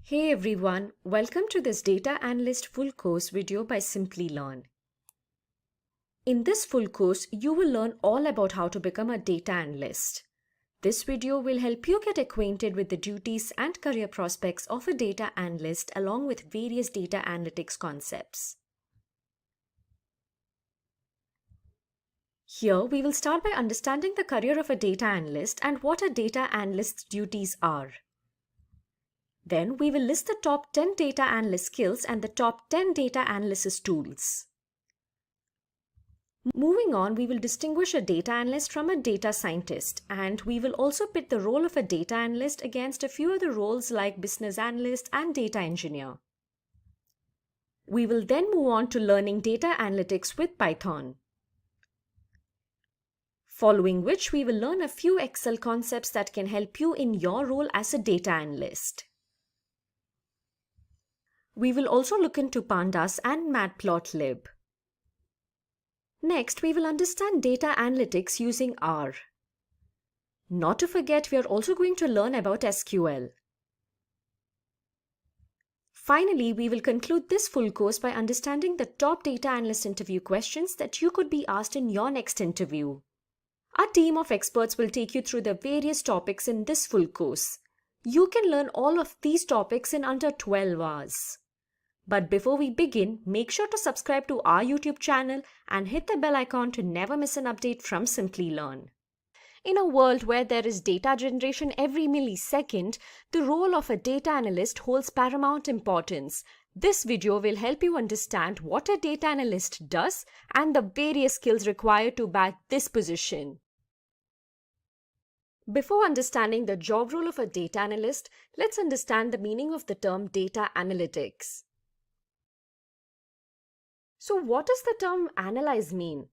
Hey everyone, welcome to this Data Analyst Full Course video by Simplilearn. In this full course, you will learn all about how to become a data analyst. This video will help you get acquainted with the duties and career prospects of a data analyst along with various data analytics concepts. Here, we will start by understanding the career of a data analyst and what a data analyst's duties are. Then we will list the top 10 data analyst skills and the top 10 data analysis tools. Moving on, we will distinguish a data analyst from a data scientist, and we will also pit the role of a data analyst against a few other roles like business analyst and data engineer. We will then move on to learning data analytics with Python. Following which, we will learn a few Excel concepts that can help you in your role as a data analyst. We will also look into pandas and Matplotlib. Next, we will understand data analytics using R. Not to forget, we are also going to learn about SQL. Finally, we will conclude this full course by understanding the top data analyst interview questions that you could be asked in your next interview. Our team of experts will take you through the various topics in this full course. You can learn all of these topics in under 12 hours. But before we begin, make sure to subscribe to our YouTube channel and hit the bell icon to never miss an update from Simplilearn. In a world where there is data generation every millisecond, the role of a data analyst holds paramount importance. This video will help you understand what a data analyst does and the various skills required to back this position. Before understanding the job role of a data analyst, let's understand the meaning of the term data analytics. So what does the term analyze mean?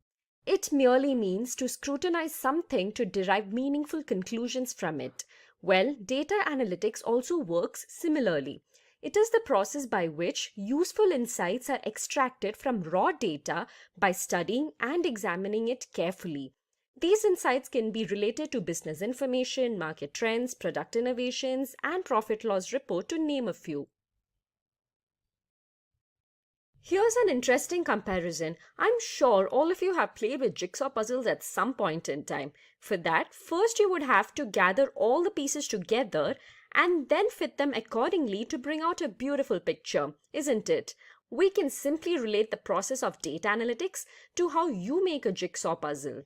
It merely means to scrutinize something to derive meaningful conclusions from it. Well, data analytics also works similarly. It is the process by which useful insights are extracted from raw data by studying and examining it carefully. These insights can be related to business information, market trends, product innovations, and profit loss report, to name a few. Here's an interesting comparison. I'm sure all of you have played with jigsaw puzzles at some point in time. For that, first you would have to gather all the pieces together and then fit them accordingly to bring out a beautiful picture, isn't it? We can simply relate the process of data analytics to how you make a jigsaw puzzle.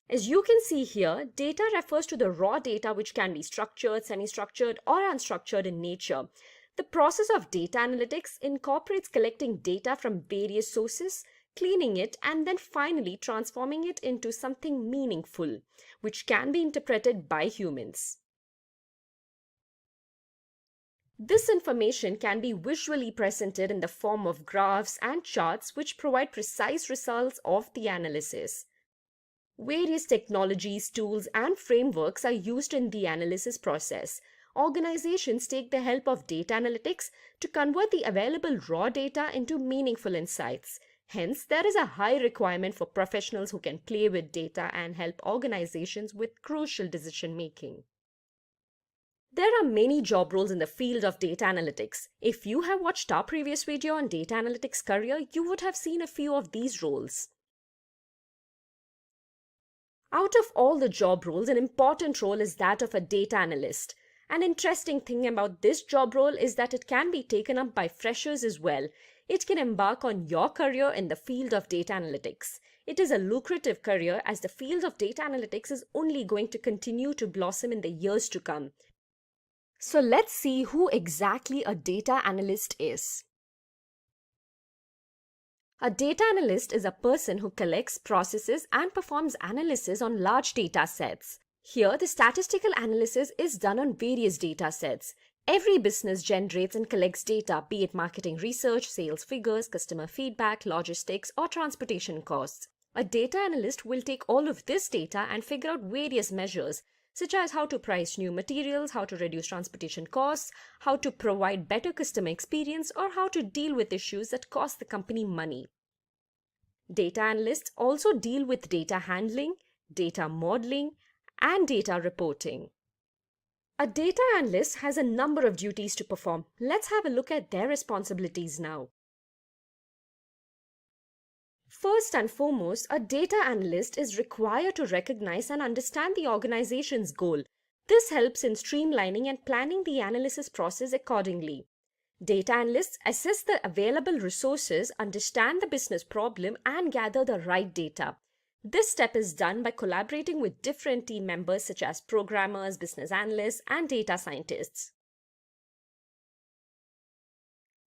As you can see here, data refers to the raw data which can be structured, semi-structured, or unstructured in nature. The process of data analytics incorporates collecting data from various sources, cleaning it, and then finally transforming it into something meaningful, which can be interpreted by humans. This information can be visually presented in the form of graphs and charts which provide precise results of the analysis. Various technologies, tools, and frameworks are used in the analysis process. Organizations take the help of data analytics to convert the available raw data into meaningful insights. Hence, there is a high requirement for professionals who can play with data and help organizations with crucial decision making. There are many job roles in the field of data analytics. If you have watched our previous video on data analytics career, you would have seen a few of these roles. Out of all the job roles, an important role is that of a data analyst. An interesting thing about this job role is that it can be taken up by freshers as well. It can embark on your career in the field of data analytics. It is a lucrative career as the field of data analytics is only going to continue to blossom in the years to come. So let's see who exactly a data analyst is. A data analyst is a person who collects, processes, and performs analysis on large data sets. Here, the statistical analysis is done on various data sets. Every business generates and collects data, be it marketing research, sales figures, customer feedback, logistics, or transportation costs. A data analyst will take all of this data and figure out various measures, such as how to price new materials, how to reduce transportation costs, how to provide better customer experience, or how to deal with issues that cost the company money. Data analysts also deal with data handling, data modeling, and data reporting. A data analyst has a number of duties to perform. Let's have a look at their responsibilities now. First and foremost, a data analyst is required to recognize and understand the organization's goal. This helps in streamlining and planning the analysis process accordingly. Data analysts assess the available resources, understand the business problem, and gather the right data. This step is done by collaborating with different team members such as programmers, business analysts, and data scientists.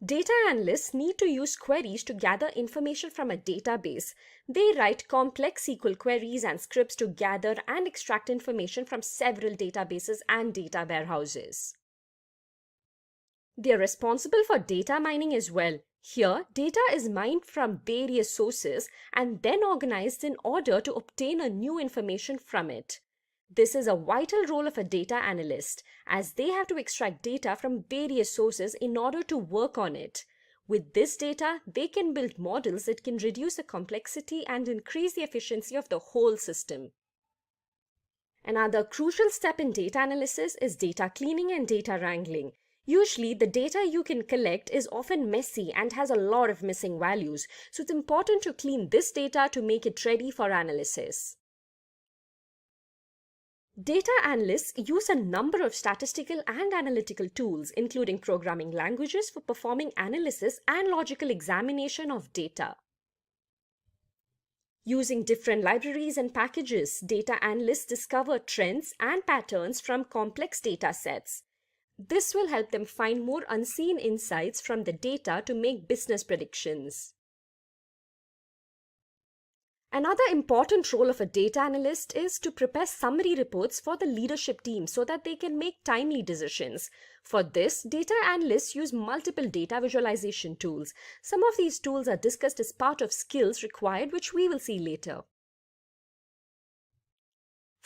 Data analysts need to use queries to gather information from a database. They write complex SQL queries and scripts to gather and extract information from several databases and data warehouses. They are responsible for data mining as well. Here, data is mined from various sources and then organized in order to obtain a new information from it. This is a vital role of a data analyst, as they have to extract data from various sources in order to work on it. With this data, they can build models that can reduce the complexity and increase the efficiency of the whole system. Another crucial step in data analysis is data cleaning and data wrangling. Usually, the data you can collect is often messy and has a lot of missing values, so it's important to clean this data to make it ready for analysis. Data analysts use a number of statistical and analytical tools, including programming languages, for performing analysis and logical examination of data. Using different libraries and packages, data analysts discover trends and patterns from complex data sets. This will help them find more unseen insights from the data to make business predictions. Another important role of a data analyst is to prepare summary reports for the leadership team so that they can make timely decisions. For this, data analysts use multiple data visualization tools. Some of these tools are discussed as part of skills required, which we will see later.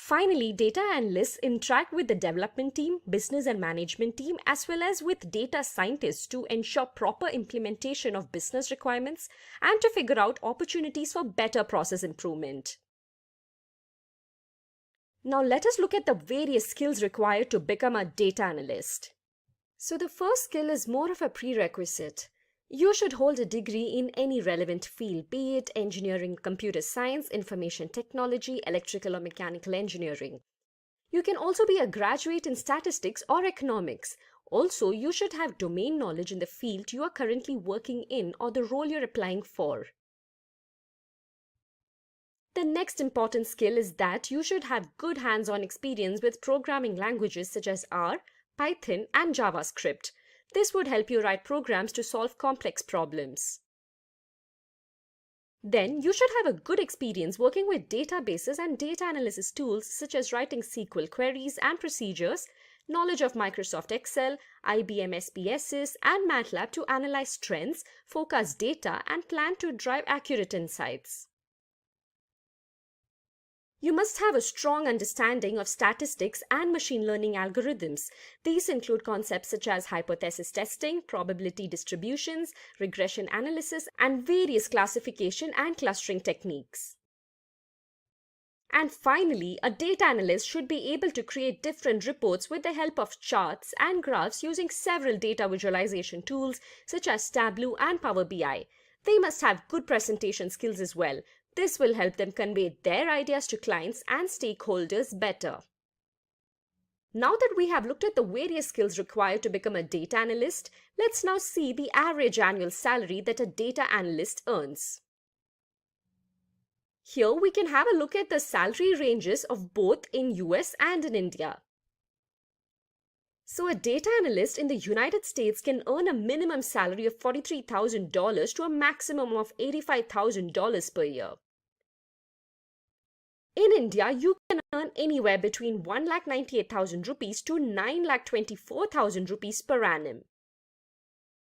Finally, data analysts interact with the development team, business and management team, as well as with data scientists to ensure proper implementation of business requirements and to figure out opportunities for better process improvement. Now let us look at the various skills required to become a data analyst. So the first skill is more of a prerequisite. You should hold a degree in any relevant field, be it engineering, computer science, information technology, electrical or mechanical engineering. You can also be a graduate in statistics or economics. Also, you should have domain knowledge in the field you are currently working in or the role you're applying for. The next important skill is that you should have good hands-on experience with programming languages such as R, Python, and JavaScript. This would help you write programs to solve complex problems. Then, you should have a good experience working with databases and data analysis tools such as writing SQL queries and procedures, knowledge of Microsoft Excel, IBM SPSS, and Matlab to analyze trends, forecast data, and plan to drive accurate insights. You must have a strong understanding of statistics and machine learning algorithms. These include concepts such as hypothesis testing, probability distributions, regression analysis, and various classification and clustering techniques. And finally, a data analyst should be able to create different reports with the help of charts and graphs using several data visualization tools such as Tableau and Power BI. They must have good presentation skills as well. This will help them convey their ideas to clients and stakeholders better. Now that we have looked at the various skills required to become a data analyst, let's now see the average annual salary that a data analyst earns. Here we can have a look at the salary ranges of both in US and in India. So a data analyst in the United States can earn a minimum salary of $43,000 to a maximum of $85,000 per year. In India, you can earn anywhere between 1,98,000 rupees to 9,24,000 rupees per annum.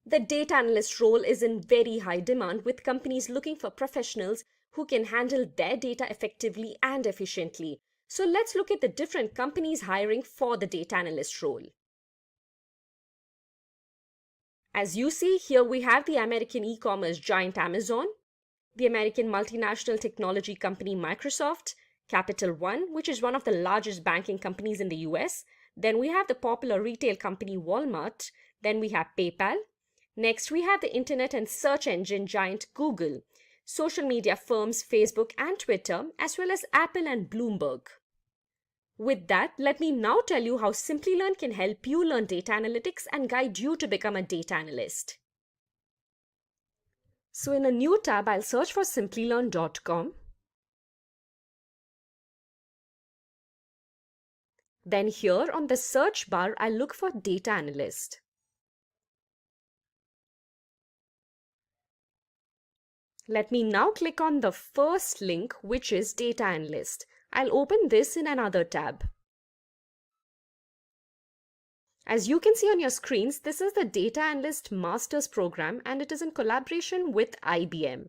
The data analyst role is in very high demand, with companies looking for professionals who can handle their data effectively and efficiently. So let's look at the different companies hiring for the data analyst role. As you see, here we have the American e-commerce giant Amazon, the American multinational technology company Microsoft, Capital One, which is one of the largest banking companies in the US, Then we have the popular retail company Walmart. Then we have PayPal. Next, we have the internet and search engine giant Google, social media firms Facebook and Twitter, as well as Apple and Bloomberg. With that, let me now tell you how Simplilearn can help you learn data analytics and guide you to become a data analyst. So in a new tab, I'll search for simplilearn.com. Then here on the search bar, I'll look for data analyst. Let me now click on the first link, which is data analyst. I'll open this in another tab. As you can see on your screens, this is the Data Analyst Master's Program and it is in collaboration with IBM.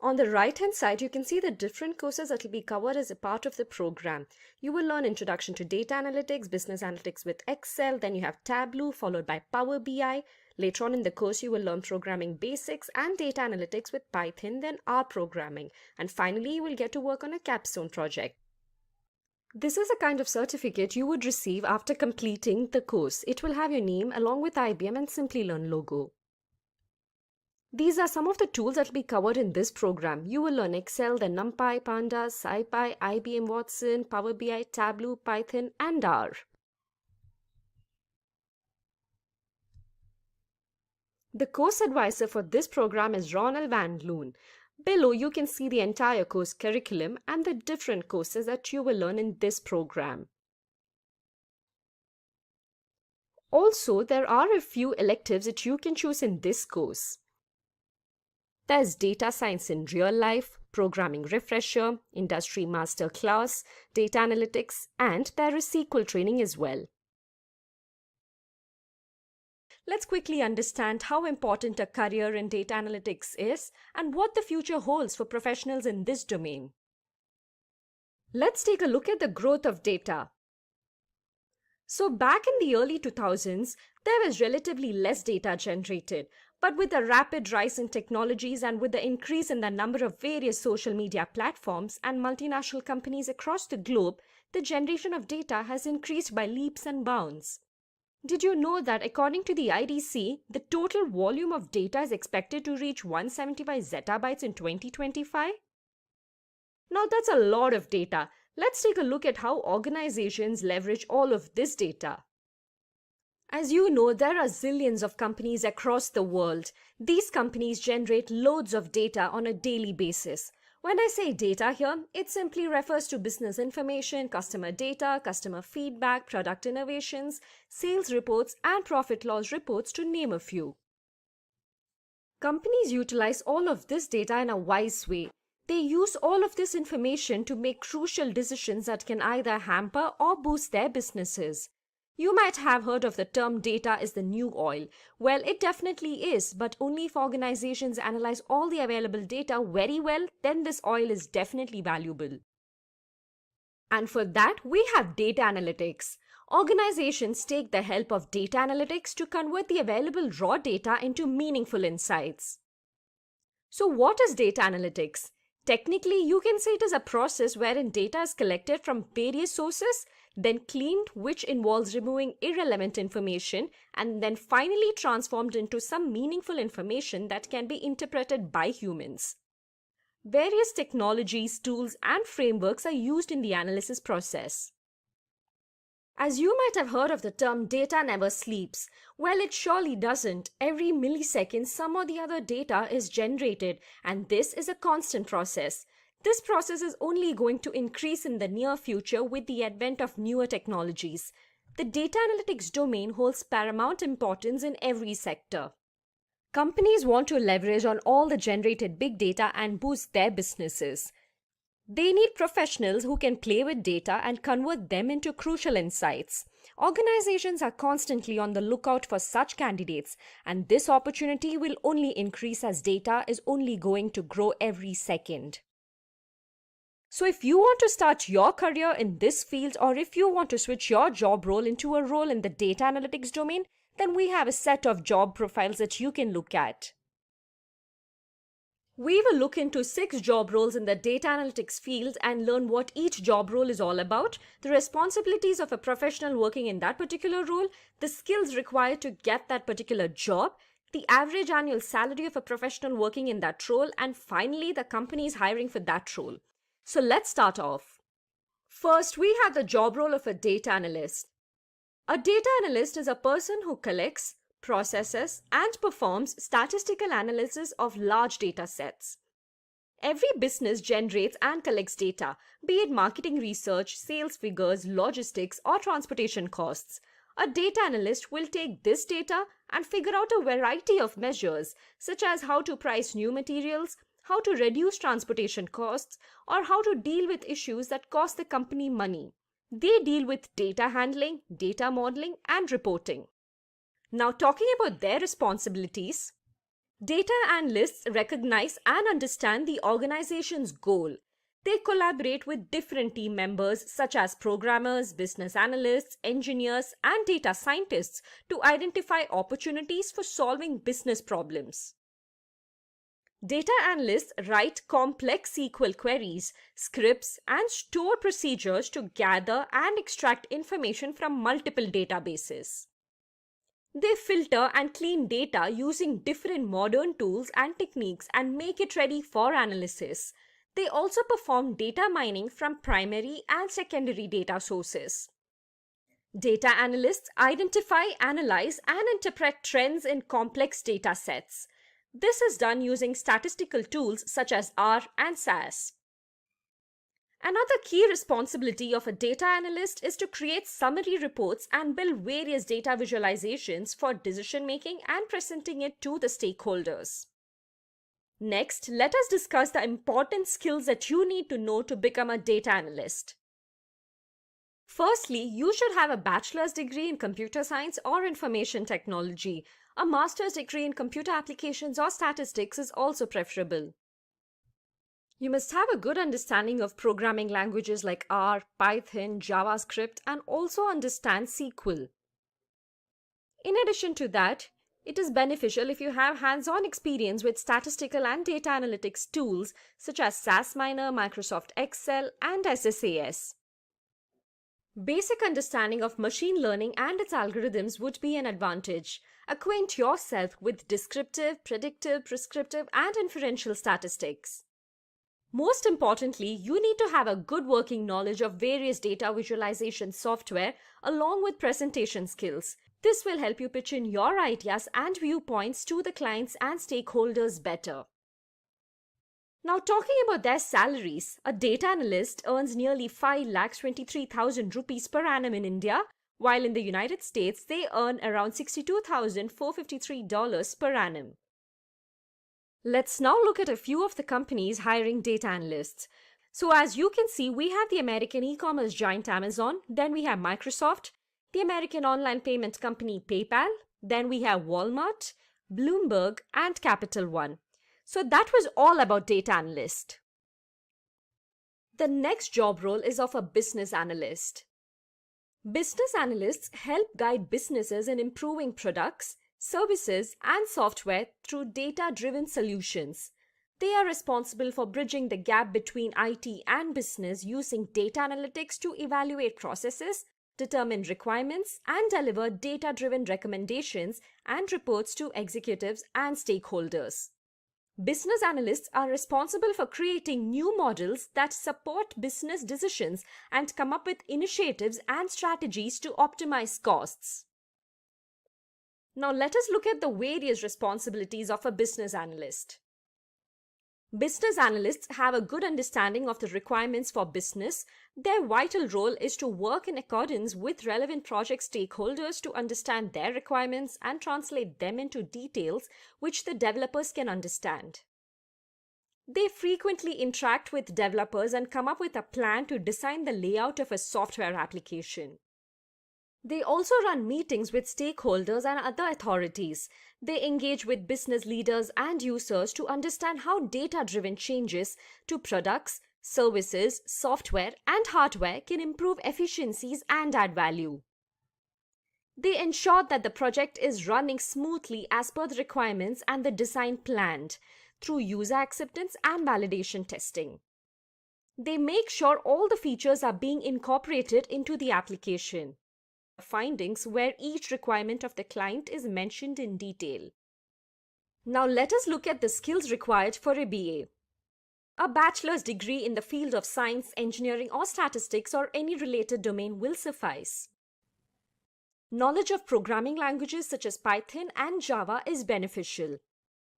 On the right-hand side, you can see the different courses that will be covered as a part of the program. You will learn Introduction to Data Analytics, Business Analytics with Excel, then you have Tableau followed by Power BI. Later on in the course, you will learn Programming Basics and Data Analytics with Python, then R Programming. And finally, you will get to work on a capstone project. This is a kind of certificate you would receive after completing the course. It will have your name along with IBM and Simplilearn logo. These are some of the tools that will be covered in this program. You will learn Excel, then NumPy, Pandas, SciPy, IBM Watson, Power BI, Tableau, Python, and R. The course advisor for this program is Ronald Van Loon. Below, you can see the entire course curriculum and the different courses that you will learn in this program. Also, there are a few electives that you can choose in this course. There's Data Science in Real Life, Programming Refresher, Industry Master Class, Data Analytics, and there is SQL training as well. Let's quickly understand how important a career in data analytics is and what the future holds for professionals in this domain. Let's take a look at the growth of data. So back in the early 2000s, there was relatively less data generated. But with the rapid rise in technologies and with the increase in the number of various social media platforms and multinational companies across the globe, the generation of data has increased by leaps and bounds. Did you know that according to the IDC, the total volume of data is expected to reach 175 zettabytes in 2025? Now that's a lot of data. Let's take a look at how organizations leverage all of this data. As you know, there are zillions of companies across the world. These companies generate loads of data on a daily basis. When I say data here, it simply refers to business information, customer data, customer feedback, product innovations, sales reports, and profit loss reports, to name a few. Companies utilize all of this data in a wise way. They use all of this information to make crucial decisions that can either hamper or boost their businesses. You might have heard of the term data is the new oil. Well, it definitely is, but only if organizations analyze all the available data very well, then this oil is definitely valuable. And for that, we have data analytics. Organizations take the help of data analytics to convert the available raw data into meaningful insights. So what is data analytics? Technically, you can say it is a process wherein data is collected from various sources, then cleaned, which involves removing irrelevant information, and then finally transformed into some meaningful information that can be interpreted by humans. Various technologies, tools, and frameworks are used in the analysis process. As you might have heard of the term data never sleeps. Well, it surely doesn't. Every millisecond, some or the other data is generated, and this is a constant process. This process is only going to increase in the near future with the advent of newer technologies. The data analytics domain holds paramount importance in every sector. Companies want to leverage on all the generated big data and boost their businesses. They need professionals who can play with data and convert them into crucial insights. Organizations are constantly on the lookout for such candidates, and this opportunity will only increase as data is only going to grow every second. So if you want to start your career in this field, or if you want to switch your job role into a role in the data analytics domain, then we have a set of job profiles that you can look at. We will look into 6 job roles in the data analytics field and learn what each job role is all about, the responsibilities of a professional working in that particular role, the skills required to get that particular job, the average annual salary of a professional working in that role, and finally the companies hiring for that role. So let's start off. First, we have the job role of a data analyst. A data analyst is a person who collects, processes, and performs statistical analysis of large data sets. Every business generates and collects data, be it marketing research, sales figures, logistics, or transportation costs. A data analyst will take this data and figure out a variety of measures, such as how to price new materials, how to reduce transportation costs, or how to deal with issues that cost the company money. They deal with data handling, data modeling, and reporting. Now, talking about their responsibilities, data analysts recognize and understand the organization's goal. They collaborate with different team members such as programmers, business analysts, engineers, and data scientists to identify opportunities for solving business problems. Data analysts write complex SQL queries, scripts, and store procedures to gather and extract information from multiple databases. They filter and clean data using different modern tools and techniques and make it ready for analysis. They also perform data mining from primary and secondary data sources. Data analysts identify, analyze, and interpret trends in complex data sets. This is done using statistical tools such as R and SAS. Another key responsibility of a data analyst is to create summary reports and build various data visualizations for decision making and presenting it to the stakeholders. Next, let us discuss the important skills that you need to know to become a data analyst. Firstly, you should have a bachelor's degree in computer science or information technology. A master's degree in computer applications or statistics is also preferable. You must have a good understanding of programming languages like R, Python, JavaScript, and also understand SQL. In addition to that, it is beneficial if you have hands-on experience with statistical and data analytics tools such as SAS Miner, Microsoft Excel, and SSAS. Basic understanding of machine learning and its algorithms would be an advantage. Acquaint yourself with descriptive, predictive, prescriptive, and inferential statistics. Most importantly, you need to have a good working knowledge of various data visualization software along with presentation skills. This will help you pitch in your ideas and viewpoints to the clients and stakeholders better. Now, talking about their salaries, a data analyst earns nearly 5,23,000 rupees per annum in India, while in the United States they earn around $62,453 per annum. Let's now look at a few of the companies hiring data analysts. So as you can see, we have the American e-commerce giant Amazon, then we have Microsoft, the American online payment company PayPal, then we have Walmart, Bloomberg, and Capital One. So that was all about data analyst. The next job role is of a business analyst. Business analysts help guide businesses in improving products, services, and software through data-driven solutions. They are responsible for bridging the gap between IT and business using data analytics to evaluate processes, determine requirements, and deliver data-driven recommendations and reports to executives and stakeholders. Business analysts are responsible for creating new models that support business decisions and come up with initiatives and strategies to optimize costs. Now let us look at the various responsibilities of a business analyst. Business analysts have a good understanding of the requirements for business. Their vital role is to work in accordance with relevant project stakeholders to understand their requirements and translate them into details which the developers can understand. They frequently interact with developers and come up with a plan to design the layout of a software application. They also run meetings with stakeholders and other authorities. They engage with business leaders and users to understand how data-driven changes to products, services, software, and hardware can improve efficiencies and add value. They ensure that the project is running smoothly as per the requirements and the design planned. through user acceptance and validation testing. They make sure all the features are being incorporated into the application. Findings where each requirement of the client is mentioned in detail. Now let us look at the skills required for a BA. A bachelor's degree in the field of science, engineering, or statistics or any related domain will suffice. Knowledge of programming languages such as Python and Java is beneficial.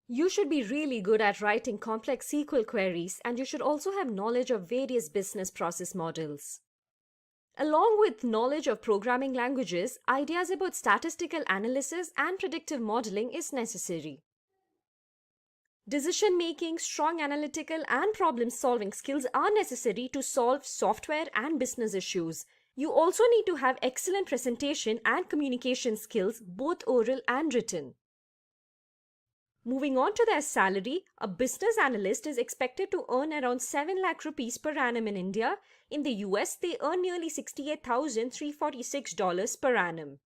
You should be really good at writing complex SQL queries, and you should also have knowledge of various business process models. Along with knowledge of programming languages, ideas about statistical analysis and predictive modeling is necessary. Decision-making, strong analytical and problem-solving skills are necessary to solve software and business issues. You also need to have excellent presentation and communication skills, both oral and written. Moving on to their salary, a business analyst is expected to earn around 7 lakh rupees per annum in India. In the US, they earn nearly $68,346 per annum.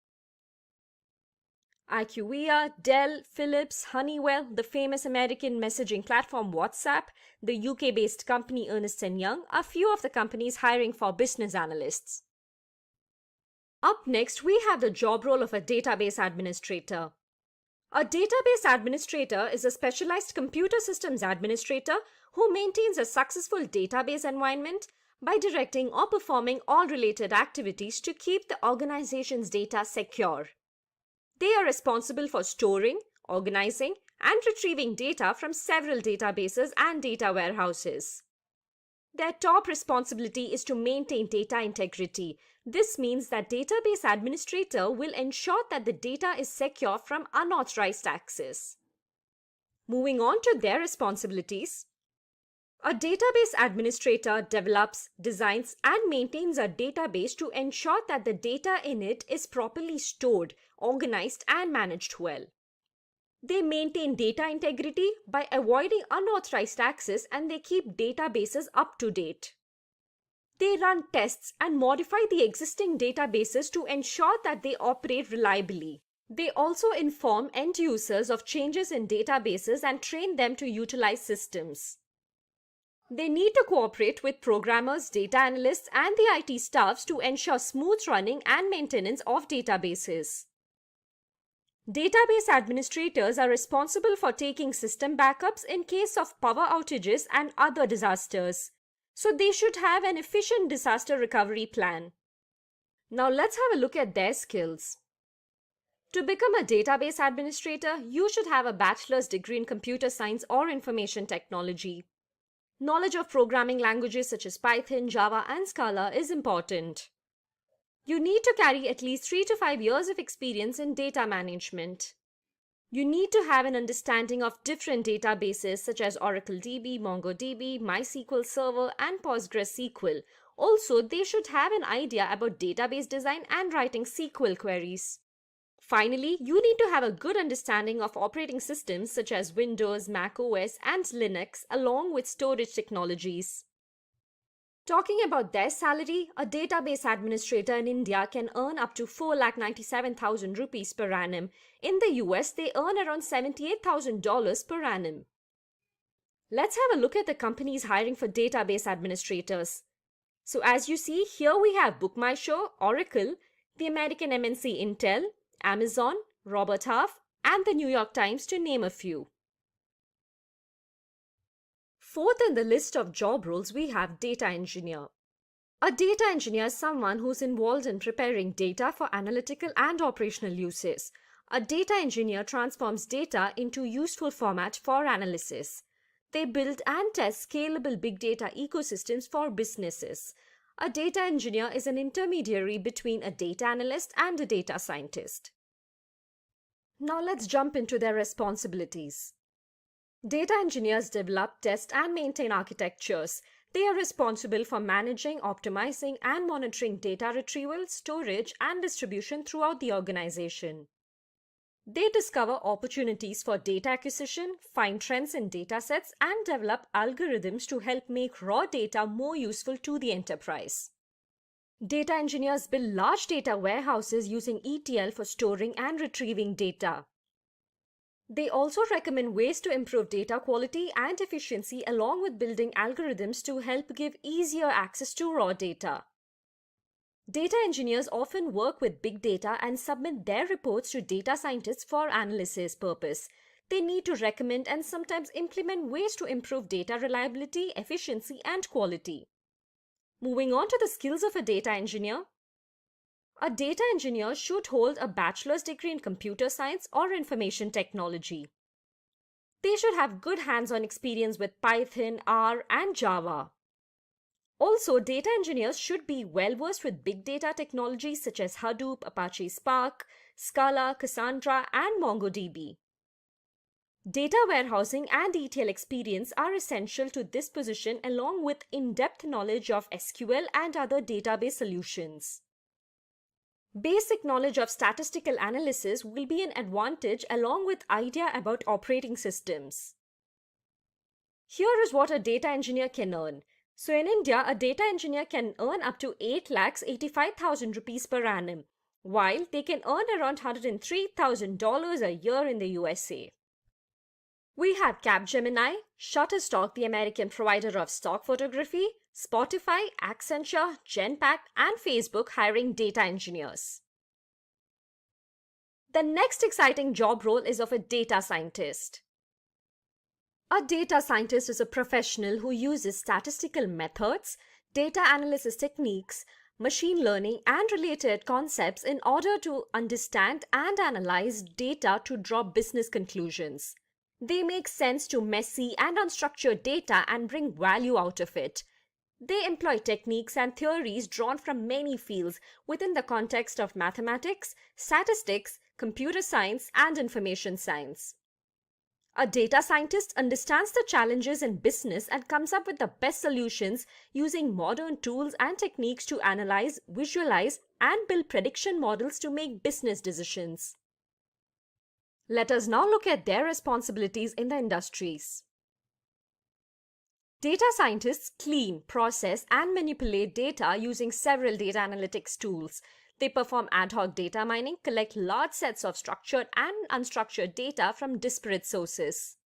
IQVIA, Dell, Philips, Honeywell, the famous American messaging platform WhatsApp, the UK-based company Ernst & Young are few of the companies hiring for business analysts. Up next, we have the job role of a database administrator. A database administrator is a specialized computer systems administrator who maintains a successful database environment by directing or performing all related activities to keep the organization's data secure. They are responsible for storing, organizing, and retrieving data from several databases and data warehouses. Their top responsibility is to maintain data integrity. This means that database administrator will ensure that the data is secure from unauthorized access. Moving on to their responsibilities. A database administrator develops, designs, and maintains a database to ensure that the data in it is properly stored, organized, and managed well. They maintain data integrity by avoiding unauthorized access, and they keep databases up to date. They run tests and modify the existing databases to ensure that they operate reliably. They also inform end users of changes in databases and train them to utilize systems. They need to cooperate with programmers, data analysts, and the IT staffs to ensure smooth running and maintenance of databases. Database administrators are responsible for taking system backups in case of power outages and other disasters. So they should have an efficient disaster recovery plan. Now let's have a look at their skills. To become a database administrator, you should have a bachelor's degree in computer science or information technology. Knowledge of programming languages such as Python, Java, and Scala is important. You need to carry at least 3 to 5 years of experience in data management. You need to have an understanding of different databases such as Oracle DB, MongoDB, MySQL Server, and PostgreSQL. Also, they should have an idea about database design and writing SQL queries. Finally, you need to have a good understanding of operating systems such as Windows, Mac OS, and Linux, along with storage technologies. Talking about their salary, a database administrator in India can earn up to 4,97,000 rupees per annum. In the US, they earn around $78,000 per annum. Let's have a look at the companies hiring for database administrators. So as you see, here we have BookMyShow, Oracle, the American MNC Intel, Amazon, Robert Half, and the New York Times, to name a few. Fourth in the list of job roles, we have data engineer. A data engineer is someone who's involved in preparing data for analytical and operational uses. A data engineer transforms data into useful format for analysis. They build and test scalable big data ecosystems for businesses. A data engineer is an intermediary between a data analyst and a data scientist. Now let's jump into their responsibilities. Data engineers develop, test, and maintain architectures. They are responsible for managing, optimizing, and monitoring data retrieval, storage, and distribution throughout the organization. They discover opportunities for data acquisition, find trends in datasets, and develop algorithms to help make raw data more useful to the enterprise. Data engineers build large data warehouses using ETL for storing and retrieving data. They also recommend ways to improve data quality and efficiency along with building algorithms to help give easier access to raw data. Data engineers often work with big data and submit their reports to data scientists for analysis purpose. They need to recommend and sometimes implement ways to improve data reliability, efficiency, and quality. Moving on to the skills of a data engineer. A data engineer should hold a bachelor's degree in computer science or information technology. They should have good hands-on experience with Python, R, and Java. Also, data engineers should be well-versed with big data technologies such as Hadoop, Apache Spark, Scala, Cassandra, and MongoDB. Data warehousing and ETL experience are essential to this position along with in-depth knowledge of SQL and other database solutions. Basic knowledge of statistical analysis will be an advantage along with idea about operating systems. Here is what a data engineer can earn. So in India, a data engineer can earn up to 8,85,000 rupees per annum, while they can earn around $103,000 a year in the USA. We have Capgemini, Shutterstock, the American provider of stock photography, Spotify, Accenture, Genpact, and Facebook hiring data engineers. The next exciting job role is of a data scientist. A data scientist is a professional who uses statistical methods, data analysis techniques, machine learning, and related concepts in order to understand and analyze data to draw business conclusions. They make sense to messy and unstructured data and bring value out of it. They employ techniques and theories drawn from many fields within the context of mathematics, statistics, computer science, and information science. A data scientist understands the challenges in business and comes up with the best solutions using modern tools and techniques to analyze, visualize, and build prediction models to make business decisions. Let us now look at their responsibilities in the industries. Data scientists clean, process, and manipulate data using several data analytics tools. They perform ad hoc data mining, collect large sets of structured and unstructured data from disparate sources.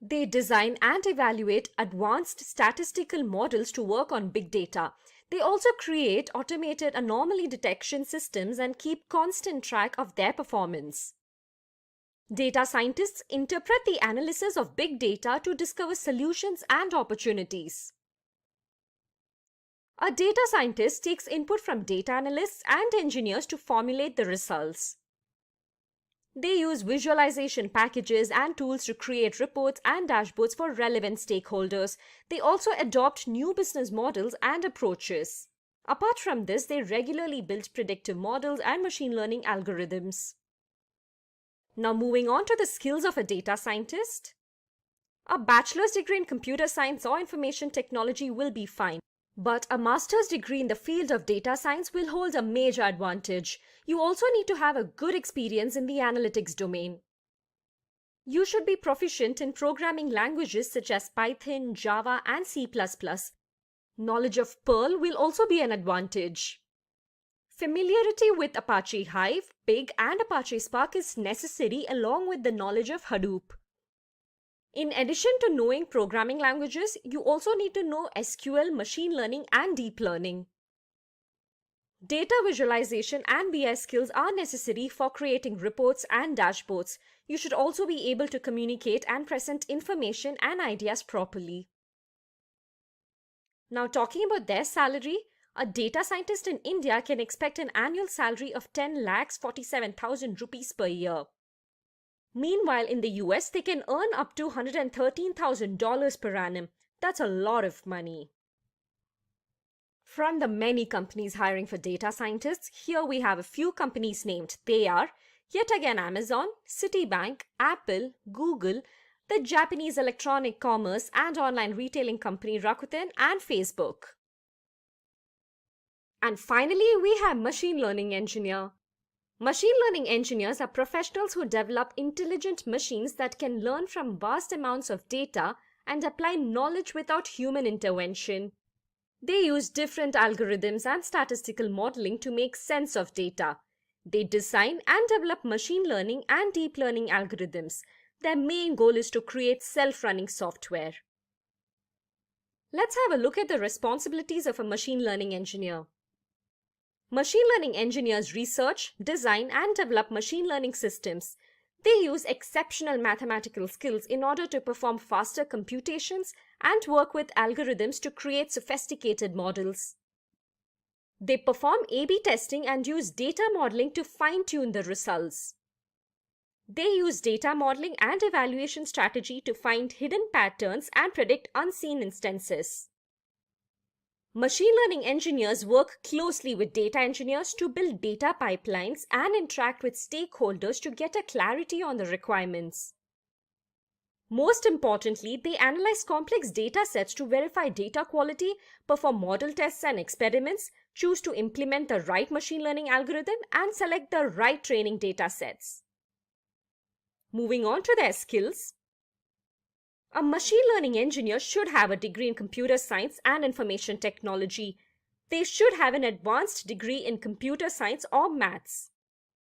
They design and evaluate advanced statistical models to work on big data. They also create automated anomaly detection systems and keep constant track of their performance. Data scientists interpret the analysis of big data to discover solutions and opportunities. A data scientist takes input from data analysts and engineers to formulate the results. They use visualization packages and tools to create reports and dashboards for relevant stakeholders. They also adopt new business models and approaches. Apart from this, they regularly build predictive models and machine learning algorithms. Now moving on to the skills of a data scientist. A bachelor's degree in computer science or information technology will be fine. But a master's degree in the field of data science will hold a major advantage. You also need to have a good experience in the analytics domain. You should be proficient in programming languages such as Python, Java, and C++. Knowledge of Perl will also be an advantage. Familiarity with Apache Hive, Pig, and Apache Spark is necessary along with the knowledge of Hadoop. In addition to knowing programming languages, you also need to know SQL, machine learning, and deep learning. Data visualization and BI skills are necessary for creating reports and dashboards. You should also be able to communicate and present information and ideas properly. Now talking about their salary, a data scientist in India can expect an annual salary of 10,47,000 rupees per year. Meanwhile, in the US, they can earn up to $113,000 per annum. That's a lot of money. From the many companies hiring for data scientists, here we have a few companies named. They are, yet again, Amazon, Citibank, Apple, Google, the Japanese electronic commerce and online retailing company Rakuten, and Facebook. And finally, we have machine learning engineer. Machine learning engineers are professionals who develop intelligent machines that can learn from vast amounts of data and apply knowledge without human intervention. They use different algorithms and statistical modeling to make sense of data. They design and develop machine learning and deep learning algorithms. Their main goal is to create self-running software. Let's have a look at the responsibilities of a machine learning engineer. Machine learning engineers research, design, and develop machine learning systems. They use exceptional mathematical skills in order to perform faster computations and work with algorithms to create sophisticated models. They perform A/B testing and use data modeling to fine-tune the results. They use data modeling and evaluation strategy to find hidden patterns and predict unseen instances. Machine learning engineers work closely with data engineers to build data pipelines and interact with stakeholders to get a clarity on the requirements. Most importantly, they analyze complex data sets to verify data quality, perform model tests and experiments, choose to implement the right machine learning algorithm, and select the right training data sets. Moving on to their skills. A machine learning engineer should have a degree in computer science and information technology. They should have an advanced degree in computer science or maths.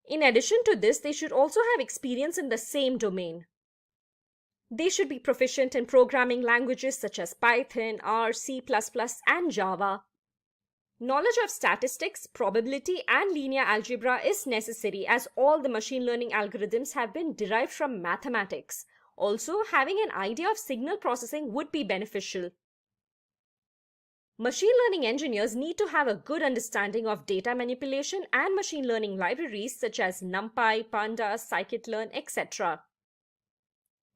In addition to this, they should also have experience in the same domain. They should be proficient in programming languages such as Python, R, C++, and Java. Knowledge of statistics, probability, and linear algebra is necessary as all the machine learning algorithms have been derived from mathematics. Also, having an idea of signal processing would be beneficial. Machine learning engineers need to have a good understanding of data manipulation and machine learning libraries such as NumPy, pandas, scikit-learn, etc.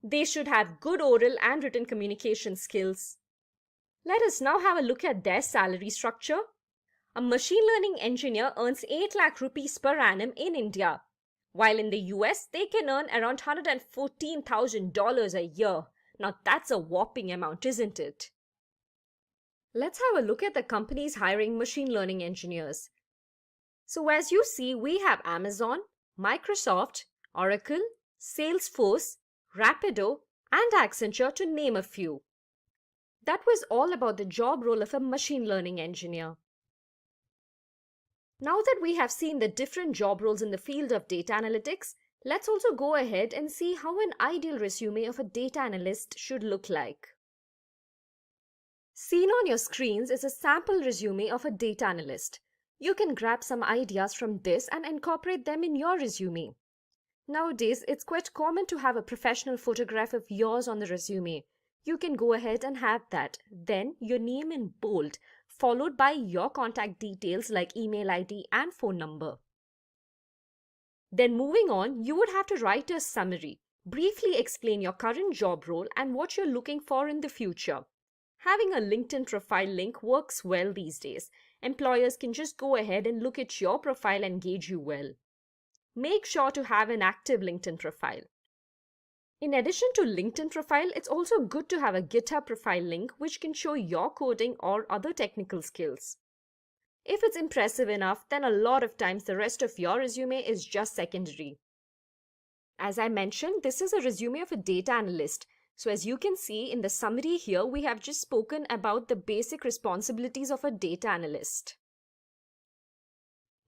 They should have good oral and written communication skills. Let us now have a look at their salary structure. A machine learning engineer earns 8 lakh rupees per annum in India, while in the US they can earn around $114,000 a year. Now that's a whopping amount, isn't it? Let's have a look at the companies hiring machine learning engineers. So as you see, we have Amazon, Microsoft, Oracle, Salesforce, Rapido, and Accenture to name a few. That was all about the job role of a machine learning engineer. Now that we have seen the different job roles in the field of data analytics, let's also go ahead and see how an ideal resume of a data analyst should look like. Seen on your screens is a sample resume of a data analyst. You can grab some ideas from this and incorporate them in your resume. Nowadays, it's quite common to have a professional photograph of yours on the resume. You can go ahead and have that. Then your name in bold, followed by your contact details like email ID and phone number. Then moving on, you would have to write a summary. Briefly explain your current job role and what you're looking for in the future. Having a LinkedIn profile link works well these days. Employers can just go ahead and look at your profile and gauge you well. Make sure to have an active LinkedIn profile. In addition to LinkedIn profile, it's also good to have a GitHub profile link which can show your coding or other technical skills. If it's impressive enough, then a lot of times the rest of your resume is just secondary. As I mentioned, this is a resume of a data analyst. So as you can see in the summary here, we have just spoken about the basic responsibilities of a data analyst.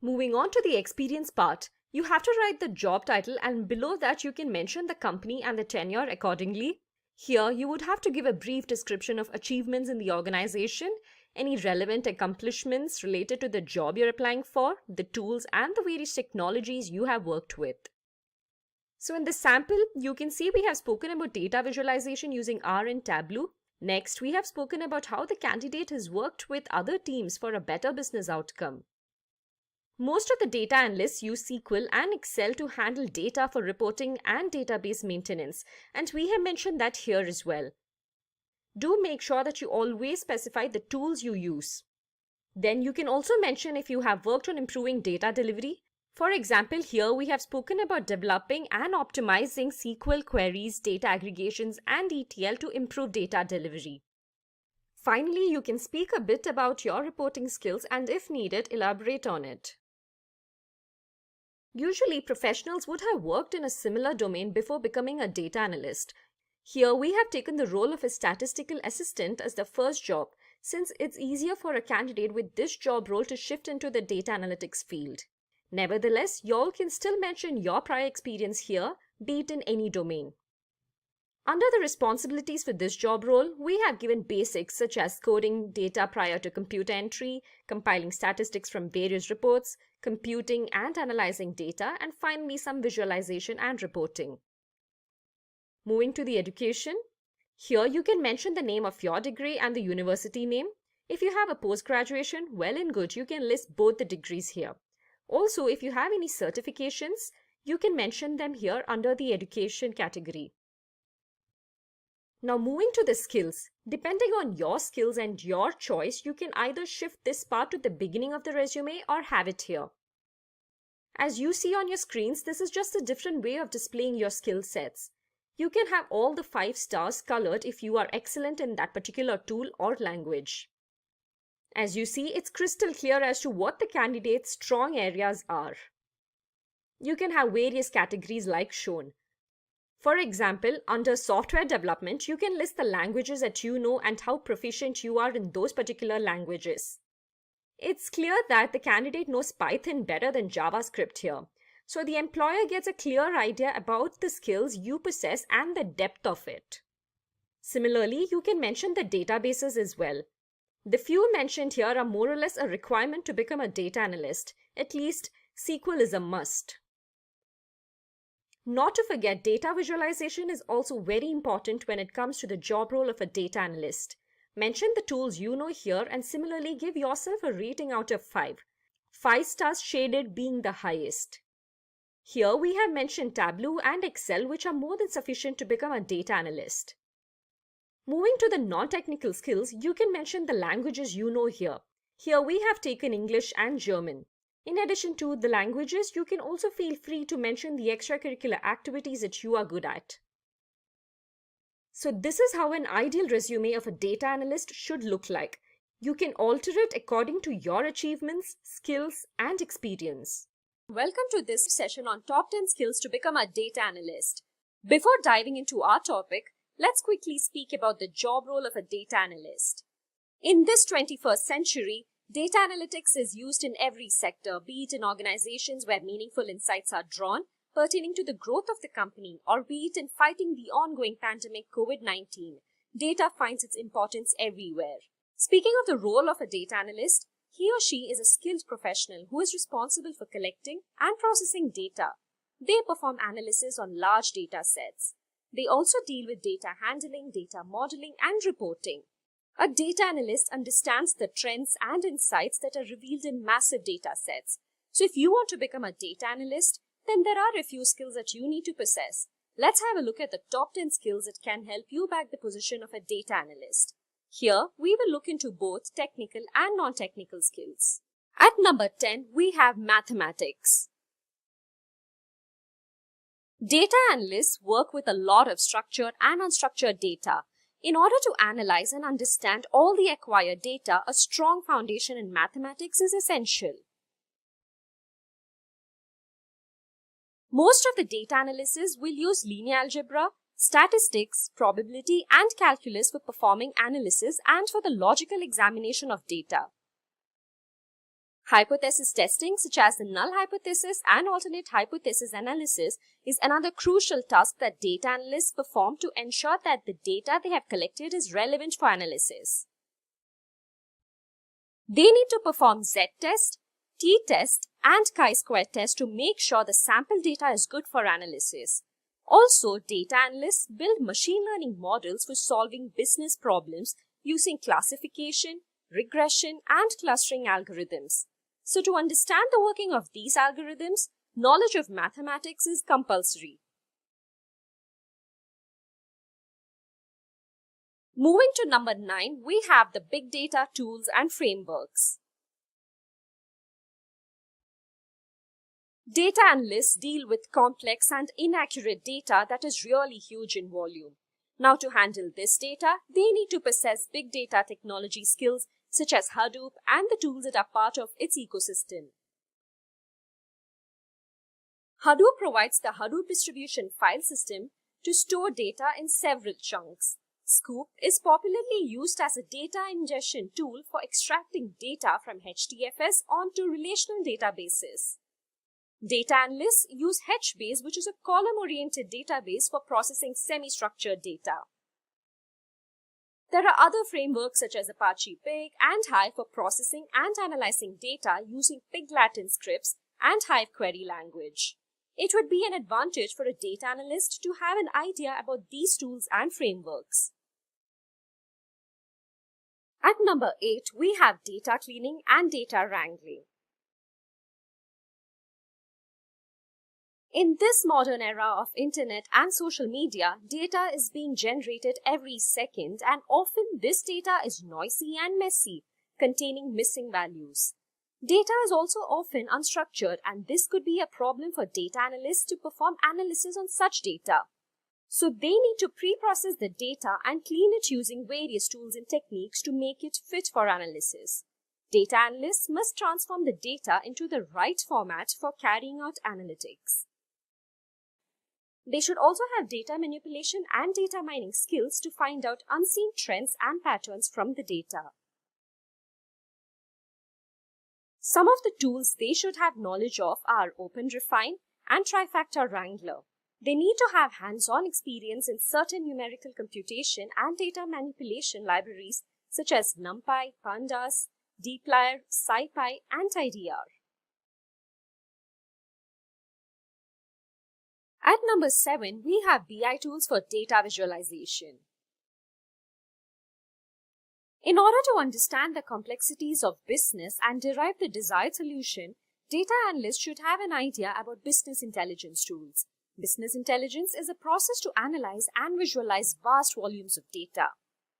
Moving on to the experience part, you have to write the job title and below that you can mention the company and the tenure accordingly. Here you would have to give a brief description of achievements in the organization, any relevant accomplishments related to the job you're applying for, the tools and the various technologies you have worked with. So in this sample, you can see we have spoken about data visualization using R and Tableau. Next, we have spoken about how the candidate has worked with other teams for a better business outcome. Most of the data analysts use SQL and Excel to handle data for reporting and database maintenance, and we have mentioned that here as well. Do make sure that you always specify the tools you use. Then you can also mention if you have worked on improving data delivery. For example, here we have spoken about developing and optimizing SQL queries, data aggregations, and ETL to improve data delivery. Finally, you can speak a bit about your reporting skills and if needed, elaborate on it. Usually, professionals would have worked in a similar domain before becoming a data analyst. Here, we have taken the role of a statistical assistant as the first job, since it's easier for a candidate with this job role to shift into the data analytics field. Nevertheless, y'all can still mention your prior experience here, be it in any domain. Under the responsibilities for this job role, we have given basics such as coding data prior to computer entry, compiling statistics from various reports, computing and analyzing data, and finally some visualization and reporting. Moving to the education, here you can mention the name of your degree and the university name. If you have a post-graduation, well and good, you can list both the degrees here. Also, if you have any certifications, you can mention them here under the education category. Now moving to the skills, depending on your skills and your choice, you can either shift this part to the beginning of the resume or have it here. As you see on your screens, this is just a different way of displaying your skill sets. You can have all the 5 stars colored if you are excellent in that particular tool or language. As you see, it's crystal clear as to what the candidate's strong areas are. You can have various categories like shown. For example, under software development, you can list the languages that you know and how proficient you are in those particular languages. It's clear that the candidate knows Python better than JavaScript here. So the employer gets a clear idea about the skills you possess and the depth of it. Similarly, you can mention the databases as well. The few mentioned here are more or less a requirement to become a data analyst. At least, SQL is a must. Not to forget, data visualization is also very important when it comes to the job role of a data analyst. Mention the tools you know here and similarly give yourself a rating out of 5. 5 stars shaded being the highest. Here we have mentioned Tableau and Excel, which are more than sufficient to become a data analyst. Moving to the non-technical skills, you can mention the languages you know here. Here we have taken English and German. In addition to the languages, you can also feel free to mention the extracurricular activities that you are good at. So this is how an ideal resume of a data analyst should look like. You can alter it according to your achievements, skills, and experience. Welcome to this session on top 10 skills to become a data analyst. Before diving into our topic, let's quickly speak about the job role of a data analyst. In this 21st century, data analytics is used in every sector, be it in organizations where meaningful insights are drawn pertaining to the growth of the company, or be it in fighting the ongoing pandemic COVID-19. Data finds its importance everywhere. Speaking of the role of a data analyst, he or she is a skilled professional who is responsible for collecting and processing data. They perform analysis on large data sets. They also deal with data handling, data modeling, and reporting. A data analyst understands the trends and insights that are revealed in massive data sets. So if you want to become a data analyst, then there are a few skills that you need to possess. Let's have a look at the top 10 skills that can help you bag the position of a data analyst. Here, we will look into both technical and non-technical skills. At number 10, we have mathematics. Data analysts work with a lot of structured and unstructured data. In order to analyze and understand all the acquired data, a strong foundation in mathematics is essential. Most of the data analysis will use linear algebra, statistics, probability, and calculus for performing analysis and for the logical examination of data. Hypothesis testing, such as the null hypothesis and alternate hypothesis analysis, is another crucial task that data analysts perform to ensure that the data they have collected is relevant for analysis. They need to perform z-test, t-test, and chi-square test to make sure the sample data is good for analysis. Also, data analysts build machine learning models for solving business problems using classification, regression, and clustering algorithms. So to understand the working of these algorithms, knowledge of mathematics is compulsory. Moving to number 9, we have the big data tools and frameworks. Data analysts deal with complex and inaccurate data that is really huge in volume. Now to handle this data, they need to possess big data technology skills such as Hadoop and the tools that are part of its ecosystem. Hadoop provides the Hadoop distribution file system to store data in several chunks. Scoop is popularly used as a data ingestion tool for extracting data from HDFS onto relational databases. Data analysts use HBase, which is a column-oriented database for processing semi-structured data. There are other frameworks such as Apache Pig and Hive for processing and analyzing data using Pig Latin scripts and Hive query language. It would be an advantage for a data analyst to have an idea about these tools and frameworks. At number 8, we have data cleaning and data wrangling. In this modern era of internet and social media, data is being generated every second, and often this data is noisy and messy, containing missing values. Data is also often unstructured, and this could be a problem for data analysts to perform analysis on such data. So they need to pre-process the data and clean it using various tools and techniques to make it fit for analysis. Data analysts must transform the data into the right format for carrying out analytics. They should also have data manipulation and data mining skills to find out unseen trends and patterns from the data. Some of the tools they should have knowledge of are OpenRefine and Trifactor Wrangler. They need to have hands-on experience in certain numerical computation and data manipulation libraries such as NumPy, pandas, dplyr, scipy, and tidyr. At number 7, we have BI tools for data visualization. In order to understand the complexities of business and derive the desired solution, data analysts should have an idea about business intelligence tools. Business intelligence is a process to analyze and visualize vast volumes of data.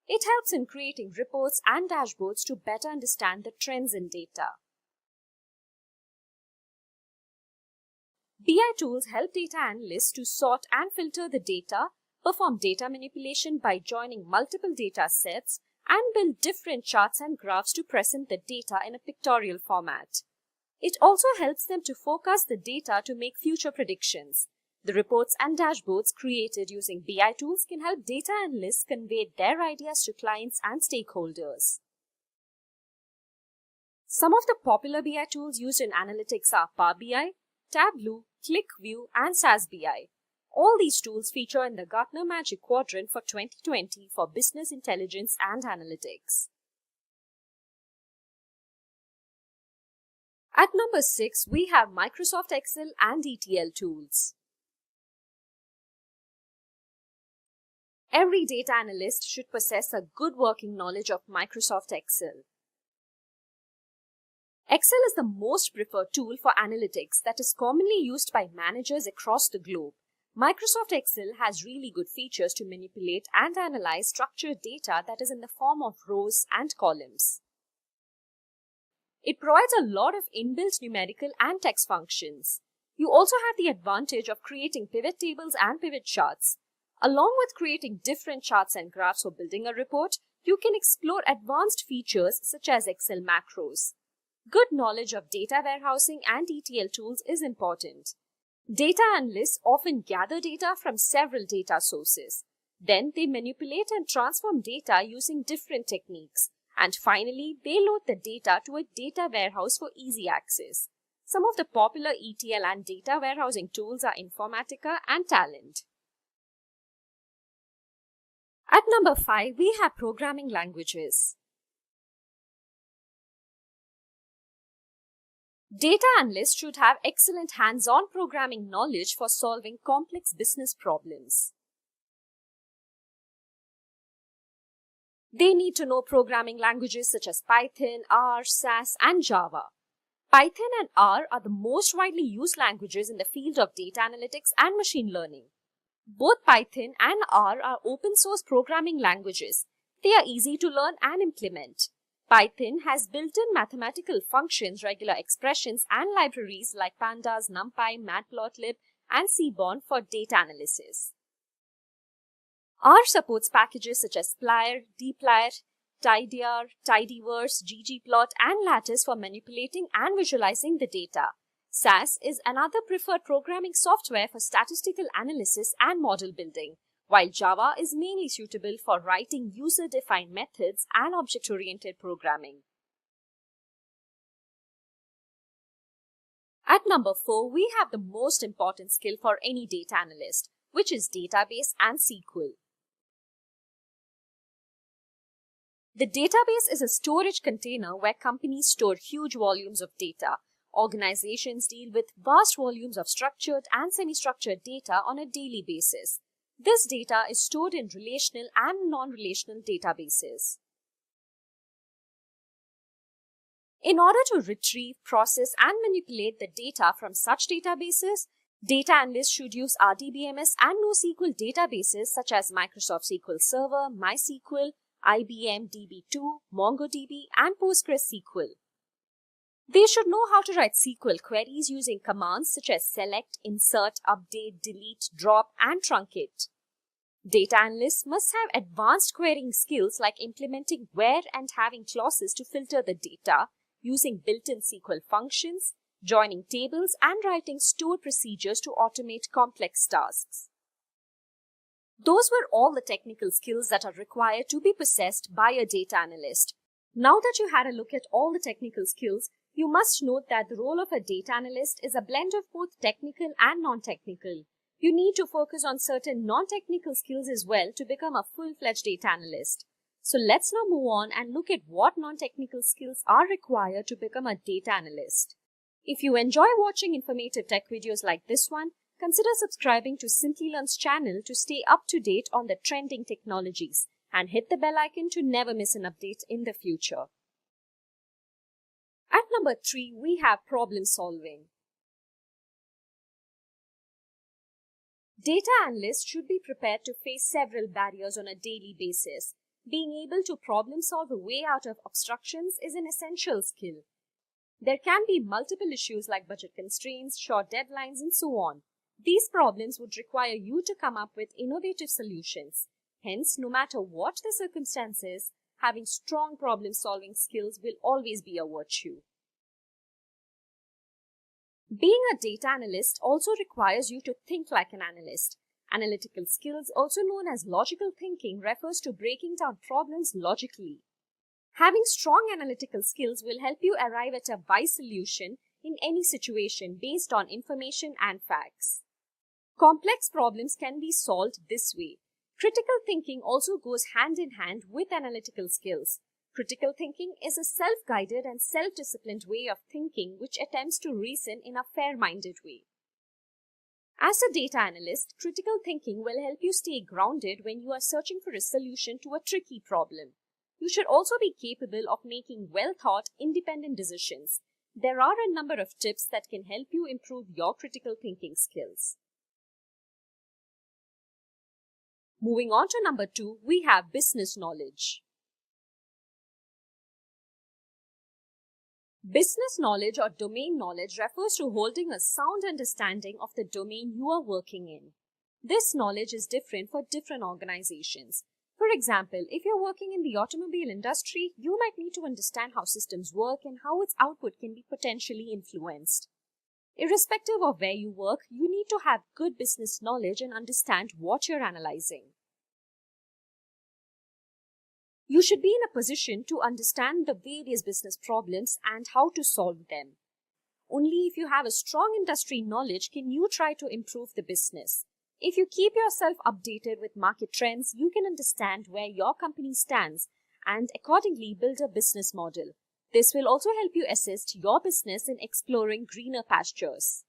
It helps in creating reports and dashboards to better understand the trends in data. BI tools help data analysts to sort and filter the data, perform data manipulation by joining multiple data sets, and build different charts and graphs to present the data in a pictorial format. It also helps them to forecast the data to make future predictions. The reports and dashboards created using BI tools can help data analysts convey their ideas to clients and stakeholders. Some of the popular BI tools used in analytics are Power BI, Tableau, ClickView, and SAS BI. All these tools feature in the Gartner Magic Quadrant for 2020 for business intelligence and analytics. At number 6, we have Microsoft Excel and ETL tools. Every data analyst should possess a good working knowledge of Microsoft Excel. Excel is the most preferred tool for analytics that is commonly used by managers across the globe. Microsoft Excel has really good features to manipulate and analyze structured data that is in the form of rows and columns. It provides a lot of inbuilt numerical and text functions. You also have the advantage of creating pivot tables and pivot charts. Along with creating different charts and graphs for building a report, you can explore advanced features such as Excel macros. Good knowledge of data warehousing and ETL tools is important. Data analysts often gather data from several data sources. Then they manipulate and transform data using different techniques. And finally, they load the data to a data warehouse for easy access. Some of the popular ETL and data warehousing tools are Informatica and Talent. At number 5, we have programming languages. Data analysts should have excellent hands-on programming knowledge for solving complex business problems. They need to know programming languages such as Python, R, SAS, and Java. Python and R are the most widely used languages in the field of data analytics and machine learning. Both Python and R are open-source programming languages. They are easy to learn and implement. Python has built-in mathematical functions, regular expressions, and libraries like pandas, NumPy, Matplotlib, and Seaborn for data analysis. R supports packages such as plyr, dplyr, tidyr, tidyverse, ggplot, and lattice for manipulating and visualizing the data. SAS is another preferred programming software for statistical analysis and model building, while Java is mainly suitable for writing user-defined methods and object-oriented programming. At number 4, we have the most important skill for any data analyst, which is database and SQL. The database is a storage container where companies store huge volumes of data. Organizations deal with vast volumes of structured and semi-structured data on a daily basis. This data is stored in relational and non-relational databases. In order to retrieve, process, and manipulate the data from such databases, data analysts should use RDBMS and NoSQL databases such as Microsoft SQL Server, MySQL, IBM DB2, MongoDB, and PostgreSQL. They should know how to write SQL queries using commands such as select, insert, update, delete, drop, and truncate. Data analysts must have advanced querying skills like implementing where and having clauses to filter the data, using built-in SQL functions, joining tables, and writing stored procedures to automate complex tasks. Those were all the technical skills that are required to be possessed by a data analyst. Now that you had a look at all the technical skills, you must note that the role of a data analyst is a blend of both technical and non-technical. You need to focus on certain non-technical skills as well to become a full-fledged data analyst. So let's now move on and look at what non-technical skills are required to become a data analyst. If you enjoy watching informative tech videos like this one, consider subscribing to Simplilearn's channel to stay up to date on the trending technologies and hit the bell icon to never miss an update in the future. At number 3, we have problem solving. Data analysts should be prepared to face several barriers on a daily basis. Being able to problem solve a way out of obstructions is an essential skill. There can be multiple issues like budget constraints, short deadlines, and so on. These problems would require you to come up with innovative solutions. Hence, no matter what the circumstances, having strong problem-solving skills will always be a virtue. Being a data analyst also requires you to think like an analyst. Analytical skills, also known as logical thinking, refers to breaking down problems logically. Having strong analytical skills will help you arrive at a wise solution in any situation based on information and facts. Complex problems can be solved this way. Critical thinking also goes hand in hand with analytical skills. Critical thinking is a self-guided and self-disciplined way of thinking which attempts to reason in a fair-minded way. As a data analyst, critical thinking will help you stay grounded when you are searching for a solution to a tricky problem. You should also be capable of making well-thought, independent decisions. There are a number of tips that can help you improve your critical thinking skills. Moving on to number 2, we have business knowledge. Business knowledge or domain knowledge refers to holding a sound understanding of the domain you are working in. This knowledge is different for different organizations. For example, if you're working in the automobile industry, you might need to understand how systems work and how its output can be potentially influenced. Irrespective of where you work, you need to have good business knowledge and understand what you're analyzing. You should be in a position to understand the various business problems and how to solve them. Only if you have a strong industry knowledge can you try to improve the business. If you keep yourself updated with market trends, you can understand where your company stands and accordingly build a business model. This will also help you assist your business in exploring greener pastures.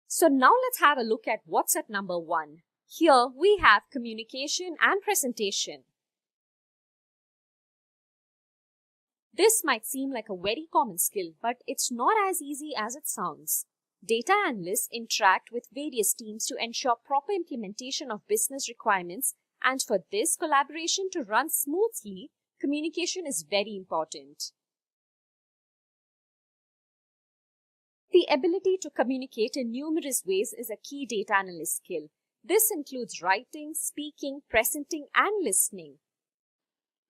So now let's have a look at what's at number 1. Here we have communication and presentation. This might seem like a very common skill, but it's not as easy as it sounds. Data analysts interact with various teams to ensure proper implementation of business requirements, and for this collaboration to run smoothly, communication is very important. The ability to communicate in numerous ways is a key data analyst skill. This includes writing, speaking, presenting, and listening.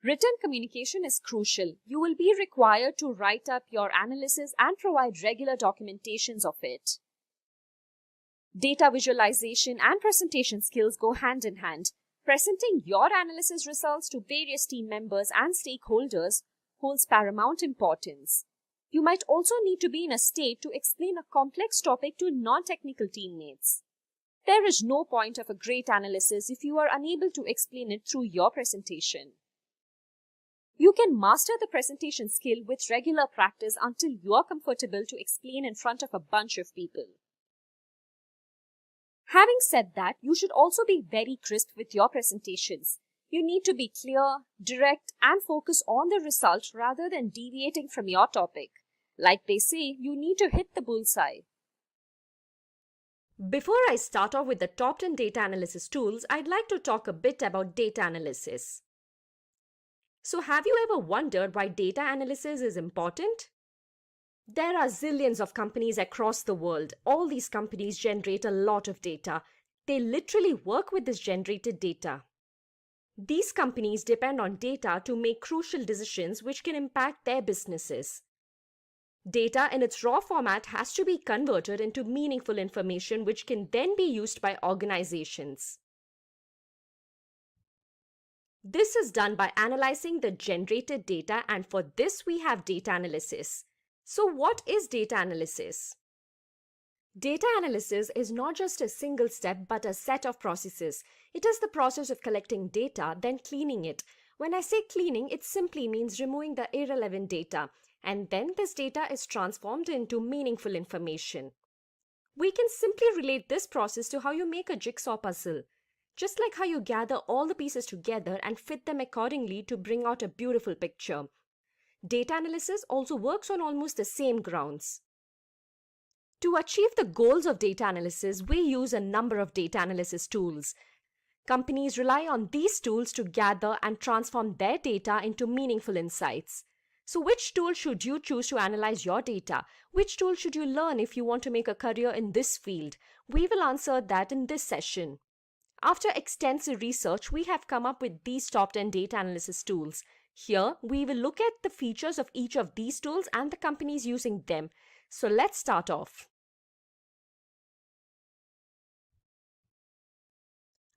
Written communication is crucial. You will be required to write up your analysis and provide regular documentations of it. Data visualization and presentation skills go hand in hand. Presenting your analysis results to various team members and stakeholders holds paramount importance. You might also need to be in a state to explain a complex topic to non-technical teammates. There is no point of a great analysis if you are unable to explain it through your presentation. You can master the presentation skill with regular practice until you are comfortable to explain in front of a bunch of people. Having said that, you should also be very crisp with your presentations. You need to be clear, direct, and focus on the result rather than deviating from your topic. Like they say, you need to hit the bullseye. Before I start off with the top 10 data analysis tools, I'd like to talk a bit about data analysis. So have you ever wondered why data analysis is important? There are zillions of companies across the world. All these companies generate a lot of data. They literally work with this generated data. These companies depend on data to make crucial decisions which can impact their businesses. Data in its raw format has to be converted into meaningful information which can then be used by organizations. This is done by analyzing the generated data, and for this we have data analysis. So what is data analysis? Data analysis is not just a single step but a set of processes. It is the process of collecting data, then cleaning it. When I say cleaning, it simply means removing the irrelevant data, and then this data is transformed into meaningful information. We can simply relate this process to how you make a jigsaw puzzle. Just like how you gather all the pieces together and fit them accordingly to bring out a beautiful picture. Data analysis also works on almost the same grounds. To achieve the goals of data analysis, we use a number of data analysis tools. Companies rely on these tools to gather and transform their data into meaningful insights. So which tool should you choose to analyze your data? Which tool should you learn if you want to make a career in this field? We will answer that in this session. After extensive research, we have come up with these top 10 data analysis tools. Here, we will look at the features of each of these tools and the companies using them. So let's start off.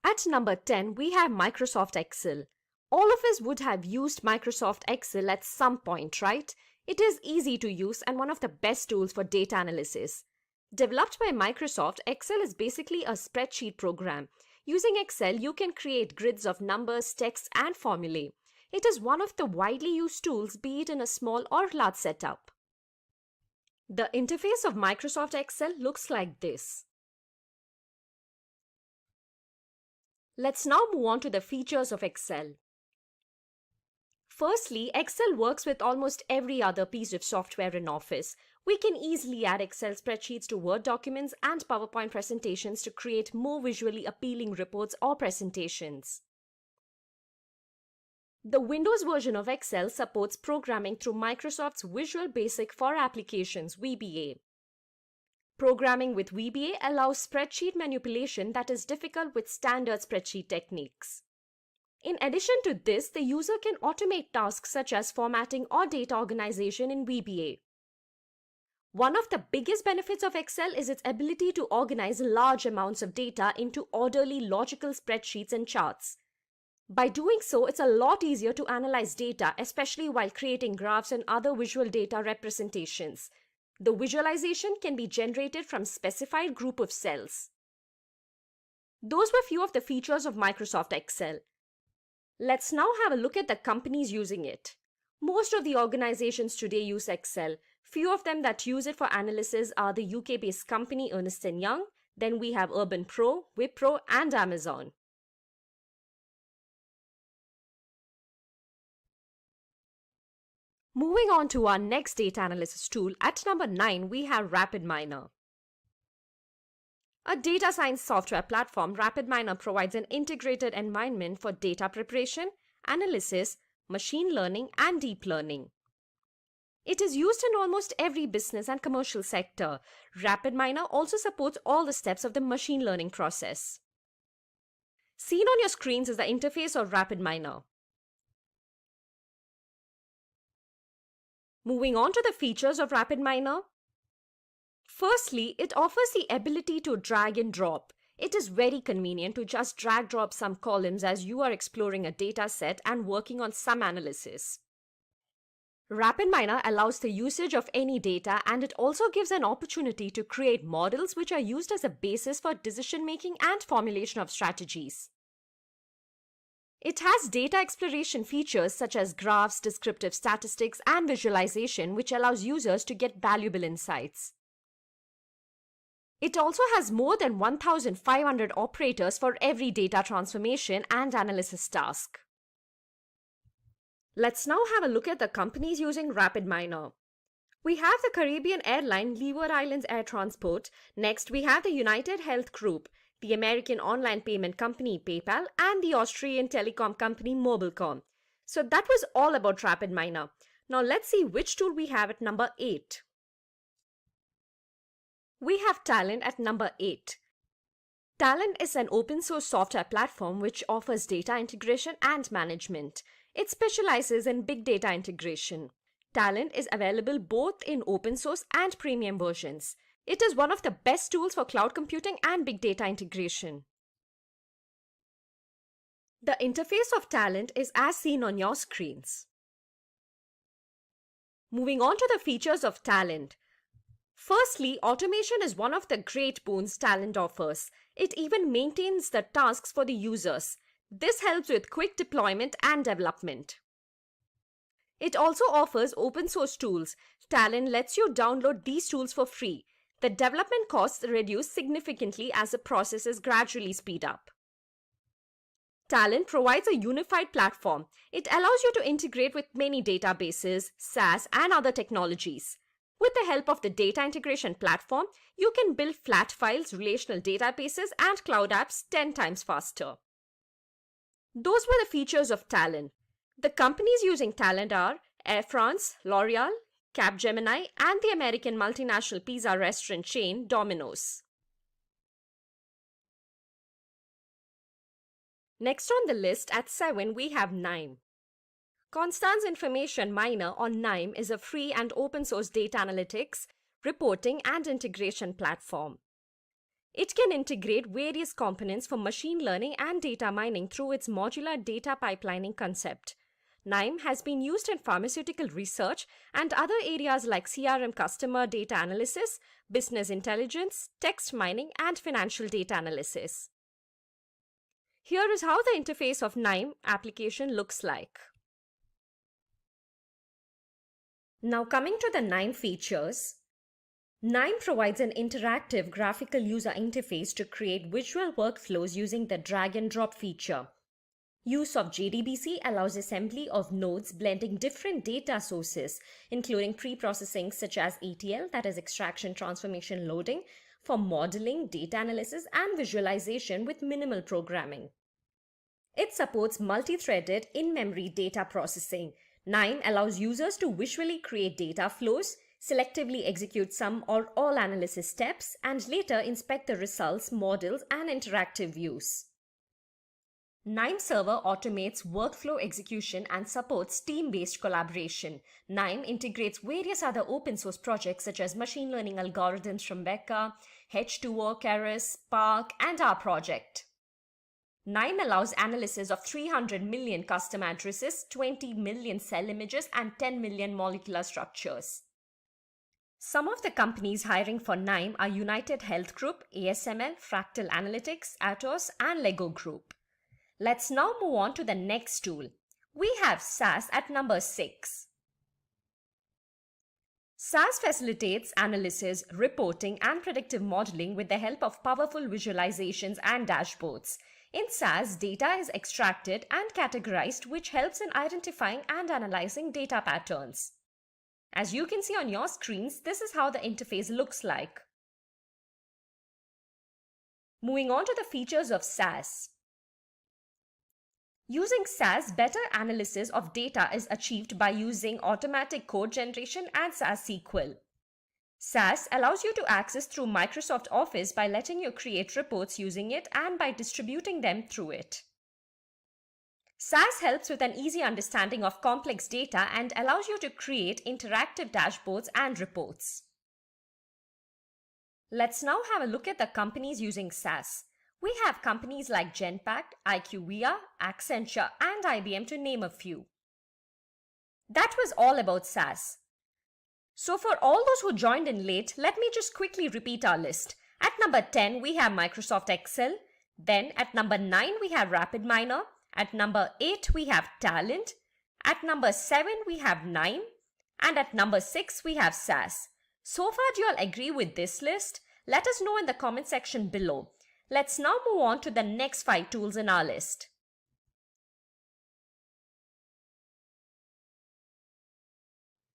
At number 10, we have Microsoft Excel. All of us would have used Microsoft Excel at some point, right? It is easy to use and one of the best tools for data analysis. Developed by Microsoft, Excel is basically a spreadsheet program. Using Excel, you can create grids of numbers, text, and formulae. It is one of the widely used tools, be it in a small or large setup. The interface of Microsoft Excel looks like this. Let's now move on to the features of Excel. Firstly, Excel works with almost every other piece of software in Office. We can easily add Excel spreadsheets to Word documents and PowerPoint presentations to create more visually appealing reports or presentations. The Windows version of Excel supports programming through Microsoft's Visual Basic for Applications (VBA). Programming with VBA allows spreadsheet manipulation that is difficult with standard spreadsheet techniques. In addition to this, the user can automate tasks such as formatting or data organization in VBA. One of the biggest benefits of Excel is its ability to organize large amounts of data into orderly, logical spreadsheets and charts. By doing so, it's a lot easier to analyze data, especially while creating graphs and other visual data representations. The visualization can be generated from a specified group of cells. Those were few of the features of Microsoft Excel. Let's now have a look at the companies using it. Most of the organizations today use Excel. Few of them that use it for analysis are the UK-based company Ernst & Young. Then we have Urban Pro, Wipro, and Amazon. Moving on to our next data analysis tool, at number 9, we have RapidMiner. A data science software platform, RapidMiner provides an integrated environment for data preparation, analysis, machine learning, and deep learning. It is used in almost every business and commercial sector. RapidMiner also supports all the steps of the machine learning process. Seen on your screens is the interface of RapidMiner. Moving on to the features of RapidMiner. Firstly, it offers the ability to drag and drop. It is very convenient to just drag drop some columns as you are exploring a data set and working on some analysis. RapidMiner allows the usage of any data, and it also gives an opportunity to create models which are used as a basis for decision making and formulation of strategies. It has data exploration features such as graphs, descriptive statistics, and visualization, which allows users to get valuable insights. It also has more than 1,500 operators for every data transformation and analysis task. Let's now have a look at the companies using RapidMiner. We have the Caribbean airline Leeward Islands Air Transport. Next, we have the United Health Group, the American online payment company PayPal, and the Austrian telecom company Mobilcom. So that was all about RapidMiner. Now let's see which tool we have at number 8. We have Talent at number 8. Talent is an open source software platform which offers data integration and management. It specializes in big data integration. Talent is available both in open source and premium versions. It is one of the best tools for cloud computing and big data integration. The interface of Talent is as seen on your screens. Moving on to the features of Talent. Firstly, automation is one of the great boons Talent offers. It even maintains the tasks for the users. This helps with quick deployment and development. It also offers open source tools. Talent lets you download these tools for free. The development costs reduce significantly as the processes gradually speed up. Talent provides a unified platform. It allows you to integrate with many databases, SaaS, and other technologies. With the help of the data integration platform, you can build flat files, relational databases, and cloud apps 10 times faster. Those were the features of Talent. The companies using Talent are Air France, L'Oreal, Capgemini, and the American multinational pizza restaurant chain Domino's. Next on the list at 7 we have KNIME. Constance Information Miner on KNIME is a free and open source data analytics, reporting, and integration platform. It can integrate various components for machine learning and data mining through its modular data pipelining concept. KNIME has been used in pharmaceutical research and other areas like CRM customer data analysis, business intelligence, text mining, and financial data analysis. Here is how the interface of KNIME application looks like. Now coming to the KNIME features. KNIME provides an interactive graphical user interface to create visual workflows using the drag and drop feature. Use of JDBC allows assembly of nodes blending different data sources, including pre-processing such as ETL, that is extraction, transformation, loading, for modeling, data analysis, and visualization with minimal programming. It supports multi-threaded in-memory data processing. KNIME allows users to visually create data flows, selectively execute some or all analysis steps, and later inspect the results, models, and interactive views. KNIME Server automates workflow execution and supports team-based collaboration. KNIME integrates various other open source projects such as machine learning algorithms from Becker, H2O, Keras, Spark, and our project. KNIME allows analysis of 300 million custom addresses, 20 million cell images, and 10 million molecular structures. Some of the companies hiring for KNIME are United Health Group, ASML, Fractal Analytics, Atos, and Lego Group. Let's now move on to the next tool. We have SAS at number 6. SAS facilitates analysis, reporting, and predictive modeling with the help of powerful visualizations and dashboards. In SAS, data is extracted and categorized, which helps in identifying and analyzing data patterns. As you can see on your screens, this is how the interface looks like. Moving on to the features of SAS. Using SAS, better analysis of data is achieved by using automatic code generation and SAS SQL. SAS allows you to access through Microsoft Office by letting you create reports using it and by distributing them through it. SAS helps with an easy understanding of complex data and allows you to create interactive dashboards and reports. Let's now have a look at the companies using SAS. We have companies like Genpact, IQVIA, Accenture, and IBM to name a few. That was all about SAS. So for all those who joined in late, let me just quickly repeat our list. At number 10, we have Microsoft Excel. Then at number 9, we have RapidMiner. At number 8, we have Talent. At number 7, we have 9. And at number 6, we have SAS. So far, do you all agree with this list? Let us know in the comment section below. Let's now move on to the next 5 tools in our list.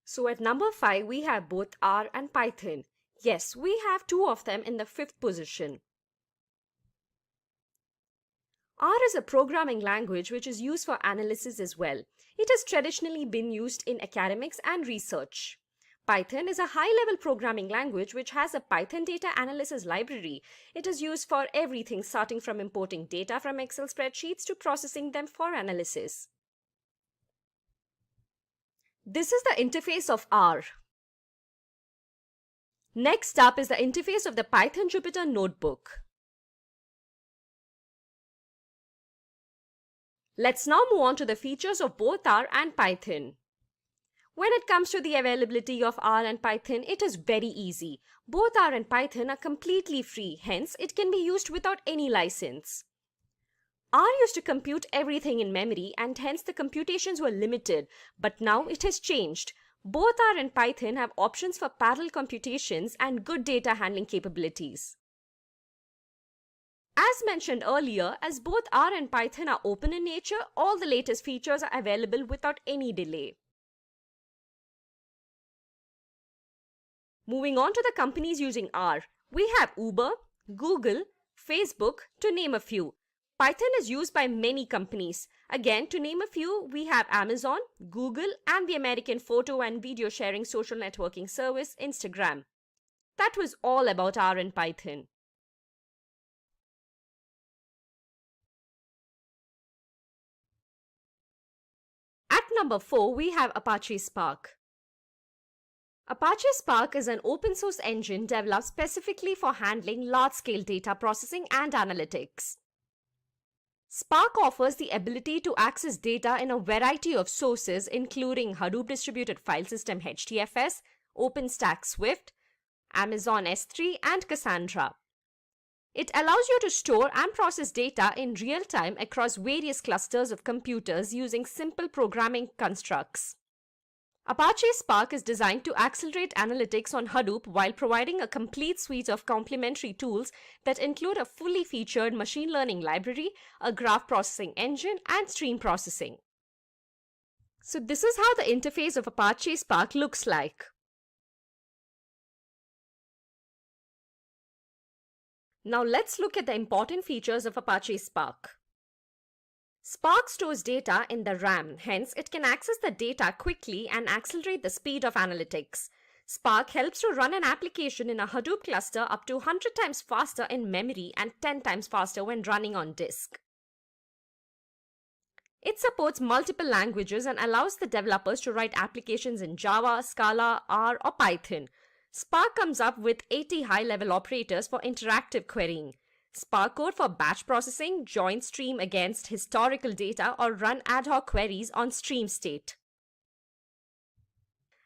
So at number 5, we have both R and Python. Yes, we have 2 of them in the 5th position. R is a programming language which is used for analysis as well. It has traditionally been used in academics and research. Python is a high-level programming language which has a Python data analysis library. It is used for everything starting from importing data from Excel spreadsheets to processing them for analysis. This is the interface of R. Next up is the interface of the Python Jupyter Notebook. Let's now move on to the features of both R and Python. When it comes to the availability of R and Python, it is very easy. Both R and Python are completely free, hence it can be used without any license. R used to compute everything in memory and hence the computations were limited, but now it has changed. Both R and Python have options for parallel computations and good data handling capabilities. As mentioned earlier, as both R and Python are open in nature, all the latest features are available without any delay. Moving on to the companies using R, we have Uber, Google, Facebook, to name a few. Python is used by many companies. Again, to name a few, we have Amazon, Google, and the American photo and video sharing social networking service, Instagram. That was all about R and Python. At number 4, we have Apache Spark. Apache Spark is an open source engine developed specifically for handling large-scale data processing and analytics. Spark offers the ability to access data in a variety of sources including Hadoop Distributed File System HDFS, OpenStack Swift, Amazon S3 and Cassandra. It allows you to store and process data in real time across various clusters of computers using simple programming constructs. Apache Spark is designed to accelerate analytics on Hadoop while providing a complete suite of complementary tools that include a fully featured machine learning library, a graph processing engine, and stream processing. So this is how the interface of Apache Spark looks like. Now let's look at the important features of Apache Spark. Spark stores data in the RAM, hence it can access the data quickly and accelerate the speed of analytics. Spark helps to run an application in a Hadoop cluster up to 100 times faster in memory and 10 times faster when running on disk. It supports multiple languages and allows the developers to write applications in Java, Scala, R, or Python. Spark comes up with 80 high-level operators for interactive querying. Spark code for batch processing, join stream against historical data, or run ad hoc queries on stream state.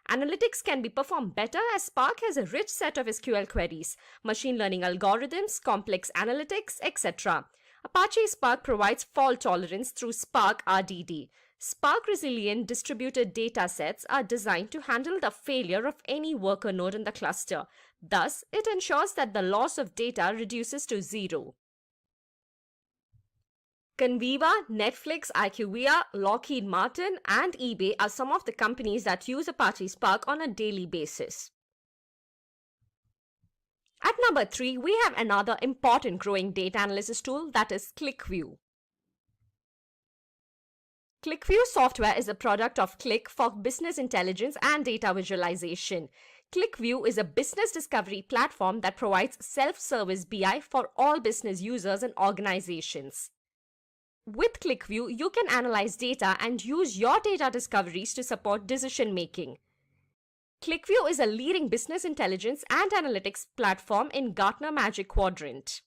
Analytics can be performed better as Spark has a rich set of SQL queries, machine learning algorithms, complex analytics, etc. Apache Spark provides fault tolerance through Spark RDD. Spark resilient distributed data sets are designed to handle the failure of any worker node in the cluster. Thus, it ensures that the loss of data reduces to 0. Conviva, Netflix, IQVIA, Lockheed Martin, and eBay are some of the companies that use Apache Spark on a daily basis. At number 3, we have another important growing data analysis tool, that is QlikView. QlikView software is a product of Qlik for business intelligence and data visualization. QlikView is a business discovery platform that provides self-service BI for all business users and organizations. With QlikView, you can analyze data and use your data discoveries to support decision-making. QlikView is a leading business intelligence and analytics platform in Gartner Magic Quadrant.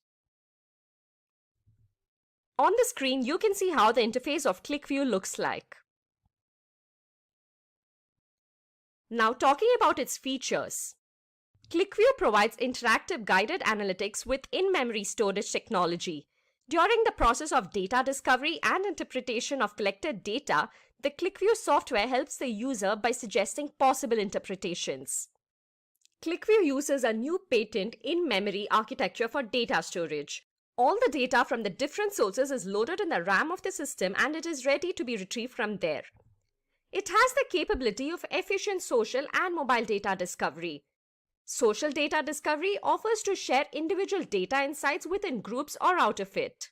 On the screen, you can see how the interface of QlikView looks like. Now talking about its features. QlikView provides interactive guided analytics with in-memory storage technology. During the process of data discovery and interpretation of collected data, the QlikView software helps the user by suggesting possible interpretations. QlikView uses a new patent in-memory architecture for data storage. All the data from the different sources is loaded in the RAM of the system and it is ready to be retrieved from there. It has the capability of efficient social and mobile data discovery. Social data discovery offers to share individual data insights within groups or out of it.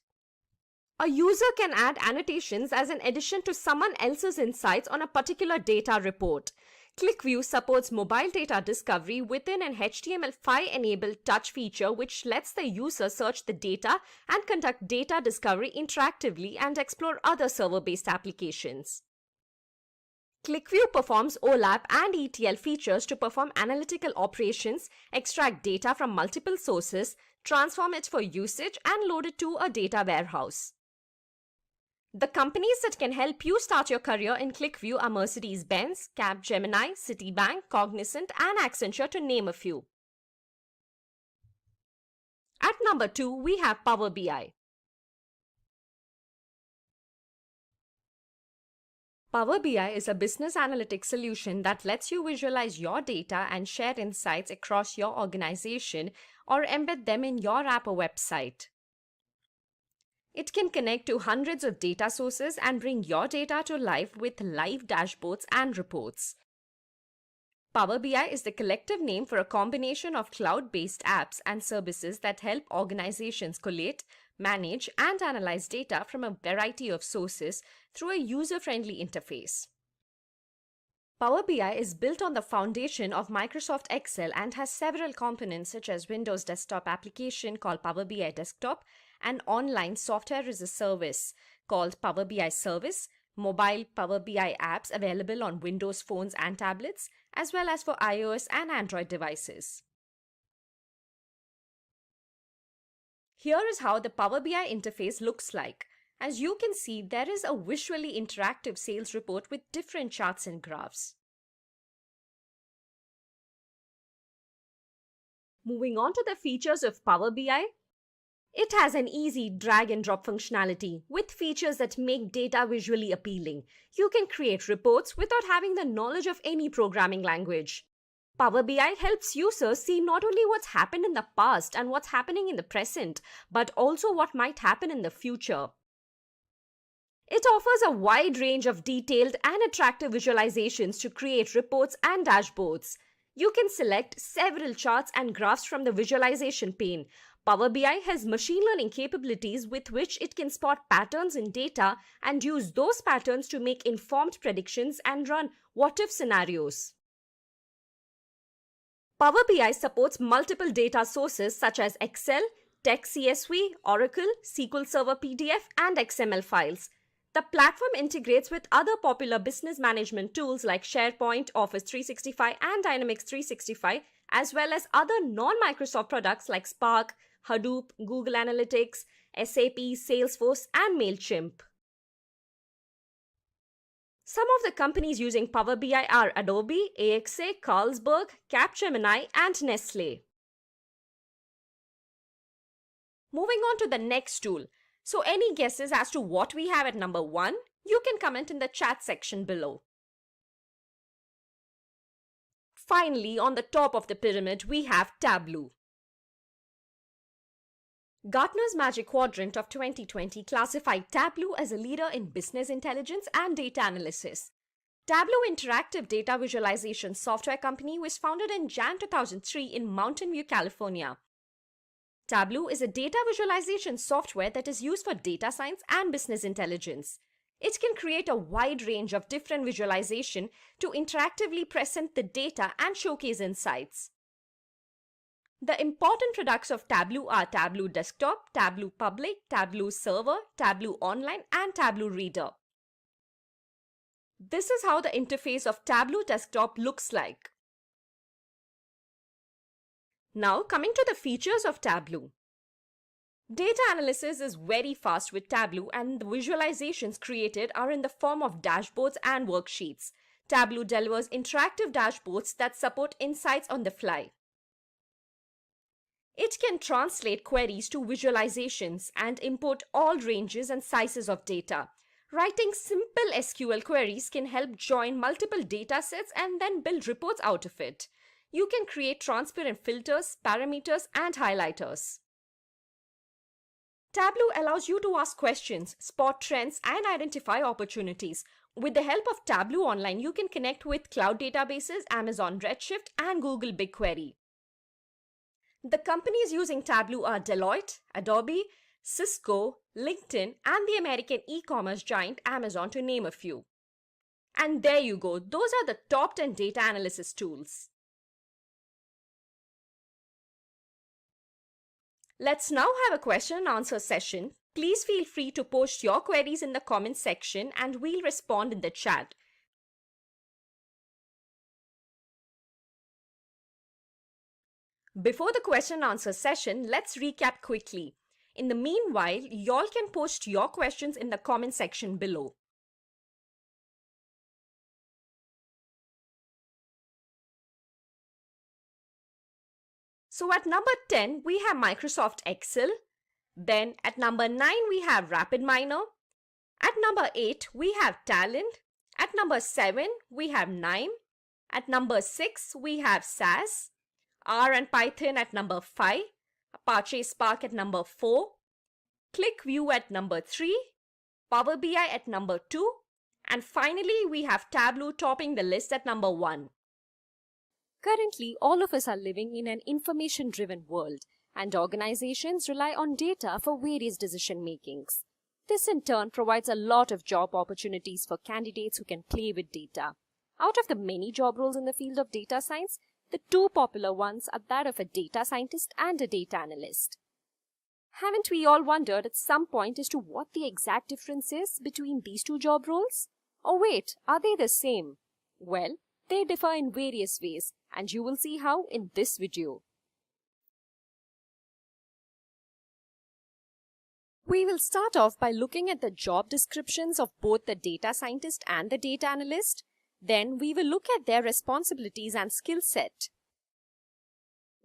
A user can add annotations as an addition to someone else's insights on a particular data report. QlikView supports mobile data discovery within an HTML5-enabled touch feature which lets the user search the data and conduct data discovery interactively and explore other server-based applications. QlikView performs OLAP and ETL features to perform analytical operations, extract data from multiple sources, transform it for usage, and load it to a data warehouse. The companies that can help you start your career in QlikView are Mercedes-Benz, Capgemini, Citibank, Cognizant, and Accenture, to name a few. At number 2, we have Power BI. Power BI is a business analytics solution that lets you visualize your data and share insights across your organization or embed them in your app or website. It can connect to hundreds of data sources and bring your data to life with live dashboards and reports. Power BI is the collective name for a combination of cloud-based apps and services that help organizations collate, manage, and analyze data from a variety of sources through a user-friendly interface. Power BI is built on the foundation of Microsoft Excel and has several components such as Windows desktop application called Power BI Desktop and online software as a service called Power BI Service, mobile Power BI apps available on Windows phones and tablets, as well as for iOS and Android devices. Here is how the Power BI interface looks like. As you can see, there is a visually interactive sales report with different charts and graphs. Moving on to the features of Power BI. It has an easy drag and drop functionality with features that make data visually appealing. You can create reports without having the knowledge of any programming language. Power BI helps users see not only what's happened in the past and what's happening in the present, but also what might happen in the future. It offers a wide range of detailed and attractive visualizations to create reports and dashboards. You can select several charts and graphs from the visualization pane. Power BI has machine learning capabilities with which it can spot patterns in data and use those patterns to make informed predictions and run what-if scenarios. Power BI supports multiple data sources such as Excel, Text CSV, Oracle, SQL Server PDF, and XML files. The platform integrates with other popular business management tools like SharePoint, Office 365, and Dynamics 365, as well as other non-Microsoft products like Spark, Hadoop, Google Analytics, SAP, Salesforce, and MailChimp. Some of the companies using Power BI are Adobe, AXA, Carlsberg, Capgemini, and Nestle. Moving on to the next tool. So any guesses as to what we have at number 1? You can comment in the chat section below. Finally, on the top of the pyramid, we have Tableau. Gartner's Magic Quadrant of 2020 classified Tableau as a leader in business intelligence and data analysis. Tableau Interactive Data Visualization Software Company was founded in Jan 2003 in Mountain View, California. Tableau is a data visualization software that is used for data science and business intelligence. It can create a wide range of different visualization to interactively present the data and showcase insights. The important products of Tableau are Tableau Desktop, Tableau Public, Tableau Server, Tableau Online, and Tableau Reader. This is how the interface of Tableau Desktop looks like. Now coming to the features of Tableau. Data analysis is very fast with Tableau and the visualizations created are in the form of dashboards and worksheets. Tableau delivers interactive dashboards that support insights on the fly. It can translate queries to visualizations and import all ranges and sizes of data. Writing simple SQL queries can help join multiple datasets and then build reports out of it. You can create transparent filters, parameters, and highlighters. Tableau allows you to ask questions, spot trends, and identify opportunities. With the help of Tableau Online, you can connect with cloud databases, Amazon Redshift, and Google BigQuery. The companies using Tableau are Deloitte, Adobe, Cisco, LinkedIn, and the American e-commerce giant Amazon, to name a few. And there you go, those are the top 10 data analysis tools. Let's now have a question and answer session. Please feel free to post your queries in the comments section and we'll respond in the chat. Before the question and answer session, let's recap quickly. In the meanwhile, y'all can post your questions in the comment section below. So at number 10, we have Microsoft Excel. Then at number 9, we have RapidMiner. At number 8, we have Talent. At number 7, we have Nime. At number 6, we have SAS. R and Python at number 5. Apache Spark at number 4. ClickView at number 3. Power BI at number 2. And finally, we have Tableau topping the list at number 1. Currently, all of us are living in an information-driven world, and organizations rely on data for various decision makings. This in turn provides a lot of job opportunities for candidates who can play with data. Out of the many job roles in the field of data science, the two popular ones are that of a data scientist and a data analyst. Haven't we all wondered at some point as to what the exact difference is between these two job roles? Or wait, are they the same? Well, they differ in various ways, and you will see how in this video. We will start off by looking at the job descriptions of both the data scientist and the data analyst. Then we will look at their responsibilities and skill set.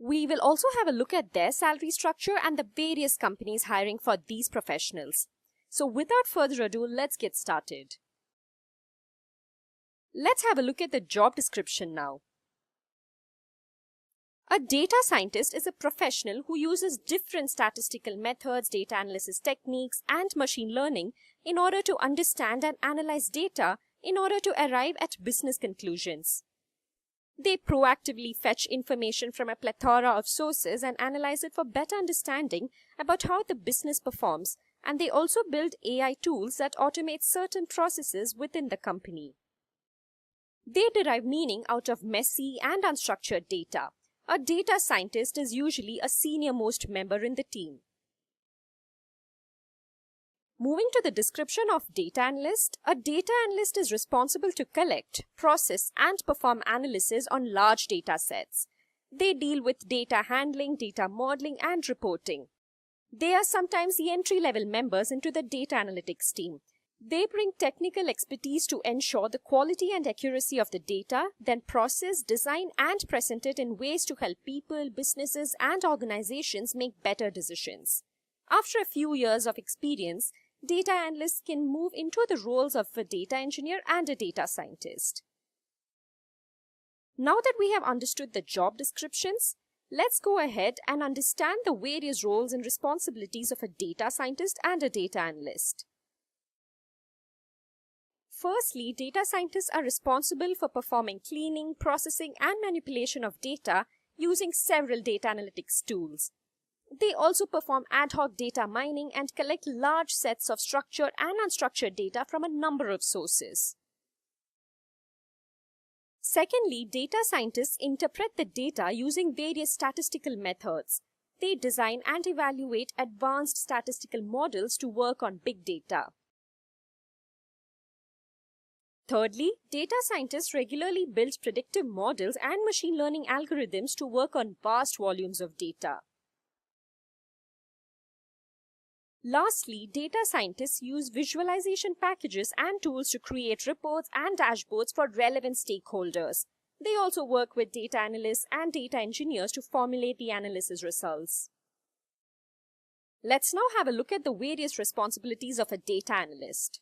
We will also have a look at their salary structure and the various companies hiring for these professionals. So without further ado, let's get started. Let's have a look at the job description now. A data scientist is a professional who uses different statistical methods, data analysis techniques, and machine learning in order to understand and analyze data in order to arrive at business conclusions. They proactively fetch information from a plethora of sources and analyze it for better understanding about how the business performs, and they also build AI tools that automate certain processes within the company. They derive meaning out of messy and unstructured data. A data scientist is usually a senior-most member in the team. Moving to the description of data analyst, a data analyst is responsible to collect, process, and perform analysis on large data sets. They deal with data handling, data modeling, and reporting. They are sometimes the entry-level members into the data analytics team. They bring technical expertise to ensure the quality and accuracy of the data, then process, design, and present it in ways to help people, businesses, and organizations make better decisions. After a few years of experience, data analysts can move into the roles of a data engineer and a data scientist. Now that we have understood the job descriptions, let's go ahead and understand the various roles and responsibilities of a data scientist and a data analyst. Firstly, data scientists are responsible for performing cleaning, processing, and manipulation of data using several data analytics tools. They also perform ad hoc data mining and collect large sets of structured and unstructured data from a number of sources. Secondly, data scientists interpret the data using various statistical methods. They design and evaluate advanced statistical models to work on big data. Thirdly, data scientists regularly build predictive models and machine learning algorithms to work on vast volumes of data. Lastly, data scientists use visualization packages and tools to create reports and dashboards for relevant stakeholders. They also work with data analysts and data engineers to formulate the analysis results. Let's now have a look at the various responsibilities of a data analyst.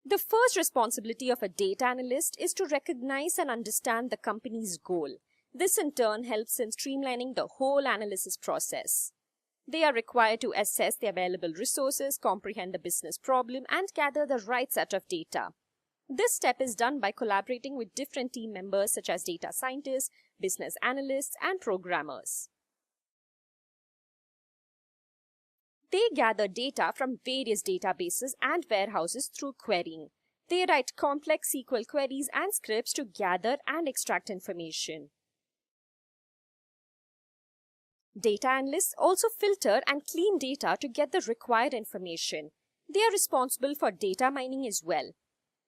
The first responsibility of a data analyst is to recognize and understand the company's goal. This in turn helps in streamlining the whole analysis process. They are required to assess the available resources, comprehend the business problem, and gather the right set of data. This step is done by collaborating with different team members such as data scientists, business analysts, and programmers. They gather data from various databases and warehouses through querying. They write complex SQL queries and scripts to gather and extract information. Data analysts also filter and clean data to get the required information. They are responsible for data mining as well.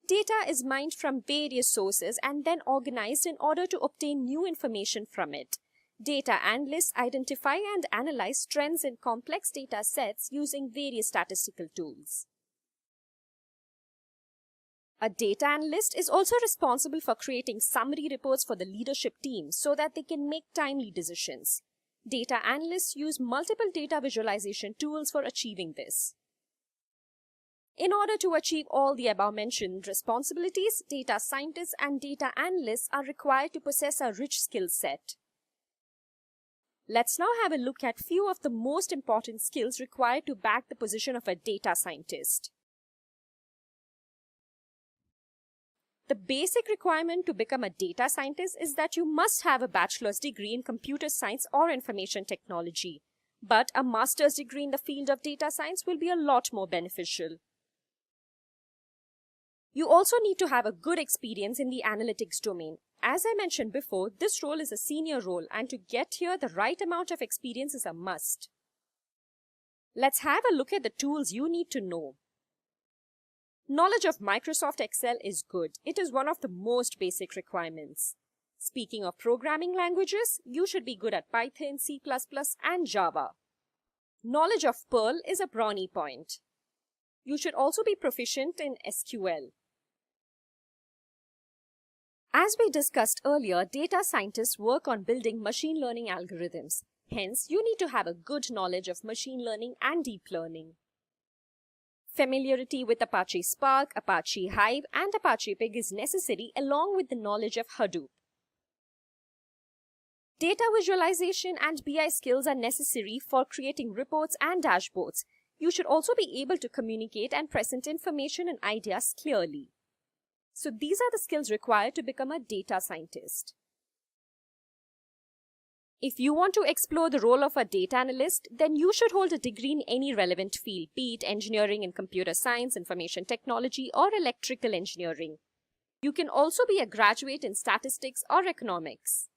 Data is mined from various sources and then organized in order to obtain new information from it. Data analysts identify and analyze trends in complex data sets using various statistical tools. A data analyst is also responsible for creating summary reports for the leadership team so that they can make timely decisions. Data analysts use multiple data visualization tools for achieving this. In order to achieve all the above-mentioned responsibilities, data scientists and data analysts are required to possess a rich skill set. Let's now have a look at few of the most important skills required to back the position of a data scientist. The basic requirement to become a data scientist is that you must have a bachelor's degree in computer science or information technology. But a master's degree in the field of data science will be a lot more beneficial. You also need to have a good experience in the analytics domain. As I mentioned before, this role is a senior role, and to get here, the right amount of experience is a must. Let's have a look at the tools you need to know. Knowledge of Microsoft Excel is good. It is one of the most basic requirements. Speaking of programming languages, you should be good at Python, C++, and Java. Knowledge of Perl is a brownie point. You should also be proficient in SQL. As we discussed earlier, data scientists work on building machine learning algorithms. Hence, you need to have a good knowledge of machine learning and deep learning. Familiarity with Apache Spark, Apache Hive, and Apache Pig is necessary along with the knowledge of Hadoop. Data visualization and BI skills are necessary for creating reports and dashboards. You should also be able to communicate and present information and ideas clearly. So these are the skills required to become a data scientist. If you want to explore the role of a data analyst, then you should hold a degree in any relevant field, be it engineering and computer science, information technology, or electrical engineering. You can also be a graduate in statistics or economics.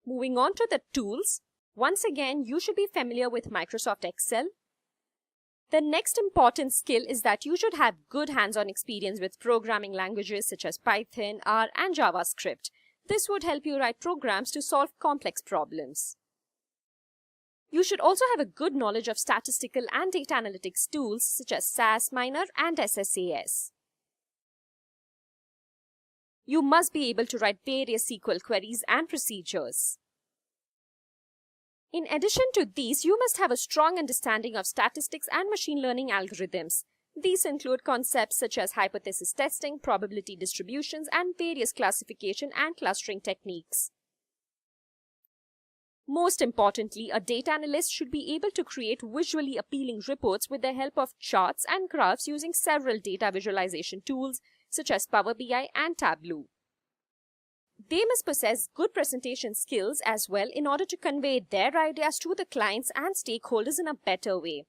Moving on to the tools, once again, you should be familiar with Microsoft Excel. The next important skill is that you should have good hands-on experience with programming languages such as Python, R, and JavaScript. This would help you write programs to solve complex problems. You should also have a good knowledge of statistical and data analytics tools such as SAS Miner and SSAS. You must be able to write various SQL queries and procedures. In addition to these, you must have a strong understanding of statistics and machine learning algorithms. These include concepts such as hypothesis testing, probability distributions, and various classification and clustering techniques. Most importantly, a data analyst should be able to create visually appealing reports with the help of charts and graphs using several data visualization tools such as Power BI and Tableau. They must possess good presentation skills as well in order to convey their ideas to the clients and stakeholders in a better way.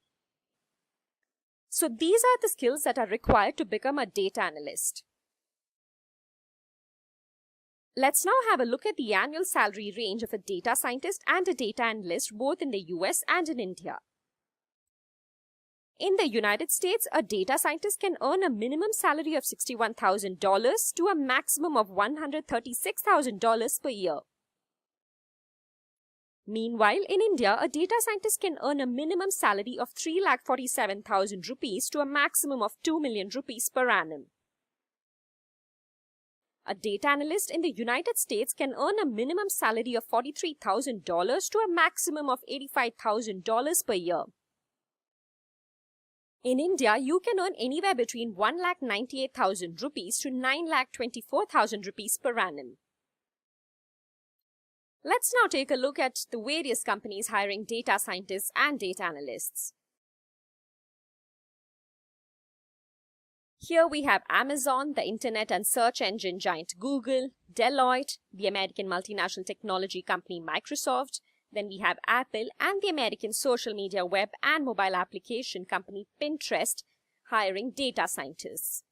So these are the skills that are required to become a data analyst. Let's now have a look at the annual salary range of a data scientist and a data analyst both in the US and in India. In the United States, a data scientist can earn a minimum salary of $61,000 to a maximum of $136,000 per year. Meanwhile, in India, a data scientist can earn a minimum salary of 3,47,000 rupees to a maximum of 2 million rupees per annum. A data analyst in the United States can earn a minimum salary of $43,000 to a maximum of $85,000 per year. In India, you can earn anywhere between 1,98,000 rupees to 9,24,000 rupees per annum. Let's now take a look at the various companies hiring data scientists and data analysts. Here we have Amazon, the internet and search engine giant Google, Deloitte, the American multinational technology company Microsoft, then we have Apple and the American social media web and mobile application company Pinterest hiring data scientists.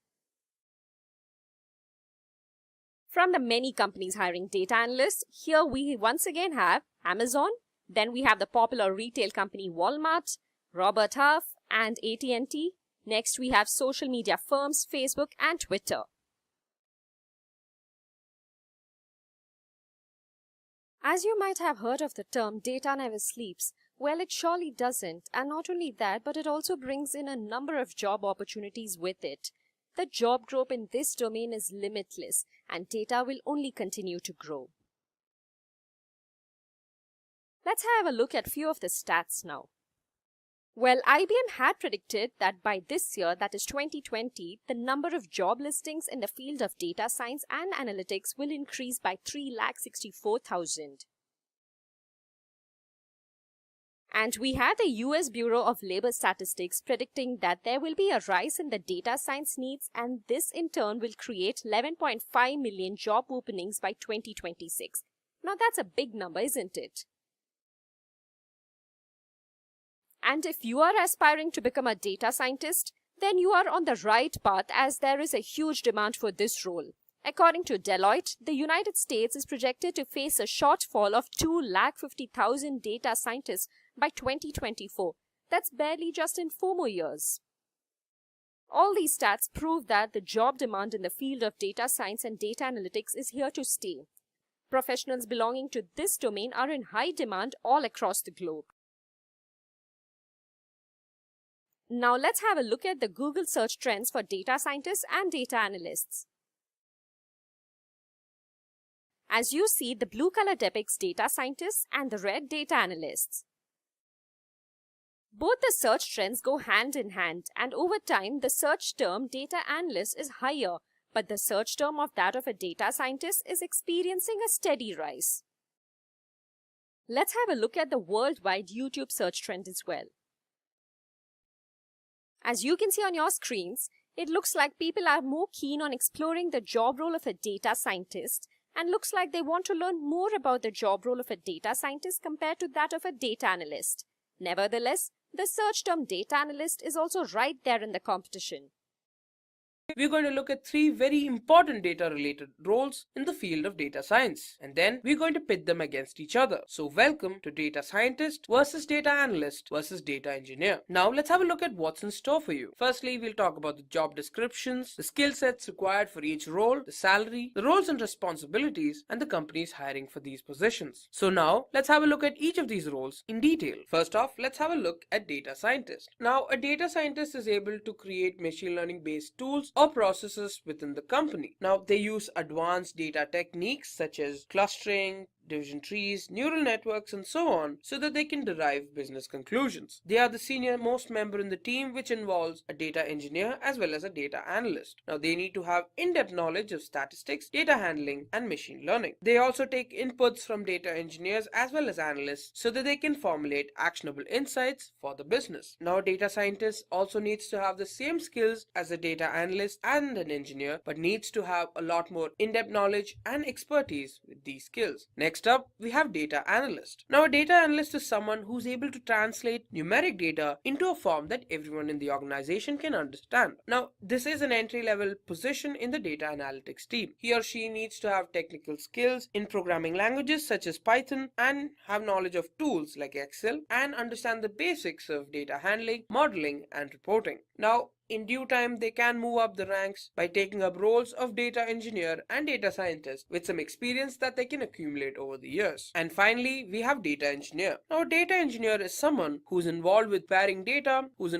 From the many companies hiring data analysts, here we once again have Amazon, then we have the popular retail company Walmart, Robert Half and AT&T. Next we have social media firms Facebook and Twitter. As you might have heard of the term data never sleeps, well, it surely doesn't, and not only that, but it also brings in a number of job opportunities with it. The job growth in this domain is limitless, and data will only continue to grow. Let's have a look at a few of the stats now. Well, IBM had predicted that by this year, that is 2020, the number of job listings in the field of data science and analytics will increase by 3,64,000. And we had the US Bureau of Labor Statistics predicting that there will be a rise in the data science needs, and this in turn will create 11.5 million job openings by 2026. Now that's a big number, isn't it? And if you are aspiring to become a data scientist, then you are on the right path, as there is a huge demand for this role. According to Deloitte, the United States is projected to face a shortfall of 250,000 data scientists by 2024. That's barely just in 4 more years. All these stats prove that the job demand in the field of data science and data analytics is here to stay. Professionals belonging to this domain are in high demand all across the globe. Now let's have a look at the Google search trends for data scientists and data analysts. As you see, the blue color depicts data scientists and the red data analysts. Both the search trends go hand in hand, and over time the search term data analyst is higher, but the search term of that of a data scientist is experiencing a steady rise. Let's have a look at the worldwide YouTube search trend as well. As you can see on your screens, it looks like people are more keen on exploring the job role of a data scientist, and looks like they want to learn more about the job role of a data scientist compared to that of a data analyst. Nevertheless, the search term data analyst is also right there in the competition. We're going to look at 3 very important data-related roles in the field of data science, and then we're going to pit them against each other. So welcome to data scientist versus data analyst versus data engineer. Now let's have a look at what's in store for you. Firstly, we'll talk about the job descriptions, the skill sets required for each role, the salary, the roles and responsibilities, and the companies hiring for these positions. So now let's have a look at each of these roles in detail. First off, let's have a look at data scientist. Now, a data scientist is able to create machine learning based tools or processes within the company. Now, they use advanced data techniques such as clustering, division trees, neural networks, and so on, so that they can derive business conclusions. They are the senior most member in the team, which involves a data engineer as well as a data analyst. Now, they need to have in-depth knowledge of statistics, data handling, and machine learning. They also take inputs from data engineers as well as analysts so that they can formulate actionable insights for the business. Now, a data scientist also needs to have the same skills as a data analyst and an engineer, but needs to have a lot more in-depth knowledge and expertise with these skills. Next up, we have data analyst. Now, a data analyst is someone who's able to translate numeric data into a form that everyone in the organization can understand. Now, this is an entry-level position in the data analytics team. He or she needs to have technical skills in programming languages such as Python and have knowledge of tools like Excel and understand the basics of data handling, modeling, and reporting. Now, in due time they can move up the ranks by taking up roles of data engineer and data scientist with some experience that they can accumulate over the years. And finally, we have data engineer. Now, a data engineer is someone who's involved with preparing data for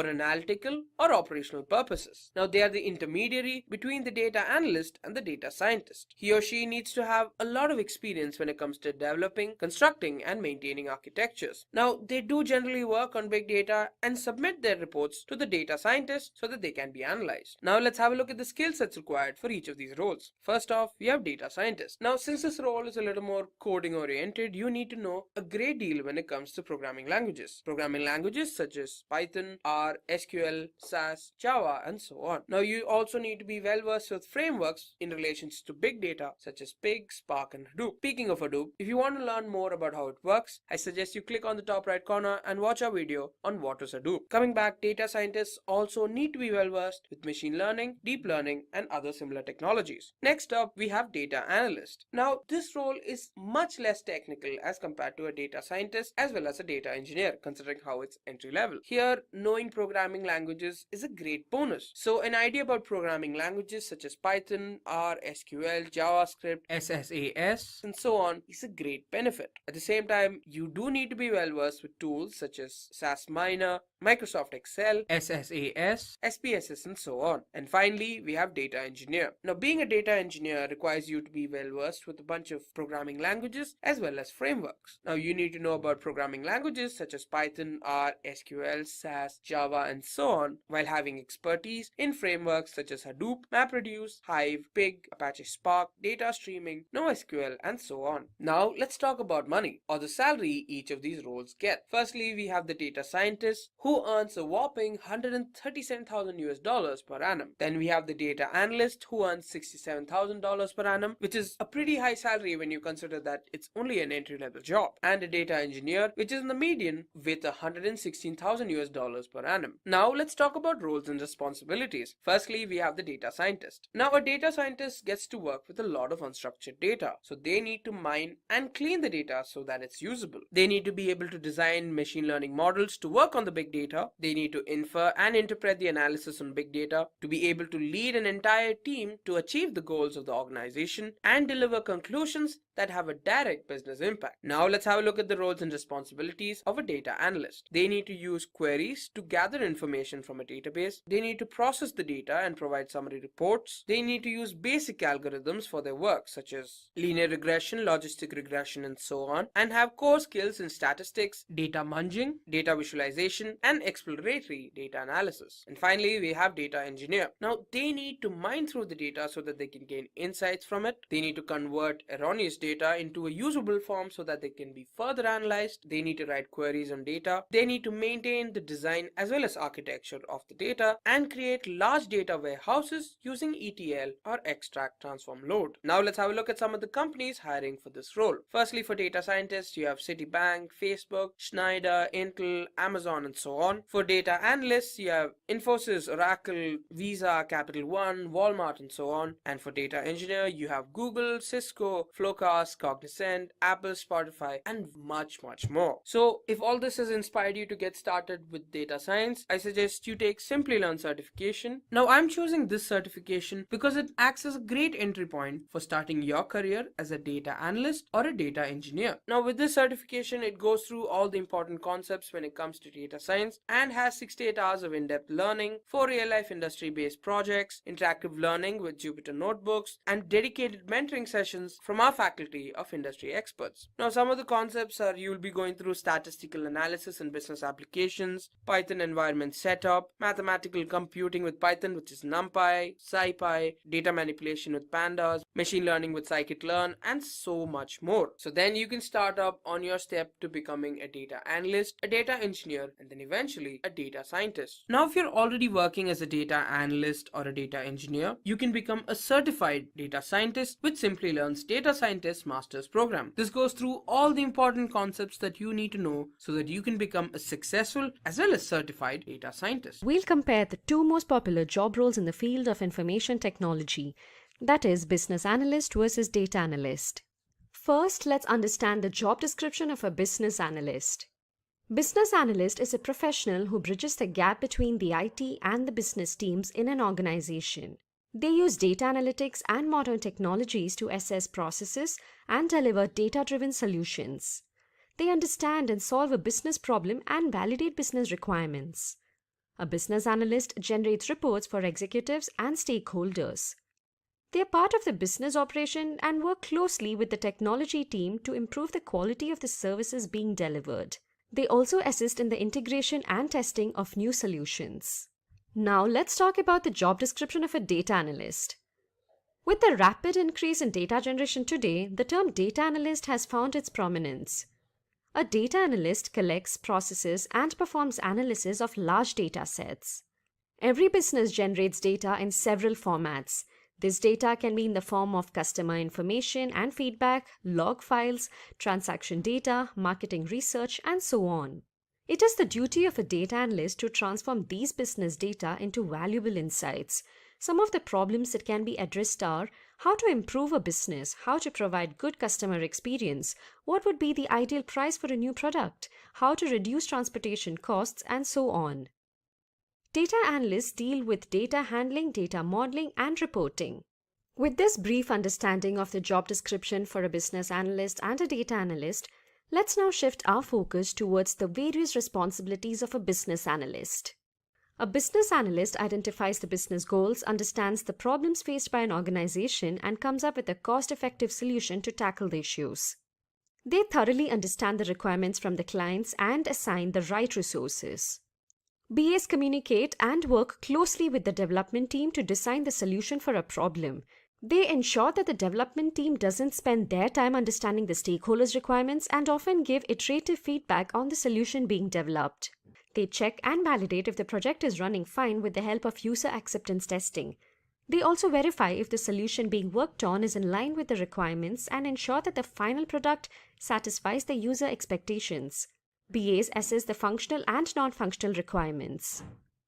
analytical or operational purposes. Now, they are the intermediary between the data analyst and the data scientist. He or she needs to have a lot of experience when it comes to developing, constructing, and maintaining architectures. Now, they do generally work on big data and submit their reports to the data scientist so that they can be analyzed. Now, let's have a look at the skill sets required for each of these roles. First off, we have data scientist. Now, since this role is a little more coding oriented, you need to know a great deal when it comes to programming languages. Programming languages such as Python, R, SQL, SAS, Java, and so on. Now, you also need to be well versed with frameworks in relations to big data such as Pig, Spark, and Hadoop. Speaking of Hadoop, if you want to learn more about how it works, I suggest you click on the top right corner and watch our video on what is Hadoop. Coming back, data scientists also need to be well versed with machine learning, deep learning, and other similar technologies. Next up, we have data analyst. Now, this role is much less technical as compared to a data scientist as well as a data engineer, considering how it's entry level. Here, knowing programming languages is a great bonus. So, an idea about programming languages such as Python, R, SQL, JavaScript, SSAS, and so on is a great benefit. At the same time, you do need to be well versed with tools such as SAS Miner, Microsoft Excel, SSAS, SPSS, and so on. And finally, we have data engineer. Now, being a data engineer requires you to be well versed with a bunch of programming languages as well as frameworks. Now, you need to know about programming languages such as Python, R, SQL, SAS, Java, and so on, while having expertise in frameworks such as Hadoop, MapReduce, Hive, Pig, Apache Spark, data streaming, NoSQL, and so on. Now, let's talk about money, or the salary each of these roles get. Firstly, we have the data scientist, who earns a whopping $137,000 per annum. Then we have the data analyst, who earns $67,000 per annum, which is a pretty high salary when you consider that it's only an entry-level job. And a data engineer, which is in the median with $116,000 per annum. Now, let's talk about roles and responsibilities. Firstly, we have the data scientist. Now, a data scientist gets to work with a lot of unstructured data. So they need to mine and clean the data so that it's usable. They need to be able to design machine learning models to work on the big data. They need to infer and interpret the analysis on big data, to be able to lead an entire team to achieve the goals of the organization and deliver conclusions that have a direct business impact. Now let's have a look at the roles and responsibilities of a data analyst. They need to use queries to gather information from a database. They need to process the data and provide summary reports. They need to use basic algorithms for their work, such as linear regression, logistic regression, and so on, and have core skills in statistics, data munging, data visualization, and exploratory data analysis. And finally, we have data engineer. Now, they need to mine through the data so that they can gain insights from it. They need to convert erroneous data into a usable form so that they can be further analyzed. They need to write queries on data. They need to maintain the design as well as architecture of the data and create large data warehouses using ETL or extract transform load. Now let's have a look at some of the companies hiring for this role. Firstly, for data scientists, you have Citibank, Facebook, Schneider, Intel, Amazon, and so on. For data analysts, you have Infosys, Oracle, Visa, Capital One, Walmart, and so on. And for data engineer, you have Google, Cisco, Flowcast, Cognizant, Apple, Spotify, and much more. So if all this has inspired you to get started with data science, I suggest you take Simplilearn certification. Now I'm choosing this certification because it acts as a great entry point for starting your career as a data analyst or a data engineer. Now with this certification, it goes through all the important concepts when it comes to data science and has 68 hours of in-depth learning, 4 real-life industry-based projects, interactive learning with Jupyter notebooks, and dedicated mentoring sessions from our faculty of industry experts. Now some of the concepts are you'll be going through statistical analysis and business applications, Python environment setup, mathematical computing with Python, which is NumPy, SciPy, data manipulation with pandas, machine learning with scikit-learn, and so much more. So then you can start up on your step to becoming a data analyst, a data engineer, and then eventually a data scientist. Now if you're already working as a data analyst or a data engineer, you can become a certified data scientist with Simplilearn's Data Scientist Master's Program. This goes through all the important concepts that you need to know so that you can become a successful as well as certified data scientist. We'll compare the two most popular job roles in the field of information technology, that is, business analyst versus data analyst. First, let's understand the job description of a business analyst. Business analyst is a professional who bridges the gap between the IT and the business teams in an organization. They use data analytics and modern technologies to assess processes and deliver data-driven solutions. They understand and solve a business problem and validate business requirements. A business analyst generates reports for executives and stakeholders. They are part of the business operation and work closely with the technology team to improve the quality of the services being delivered. They also assist in the integration and testing of new solutions. Now let's talk about the job description of a data analyst. With the rapid increase in data generation today, the term data analyst has found its prominence. A data analyst collects, processes, and performs analysis of large data sets. Every business generates data in several formats. This data can be in the form of customer information and feedback, log files, transaction data, marketing research, and so on. It is the duty of a data analyst to transform these business data into valuable insights. Some of the problems that can be addressed are how to improve a business, how to provide good customer experience, what would be the ideal price for a new product, how to reduce transportation costs, and so on. Data analysts deal with data handling, data modeling, and reporting. With this brief understanding of the job description for a business analyst and a data analyst, let's now shift our focus towards the various responsibilities of a business analyst. A business analyst identifies the business goals, understands the problems faced by an organization, and comes up with a cost-effective solution to tackle the issues. They thoroughly understand the requirements from the clients and assign the right resources. BAs communicate and work closely with the development team to design the solution for a problem. They ensure that the development team doesn't spend their time understanding the stakeholders' requirements and often give iterative feedback on the solution being developed. They check and validate if the project is running fine with the help of user acceptance testing. They also verify if the solution being worked on is in line with the requirements and ensure that the final product satisfies the user expectations. BAs assess the functional and non-functional requirements.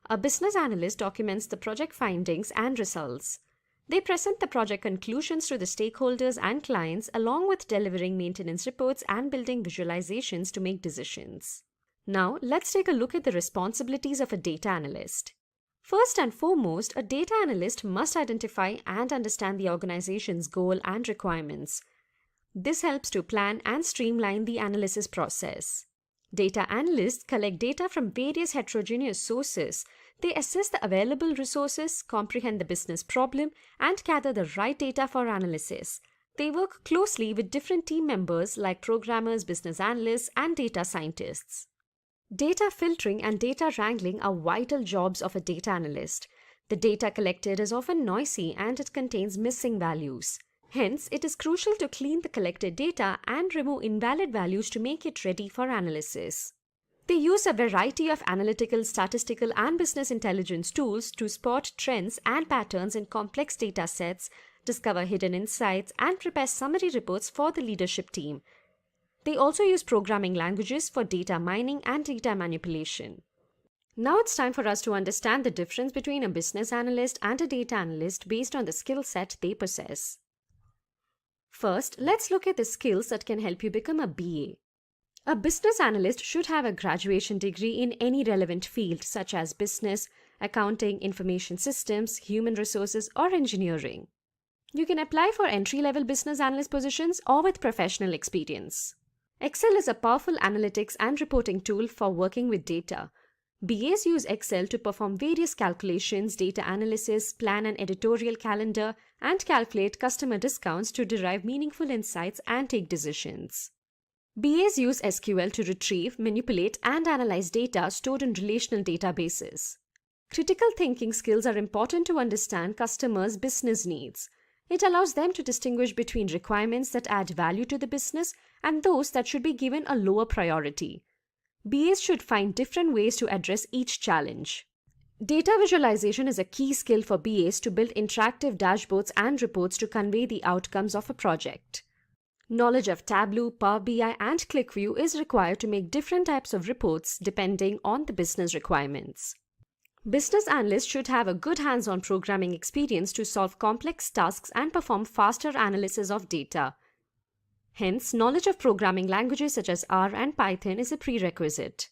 A business analyst documents the project findings and results. They present the project conclusions to the stakeholders and clients along with delivering maintenance reports and building visualizations to make decisions. Now, let's take a look at the responsibilities of a data analyst. First and foremost, a data analyst must identify and understand the organization's goal and requirements. This helps to plan and streamline the analysis process. Data analysts collect data from various heterogeneous sources. They assess the available resources, comprehend the business problem, and gather the right data for analysis. They work closely with different team members like programmers, business analysts, and data scientists. Data filtering and data wrangling are vital jobs of a data analyst. The data collected is often noisy and it contains missing values. Hence, it is crucial to clean the collected data and remove invalid values to make it ready for analysis. They use a variety of analytical, statistical, and business intelligence tools to spot trends and patterns in complex data sets, discover hidden insights, and prepare summary reports for the leadership team. They also use programming languages for data mining and data manipulation. Now it's time for us to understand the difference between a business analyst and a data analyst based on the skill set they possess. First, let's look at the skills that can help you become a BA. A business analyst should have a graduation degree in any relevant field such as business, accounting, information systems, human resources, or engineering. You can apply for entry-level business analyst positions or with professional experience. Excel is a powerful analytics and reporting tool for working with data. BAs use Excel to perform various calculations, data analysis, plan an editorial calendar, and calculate customer discounts to derive meaningful insights and take decisions. BAs use SQL to retrieve, manipulate, and analyze data stored in relational databases. Critical thinking skills are important to understand customers' business needs. It allows them to distinguish between requirements that add value to the business and those that should be given a lower priority. BAs should find different ways to address each challenge. Data visualization is a key skill for BAs to build interactive dashboards and reports to convey the outcomes of a project. Knowledge of Tableau, Power BI, and ClickView is required to make different types of reports depending on the business requirements. Business analysts should have a good hands-on programming experience to solve complex tasks and perform faster analysis of data. Hence, knowledge of programming languages such as R and Python is a prerequisite.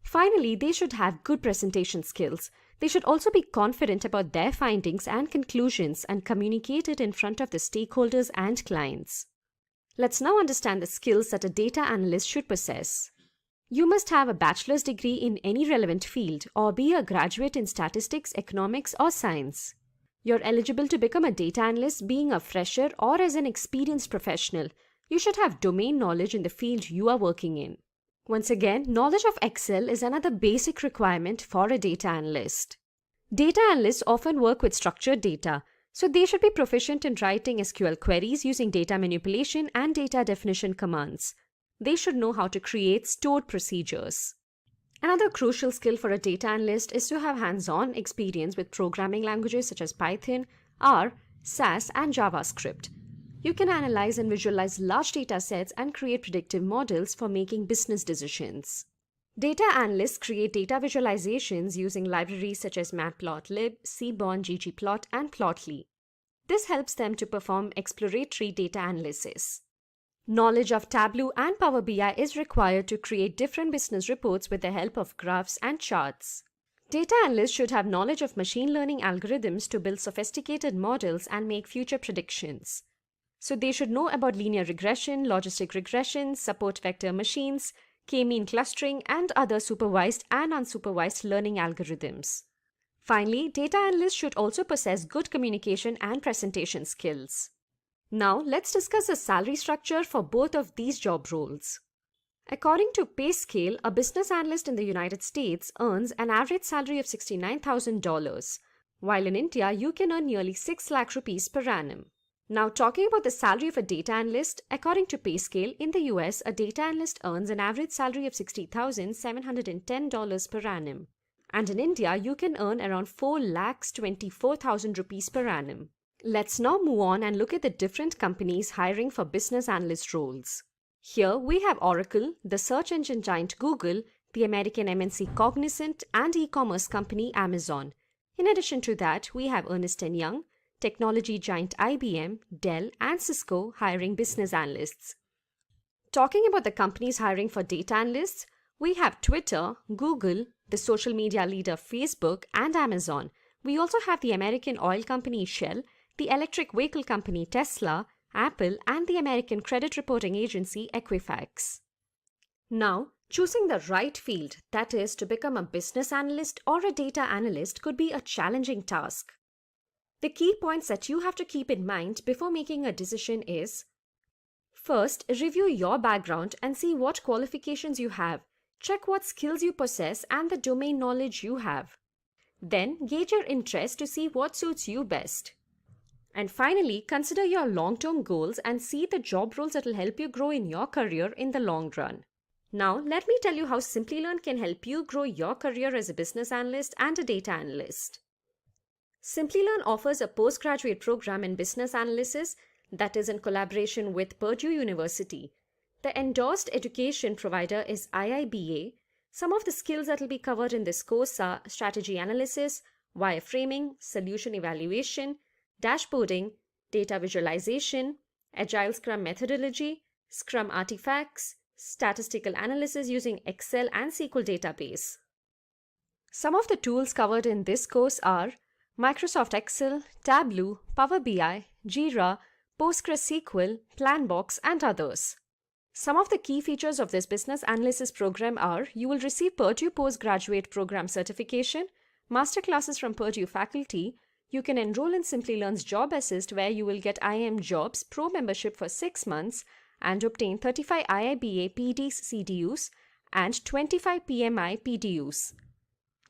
Finally, they should have good presentation skills. They should also be confident about their findings and conclusions and communicate it in front of the stakeholders and clients. Let's now understand the skills that a data analyst should possess. You must have a bachelor's degree in any relevant field or be a graduate in statistics, economics, or science. You're eligible to become a data analyst being a fresher or as an experienced professional. You should have domain knowledge in the field you are working in. Once again, knowledge of Excel is another basic requirement for a data analyst. Data analysts often work with structured data, so they should be proficient in writing SQL queries using data manipulation and data definition commands. They should know how to create stored procedures. Another crucial skill for a data analyst is to have hands-on experience with programming languages such as Python, R, SAS, and JavaScript. You can analyze and visualize large data sets and create predictive models for making business decisions. Data analysts create data visualizations using libraries such as Matplotlib, Seaborn, ggplot, and Plotly. This helps them to perform exploratory data analysis. Knowledge of Tableau and Power BI is required to create different business reports with the help of graphs and charts. Data analysts should have knowledge of machine learning algorithms to build sophisticated models and make future predictions. So they should know about linear regression, logistic regression, support vector machines, k-mean clustering, and other supervised and unsupervised learning algorithms. Finally, data analysts should also possess good communication and presentation skills. Now, let's discuss the salary structure for both of these job roles. According to PayScale, a business analyst in the United States earns an average salary of $69,000, while in India, you can earn nearly 6 lakh rupees per annum. Now, talking about the salary of a data analyst, according to PayScale, in the US, a data analyst earns an average salary of $60,710 per annum. And in India, you can earn around 4,24,000 rupees per annum. Let's now move on and look at the different companies hiring for business analyst roles. Here, we have Oracle, the search engine giant Google, the American MNC Cognizant, and e-commerce company Amazon. In addition to that, we have Ernst & Young, technology giant IBM, Dell, and Cisco hiring business analysts. Talking about the companies hiring for data analysts, we have Twitter, Google, the social media leader Facebook, and Amazon. We also have the American oil company Shell, the electric vehicle company Tesla, Apple, and the American credit reporting agency Equifax. Now, choosing the right field, that is, to become a business analyst or a data analyst, could be a challenging task. The key points that you have to keep in mind before making a decision is: first, review your background and see what qualifications you have. Check what skills you possess and the domain knowledge you have. Then, gauge your interest to see what suits you best. And finally, consider your long-term goals and see the job roles that will help you grow in your career in the long run. Now, let me tell you how Simplilearn can help you grow your career as a business analyst and a data analyst. Simplilearn offers a postgraduate program in business analysis that is in collaboration with Purdue University. The endorsed education provider is IIBA. Some of the skills that will be covered in this course are strategy analysis, wireframing, solution evaluation, dashboarding, data visualization, agile Scrum methodology, Scrum artifacts, statistical analysis using Excel and SQL database. Some of the tools covered in this course are Microsoft Excel, Tableau, Power BI, Jira, PostgreSQL, Planbox, and others. Some of the key features of this business analysis program are: you will receive Purdue Postgraduate Program Certification, masterclasses from Purdue faculty, you can enroll in Simplilearn's Job Assist where you will get IIM Jobs Pro membership for 6 months and obtain 35 IIBA PDs CDUs and 25 PMI PDUs.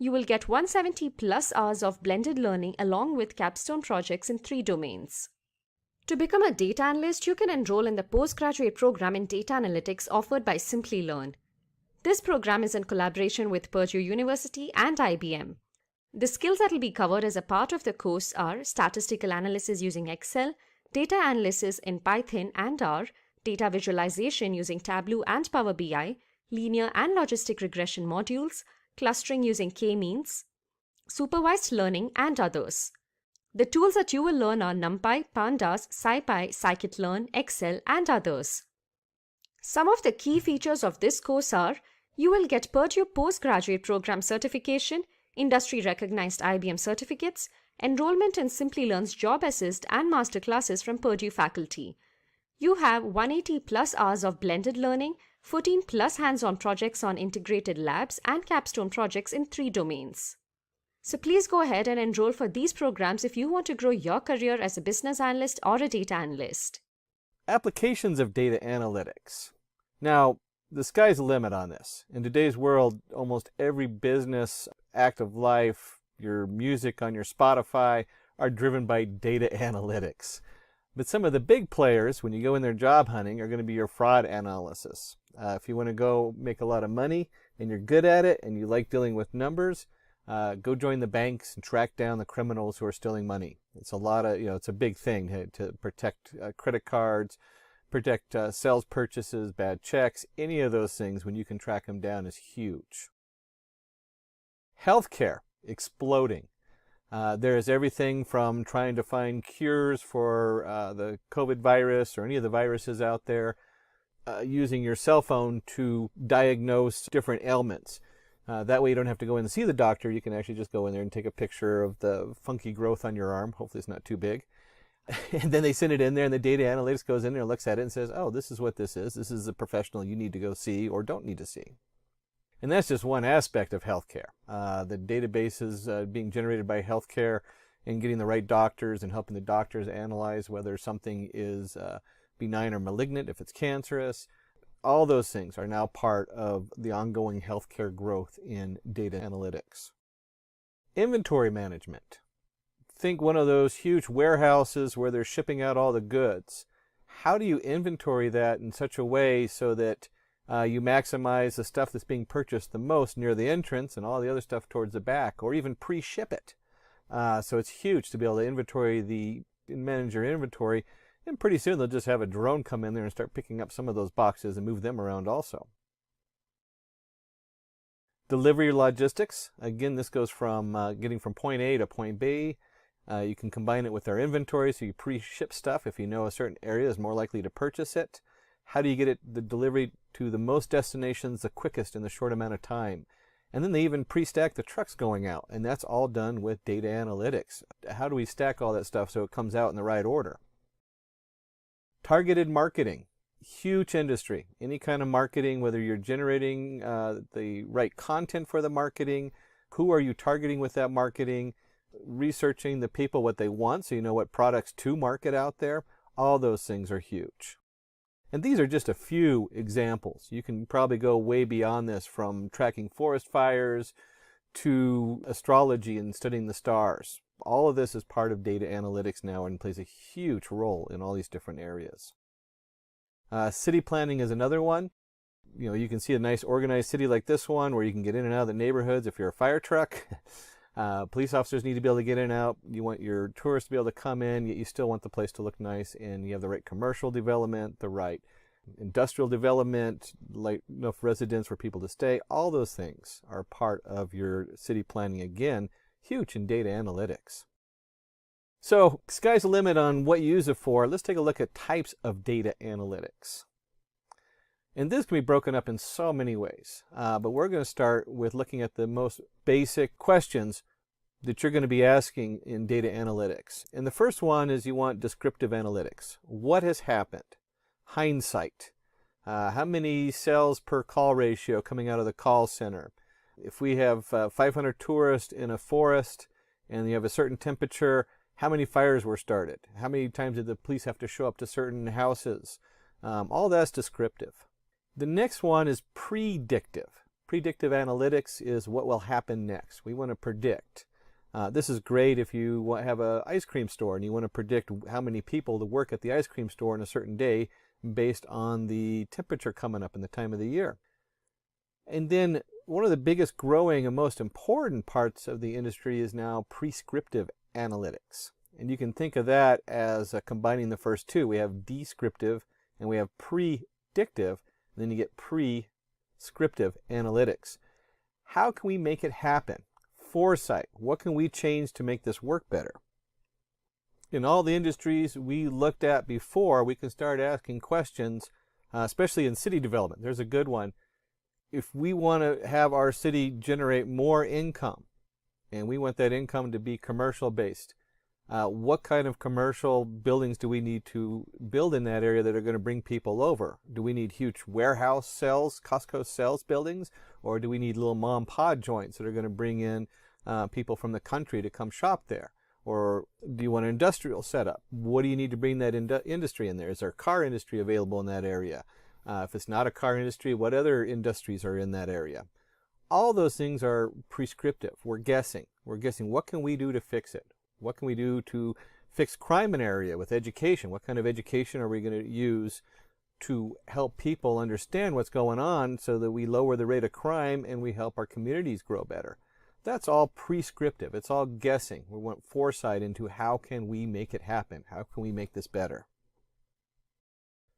You will get 170 plus hours of blended learning along with capstone projects in 3 domains. To become a data analyst, you can enroll in the postgraduate program in data analytics offered by Simplilearn. This program is in collaboration with Purdue University and IBM. The skills that will be covered as a part of the course are statistical analysis using Excel, data analysis in Python and R, data visualization using Tableau and Power BI, linear and logistic regression modules, clustering using k-means, supervised learning, and others. The tools that you will learn are NumPy, Pandas, SciPy, Scikit-learn, Excel, and others. Some of the key features of this course are: you will get Purdue Postgraduate Program Certification, industry-recognized IBM certificates, enrollment in Simplilearn's Job Assist and master classes from Purdue faculty. You have 180 plus hours of blended learning, 14 plus hands-on projects on integrated labs, and capstone projects in 3 domains. So please go ahead and enroll for these programs if you want to grow your career as a business analyst or a data analyst. Applications of data analytics. Now, the sky's the limit on this. In today's world, almost every business act of life, your music on your Spotify, are driven by data analytics. But some of the big players, when you go in there job hunting, are going to be your fraud analysis. If you want to go make a lot of money and you're good at it and you like dealing with numbers, go join the banks and track down the criminals who are stealing money. It's a lot of, it's a big thing to protect credit cards, protect sales purchases, bad checks, any of those things. When you can track them down is huge. Healthcare, exploding. There's everything from trying to find cures for the COVID virus or any of the viruses out there, using your cell phone to diagnose different ailments. That way you don't have to go in and see the doctor. You can actually just go in there and take a picture of the funky growth on your arm. Hopefully it's not too big. And then they send it in there and the data analytics goes in there and looks at it and says, oh, this is what this is. This is a professional you need to go see or don't need to see. And that's just one aspect of healthcare. The databases being generated by healthcare and getting the right doctors and helping the doctors analyze whether something is benign or malignant, if it's cancerous. All those things are now part of the ongoing healthcare growth in data analytics. Inventory management. Think one of those huge warehouses where they're shipping out all the goods. How do you inventory that in such a way so that you maximize the stuff that's being purchased the most near the entrance and all the other stuff towards the back, or even pre-ship it? So it's huge to be able to manage your inventory, and pretty soon they'll just have a drone come in there and start picking up some of those boxes and move them around also. Delivery logistics. Again, this goes from getting from point A to point B. You can combine it with our inventory, so you pre-ship stuff if you know a certain area is more likely to purchase it. How do you get the delivery to the most destinations the quickest in the short amount of time? And then they even pre-stack the trucks going out, and that's all done with data analytics. How do we stack all that stuff so it comes out in the right order? Targeted marketing, huge industry. Any kind of marketing, whether you're generating the right content for the marketing, who are you targeting with that marketing, researching the people, what they want, so you know what products to market out there. All those things are huge. And these are just a few examples. You can probably go way beyond this, from tracking forest fires to astrology and studying the stars. All of this is part of data analytics now and plays a huge role in all these different areas. City planning is another one. You can see a nice organized city like this one where you can get in and out of the neighborhoods if you're a fire truck. Police officers need to be able to get in and out. You want your tourists to be able to come in, yet you still want the place to look nice, and you have the right commercial development, the right industrial development, like enough residents for people to stay. All those things are part of your city planning. Again, huge in data analytics. So, sky's the limit on what you use it for. Let's take a look at types of data analytics. And this can be broken up in so many ways, but we're going to start with looking at the most basic questions that you're going to be asking in data analytics. And the first one is you want descriptive analytics. What has happened? Hindsight. How many sales per call ratio coming out of the call center? If we have 500 tourists in a forest and you have a certain temperature, how many fires were started? How many times did the police have to show up to certain houses? All that's descriptive. The next one is predictive. Predictive analytics is what will happen next. We want to predict. This is great if you have an ice cream store and you want to predict how many people to work at the ice cream store on a certain day based on the temperature coming up in the time of the year. And then one of the biggest growing and most important parts of the industry is now prescriptive analytics. And you can think of that as combining the first two. We have descriptive and we have predictive. Then you get prescriptive analytics. How can we make it happen? Foresight. What can we change to make this work better? In all the industries we looked at before, we can start asking questions. especially in city development. There's a good one. If we want to have our city generate more income, and we want that income to be commercial based, what kind of commercial buildings do we need to build in that area that are going to bring people over? Do we need huge warehouse cells, Costco cells buildings, or do we need little mom and pop joints that are going to bring in people from the country to come shop there? Or do you want an industrial setup? What do you need to bring that industry in there? Is there a car industry available in that area? If it's not a car industry, what other industries are in that area? All those things are prescriptive. We're guessing. We're guessing what can we do to fix it? What can we do to fix crime in an area with education? What kind of education are we going to use to help people understand what's going on so that we lower the rate of crime and we help our communities grow better? That's all prescriptive. It's all guessing. We want foresight into how can we make it happen? How can we make this better?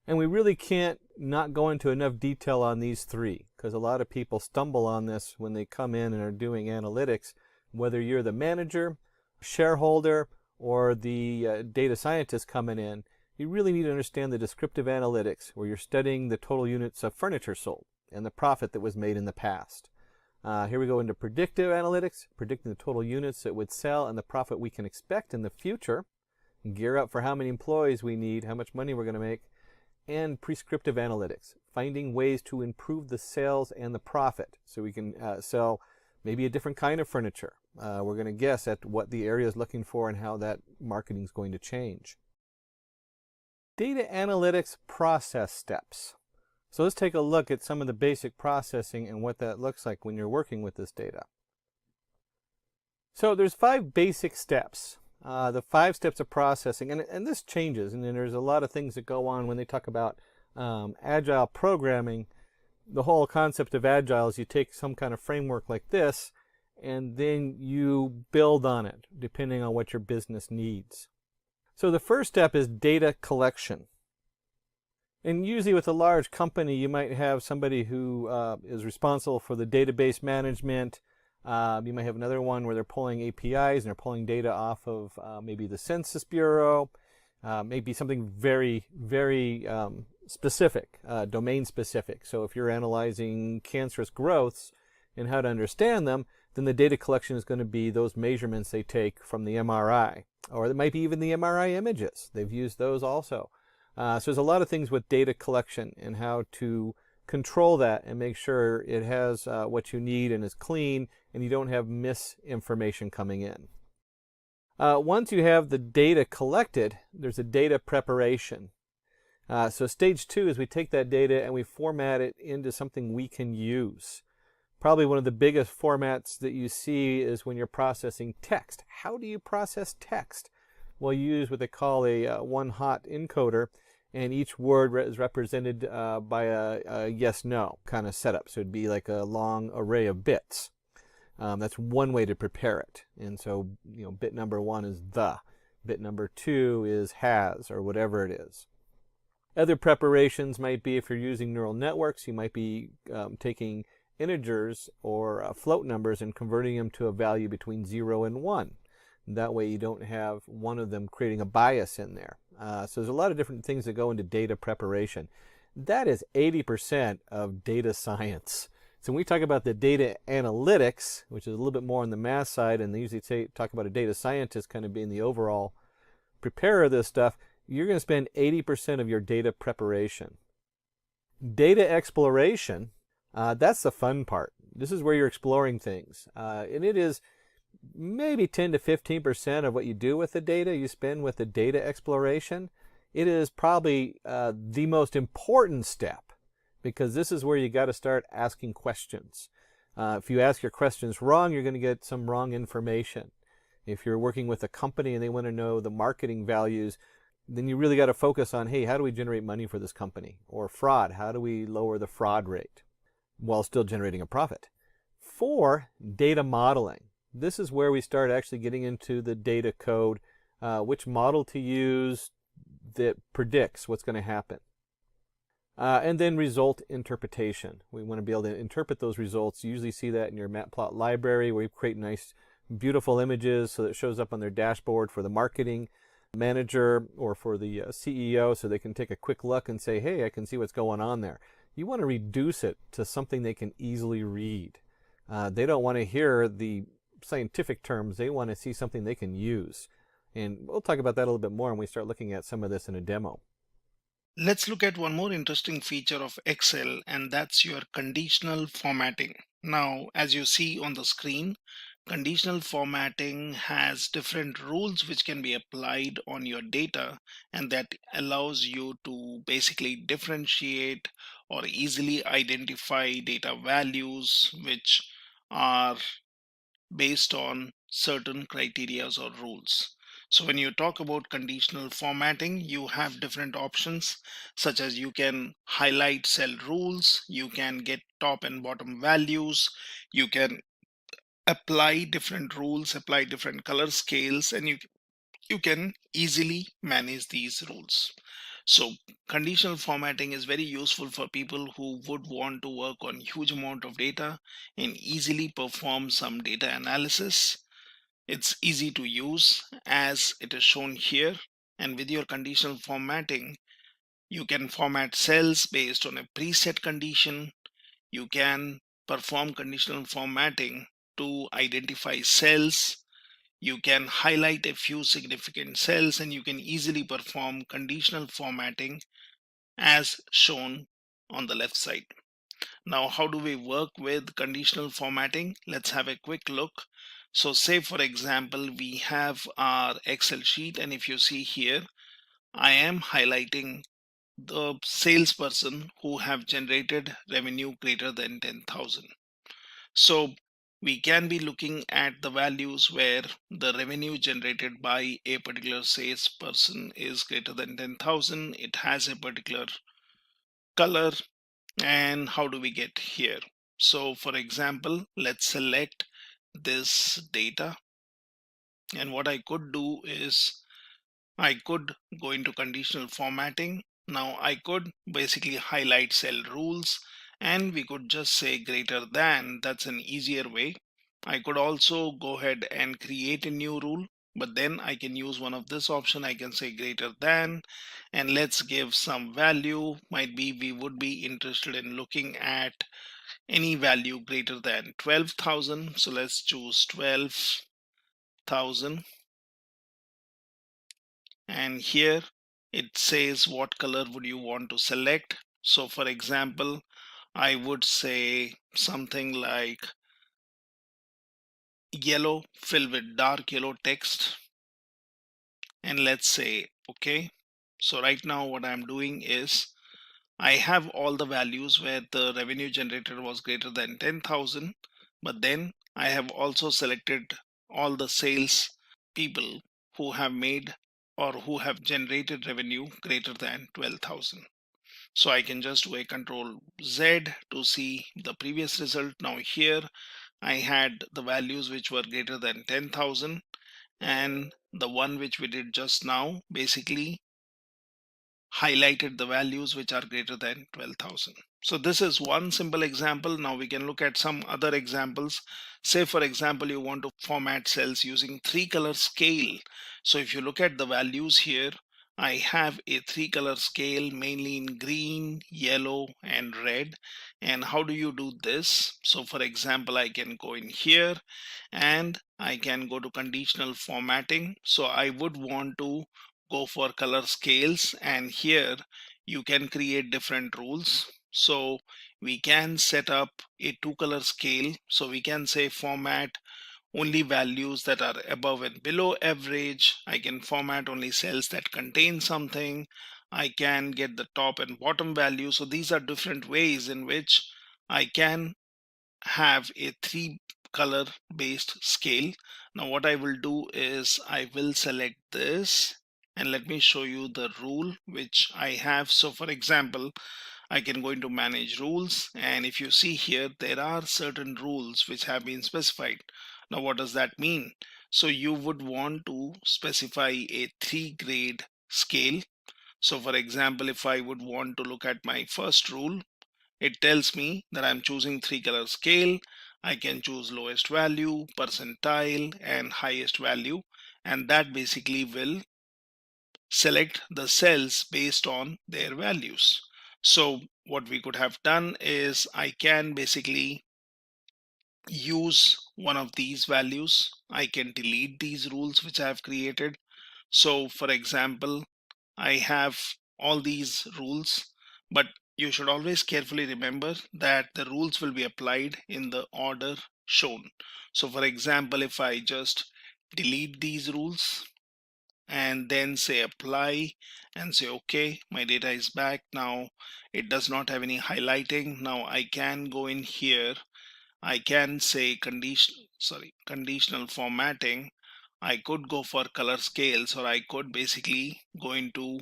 And we really can't not go into enough detail on these three, because a lot of people stumble on this when they come in and are doing analytics. Whether you're the manager, shareholder, or the data scientist coming in, you really need to understand the descriptive analytics, where you're studying the total units of furniture sold and the profit that was made in the past. Here we go into predictive analytics, predicting the total units that would sell and the profit we can expect in the future, gear up for how many employees we need, how much money we're going to make, and prescriptive analytics, finding ways to improve the sales and the profit so we can sell maybe a different kind of furniture. We're going to guess at what the area is looking for and how that marketing is going to change. Data analytics process steps. So let's take a look at some of the basic processing and what that looks like when you're working with this data. So there's 5 basic steps. The 5 steps of processing, and this changes, and then there's a lot of things that go on when they talk about agile programming. The whole concept of agile is you take some kind of framework like this and then you build on it depending on what your business needs. So the first step is data collection. And usually with a large company, you might have somebody who is responsible for the database management. You might have another one where they're pulling APIs and they're pulling data off of maybe the Census Bureau, maybe something very, very specific, domain specific. So if you're analyzing cancerous growths and how to understand them, then the data collection is going to be those measurements they take from the MRI, or it might be even the MRI images. They've used those also. So there's a lot of things with data collection and how to control that and make sure it has what you need and is clean and you don't have misinformation coming in. Once you have the data collected, there's a data preparation. So stage 2 is we take that data and we format it into something we can use. Probably one of the biggest formats that you see is when you're processing text. How do you process text? Well, you use what they call a one-hot encoder, and each word is represented by a yes-no kind of setup. So it'd be like a long array of bits. That's one way to prepare it. And so, bit number 1 is the. Bit number 2 is has, or whatever it is. Other preparations might be if you're using neural networks, you might be taking integers or float numbers and converting them to a value between 0 and 1. That way you don't have one of them creating a bias in there. So there's a lot of different things that go into data preparation. That is 80% of data science. So when we talk about the data analytics, which is a little bit more on the math side, and they usually talk about a data scientist kind of being the overall preparer of this stuff, you're going to spend 80% of your data preparation. Data exploration, that's the fun part. This is where you're exploring things. And it is maybe 10 to 15% of what you do with the data you spend with the data exploration. It is probably the most important step, because this is where you got to start asking questions. If you ask your questions wrong, you're going to get some wrong information. If you're working with a company and they want to know the marketing values, then you really got to focus on, hey, how do we generate money for this company? Or fraud, how do we lower the fraud rate while still generating a profit? 4, data modeling. This is where we start actually getting into the data code, which model to use that predicts what's going to happen. And then result interpretation. We want to be able to interpret those results. You usually see that in your Matplotlib library where you create nice, beautiful images so that it shows up on their dashboard for the marketing. manager or for the CEO so they can take a quick look and say, hey, I can see what's going on there. You want to reduce it to something they can easily read. They don't want to hear the scientific terms. They want to see something they can use. And we'll talk about that a little bit more when we start looking at some of this in a demo. Let's look at one more interesting feature of Excel, and that's your conditional formatting. Now, as you see on the screen, conditional formatting has different rules which can be applied on your data, and that allows you to basically differentiate or easily identify data values which are based on certain criterias or rules. So when you talk about conditional formatting, you have different options, such as you can highlight cell rules, you can get top and bottom values, you can apply different rules, apply different color scales, and you can easily manage these rules. So conditional formatting is very useful for people who would want to work on huge amount of data and easily perform some data analysis. It's easy to use as it is shown here, and with your conditional formatting, you can format cells based on a preset condition. You can perform conditional formatting to identify cells. You can highlight a few significant cells, and you can easily perform conditional formatting as shown on the left side. Now, how do we work with conditional formatting? Let's have a quick look. So say for example, we have our Excel sheet, and if you see here, I am highlighting the salesperson who have generated revenue greater than 10,000. So we can be looking at the values where the revenue generated by a particular salesperson is greater than 10,000. It has a particular color. And how do we get here? So for example, let's select this data, and what I could do is I could go into conditional formatting. Now I could basically highlight cell rules, and we could just say greater than. That's an easier way. I could also go ahead and create a new rule, but then I can use one of this option. I can say greater than, and let's give some value. Might be we would be interested in looking at any value greater than 12,000. So let's choose 12,000. And here it says what color would you want to select. So for example, I would say something like yellow filled with dark yellow text, and let's say okay. So right now what I'm doing is I have all the values where the revenue generated was greater than 10,000, but then I have also selected all the sales people who have made or who have generated revenue greater than 12,000. So I can just do a Control Z to see the previous result. Now here I had the values which were greater than 10,000, and the one which we did just now basically highlighted the values which are greater than 12,000. So this is one simple example. Now we can look at some other examples. Say for example, you want to format cells using 3-color scale. So if you look at the values here, I have a 3-color scale mainly in green, yellow, and red. And how do you do this? So for example, I can go in here and I can go to conditional formatting. So I would want to go for color scales, and here you can create different rules. So we can set up a 2-color scale. So we can say format only values that are above and below average. I can format only cells that contain something. I can get the top and bottom value. So these are different ways in which I can have a 3-color based scale. Now what I will do is I will select this, and let me show you the rule which I have. So for example, I can go into manage rules, and if you see here, there are certain rules which have been specified. Now what does that mean? So you would want to specify a 3-grade scale. So for example, if I would want to look at my first rule, it tells me that I'm choosing 3-color scale. I can choose lowest value, percentile, and highest value, and that basically will select the cells based on their values. So what we could have done is I can basically use one of these values. I can delete these rules which I have created. So for example, I have all these rules, but you should always carefully remember that the rules will be applied in the order shown. So for example, if I just delete these rules and then say apply and say okay, my data is back. Now it does not have any highlighting. Now I can go in here, I can say conditional formatting. I could go for color scales, or I could basically go into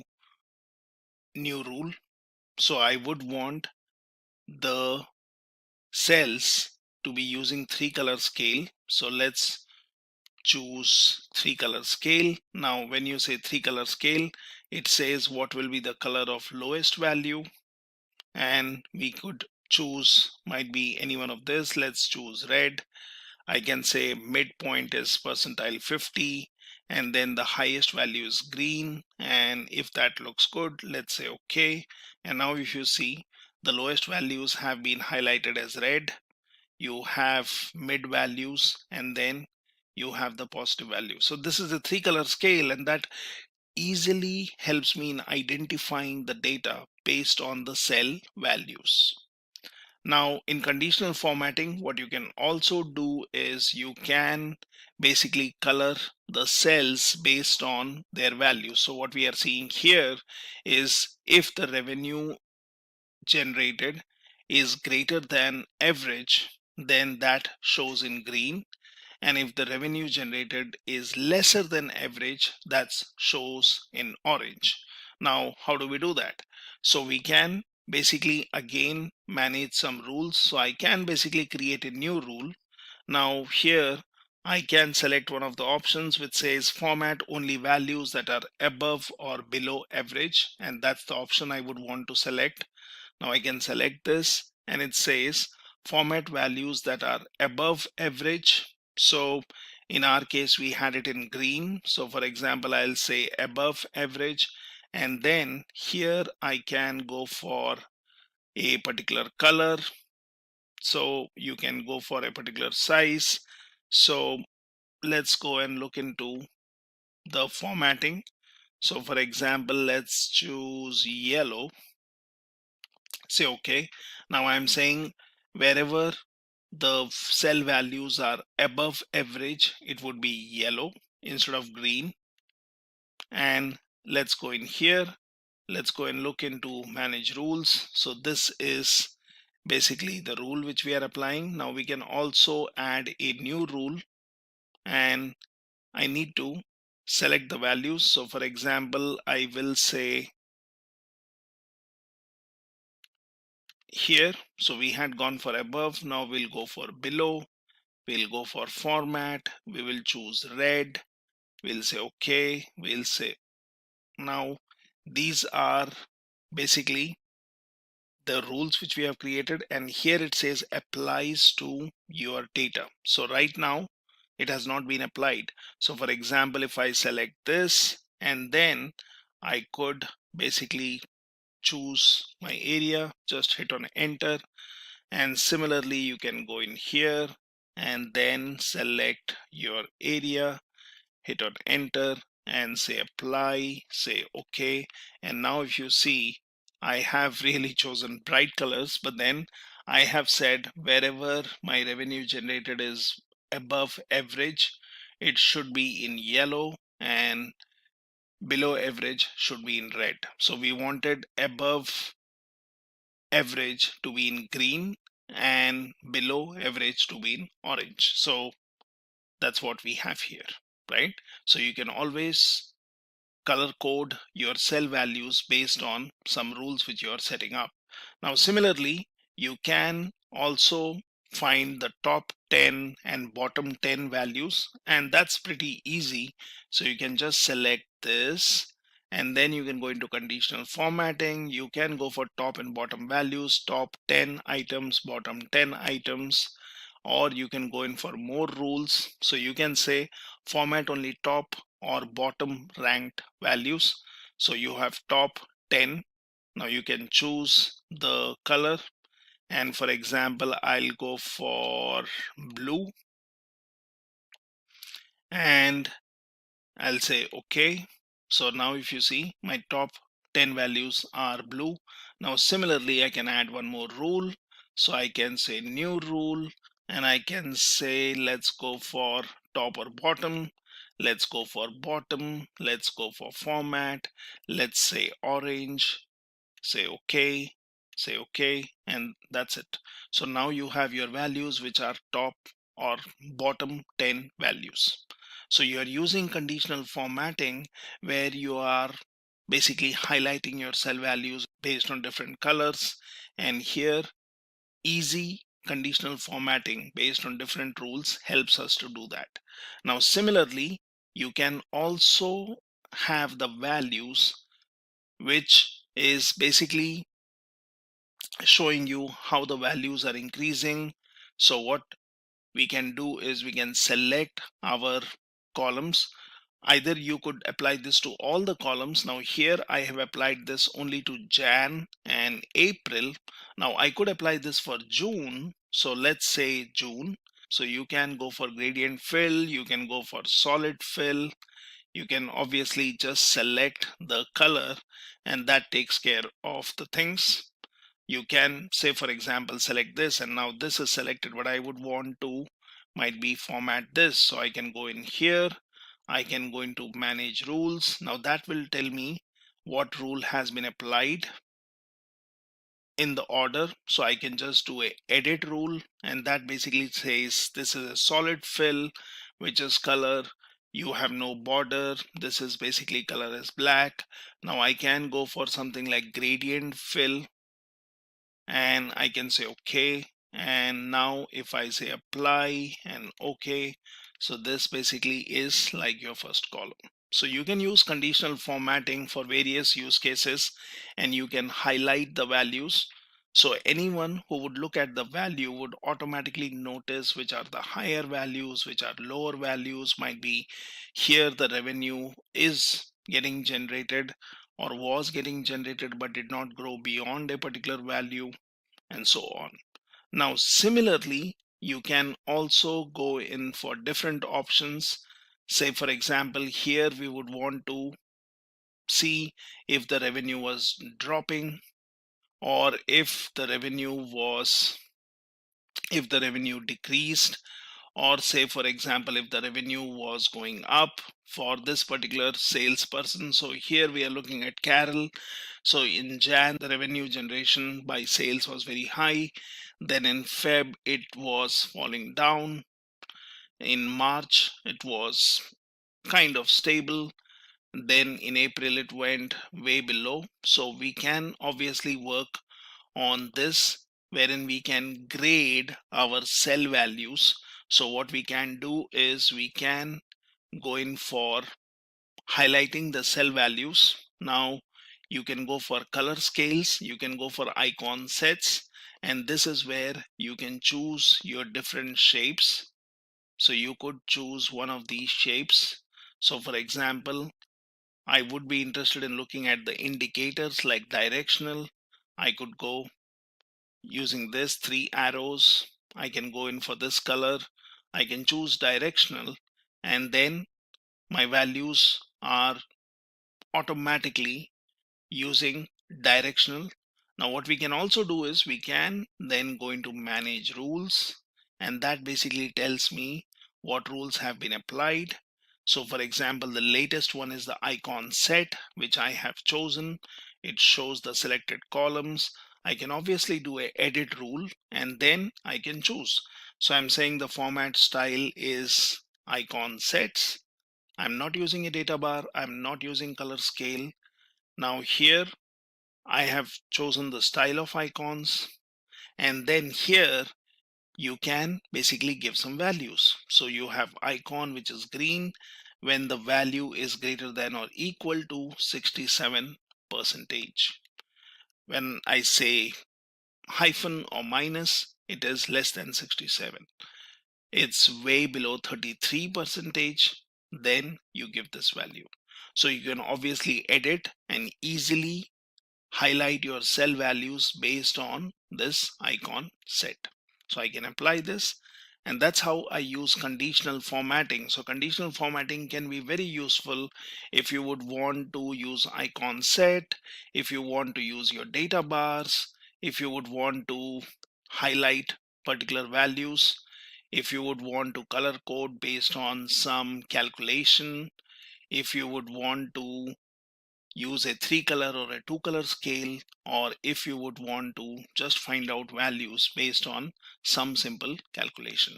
new rule. So I would want the cells to be using 3-color scale. So let's choose 3-color scale. Now when you say 3-color scale, it says what will be the color of lowest value, and we could choose, might be any one of this. Let's choose red. I can say midpoint is percentile 50, and then the highest value is green. And if that looks good, let's say okay. And now if you see, the lowest values have been highlighted as red. You have mid values, and then you have the positive value. So this is a 3-color scale, and that easily helps me in identifying the data based on the cell values. Now in conditional formatting, what you can also do is you can basically color the cells based on their values. So what we are seeing here is if the revenue generated is greater than average, then that shows in green. And if the revenue generated is lesser than average, that shows in orange. Now how do we do that? So we can basically again manage some rules. So I can basically create a new rule. Now here I can select one of the options which says format only values that are above or below average, and that's the option I would want to select. Now I can select this, and it says format values that are above average. So in our case, we had it in green. So for example, I'll say above average, and then here I can go for a particular color. So you can go for a particular size. So let's go and look into the formatting. So for example, let's choose yellow. Say okay. Now I'm saying wherever the cell values are above average, it would be yellow instead of green. And let's go in here. Let's go and look into manage rules. So this is basically the rule which we are applying. Now we can also add a new rule, and I need to select the values. So for example, I will say here, so we had gone for above, now we'll go for below. We'll go for format, we will choose red, we'll say okay, we'll say now these are basically the rules which we have created, and here it says applies to your data. So right now it has not been applied. So for example, if I select this and then I could basically choose my area, just hit on enter, and similarly you can go in here and then select your area, hit on enter and say apply, say okay. And now if you see, I have really chosen bright colors, but then I have said wherever my revenue generated is above average, it should be in yellow, and below average should be in red. So we wanted above average to be in green and below average to be in orange. So that's what we have here, right? So you can always color code your cell values based on some rules which you are setting up. Now similarly, you can also find the top 10 and bottom 10 values, and that's pretty easy. So you can just select this, and then you can go into conditional formatting. You can go for top and bottom values, top 10 items, bottom 10 items, or you can go in for more rules. So you can say format only top or bottom ranked values. So you have top 10. Now you can choose the color, and for example I'll go for blue, and I'll say okay. So now if you see, my top 10 values are blue. Now similarly I can add one more rule. So I can say new rule, and I can say let's go for top or bottom. Let's go for bottom. Let's go for format. Let's say orange. Say okay, say okay, and that's it. So now you have your values which are top or bottom 10 values. So you are using conditional formatting where you are basically highlighting your cell values based on different colors, and here easy conditional formatting based on different rules helps us to do that. Now similarly, you can also have the values which is basically showing you how the values are increasing. So what we can do is we can select our columns. Either you could apply this to all the columns. Now here I have applied this only to Jan and April. Now I could apply this for June. So let's say June. So you can go for gradient fill, you can go for solid fill, you can obviously just select the color, and that takes care of the things. You can say for example select this, and now this is selected, but I would want to might be format this. So I can go in here, I can go into manage rules. Now that will tell me what rule has been applied in the order. So I can just do a edit rule, and that basically says this is a solid fill, which is color, you have no border, this is basically color is black. Now I can go for something like gradient fill, and I can say okay. And now if I say apply and okay, so this basically is like your first column. So you can use conditional formatting for various use cases, and you can highlight the values. So anyone who would look at the value would automatically notice which are the higher values, which are lower values. Might be here the revenue is getting generated or was getting generated but did not grow beyond a particular value, and so on. Now similarly, you can also go in for different options. Say for example here we would want to see if the revenue was dropping, or if the revenue decreased, or say for example if the revenue was going up for this particular salesperson. So here we are looking at Carol. So in Jan the revenue generation by sales was very high, then in Feb it was falling down, in March it was kind of stable, then in April it went way below. So we can obviously work on this wherein we can grade our cell values. So what we can do is we can go in for highlighting the cell values. Now you can go for color scales, you can go for icon sets, and this is where you can choose your different shapes. So you could choose one of these shapes. So for example, I would be interested in looking at the indicators like directional. I could go using this 3 arrows. I can go in for this color, I can choose directional, and then my values are automatically using directional. Now what we can also do is we can then go into manage rules, and that basically tells me what rules have been applied. So for example, the latest one is the icon set, which I have chosen. It shows the selected columns. I can obviously do a edit rule, and then I can choose. So I'm saying the format style is icon sets. I'm not using a data bar, I'm not using color scale. Now here I have chosen the style of icons, and then here you can basically give some values. So you have icon which is green when the value is greater than or equal to 67%. When I say hyphen or minus, it is less than 67. It's way below 33%, then you give this value. So you can obviously edit and easily highlight your cell values based on this icon set. So I can apply this, and that's how I use conditional formatting. So conditional formatting can be very useful if you would want to use icon set, if you want to use your data bars, if you would want to highlight particular values, if you would want to color code based on some calculation, if you would want to use a 3-color or a 2-color scale, or if you would want to just find out values based on some simple calculation.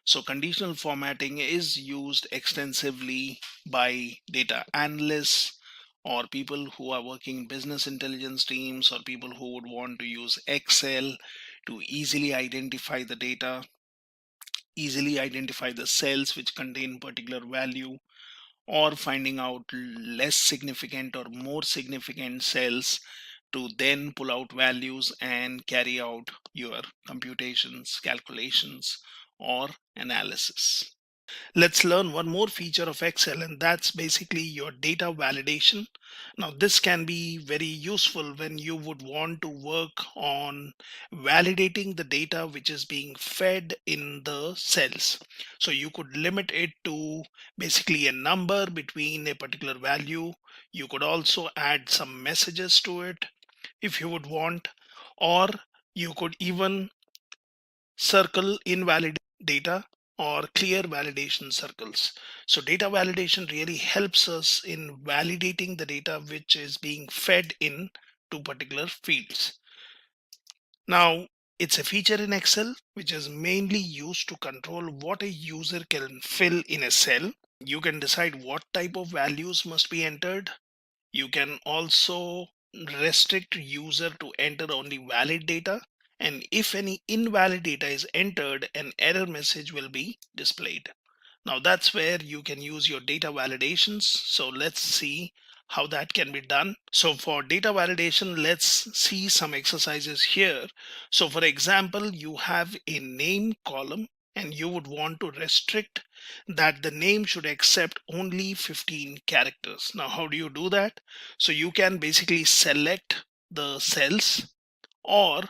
So conditional formatting is used extensively by data analysts, or people who are working business intelligence teams, or people who would want to use Excel to easily identify the data, easily identify the cells which contain particular value, or finding out less significant or more significant cells to then pull out values and carry out your computations, calculations, or analysis. Let's learn one more feature of Excel, and that's basically your data validation. Now, this can be very useful when you would want to work on validating the data which is being fed in the cells. So you could limit it to basically a number between a particular value. You could also add some messages to it if you would want, or you could even circle invalid data or clear validation circles. So data validation really helps us in validating the data which is being fed in to particular fields. Now, it's a feature in Excel which is mainly used to control what a user can fill in a cell. You can decide what type of values must be entered. You can also restrict user to enter only valid data, and if any invalid data is entered, an error message will be displayed. Now that's where you can use your data validations. So let's see how that can be done. So for data validation, let's see some exercises here. So for example, you have a name column and you would want to restrict that the name should accept only 15 characters. Now, how do you do that? So you can basically select the cells, or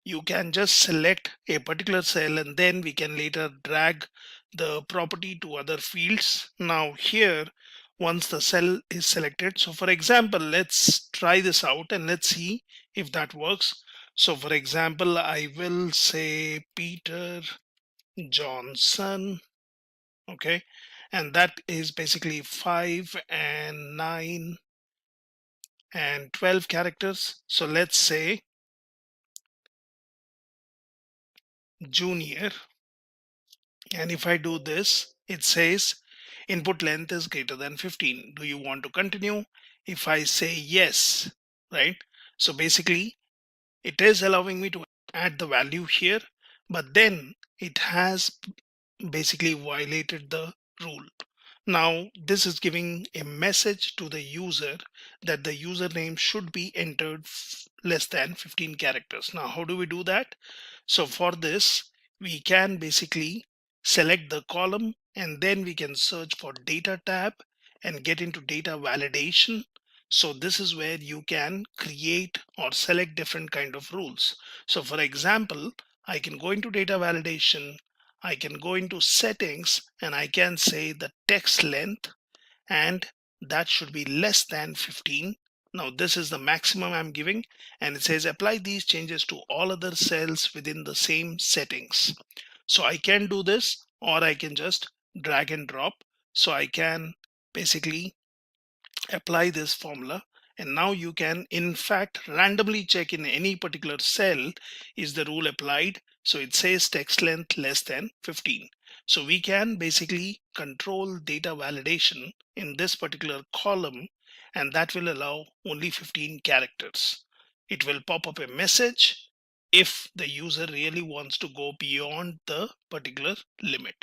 you can just select a particular cell and then we can later drag the property to other fields. Now here, once the cell is selected, so for example, let's try this out and let's see if that works. So for example, I will say Peter Johnson, okay, and that is basically 5 and 9 and 12 characters. So let's say junior, and if I do this, it says input length is greater than 15. Do you want to continue? If I say yes, right? So basically it is allowing me to add the value here, but then it has basically violated the rule. Now this is giving a message to the user that the username should be entered less than 15 characters. Now how do we do that? So for this, we can basically select the column and then we can search for data tab and get into data validation. So this is where you can create or select different kind of rules. So for example, I can go into data validation, I can go into settings, and I can say the text length, and that should be less than 15. Now this is the maximum I'm giving, and it says apply these changes to all other cells within the same settings. So I can do this, or I can just drag and drop. So I can basically apply this formula, and now you can in fact randomly check in any particular cell, is the rule applied. So it says text length less than 15. So we can basically control data validation in this particular column, and that will allow only 15 characters. It will pop up a message if the user really wants to go beyond the particular limit.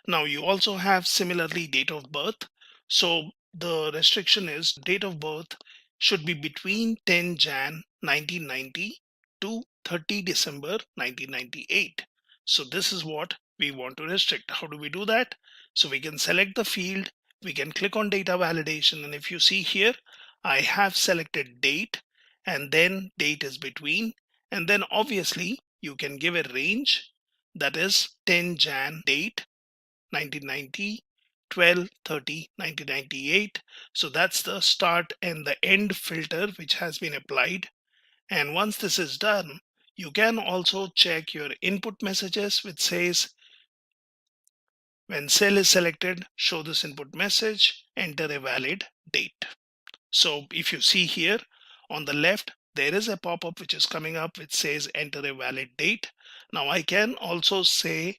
Now you also have similarly date of birth. So the restriction is date of birth should be between 10 Jan 1990 to 30 December 1998. So this is what we want to restrict. How do we do that? So we can select the field, we can click on data validation, and if you see here, I have selected date, and then date is between, and then obviously you can give a range, that is 10 Jan date 1990, 12/30 1998. So that's the start and the end filter which has been applied. And once this is done, you can also check your input messages, which says when cell is selected, show this input message, enter a valid date. So if you see here on the left, there is a pop-up which is coming up which says enter a valid date. Now I can also say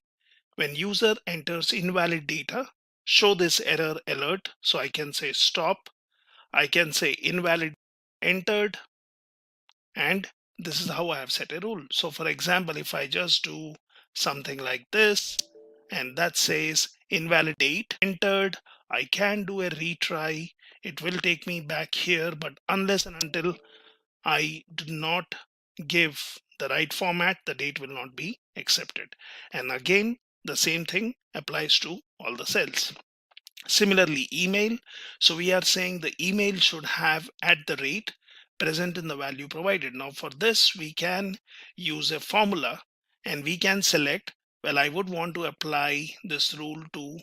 when user enters invalid data, show this error alert. So I can say stop. I can say invalid entered, and this is how I have set a rule. So for example, if I just do something like this, and that says invalid date entered, I can do a retry. It will take me back here, but unless and until I do not give the right format, the date will not be accepted. And again, the same thing applies to all the cells. Similarly, email. So we are saying the email should have @ present in the value provided. Now for this, we can use a formula, and we can select, well, I would want to apply this rule to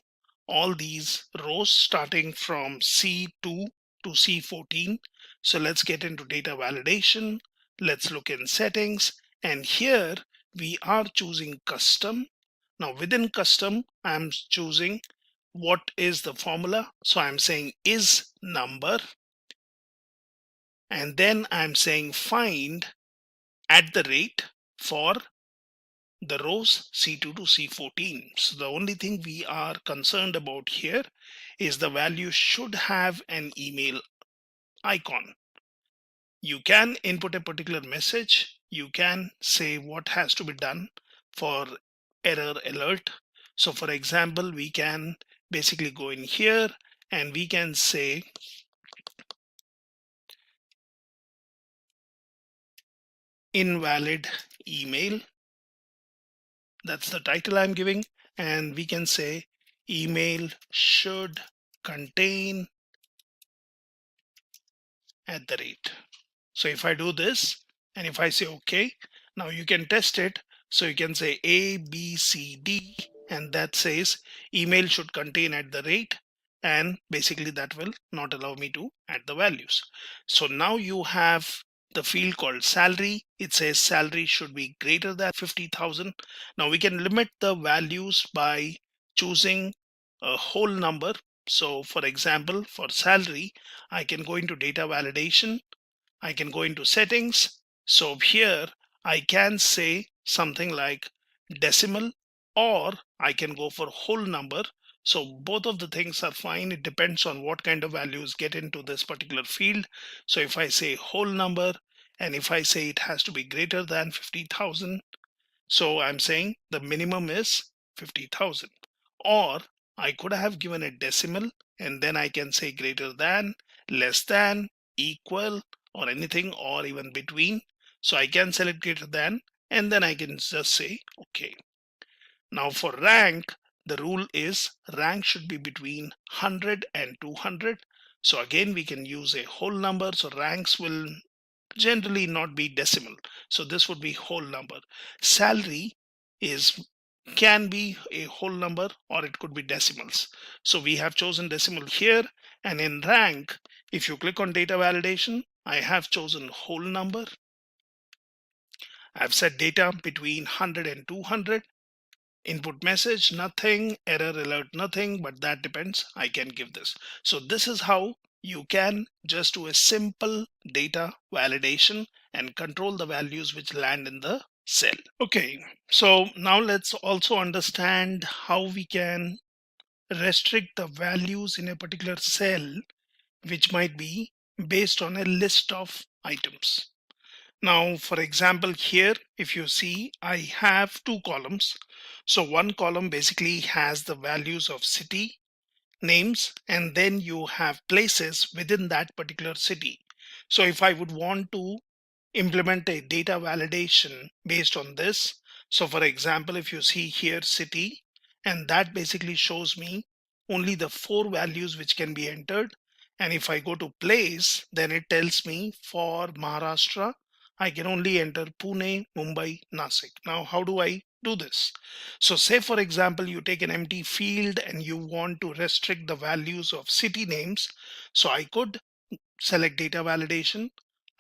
all these rows starting from C2 to C14. So let's get into data validation. Let's look in settings, and here we are choosing custom. Now within custom, I'm choosing what is the formula. So I'm saying is number, and then I'm saying find @ for the rows C2 to C14. So the only thing we are concerned about here is the value should have an email icon. You can input a particular message. You can say what has to be done for error alert. So for example, we can basically go in here and we can say invalid email. That's the title I'm giving. And we can say email should contain @. So if I do this and if I say OK, now you can test it. So you can say A, B, C, D, and that says email should contain @, and basically that will not allow me to add the values. So now you have the field called salary. It says salary should be greater than 50,000. Now we can limit the values by choosing a whole number. So for example, for salary, I can go into data validation. I can go into settings. So here I can say something like decimal, or I can go for whole number. So both of the things are fine. It depends on what kind of values get into this particular field. So if I say whole number, and if I say it has to be greater than 50,000, so I'm saying the minimum is 50,000. Or I could have given a decimal, and then I can say greater than, less than, equal, or anything, or even between. So I can select greater than, and then I can just say OK. Now for rank, the rule is rank should be between 100 and 200. So again, we can use a whole number. So ranks will generally not be decimal. So this would be whole number. Salary can be a whole number, or it could be decimals. So we have chosen decimal here. And in rank, if you click on data validation, I have chosen whole number. I've set data between 100 and 200. Input message, nothing. Error alert, nothing. But that depends. I can give this. So this is how you can just do a simple data validation and control the values which land in the cell. Okay, so now let's also understand how we can restrict the values in a particular cell, which might be based on a list of items. Now, for example, here, if you see, I have two columns. So one column basically has the values of city names, and then you have places within that particular city. So if I would want to implement a data validation based on this, so for example, if you see here city, and that basically shows me only the 4 values which can be entered. And if I go to place, then it tells me for Maharashtra, I can only enter Pune, Mumbai, Nasik. Now, how do I do this? So say for example, you take an empty field and you want to restrict the values of city names. So I could select data validation.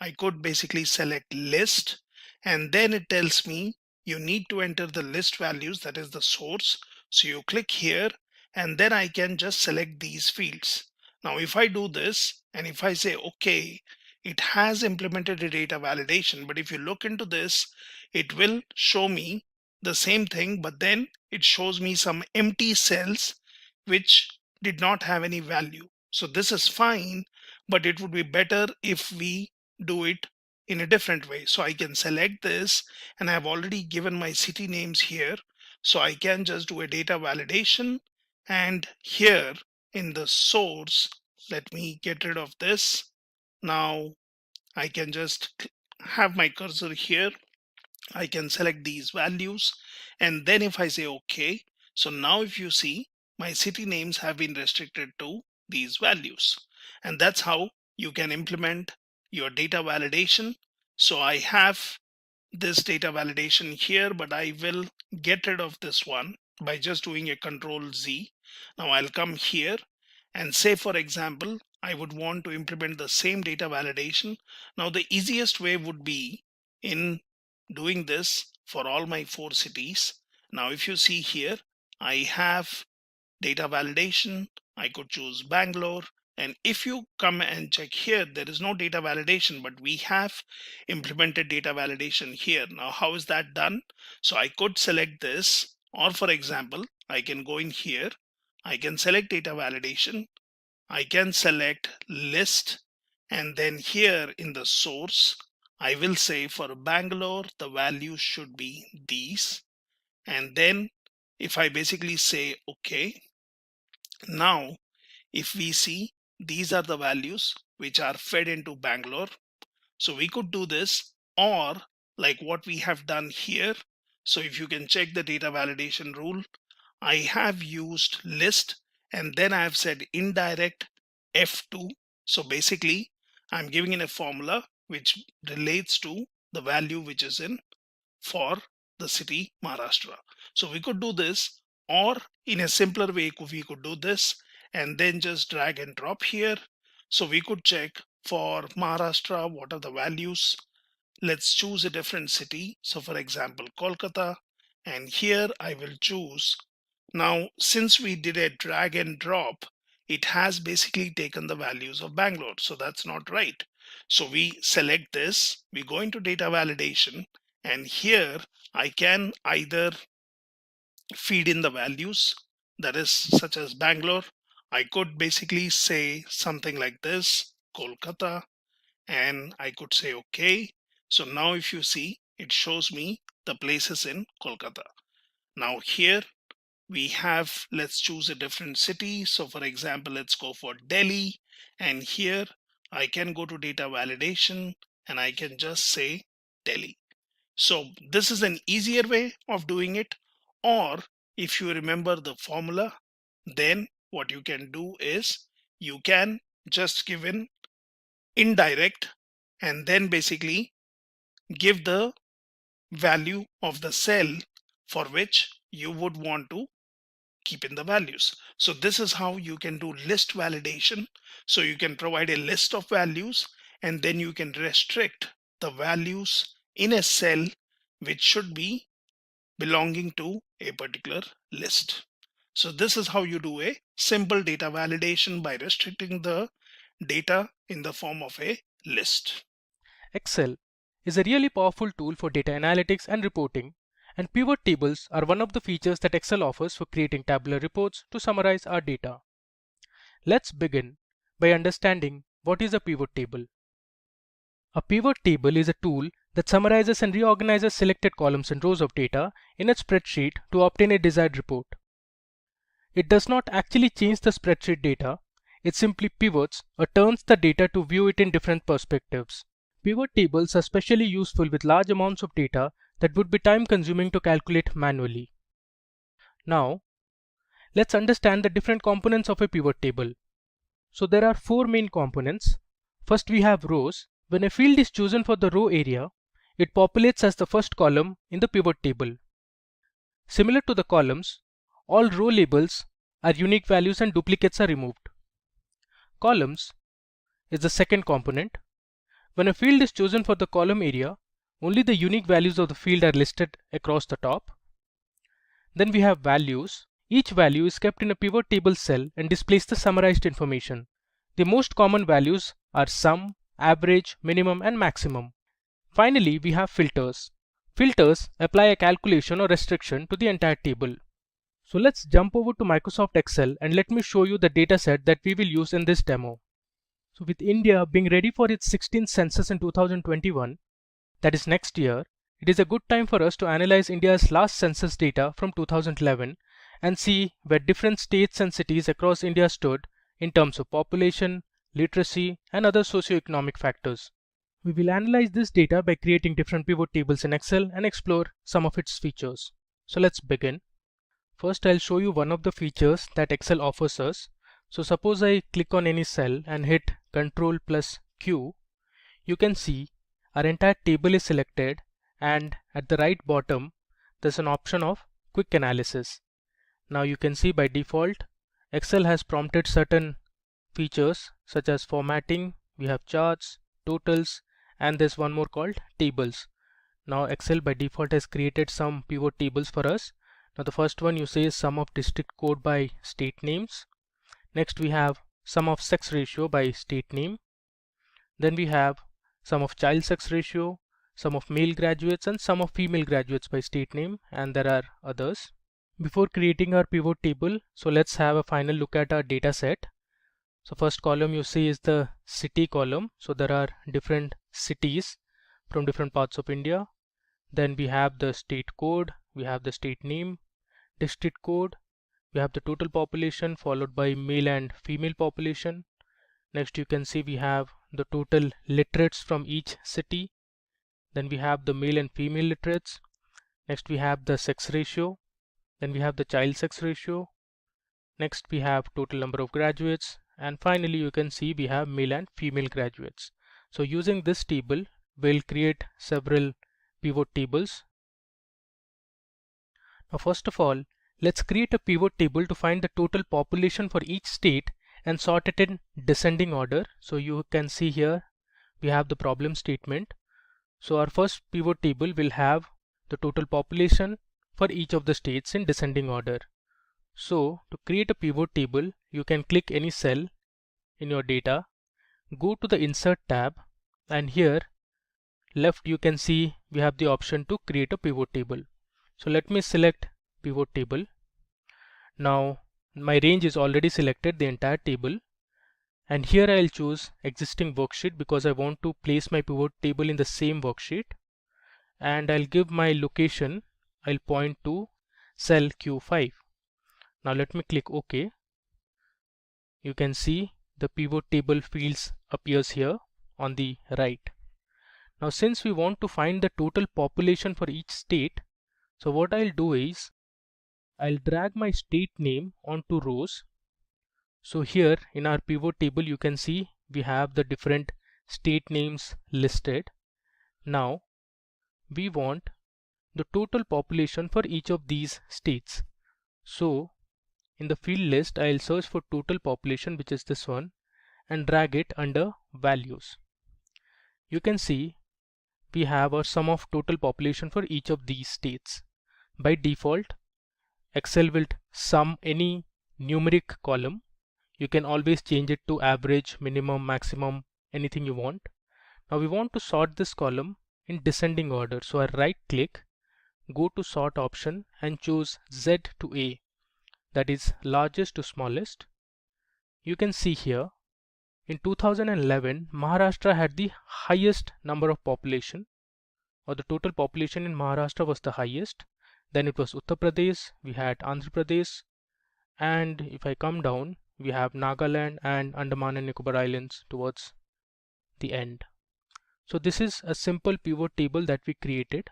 I could basically select list, and then it tells me you need to enter the list values, that is the source. So you click here, and then I can just select these fields. Now if I do this and if I say okay, it has implemented a data validation, but if you look into this, it will show me the same thing, but then it shows me some empty cells which did not have any value. So this is fine, but it would be better if we do it in a different way. So I can select this, and I've already given my city names here. So I can just do a data validation, and here in the source, let me get rid of this. Now I can just have my cursor here. I can select these values, and then if I say okay, so now if you see, my city names have been restricted to these values. And that's how you can implement your data validation. So I have this data validation here, but I will get rid of this one by just doing a Control Z. Now I'll come here and say, for example, I would want to implement the same data validation. Now the easiest way would be in doing this for all my 4 cities. Now if you see here, I have data validation. I could choose Bangalore. And if you come and check here, there is no data validation, but we have implemented data validation here. Now, how is that done? So I could select this, or for example, I can go in here. I can select data validation. I can select list. And then here in the source, I will say for Bangalore, the values should be these. And then if I basically say, okay, now if we see, these are the values which are fed into Bangalore. So we could do this, or like what we have done here. So if you can check the data validation rule, I have used list, and then I have said indirect F2. So basically I'm giving in a formula which relates to the value which is in for the city Maharashtra. So we could do this, or in a simpler way we could do this and then just drag and drop here. So we could check for Maharashtra what are the values. Let's choose a different city. So for example, Kolkata, and here I will choose. Now since we did a drag and drop, it has basically taken the values of Bangalore, so that's not right. So we select this, we go into data validation, and here I can either feed in the values, that is such as Bangalore. I could basically say something like this, Kolkata, and I could say okay. So now if you see, it shows me the places in Kolkata. Now here we have, let's choose a different city. So for example, let's go for Delhi, and here I can go to data validation and I can just say Delhi. So this is an easier way of doing it. Or if you remember the formula, then what you can do is you can just give in indirect and then basically give the value of the cell for which you would want to keep in the values. So this is how you can do list validation. So you can provide a list of values, and then you can restrict the values in a cell which should be belonging to a particular list. So this is how you do a simple data validation by restricting the data in the form of a list. Excel is a really powerful tool for data analytics and reporting, and pivot tables are one of the features that Excel offers for creating tabular reports to summarize our data. Let's begin by understanding what is a pivot table. A pivot table is a tool that summarizes and reorganizes selected columns and rows of data in a spreadsheet to obtain a desired report. It does not actually change the spreadsheet data, it simply pivots or turns the data to view it in different perspectives. Pivot tables are especially useful with large amounts of data that would be time consuming to calculate manually. Now, let's understand the different components of a pivot table. So there are 4 main components. First we have rows. When a field is chosen for the row area, it populates as the first column in the pivot table. Similar to the columns, all row labels are unique values and duplicates are removed. Columns is the second component. When a field is chosen for the column area, only the unique values of the field are listed across the top. Then we have values. Each value is kept in a pivot table cell and displays the summarized information. The most common values are sum, average, minimum, and maximum. Finally, we have filters. Filters apply a calculation or restriction to the entire table. So let's jump over to Microsoft Excel and let me show you the dataset that we will use in this demo. So with India being ready for its 16th census in 2021, that is next year, it is a good time for us to analyze India's last census data from 2011 and see where different states and cities across India stood in terms of population, literacy, and other socio-economic factors. We will analyze this data by creating different pivot tables in Excel and explore some of its features. So let's begin. First, I'll show you one of the features that Excel offers us. So suppose I click on any cell and hit Ctrl plus Q, you can see our entire table is selected, and at the right bottom there's an option of quick analysis. Now you can see by default Excel has prompted certain features such as formatting, we have charts, totals, and there's one more called tables. Now Excel by default has created some pivot tables for us. Now the first one you see is sum of district code by state names. Next we have sum of sex ratio by state name. Then we have sum of child sex ratio, sum of male graduates, and sum of female graduates by state name, and there are others. Before creating our pivot table, so let's have a final look at our data set. So first column you see is the city column. So there are different cities from different parts of India. Then we have the state code, we have the state name, district code, we have the total population followed by male and female population. Next you can see we have the total literates from each city. Then we have the male and female literates. Next we have the sex ratio. Then we have the child sex ratio. Next we have total number of graduates. And finally you can see we have male and female graduates. So using this table, we'll create several pivot tables. Now first of all, let's create a pivot table to find the total population for each state and sort it in descending order. So you can see here we have the problem statement. So our first pivot table will have the total population for each of the states in descending order. So to create a pivot table, you can click any cell in your data, go to the Insert tab, and here left you can see we have the option to create a pivot table. So let me select pivot table. Now my range is already selected, the entire table, and here I'll choose existing worksheet because I want to place my pivot table in the same worksheet, and I'll give my location, I'll point to cell Q5. Now let me click OK. You can see the pivot table fields appears here on the right. Now since we want to find the total population for each state, so what I'll do is I'll drag my state name onto rows. So here in our pivot table you can see we have the different state names listed. Now we want the total population for each of these states. So in the field list I'll search for total population, which is this one, and drag it under values. You can see we have a sum of total population for each of these states. By default Excel will sum any numeric column. You can always change it to average, minimum, maximum, anything you want. Now we want to sort this column in descending order. So I right click, go to sort option and choose Z to A, that is largest to smallest. You can see here in 2011 Maharashtra had the highest number of population, or the total population in Maharashtra was the highest. Then it was Uttar Pradesh, we had Andhra Pradesh, and if I come down we have Nagaland and Andaman and Nicobar Islands towards the end. So this is a simple pivot table that we created.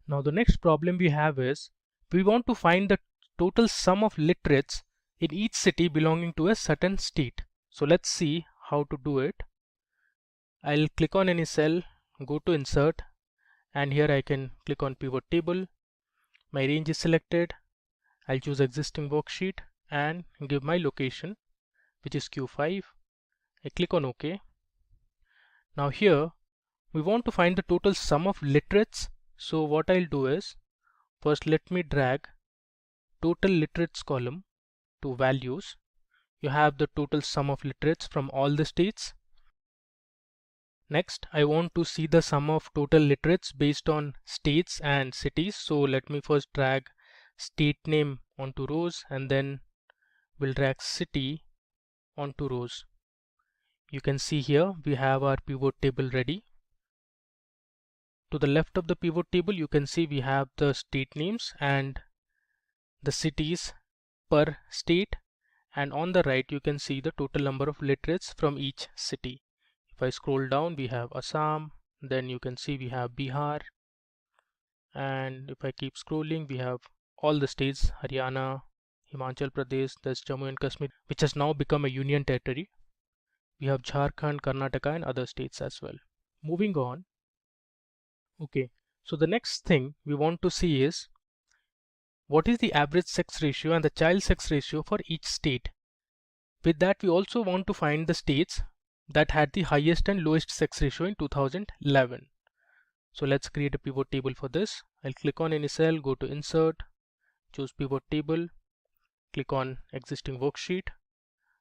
Now the next problem we have is we want to find the total sum of literates in each city belonging to a certain state. So let's see how to do it. I'll click on any cell, go to insert, and here I can click on pivot table. My range is selected. I'll choose existing worksheet and give my location, which is Q5. I click on OK. Now here we want to find the total sum of literates. So what I'll do is, first let me drag total literates column to values. You have the total sum of literates from all the states. Next, I want to see the sum of total literates based on states and cities. So let me first drag state name onto rows, and then we'll drag city onto rows. You can see here we have our pivot table ready. To the left of the pivot table, you can see we have the state names and the cities per state, and on the right you can see the total number of literates from each city. If I scroll down, we have Assam, then you can see we have Bihar, and if I keep scrolling, we have all the states: Haryana, Himachal Pradesh, that's Jammu and Kashmir, which has now become a union territory. We have Jharkhand, Karnataka, and other states as well. Moving on. Okay, so the next thing we want to see is what is the average sex ratio and the child sex ratio for each state. With that, we also want to find the states that had the highest and lowest sex ratio in 2011. So let's create a pivot table for this. I'll click on any cell, go to insert, choose pivot table, click on existing worksheet.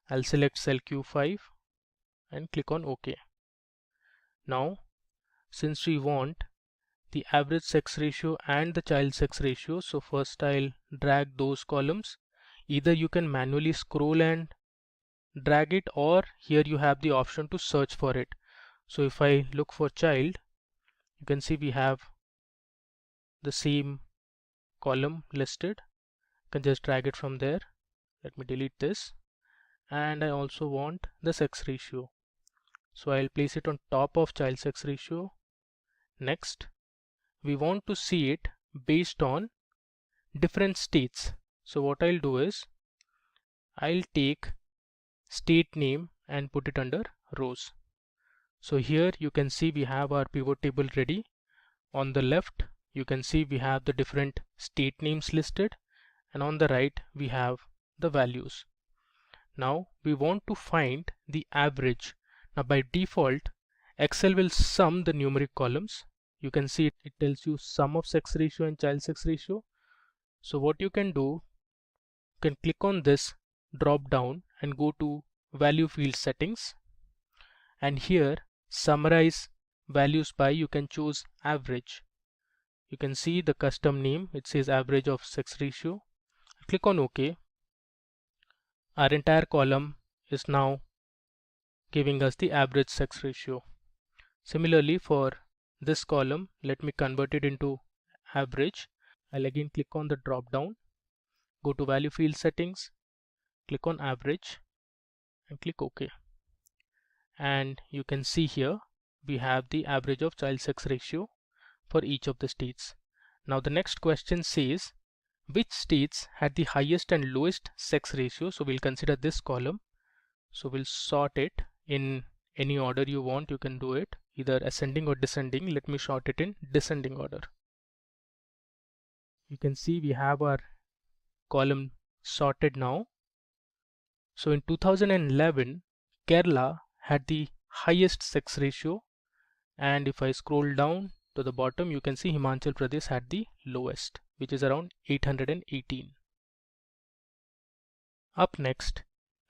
I'll select cell Q5 and click on OK. Now, since we want the average sex ratio and the child sex ratio, so first I'll drag those columns. Either you can manually scroll and drag it, or here you have the option to search for it. So if I look for child, you can see we have the same column listed. You can just drag it from there. Let me delete this. And I also want the sex ratio, so I'll place it on top of child sex ratio. Next, we want to see it based on different states. So what I'll do is, I'll take state name and put it under rows. So here you can see we have our pivot table ready. On the left you can see we have the different state names listed, and on the right we have the values. Now we want to find the average. Now by default, Excel will sum the numeric columns. You can see it tells you sum of sex ratio and child sex ratio. So what you can do, you can click on this drop down and go to value field settings, and here summarize values by, you can choose average. You can see the custom name, it says average of sex ratio. Click on OK. Our entire column is now giving us the average sex ratio. Similarly, for this column, let me convert it into average. I'll again click on the drop down, go to value field settings, click on average and click OK. And you can see here we have the average of child sex ratio for each of the states. Now the next question says which states had the highest and lowest sex ratio. So we'll consider this column. So we'll sort it in any order you want. You can do it either ascending or descending. Let me sort it in descending order. You can see we have our column sorted now. So in 2011, Kerala had the highest sex ratio, and if I scroll down to the bottom, you can see Himachal Pradesh had the lowest, which is around 818. Up next,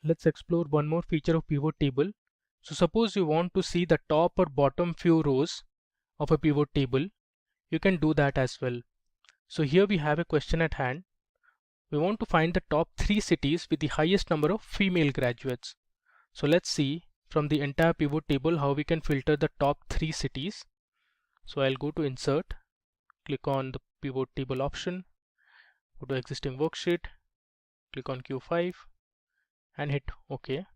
let's explore one more feature of pivot table. So suppose you want to see the top or bottom few rows of a pivot table, you can do that as well. So here we have a question at hand. We want to find the top 3 cities with the highest number of female graduates. So let's see from the entire pivot table how we can filter the top 3 cities. So I'll go to insert, click on the pivot table option, go to existing worksheet, click on Q5 and hit OK.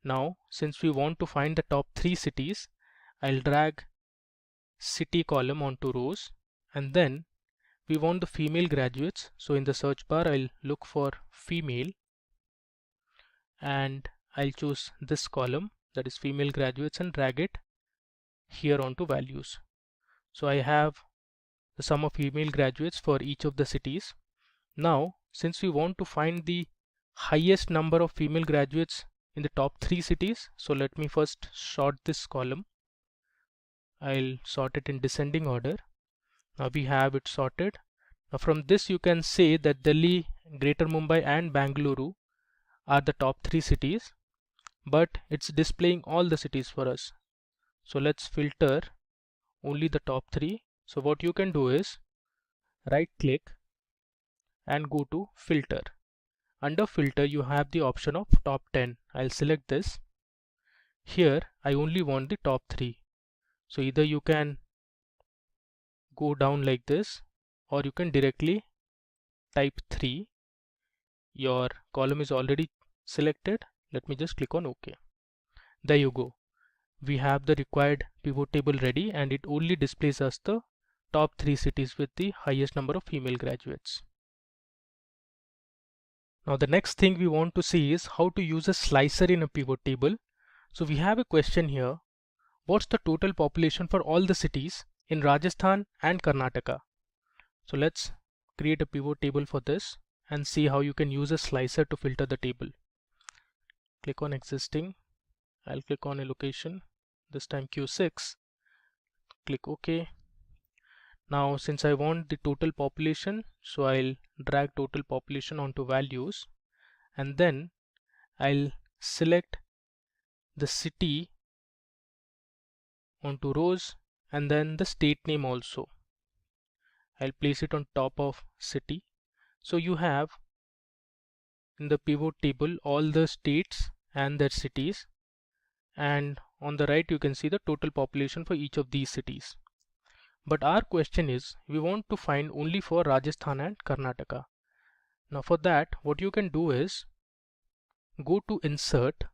Now since we want to find the top 3 cities, I'll drag city column onto rows, and then we want the female graduates. So in the search bar I'll look for female and I'll choose this column, that is female graduates, and drag it here onto values. So I have the sum of female graduates for each of the cities. Now, since we want to find the highest number of female graduates in the top 3 cities, so let me first sort this column. I'll sort it in descending order. Now we have it sorted. Now from this you can say that Delhi, Greater Mumbai and Bangalore are the top 3 cities, but it's displaying all the cities for us. So let's filter only the top 3. So what you can do is right click and go to filter. Under filter you have the option of top 10. I'll select this. Here I only want the top 3. So either you can go down like this, or you can directly type 3. Your column is already selected. Let me just click on OK. There you go. We have the required pivot table ready, and it only displays us the top 3 cities with the highest number of female graduates. Now the next thing we want to see is how to use a slicer in a pivot table. So we have a question here. What's the total population for all the cities in Rajasthan and Karnataka? So let's create a pivot table for this and see how you can use a slicer to filter the table. Click on existing. I'll click on a location, this time Q6. Click OK. Now since I want the total population, so I'll drag total population onto values, and then I'll select the city onto rows and then the state name also. I'll place it on top of city. So you have in the pivot table all the states and their cities, and on the right you can see the total population for each of these cities. But our question is, we want to find only for Rajasthan and Karnataka. Now for that, what you can do is go to insert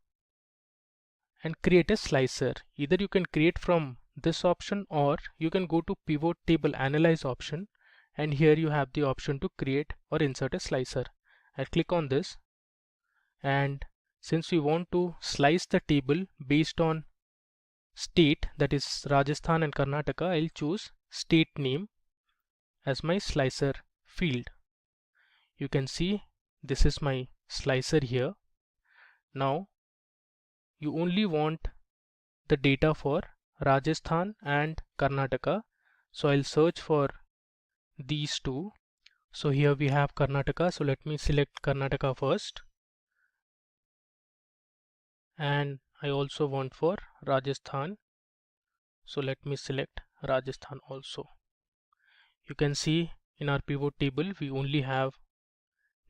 and create a slicer. Either you can create from this option, or you can go to pivot table analyze option, and here you have the option to create or insert a slicer. I'll click on this, and since we want to slice the table based on state, that is Rajasthan and Karnataka, I'll choose state name as my slicer field. You can see this is my slicer here. Now you only want the data for Rajasthan and Karnataka, so I'll search for these two. So here we have Karnataka, so let me select Karnataka first, and I also want for Rajasthan, so let me select Rajasthan also. You can see in our pivot table we only have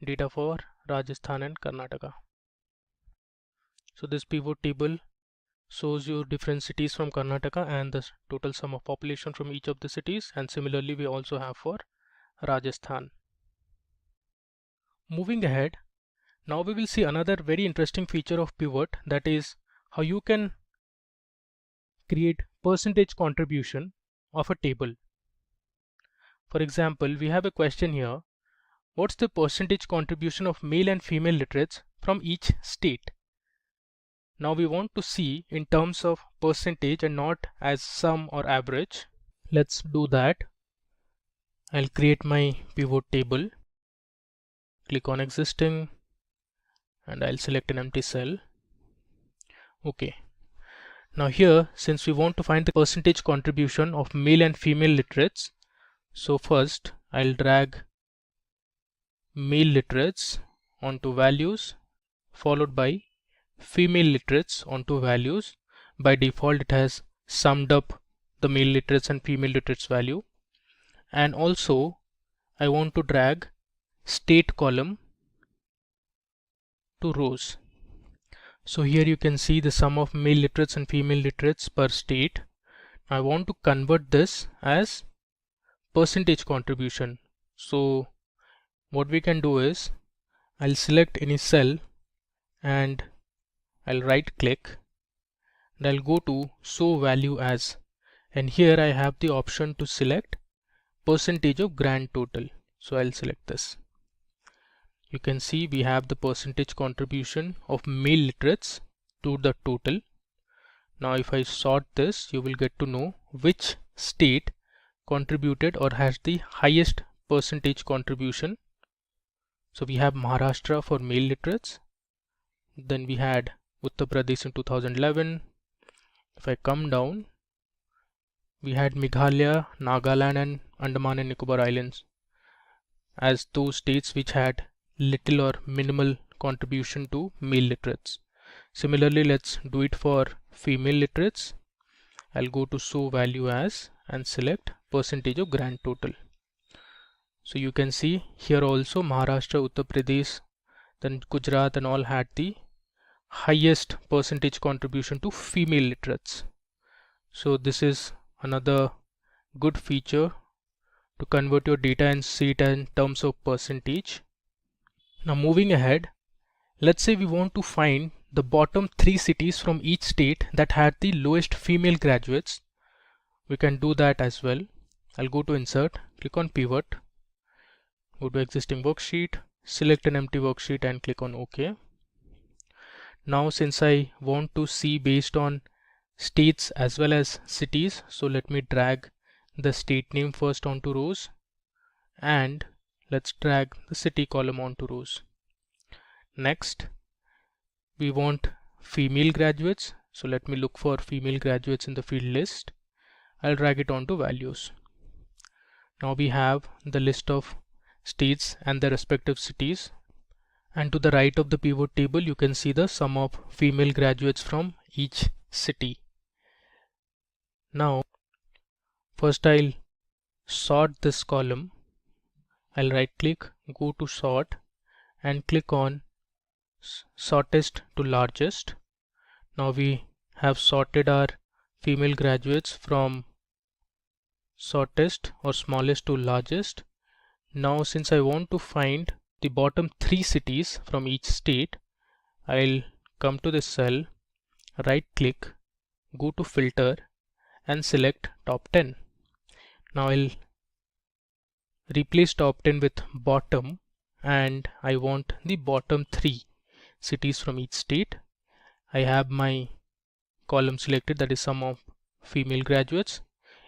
data for Rajasthan and Karnataka. So this pivot table shows you different cities from Karnataka and the total sum of population from each of the cities, and similarly we also have for Rajasthan. Moving ahead, now we will see another very interesting feature of pivot, that is how you can create percentage contribution of a table. For example, we have a question here. What's the percentage contribution of male and female literates from each state? Now we want to see in terms of percentage and not as sum or average. Let's do that. I'll create my pivot table, click on existing, and I'll select an empty cell. Okay. Now here, since we want to find the percentage contribution of male and female literates, so first I'll drag male literates onto values, followed by female literates onto values. By default it has summed up the male literates and female literates value. And also I want to drag state column to rows. So here you can see the sum of male literates and female literates per state. I want to convert this as percentage contribution. So what we can do is I'll select any cell and I'll right click and I'll go to show value as, and here I have the option to select percentage of grand total. So I'll select this. you can see we have the percentage contribution of male literates to the total. Now if I sort this, you will get to know which state contributed or has the highest percentage contribution. So we have Maharashtra for male literates, then we had Uttar Pradesh in 2011. If I come down, we had Meghalaya, Nagaland and Andaman and Nicobar Islands as those states which had little or minimal contribution to male literates. Similarly, let's do it for female literates. I'll go to show value as and select percentage of grand total. So you can see here also Maharashtra, Uttar Pradesh, then Gujarat and all had the highest percentage contribution to female literates. So this is another good feature to convert your data and see it in terms of percentage. Now moving ahead, let's say we want to find the bottom 3 cities from each state that had the lowest female graduates. We can do that as well. I'll go to insert, click on pivot, go to existing worksheet, select an empty worksheet and click on OK. Now since I want to see based on states as well as cities, so let me drag the state name first onto rows and let's drag the city column onto rows. Next, we want female graduates, so let me look for female graduates in the field list. I'll drag it onto values. Now we have the list of states and their respective cities, and to the right of the pivot table you can see the sum of female graduates from each city. Now first I'll sort this column. I'll right click, go to sort and click on shortest to largest. Now we have sorted our female graduates from shortest or smallest to largest. Now since I want to find the bottom 3 cities from each state, I'll come to this cell, right click, go to filter and select top 10. Now I'll replace top 10 with bottom and I want the bottom 3 cities from each state. I have my column selected, that is sum of female graduates.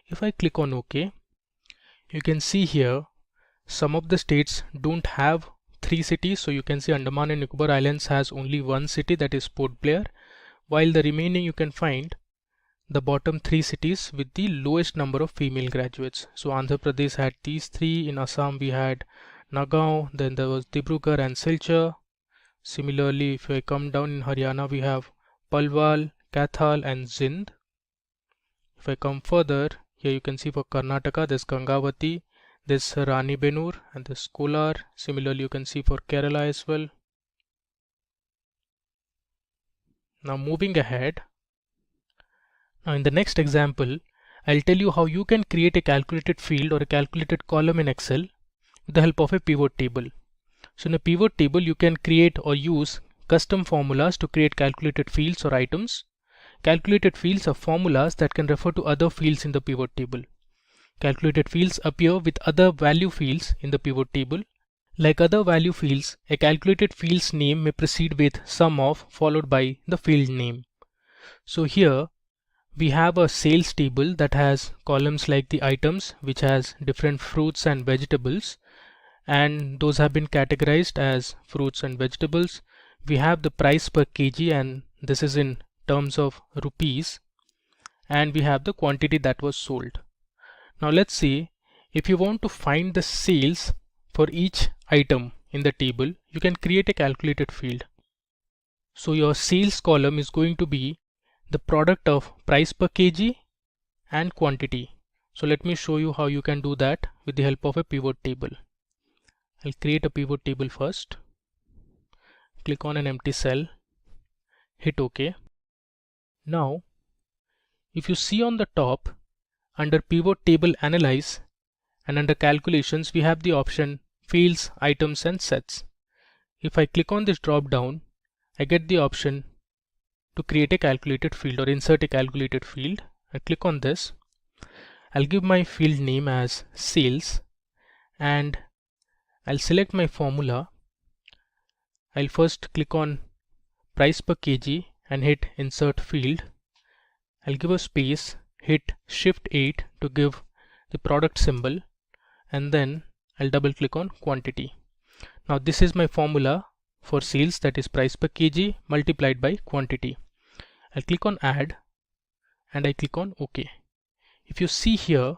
If I click on OK, you can see here some of the states don't have 3 cities. So you can see Andaman and Nicobar Islands has only 1 city, that is Port Blair, while the remaining you can find the bottom 3 cities with the lowest number of female graduates. So Andhra Pradesh had these 3, in Assam we had Nagaon, then there was Dibrugarh and Silchar. Similarly, if I come down in Haryana we have Palwal, Kathal and Zind. If I come further, here you can see for Karnataka there's Gangavati, there's Rani Benur and there's Kolar. Similarly you can see for Kerala as well. Now moving ahead, now in the next example I'll tell you how you can create a calculated field or a calculated column in Excel with the help of a pivot table. So in a pivot table you can create or use custom formulas to create calculated fields or items. Calculated fields are formulas that can refer to other fields in the pivot table. Calculated fields appear with other value fields in the pivot table. Like other value fields, a calculated field's name may precede with sum of followed by the field name. So here we have a sales table that has columns like the items, which has different fruits and vegetables, and those have been categorized as fruits and vegetables. We have the price per kg, and this is in terms of rupees, and we have the quantity that was sold. Now let's see, if you want to find the sales for each item in the table, you can create a calculated field. So your sales column is going to be the product of price per kg and quantity. So let me show you how you can do that with the help of a pivot table. I'll create a pivot table first. Click on an empty cell, hit OK. Now if you see on the top, under pivot table analyze and under calculations we have the option fields, items and sets. If I click on this drop down, I get the option to create a calculated field or insert a calculated field. I click on this. I'll give my field name as sales and I'll select my formula. I'll first click on price per kg and hit insert field. I'll give a space, hit shift 8 to give the product symbol, and then I'll double click on quantity. Now this is my formula for sales, that is price per kg multiplied by quantity. I'll click on add and I click on OK. If you see here,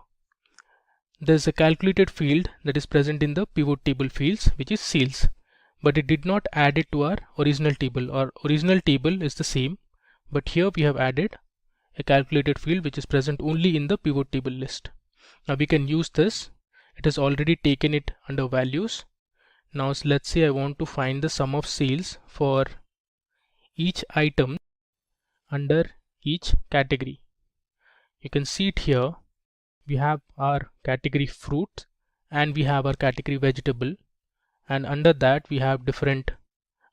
there's a calculated field that is present in the pivot table fields, which is sales, but it did not add it to our original table. Our original table is the same, but here we have added a calculated field which is present only in the pivot table list. Now we can use this. It has already taken it under values. Now let's say I want to find the sum of sales for each item under each category. You can see it here. We have our category fruit and we have our category vegetable, and under that we have different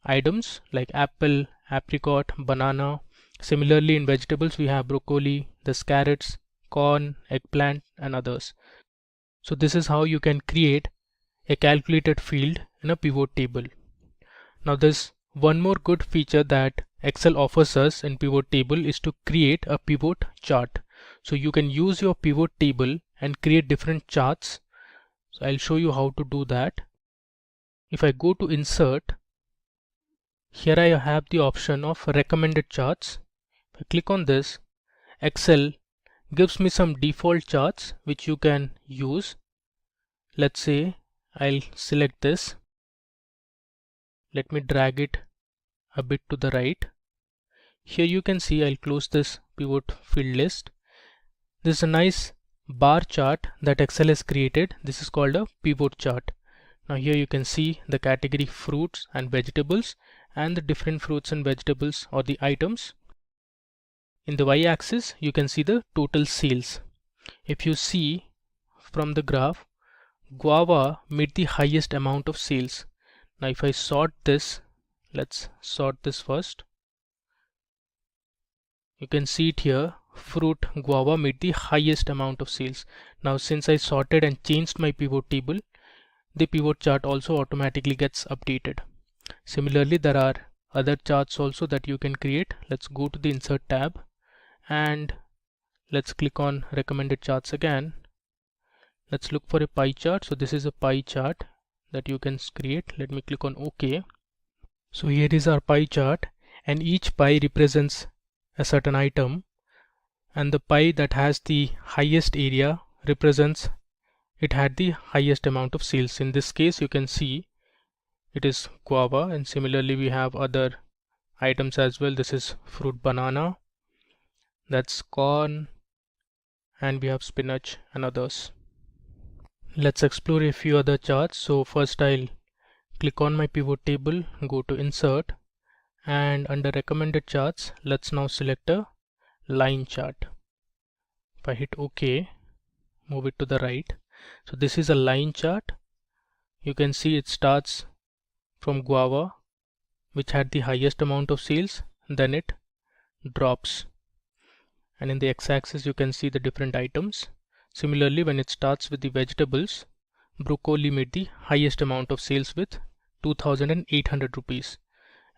items like apple, apricot, banana. Similarly, in vegetables we have broccoli, the carrots, corn, eggplant, and others. So this is how you can create a calculated field in a pivot table. Now there's one more good feature that Excel offers us in pivot table is to create a pivot chart. So you can use your pivot table and create different charts. So I'll show you how to do that. If I go to insert, here I have the option of recommended charts. If I click on this, Excel gives me some default charts which you can use. Let's say I'll select this. Let me drag it a bit to the right. Here you can see I'll close this pivot field list. This is a nice bar chart that Excel has created. This is called a pivot chart. Now here you can see the category fruits and vegetables and the different fruits and vegetables or the items. In the y-axis you can see the total sales. If you see from the graph, guava made the highest amount of sales. Now if I sort this, let's sort this first. You can see it here, fruit guava made the highest amount of sales. Now since I sorted and changed my pivot table, the pivot chart also automatically gets updated. Similarly, there are other charts also that you can create. Let's go to the insert tab and let's click on recommended charts again. Let's look for a pie chart. So this is a pie chart that you can create. Let me click on OK. So here is our pie chart, and each pie represents a certain item, and the pie that has the highest area represents it had the highest amount of sales. In this case you can see it is guava, and similarly we have other items as well. This is fruit banana, that's corn, and we have spinach and others. Let's explore a few other charts. So first I'll click on my pivot table, go to insert, and under recommended charts let's now select a line chart. If I hit OK, move it to the right. So this is a line chart. You can see it starts from guava, which had the highest amount of sales, then it drops, and in the x-axis you can see the different items. Similarly, when it starts with the vegetables, broccoli made the highest amount of sales with 2,800 rupees,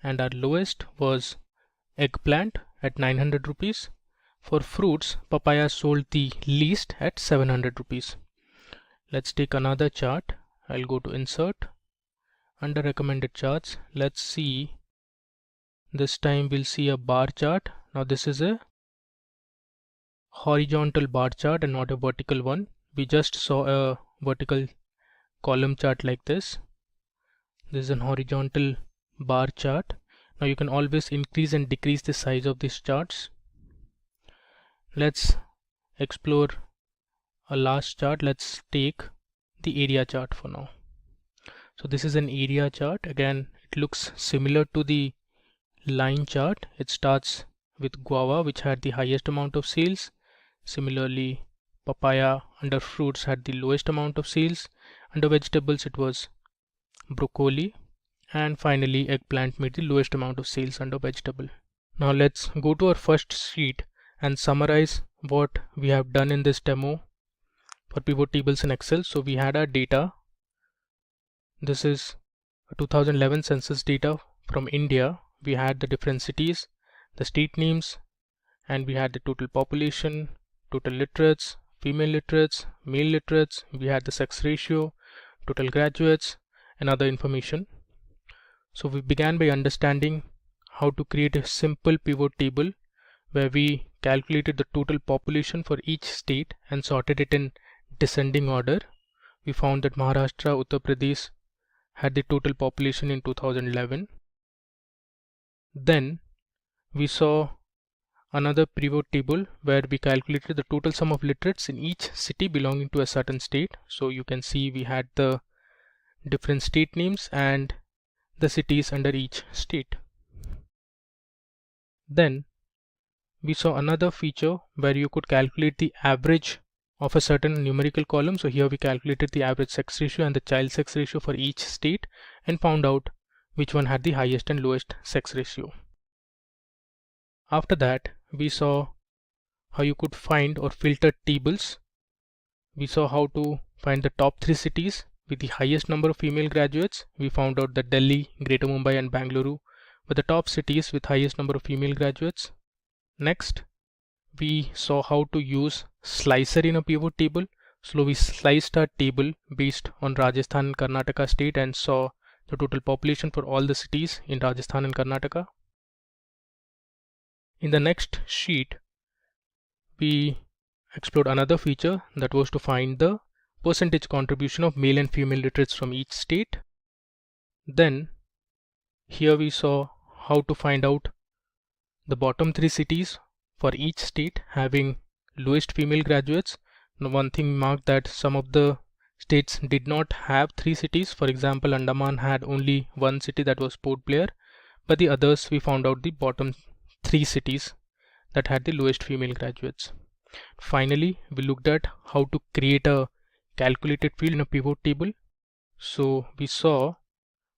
and our lowest was eggplant at 900 rupees. For fruits, papaya sold the least at 700 rupees. Let's take another chart. I'll go to insert. Under recommended charts, let's see, this time we'll see a bar chart. Now this is a horizontal bar chart and not a vertical one. We just saw a vertical column chart like this. This is an horizontal bar chart. Now you can always increase and decrease the size of these charts. Let's explore a last chart. Let's take the area chart for now. So this is an area chart. Again, it looks similar to the line chart. It starts with guava, which had the highest amount of sales. Similarly, papaya under fruits had the lowest amount of sales. Under vegetables it was broccoli, and finally eggplant made the lowest amount of sales under vegetable. Now let's go to our first sheet and summarize what we have done in this demo for pivot tables in Excel. So we had our data. This is 2011 census data from India, we had the different cities, the state names, and we had the total population, total literates, female literates, male literates, we had the sex ratio, total graduates, and other information. So we began by understanding how to create a simple pivot table where we calculated the total population for each state and sorted it in descending order. We found that Maharashtra, Uttar Pradesh had the total population in 2011. Then we saw another pivot table where we calculated the total sum of literates in each city belonging to a certain state. So you can see we had the different state names and the cities under each state. Then we saw another feature where you could calculate the average of a certain numerical column. So here we calculated the average sex ratio and the child sex ratio for each state and found out which one had the highest and lowest sex ratio. After that, we saw how you could find or filter tables. We saw how to find the top 3 cities with the highest number of female graduates. We found out that Delhi, Greater Mumbai and Bangalore were the top cities with highest number of female graduates. Next, we saw how to use slicer in a pivot table. So we sliced our table based on Rajasthan and Karnataka state and saw the total population for all the cities in Rajasthan and Karnataka. In the next sheet, we explored another feature that was to find the percentage contribution of male and female literates from each state. Then here we saw how to find out the bottom 3 cities for each state having lowest female graduates. Now one thing marked that some of the states did not have 3 cities. For example, Andaman had only 1 city, that was Port Blair, but the others we found out the bottom 3 cities that had the lowest female graduates. Finally, we looked at how to create a calculated field in a pivot table. So we saw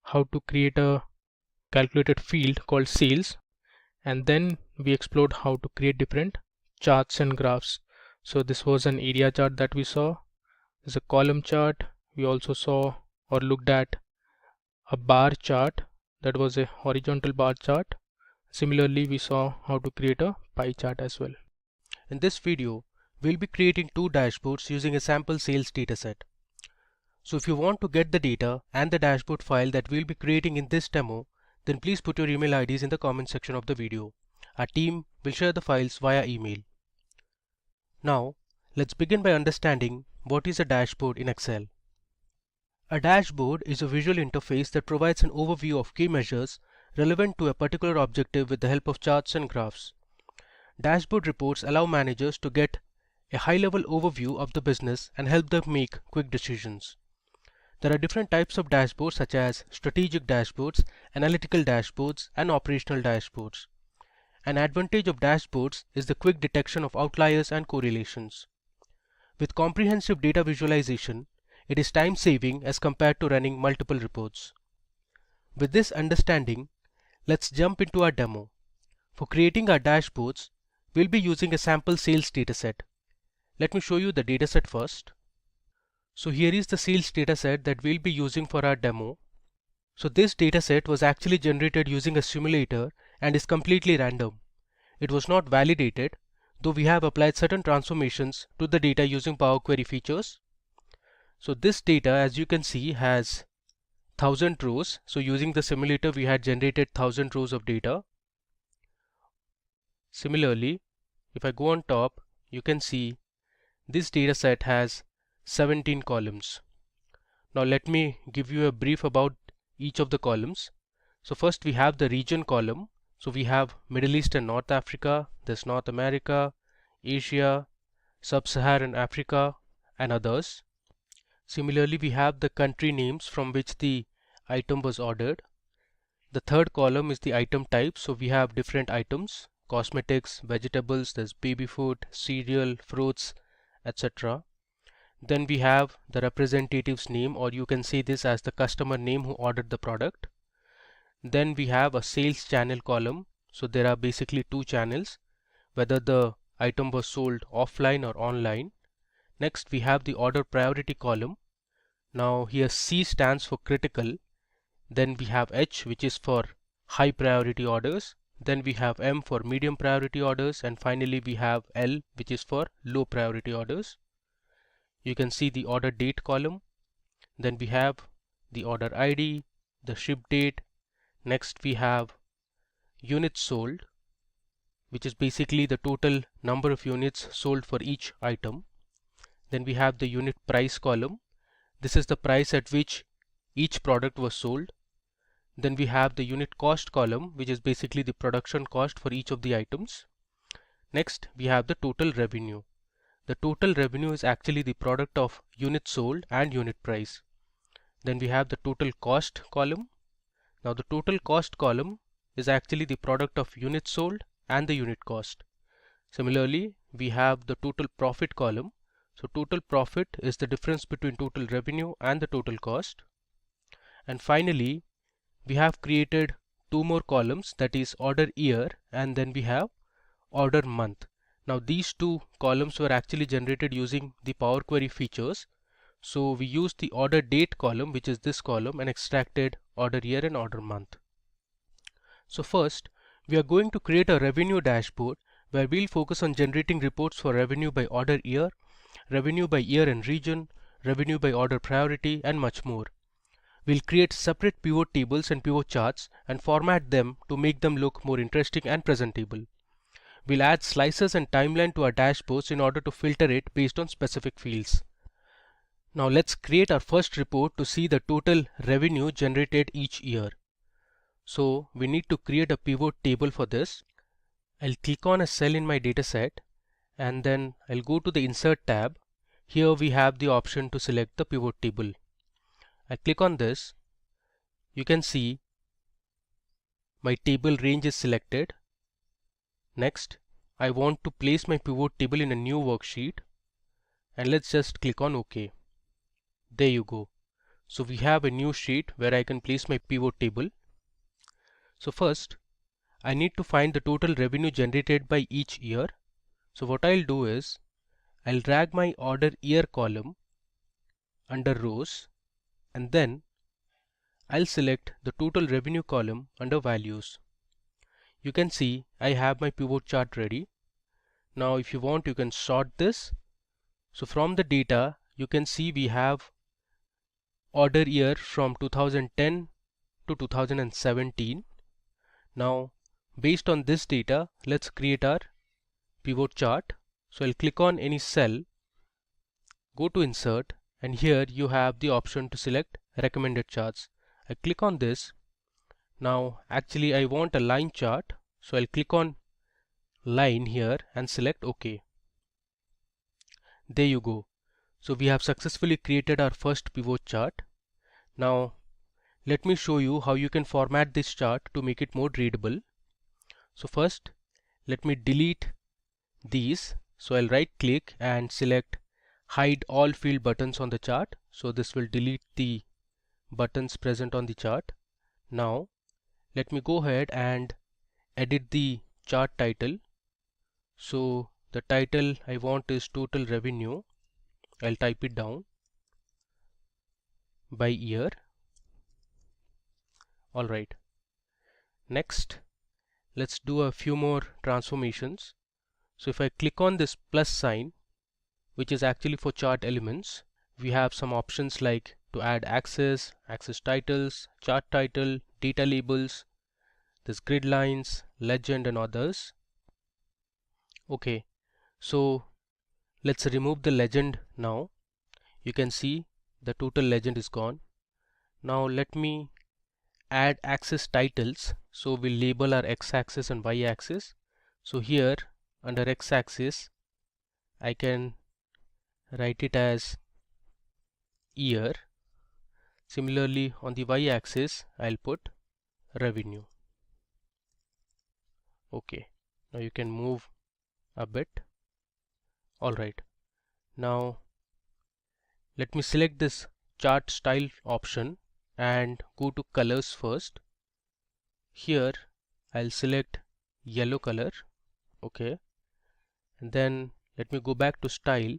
how to create a calculated field called sales, and then we explored how to create different charts and graphs. So this was an area chart that we saw. There's a column chart. We also saw or looked at a bar chart, that was a horizontal bar chart. Similarly, we saw how to create a pie chart as well. In this video, we'll be creating 2 dashboards using a sample sales dataset. So if you want to get the data and the dashboard file that we'll be creating in this demo, then please put your email IDs in the comment section of the video. Our team will share the files via email. Now, let's begin by understanding what is a dashboard in Excel. A dashboard is a visual interface that provides an overview of key measures relevant to a particular objective with the help of charts and graphs. Dashboard reports allow managers to get a high-level overview of the business and help them make quick decisions. There are different types of dashboards such as strategic dashboards, analytical dashboards, and operational dashboards. An advantage of dashboards is the quick detection of outliers and correlations. With comprehensive data visualization, it is time-saving as compared to running multiple reports. With this understanding, let's jump into our demo. For creating our dashboards, we'll be using a sample sales dataset. Let me show you the dataset first. So here is the sales dataset that we'll be using for our demo. So this dataset was actually generated using a simulator and is completely random. It was not validated, though we have applied certain transformations to the data using Power Query features. So this data, as you can see, has 1000 rows. So using the simulator, we had generated 1000 rows of data. Similarly, if I go on top, you can see this dataset has 17 columns. Now let me give you a brief about each of the columns. So first we have the region column. So we have Middle East and North Africa, there's North America, Asia, Sub-Saharan Africa, and others. Similarly, we have the country names from which the item was ordered. The third column is the item type. So we have different items: cosmetics, vegetables, there's baby food, cereal, fruits, etc. Then we have the representative's name, or you can say this as the customer name who ordered the product. Then we have a sales channel column. So there are basically 2 channels, whether the item was sold offline or online. Next we have the order priority column. Now here C stands for critical. Then we have H, which is for high priority orders, then we have M for medium priority orders, and finally we have L, which is for low priority orders. You can see the order date column, then we have the order ID, the ship date. Next we have units sold, which is basically the total number of units sold for each item. Then we have the unit price column. This is the price at which each product was sold. Then we have the unit cost column, which is basically the production cost for each of the items. Next we have the total revenue. The total revenue is actually the product of units sold and unit price. Then we have the total cost column. Now the total cost column is actually the product of units sold and the unit cost. Similarly, we have the total profit column. So total profit is the difference between total revenue and the total cost. And finally, we have created two more columns, that is order year and then we have order month. Now these two columns were actually generated using the Power Query features. So we used the order date column, which is this column, and extracted order year and order month. So first, we are going to create a revenue dashboard where we'll focus on generating reports for revenue by order year, revenue by year and region, revenue by order priority, and much more. We'll create separate pivot tables and pivot charts and format them to make them look more interesting and presentable. We'll add slices and timeline to our dashboards in order to filter it based on specific fields. Now let's create our first report to see the total revenue generated each year. So we need to create a pivot table for this. I'll click on a cell in my dataset and then I'll go to the Insert tab. Here we have the option to select the pivot table. I click on this. You can see my table range is selected. Next, I want to place my pivot table in a new worksheet, and let's just click on OK. There you go. So we have a new sheet where I can place my pivot table. So first, I need to find the total revenue generated by each year. So what I'll do is, I'll drag my order year column under rows, and then I'll select the total revenue column under values. You can see I have my pivot chart ready. Now if you want, you can sort this. So from the data, you can see we have order year from 2010 to 2017. Now based on this data, let's create our pivot chart. So I'll click on any cell, go to Insert, and here you have the option to select recommended charts. I click on this. Now actually I want a line chart, so I'll click on line here and select OK. There you go. So we have successfully created our first pivot chart. Now let me show you how you can format this chart to make it more readable. So first, let me delete these. So I'll right click and select hide all field buttons on the chart. So this will delete the buttons present on the chart. Now let me go ahead and edit the chart title. So the title I want is total revenue. I'll type it down by year. Alright. Next, let's do a few more transformations. So if I click on this plus sign, which is actually for chart elements, we have some options like to add axis, axis titles, chart title, data labels, this grid lines, legend, and others. Okay, so let's remove the legend now. You can see the total legend is gone. Now let me add axis titles. So we'll label our x-axis and y-axis. So here under x-axis I can write it as year. Similarly on the y-axis I'll put revenue. Okay, now you can move a bit. Alright, now let me select this chart style option and go to colors first. Here I'll select yellow color. Okay, and then let me go back to style.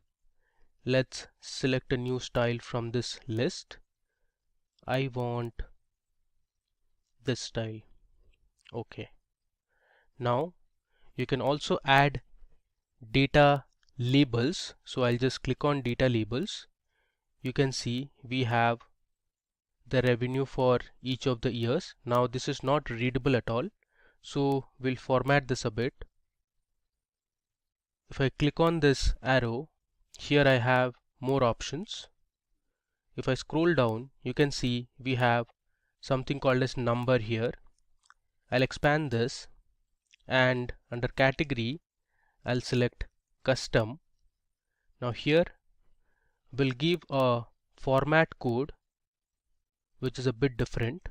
Let's select a new style from this list. I want this style. Okay. Now you can also add data labels. So I'll just click on data labels. You can see we have the revenue for each of the years. Now this is not readable at all, so we'll format this a bit. If I click on this arrow, here I have more options. If I scroll down, you can see we have something called as number here. I'll expand this, and under category I'll select custom. Now here we'll give a format code which is a bit different.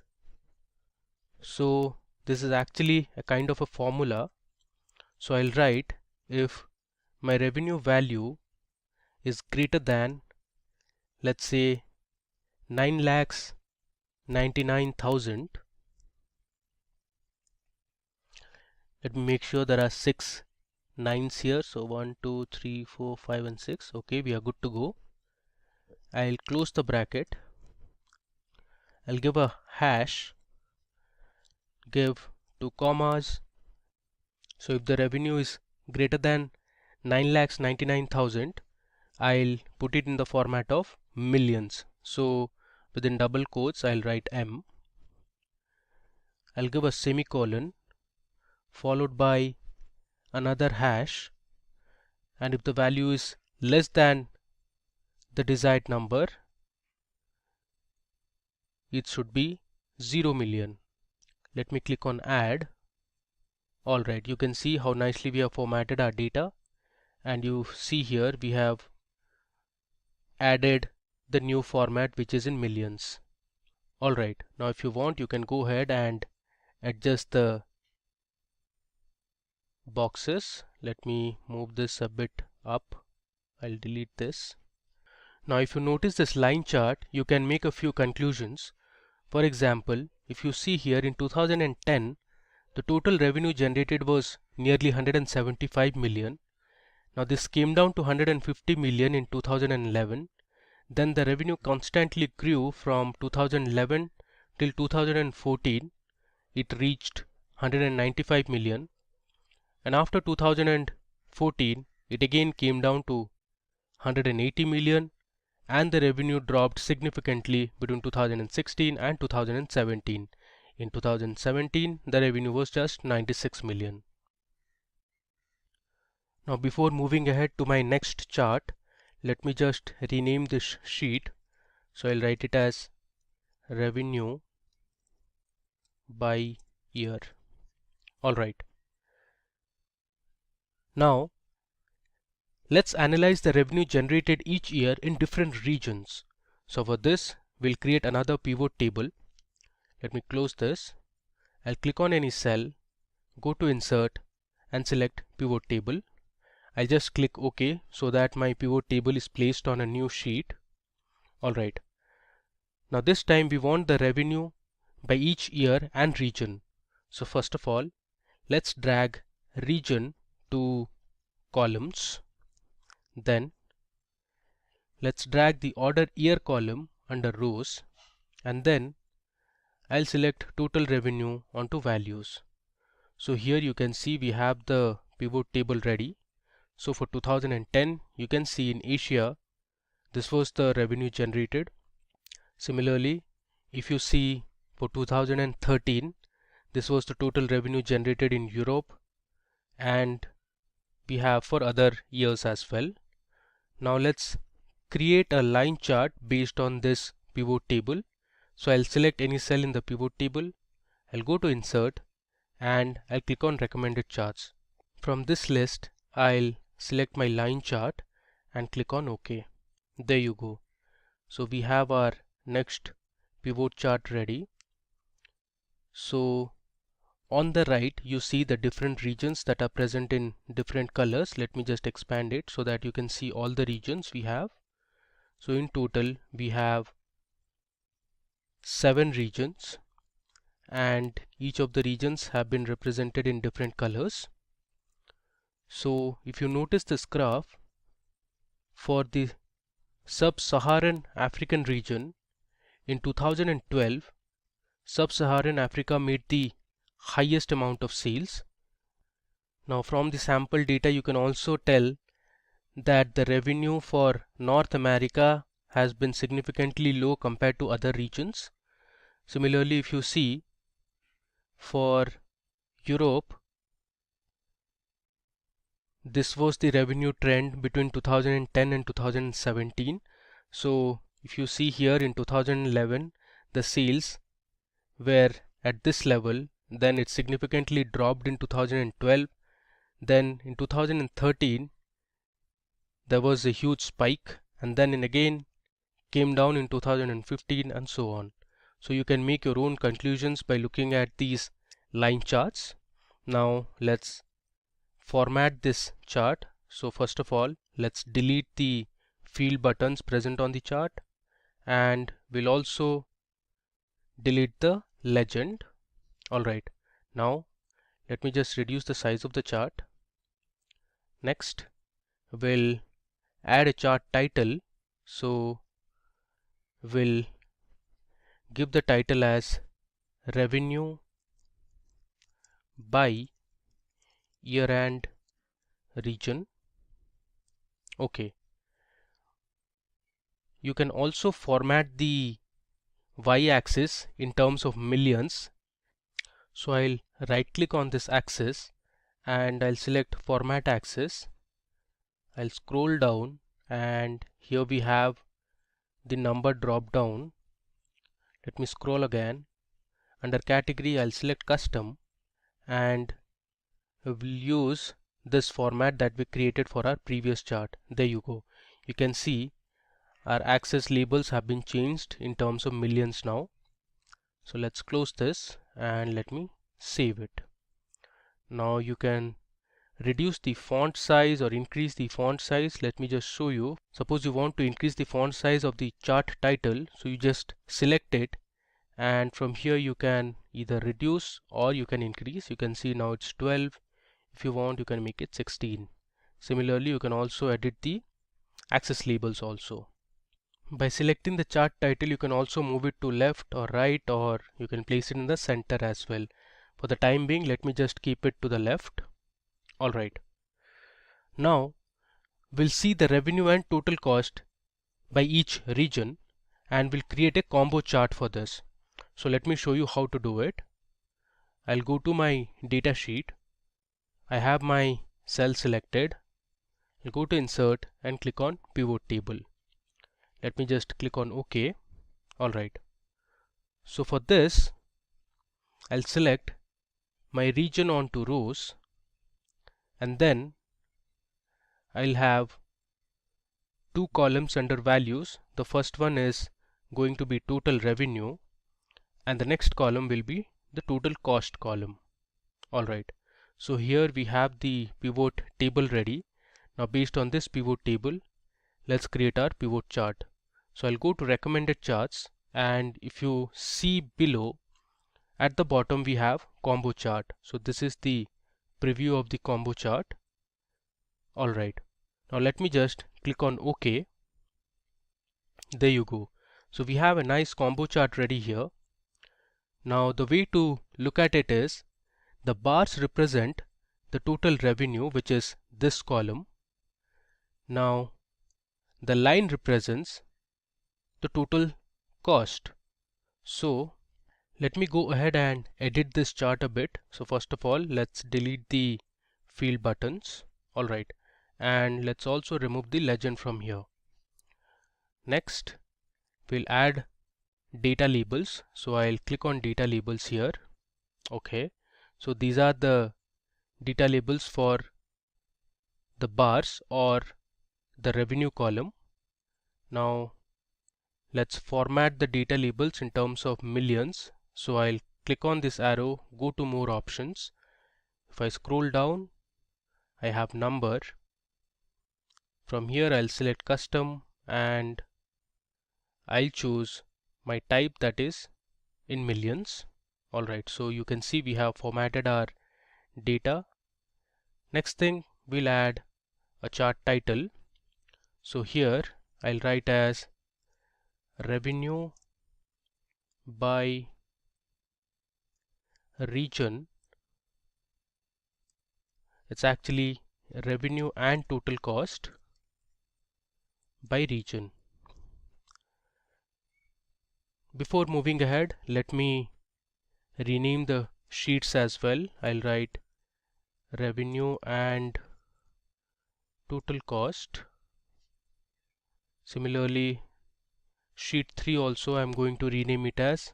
So this is actually a kind of a formula. So I'll write if my revenue value is greater than, let's say, 9,99,000. Let me make sure there are 6 nines here. So 1, 2, 3, 4, 5 and 6. Okay, we are good to go. I'll close the bracket. I'll give a hash, give 2 commas. So if the revenue is greater than 9,99,000, I'll put it in the format of millions. So within double quotes I'll write M. I'll give a semicolon followed by another hash, and if the value is less than the desired number, it should be 0 million. Let me click on add. Alright, you can see how nicely we have formatted our data, and you see here we have added the new format which is in millions. Alright, now if you want, you can go ahead and adjust the boxes. Let me move this a bit up. I'll delete this. Now if you notice this line chart, you can make a few conclusions. For example, if you see here in 2010, the total revenue generated was nearly 175 million. Now this came down to 150 million in 2011. Then the revenue constantly grew from 2011 till 2014. It reached 195 million. And after 2014, it again came down to 180 million, and the revenue dropped significantly between 2016 and 2017. In 2017, the revenue was just 96 million. Now before moving ahead to my next chart, let me just rename this sheet. So I'll write it as revenue by year. Alright. Now let's analyze the revenue generated each year in different regions. So for this, we'll create another pivot table. Let me close this. I'll click on any cell, go to insert and select pivot table. I'll just click OK so that my pivot table is placed on a new sheet. Alright. Now this time we want the revenue by each year and region. So first of all, let's drag region to columns. Then let's drag the order year column under rows, and then I'll select total revenue onto values. So here you can see we have the pivot table ready. So for 2010, you can see in Asia, this was the revenue generated. Similarly, if you see for 2013, this was the total revenue generated in Europe, and we have for other years as well. Now let's create a line chart based on this pivot table. So I'll select any cell in the pivot table. I'll go to insert and I'll click on recommended charts. From this list, I'll select my line chart and click on OK. There you go. So we have our next pivot chart ready. So on the right, you see the different regions that are present in different colors. Let me just expand it so that you can see all the regions we have. So in total, we have 7 regions, and each of the regions have been represented in different colors. So if you notice this graph, for the sub-Saharan African region, in 2012, sub-Saharan Africa made the highest amount of sales. Now from the sample data you can also tell that the revenue for North America has been significantly low compared to other regions. Similarly, if you see for Europe, this was the revenue trend between 2010 and 2017. So if you see here in 2011 the sales were at this level, then it significantly dropped in 2012, then in 2013 there was a huge spike, and then again came down in 2015, and so on. So you can make your own conclusions by looking at these line charts. Now let's format this chart. So first of all, let's delete the field buttons present on the chart, and we'll also delete the legend. Alright, now let me just reduce the size of the chart. Next, we'll add a chart title. So we'll give the title as revenue by year and region. Okay. You can also format the y-axis in terms of millions. So I'll right click on this axis and I'll select format axis. I'll scroll down and here we have the number drop down. Let me scroll again. Under category I'll select custom and we'll use this format that we created for our previous chart. There you go. You can see our axis labels have been changed in terms of millions now. So let's close this and let me save it. Now you can reduce the font size or increase the font size. Let me just show you. Suppose you want to increase the font size of the chart title, so you just select it and from here you can either reduce or you can increase. You can see now it's 12. If you want, you can make it 16. Similarly, you can also edit the axis labels also. By selecting the chart title, you can also move it to left or right, or you can place it in the center as well. For the time being, let me just keep it to the left. Alright. Now we'll see the revenue and total cost by each region and we'll create a combo chart for this. So let me show you how to do it. I'll go to my data sheet. I have my cell selected. I'll go to insert and click on pivot table. Let me just click on OK. Alright. So for this, I'll select my region onto rows and then I'll have two columns under values. The first one is going to be total revenue and the next column will be the total cost column. Alright. So here we have the pivot table ready. Now based on this pivot table, let's create our pivot chart. So I'll go to recommended charts and if you see below at the bottom we have combo chart. So this is the preview of the combo chart. Alright. Now let me just click on OK. There you go. So we have a nice combo chart ready here. Now the way to look at it is the bars represent the total revenue, which is this column. Now the line represents the total cost. So let me go ahead and edit this chart a bit. So first of all, let's delete the field buttons. Alright. And let's also remove the legend from here. Next, we'll add data labels. So I'll click on data labels here. Okay. So these are the data labels for the bars or the revenue column. Now let's format the data labels in terms of millions. So I'll click on this arrow, go to more options. If I scroll down, I have number. From here I'll select custom and I'll choose my type, that is in millions. Alright, so you can see we have formatted our data. Next thing, we'll add a chart title. So here I'll write as revenue by region. It's actually revenue and total cost by region. Before moving ahead, let me rename the sheets as well. I'll write revenue and total cost. Similarly, sheet 3 also I'm going to rename it as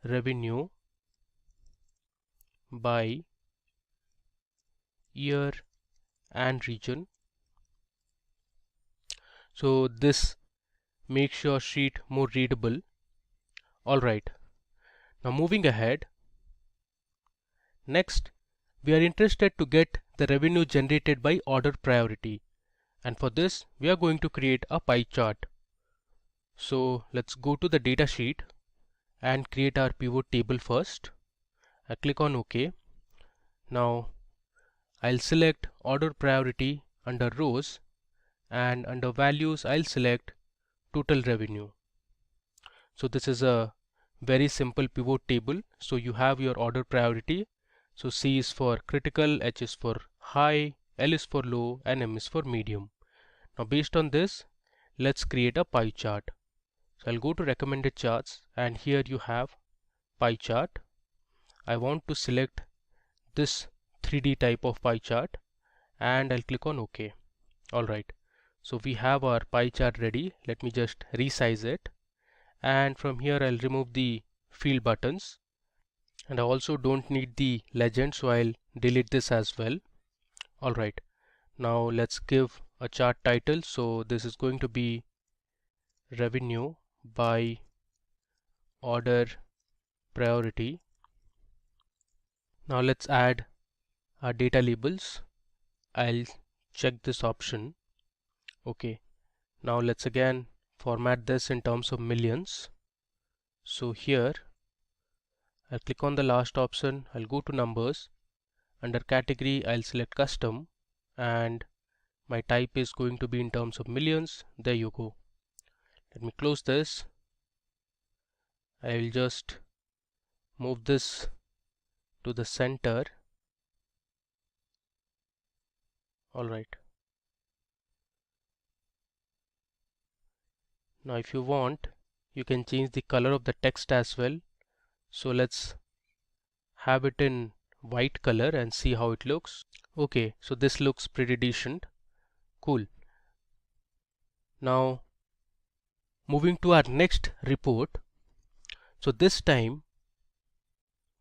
revenue by year and region. So this makes your sheet more readable. Alright, now moving ahead, next we are interested to get the revenue generated by order priority, and for this we are going to create a pie chart. So let's go to the data sheet and create our pivot table first. I click on OK. Now I'll select order priority under rows, and under values I'll select total revenue. So this is a very simple pivot table. So you have your order priority. So C is for critical, H is for high, L is for low, and M is for medium. Now based on this, let's create a pie chart. So I'll go to recommended charts, and here you have pie chart. I want to select this 3D type of pie chart, and I'll click on OK. Alright, so we have our pie chart ready. Let me just resize it, and from here I'll remove the field buttons, and I also don't need the legend, so I'll delete this as well. Alright, now let's give a chart title. So this is going to be revenue by order priority. Now let's add our data labels. I'll check this option. Okay, now let's again format this in terms of millions. So here I'll click on the last option, I'll go to numbers. Under category I'll select custom, and my type is going to be in terms of millions. There you go. Let me close this. I will just move this to the center. Alright. Now if you want, you can change the color of the text as well. So let's have it in white color and see how it looks. Okay, so this looks pretty decent. Cool. Now moving to our next report. So this time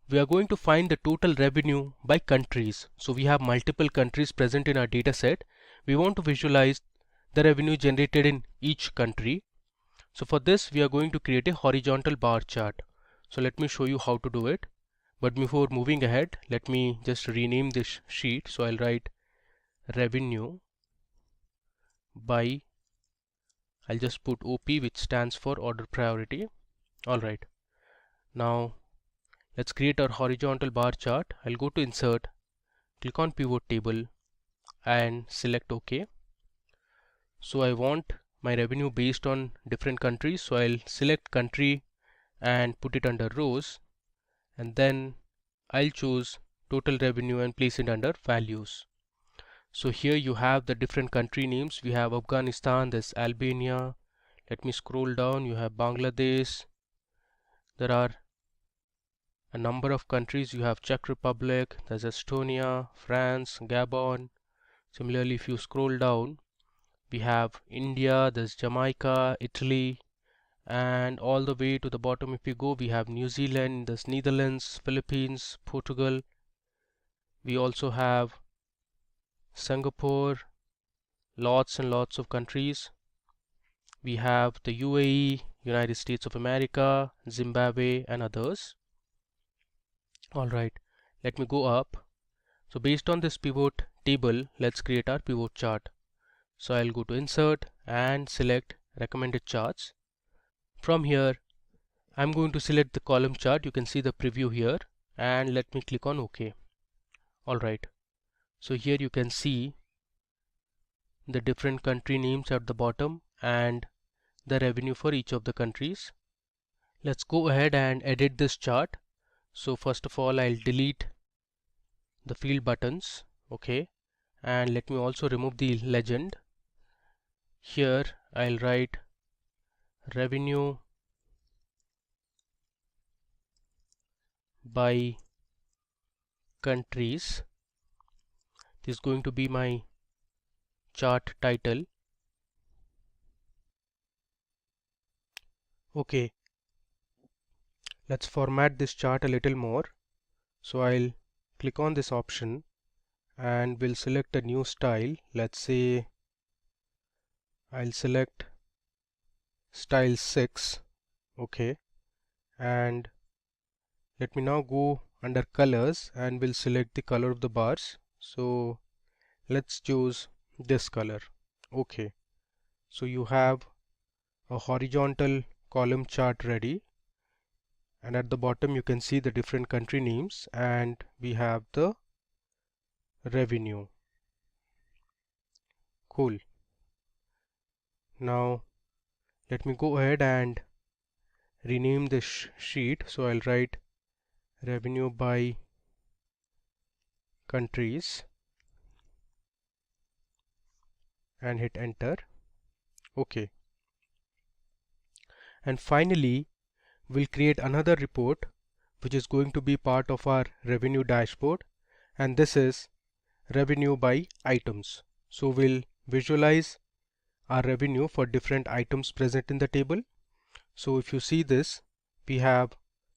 we are going to find the total revenue by countries. So we have multiple countries present in our data set. We want to visualize the revenue generated in each country. So for this we are going to create a horizontal bar chart. So let me show you how to do it. But before moving ahead, let me just rename this sheet. So I'll write revenue by, I'll just put OP, which stands for order priority. Alright, now let's create our horizontal bar chart. I'll go to insert, click on pivot table and select OK. So I want my revenue based on different countries, so I'll select country and put it under rows, and then I'll choose total revenue and place it under values. So here you have the different country names. We have Afghanistan, there's Albania. Let me scroll down. You have Bangladesh. There are a number of countries. You have Czech Republic, there's Estonia, France, Gabon. Similarly, if you scroll down, we have India, there's Jamaica, Italy, and all the way to the bottom if you go, we have New Zealand, there's Netherlands, Philippines, Portugal. We also have Singapore, lots and lots of countries. We have the UAE, United States of America, Zimbabwe, and others. Alright, let me go up. So based on this pivot table, let's create our pivot chart. So I'll go to insert and select recommended charts. From here I'm going to select the column chart. You can see the preview here, and let me click on OK. Alright, so here you can see the different country names at the bottom and the revenue for each of the countries. Let's go ahead and edit this chart. So first of all, I'll delete the field buttons. Okay, and let me also remove the legend. Here I'll write revenue by countries. This is going to be my chart title. Okay, let's format this chart a little more. So I'll click on this option and we'll select a new style. Let's say I'll select style 6. Okay, and let me now go under colors and we'll select the color of the bars. So let's choose this color. Okay, so you have a horizontal column chart ready, and at the bottom you can see the different country names, and we have the revenue. Cool. Now let me go ahead and rename this sheet. So I'll write revenue by countries and hit enter. Okay, and finally we'll create another report which is going to be part of our revenue dashboard, and this is revenue by items. So we'll visualize our revenue for different items present in the table. So if you see this, we have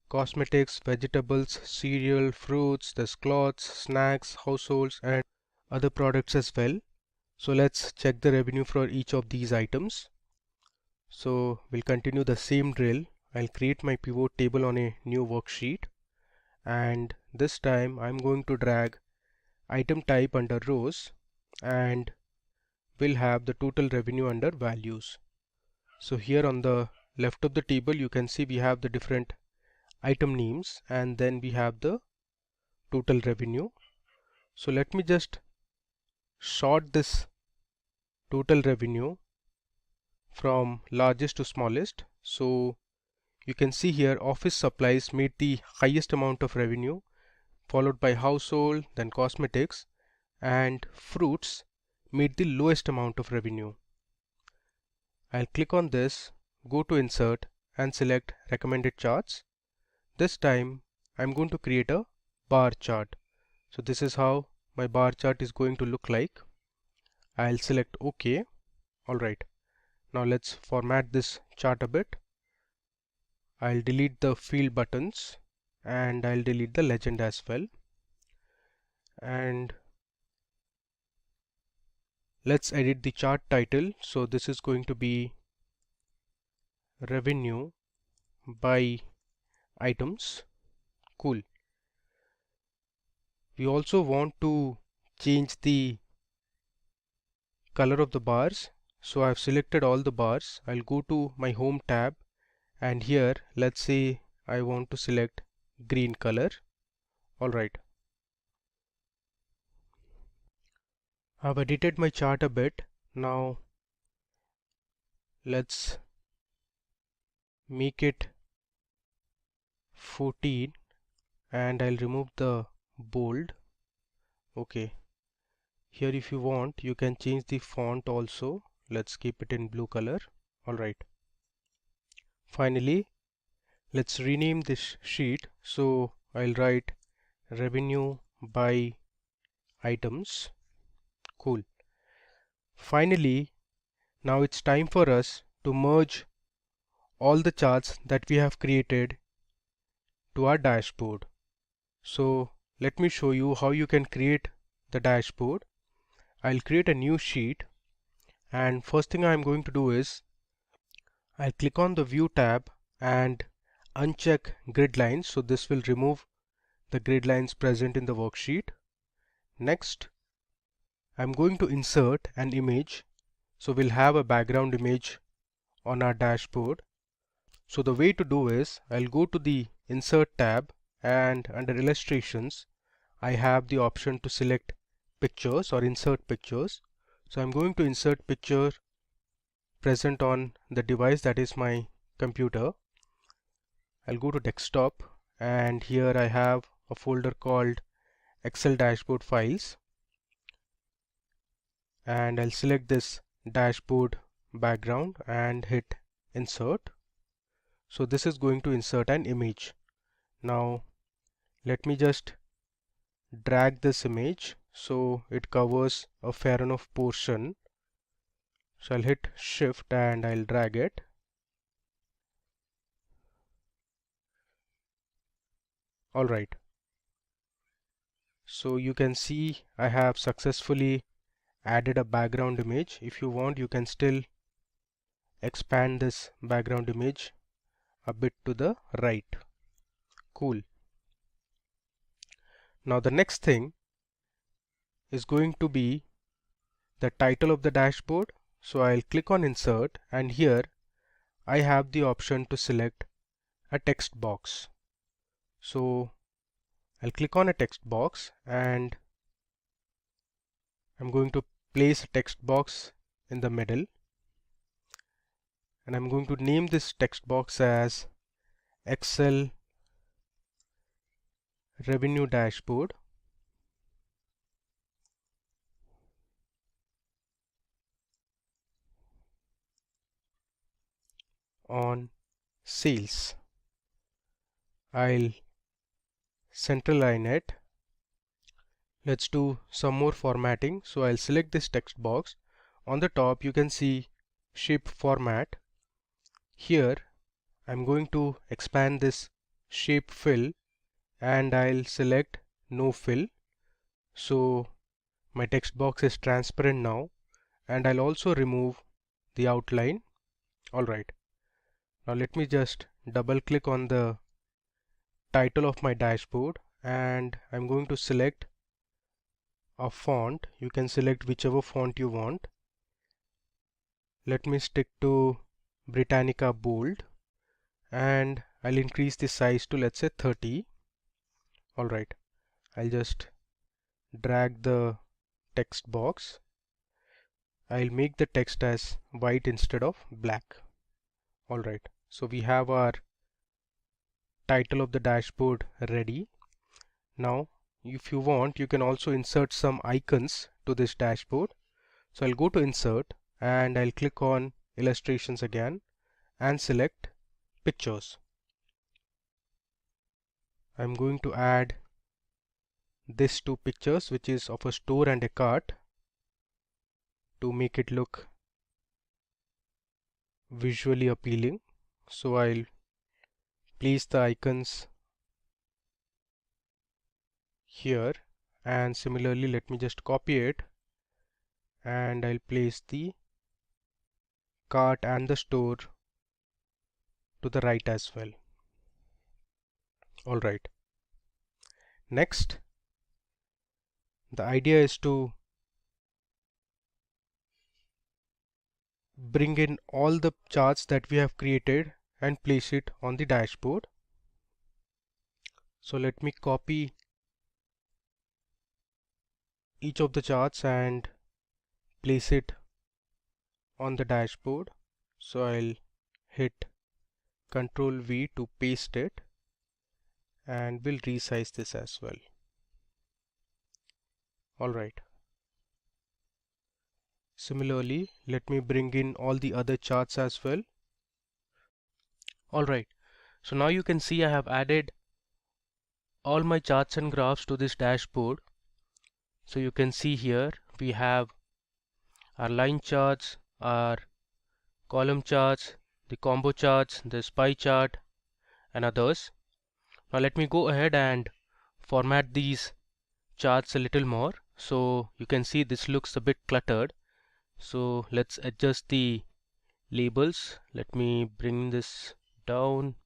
cosmetics, vegetables, cereal, fruits, there's clothes, snacks, households, and other products as well. So let's check the revenue for each of these items. So we'll continue the same drill. I'll create my pivot table on a new worksheet, and this time I'm going to drag item type under rows, and we'll have the total revenue under values. So here on the left of the table you can see we have the different item names, and then we have the total revenue. So let me just sort this total revenue from largest to smallest. So you can see here office supplies made the highest amount of revenue, followed by household, then cosmetics, and fruits made the lowest amount of revenue. I'll click on this, go to insert and select recommended charts. This time I'm going to create a bar chart. So this is how my bar chart is going to look like. I'll select OK. Alright, now let's format this chart a bit. I'll delete the field buttons and I'll delete the legend as well. And let's edit the chart title. So this is going to be revenue by items. Cool. We also want to change the color of the bars. So I've selected all the bars. I'll go to my home tab, and here let's say I want to select green color. Alright, I've edited my chart a bit. Now let's make it 14 and I'll remove the bold. Okay, here if you want you can change the font also. Let's keep it in blue color. Alright, finally let's rename this sheet. So I'll write revenue by items. Cool. Finally, now it's time for us to merge all the charts that we have created to our dashboard. So let me show you how you can create the dashboard. I'll create a new sheet, and first thing I'm going to do is I'll click on the view tab and uncheck grid lines. So this will remove the grid lines present in the worksheet. Next, I'm going to insert an image. So we'll have a background image on our dashboard. So the way to do is I'll go to the insert tab, and under illustrations I have the option to select pictures or insert pictures. So I'm going to insert picture present on the device, that is my computer. I'll go to desktop and here I have a folder called Excel dashboard files, and I'll select this dashboard background and hit insert. So this is going to insert an image. Now let me just drag this image so it covers a fair enough portion. So I'll hit shift and I'll drag it. Alright, so you can see I have successfully added a background image. If you want, you can still expand this background image a bit to the right. Cool. Now the next thing is going to be the title of the dashboard. So I'll click on insert, and here I have the option to select a text box. So I'll click on a text box and I'm going to place a text box in the middle, and I'm going to name this text box as Excel Revenue Dashboard. On sales. I'll centerline it. Let's do some more formatting. So I'll select this text box. On the top you can see shape format. Here I'm going to expand this shape fill and I'll select no fill. So my text box is transparent now, and I'll also remove the outline. Alright. Now let me just double click on the title of my dashboard and I'm going to select a font. You can select whichever font you want. Let me stick to Britannica Bold, and I'll increase the size to, let's say, 30. Alright, I'll just drag the text box. I'll make the text as white instead of black. Alright, so we have our title of the dashboard ready. Now if you want, you can also insert some icons to this dashboard. So I'll go to insert and I'll click on illustrations again and select pictures. I'm going to add these two pictures, which is of a store and a cart, to make it look visually appealing. So I'll place the icons here, and similarly let me just copy it and I'll place the cart and the store to the right as well. Alright, next the idea is to bring in all the charts that we have created and place it on the dashboard. So let me copy each of the charts and place it on the dashboard. So I'll hit Ctrl V to paste it, and we'll resize this as well. Alright. Similarly, let me bring in all the other charts as well. Alright, so now you can see I have added all my charts and graphs to this dashboard. So you can see here we have our line charts, our column charts, the combo charts, the pie chart, and others. Now let me go ahead and format these charts a little more. So you can see this looks a bit cluttered. So let's adjust the labels. Let me bring this down.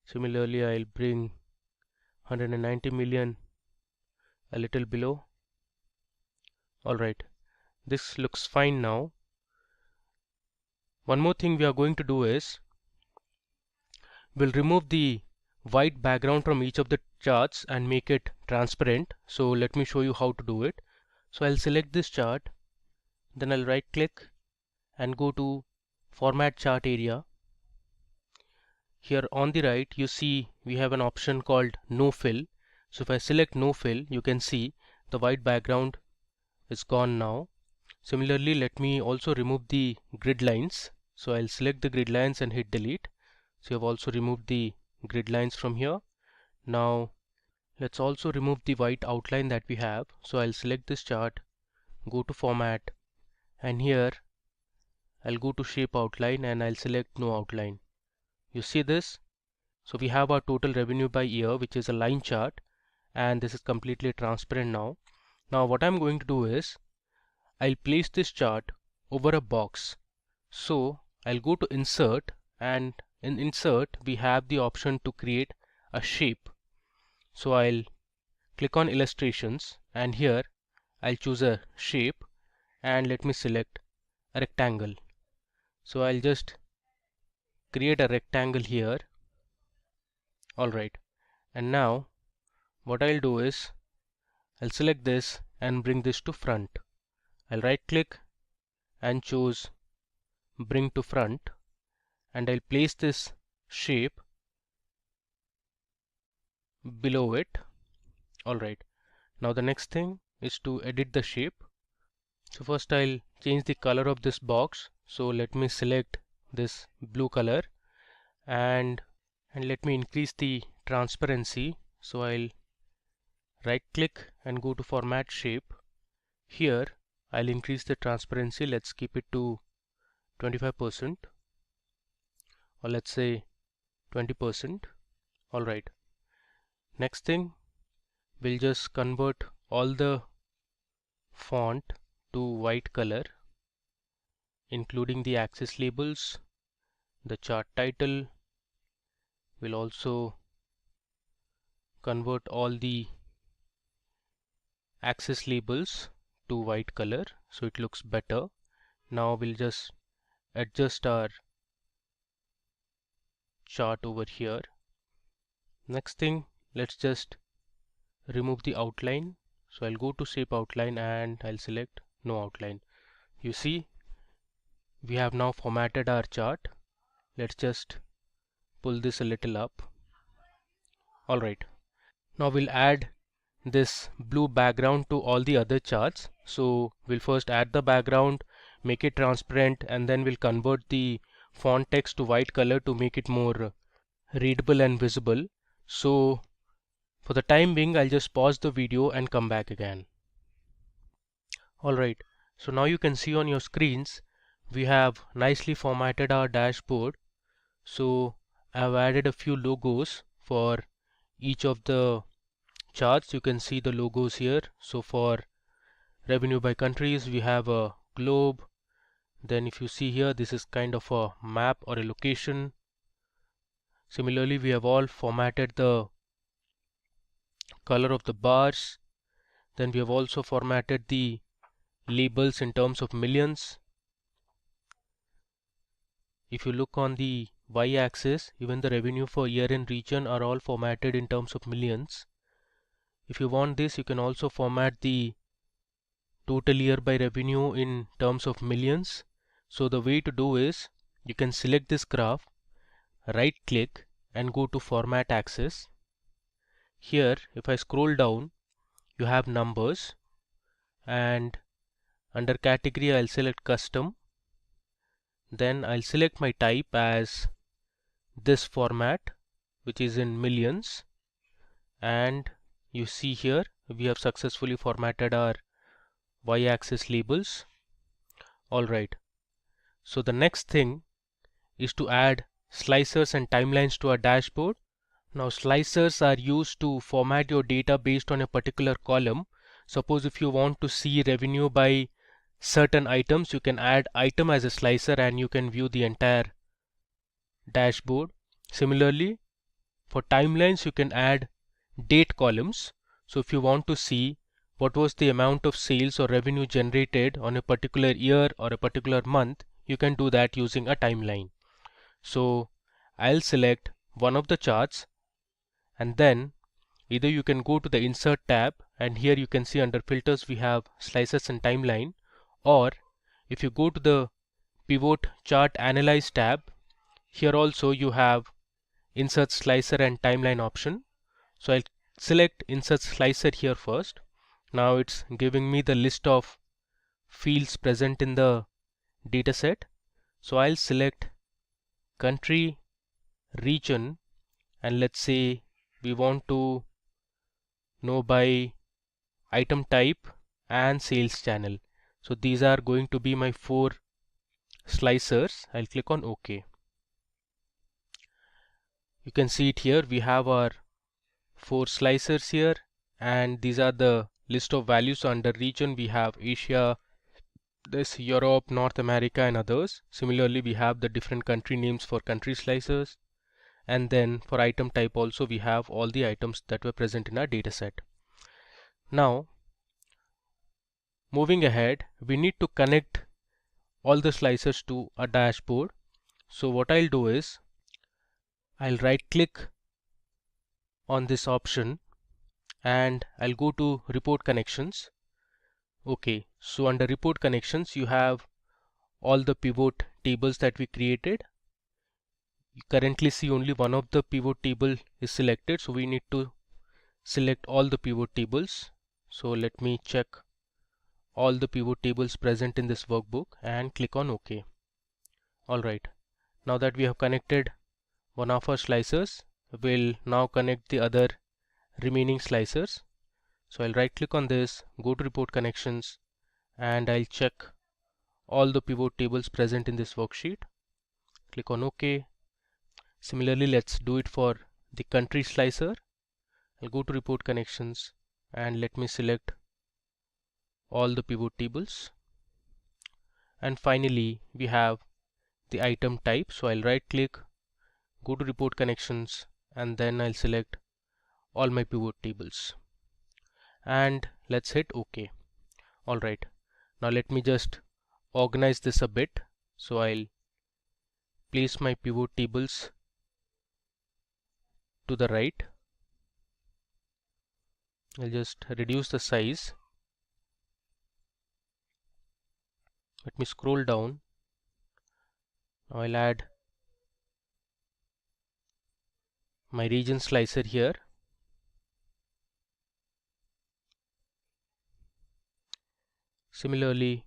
Similarly, I'll bring 190 million a little below. Alright, this looks fine now. One more thing we are going to do is we'll remove the white background from each of the charts and make it transparent. So let me show you how to do it. So I'll select this chart, then I'll right click and go to format chart area. here on the right you see we have an option called no fill. So if I select no fill, you can see the white background is gone now. Similarly, let me also remove the grid lines. So I'll select the grid lines and hit delete. So you have also removed the grid lines from here. Now let's also remove the white outline that we have. So I'll select this chart, go to format, and here I'll go to shape outline and I'll select no outline. You see this? So we have our total revenue by year, which is a line chart, and this is completely transparent now. Now what I'm going to do is I'll place this chart over a box. So I'll go to insert, and in insert we have the option to create a shape. So I'll click on illustrations, and here I'll choose a shape, and let me select a rectangle. So I'll just create a rectangle here. Alright, and now what I'll do is I'll select this and bring this to front. I'll right click and choose bring to front, and I'll place this shape below it. Alright, now the next thing is to edit the shape. So first I'll change the color of this box. So let me select this blue color, and let me increase the transparency. So I'll right click and go to format shape. Here I'll increase the transparency. Let's keep it to 25%, or let's say 20%. Alright, next thing, we'll just convert all the font to white color, including the axis labels, the chart title. We'll also convert all the axis labels to white color so it looks better. Now we'll just adjust our chart over here. Next thing, let's just remove the outline. So I'll go to shape outline and I'll select no outline. You see, we have now formatted our chart. Let's just pull this a little up. Alright, now we'll add this blue background to all the other charts. So we'll first add the background, make it transparent, and then we'll convert the font text to white color to make it more readable and visible. So for the time being, I'll just pause the video and come back again. Alright, so now you can see on your screens we have nicely formatted our dashboard. So I've added a few logos for each of the charts. You can see the logos here. So for revenue by countries, we have a globe. Then if you see here, this is kind of a map or a location. Similarly, we have all formatted the color of the bars. Then we have also formatted the labels in terms of millions. If you look on the y-axis, even the revenue for year and region are all formatted in terms of millions. If you want this, you can also format the total year by revenue in terms of millions. So the way to do is, you can select this graph, right click and go to format axis. Here if I scroll down, you have numbers, and under category I'll select custom. Then I'll select my type as this format, which is in millions, and you see here we have successfully formatted our y-axis labels. Alright, so the next thing is to add slicers and timelines to our dashboard. Now slicers are used to format your data based on a particular column. Suppose if you want to see revenue by certain items, you can add item as a slicer and you can view the entire dashboard. Similarly, for timelines you can add date columns. So if you want to see what was the amount of sales or revenue generated on a particular year or a particular month, you can do that using a timeline. So I'll select one of the charts, and then either you can go to the insert tab, and here you can see under filters we have slices and timeline, or if you go to the pivot chart analyze tab, here also you have insert slicer and timeline option. So I'll select insert slicer here first. Now it's giving me the list of fields present in the dataset. So I'll select country, region, and let's say we want to know by item type and sales channel. So these are going to be my 4 slicers. I'll click on OK. You can see it here. We have our 4 slicers here, and these are the list of values. So under region we have Asia, this Europe, North America, and others. Similarly, we have the different country names for country slicers, and then for item type also we have all the items that were present in our dataset. Now moving ahead, we need to connect all the slicers to a dashboard. So what I'll do is I'll right click on this option and I'll go to report connections. Okay, so under report connections you have all the pivot tables that we created. You currently see only one of the pivot table is selected, so we need to select all the pivot tables. So let me check all the pivot tables present in this workbook and click on OK. Alright, now that we have connected one of our slicers, we'll now connect the other remaining slicers. So I'll right click on this, go to report connections, and I'll check all the pivot tables present in this worksheet. Click on OK. Similarly, let's do it for the country slicer. I'll go to report connections and let me select all the pivot tables. And finally, we have the item type. So I'll right click, go to report connections, and then I'll select all my pivot tables. And let's hit OK. Alright, now let me just organize this a bit. So I'll place my pivot tables to the right. I'll just reduce the size. Let me scroll down. Now I'll add my region slicer here. Similarly,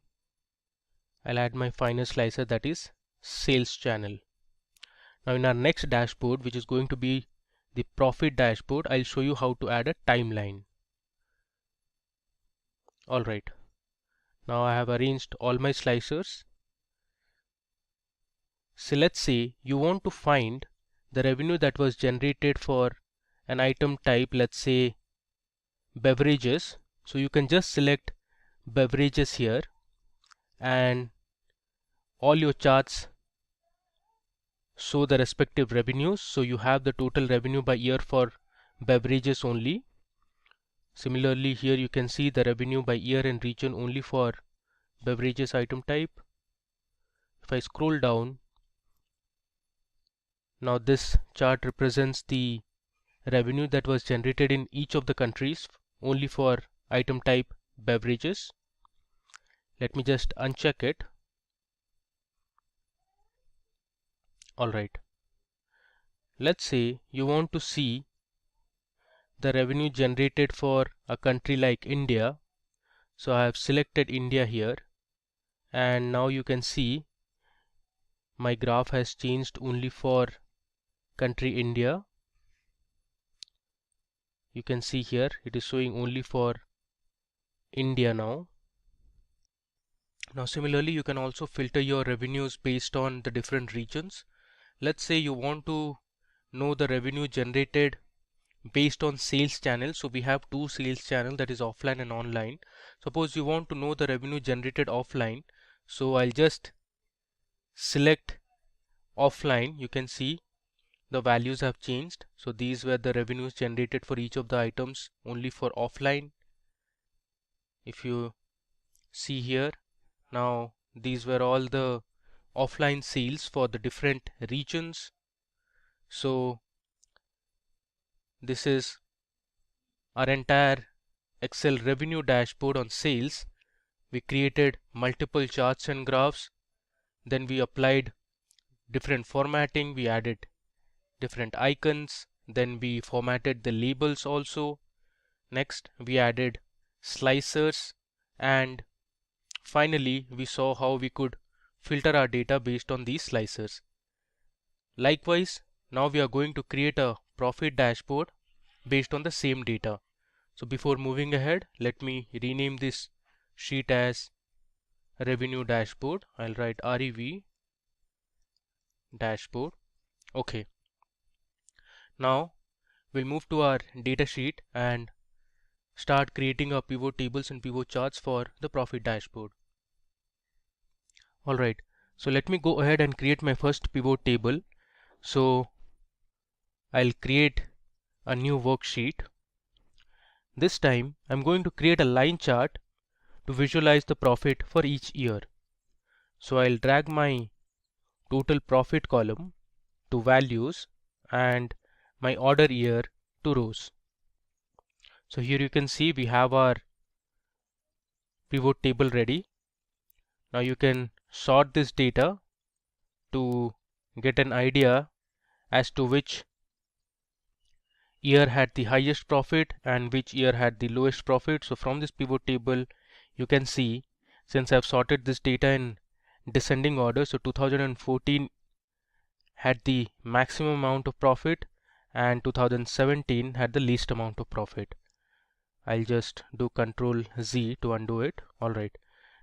I'll add my final slicer, that is sales channel. Now in our next dashboard, which is going to be the profit dashboard, I'll show you how to add a timeline. Alright, now I have arranged all my slicers. So let's say you want to find the revenue that was generated for an item type, let's say beverages. So you can just select beverages here, and all your charts show the respective revenues. So you have the total revenue by year for beverages only. Similarly, here you can see the revenue by year and region only for beverages item type. If I scroll down, now this chart represents the revenue that was generated in each of the countries only for item type beverages. Let me just uncheck it. Alright, let's say you want to see the revenue generated for a country like India. So I have selected India here, and now you can see my graph has changed only for country India. You can see here it is showing only for India now. Now similarly, you can also filter your revenues based on the different regions. Let's say you want to know the revenue generated based on sales channel. So we have 2 sales channel, that is offline and online. Suppose you want to know the revenue generated offline, so I'll just select offline. You can see the values have changed. So these were the revenues generated for each of the items only for offline. If you see here, now these were all the offline sales for the different regions. So this is our entire Excel revenue dashboard on sales. We created multiple charts and graphs, then we applied different formatting, we added different icons. Then we formatted the labels also. Next, we added slicers, and finally we saw how we could filter our data based on these slicers. Likewise, now we are going to create a profit dashboard based on the same data. So before moving ahead, let me rename this sheet as revenue dashboard. I'll write REV dashboard. Okay. Now we'll move to our data sheet and start creating our pivot tables and pivot charts for the profit dashboard. Alright, so let me go ahead and create my first pivot table. So I'll create a new worksheet. This time I'm going to create a line chart to visualize the profit for each year. So I'll drag my total profit column to values and my order year to rows. So here you can see we have our pivot table ready. Now you can sort this data to get an idea as to which year had the highest profit and which year had the lowest profit. So from this pivot table you can see, since I've sorted this data in descending order, so 2014 had the maximum amount of profit and 2017 had the least amount of profit. I'll just do Control Z to undo it. Alright.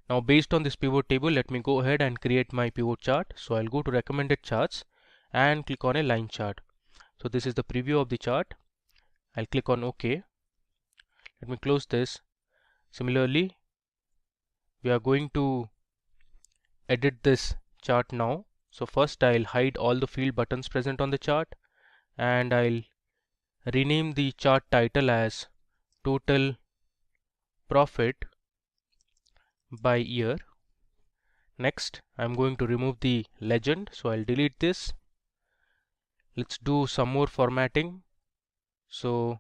Now based on this pivot table, let me go ahead and create my pivot chart. So I'll go to recommended charts and click on a line chart. So this is the preview of the chart. I'll click on OK. Let me close this. Similarly, we are going to edit this chart now. So first I'll hide all the field buttons present on the chart, and I'll rename the chart title as Total Profit by Year. Next, I'm going to remove the legend, so I'll delete this. Let's do some more formatting. So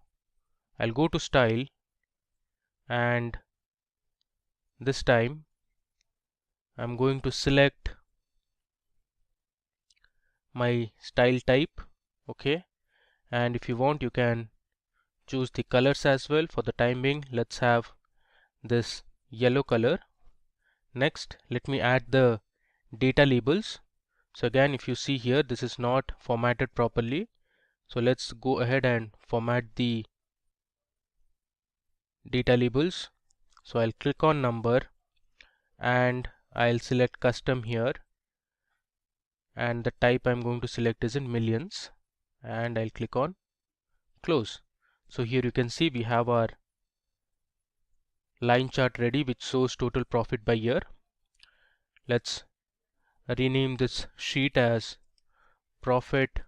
I'll go to Style, and this time I'm going to select my style type. Okay, and if you want, you can choose the colors as well. For the time being, let's have this yellow color. Next, let me add the data labels. So again, if you see here, this is not formatted properly. So let's go ahead and format the data labels. So I'll click on number and I'll select custom here, and the type I'm going to select is in millions, and I'll click on close. So here you can see we have our line chart ready which shows total profit by year. Let's rename this sheet as profit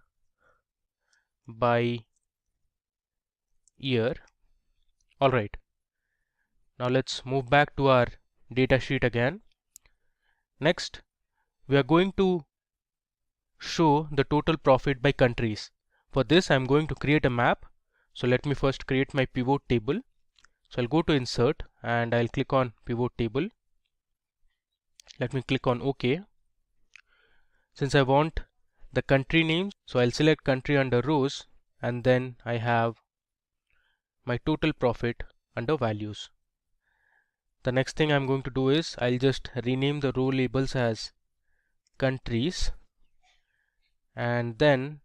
by year. Alright, now let's move back to our data sheet again. Next, we are going to show the total profit by countries. For this, I'm going to create a map. So let me first create my pivot table. So I'll go to insert and I'll click on pivot table. Let me click on OK. Since I want the country names, so I'll select country under rows, and then I have my total profit under values. The next thing I'm going to do is I'll just rename the row labels as countries, and then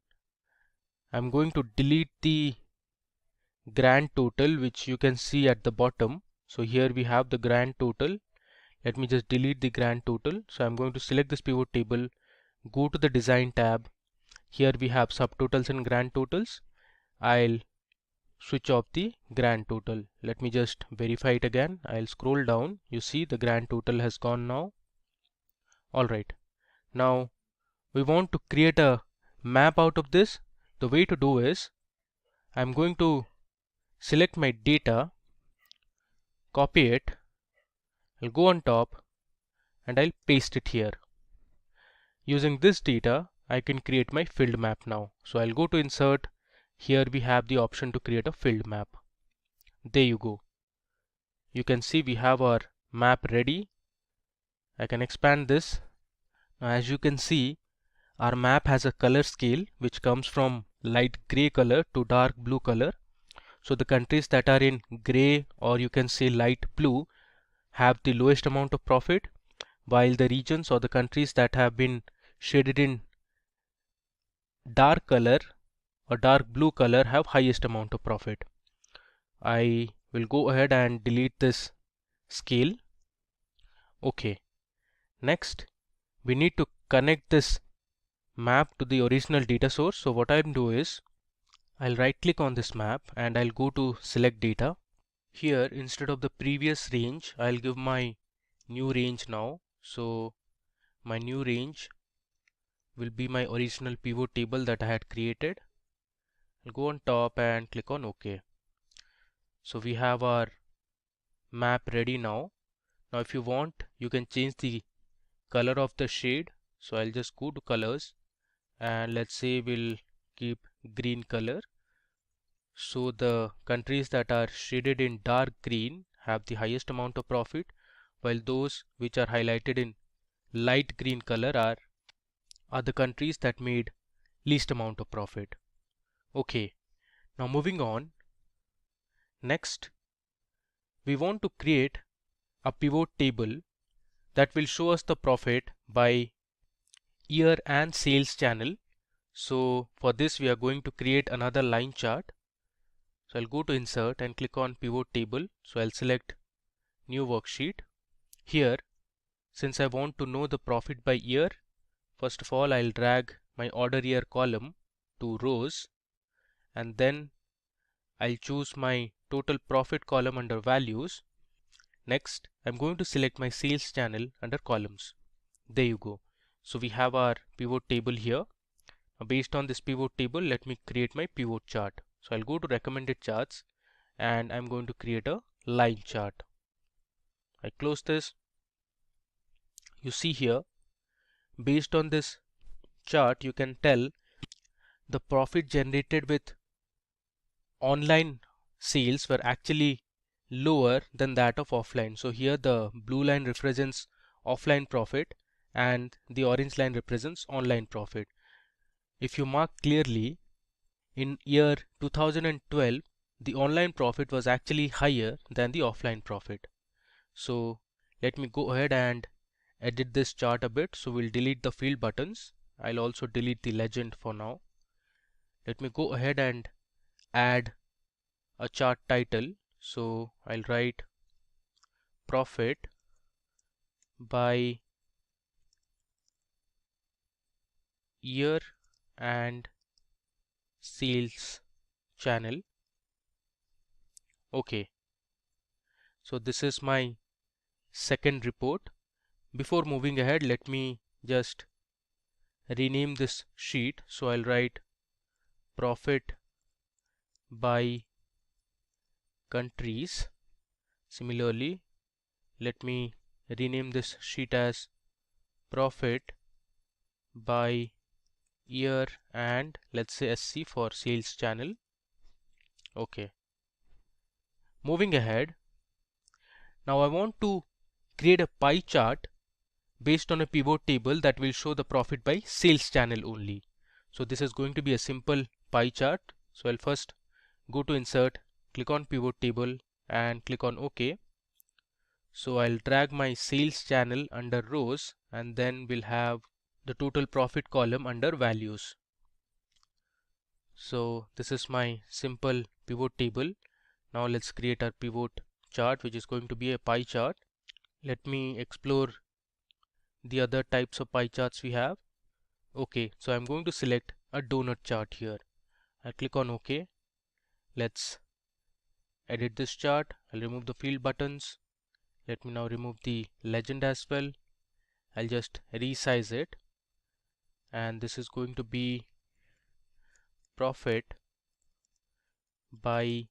I'm going to delete the grand total which you can see at the bottom. So here we have the grand total. Let me just delete the grand total. So I'm going to select this pivot table, go to the design tab. Here we have subtotals and grand totals. I'll switch off the grand total. Let me just verify it again. I'll scroll down. You see the grand total has gone now. Alright, now we want to create a map out of this. The way to do is I'm going to select my data, copy it, I'll go on top and I'll paste it here. Using this data, I can create my field map now. So I'll go to insert. Here we have the option to create a field map. There you go. You can see we have our map ready. I can expand this. Now as you can see, our map has a color scale which comes from light gray color to dark blue color. So the countries that are in gray, or you can say light blue, have the lowest amount of profit, while the regions or the countries that have been shaded in dark color or dark blue color have highest amount of profit. I will go ahead and delete this scale. Okay. Next, we need to connect this map to the original data source. So what I'll do is I'll right click on this map and I'll go to select data. Here, instead of the previous range, I'll give my new range now. So my new range will be my original pivot table that I had created. I'll go on top and click on OK. So we have our map ready now. Now if you want, you can change the color of the shade. So I'll just go to colors and let's say we'll keep green color. So the countries that are shaded in dark green have the highest amount of profit, while those which are highlighted in light green color are the countries that made least amount of profit. Okay, now moving on. Next, we want to create a pivot table that will show us the profit by year and sales channel. So for this we are going to create another line chart. So I'll go to insert and click on pivot table. So I'll select new worksheet. Here, since I want to know the profit by year, first of all I'll drag my order year column to rows, and then I'll choose my total profit column under values. Next, I'm going to select my sales channel under columns. There you go. So we have our pivot table here. Now based on this pivot table, let me create my pivot chart. So I'll go to recommended charts and I'm going to create a line chart. I close this. You see here, based on this chart, you can tell the profit generated with online sales were actually lower than that of offline. So here the blue line represents offline profit and the orange line represents online profit. If you mark clearly, in year 2012 the online profit was actually higher than the offline profit. So let me go ahead and edit this chart a bit. So we'll delete the field buttons. I'll also delete the legend for now. Let me go ahead and add a chart title. So I'll write profit by year and sales channel. Okay, so this is my second report. Before moving ahead, let me just rename this sheet. So I'll write profit by countries. Similarly, let me rename this sheet as profit by year and let's say SC for sales channel. Okay, moving ahead, now I want to create a pie chart based on a pivot table that will show the profit by sales channel only. So this is going to be a simple pie chart. So I'll first go to insert, click on pivot table and click on OK. So I'll drag my sales channel under rows and then we'll have the total profit column under values. So this is my simple pivot table. Now let's create our pivot chart, which is going to be a pie chart. Let me explore the other types of pie charts we have. Okay, so I'm going to select a donut chart here. I'll click on OK. Let's edit this chart. I'll remove the field buttons. Let me now remove the legend as well. I'll just resize it, and this is going to be profit by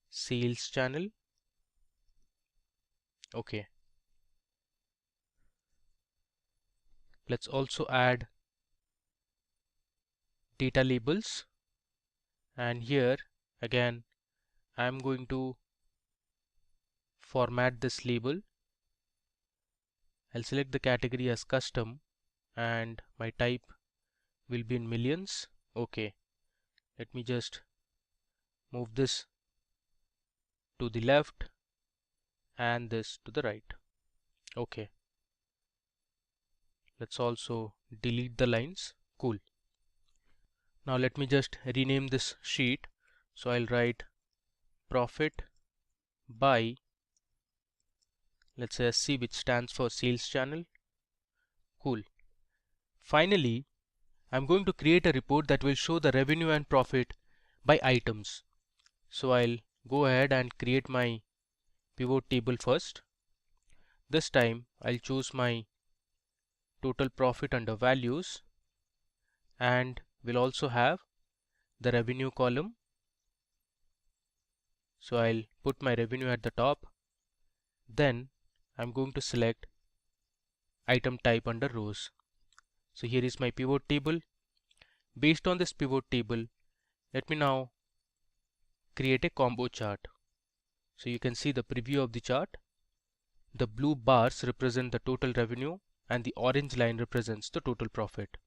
sales channel. Okay, let's also add data labels, and here again I'm going to format this label. I'll select the category as custom and my type will be in millions. Okay, let me just move this to the left and this to the right. Okay, let's also delete the lines. Cool. Now let me just rename this sheet. So I'll write profit by, let's say SC, which stands for sales channel. Cool. Finally, I'm going to create a report that will show the revenue and profit by items. So I'll go ahead and create my pivot table first. This time I'll choose my total profit under values, and we'll also have the revenue column. So I'll put my revenue at the top. Then I'm going to select item type under rows. So here is my pivot table. Based on this pivot table, let me now create a combo chart. So you can see the preview of the chart. The blue bars represent the total revenue and the orange line represents the total profit.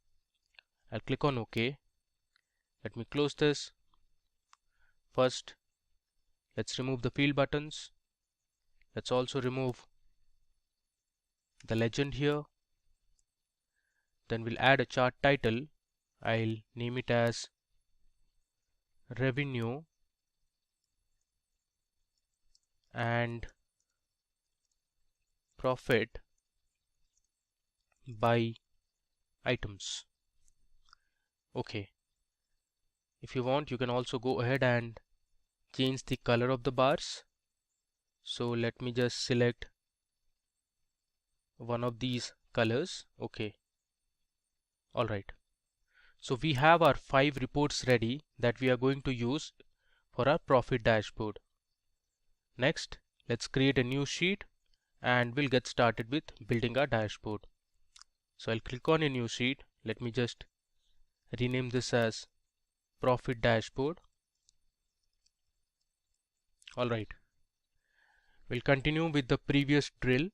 I'll click on OK. Let me close this. First, let's remove the field buttons. Let's also remove the legend here. Then we'll add a chart title. I'll name it as revenue and profit by items. Okay. If you want, you can also go ahead and change the color of the bars. So let me just select one of these colors. Okay. All right. So we have our 5 reports ready that we are going to use for our profit dashboard. Next, let's create a new sheet and we'll get started with building our dashboard. So I'll click on a new sheet. Let me just rename this as profit dashboard. All right. We'll continue with the previous drill.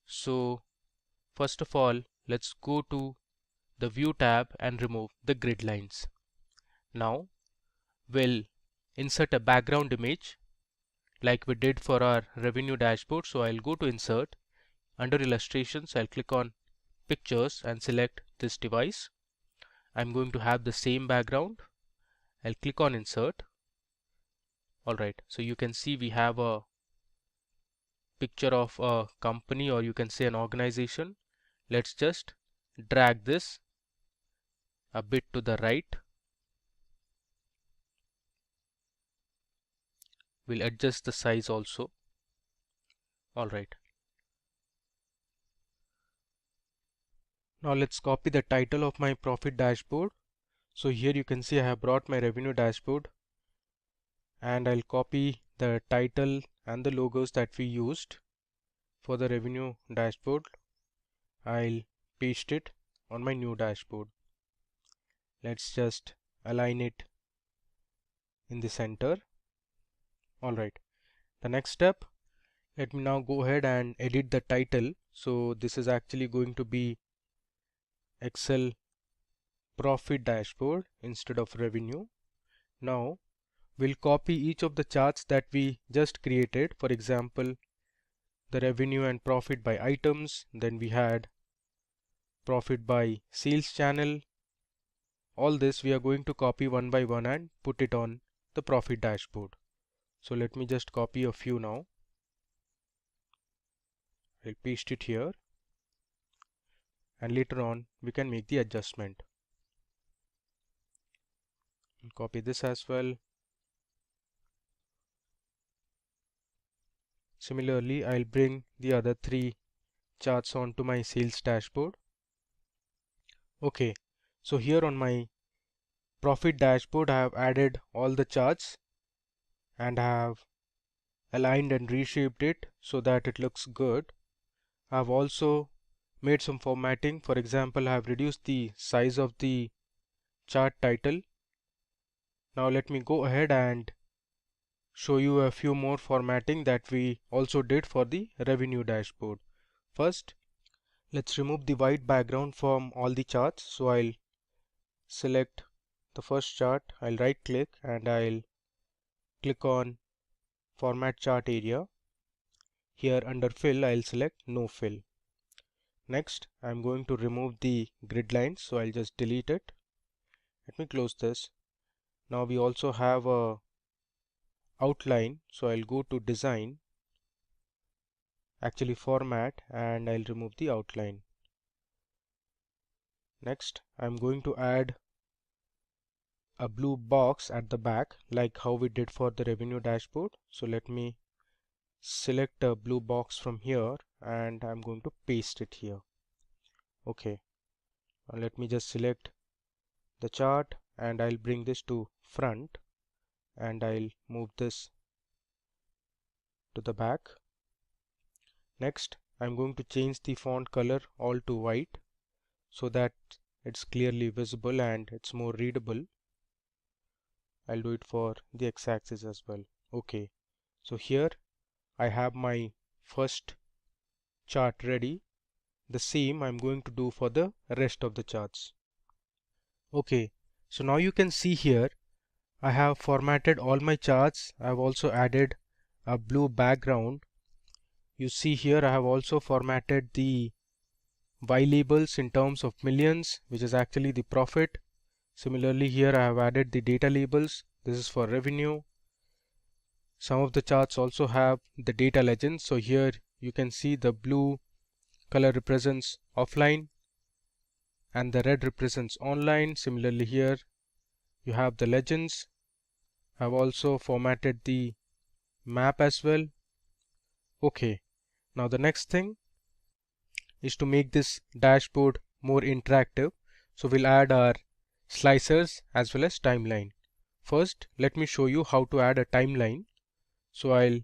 So first of all, let's go to the view tab and remove the grid lines. Now we'll insert a background image like we did for our revenue dashboard. So I'll go to insert. Under illustrations, I'll click on pictures and select this device. I'm going to have the same background. I'll click on insert. Alright, so you can see we have a picture of a company, or you can say an organization. Let's just drag this a bit to the right. We'll adjust the size also. Alright. Now let's copy the title of my profit dashboard. So here you can see I have brought my revenue dashboard, and I'll copy the title and the logos that we used for the revenue dashboard. I'll paste it on my new dashboard. Let's just align it in the center. Alright, the next step, let me now go ahead and edit the title. So this is actually going to be Excel profit dashboard instead of revenue. Now we'll copy each of the charts that we just created. For example, the revenue and profit by items, then we had profit by sales channel. All this we are going to copy one by one and put it on the profit dashboard. So let me just copy a few now. I'll paste it here, and later on we can make the adjustment. I'll copy this as well. Similarly, I'll bring the other 3 charts onto my sales dashboard. Okay, so here on my profit dashboard I have added all the charts and I have aligned and reshaped it so that it looks good. I have also made some formatting. For example, I have reduced the size of the chart title. Now let me go ahead and show you a few more formatting that we also did for the revenue dashboard. First, let's remove the white background from all the charts. So I'll select the first chart. I'll right click and I'll click on format chart area. Here under fill I'll select no fill. Next I'm going to remove the grid lines, so I'll just delete it. Let me close this. Now we also have a outline, so I'll go to design, actually format, and I'll remove the outline. Next I'm going to add a blue box at the back like how we did for the revenue dashboard. So let me select a blue box from here and I'm going to paste it here. Okay, let me just select the chart and I'll bring this to front and I'll move this to the back. Next I'm going to change the font color all to white so that it's clearly visible and it's more readable. I'll do it for the x-axis as well. Okay, so here I have my first chart ready. The same I'm going to do for the rest of the charts. Okay, so now you can see here I have formatted all my charts. I've also added a blue background. You see here I have also formatted the Y labels in terms of millions, which is actually the profit. Similarly here I have added the data labels. This is for revenue. Some of the charts also have the data legends. So here you can see the blue color represents offline and the red represents online. Similarly here you have the legends. I've also formatted the map as well. Okay, now the next thing is to make this dashboard more interactive. So we'll add our slicers as well as timeline. First, let me show you how to add a timeline. So I'll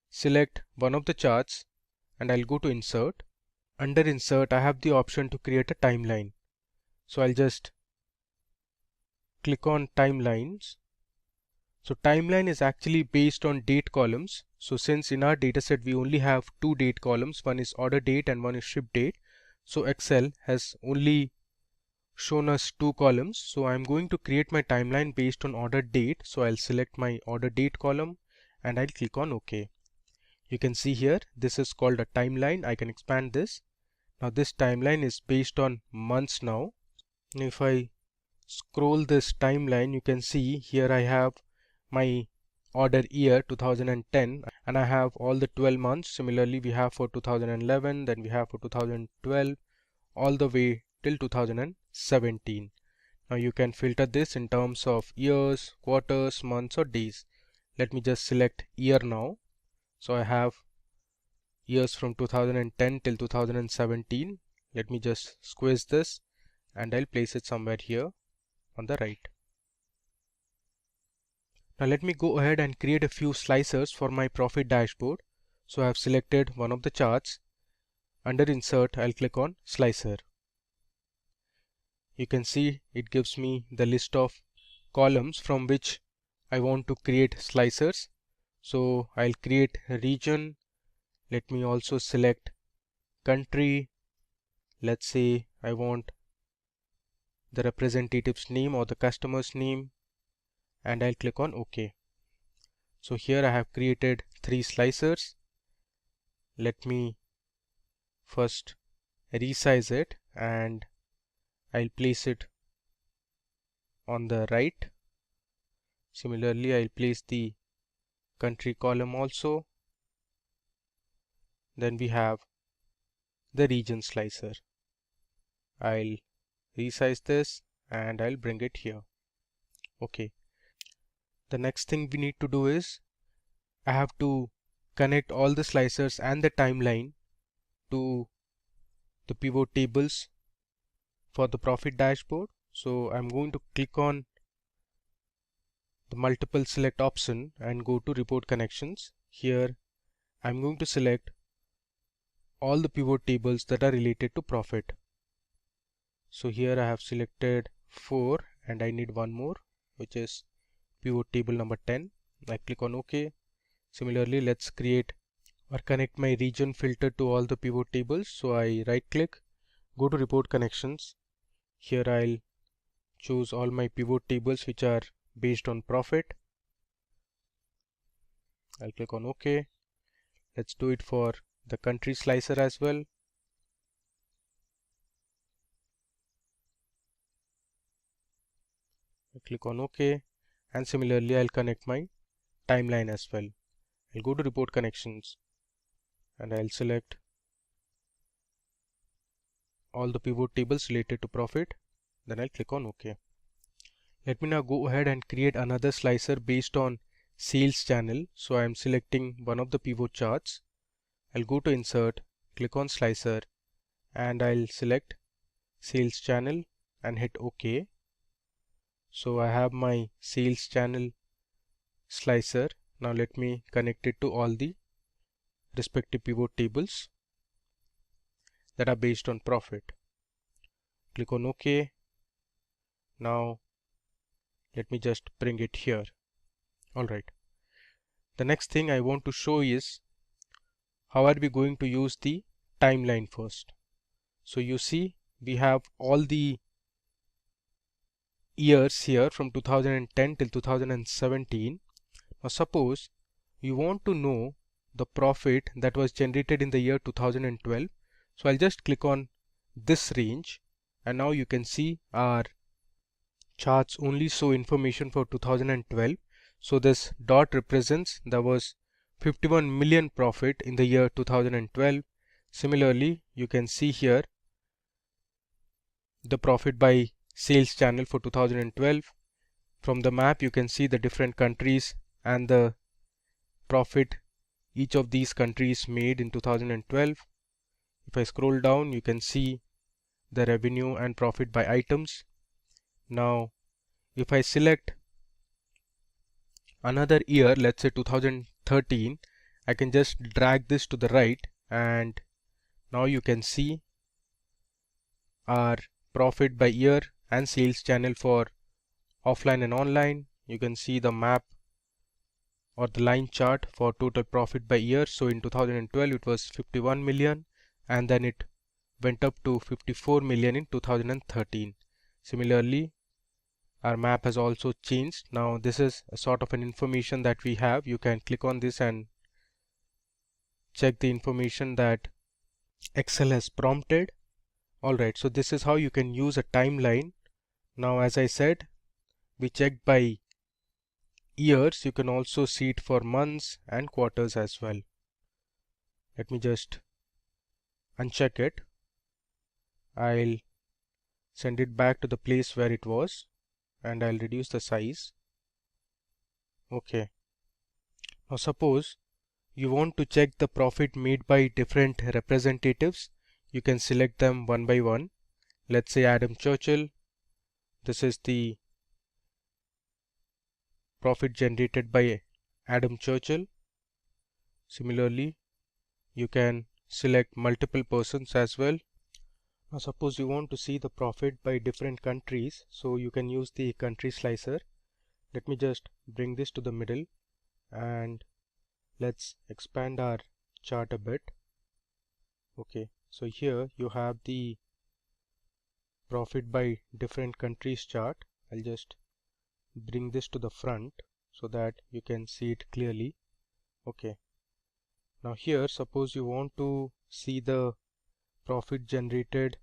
select one of the charts and I'll go to insert. Under insert, I have the option to create a timeline. So I'll just click on timelines. So timeline is actually based on date columns. So since in our dataset we only have two date columns, one is order date and one is ship date. So Excel has only shown us two columns. So I'm going to create my timeline based on order date. So I'll select my order date column and I'll click on OK. You can see here this is called a timeline. I can expand this. Now this timeline is based on months now. And if I scroll this timeline, you can see here I have my order year 2010 and I have all the 12 months. Similarly we have for 2011, then we have for 2012 all the way till 2017. Now you can filter this in terms of years, quarters, months or days. Let me just select year now. So I have years from 2010 till 2017. Let me just squeeze this and I'll place it somewhere here on the right. Now let me go ahead and create a few slicers for my profit dashboard. So I have selected one of the charts. Under insert, I'll click on slicer. You can see it gives me the list of columns from which I want to create slicers. So I'll create a region. Let me also select country. Let's say I want the representative's name or the customer's name and I'll click on OK. So here I have created three slicers. Let me first resize it and I'll place it on the right. Similarly, I'll place the country column also. Then we have the region slicer. I'll resize this and I'll bring it here. Okay. The next thing we need to do is I have to connect all the slicers and the timeline to the pivot tables for the profit dashboard. So I'm going to click on the multiple select option and go to report connections. Here I'm going to select all the pivot tables that are related to profit. So here I have selected 4 and I need one more, which is pivot table number 10. I click on OK. Similarly, let's create or connect my region filter to all the pivot tables. So I right click, go to report connections. Here I'll choose all my pivot tables which are based on profit. I'll click on OK. Let's do it for the country slicer as well. I'll click on OK, and similarly I'll connect my timeline as well. I'll go to report connections and I'll select all the pivot tables related to profit. Then I'll click on OK. Let me now go ahead and create another slicer based on sales channel. So I'm selecting one of the pivot charts. I'll go to insert, click on slicer, and I'll select sales channel and hit OK. So I have my sales channel slicer. Now let me connect it to all the respective pivot tables that are based on profit. Click on OK. Now let me just bring it here. Alright. The next thing I want to show is how are we going to use the timeline first. So you see we have all the years here from 2010 till 2017. Now suppose you want to know the profit that was generated in the year 2012. So I'll just click on this range, and now you can see our charts only show information for 2012. So this dot represents there was 51 million profit in the year 2012. Similarly, you can see here the profit by sales channel for 2012. From the map you can see the different countries and the profit each of these countries made in 2012. If I scroll down, you can see the revenue and profit by items. Now if I select another year, let's say 2013, I can just drag this to the right, and now you can see our profit by year and sales channel for offline and online. You can see the map or the line chart for total profit by year. So in 2012 it was 51 million, and then it went up to 54 million in 2013. Similarly, our map has also changed. Now this is a sort of an information that we have. You can click on this and check the information that Excel has prompted. Alright, so this is how you can use a timeline. Now as I said, we checked by years. You can also see it for months and quarters as well. Let me just uncheck it. I'll send it back to the place where it was, and I'll reduce the size. Okay. Now suppose you want to check the profit made by different representatives. You can select them one by one. Let's say Adam Churchill. This is the profit generated by Adam Churchill. Similarly, you can select multiple persons as well. Now suppose you want to see the profit by different countries, so you can use the country slicer. Let me just bring this to the middle, and let's expand our chart a bit. Okay, so here you have the profit by different countries chart. I'll just bring this to the front so that you can see it clearly. Okay, now here suppose you want to see the profit generated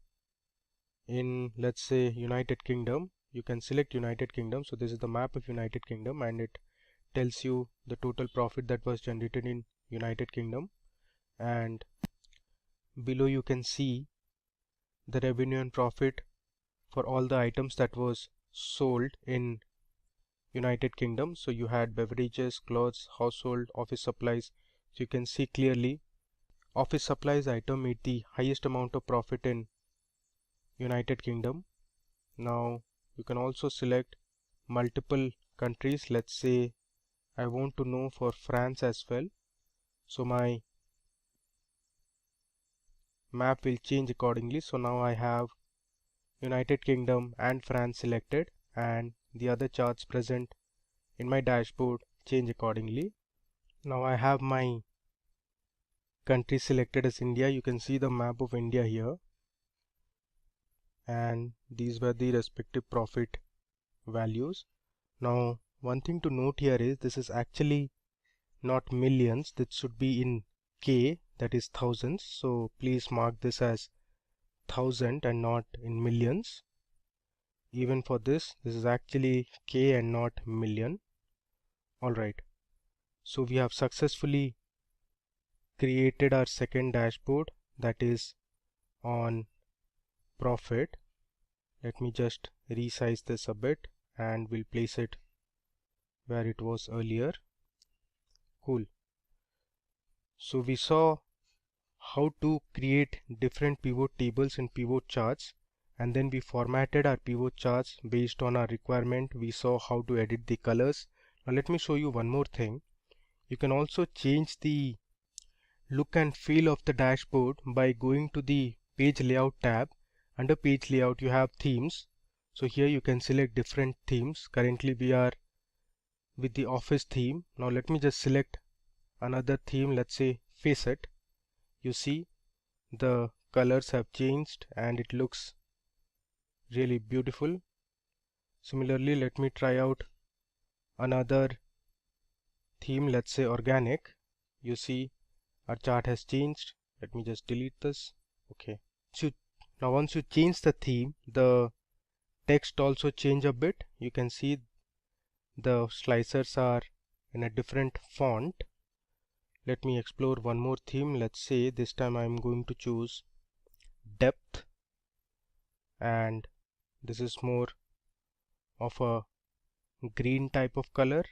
in, let's say, United Kingdom. You can select United Kingdom. So this is the map of United Kingdom, and it tells you the total profit that was generated in United Kingdom, and below you can see the revenue and profit for all the items that was sold in United Kingdom. So you had beverages, clothes, household, office supplies. So you can see clearly office supplies item made the highest amount of profit in United Kingdom. Now you can also select multiple countries. Let's say I want to know for France as well. So my map will change accordingly. So now I have United Kingdom and France selected, and the other charts present in my dashboard change accordingly. Now I have my country selected as India. You can see the map of India here, and these were the respective profit values. Now one thing to note here is this is actually not millions, this should be in K, that is thousands, so please mark this as 1000 and not in millions. Even for this is actually K and not million. Alright, so we have successfully created our second dashboard, that is on profit. Let me just resize this a bit and we'll place it where it was earlier. Cool. So we saw how to create different pivot tables and pivot charts, and then we formatted our pivot charts based on our requirement. We saw how to edit the colors. Now let me show you one more thing. You can also change the look and feel of the dashboard by going to the page layout tab. Under page layout you have themes, so here you can select different themes. Currently we are with the office theme. Now let me just select another theme, let's say facet. You see the colors have changed and it looks really beautiful. Similarly, let me try out another theme, let's say organic. You see our chart has changed. Let me just delete this. Okay, so now once you change the theme, the text also change a bit. You can see the slicers are in a different font. Let me explore one more theme. Let's say this time I'm going to choose depth, and this is more of a green type of color.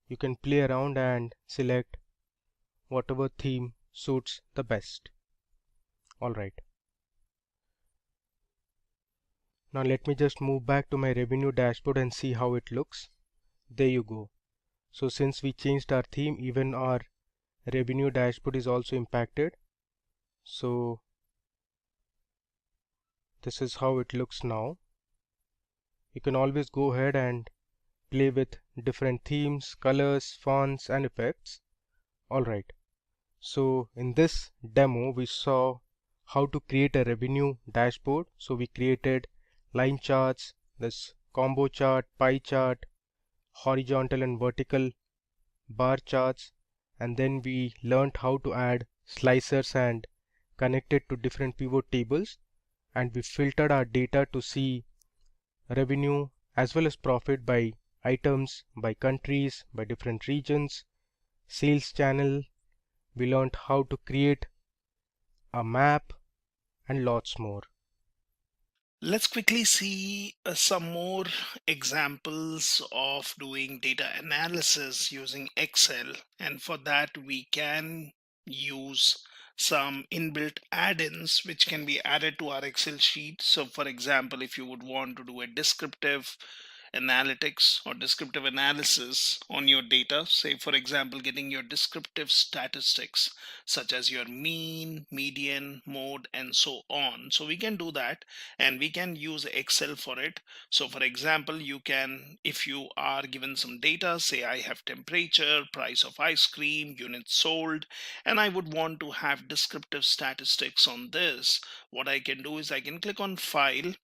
You can play around and select whatever theme suits the best. Alright. Now let me just move back to my revenue dashboard and see how it looks. There you go. So since we changed our theme, even our revenue dashboard is also impacted. So this is how it looks now. You can always go ahead and play with different themes, colors, fonts and effects. Alright, so in this demo we saw how to create a revenue dashboard. So we created line charts, this combo chart, pie chart, horizontal and vertical bar charts, and then we learned how to add slicers and connect it to different pivot tables, and we filtered our data to see revenue as well as profit by items, by countries, by different regions, sales channel. We learned how to create a map and lots more. Let's quickly see some more examples of doing data analysis using Excel, and for that we can use some inbuilt add-ins which can be added to our Excel sheet. So for example, if you would want to do a descriptive analytics or descriptive analysis on your data, say for example getting your descriptive statistics such as your mean, median, mode and so on, so we can do that and we can use Excel for it. So for example, you can, if you are given some data, say I have temperature, price of ice cream, units sold, and I would want to have descriptive statistics on this, what I can do is I can click on file,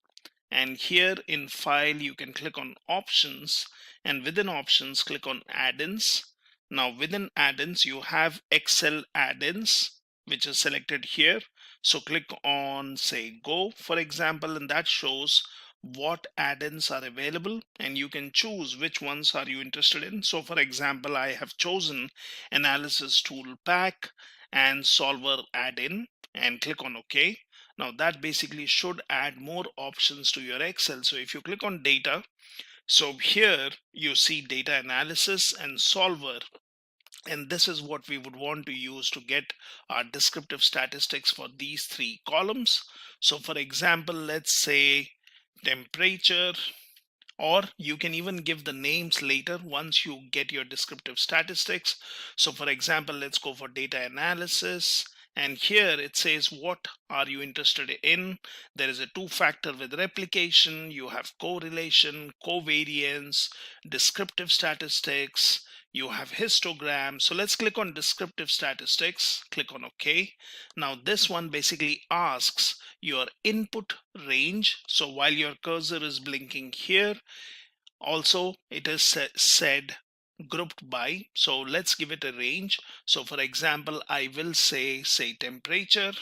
and here in file you can click on options, and within options click on add-ins. Now within add-ins you have Excel add-ins which is selected here, so click on say go for example, and that shows what add-ins are available and you can choose which ones are you interested in. So for example, I have chosen analysis tool pack and solver add-in and click on OK. Now that basically should add more options to your Excel. So if you click on data, so here you see data analysis and solver, and this is what we would want to use to get our descriptive statistics for these three columns. So for example, let's say temperature, or you can even give the names later once you get your descriptive statistics. So for example, let's go for data analysis, and here it says what are you interested in. There is a two-factor with replication, you have correlation, covariance, descriptive statistics, you have histogram. So let's click on descriptive statistics, click on OK. Now this one basically asks your input range. So while your cursor is blinking here, also it is said grouped by. So let's give it a range. So for example, I will say temperature.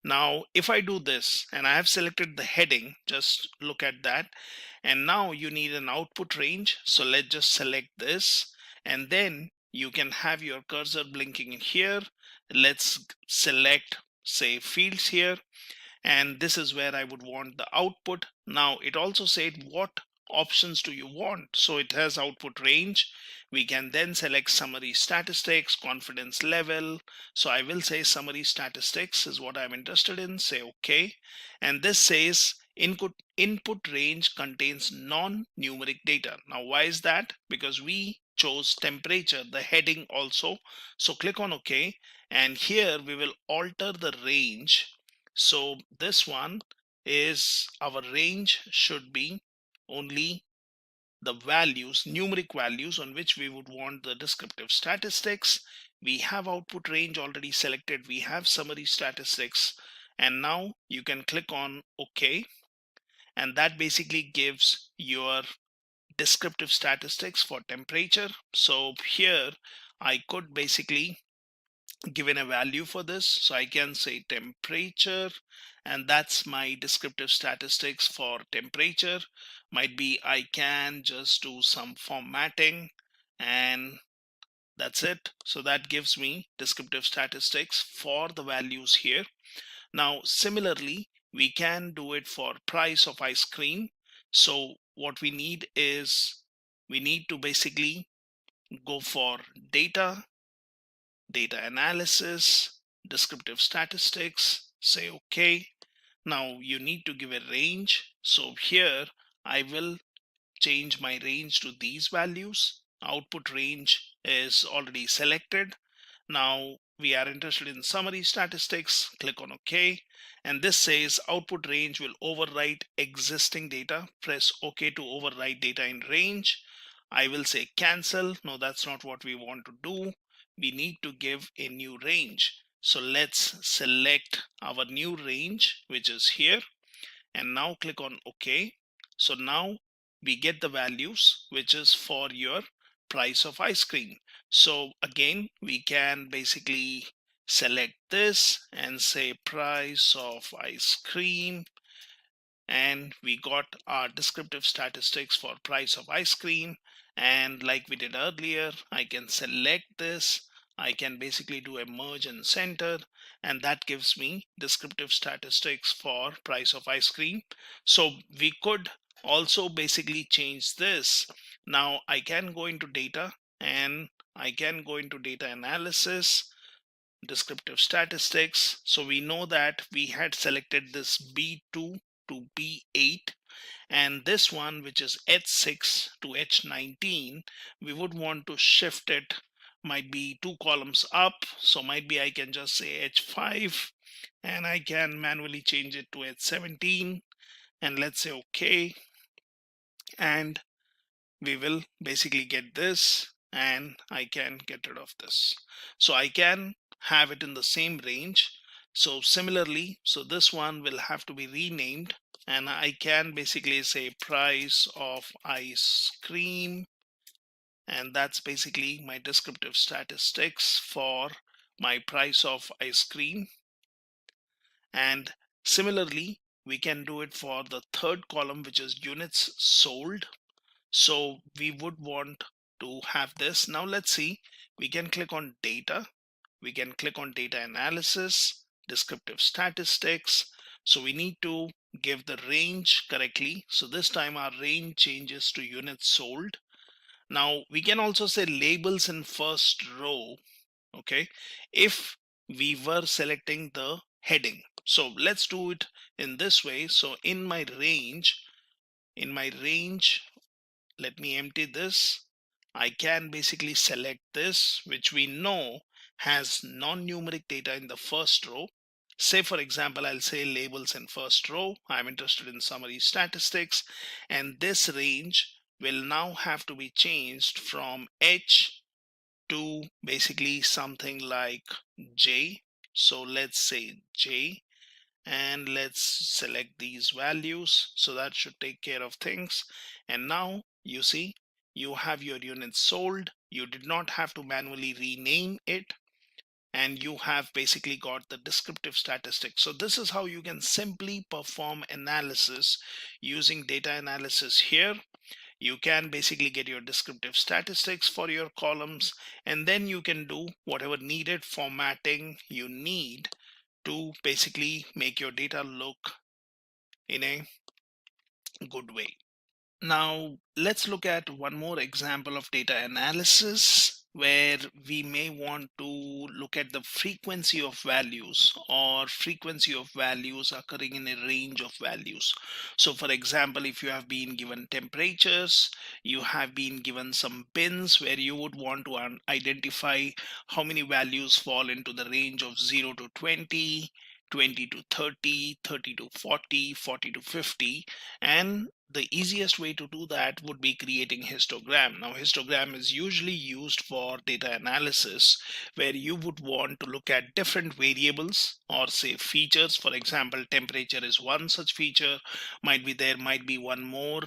Now if I do this and I have selected the heading, just look at that, and now you need an output range. So let's just select this, and then you can have your cursor blinking in here. Let's select say fields here, and this is where I would want the output. Now it also said what options do you want. So it has output range. We can then select summary statistics, confidence level. So I will say summary statistics is what I'm interested in, say OK. And this says input range contains non-numeric data. Now why is that? Because we chose temperature, the heading also. So click on OK, and here we will alter the range. So this one is our range should be only the values, numeric values on which we would want the descriptive statistics. We have output range already selected. We have summary statistics, and now you can click on OK, and that basically gives your descriptive statistics for temperature. So here I could basically given a value for this, so I can say temperature, and that's my descriptive statistics for temperature. Might be I can just do some formatting, and that's it. So that gives me descriptive statistics for the values here. Now similarly, we can do it for price of ice cream. So what we need is we need to basically go for data analysis, descriptive statistics, say OK. Now you need to give a range. So here I will change my range to these values. Output range is already selected. Now we are interested in summary statistics, click on OK, and this says output range will overwrite existing data. Press OK to overwrite data in range. I will say cancel. No, that's not what we want to do. We need to give a new range. So let's select our new range, which is here, and now click on OK. So now we get the values, which is for your price of ice cream. So again, we can basically select this and say price of ice cream, and we got our descriptive statistics for price of ice cream. And like we did earlier, I can select this, I can basically do a merge and center, and that gives me descriptive statistics for price of ice cream. So we could also basically change this. Now I can go into data, and I can go into data analysis, descriptive statistics. So we know that we had selected this B2 to B8, and this one, which is H6 to H19, we would want to shift it, might be 2 columns up. So might be I can just say H5, and I can manually change it to H17, and let's say OK, and we will basically get this, and I can get rid of this. So I can have it in the same range. So similarly, so this one will have to be renamed, and I can basically say price of ice cream, and that's basically my descriptive statistics for my price of ice cream. And similarly, we can do it for the third column, which is units sold. So we would want to have this. Now let's see, we can click on data, we can click on data analysis, descriptive statistics. So we need to give the range correctly. So this time our range changes to units sold. Now we can also say labels in first row, okay, if we were selecting the heading. So let's do it in this way. So in my range, let me empty this. I can basically select this, which we know has non-numeric data in the first row. Say for example, I'll say labels in first row. I'm interested in summary statistics, and this range will now have to be changed from H to basically something like J. So let's say J, and let's select these values. So that should take care of things. And now you see you have your units sold. You did not have to manually rename it, and you have basically got the descriptive statistics. So this is how you can simply perform analysis using data analysis here. You can basically get your descriptive statistics for your columns, and then you can do whatever needed formatting you need to basically make your data look in a good way. Now, let's look at one more example of data analysis where we may want to look at the frequency of values or frequency of values occurring in a range of values. So for example, if you have been given temperatures, you have been given some bins where you would want to identify how many values fall into the range of 0 to 20, 20 to 30, 30 to 40, 40 to 50, and the easiest way to do that would be creating histogram. Now, histogram is usually used for data analysis where you would want to look at different variables or say features. For example, temperature is one such feature. Might be one more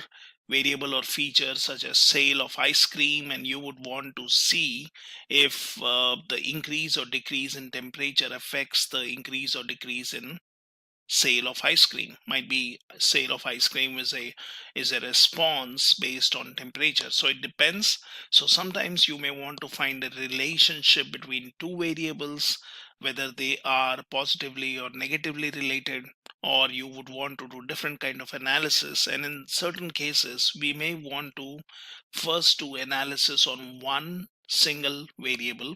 variable or feature such as sale of ice cream, and you would want to see if the increase or decrease in temperature affects the increase or decrease in sale of ice cream. Might be sale of ice cream is a response based on temperature, so it depends. So sometimes you may want to find a relationship between two variables, whether they are positively or negatively related, or you would want to do different kind of analysis. And in certain cases we may want to first do analysis on one single variable,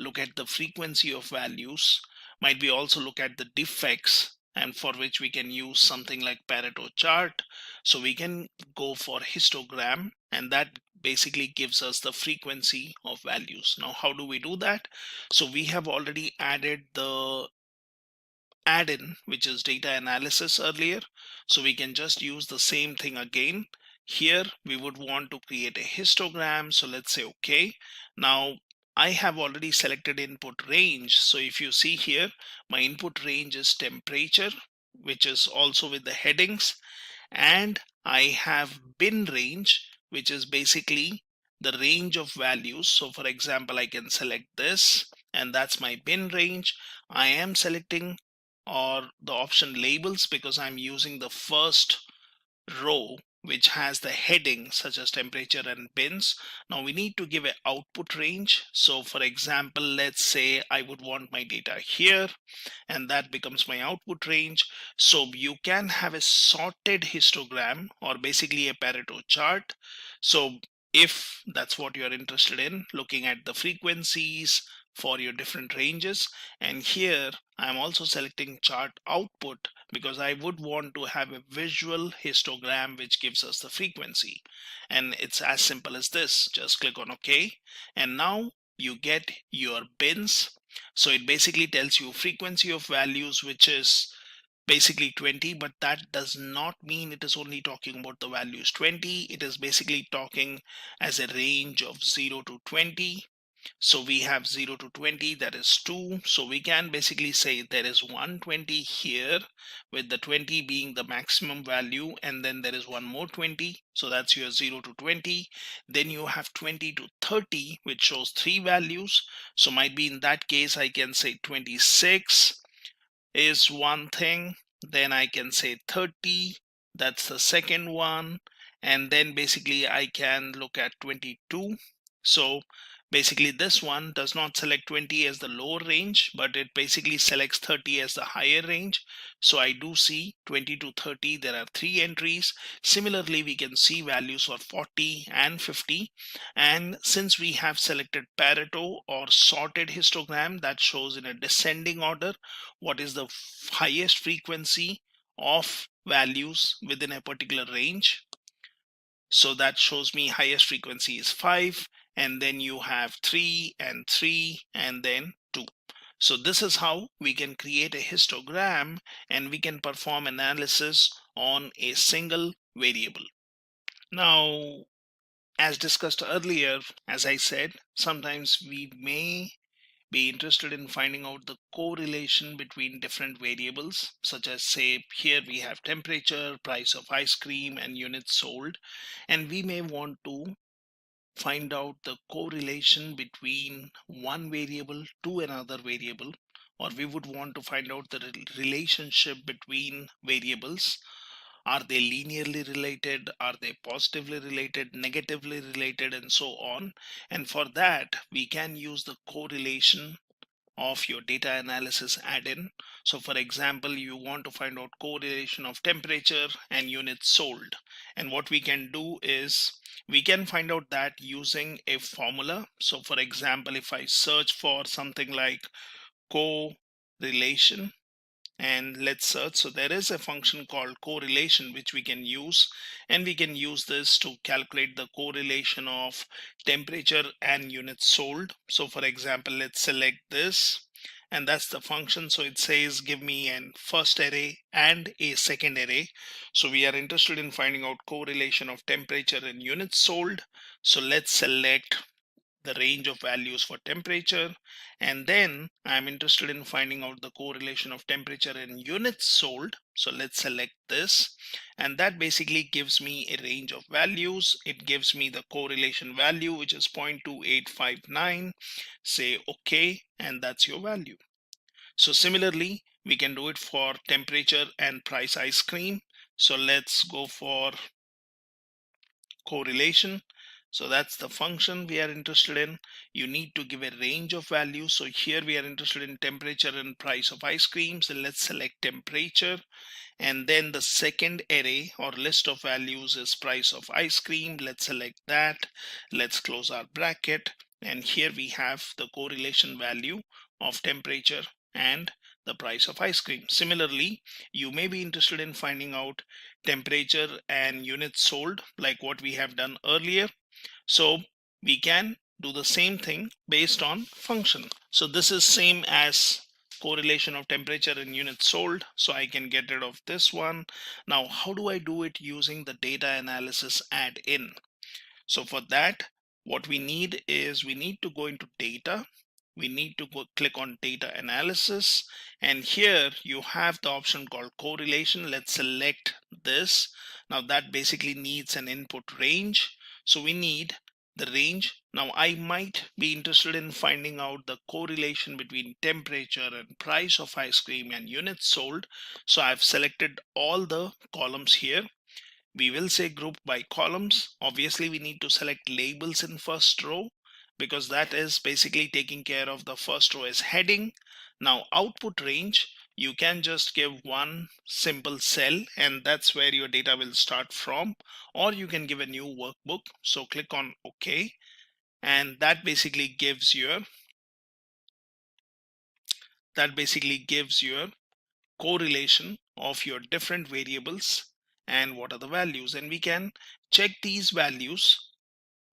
look at the frequency of values, might be also look at the defects, and for which we can use something like Pareto chart. So we can go for histogram, and that basically gives us the frequency of values. Now, how do we do that? So we have already added the add-in, which is data analysis earlier. So we can just use the same thing again. Here we would want to create a histogram. So let's say okay. Now I have already selected input range. So if you see here, my input range is temperature, which is also with the headings, and I have bin range, which is basically the range of values. So for example, I can select this, and that's my bin range. I am selecting or the option labels because I'm using the first row which has the heading such as temperature and bins. Now we need to give an output range. So for example, let's say I would want my data here, and that becomes my output range. So you can have a sorted histogram or basically a Pareto chart. So if that's what you're interested in, looking at the frequencies for your different ranges. And here I'm also selecting chart output because I would want to have a visual histogram which gives us the frequency. And it's as simple as this. Just click on OK, and now you get your bins. So it basically tells you frequency of values, which is basically 20, but that does not mean it is only talking about the values 20. It is basically talking as a range of 0 to 20. So we have 0 to 20, that is 2. So we can basically say there is 120 here, with the 20 being the maximum value, and then there is one more 20. So that's your 0 to 20. Then you have 20 to 30, which shows 3 values. So might be in that case I can say 26 is one thing. Then I can say 30, that's the second one. And then basically I can look at 22. So basically this one does not select 20 as the lower range, but it basically selects 30 as the higher range. So I do see 20 to 30, there are 3 entries. Similarly, we can see values for 40 and 50. And since we have selected Pareto or sorted histogram, that shows in a descending order what is the highest frequency of values within a particular range. So that shows me highest frequency is 5, and then you have 3 and 3 and then 2. So this is how we can create a histogram, and we can perform analysis on a single variable. Now, as discussed earlier, as I said, sometimes we may be interested in finding out the correlation between different variables, such as, say, here we have temperature, price of ice cream, and units sold, and we may want to find out the correlation between one variable to another variable, or we would want to find out the relationship between variables. Are they linearly related? Are they positively related, negatively related, and so on? And for that, we can use the correlation of your data analysis add-in. So for example, you want to find out correlation of temperature and units sold. And what we can do is we can find out that using a formula. So for example, if I search for something like correlation, and let's search. So there is a function called correlation which we can use, and we can use this to calculate the correlation of temperature and units sold. So for example, let's select this, and that's the function. So it says give me an first array and a second array. So we are interested in finding out correlation of temperature and units sold. So let's select the range of values for temperature, and then I'm interested in finding out the correlation of temperature and units sold. So let's select this, and that basically gives me a range of values. It gives me the correlation value, which is 0.2859. Say okay, and that's your value. So similarly, we can do it for temperature and price ice cream. So let's go for correlation. So that's the function we are interested in. You need to give a range of values. So here we are interested in temperature and price of ice cream. So let's select temperature. And then the second array or list of values is price of ice cream. Let's select that. Let's close our bracket. And here we have the correlation value of temperature and the price of ice cream. Similarly, you may be interested in finding out temperature and units sold, like what we have done earlier. So we can do the same thing based on function. So this is same as correlation of temperature and units sold. So I can get rid of this one. Now, how do I do it using the data analysis add-in? So for that, what we need is we need to go into data. We need to go click on data analysis, and here you have the option called correlation. Let's select this. Now that basically needs an input range. So we need the range. Now I might be interested in finding out the correlation between temperature and price of ice cream and units sold. So I've selected all the columns here. We will say group by columns. Obviously we need to select labels in first row, because that is basically taking care of the first row as heading. Now output range, you can just give one simple cell, and that's where your data will start from, or you can give a new workbook. So click on OK, and that basically gives your correlation of your different variables and what are the values. And we can check these values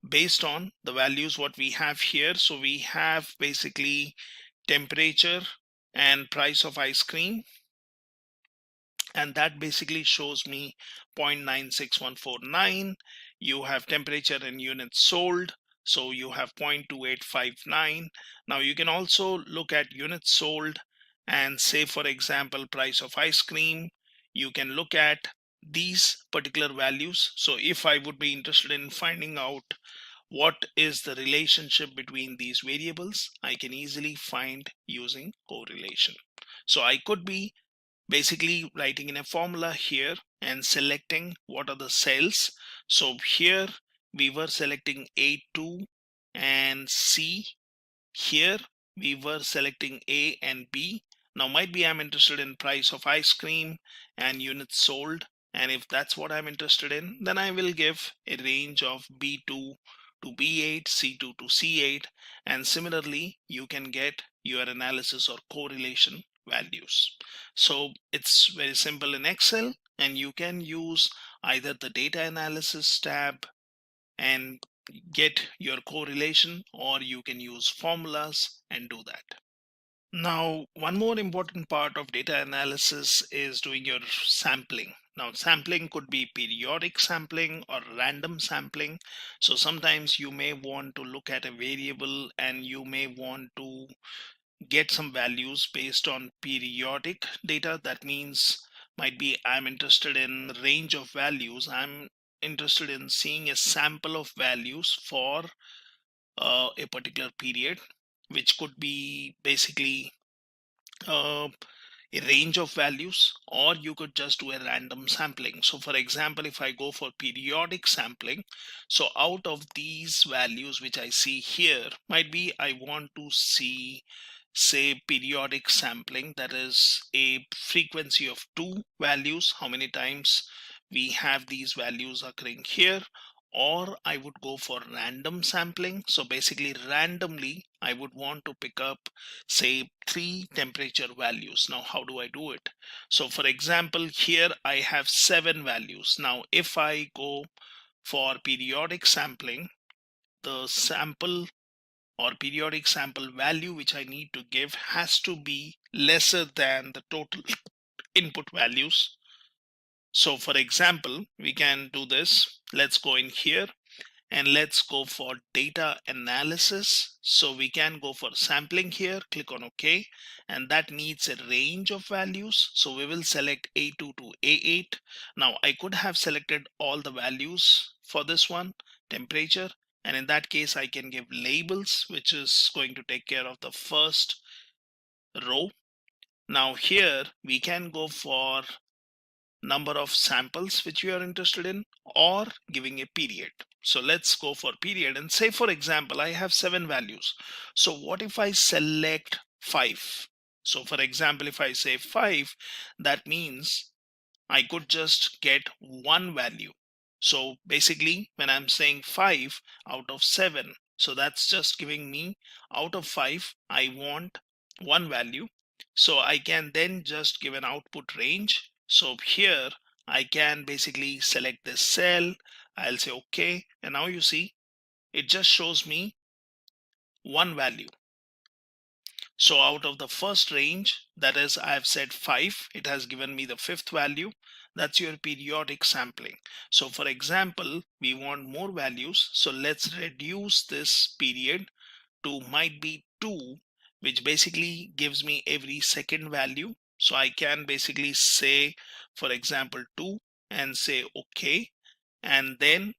based on the values what we have here. So we have basically temperature and price of ice cream, and that basically shows me 0.96149. You have temperature and units sold, so you have 0.2859. Now you can also look at units sold and say, for example, price of ice cream. You can look at these particular values. So if I would be interested in finding out what is the relationship between these variables, I can easily find using correlation. So I could be basically writing in a formula here and selecting what are the cells. So here we were selecting A2 and C. Here we were selecting A and B. Now might be I'm interested in price of ice cream and units sold, and if that's what I'm interested in, then I will give a range of B2 to B8, C2 to C8, and similarly you can get your analysis or correlation values. So it's very simple in Excel, and you can use either the data analysis tab and get your correlation, or you can use formulas and do that. Now, one more important part of data analysis is doing your sampling. Now, sampling could be periodic sampling or random sampling. So sometimes you may want to look at a variable and you may want to get some values based on periodic data. That means might be I'm interested in range of values. I'm interested in seeing a sample of values for a particular period, which could be basically uh, a range of values, or you could just do a random sampling. So for example, if I go for periodic sampling, so out of these values which I see here, might be I want to see, say, periodic sampling, that is a frequency of 2 values, how many times we have these values occurring here. Or I would go for random sampling. So basically randomly I would want to pick up, say, 3 temperature values. Now how do I do it? So for example, here I have 7 values. Now if I go for periodic sampling, the sample or periodic sample value which I need to give has to be lesser than the total input values. So for example, we can do this. Let's go in here and let's go for data analysis. So we can go for sampling here, click on OK, and that needs a range of values. So we will select A2 to A8. Now I could have selected all the values for this one, temperature, and in that case I can give labels, which is going to take care of the first row. Now here we can go for number of samples which we are interested in, or giving a period. So let's go for period and say, for example, I have 7 values. So what if I select 5? So for example, if I say 5, that means I could just get one value. So basically when I'm saying 5 out of 7, so that's just giving me out of 5 I want one value. So I can then just give an output range. So here I can basically select this cell. I'll say OK, and now you see it just shows me one value. So out of the first range, that is, I've said 5, it has given me the 5th value. That's your periodic sampling. So for example, we want more values. So let's reduce this period to might be 2, which basically gives me every second value. So I can basically say, for example, 2 and say OK, and then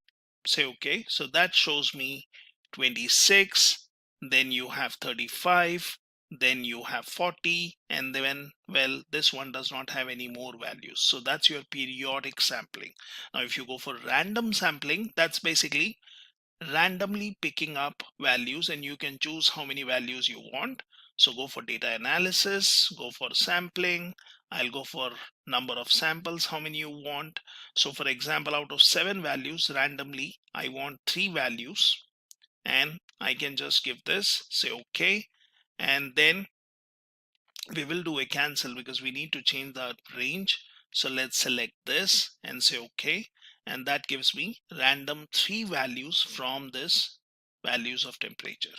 say OK. So that shows me 26, then you have 35, then you have 40, and then, well, this one does not have any more values. So that's your periodic sampling. Now if you go for random sampling, that's basically randomly picking up values, and you can choose how many values you want. So go for data analysis, go for sampling. I'll go for number of samples, how many you want. So for example, out of 7 values, randomly I want 3 values, and I can just give this, say OK, and then we will do a cancel because we need to change the range. So let's select this and say OK, and that gives me random 3 values from this values of temperature.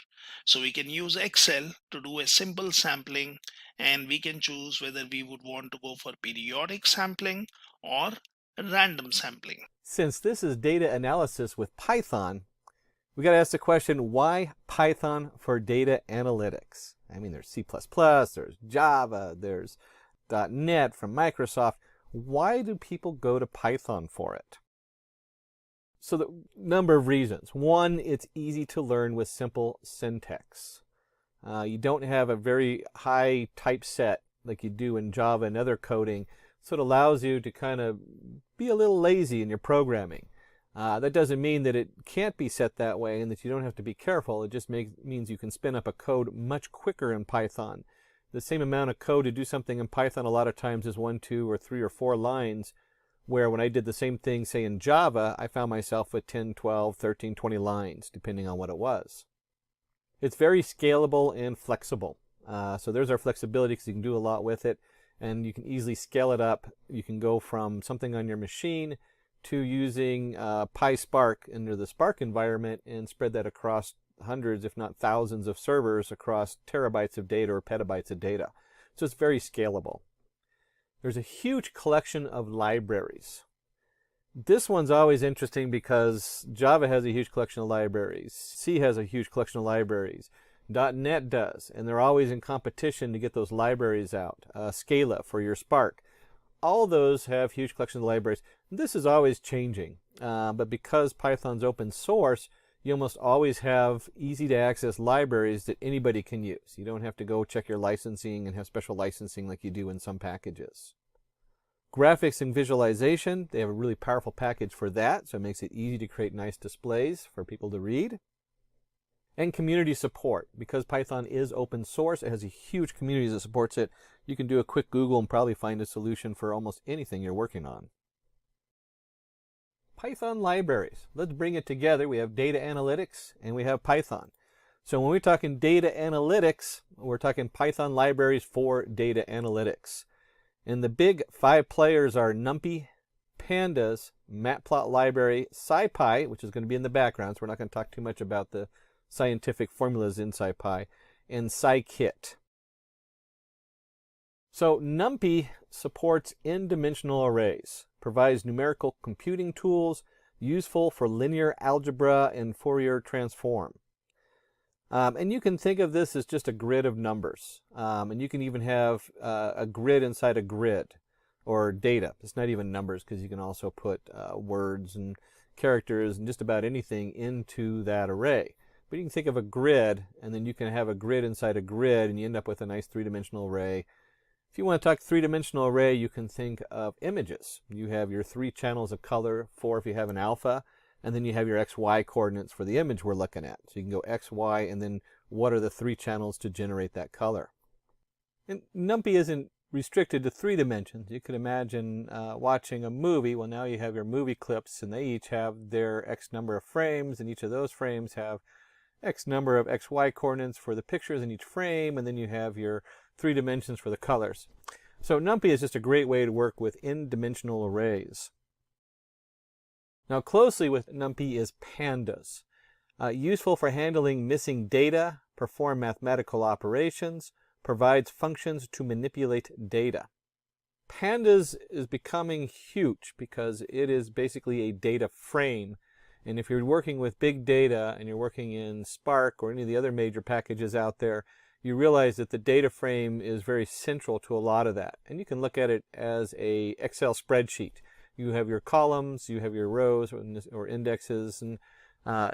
So we can use Excel to do a simple sampling, and we can choose whether we would want to go for periodic sampling or random sampling. Since this is data analysis with Python, we got to ask the question, why Python for data analytics? I mean, there's C++, there's Java, there's .NET from Microsoft. Why do people go to Python for it? So the number of reasons. One, it's easy to learn with simple syntax. You don't have a very high typeset like you do in Java and other coding, so it allows you to kind of be a little lazy in your programming. That doesn't mean that it can't be set that way and that you don't have to be careful. It just means you can spin up a code much quicker in Python. The same amount of code to do something in Python a lot of times is 1, 2, or 3 or 4 lines, where when I did the same thing, say in Java, I found myself with 10, 12, 13, 20 lines, depending on what it was. It's very scalable and flexible. So there's our flexibility because you can do a lot with it, and you can easily scale it up. You can go from something on your machine to using PySpark under the Spark environment and spread that across hundreds, if not thousands of servers across terabytes of data or petabytes of data. So it's very scalable. There's a huge collection of libraries. This one's always interesting because Java has a huge collection of libraries. C has a huge collection of libraries. .NET does, and they're always in competition to get those libraries out. Scala for your Spark. All those have huge collections of libraries. This is always changing, but because Python's open source, you almost always have easy to access libraries that anybody can use. You don't have to go check your licensing and have special licensing like you do in some packages. Graphics and visualization, they have a really powerful package for that, so it makes it easy to create nice displays for people to read. And community support. Because Python is open source, it has a huge community that supports it. You can do a quick Google and probably find a solution for almost anything you're working on. Python libraries. Let's bring it together. We have data analytics and we have Python. So when we're talking data analytics, we're talking Python libraries for data analytics. And the big 5 players are NumPy, pandas, Matplotlib, SciPy, which is going to be in the background, so we're not going to talk too much about the scientific formulas in SciPy, and scikit. So NumPy supports n-dimensional arrays, provides numerical computing tools useful for linear algebra and Fourier transform. And you can think of this as just a grid of numbers. And you can even have a grid inside a grid, or data. It's not even numbers, because you can also put words and characters and just about anything into that array. But you can think of a grid, and then you can have a grid inside a grid, and you end up with a nice 3-dimensional array. If you want to talk 3-dimensional array, you can think of images. You have your 3 channels of color, 4 if you have an alpha, and then you have your XY coordinates for the image we're looking at. So you can go X, Y, and then what are the 3 channels to generate that color. And NumPy isn't restricted to 3 dimensions. You could imagine watching a movie. Well, now you have your movie clips, and they each have their X number of frames, and each of those frames have X number of XY coordinates for the pictures in each frame, and then you have your 3 dimensions for the colors. So NumPy is just a great way to work with n-dimensional arrays. Now closely with NumPy is pandas. Useful for handling missing data, perform mathematical operations, provides functions to manipulate data. Pandas is becoming huge because it is basically a data frame. And if you're working with big data and you're working in Spark or any of the other major packages out there, you realize that the data frame is very central to a lot of that. And you can look at it as an Excel spreadsheet. You have your columns, you have your rows or indexes, and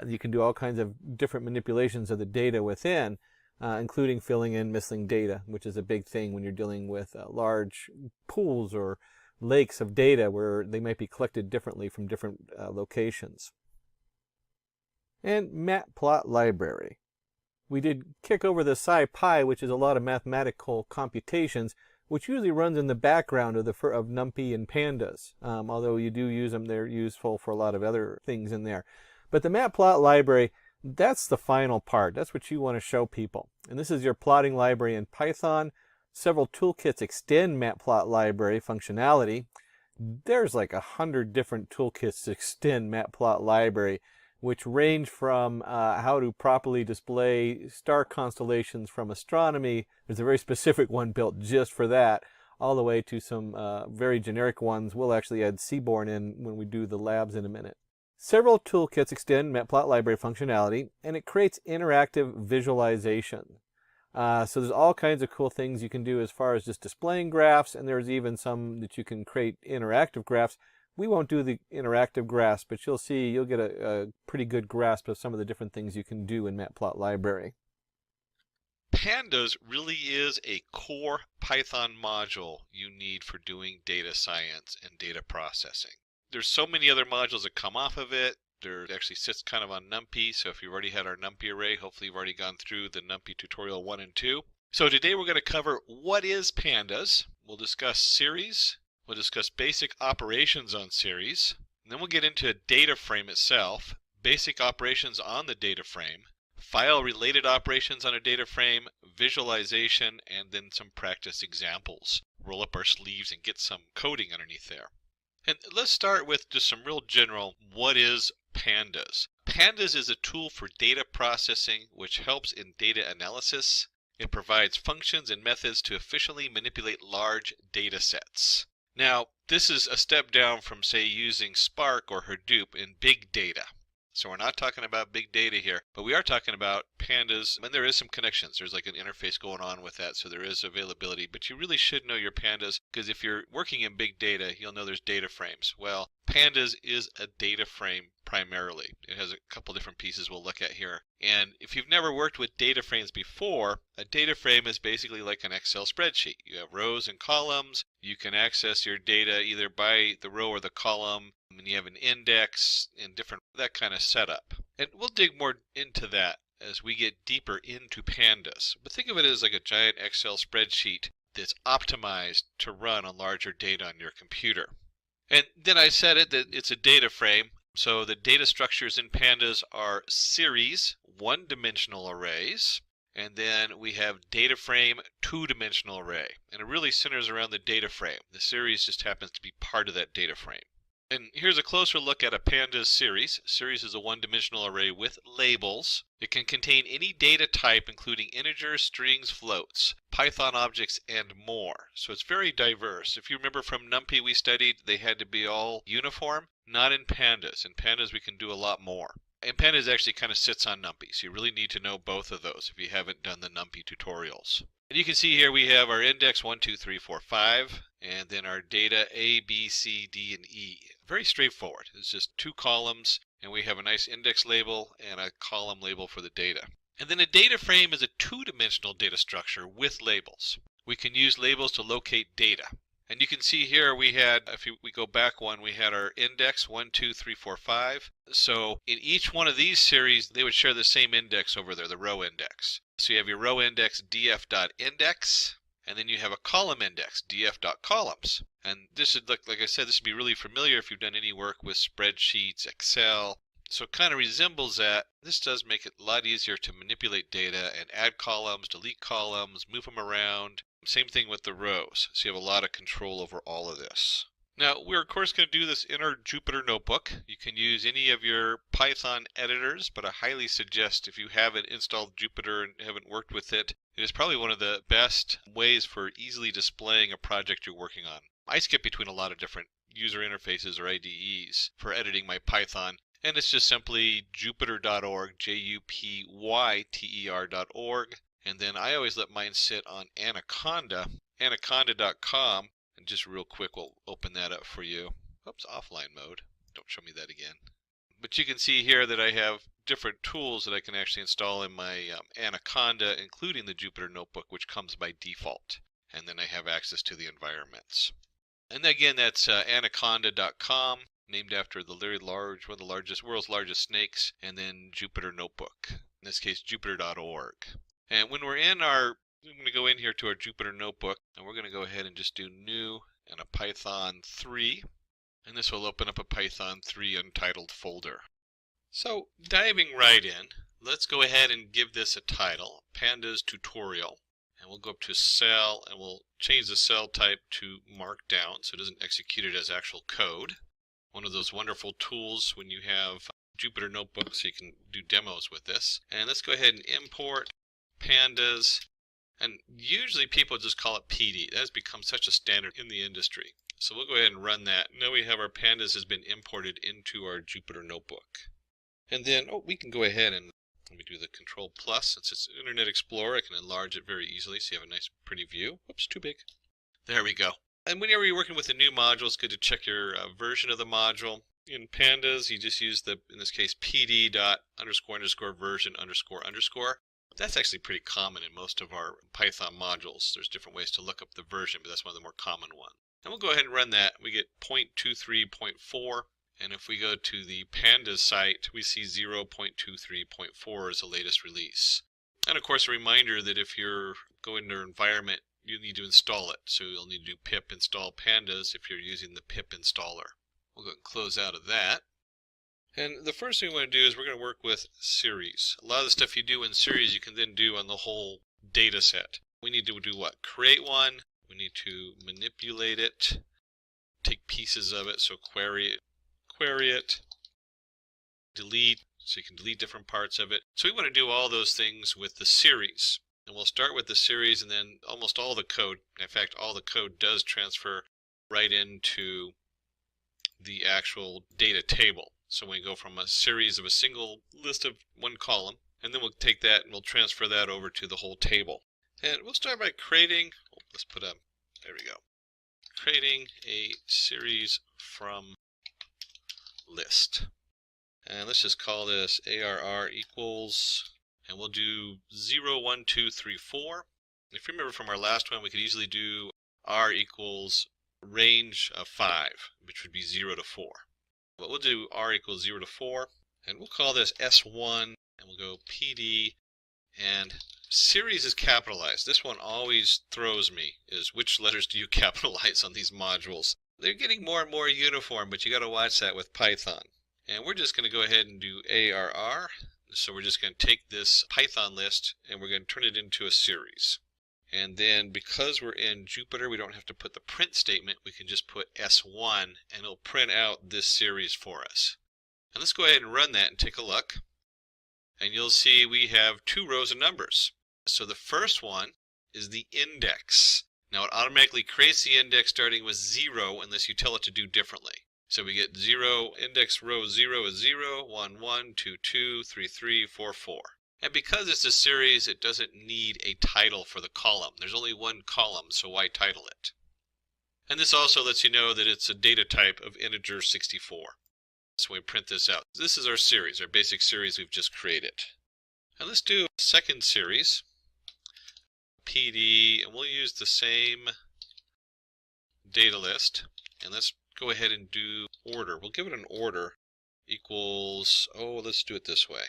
you can do all kinds of different manipulations of the data within, including filling in missing data, which is a big thing when you're dealing with large pools or lakes of data where they might be collected differently from different locations. And Matplotlib. We did kick over the SciPy, which is a lot of mathematical computations, which usually runs in the background of NumPy and pandas. Although you do use them, they're useful for a lot of other things in there. But the Matplotlib, that's the final part. That's what you want to show people. And this is your plotting library in Python. Several toolkits extend Matplotlib functionality. There's like 100 different toolkits to extend Matplotlib, which range from how to properly display star constellations from astronomy. There's a very specific one built just for that, all the way to some very generic ones. We'll actually add Seaborn in when we do the labs in a minute. Several toolkits extend Matplotlib functionality, and it creates interactive visualization. So there's all kinds of cool things you can do as far as just displaying graphs, and there's even some that you can create interactive graphs. We won't do the interactive graphs, but you'll see, you'll get a pretty good grasp of some of the different things you can do in Matplotlib. Pandas really is a core Python module you need for doing data science and data processing. There's so many other modules that come off of it. There actually sits kind of on NumPy, so if you've already had our NumPy array, hopefully you've already gone through the NumPy tutorial 1 and 2. So today we're going to cover what is pandas. We'll discuss series. We'll discuss basic operations on series, and then we'll get into a data frame itself, basic operations on the data frame, file-related operations on a data frame, visualization, and then some practice examples. Roll up our sleeves and get some coding underneath there. And let's start with just some real general, what is pandas? Pandas is a tool for data processing which helps in data analysis. It provides functions and methods to efficiently manipulate large data sets. Now, this is a step down from, say, using Spark or Hadoop in big data. So we're not talking about big data here, but we are talking about pandas, and there is some connections. There's like an interface going on with that, so there is availability, but you really should know your pandas, because if you're working in big data, you'll know there's data frames. Well, pandas is a data frame primarily. It has a couple different pieces we'll look at here. And if you've never worked with data frames before, a data frame is basically like an Excel spreadsheet. You have rows and columns. You can access your data either by the row or the column, and you have an index and that kind of setup. And we'll dig more into that as we get deeper into pandas. But think of it as like a giant Excel spreadsheet that's optimized to run on larger data on your computer. And then I said that it's a data frame. So the data structures in pandas are series, one-dimensional arrays, and then we have data frame, two-dimensional array. And it really centers around the data frame. The series just happens to be part of that data frame. And here's a closer look at a pandas series. Series is a one-dimensional array with labels. It can contain any data type, including integers, strings, floats, Python objects, and more. So it's very diverse. If you remember from NumPy we studied, they had to be all uniform. Not in pandas. In pandas we can do a lot more. And pandas actually kind of sits on NumPy, so you really need to know both of those if you haven't done the NumPy tutorials. And you can see here we have our index 1, 2, 3, 4, 5, and then our data A, B, C, D, and E. Very straightforward. It's just two columns, and we have a nice index label and a column label for the data. And then a data frame is a two-dimensional data structure with labels. We can use labels to locate data. And you can see here we had, if we go back one, we had our index 1, 2, 3, 4, 5. So in each one of these series, they would share the same index over there, the row index. So you have your row index df.index, and then you have a column index df.columns. And this should look, like I said, this would be really familiar if you've done any work with spreadsheets, Excel. So it kind of resembles that. This does make it a lot easier to manipulate data and add columns, delete columns, move them around. Same thing with the rows, so you have a lot of control over all of this. Now, we're of course going to do this in our Jupyter Notebook. You can use any of your Python editors, but I highly suggest if you haven't installed Jupyter and haven't worked with it, it is probably one of the best ways for easily displaying a project you're working on. I skip between a lot of different user interfaces or IDEs for editing my Python, and it's just simply jupyter.org, jupyter.org. And then I always let mine sit on Anaconda, anaconda.com, and just real quick we'll open that up for you. Oops, offline mode. Don't show me that again. But you can see here that I have different tools that I can actually install in my Anaconda, including the Jupyter Notebook, which comes by default. And then I have access to the environments. And again, that's anaconda.com, named after the very large, one of the world's largest snakes, and then Jupyter Notebook. In this case, jupyter.org. And when we're in I'm going to go in here to our Jupyter Notebook, and we're going to go ahead and just do new and a Python 3. And this will open up a Python 3 untitled folder. So diving right in, let's go ahead and give this a title, Pandas Tutorial. And we'll go up to cell, and we'll change the cell type to Markdown so it doesn't execute it as actual code. One of those wonderful tools when you have Jupyter Notebook so you can do demos with this. And let's go ahead and import pandas, and usually people just call it PD. That has become such a standard in the industry. So we'll go ahead and run that. Now we have our pandas has been imported into our Jupyter Notebook. And then, we can go ahead and let me do the Control Plus. Since it's Internet Explorer, I can enlarge it very easily so you have a nice pretty view. Oops, too big. There we go. And whenever you're working with a new module, it's good to check your version of the module. In pandas, you just use in this case, pd.__version__. That's actually pretty common in most of our Python modules. There's different ways to look up the version, but that's one of the more common ones. And we'll go ahead and run that. We get 0.23.4, and if we go to the pandas site, we see 0.23.4 is the latest release. And of course, a reminder that if you're going to your environment, you need to install it. So you'll need to do pip install pandas if you're using the pip installer. We'll go and close out of that. And the first thing we want to do is we're going to work with series. A lot of the stuff you do in series you can then do on the whole data set. We need to do what? Create one. We need to manipulate it, take pieces of it, so query it, delete, so you can delete different parts of it. So we want to do all those things with the series. And we'll start with the series, and then almost all the code, in fact all the code does transfer right into the actual data table. So we go from a series of a single list of one column, and then we'll take that and we'll transfer that over to the whole table. And we'll start by creating, there we go, creating a series from list. And let's just call this ARR equals, and we'll do 0, 1, 2, 3, 4. If you remember from our last one, we could easily do R equals range of 5, which would be 0 to 4. But we'll do R equals 0 to 4, and we'll call this S1, and we'll go PD, and series is capitalized. This one always throws me, is which letters do you capitalize on these modules? They're getting more and more uniform, but you got to watch that with Python. And we're just going to go ahead and do ARR. So we're just going to take this Python list and we're going to turn it into a series. And then because we're in Jupyter, we don't have to put the print statement. We can just put S1 and it'll print out this series for us. And let's go ahead and run that and take a look. And you'll see we have 2 rows of numbers. So the first one is the index. Now it automatically creates the index starting with 0 unless you tell it to do differently. So we get 0, index row 0 is 0, 1, 1, 2, 2, 3, 3, 4, 4. And because it's a series, it doesn't need a title for the column. There's only one column, so why title it? And this also lets you know that it's a data type of integer 64. So we print this out. This is our series, our basic series we've just created. And let's do a second series, PD, and we'll use the same data list. And let's go ahead and do order. We'll give it an order equals, let's do it this way.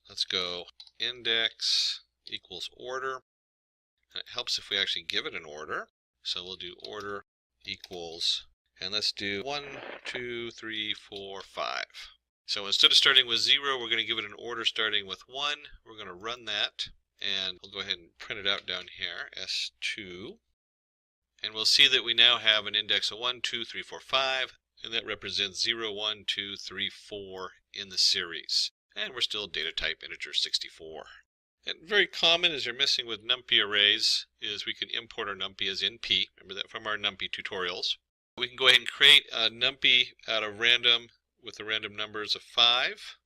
Let's go index equals order. And it helps if we actually give it an order. So we'll do order equals, and let's do 1, 2, 3, 4, 5. So instead of starting with 0, we're going to give it an order starting with 1. We're going to run that, and we'll go ahead and print it out down here, S2. And we'll see that we now have an index of 1, 2, 3, 4, 5, and that represents 0, 1, 2, 3, 4 in the series. And we're still data type integer 64. And very common as you're messing with NumPy arrays is we can import our NumPy as NP. Remember that from our NumPy tutorials. We can go ahead and create a NumPy out of random with the random numbers of 5.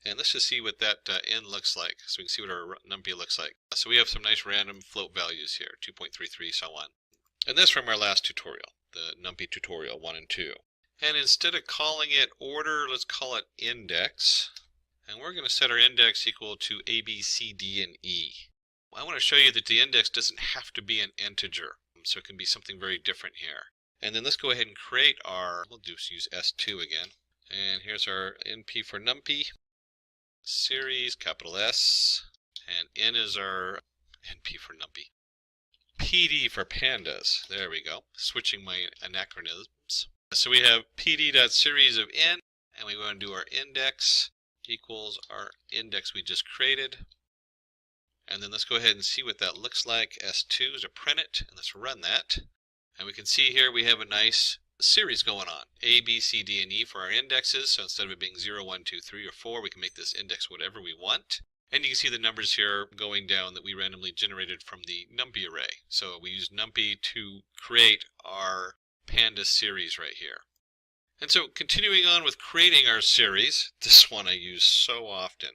And let's just see what that n looks like, so we can see what our NumPy looks like. So we have some nice random float values here, 2.33, so on. And that's from our last tutorial, the NumPy tutorial 1 and 2. And instead of calling it order, let's call it index. And we're going to set our index equal to A, B, C, D, and E. I want to show you that the index doesn't have to be an integer, so it can be something very different here. And then let's go ahead and create our, we'll just use S2 again. And here's our NP for NumPy, series, capital S, and N is our NP for NumPy. PD for pandas, there we go, switching my anachronisms. So we have pd.series of n, and we want to do our index equals our index we just created. And then let's go ahead and see what that looks like. S2 is to print it, and let's run that. And we can see here we have a nice series going on. A, B, C, D, and E for our indexes. So instead of it being 0, 1, 2, 3, or 4, we can make this index whatever we want. And you can see the numbers here going down that we randomly generated from the NumPy array. So we used NumPy to create our pandas series right here. And so continuing on with creating our series, this one I use so often,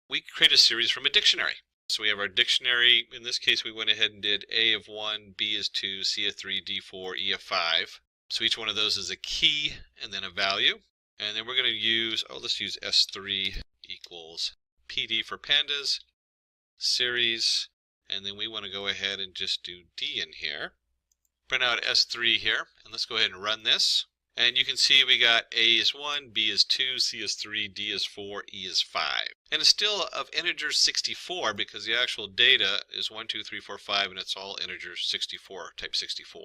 we create a series from a dictionary. So we have our dictionary. In this case, we went ahead and did A of 1, B is 2, C of 3, D 4, E of 5. So each one of those is a key and then a value. And then we're going to use, let's use S3 equals PD for pandas, series, and then we want to go ahead and just do D in here. Print out S3 here, and let's go ahead and run this. And you can see we got A is 1, B is 2, C is 3, D is 4, E is 5. And it's still of integer 64 because the actual data is 1, 2, 3, 4, 5, and it's all integer 64, type 64.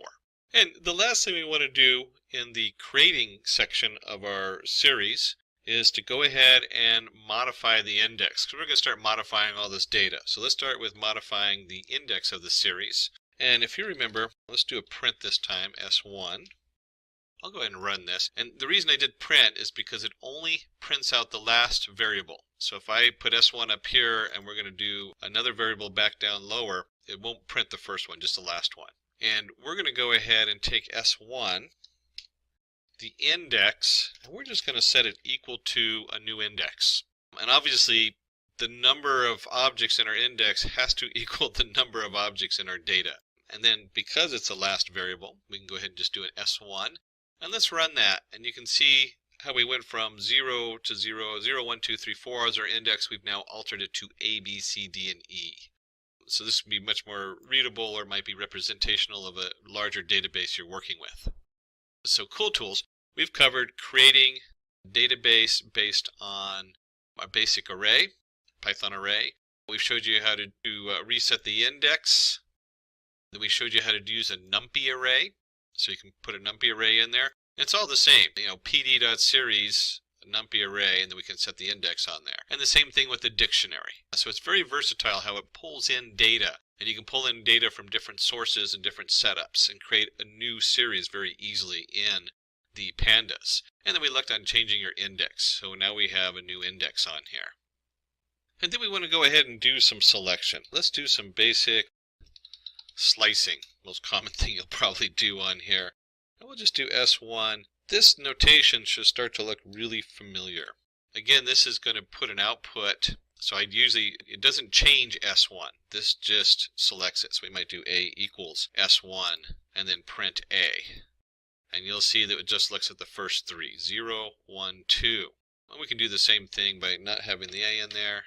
And the last thing we want to do in the creating section of our series is to go ahead and modify the index, because we're going to start modifying all this data. So let's start with modifying the index of the series. And if you remember, let's do a print this time, S1. I'll go ahead and run this. And the reason I did print is because it only prints out the last variable. So if I put S1 up here and we're going to do another variable back down lower, it won't print the first one, just the last one. And we're going to go ahead and take S1, the index, and we're just going to set it equal to a new index. And obviously, the number of objects in our index has to equal the number of objects in our data. And then because it's the last variable, we can go ahead and just do an S1. And let's run that, and you can see how we went from 0 to 0, 0, 1, 2, 3, 4 as our index. We've now altered it to A, B, C, D, and E. So this would be much more readable, or might be representational of a larger database you're working with. So cool tools. We've covered creating a database based on a basic array, Python array. We've showed you how to do reset the index. Then we showed you how to use a numpy array. So you can put a numpy array in there. It's all the same, pd.series, a numpy array, and then we can set the index on there. And the same thing with the dictionary. So it's very versatile how it pulls in data. And you can pull in data from different sources and different setups and create a new series very easily in the pandas. And then we looked on changing your index. So now we have a new index on here. And then we want to go ahead and do some selection. Let's do some basic slicing, most common thing you'll probably do on here. And we'll just do S1. This notation should start to look really familiar. Again, this is going to put an output, so it doesn't change S1. This just selects it. So we might do A equals S1 and then print A. And you'll see that it just looks at the first three, 0, 1, 2. And we can do the same thing by not having the A in there.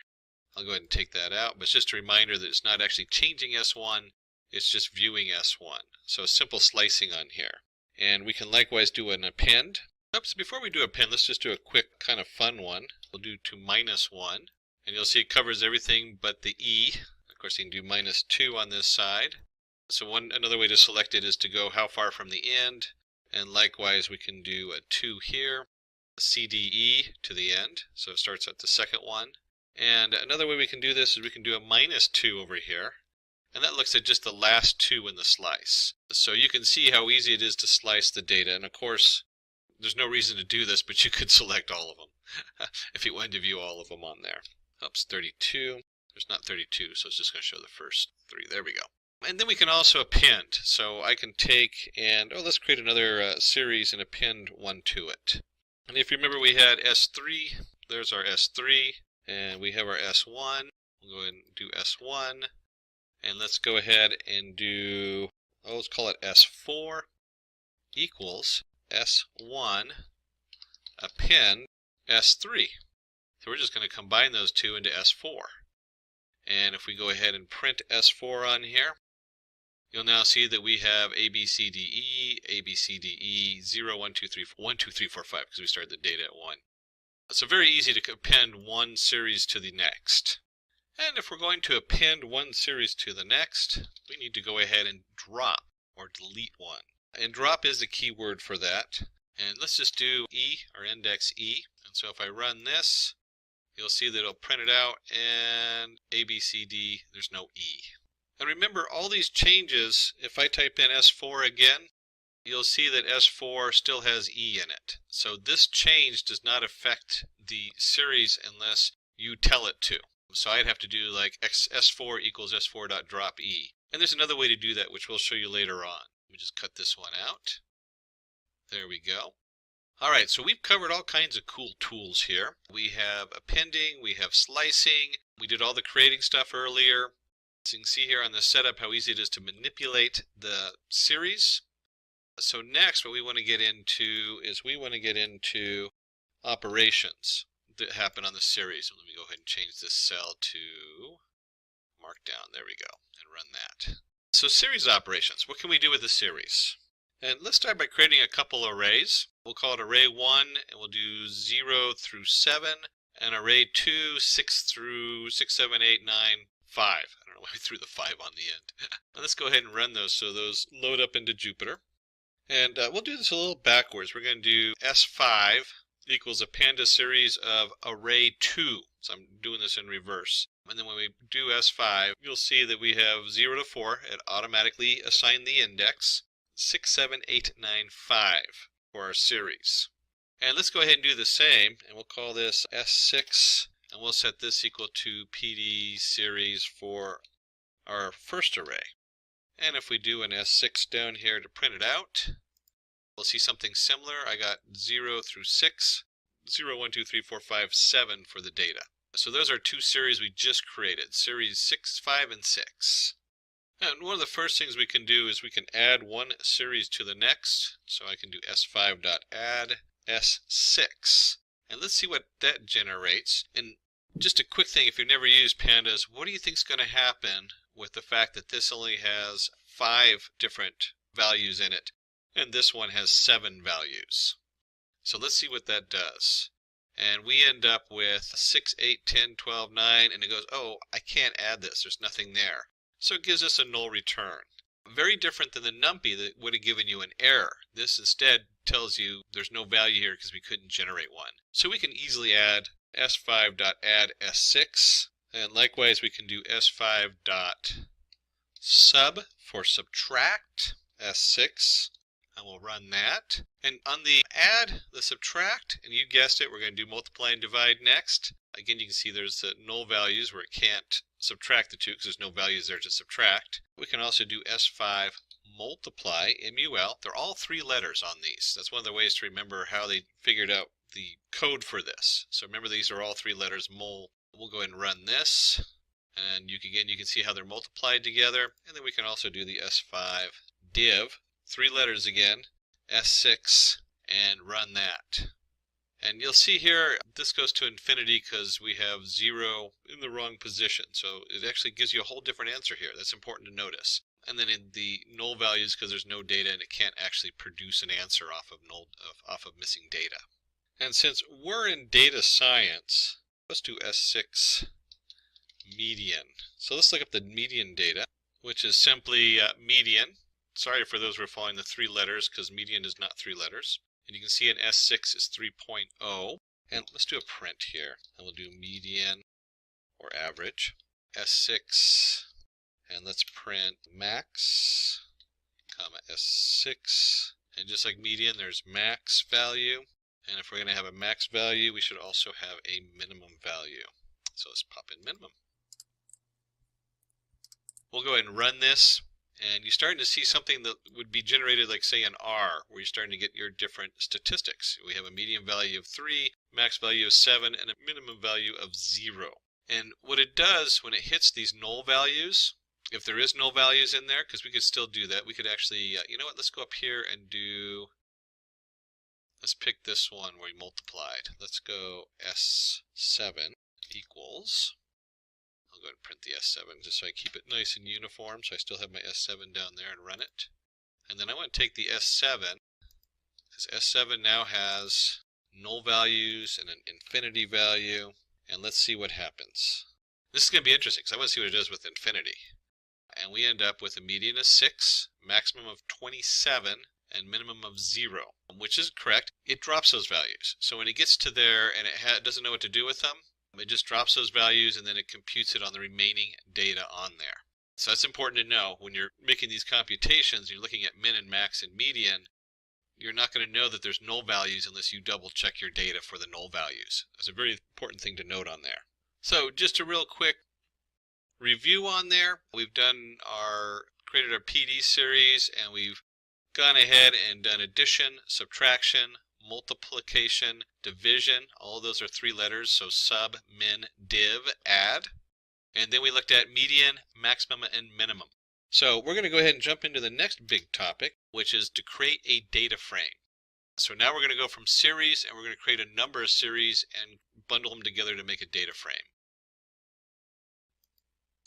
I'll go ahead and take that out, but it's just a reminder that it's not actually changing S1. It's just viewing S1. So a simple slicing on here. And we can likewise do an append. Oops, before we do append, let's just do a quick kind of fun one. We'll do to -1. And you'll see it covers everything but the E. Of course, you can do -2 on this side. So another way to select it is to go how far from the end. And likewise, we can do a 2 here, a CDE to the end. So it starts at the second one. And another way we can do this is we can do a -2 over here. And that looks at just the last 2 in the slice. So you can see how easy it is to slice the data. And of course, there's no reason to do this, but you could select all of them if you wanted to view all of them on there. Oops, 32. There's not 32, so it's just going to show the first 3. There we go. And then we can also append. So I can take and, let's create another series and append one to it. And if you remember, we had S3. There's our S3. And we have our S1. We'll go ahead and do S1. And let's go ahead and do, let's call it S4 equals S1 append S3. So we're just going to combine those two into S4. And if we go ahead and print S4 on here, you'll now see that we have A, B, C, D, E, A, B, C, D, E, 0, 1, 2, 3, 1, 2, 3, 4, 5, because we started the data at 1. So very easy to append one series to the next. And if we're going to append one series to the next, we need to go ahead and drop or delete one. And drop is the key word for that. And let's just do E, or index E. And so if I run this, you'll see that it'll print it out, and A, B, C, D, there's no E. And remember, all these changes, if I type in S4 again, you'll see that S4 still has E in it. So this change does not affect the series unless you tell it to. So I'd have to do like S4 equals S4.drop E. And there's another way to do that, which we'll show you later on. Let me just cut this one out. There we go. All right, so we've covered all kinds of cool tools here. We have appending, we have slicing, we did all the creating stuff earlier. So you can see here on the setup how easy it is to manipulate the series. So next, what we want to get into is we want to get into operations that happen on the series. So let me go ahead and change this cell to Markdown. There we go, and run that. So series operations, what can we do with the series? And let's start by creating a couple arrays. We'll call it array 1, and we'll do 0 through 7, and array 2, 6 through 6, 7, 8, 9, 5. I don't know why we threw the 5 on the end. Let's go ahead and run those so those load up into Jupyter. And we'll do this a little backwards. We're going to do S5 equals a pandas series of array 2. So I'm doing this in reverse. And then when we do S5, you'll see that we have 0 to 4. It automatically assigned the index. 6, 7, 8, 9, 5. for our series. And let's go ahead and do the same, and we'll call this S6, and we'll set this equal to PD series for our first array. And if we do an S6 down here to print it out, we'll see something similar. I got 0 through 6, 0, 1, 2, 3, 4, 5, 7 for the data. So those are two series we just created, series 6, 5, and 6. And one of the first things we can do is we can add one series to the next. So I can do S5.add S6. And let's see what that generates. And just a quick thing, if you've never used pandas, what do you think is going to happen with the fact that this only has 5 different values in it, and this one has 7 values? So let's see what that does. And we end up with 6, 8, 10, 12, 9, and it goes, oh, I can't add this, there's nothing there. So it gives us a null return. Very different than the NumPy that would have given you an error. This instead tells you there's no value here because we couldn't generate one. So we can easily add S5.add S6, and likewise we can do S5.sub for subtract S6, and we'll run that. And on the add, the subtract, and you guessed it, we're going to do multiply and divide next. Again, you can see there's the null values where it can't subtract the two because there's no values there to subtract. We can also do S5 multiply, MUL. They're all 3 letters on these. That's one of the ways to remember how they figured out the code for this. So remember, these are all 3 letters, mul. We'll go ahead and run this, and you can see how they're multiplied together. And then we can also do the S5 div, 3 letters again, S6, and run that. And you'll see here, this goes to infinity because we have 0 in the wrong position. So it actually gives you a whole different answer here. That's important to notice. And then in the null values, because there's no data and it can't actually produce an answer off of missing data. And since we're in data science, let's do S6 median. So let's look up the median data, which is simply median. Sorry for those who are following the 3 letters, because median is not 3 letters. And you can see in S6 is 3.0. And let's do a print here. And we'll do median or average. S6. And let's print max, comma S6. And just like median, there's max value. And if we're going to have a max value, we should also have a minimum value. So let's pop in minimum. We'll go ahead and run this. And you're starting to see something that would be generated like, say, an R, where you're starting to get your different statistics. We have a median value of 3, max value of 7, and a minimum value of 0. And what it does when it hits these null values, if there is null values in there, because we could still do that, we could actually, you know what, let's go up here and do, let's pick this one where we multiplied. Let's go S7 equals, I'll go ahead and print the S7 just so I keep it nice and uniform, so I still have my S7 down there, and run it. And then I want to take the S7, because S7 now has null values and an infinity value, and let's see what happens. This is going to be interesting because I want to see what it does with infinity. And we end up with a median of 6, maximum of 27, and minimum of 0, which is correct. It drops those values. So when it gets to there and it doesn't know what to do with them, it just drops those values and then it computes it on the remaining data on there. So that's important to know when you're making these computations, you're looking at min and max and median, you're not going to know that there's null values unless you double check your data for the null values. That's a very important thing to note on there. So just a real quick review on there. We've created our PD series, and we've gone ahead and done addition, subtraction, multiplication, division. All of those are 3 letters, so sub, min, div, add. And then we looked at median, maximum, and minimum. So we're going to go ahead and jump into the next big topic, which is to create a data frame. So now we're going to go from series, and we're going to create a number of series and bundle them together to make a data frame.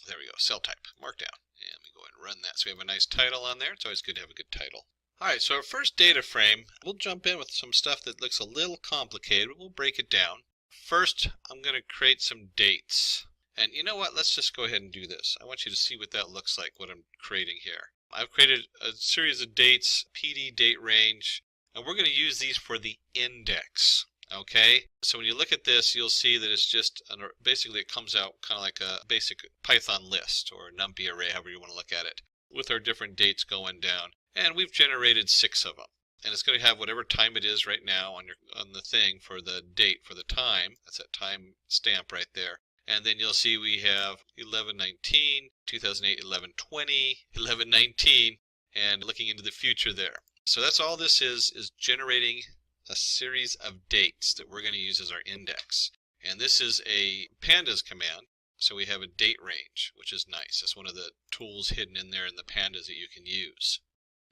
There we go, cell type, markdown. And we go ahead and run that. So we have a nice title on there. It's always good to have a good title. All right, so our first data frame, we'll jump in with some stuff that looks a little complicated, but we'll break it down. First, I'm going to create some dates. And you know what? Let's just go ahead and do this. I want you to see what that looks like, what I'm creating here. I've created a series of dates, PD date range, and we're going to use these for the index. Okay, so when you look at this, you'll see that it's just, basically it comes out kind of like a basic Python list or a NumPy array, however you want to look at it, with our different dates going down. And we've generated 6 of them. and it's going to have whatever time it is right now on the thing for the date for the time. That's that time stamp right there. And then you'll see we have 11/19, 2008, 11/20, 11/19, and looking into the future there. So that's all this is generating a series of dates that we're going to use as our index. And this is a pandas command, so we have a date range, which is nice. That's one of the tools hidden in there in the pandas that you can use.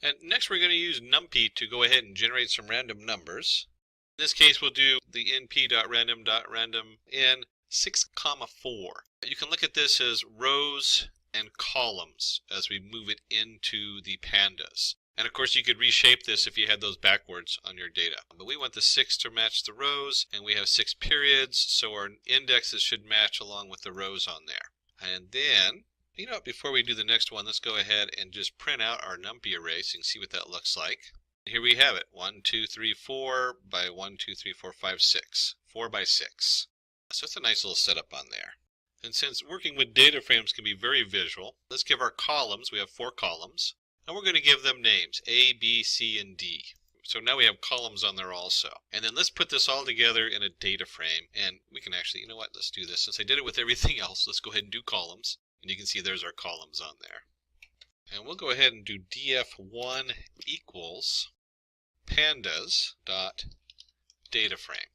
And next we're going to use NumPy to go ahead and generate some random numbers. In this case we'll do the np.random.random in 6,4. You can look at this as rows and columns as we move it into the pandas. And of course you could reshape this if you had those backwards on your data. But we want the 6 to match the rows, and we have 6 periods, so our indexes should match along with the rows on there. And then, you know, before we do the next one, let's go ahead and just print out our NumPy array so you can see what that looks like. Here we have it, 1, 2, 3, 4 by 1, 2, 3, 4, 5, 6. 4 by 6. So it's a nice little setup on there. And since working with data frames can be very visual, let's give our columns, we have 4 columns, and we're going to give them names, A, B, C, and D. So now we have columns on there also. And then let's put this all together in a data frame, and we can actually, you know what, let's do this. Since I did it with everything else, let's go ahead and do columns. And you can see there's our columns on there. And we'll go ahead and do df1 equals pandas dot data frame.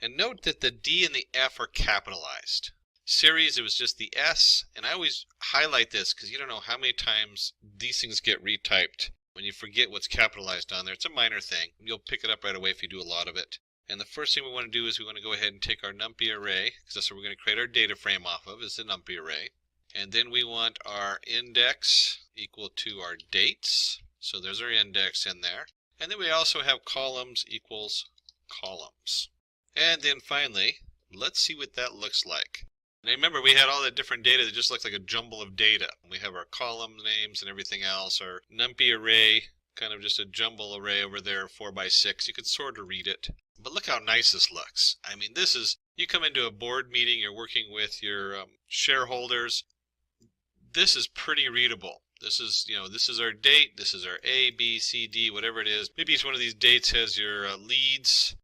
And note that the D and the F are capitalized. Series, it was just the S, and I always highlight this because you don't know how many times these things get retyped when you forget what's capitalized on there. It's a minor thing. You'll pick it up right away if you do a lot of it. And the first thing we want to do is we want to go ahead and take our NumPy array, because that's what we're going to create our data frame off of, is the NumPy array. And then we want our index equal to our dates. So there's our index in there. And then we also have columns equals columns. And then finally, let's see what that looks like. And remember, we had all that different data that just looked like a jumble of data. We have our column names and everything else. Our NumPy array, kind of just a jumble array over there, 4 by 6. You could sort of read it. But look how nice this looks. I mean, this is, you come into a board meeting, you're working with your shareholders. This is pretty readable. This is, you know, this is our date. This is our A, B, C, D, whatever it is. Maybe each one of these dates has your leads,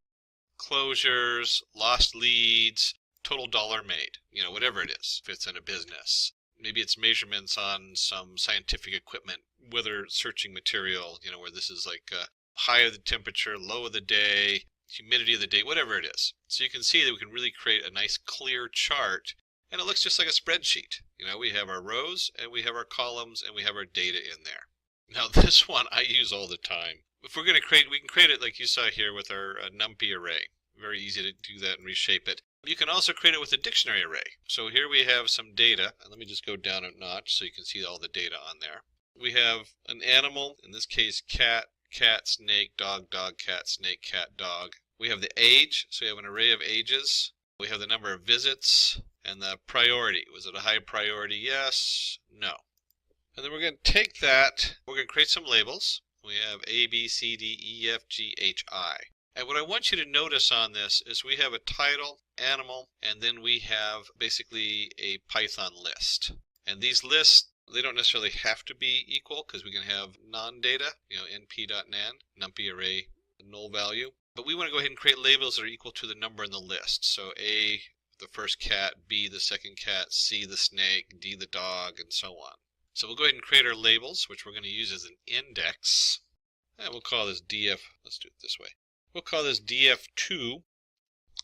closures, lost leads, total dollar made, you know, whatever it is, if it's in a business. Maybe it's measurements on some scientific equipment, weather searching material, you know, where this is like high of the temperature, low of the day, humidity of the day, whatever it is. So you can see that we can really create a nice clear chart, and it looks just like a spreadsheet. You know, we have our rows, and we have our columns, and we have our data in there. Now this one I use all the time. If we're going to create, we can create it like you saw here with our NumPy array. Very easy to do that and reshape it. You can also create it with a dictionary array. So here we have some data, and let me just go down a notch so you can see all the data on there. We have an animal, in this case cat, cat, snake, dog, dog, cat, snake, cat, dog. We have the age, so we have an array of ages. We have the number of visits, and the priority. Was it a high priority? Yes, no. And then we're going to take that, we're going to create some labels. We have A, B, C, D, E, F, G, H, I. And what I want you to notice on this is we have a title, animal, and then we have basically a Python list. And these lists, they don't necessarily have to be equal because we can have non-data, you know, np.nan, NumPy array, null value. But we want to go ahead and create labels that are equal to the number in the list. So A, the first cat, B, the second cat, C, the snake, D, the dog, and so on. So we'll go ahead and create our labels, which we're going to use as an index. And we'll call this df, let's do it this way. We'll call this df2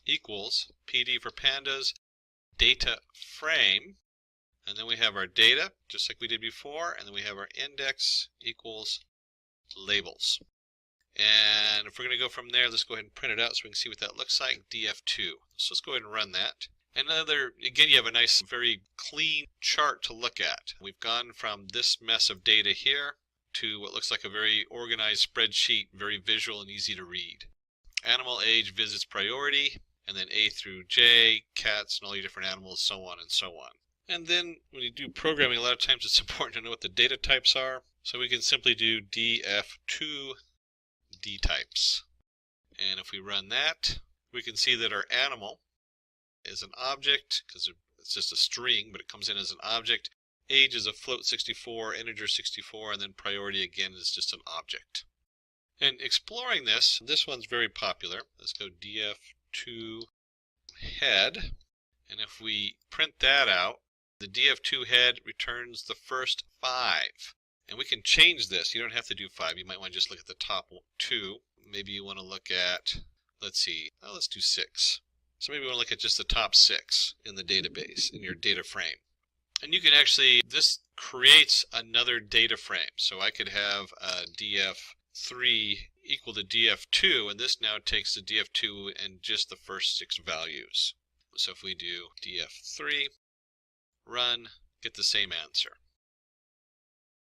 equals PD for pandas data frame. And then we have our data, just like we did before. And then we have our index equals labels. And if we're going to go from there, let's go ahead and print it out so we can see what that looks like, df2. So let's go ahead and run that. And again, you have a nice, very clean chart to look at. We've gone from this mess of data here to what looks like a very organized spreadsheet, very visual and easy to read. Animal, age, visits, priority, and then A through J, cats, and all your different animals, so on and so on. And then when you do programming, a lot of times it's important to know what the data types are. So we can simply do df2 dtypes. And if we run that, we can see that our animal is an object, because it's just a string, but it comes in as an object. Age is a float 64, integer 64, and then priority again is just an object. And exploring this one's very popular. Let's go df2 head, and if we print that out, the df2 head returns the first 5. And we can change this. You don't have to do 5. You might want to just look at the top 2. Maybe you want to look at, let's see, let's do 6. So maybe you want to look at just the top 6 in the database, in your data frame. And you can actually, this creates another data frame. So I could have a df3 equal to df2, and this now takes the df2 and just the first 6 values. So if we do df3, run, get the same answer.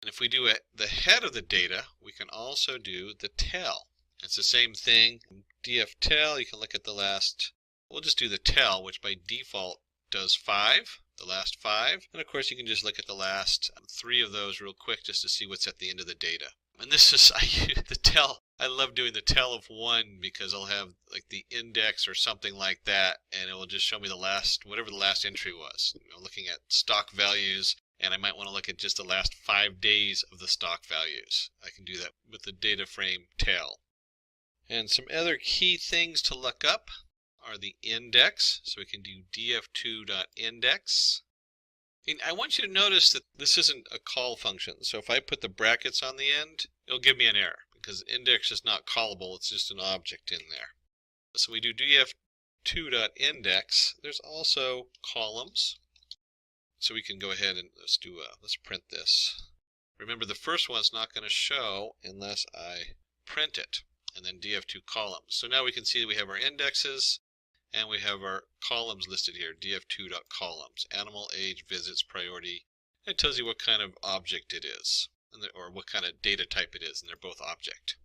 And if we do the head of the data, we can also do the tail. It's the same thing. df_tail, you can look at the last, we'll just do the tail, which by default does 5, the last 5. And of course you can just look at the last 3 of those real quick just to see what's at the end of the data. And this is, the tail, I love doing the tail of 1 because I'll have like the index or something like that, and it will just show me the last, whatever the last entry was. Looking at stock values, and I might want to look at just the last 5 days of the stock values. I can do that with the data frame tail. And some other key things to look up are the index. So we can do df2.index. And I want you to notice that this isn't a call function. So if I put the brackets on the end, it'll give me an error because index is not callable. It's just an object in there. So we do df2.index. There's also columns. So we can go ahead and let's print this. Remember, the first one's not going to show unless I print it, and then df2 columns. So now we can see that we have our indexes and we have our columns listed here, df2.columns, animal, age, visits, priority. It tells you what kind of object it is, or what kind of data type it is, and they're both object.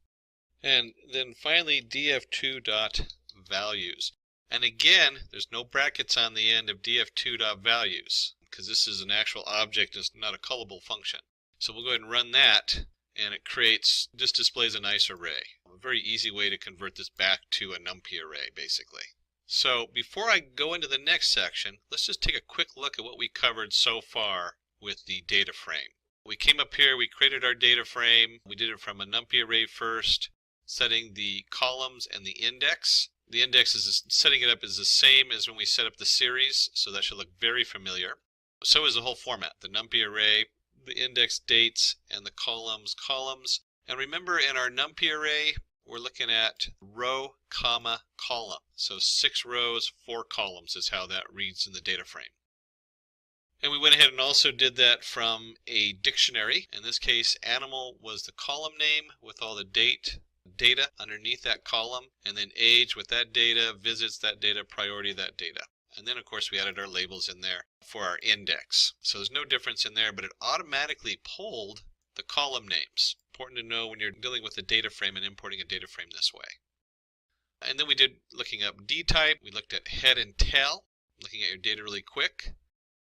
And then finally df2.values. And again, there's no brackets on the end of df2.values because this is an actual object, it's not a callable function. So we'll go ahead and run that, and it just displays a nice array. A very easy way to convert this back to a NumPy array, basically. So before I go into the next section, let's just take a quick look at what we covered so far with the data frame. We came up here, we created our data frame. We did it from a NumPy array first, setting the columns and the index. The index setting it up is the same as when we set up the series, so that should look very familiar. So is the whole format, the NumPy array, the index dates, and the columns. And remember, in our NumPy array, we're looking at row, comma, column. So 6 rows, 4 columns is how that reads in the data frame. And we went ahead and also did that from a dictionary. In this case, animal was the column name with all the data underneath that column, and then age with that data, visits that data, priority that data. And then of course we added our labels in there for our index. So there's no difference in there, but it automatically pulled the column names. Important to know when you're dealing with a data frame and importing a data frame this way. And then we did looking up dtype. We looked at head and tail, looking at your data really quick.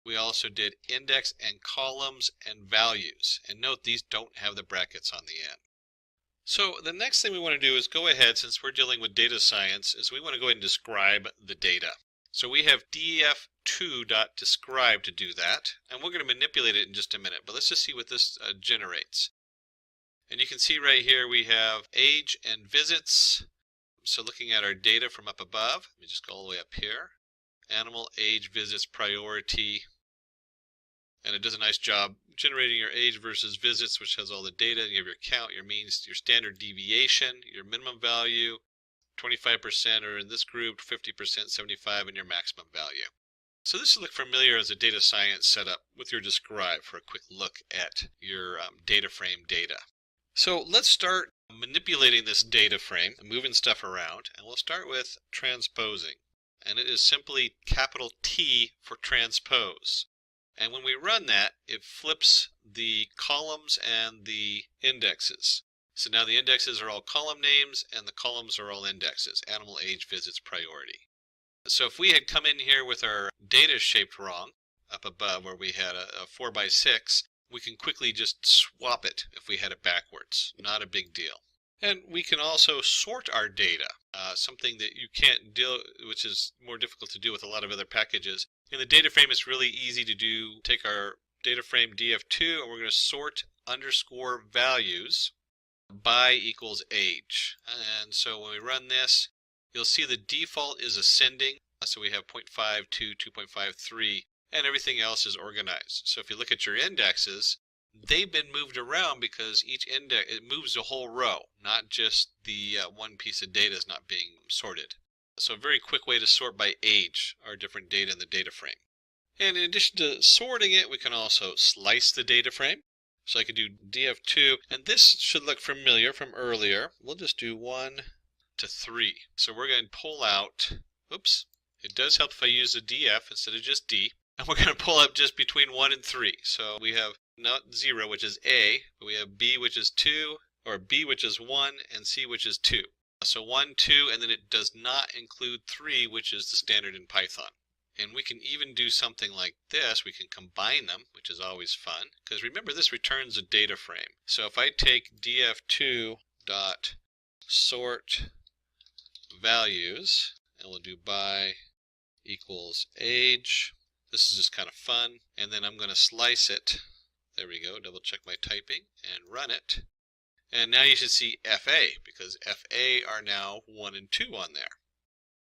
We also did index and columns and values. And note these don't have the brackets on the end. So the next thing we want to do is go ahead, since we're dealing with data science, is we want to go ahead and describe the data. So we have df2.describe to do that, and we're going to manipulate it in just a minute, but let's just see what this generates. And you can see right here we have age and visits. So looking at our data from up above, let me just go all the way up here. Animal, age, visits, priority. And it does a nice job generating your age versus visits, which has all the data. You have your count, your means, your standard deviation, your minimum value, 25% are in this group, 50%, 75, and your maximum value. So this will look familiar as a data science setup with your describe for a quick look at your data frame data. So let's start manipulating this data frame and moving stuff around, and we'll start with transposing. And it is simply capital T for transpose. And when we run that, it flips the columns and the indexes. So now the indexes are all column names and the columns are all indexes, animal, age, visits, priority. So if we had come in here with our data shaped wrong, up above where we had a 4x6, we can quickly just swap it if we had it backwards. Not a big deal. And we can also sort our data, something that you can't deal, which is more difficult to do with a lot of other packages. In the data frame, it's really easy to do. Take our data frame df2, and we're going to sort underscore values. by equals age. And so when we run this, you'll see the default is ascending. So we have 0.52, 2.53, and everything else is organized. So if you look at your indexes, they've been moved around because each index, it moves the whole row, not just the one piece of data is not being sorted. So a very quick way to sort by age our different data in the data frame. And in addition to sorting it, we can also slice the data frame. So I could do df2, and this should look familiar from earlier. We'll just do 1 to 3. So we're going to pull out, oops, it does help if I use a df instead of just d. And we're going to pull up just between 1 and 3. So we have not 0, which is A, but we have B, which is 2, or B, which is 1, and C, which is 2. So 1, 2, and then it does not include 3, which is the standard in Python. And we can even do something like this. We can combine them, which is always fun, because remember this returns a data frame. So if I take df2 dot sort values, and we'll do by equals age. This is just kind of fun. And then I'm going to slice it. There we go. Double check my typing and run it. And now you should see FA, because FA are now 1 and 2 on there.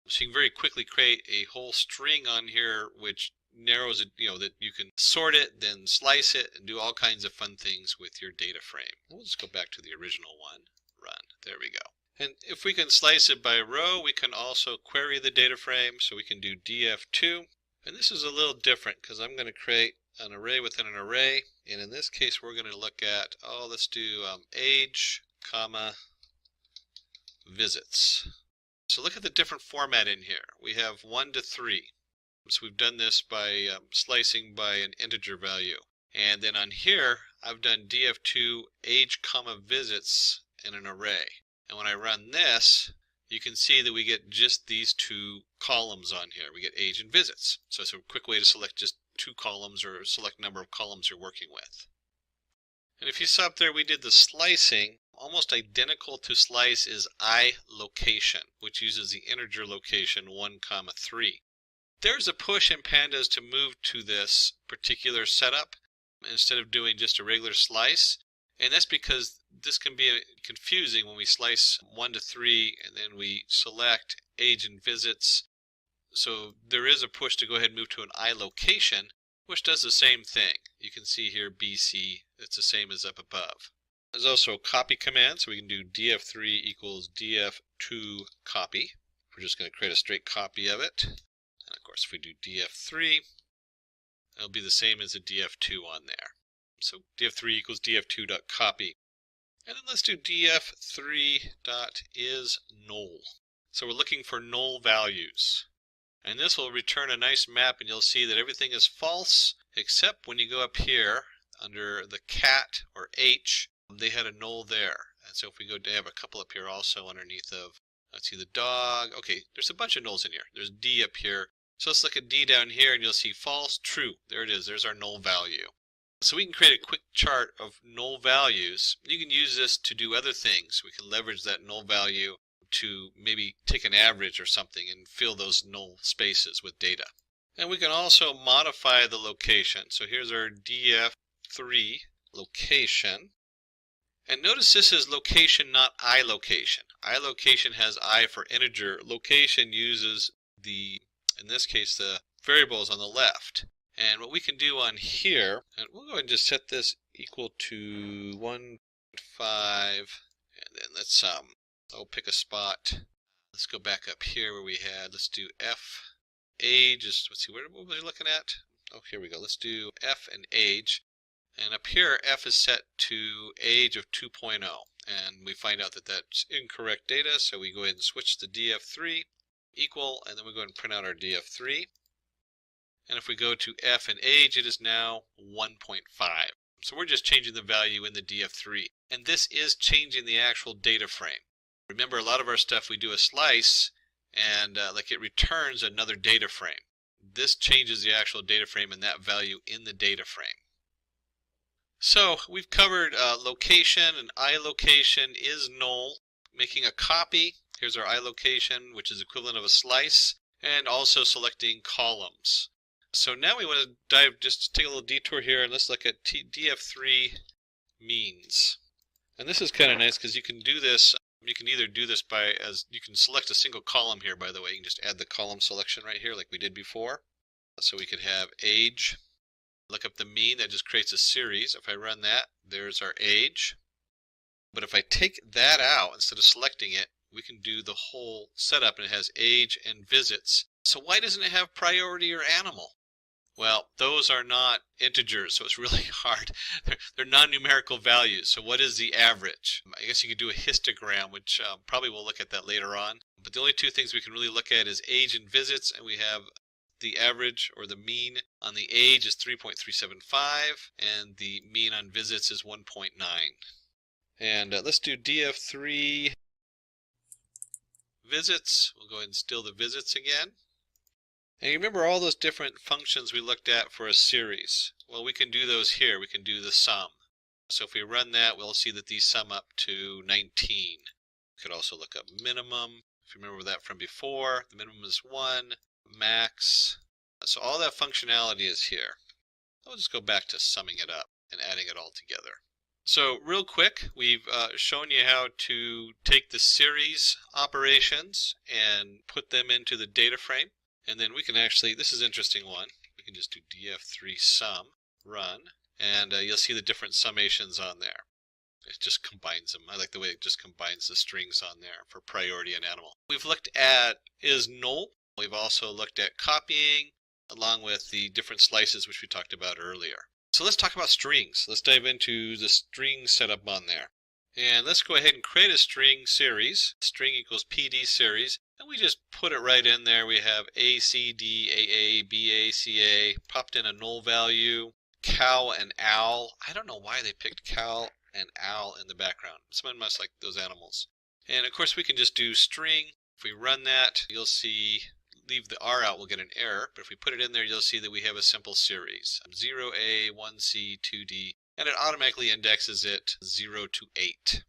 So you can very quickly create a whole string on here which narrows it, that you can sort it, then slice it, and do all kinds of fun things with your data frame. We'll just go back to the original one. Run. There we go. And if we can slice it by row, we can also query the data frame. So we can do df2. And this is a little different because I'm going to create an array within an array. And in this case, we're going to look at, let's do age, comma, visits. So look at the different format in here. We have 1 to 3. So we've done this by slicing by an integer value. And then on here, I've done df2 age, comma, visits in an array. And when I run this, you can see that we get just these 2 columns on here. We get age and visits. So it's a quick way to select just 2 columns or select number of columns you're working with. And if you saw up there, we did the slicing. Almost identical to slice is iLocation, which uses the integer location 1, 3. There's a push in pandas to move to this particular setup instead of doing just a regular slice. And that's because this can be confusing when we slice 1 to 3 and then we select age and visits. So there is a push to go ahead and move to an iLocation, which does the same thing. You can see here BC, it's the same as up above. There's also a copy command, so we can do df3 equals df2 copy. We're just going to create a straight copy of it. And of course, if we do df3, it'll be the same as a df2 on there. So df3 equals df2.copy. And then let's do df3.isNull. So we're looking for null values. And this will return a nice map, and you'll see that everything is false, except when you go up here under the cat or H, they had a null there. And so if we go to have a couple up here also underneath of, let's see, the dog. Okay, there's a bunch of nulls in here. There's D up here. So let's look at D down here, and you'll see false, true. There it is. There's our null value. So we can create a quick chart of null values. You can use this to do other things. We can leverage that null value to maybe take an average or something and fill those null spaces with data. And we can also modify the location. So here's our df3 location. And notice this is location, not iLocation. iLocation has I for integer. Location uses the, in this case, the variables on the left. And what we can do on here, and we'll go ahead and just set this equal to 1.5, and then let's pick a spot. Let's go back up here where we had, let's do F age, let's see, what were we looking at? Oh, here we go. Let's do F and age. And up here, F is set to age of 2.0. And we find out that that's incorrect data, so we go ahead and switch to df3 equal, and then we go ahead and print out our df3. And if we go to F and age, it is now 1.5. So we're just changing the value in the df3. And this is changing the actual data frame. Remember, a lot of our stuff we do a slice, and like it returns another data frame. This changes the actual data frame and that value in the data frame. So we've covered location and iLocation is null. Making a copy, here's our iLocation, which is equivalent of a slice, and also selecting columns. So now we want to just take a little detour here and let's look at df3 means. And this is kind of nice because you can do this. You can either do this you can select a single column here, by the way. You can just add the column selection right here like we did before. So we could have age, look up the mean, that just creates a series. If I run that, there's our age. But if I take that out, instead of selecting it, we can do the whole setup, and it has age and visits. So why doesn't it have priority or animal? Well, those are not integers, so it's really hard. They're non-numerical values. So what is the average? I guess you could do a histogram, which probably we'll look at that later on. But the only two things we can really look at is age and visits, and we have the average or the mean on the age is 3.375, and the mean on visits is 1.9. And let's do df3 visits. We'll go ahead and steal the visits again. And you remember all those different functions we looked at for a series? Well, we can do those here. We can do the sum. So if we run that, we'll see that these sum up to 19. We could also look up minimum. If you remember that from before, the minimum is 1, max. So all that functionality is here. I'll just go back to summing it up and adding it all together. So real quick, we've shown you how to take the series operations and put them into the data frame. And then we can actually, this is an interesting one, we can just do df3 sum, run, and you'll see the different summations on there. It just combines them. I like the way it just combines the strings on there for priority and animal. We've looked at is null. We've also looked at copying, along with the different slices which we talked about earlier. So let's talk about strings. Let's dive into the string setup on there. And let's go ahead and create a string series. String equals PD series. And we just put it right in there. We have A, C, D, A, B, A, C, A. Popped in a null value. Cow and owl. I don't know why they picked cow and owl in the background. Someone must like those animals. And of course we can just do string. If we run that, you'll see, leave the R out, we'll get an error. But if we put it in there, you'll see that we have a simple series. 0A, 1C, 2D. And it automatically indexes it 0 to 8.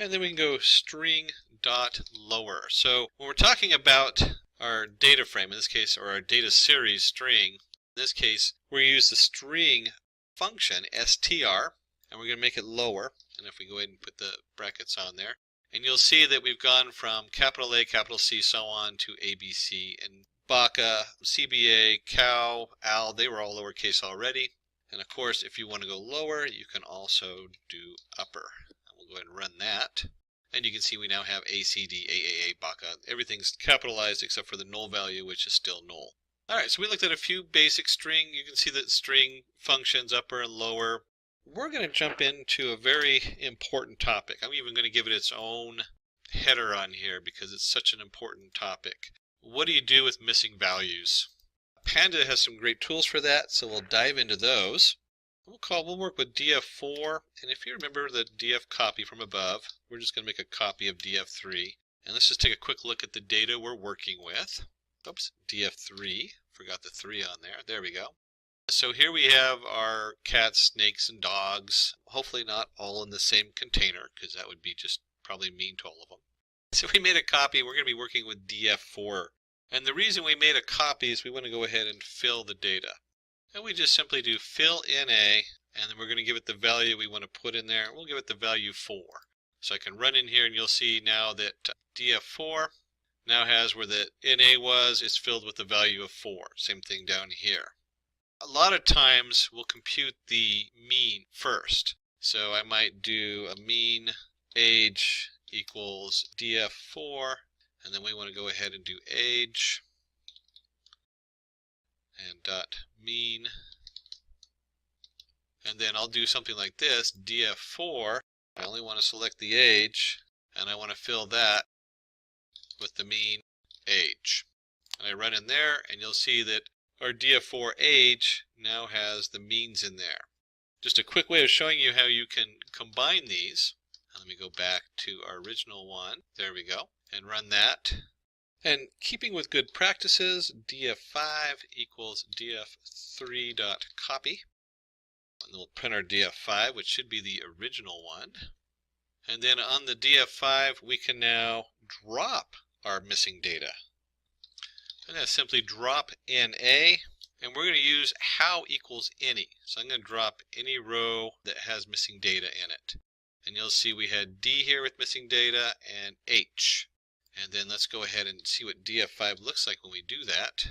And then we can go string dot lower. So when we're talking about our data frame, in this case, or our data series string, in this case, we use the string function str, and we're going to make it lower. And if we go ahead and put the brackets on there, and you'll see that we've gone from capital A, capital C, so on to ABC, and baka, CBA, cow, owl, they were all lowercase already. And of course, if you want to go lower, you can also do upper. And we'll go ahead and run that. And you can see we now have A, C, D, A, baka. Everything's capitalized except for the null value, which is still null. Alright, so we looked at a few basic string. You can see that string functions upper and lower. We're going to jump into a very important topic. I'm even going to give it its own header on here because it's such an important topic. What do you do with missing values? Panda has some great tools for that, so we'll dive into those. We'll work with df4, and if you remember the df copy from above, we're just going to make a copy of df3. And let's just take a quick look at the data we're working with. Oops, df3, forgot the 3 on there. There we go. So here we have our cats, snakes, and dogs. Hopefully not all in the same container, because that would be just probably mean to all of them. So we made a copy. We're going to be working with df4. And the reason we made a copy is we want to go ahead and fill the data. And we just simply do fill NA, and then we're going to give it the value we want to put in there. We'll give it the value 4. So I can run in here, and you'll see now that df4 now has where the NA was, it's filled with the value of 4. Same thing down here. A lot of times we'll compute the mean first. So I might do a mean age equals df4, and then we want to go ahead and do age and dot mean, and then I'll do something like this, df4. I only want to select the age, and I want to fill that with the mean age. And I run in there, and you'll see that our df4 age now has the means in there. Just a quick way of showing you how you can combine these. Let me go back to our original one. There we go. And run that. And keeping with good practices, df5 equals df3.copy. And then we'll print our df5, which should be the original one. And then on the df5, we can now drop our missing data. I'm going to simply drop NA, and we're going to use how equals any. So I'm going to drop any row that has missing data in it. And you'll see we had D here with missing data and H. And then let's go ahead and see what DF5 looks like when we do that.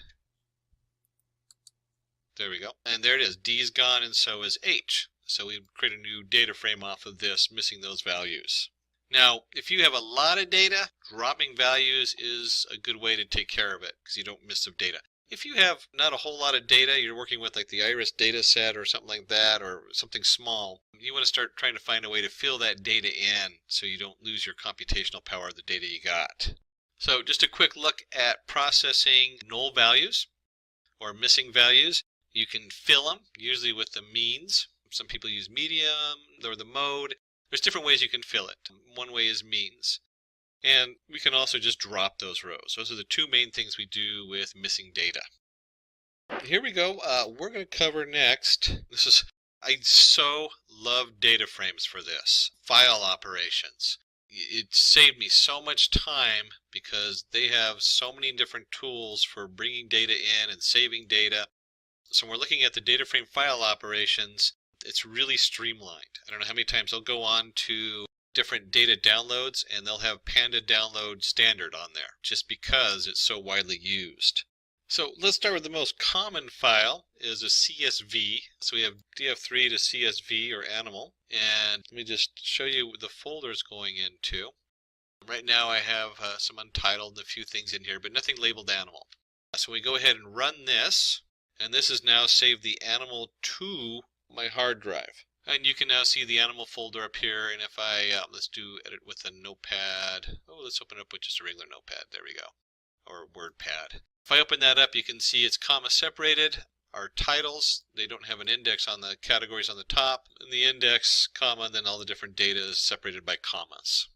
There we go. And there it is. D is gone and so is H. So we create a new data frame off of this, missing those values. Now, if you have a lot of data, dropping values is a good way to take care of it because you don't miss some data. If you have not a whole lot of data, you're working with like the IRIS data set or something like that, or something small, you want to start trying to find a way to fill that data in so you don't lose your computational power of the data you got. So just a quick look at processing null values or missing values. You can fill them, usually with the means. Some people use medium or the mode. There's different ways you can fill it. One way is means. And we can also just drop those rows. Those are the two main things we do with missing data. Here we go. We're going to cover next. I so love data frames for this. File operations. It saved me so much time because they have so many different tools for bringing data in and saving data. So when we're looking at the data frame file operations, it's really streamlined. I don't know how many times I'll go on to different data downloads and they'll have Panda download standard on there just because it's so widely used. So let's start with the most common file is a CSV. So we have df3 to CSV or animal, and let me just show you the folders going into. Right now I have some untitled and a few things in here, but nothing labeled animal. So we go ahead and run this, and this has now saved the animal to my hard drive. And you can now see the animal folder up here, and if I, let's do edit with a notepad. Oh, let's open it up with just a regular notepad. There we go. Or WordPad. If I open that up, you can see it's comma separated. Our titles, they don't have an index on the categories on the top. And the index, comma, and then all the different data is separated by commas.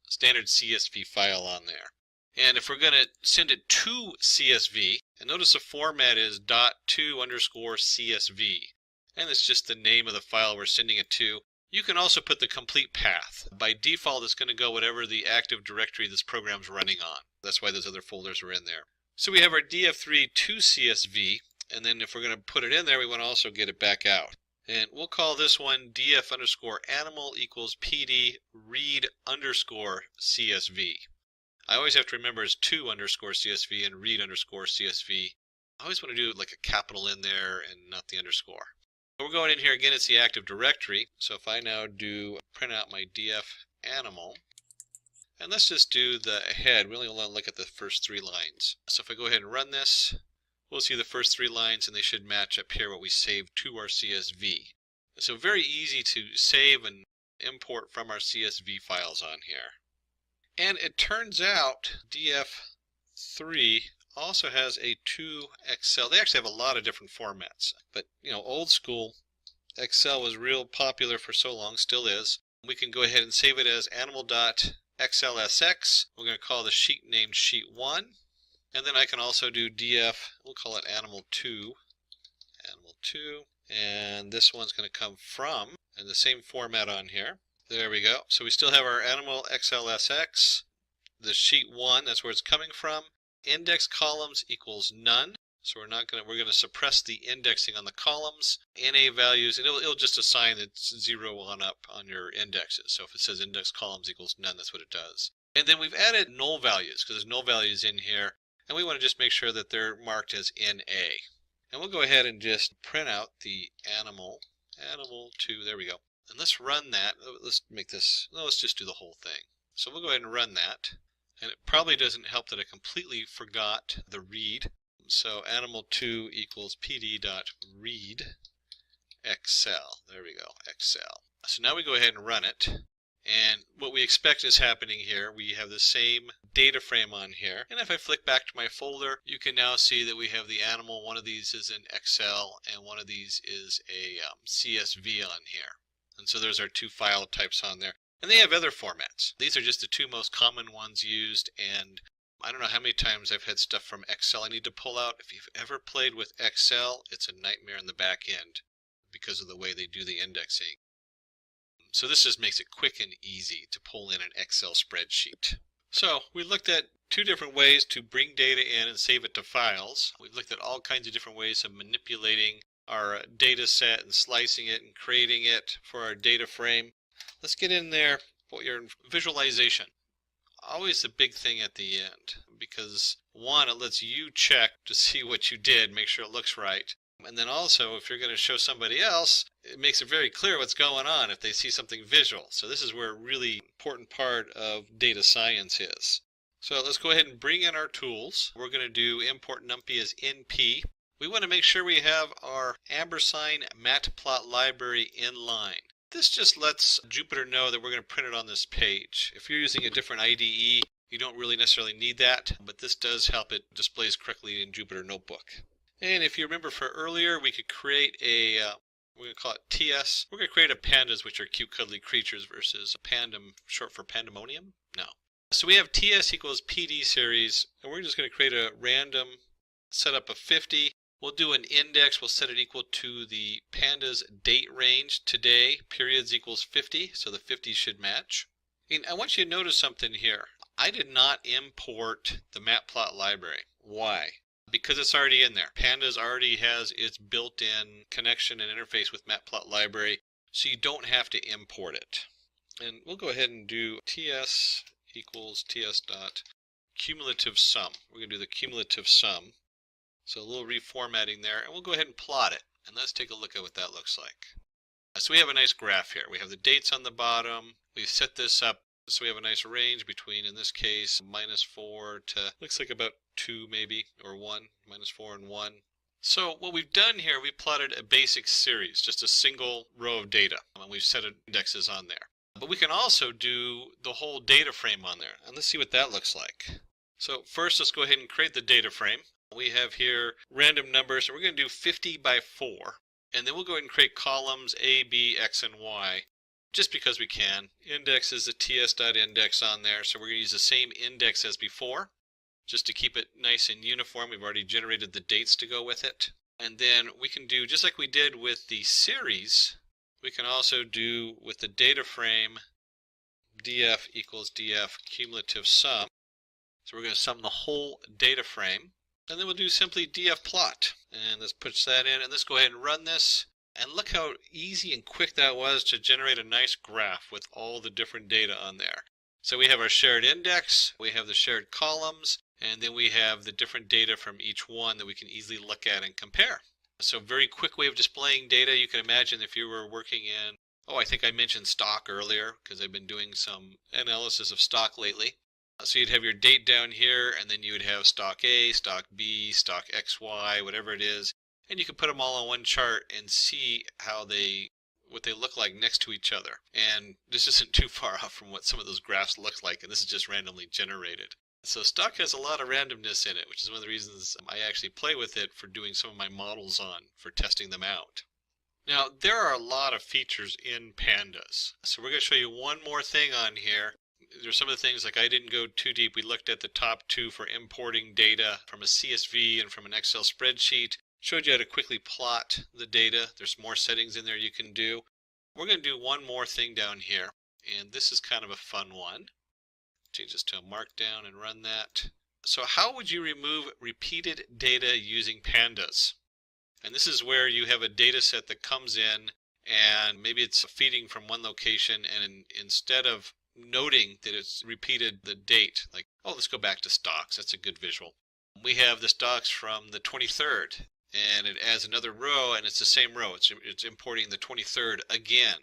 Standard CSV file on there. And if we're going to send it to CSV, and notice the format is .to_CSV. And it's just the name of the file we're sending it to. You can also put the complete path. By default, it's going to go whatever the active directory this program's running on. That's why those other folders are in there. So we have our df3 to CSV, and then if we're going to put it in there, we want to also get it back out. And we'll call this one df_animal equals pd read_CSV. I always have to remember it's to_CSV and read_CSV. I always want to do like a capital in there and not the underscore. We're going in here again, it's the active directory. So if I now do print out my df animal, and let's just do the head. We only want to look at the first three lines. So if I go ahead and run this, we'll see the first three lines and they should match up here what we saved to our CSV. So very easy to save and import from our CSV files on here. And it turns out df3 also has a to Excel. They actually have a lot of different formats, but old school Excel was real popular for so long, still is. We can go ahead and save it as animal.xlsx. We're going to call the sheet named sheet1, and then I can also do df, we'll call it animal2, and this one's going to come from, and the same format on here. There we go. So we still have our animal xlsx, the sheet1, that's where it's coming from. Index columns equals none, so we're going to suppress the indexing on the columns. NA values, and it'll just assign it's 0 on up on your indexes. So if it says index columns equals none, that's what it does. And then we've added null values because there's null values in here, and we want to just make sure that they're marked as NA. And we'll go ahead and just print out the animal2. There we go. And let's run that. Let's make this. No, let's just do the whole thing. So we'll go ahead and run that. And it probably doesn't help that I completely forgot the read. So animal2 equals pd.read Excel. There we go, Excel. So now we go ahead and run it. And what we expect is happening here. We have the same data frame on here. And if I flick back to my folder, you can now see that we have the animal. One of these is in Excel, and one of these is a CSV on here. And so there's our two file types on there. And they have other formats. These are just the two most common ones used, and I don't know how many times I've had stuff from Excel I need to pull out. If you've ever played with Excel, it's a nightmare in the back end because of the way they do the indexing. So this just makes it quick and easy to pull in an Excel spreadsheet. So we looked at two different ways to bring data in and save it to files. We've looked at all kinds of different ways of manipulating our data set and slicing it and creating it for our data frame. let's get in there. What your visualization. Always the big thing at the end, because one, it lets you check to see what you did, make sure it looks right. And then also, if you're going to show somebody else, it makes it very clear what's going on if they see something visual. So this is where a really important part of data science is. So let's go ahead and bring in our tools. We're going to do import numpy as np. We want to make sure we have our ampersand matplotlib in line. This just lets Jupyter know that we're going to print it on this page. If you're using a different IDE, you don't really necessarily need that, but this does help it displays correctly in Jupyter Notebook. And if you remember for earlier, we could create a, we're going to call it TS. We're going to create a pandas, which are cute cuddly creatures, versus a pandem, short for pandemonium? No. So we have TS equals PD series, and we're just going to create a random setup of 50. We'll do an index. We'll set it equal to the pandas date range today. Periods equals 50, so the 50 should match. And I want you to notice something here. I did not import the Matplotlib. Why? Because it's already in there. Pandas already has its built-in connection and interface with Matplotlib, so you don't have to import it. And we'll go ahead and do TS equals TS dot cumulative sum. We're going to do the cumulative sum. So a little reformatting there, and we'll go ahead and plot it. And let's take a look at what that looks like. So we have a nice graph here. We have the dates on the bottom. We've set this up so we have a nice range between, in this case, -4 to, looks like about 2 maybe, or 1, -4 and 1. So what we've done here, we plotted a basic series, just a single row of data, and we've set indexes on there. But we can also do the whole data frame on there, and let's see what that looks like. So first, let's go ahead and create the data frame. We have here random numbers, so we're going to do 50 by 4, and then we'll go ahead and create columns A, B, X, and Y, just because we can. Index is the ts.index on there, so we're going to use the same index as before, just to keep it nice and uniform. We've already generated the dates to go with it. And then we can do, just like we did with the series, we can also do with the data frame, df equals df cumulative sum. So we're going to sum the whole data frame. And then we'll do simply df plot. And let's put that in, and let's go ahead and run this. And look how easy and quick that was to generate a nice graph with all the different data on there. So we have our shared index, we have the shared columns, and then we have the different data from each one that we can easily look at and compare. So very quick way of displaying data. You can imagine if you were working in, I think I mentioned stock earlier because I've been doing some analysis of stock lately. So you'd have your date down here, and then you would have stock A, stock B, stock XY, whatever it is. And you can put them all on one chart and see how what they look like next to each other. And this isn't too far off from what some of those graphs look like, and this is just randomly generated. So stock has a lot of randomness in it, which is one of the reasons I actually play with it for doing some of my models on, for testing them out. Now, there are a lot of features in pandas. So we're going to show you one more thing on here. There's some of the things, like I didn't go too deep. We looked at the top two for importing data from a CSV and from an Excel spreadsheet. Showed you how to quickly plot the data. There's more settings in there you can do. We're going to do one more thing down here, and this is kind of a fun one. Change this to a markdown and run that. So how would you remove repeated data using pandas? And this is where you have a data set that comes in, and maybe it's feeding from one location, and instead of noting that it's repeated the date, like, let's go back to stocks. That's a good visual. We have the stocks from the 23rd. And it adds another row, and it's the same row. It's importing the 23rd again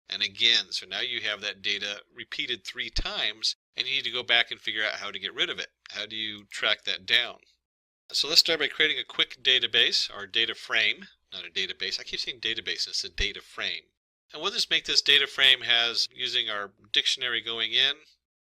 and again. So now you have that data repeated 3 times, and you need to go back and figure out how to get rid of it. How do you track that down? So let's start by creating a quick database, or data frame. Not a database. I keep saying database. It's a data frame. And we'll just make this data frame using our dictionary going in.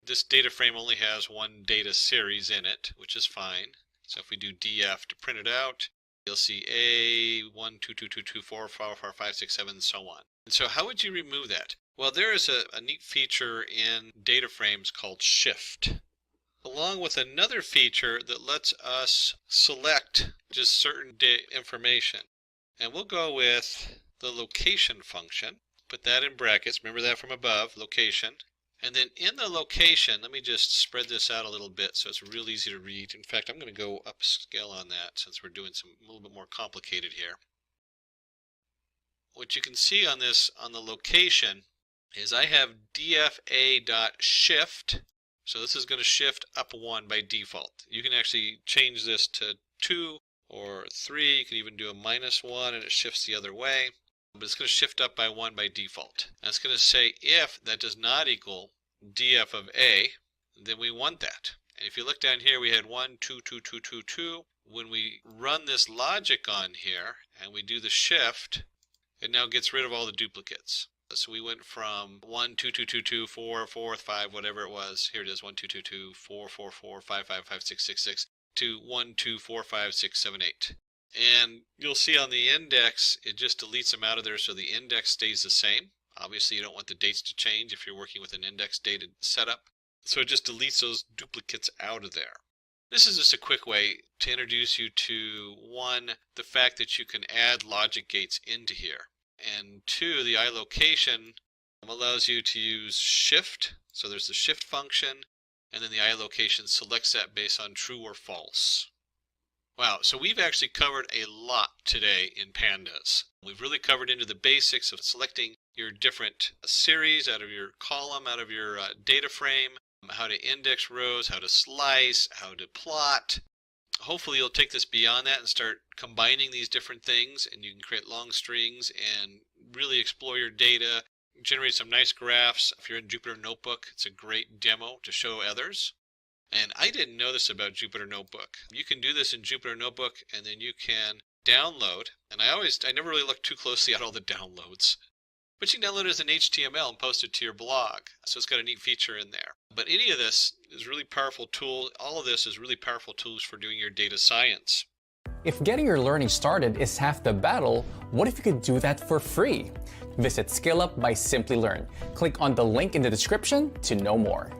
This data frame only has one data series in it, which is fine. So if we do df to print it out, you'll see A, 1, 2, 2, 2, 2, 4, 4, 4, 5, 6, 7, and so on. And so how would you remove that? Well, there is a neat feature in data frames called shift, along with another feature that lets us select just certain information. And we'll go with the location function. Put that in brackets. Remember that from above, location. And then in the location, let me just spread this out a little bit so it's real easy to read. In fact, I'm going to go upscale on that since we're doing a little bit more complicated here. What you can see on the location is I have dfa.shift. So this is going to shift up 1 by default. You can actually change this to 2 or 3. You can even do a -1 and it shifts the other way. But it's going to shift up by 1 by default. And it's going to say if that does not equal df of a, then we want that. And if you look down here, we had 1, 2, 2, 2, 2, 2. When we run this logic on here and we do the shift, it now gets rid of all the duplicates. So we went from 1, 2, 2, 2, 2, 4, 4, 5, whatever it was. Here it is, 1, 2, 2, 2, 4, 4, 4, 5, 5, 5, 6, 6, 6, to 1, 2, 4, 5, 6, 7, 8. And you'll see on the index, it just deletes them out of there so the index stays the same. Obviously, you don't want the dates to change if you're working with an index dated setup. So it just deletes those duplicates out of there. This is just a quick way to introduce you to, 1, the fact that you can add logic gates into here. And 2, the iLocation allows you to use shift. So there's the shift function, and then the iLocation selects that based on true or false. Wow, so we've actually covered a lot today in pandas. We've really covered into the basics of selecting your different series out of your column, out of your data frame, how to index rows, how to slice, how to plot. Hopefully you'll take this beyond that and start combining these different things, and you can create long strings and really explore your data, generate some nice graphs. If you're in Jupyter Notebook, it's a great demo to show others. And I didn't know this about Jupyter Notebook. You can do this in Jupyter Notebook, and then you can download, and I never really look too closely at all the downloads. But you can download it as an HTML and post it to your blog. So it's got a neat feature in there. But any of this is a really powerful tool. All of this is really powerful tools for doing your data science. If getting your learning started is half the battle, what if you could do that for free? Visit SkillUp by Simplilearn. Click on the link in the description to know more.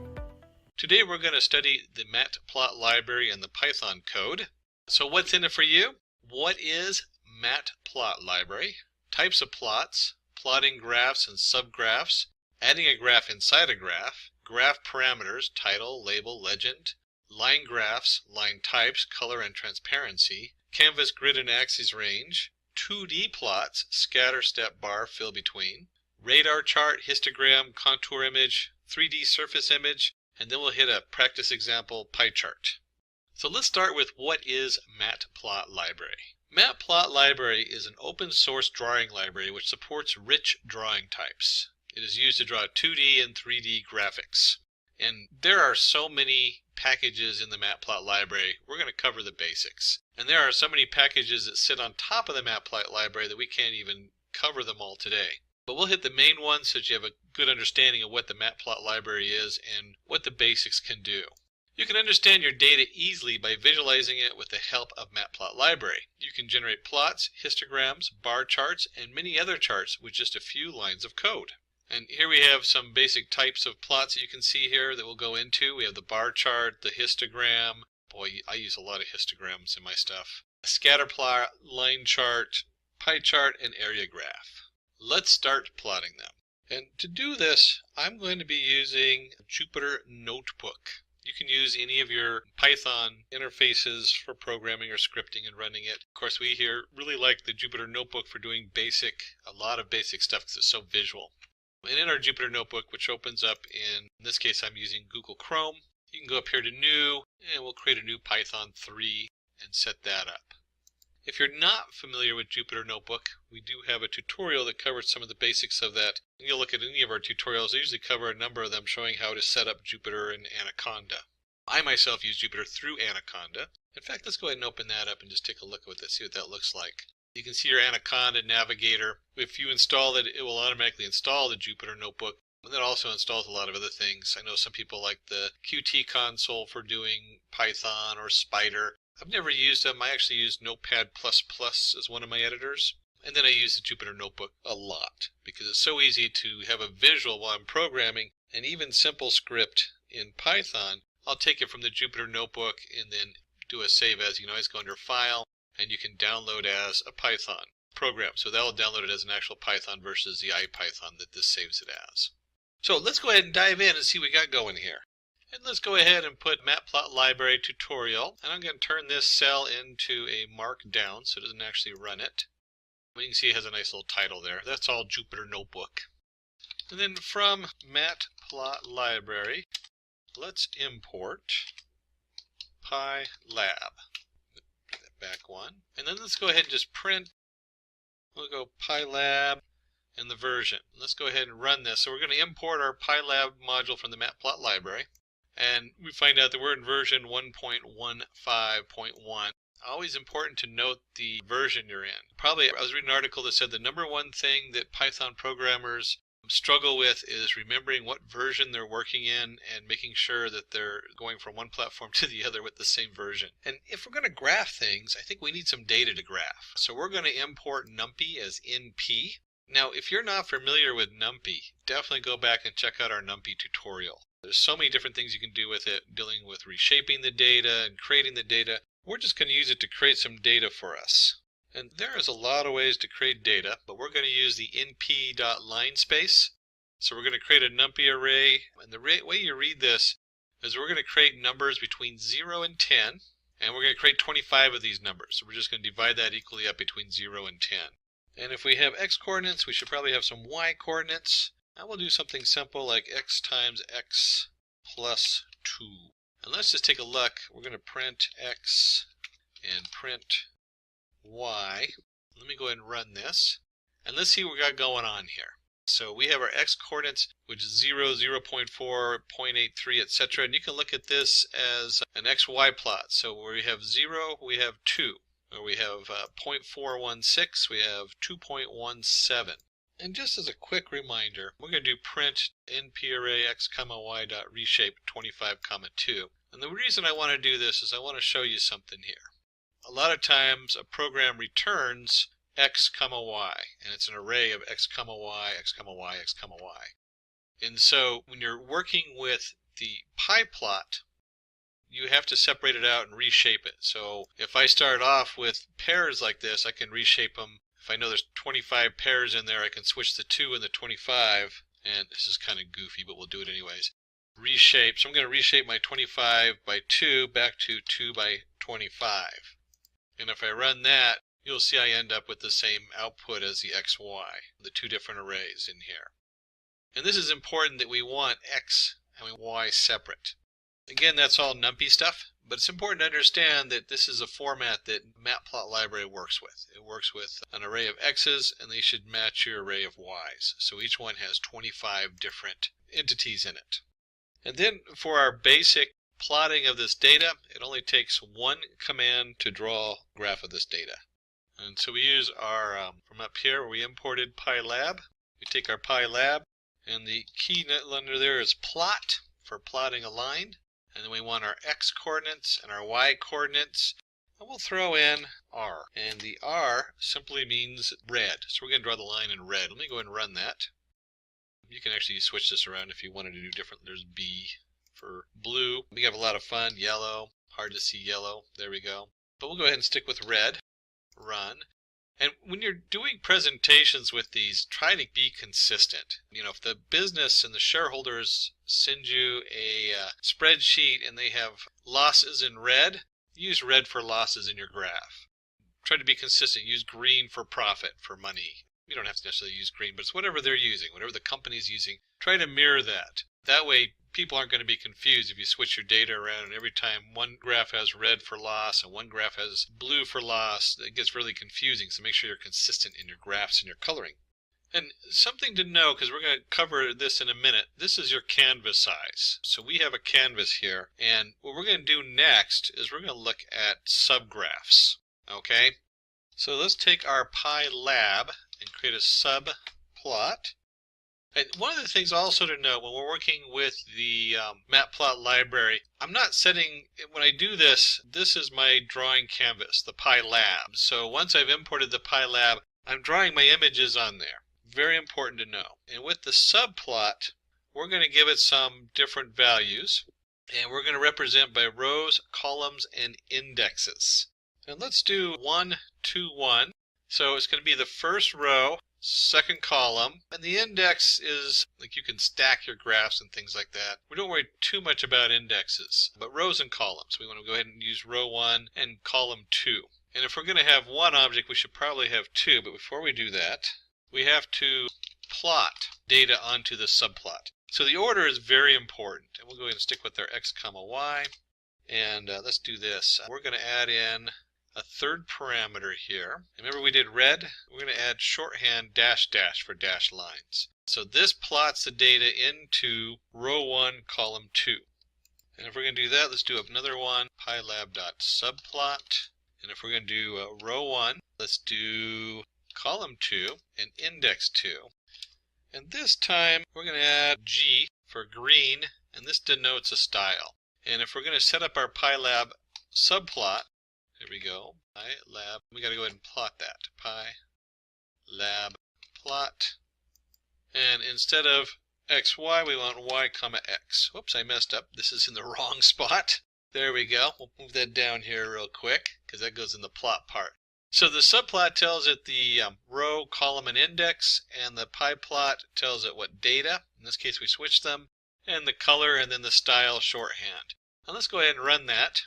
Today we're going to study the Matplotlib and the Python code. So what's in it for you? What is Matplotlib? Types of plots, plotting graphs and subgraphs, adding a graph inside a graph, graph parameters, title, label, legend, line graphs, line types, color and transparency, canvas, grid and axis range, 2D plots, scatter, step, bar, fill between, radar chart, histogram, contour image, 3D surface image, and then we'll hit a practice example pie chart. So let's start with what is Matplotlib. Matplotlib is an open source drawing library which supports rich drawing types. It is used to draw 2D and 3D graphics. And there are so many packages in the Matplotlib, we're going to cover the basics. And there are so many packages that sit on top of the Matplotlib that we can't even cover them all today. But we'll hit the main ones so that you have a good understanding of what the Matplotlib is and what the basics can do. You can understand your data easily by visualizing it with the help of Matplotlib. You can generate plots, histograms, bar charts, and many other charts with just a few lines of code. And here we have some basic types of plots that you can see here that we'll go into. We have the bar chart, the histogram. Boy, I use a lot of histograms in my stuff. A scatter plot, line chart, pie chart, and area graph. Let's start plotting them. And to do this, I'm going to be using Jupyter Notebook. You can use any of your Python interfaces for programming or scripting and running it. Of course, we here really like the Jupyter Notebook for doing a lot of basic stuff because it's so visual. And in our Jupyter Notebook, which opens up in this case, I'm using Google Chrome, you can go up here to New, and we'll create a new Python 3 and set that up. If you're not familiar with Jupyter Notebook, we do have a tutorial that covers some of the basics of that. And you'll look at any of our tutorials. I usually cover a number of them showing how to set up Jupyter and Anaconda. I myself use Jupyter through Anaconda. In fact, let's go ahead and open that up and just take a look at this, see what that looks like. You can see your Anaconda navigator. If you install it, it will automatically install the Jupyter Notebook. And that also installs a lot of other things. I know some people like the Qt console for doing Python or Spider. I've never used them. I actually use Notepad++ as one of my editors. And then I use the Jupyter Notebook a lot because it's so easy to have a visual while I'm programming an even simple script in Python. I'll take it from the Jupyter Notebook and then do a save as. You can always go under File and you can download as a Python program. So that will download it as an actual Python versus the IPython that this saves it as. So let's go ahead and dive in and see what we got going here. And let's go ahead and put Matplotlib tutorial. And I'm going to turn this cell into a markdown so it doesn't actually run it. You can see it has a nice little title there. That's all Jupyter Notebook. And then from Matplotlib, let's import pylab. Put that back one. And then let's go ahead and just print. We'll go pylab and the version. Let's go ahead and run this. So we're going to import our pylab module from the Matplotlib, and we find out that we're in version 1.15.1. Always important to note the version you're in. Probably, I was reading an article that said the number one thing that Python programmers struggle with is remembering what version they're working in and making sure that they're going from one platform to the other with the same version. And if we're going to graph things, I think we need some data to graph. So we're going to import NumPy as NP. Now, if you're not familiar with NumPy, definitely go back and check out our NumPy tutorial. There's so many different things you can do with it, dealing with reshaping the data and creating the data. We're just going to use it to create some data for us. And there is a lot of ways to create data, but we're going to use the np.linespace. So we're going to create a NumPy array, and the way you read this is we're going to create numbers between 0 and 10, and we're going to create 25 of these numbers. So we're just going to divide that equally up between 0 and 10. And if we have x coordinates, we should probably have some y coordinates. And we'll do something simple like x times x plus 2. And let's just take a look. We're going to print x and print y. Let me go ahead and run this. And let's see what we got going on here. So we have our x coordinates, which is 0, 0.4, 0.83, etc. And you can look at this as an xy plot. So where we have 0, we have 2. Where we have 0.416, we have 2.17. And just as a quick reminder, we're going to do print np array x comma y dot reshape 25 comma 2. And the reason I want to do this is I want to show you something here. A lot of times a program returns x comma y, and it's an array of x comma y, x comma y, x comma y. And so when you're working with the pyplot, you have to separate it out and reshape it. So if I start off with pairs like this, I can reshape them. If I know there's 25 pairs in there, I can switch the 2 and the 25. And this is kind of goofy, but we'll do it anyways. Reshape. So I'm going to reshape my 25 by 2 back to 2 by 25. And if I run that, you'll see I end up with the same output as the XY, the two different arrays in here. And this is important that we want X and Y separate. Again, that's all NumPy stuff, but it's important to understand that this is a format that Matplotlib works with. It works with an array of X's, and they should match your array of Y's. So each one has 25 different entities in it. And then for our basic plotting of this data, it only takes one command to draw a graph of this data. And so we use our, from up here, where we imported pylab. We take our pylab, and the key under there is plot for plotting a line. And then we want our x coordinates and our y coordinates. And we'll throw in r. And the r simply means red. So we're going to draw the line in red. Let me go ahead and run that. You can actually switch this around if you wanted to do different. There's B for blue. We have a lot of fun. Yellow. Hard to see yellow. There we go. But we'll go ahead and stick with red. Run. And when you're doing presentations with these, try to be consistent. You know, if the business and the shareholders send you a spreadsheet and they have losses in red, use red for losses in your graph. Try to be consistent. Use green for profit, for money. You don't have to necessarily use green, but it's whatever they're using, whatever the company's using. Try to mirror that. That way, people aren't going to be confused if you switch your data around and every time one graph has red for loss and one graph has blue for loss, it gets really confusing. So make sure you're consistent in your graphs and your coloring. And something to know, because we're going to cover this in a minute, this is your canvas size. So we have a canvas here, and what we're going to do next is we're going to look at subgraphs. Okay? So let's take our pylab and create a subplot. And one of the things also to know when we're working with the Matplotlib, I'm not setting, when I do this, this is my drawing canvas, the pylab. So once I've imported the pylab, I'm drawing my images on there. Very important to know. And with the subplot, we're going to give it some different values. And we're going to represent by rows, columns, and indexes. And let's do 1, 2, 1. So it's going to be the first row, second column, and the index is like you can stack your graphs and things like that. We don't worry too much about indexes, but rows and columns. We want to go ahead and use row 1 and column 2. And if we're going to have one object, we should probably have two, but before we do that, we have to plot data onto the subplot. So the order is very important, and we'll go ahead and stick with our x comma y. And let's do this. We're going to add in a third parameter here. Remember we did red? We're going to add shorthand dash dash for dashed lines. So this plots the data into row 1, column 2. And if we're going to do that, let's do another one, pylab.subplot. And if we're going to do row 1, let's do column 2 and index 2. And this time we're going to add G for green, and this denotes a style. And if we're going to set up our pylab subplot, here we go, pylab, we got to go ahead and plot that, pylab plot. And instead of xy, we want y comma x. Whoops, I messed up. This is in the wrong spot. There we go. We'll move that down here real quick because that goes in the plot part. So the subplot tells it the row, column, and index, and the pyplot tells it what data. In this case, we switch them, and the color, and then the style shorthand. Now let's go ahead and run that,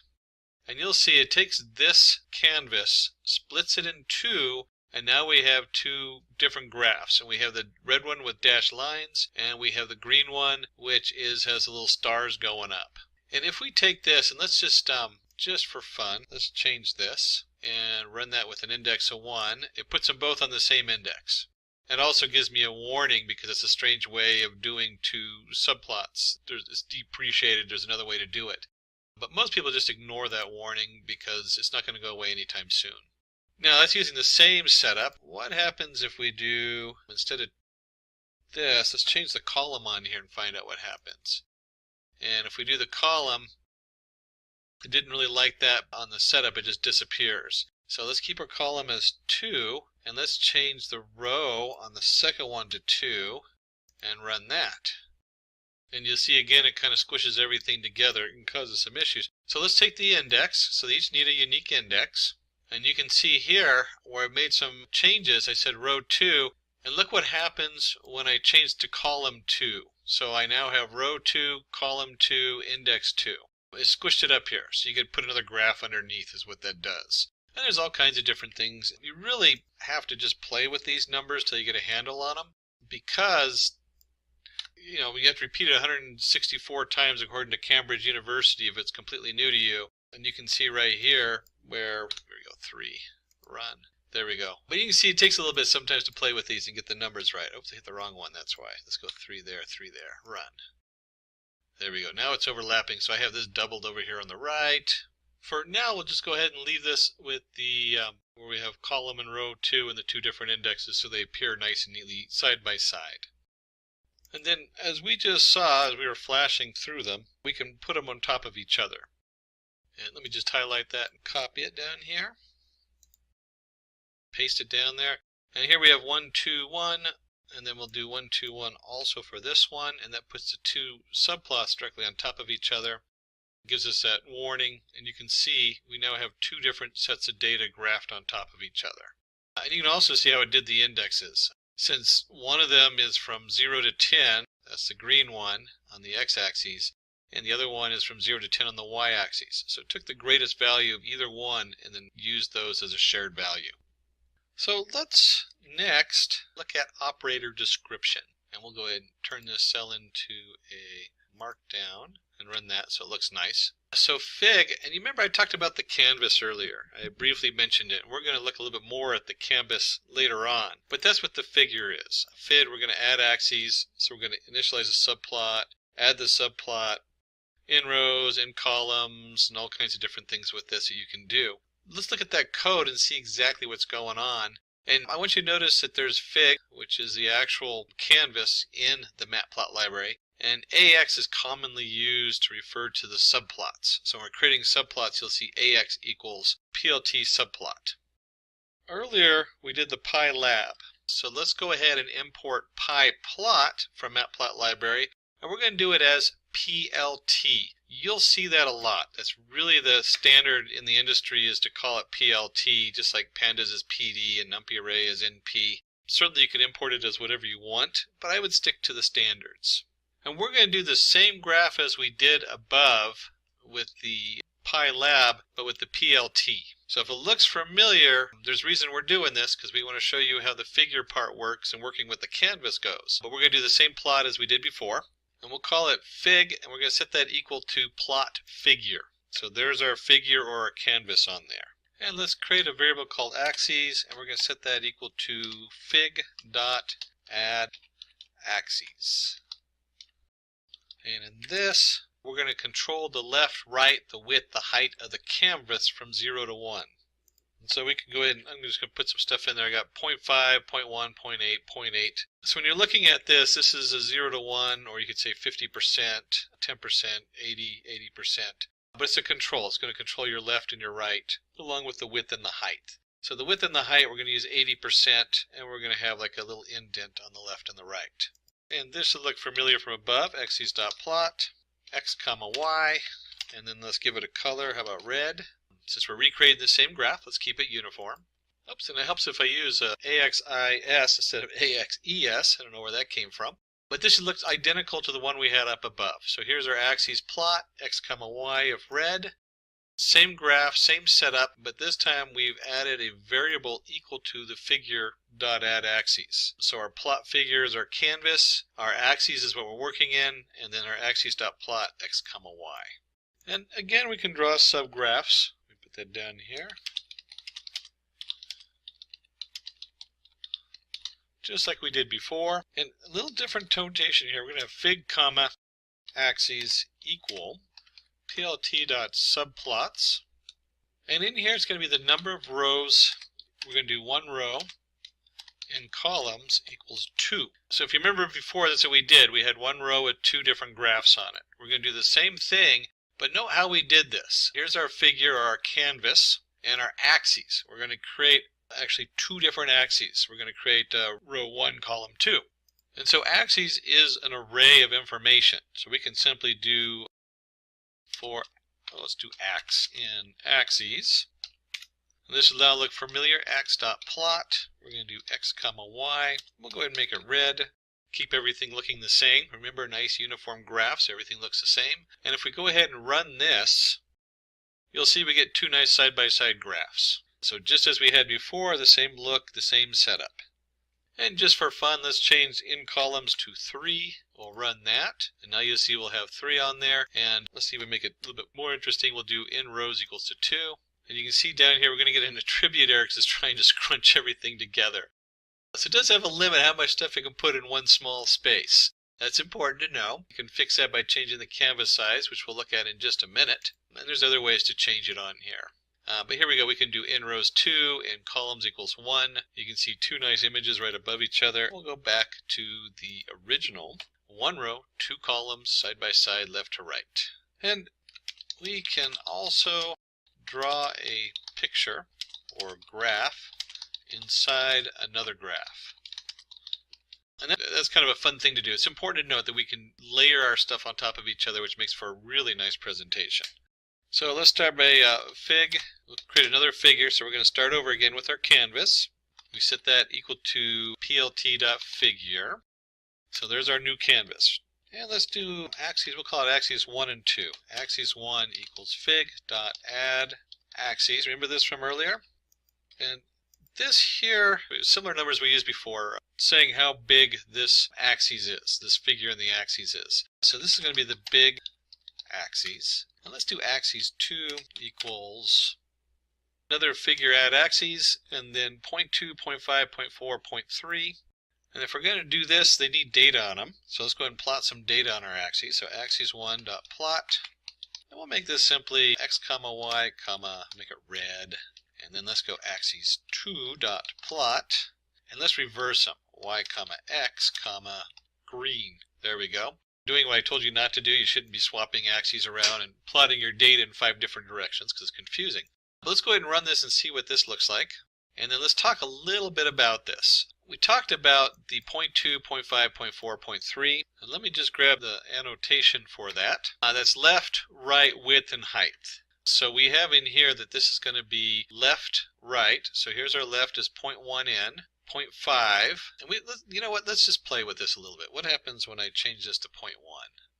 and you'll see it takes this canvas, splits it in two, and now we have two different graphs. And we have the red one with dashed lines, and we have the green one, which has the little stars going up. And if we take this, and let's just for fun, let's change this and run that with an index of 1. It puts them both on the same index. It also gives me a warning because it's a strange way of doing two subplots. It's depreciated. There's another way to do it. But most people just ignore that warning because it's not going to go away anytime soon. Now that's using the same setup. What happens if we do, instead of this, let's change the column on here and find out what happens. And if we do the column, it didn't really like that on the setup, it just disappears. So let's keep our column as 2, and let's change the row on the second one to 2, and run that. And you'll see again it kind of squishes everything together and causes some issues. So let's take the index, so they each need a unique index. And you can see here where I made some changes. I said row 2, and look what happens when I change to column 2. So I now have row 2, column 2, index 2. It squished it up here, so you could put another graph underneath is what that does. And there's all kinds of different things. You really have to just play with these numbers till you get a handle on them, because you have to repeat it 164 times according to Cambridge University if it's completely new to you. And you can see right here where, there we go, 3, run. There we go. But you can see it takes a little bit sometimes to play with these and get the numbers right. Oops, I hit the wrong one, that's why. Let's go 3 there, run. There we go. Now it's overlapping, so I have this doubled over here on the right. For now, we'll just go ahead and leave this with the where we have column and row 2 and the two different indexes so they appear nice and neatly side by side. And then, as we just saw, as we were flashing through them, we can put them on top of each other. And let me just highlight that and copy it down here. Paste it down there. And here we have 1, 2, 1. And then we'll do 1, 2, 1 also for this one, and that puts the two subplots directly on top of each other. It gives us that warning, and you can see we now have two different sets of data graphed on top of each other. And you can also see how it did the indexes. Since one of them is from 0 to 10, that's the green one on the x-axis, and the other one is from 0 to 10 on the y-axis. So it took the greatest value of either one and then used those as a shared value. So let's next look at operator description, and we'll go ahead and turn this cell into a markdown and run that so it looks nice. So Fig, and you remember I talked about the canvas earlier. I briefly mentioned it. We're going to look a little bit more at the canvas later on, but that's what the figure is. Fig, we're going to add axes, so we're going to initialize a subplot, add the subplot, in rows, in columns, and all kinds of different things with this that you can do. Let's look at that code and see exactly what's going on. And I want you to notice that there's Fig, which is the actual canvas in the Matplotlib library, and AX is commonly used to refer to the subplots. So when we're creating subplots, you'll see AX equals PLT subplot. Earlier, we did the pylab. So let's go ahead and import pyplot from Matplotlib library, and we're going to do it as PLT. You'll see that a lot. That's really the standard in the industry, is to call it PLT, just like pandas is PD and NumPy is NP. Certainly you can import it as whatever you want, but I would stick to the standards. And we're going to do the same graph as we did above with the pylab, but with the PLT. So if it looks familiar, there's a reason we're doing this, because we want to show you how the figure part works and working with the canvas goes. But we're going to do the same plot as we did before, and we'll call it fig, and we're going to set that equal to plot figure. So there's our figure or our canvas on there. And let's create a variable called axes, and we're going to set that equal to fig.add axes. And in this, we're going to control the left, right, the width, the height of the canvas from 0 to 1. And so we can go ahead and I'm just going to put some stuff in there. I got 0.5, 0.1, 0.8, 0.8. So when you're looking at this, this is a 0 to 1, or you could say 50%, 10%, 80, 80%. But it's a control. It's going to control your left and your right, along with the width and the height. So the width and the height, we're going to use 80%, and we're going to have like a little indent on the left and the right. And this should look familiar from above. Axes.plot, x comma y, and then let's give it a color. How about red? Since we're recreating the same graph, let's keep it uniform. Oops, and it helps if I use AXIS instead of AXES. I don't know where that came from. But this looks identical to the one we had up above. So here's our axes plot, x comma y of red. Same graph, same setup, but this time we've added a variable equal to the figure.addAxes. So our plot figure is our canvas, our axes is what we're working in, and then our axes.plot x comma y. And again, we can draw subgraphs. We put that down here. Just like we did before. And a little different notation here. We're going to have fig comma axes equal plt.subplots. And in here it's going to be the number of rows. We're going to do one row, and columns equals 2. So if you remember before, that's what we did. We had one row with 2 different graphs on it. We're going to do the same thing, but note how we did this. Here's our figure, or our canvas, and our axes. We're going to create actually 2 different axes. We're going to create row 1, column 2. And so axes is an array of information. So we can simply do let's do ax in axes. And this will now look familiar. Ax.plot. We're going to do x comma y. We'll go ahead and make it red. Keep everything looking the same. Remember, nice uniform graphs. Everything looks the same. And if we go ahead and run this, you'll see we get 2 nice side-by-side graphs. So just as we had before, the same look, the same setup. And just for fun, let's change in columns to 3. We'll run that. And now you'll see we'll have 3 on there. And let's see if we make it a little bit more interesting. We'll do in rows equals to 2. And you can see down here we're going to get an attribute error because it's trying to scrunch everything together. So it does have a limit how much stuff you can put in one small space. That's important to know. You can fix that by changing the canvas size, which we'll look at in just a minute. And there's other ways to change it on here. But here we go. We can do in rows 2 and columns equals 1. You can see 2 nice images right above each other. We'll go back to the original. 1 row, 2 columns, side by side, left to right. And we can also draw a picture or graph inside another graph. And that's kind of a fun thing to do. It's important to note that we can layer our stuff on top of each other, which makes for a really nice presentation. So let's start by fig. We'll create another figure. So we're going to start over again with our canvas. We set that equal to plt.figure. So there's our new canvas. And let's do axes. We'll call it axes 1 and 2. Axes 1 equals fig.add axes. Remember this from earlier? And this here, similar numbers we used before, saying how big this axis is, this figure in the axes is. So this is going to be the big axes. And let's do axes 2 equals another figure add axes, and then 0.2, 0.5, 0.4, 0.3. And if we're going to do this, they need data on them. So let's go ahead and plot some data on our axes. So axes1.plot. And we'll make this simply x comma y comma, make it red. And then let's go axes2.plot. And let's reverse them. Y comma x comma green. There we go. Doing what I told you not to do. You shouldn't be swapping axes around and plotting your data in 5 different directions because it's confusing. But let's go ahead and run this and see what this looks like. And then let's talk a little bit about this. We talked about the 0.2, 0.5, 0.4, 0.3. And let me just grab the annotation for that. That's left, right, width, and height. So we have in here that this is going to be left, right. So here's our left is 0.1 in. 0.5, and you know what, let's just play with this a little bit. What happens when I change this to 0.1?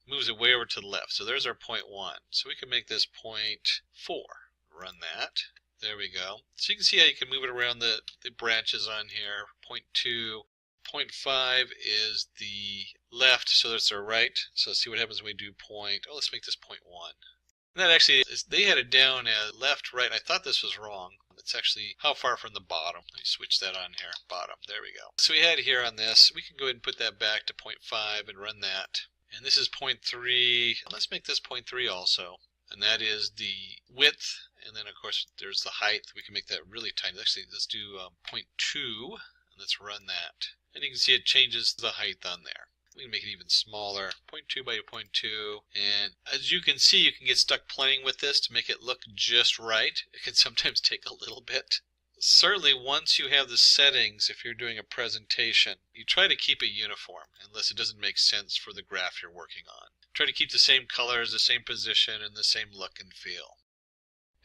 Moves it way over to the left. So there's our 0.1. So we can make this 0.4. Run that. There we go. So you can see how you can move it around the branches on here. 0.2, 0.5 is the left, so that's our right. So let's see what happens when we do let's make this 0.1. And that actually is, they had it down as left, right. I thought this was wrong. It's actually how far from the bottom. Let me switch that on here. Bottom. There we go. So we had here on this. We can go ahead and put that back to 0.5 and run that. And this is 0.3. Let's make this 0.3 also. And that is the width. And then, of course, there's the height. We can make that really tiny. Actually, let's do 0.2. And let's run that. And you can see it changes the height on there. We can make it even smaller, 0.2 by 0.2, and as you can see, you can get stuck playing with this to make it look just right. It can sometimes take a little bit. Certainly, once you have the settings, if you're doing a presentation, you try to keep it uniform, unless it doesn't make sense for the graph you're working on. Try to keep the same colors, the same position, and the same look and feel.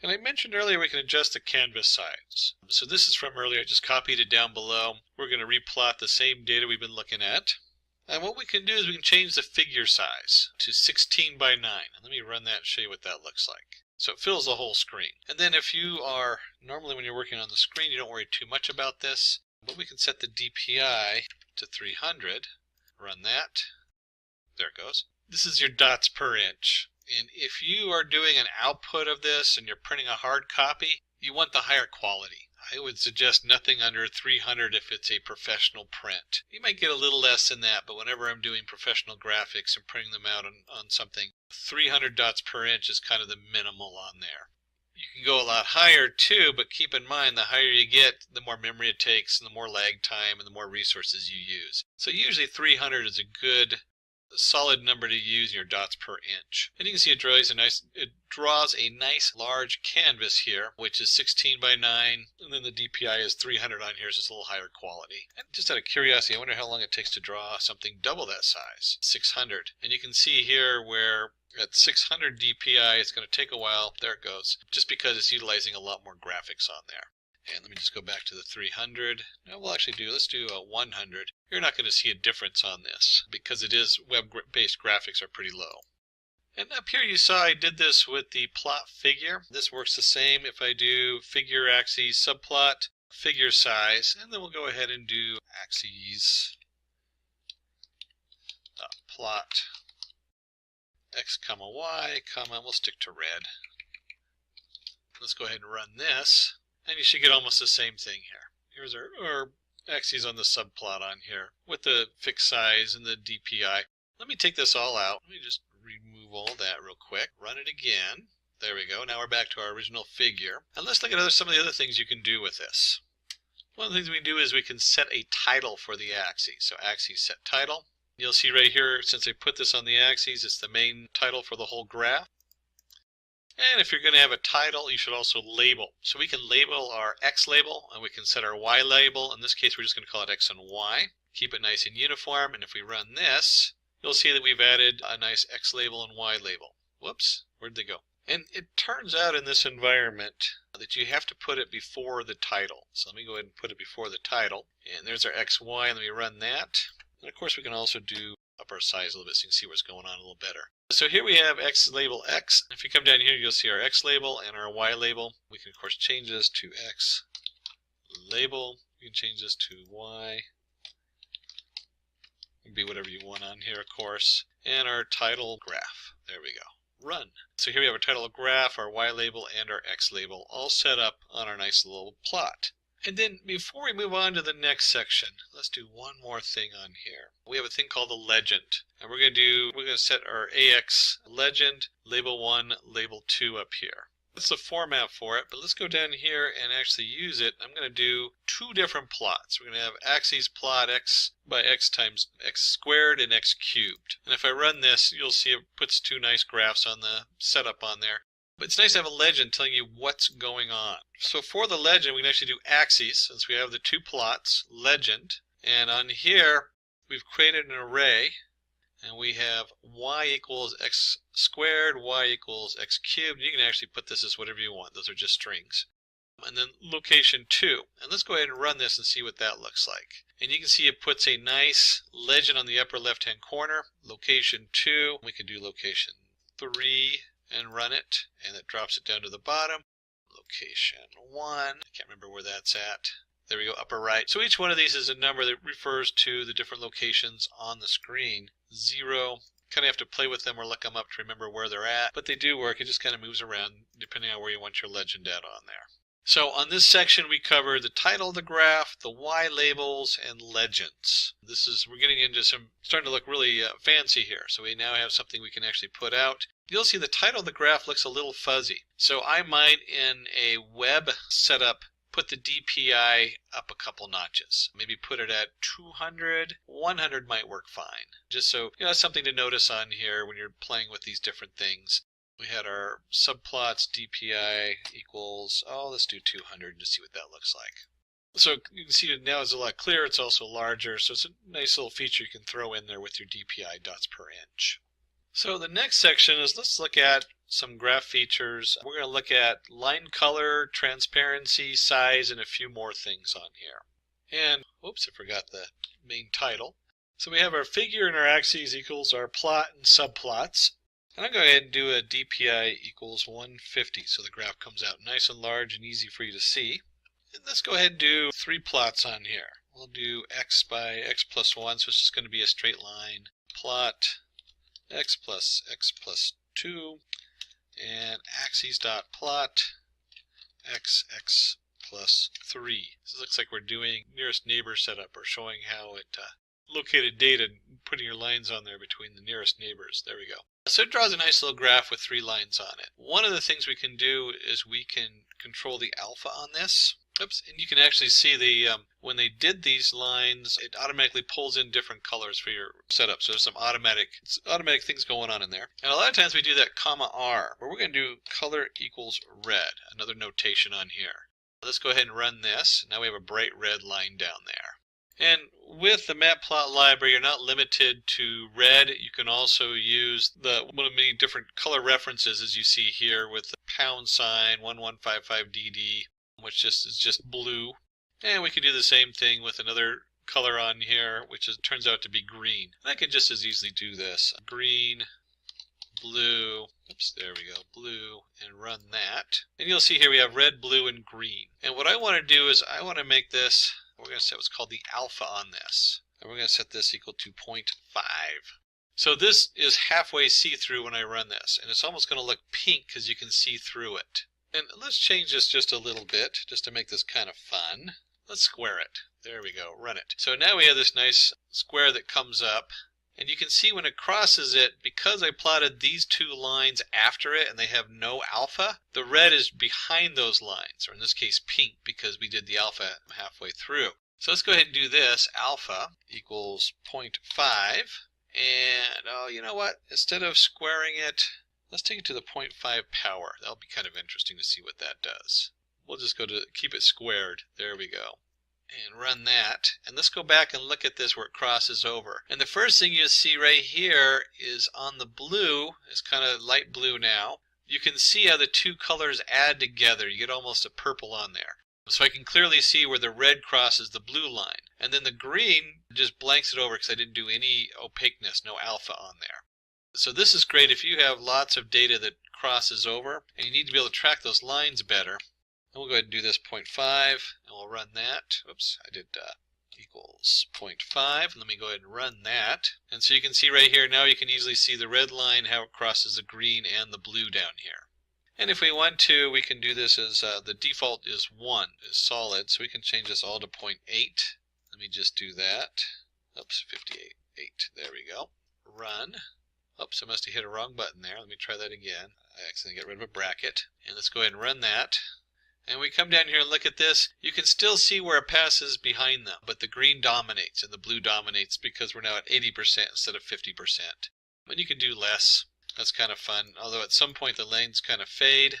And I mentioned earlier we can adjust the canvas size. So this is from earlier, I just copied it down below. We're going to replot the same data we've been looking at. And what we can do is we can change the figure size to 16 by 9. And let me run that and show you what that looks like. So it fills the whole screen. And then if you are, normally when you're working on the screen, you don't worry too much about this. But we can set the DPI to 300. Run that. There it goes. This is your dots per inch. And if you are doing an output of this and you're printing a hard copy, you want the higher quality. I would suggest nothing under 300 if it's a professional print. You might get a little less than that, but whenever I'm doing professional graphics and printing them out on something, 300 dots per inch is kind of the minimal on there. You can go a lot higher too, but keep in mind the higher you get, the more memory it takes and the more lag time and the more resources you use. So usually 300 is a good solid number to use in your dots per inch. And you can see it draws a nice large canvas here, which is 16 by 9, and then the DPI is 300 on here, so it's a little higher quality. And just out of curiosity, I wonder how long it takes to draw something double that size, 600. And you can see here where at 600 DPI, it's going to take a while. There it goes, just because it's utilizing a lot more graphics on there. And let me just go back to the 300. Now let's do a 100. You're not going to see a difference on this because it is web-based graphics are pretty low. And up here you saw I did this with the plot figure. This works the same if I do figure axes subplot, figure size, and then we'll go ahead and do axes plot x comma y comma, we'll stick to red. Let's go ahead and run this. And you should get almost the same thing here. Here's our axes on the subplot on here with the fixed size and the DPI. Let me take this all out. Let me just remove all that real quick. Run it again. There we go. Now we're back to our original figure. And let's look at some of the other things you can do with this. One of the things we can do is we can set a title for the axes. So axes set title. You'll see right here, since I put this on the axes, it's the main title for the whole graph. And if you're going to have a title, you should also label. So we can label our X label, and we can set our Y label. In this case, we're just going to call it X and Y. Keep it nice and uniform, and if we run this, you'll see that we've added a nice X label and Y label. Whoops, where'd they go? And it turns out in this environment that you have to put it before the title. So let me go ahead and put it before the title. And there's our X, Y, and let me run that. And of course, we can also do up our size a little bit so you can see what's going on a little better. So here we have X label X. If you come down here, you'll see our X label and our Y label. We can, of course, change this to X label. You can change this to Y. It can be whatever you want on here, of course. And our title graph. There we go. Run. So here we have our title graph, our Y label, and our X label all set up on our nice little plot. And then before we move on to the next section, let's do one more thing on here. We have a thing called the legend. And we're going to set our AX legend, label 1, label 2 up here. That's the format for it, but let's go down here and actually use it. I'm going to do two different plots. We're going to have axes plot x by x times x squared and x cubed. And if I run this, you'll see it puts two nice graphs on the setup on there. But it's nice to have a legend telling you what's going on. So for the legend, we can actually do axes, since we have the two plots, legend. And on here, we've created an array, and we have y equals x squared, y equals x cubed. You can actually put this as whatever you want. Those are just strings. And then location 2. And let's go ahead and run this and see what that looks like. And you can see it puts a nice legend on the upper left-hand corner. Location 2. We can do location 3. And run it, and it drops it down to the bottom. location 1. I can't remember where that's at. There we go, upper right. So each one of these is a number that refers to the different locations on the screen. 0. Kind of have to play with them or look them up to remember where they're at, but they do work. It just kind of moves around depending on where you want your legend at on there. So on this section we cover the title of the graph, the Y labels, and legends. We're getting into starting to look really fancy here. So we now have something we can actually put out. You'll see the title of the graph looks a little fuzzy. So I might, in a web setup, put the DPI up a couple notches. Maybe put it at 200. 100 might work fine. Just so you know, something to notice on here when you're playing with these different things. We had our subplots DPI equals, let's do 200 to see what that looks like. So you can see it now is a lot clearer. It's also larger, so it's a nice little feature you can throw in there with your DPI dots per inch. So the next section is, let's look at some graph features. We're going to look at line color, transparency, size, and a few more things on here. And, oops, I forgot the main title. So we have our figure and our axes equals our plot and subplots. And I'm going to go ahead and do a DPI equals 150 so the graph comes out nice and large and easy for you to see. And let's go ahead and do 3 plots on here. We'll do x by x plus 1, so it's just going to be a straight line. Plot x plus 2, and axes dot plot x plus 3. So it looks like we're doing nearest neighbor setup, or showing how it located data and putting your lines on there between the nearest neighbors. There we go. So it draws a nice little graph with 3 lines on it. One of the things we can do is we can control the alpha on this. Oops, and you can actually see when they did these lines, it automatically pulls in different colors for your setup. So there's some automatic things going on in there. And a lot of times we do that $R, where we're going to do color equals red, another notation on here. Let's go ahead and run this. Now we have a bright red line down there. And with the Matplotlib library, you're not limited to red. You can also use one of many different color references, as you see here, with the # 1155DD, which is just blue. And we can do the same thing with another color on here, which turns out to be green. And I can just as easily do this. Green, blue, oops, there we go, blue, and run that. And you'll see here we have red, blue, and green. And what I want to do is I want to make this, we're going to set what's called the alpha on this. And we're going to set this equal to 0.5. So this is halfway see-through when I run this. And it's almost going to look pink because you can see through it. And let's change this just a little bit, just to make this kind of fun. Let's square it. There we go, run it. So now we have this nice square that comes up. And you can see when it crosses it, because I plotted these 2 lines after it and they have no alpha, the red is behind those lines, or in this case pink, because we did the alpha halfway through. So let's go ahead and do this. Alpha equals 0.5. And, you know what? Instead of squaring it, let's take it to the 0.5 power. That'll be kind of interesting to see what that does. We'll just go to keep it squared. There we go. And run that. And let's go back and look at this where it crosses over. And the first thing you see right here is on the blue, it's kind of light blue now. You can see how the 2 colors add together. You get almost a purple on there. So I can clearly see where the red crosses the blue line. And then the green just blanks it over because I didn't do any opaqueness, no alpha on there. So this is great if you have lots of data that crosses over and you need to be able to track those lines better. And we'll go ahead and do this 0.5 and we'll run that. Oops, I did equals 0.5. Let me go ahead and run that. And so you can see right here, now you can easily see the red line, how it crosses the green and the blue down here. And if we want to, we can do this as the default is 1, is solid. So we can change this all to 0.8. Let me just do that. Oops, 58, 8. There we go. Run. Oops, I must have hit a wrong button there. Let me try that again. I accidentally got rid of a bracket. And let's go ahead and run that. And we come down here and look at this. You can still see where it passes behind them, but the green dominates and the blue dominates because we're now at 80% instead of 50%. And you can do less. That's kind of fun, although at some point the lanes kind of fade.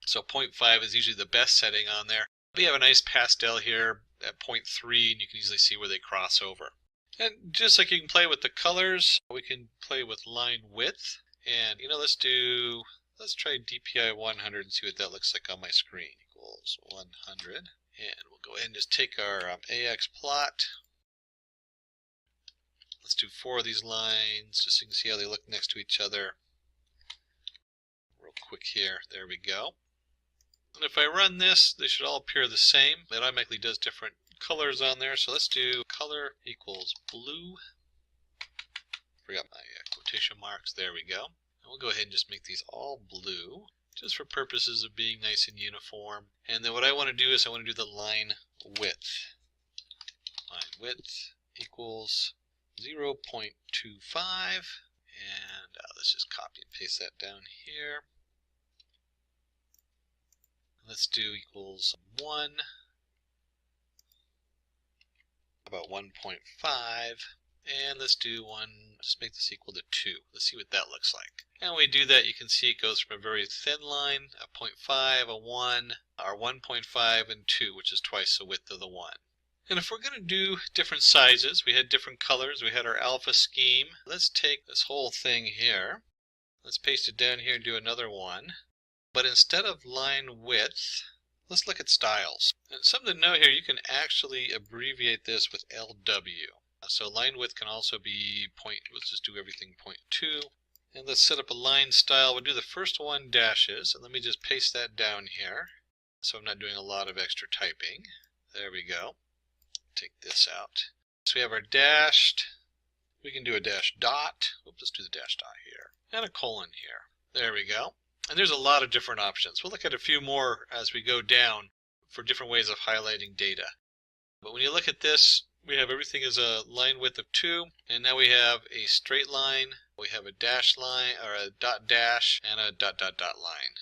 So 0.5 is usually the best setting on there. We have a nice pastel here at 0.3, and you can easily see where they cross over. And just like you can play with the colors, we can play with line width. And let's try DPI 100 and see what that looks like on my screen. Equals 100. And we'll go ahead and just take our AX plot. Let's do 4 of these lines just so you can see how they look next to each other. Real quick here. There we go. And if I run this, they should all appear the same. It automatically does different colors on there. So let's do color equals blue. Forgot my quotation marks. There we go. And we'll go ahead and just make these all blue, just for purposes of being nice and uniform. And then what I want to do is I want to do the line width. Line width equals 0.25. And let's just copy and paste that down here. Let's do equals 1. About 1.5. And let's do just make this equal to 2. Let's see what that looks like. And when we do that, you can see it goes from a very thin line, a 0.5, a 1, or 1.5, and 2, which is twice the width of the 1. And if we're going to do different sizes, we had different colors, we had our alpha scheme. Let's take this whole thing here. Let's paste it down here and do another one. But instead of line width, let's look at styles. And something to note here, you can actually abbreviate this with LW. So line width can also be let's just do everything 0.2. And let's set up a line style. We'll do the first one dashes. And let me just paste that down here, so I'm not doing a lot of extra typing. There we go. Take this out. So we have our dashed. We can do a dash dot. Oops, let's do the dash dot here. And a colon here. There we go. And there's a lot of different options. We'll look at a few more as we go down for different ways of highlighting data. But when you look at this, we have everything as a line width of 2, and now we have a straight line, we have a dash line, or a dot dash, and a dot dot dot line.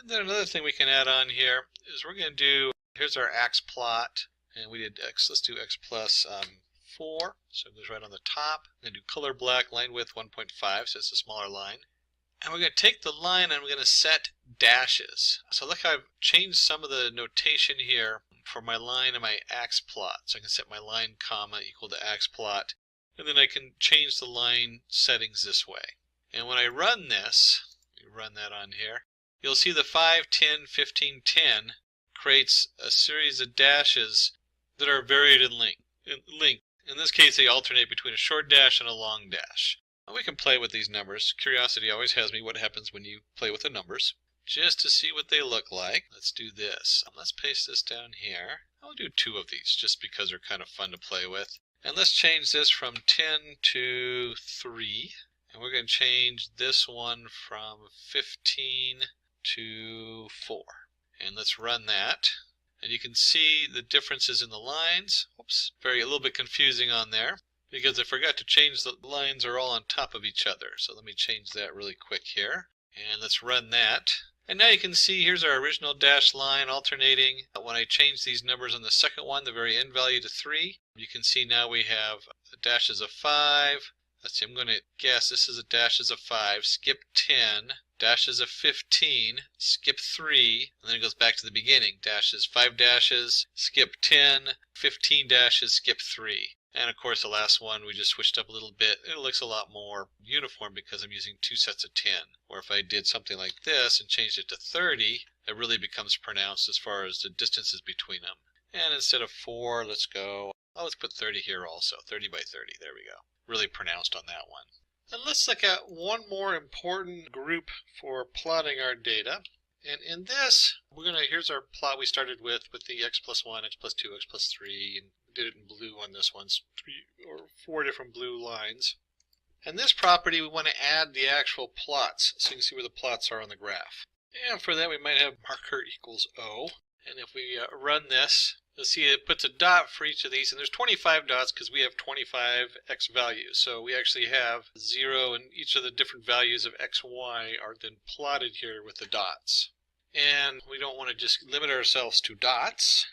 And then another thing we can add on here is we're going to do, here's our ax plot, and we did x, let's do x plus 4, so it goes right on the top. We're going to do color black, line width 1.5, so it's a smaller line. And we're going to take the line and we're going to set dashes. So look how I've changed some of the notation here for my line and my ax plot. So I can set my line comma equal to ax plot, and then I can change the line settings this way. And when I run this, run that on here, you'll see the 5, 10, 15, 10 creates a series of dashes that are varied in length. In this case, they alternate between a short dash and a long dash. We can play with these numbers. Curiosity always has me what happens when you play with the numbers. Just to see what they look like, let's do this. Let's paste this down here. I'll do 2 of these just because they're kind of fun to play with. And let's change this from 10 to 3. And we're going to change this one from 15 to 4. And let's run that. And you can see the differences in the lines. Oops, a little bit confusing on there, because I forgot to change the lines are all on top of each other. So let me change that really quick here. And let's run that. And now you can see here's our original dash line alternating. When I change these numbers on the second one, the very end value to 3, you can see now we have dashes of 5. Let's see, I'm going to guess this is a dashes of 5, skip 10, dashes of 15, skip 3, and then it goes back to the beginning. Dashes, 5 dashes, skip 10, 15 dashes, skip 3. And of course the last one we just switched up a little bit. It looks a lot more uniform because I'm using 2 sets of 10. Or if I did something like this and changed it to 30, it really becomes pronounced as far as the distances between them. And instead of 4, let's go, let's put 30 here also. 30 by 30, there we go. Really pronounced on that one. And let's look at one more important group for plotting our data. And in this, here's our plot we started with the x plus 1, x plus 2, x plus 3, and did it in blue on this one, 3 or 4 different blue lines. And this property, we want to add the actual plots, so you can see where the plots are on the graph. And for that, we might have marker equals O. And if we run this, you'll see it puts a dot for each of these, and there's 25 dots because we have 25 x values. So we actually have 0, and each of the different values of x, y are then plotted here with the dots. And we don't want to just limit ourselves to dots.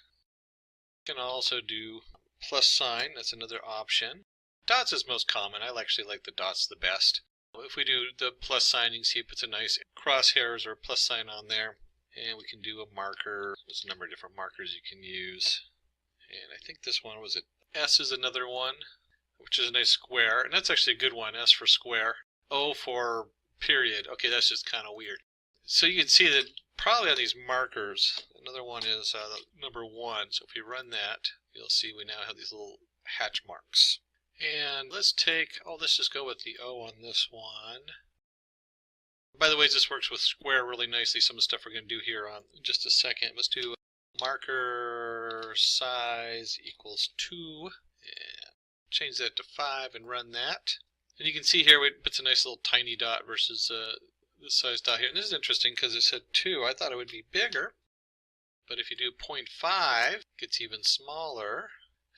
We can also do plus sign, that's another option. Dots is most common. I actually like the dots the best. If we do the plus sign, you can see it puts a nice crosshairs or plus sign on there. And we can do a marker. There's a number of different markers you can use. And I think this one was it. S is another one, which is a nice square. And that's actually a good one, S for square. O for period. Okay, that's just kind of weird. So you can see that probably on these markers, another one is number 1. So if you run that, you'll see we now have these little hatch marks. And let's take, let's just go with the O on this one. By the way, this works with square really nicely. Some of the stuff we're going to do here on just a second. Let's do marker size equals 2 and change that to 5 and run that. And you can see here it puts a nice little tiny dot versus this size dot here. And this is interesting because it said 2. I thought it would be bigger. But if you do 0.5, it gets even smaller.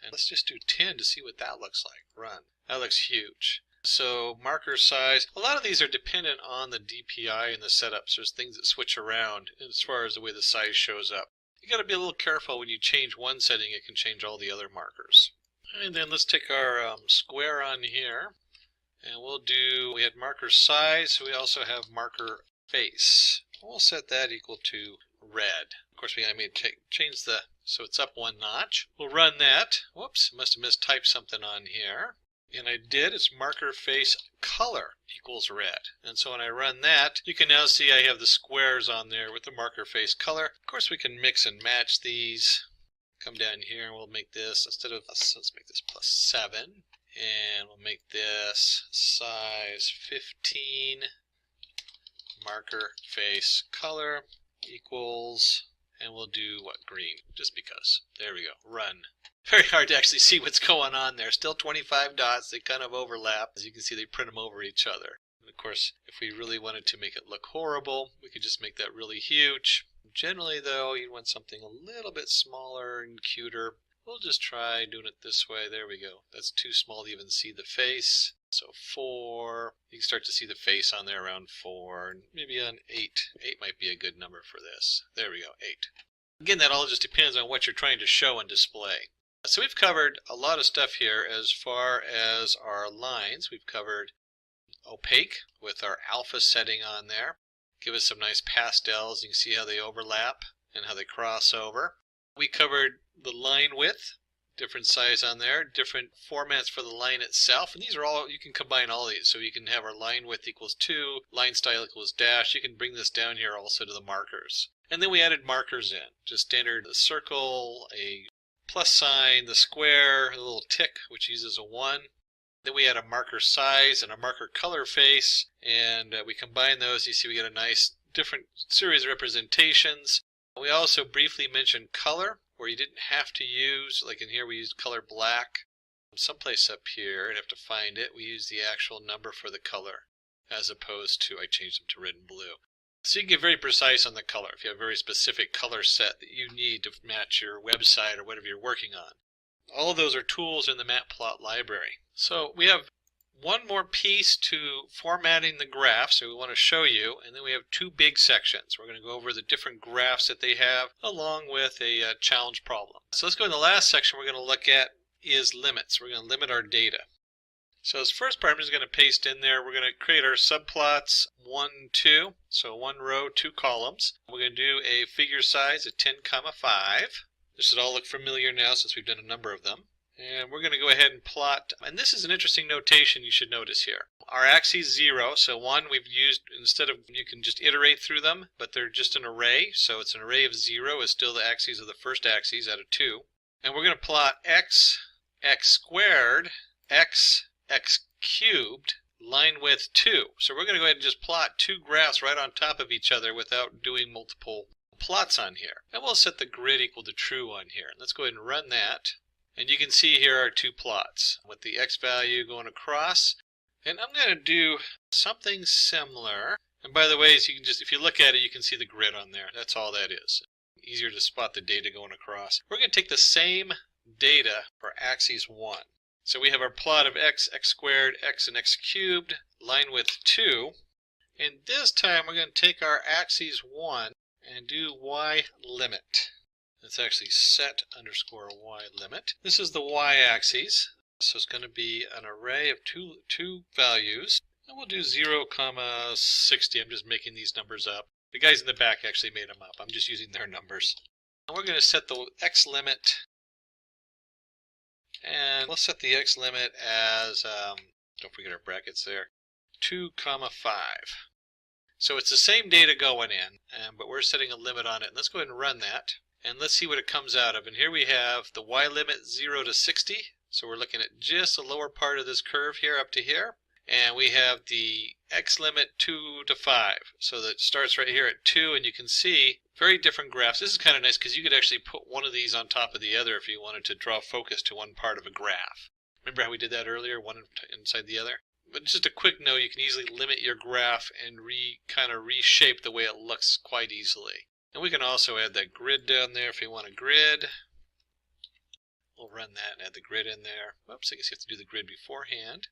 And let's just do 10 to see what that looks like. Run. That looks huge. So marker size, a lot of these are dependent on the DPI and the setups. There's things that switch around as far as the way the size shows up. You got to be a little careful when you change one setting, it can change all the other markers. And then let's take our square on here, and we had marker size, so we also have marker face. We'll set that equal to red. Of course, I may change so it's up 1 notch. We'll run that. Whoops, must have mistyped something on here. And I did. It's marker face color equals red. And so when I run that, you can now see I have the squares on there with the marker face color. Of course, we can mix and match these. Come down here and we'll make this, let's make this +7. And we'll make this size 15. Marker face color equals, and we'll do what, green, just because. There we go. Run. Very hard to actually see what's going on there. Still 25 dots. They kind of overlap. As you can see, they print them over each other. And of course, if we really wanted to make it look horrible, we could just make that really huge. Generally, though, you'd want something a little bit smaller and cuter. We'll just try doing it this way. There we go. That's too small to even see the face. So 4. You can start to see the face on there around 4. And maybe on 8. 8 might be a good number for this. There we go, 8. Again, that all just depends on what you're trying to show and display. So we've covered a lot of stuff here as far as our lines. We've covered opaque with our alpha setting on there. Give us some nice pastels. You can see how they overlap and how they cross over. We covered the line width, different size on there, different formats for the line itself. And these are all, you can combine all these. So you can have our line width equals 2, line style equals dash. You can bring this down here also to the markers. And then we added markers in, just standard circle, a plus sign, the square, a little tick, which uses a 1. Then we add a marker size and a marker color face, and we combine those. You see we get a nice different series of representations. We also briefly mentioned color, where you didn't have to use, like in here we used color black. Someplace up here, I'd have to find it, we use the actual number for the color, as opposed to, I changed them to red and blue. So you can get very precise on the color if you have a very specific color set that you need to match your website or whatever you're working on. All of those are tools in the Matplotlib library. So we have one more piece to formatting the graph, so we want to show you, and then we have 2 big sections. We're going to go over the different graphs that they have along with a challenge problem. So let's go in the last section we're going to look at is limits. We're going to limit our data. So this first part I'm just going to paste in there. We're going to create our subplots 1, 2. So 1 row, 2 columns. We're going to do a figure size of 10, 5. This should all look familiar now since we've done a number of them. And we're going to go ahead and plot, and this is an interesting notation you should notice here. Our axes 0, so 1 we've used, instead of, you can just iterate through them, but they're just an array, so it's an array of 0 is still the axes of the first axes out of 2. And we're going to plot x squared, x cubed, line width 2. So we're going to go ahead and just plot 2 graphs right on top of each other without doing multiple plots on here. And we'll set the grid equal to true on here. Let's go ahead and run that. And you can see here are 2 plots with the x value going across. And I'm going to do something similar. And by the way, so you can just, if you look at it, you can see the grid on there. That's all that is. Easier to spot the data going across. We're going to take the same data for axis 1. So we have our plot of x squared, x and x cubed, line width 2. And this time we're going to take our axis 1 and do y limit. It's actually set underscore y limit. This is the y-axis, so it's going to be an array of two values. And we'll do 0, 60. I'm just making these numbers up. The guys in the back actually made them up. I'm just using their numbers. And we're going to set the x limit, and let's set the x limit as, don't forget our brackets there, 2, 5. So it's the same data going in, but we're setting a limit on it. And let's go ahead and run that. And let's see what it comes out of. And here we have the y limit 0 to 60. So we're looking at just the lower part of this curve here up to here. And we have the x limit 2 to 5. So that starts right here at 2, and you can see very different graphs. This is kind of nice because you could actually put one of these on top of the other if you wanted to draw focus to one part of a graph. Remember how we did that earlier, one inside the other? But just a quick note, you can easily limit your graph and kind of reshape the way it looks quite easily. And we can also add that grid down there if you want a grid. We'll run that and add the grid in there. Oops, I guess you have to do the grid beforehand.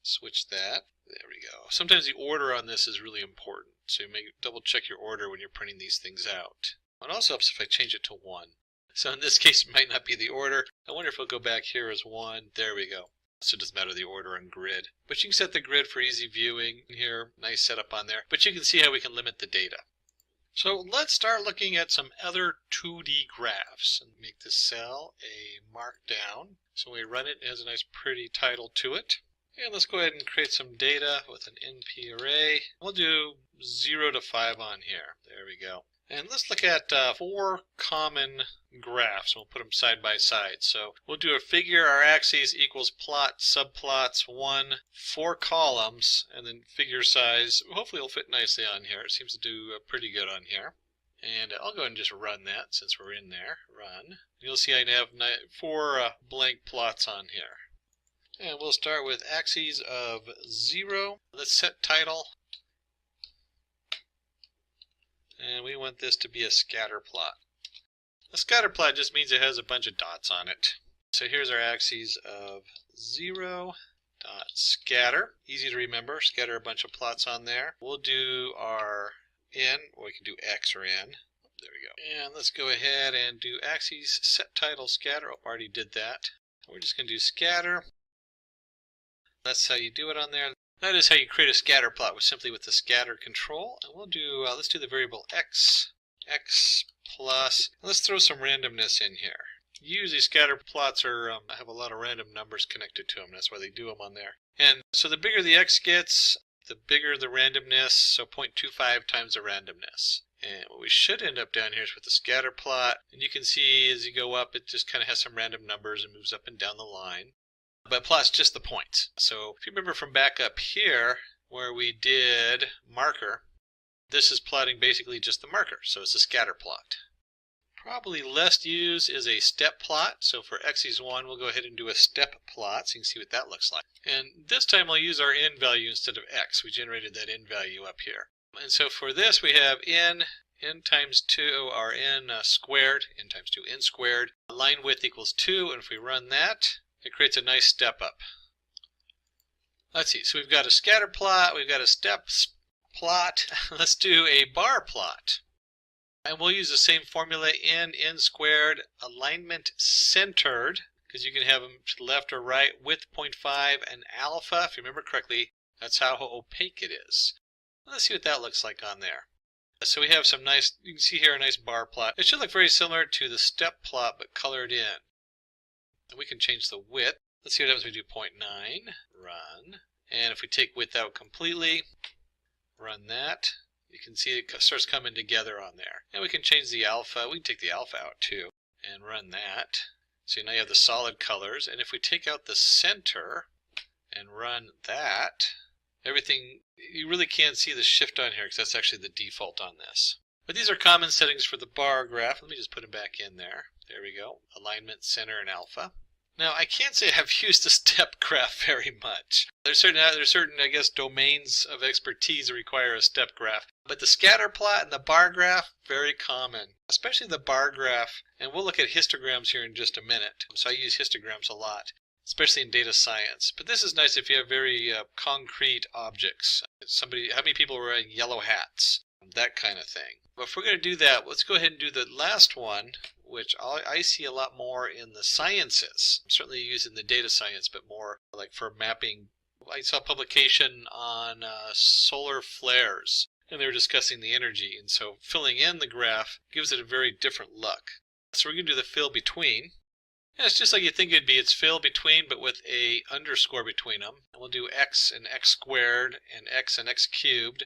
Switch that. There we go. Sometimes the order on this is really important, so you may double check your order when you're printing these things out. It also helps if I change it to 1. So in this case, it might not be the order. I wonder if we'll go back here as 1. There we go. So it doesn't matter the order on grid. But you can set the grid for easy viewing here. Nice setup on there. But you can see how we can limit the data. So let's start looking at some other 2D graphs and make this cell a markdown. So when we run it, it has a nice pretty title to it. And let's go ahead and create some data with an NP array. We'll do 0 to 5 on here. There we go. And let's look at 4 common graphs. We'll put them side by side. So we'll do a figure, our axes equals plot, subplots, 1, 4 columns, and then figure size. Hopefully it'll fit nicely on here. It seems to do pretty good on here. And I'll go ahead and just run that since we're in there. Run. You'll see I have 4 blank plots on here. And we'll start with axes of 0. Let's set title. And we want this to be a scatter plot. A scatter plot just means it has a bunch of dots on it. So here's our axes of 0 dot scatter. Easy to remember. Scatter a bunch of plots on there. We'll do our n, or we can do x or n. There we go. And let's go ahead and do axes set title scatter. Oh, already did that. We're just going to do scatter. That's how you do it on there. That is how you create a scatter plot, simply with the scatter control. And we'll do, let's do the variable x plus, and let's throw some randomness in here. Usually scatter plots have a lot of random numbers connected to them. That's why they do them on there. And so the bigger the x gets, the bigger the randomness, so 0.25 times the randomness. And what we should end up down here is with the scatter plot. And you can see as you go up, it just kind of has some random numbers and moves up and down the line. But plots just the points. So if you remember from back up here where we did marker, this is plotting basically just the marker. So it's a scatter plot. Probably less used is a step plot. So for axes 1, we'll go ahead and do a step plot so you can see what that looks like. And this time I'll use our n value instead of x. We generated that n value up here. And so for this we have n times 2, our n squared, n times 2, n squared. Line width equals 2, and if we run that, it creates a nice step up. Let's see, so we've got a scatter plot, we've got a step plot. Let's do a bar plot. And we'll use the same formula, n squared, alignment centered, because you can have them to the left or right, width 0.5, and alpha, if you remember correctly, that's how opaque it is. Let's see what that looks like on there. So we have some nice, you can see here a nice bar plot. It should look very similar to the step plot, but colored in. And we can change the width. Let's see what happens when we do 0.9. Run. And if we take width out completely, run that, you can see it starts coming together on there. And we can change the alpha. We can take the alpha out too and run that. So now you have the solid colors. And if we take out the center and run that, everything, you really can't see the shift on here because that's actually the default on this. But these are common settings for the bar graph. Let me just put them back in there. There we go. Alignment, center, and alpha. Now, I can't say I've used the step graph very much. There's certain, I guess, domains of expertise that require a step graph. But the scatter plot and the bar graph, very common, especially the bar graph. And we'll look at histograms here in just a minute. So I use histograms a lot, especially in data science. But this is nice if you have very concrete objects. How many people are wearing yellow hats? That kind of thing. But if we're going to do that, let's go ahead and do the last one, which I see a lot more in the sciences. I'm certainly using the data science, but more like for mapping. I saw a publication on solar flares, and they were discussing the energy. And so filling in the graph gives it a very different look. So we're going to do the fill between. And it's just like you think it'd be. It's fill between, but with a underscore between them. And we'll do x and x squared and x cubed.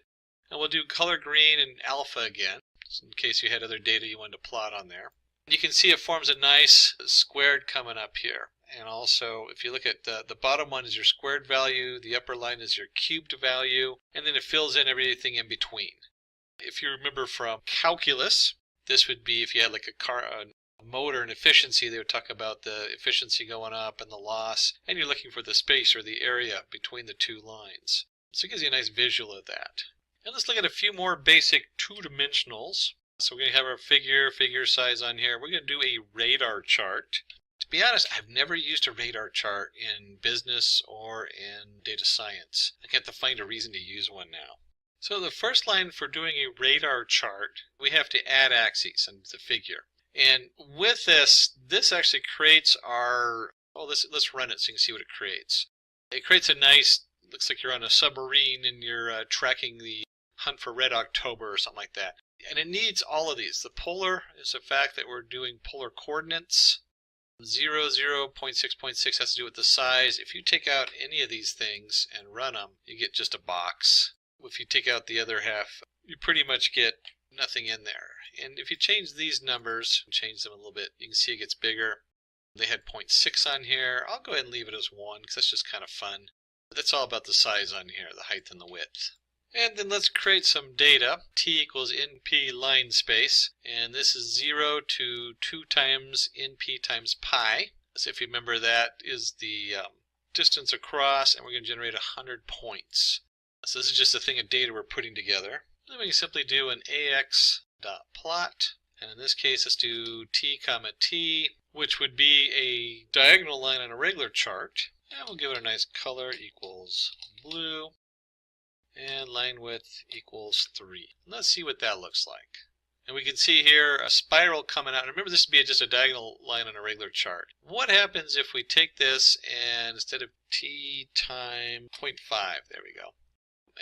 And we'll do color green and alpha again, in case you had other data you wanted to plot on there. You can see it forms a nice squared coming up here. And also, if you look at the bottom one is your squared value, the upper line is your cubed value, and then it fills in everything in between. If you remember from calculus, this would be if you had like a motor and efficiency, they would talk about the efficiency going up and the loss, and you're looking for the space or the area between the two lines. So it gives you a nice visual of that. And let's look at a few more basic two-dimensionals. So we're going to have our figure size on here. We're going to do a radar chart. To be honest, I've never used a radar chart in business or in data science. I have to find a reason to use one now. So the first line for doing a radar chart, we have to add axes into the figure. And with this actually creates our, let's run it so you can see what it creates. It creates a nice, looks like you're on a submarine and you're tracking the hunt for red October or something like that. And it needs all of these. The polar is the fact that we're doing polar coordinates. 0, 0.6.6 has to do with the size. If you take out any of these things and run them, you get just a box. If you take out the other half, you pretty much get nothing in there. And if you change these numbers, change them a little bit, you can see it gets bigger. They had 0.6 on here. I'll go ahead and leave it as 1 because that's just kind of fun. But that's all about the size on here, the height and the width. And then let's create some data. T equals NP line space. And this is 0 to 2 times NP times pi. So if you remember, that is the distance across, and we're going to generate 100 points. So this is just a thing of data we're putting together. Then we can simply do an ax.plot. And in this case, let's do t comma t, which would be a diagonal line on a regular chart. And we'll give it a nice color, equals blue. And line width equals 3. Let's see what that looks like. And we can see here a spiral coming out. Remember, this would be just a diagonal line on a regular chart. What happens if we take this and instead of t times 0.5, there we go.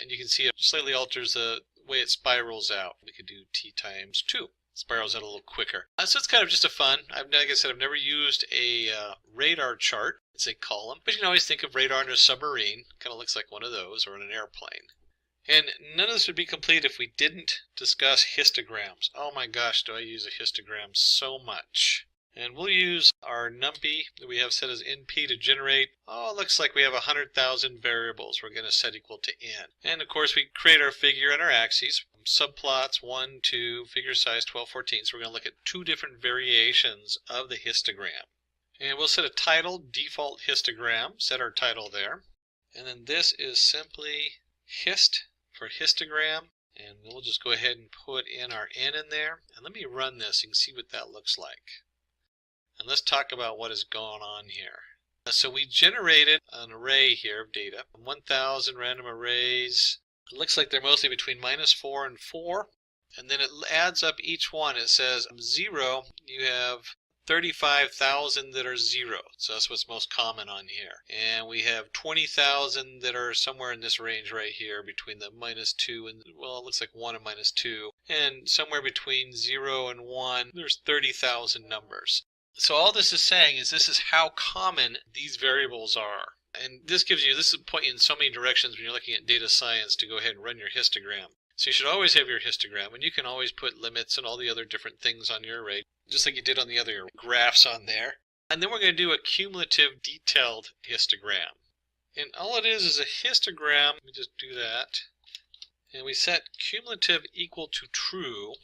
And you can see it slightly alters the way it spirals out. We could do t times 2. Spirals out a little quicker. So it's kind of just a fun. Like I said, I've never used a radar chart. It's a column. But you can always think of radar in a submarine. Kind of looks like one of those, or in an airplane. And none of this would be complete if we didn't discuss histograms. Oh my gosh, do I use a histogram so much. And we'll use our numpy that we have set as np to generate, it looks like we have 100,000 variables we're going to set equal to n. And of course we create our figure and our axes. Subplots 1, 2, figure size 12, 14. So we're going to look at 2 different variations of the histogram. And we'll set a title, default histogram, set our title there. And then this is simply hist for histogram, and we'll just go ahead and put in our n in there. And let me run this so you can see what that looks like. And let's talk about what is going on here. So we generated an array here of data, 1,000 random arrays. It looks like they're mostly between -4 and 4. And then it adds up each one. It says 0, you have 35,000 that are 0. So that's what's most common on here. And we have 20,000 that are somewhere in this range right here between the -2 and, well, it looks like 1 and -2. And somewhere between 0 and 1, there's 30,000 numbers. So all this is saying is this is how common these variables are. And this will point you in so many directions when you're looking at data science to go ahead and run your histogram. So you should always have your histogram, and you can always put limits and all the other different things on your array, just like you did on the other graphs on there. And then we're going to do a cumulative detailed histogram. And all it is a histogram. Let me just do that. And we set cumulative equal to true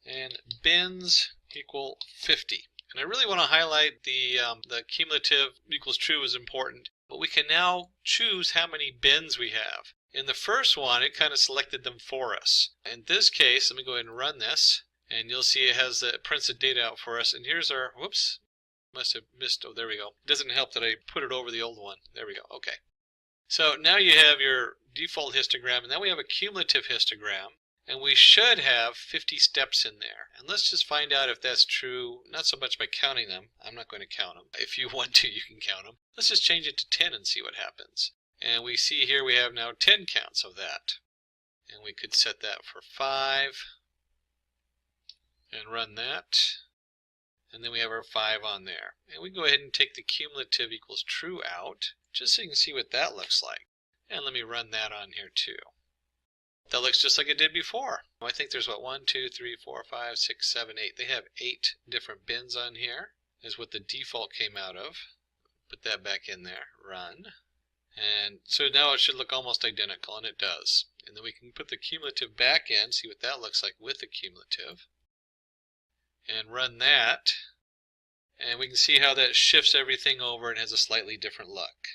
and bins equal 50. And I really want to highlight the cumulative equals true is important, but we can now choose how many bins we have. In the first one, it kind of selected them for us. In this case, let me go ahead and run this, and you'll see it prints the data out for us. And here's our, whoops, must have missed, oh, there we go. It doesn't help that I put it over the old one. There we go, okay. So now you have your default histogram, and then we have a cumulative histogram. And we should have 50 steps in there. And let's just find out if that's true, not so much by counting them. I'm not going to count them. If you want to, you can count them. Let's just change it to 10 and see what happens. And we see here we have now 10 counts of that. And we could set that for 5 and run that. And then we have our 5 on there. And we go ahead and take the cumulative equals true out, just so you can see what that looks like. And let me run that on here too. That looks just like it did before. I think there's what, 1, 2, 3, 4, 5, 6, 7, 8. They have 8 different bins on here. Is what the default came out of. Put that back in there. Run. And so now it should look almost identical, and it does. And then we can put the cumulative back in, see what that looks like with the cumulative. And run that. And we can see how that shifts everything over and has a slightly different look.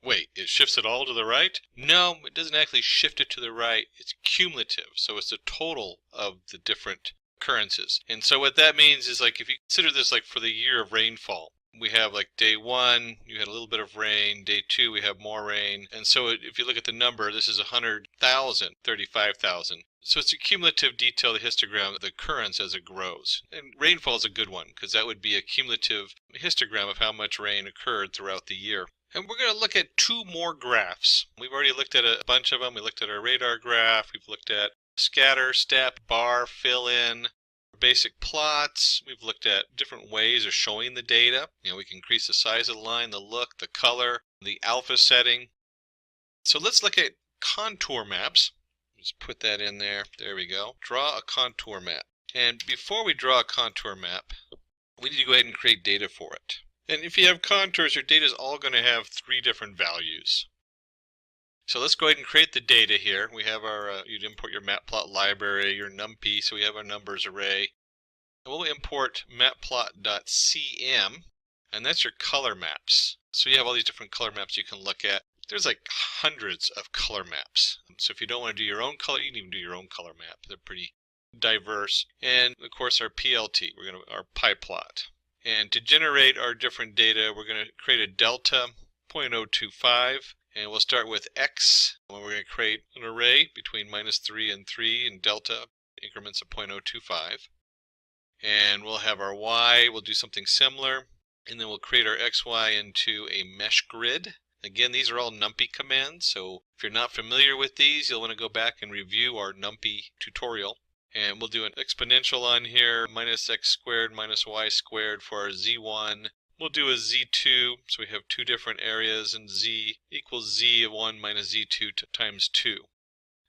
Wait, it shifts it all to the right? No, it doesn't actually shift it to the right. It's cumulative, so it's the total of the different occurrences. And so what that means is, like, if you consider this like for the year of rainfall, we have like day 1, you had a little bit of rain. Day 2, we have more rain. And so if you look at the number, this is 100,000, 35,000. So it's a cumulative detailed histogram of the occurrence as it grows. And rainfall is a good one, because that would be a cumulative histogram of how much rain occurred throughout the year. And we're going to look at 2 more graphs. We've already looked at a bunch of them. We looked at our radar graph. We've looked at scatter, step, bar, fill in, basic plots. We've looked at different ways of showing the data. We can increase the size of the line, the look, the color, the alpha setting. So let's look at contour maps. Just put that in there. There we go. Draw a contour map. And before we draw a contour map, we need to go ahead and create data for it. And if you have contours, your data is all going to have 3 different values. So let's go ahead and create the data here. We have our, you'd import your Matplotlib library, your NumPy, so we have our numbers array. And we'll import matplot.cm, and that's your color maps. So you have all these different color maps you can look at. There's like hundreds of color maps. So if you don't want to do your own color, you can even do your own color map. They're pretty diverse. And of course our PLT, our pie plot. And to generate our different data, we're going to create a delta 0.025, and we'll start with x, and we're going to create an array between -3 and 3 in delta increments of 0.025. And we'll have our y, we'll do something similar, and then we'll create our xy into a mesh grid. Again, these are all NumPy commands, so if you're not familiar with these, you'll want to go back and review our NumPy tutorial. And we'll do an exponential on here, -x squared minus y squared for our z1. We'll do a z2, so we have 2 different areas, and z equals z of 1 minus z2 times 2.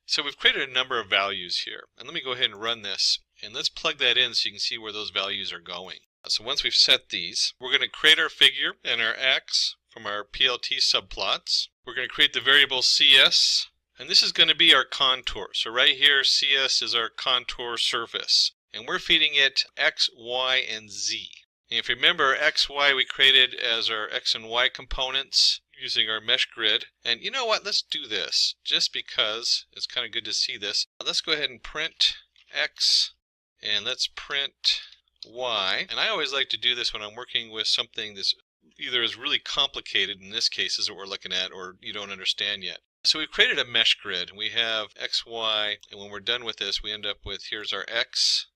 So we've created a number of values here. And let me go ahead and run this, and let's plug that in so you can see where those values are going. So once we've set these, we're going to create our figure and our x from our PLT subplots. We're going to create the variable cs. And this is going to be our contour. So right here, CS is our contour surface. And we're feeding it X, Y, and Z. And if you remember, X, Y we created as our X and Y components using our mesh grid. And you know what? Let's do this. Just because it's kind of good to see this. Let's go ahead and print X. And let's print Y. And I always like to do this when I'm working with something that's either is really complicated, in this case is what we're looking at, or you don't understand yet. So we've created a mesh grid. We have x, y, and when we're done with this, we end up with, here's our x,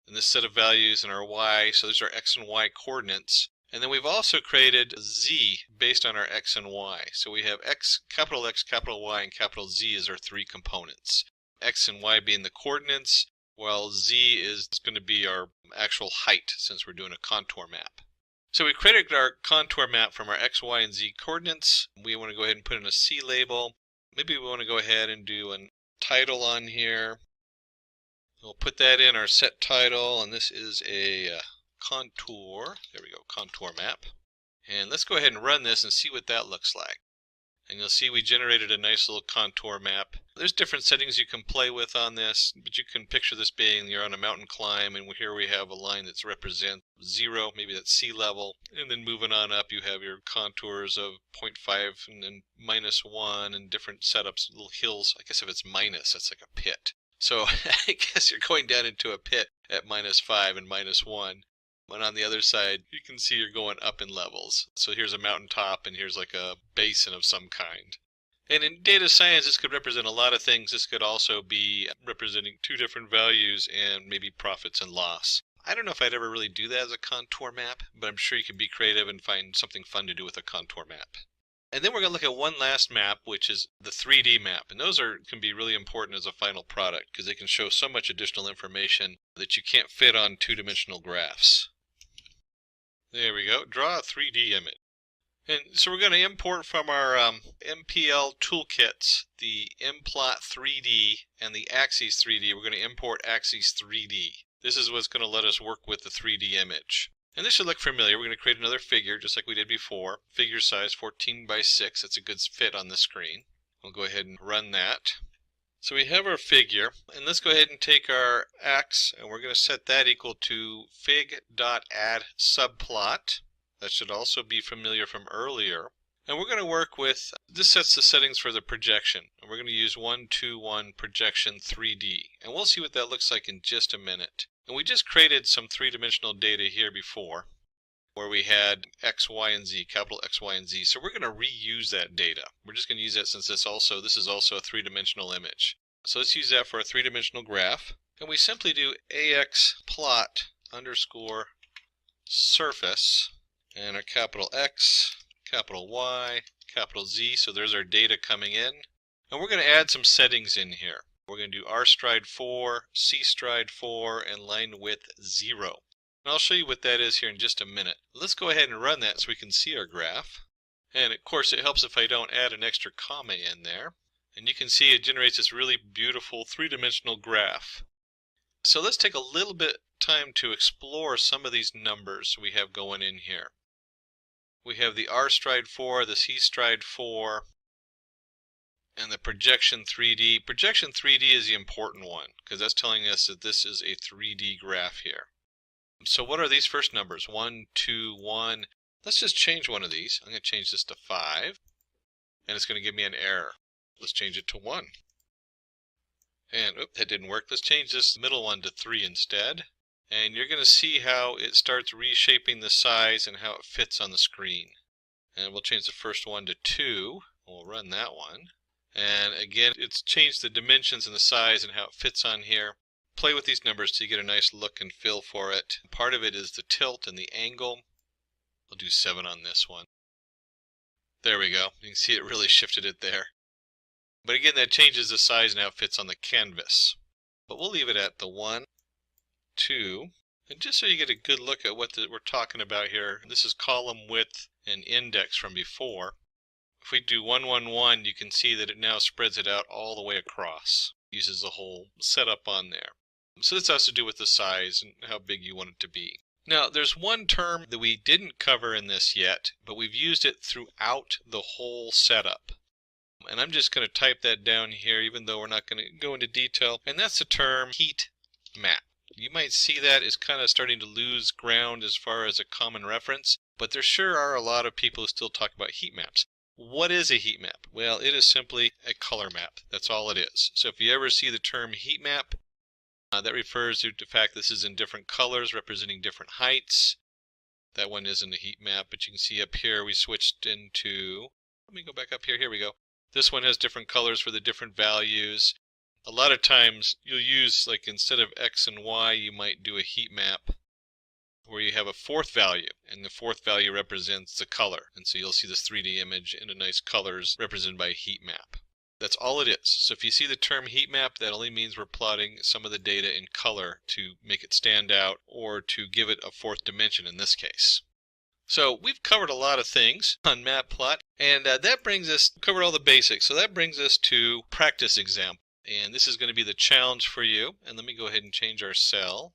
and this set of values, and our y. So these are x and y coordinates. And then we've also created z based on our x and y. So we have x, capital Y, and capital Z as our 3 components. X and y being the coordinates, while z is going to be our actual height, since we're doing a contour map. So we created our contour map from our x, y, and z coordinates. We want to go ahead and put in a C label. Maybe we want to go ahead and do a title on here. We'll put that in our set title, and this is a contour. There we go, contour map. And let's go ahead and run this and see what that looks like. And you'll see we generated a nice little contour map. There's different settings you can play with on this, but you can picture this being you're on a mountain climb, and here we have a line that represents 0, maybe that's sea level. And then moving on up, you have your contours of 0.5 and then -1 and different setups, little hills. I guess if it's minus, that's like a pit. So I guess you're going down into a pit at -5 and -1. And on the other side, you can see you're going up in levels. So here's a mountaintop, and here's like a basin of some kind. And in data science, this could represent a lot of things. This could also be representing 2 different values and maybe profits and loss. I don't know if I'd ever really do that as a contour map, but I'm sure you can be creative and find something fun to do with a contour map. And then we're going to look at one last map, which is the 3D map. And those can be really important as a final product because they can show so much additional information that you can't fit on 2-dimensional graphs. There we go. Draw a 3D image. And so we're going to import from our MPL toolkits the mplot 3D and the axes 3D. We're going to import axes 3D. This is what's going to let us work with the 3D image. And this should look familiar. We're going to create another figure just like we did before. Figure size 14 by 6. That's a good fit on the screen. We'll go ahead and run that. So we have our figure, and let's go ahead and take our x, and we're going to set that equal to fig.add_subplot. That should also be familiar from earlier. And we're going to work with, this sets the settings for the projection. And we're going to use 1, 2, 1 projection 3D. And we'll see what that looks like in just a minute. And we just created some three-dimensional data here before, where we had X, Y, and Z, capital X, Y, and Z. So we're going to reuse that data. We're just going to use that since this is also a three-dimensional image. So let's use that for a three-dimensional graph. And we simply do AX plot underscore surface, and our capital X, capital Y, capital Z. So there's our data coming in. And we're going to add some settings in here. We're going to do R stride 4, C stride 4, and line width 0. And I'll show you what that is here in just a minute. Let's go ahead and run that so we can see our graph. And of course it helps if I don't add an extra comma in there. And you can see it generates this really beautiful three-dimensional graph. So let's take a little bit time to explore some of these numbers we have going in here. We have the R stride 4, the C stride 4, and the projection 3D. Projection 3D is the important one because that's telling us that this is a 3D graph here. So what are these first numbers? 1, 2, 1. Let's just change one of these. I'm going to change this to 5, and it's going to give me an error. Let's change it to 1. And oops, that didn't work. Let's change this middle one to 3 instead. And you're going to see how it starts reshaping the size and how it fits on the screen. And we'll change the first one to 2. We'll run that one. And again, it's changed the dimensions and the size and how it fits on here. Play with these numbers till you get a nice look and feel for it. Part of it is the tilt and the angle. We'll do 7 on this one. There we go. You can see it really shifted it there. But again, that changes the size and how it fits on the canvas. But we'll leave it at the 1, 2, and just so you get a good look at what we're talking about here, this is column width and index from before. If we do 1, 1, 1, you can see that it now spreads it out all the way across. Uses the whole setup on there. So this has to do with the size and how big you want it to be. Now, there's one term that we didn't cover in this yet, but we've used it throughout the whole setup. And I'm just going to type that down here, even though we're not going to go into detail. And that's the term heat map. You might see that as kind of starting to lose ground as far as a common reference, but there sure are a lot of people who still talk about heat maps. What is a heat map? Well, it is simply a color map. That's all it is. So if you ever see the term heat map, that refers to the fact this is in different colors representing different heights. That one isn't a heat map, but you can see up here we switched into, let me go back up here, here we go. This one has different colors for the different values. A lot of times you'll use, like instead of X and Y, you might do a heat map where you have a fourth value, and the fourth value represents the color. And so you'll see this 3D image in a nice colors represented by a heat map. That's all it is. So if you see the term heat map, that only means we're plotting some of the data in color to make it stand out or to give it a fourth dimension in this case. So we've covered a lot of things on Matplot, and that brings us, covered all the basics, so that brings us to practice example. And this is going to be the challenge for you. And let me go ahead and change our cell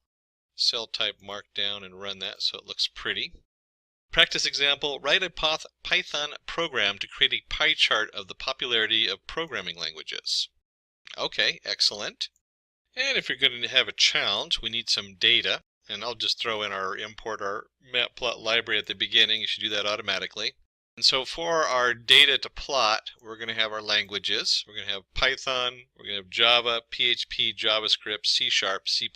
type markdown and run that so it looks pretty. Practice example, write a Python program to create a pie chart of the popularity of programming languages. Okay, excellent. And if you're going to have a challenge, we need some data. And I'll just throw in import our Matplot library at the beginning. You should do that automatically. And so for our data to plot, we're going to have our languages. We're going to have Python, we're going to have Java, PHP, JavaScript, C#, C++.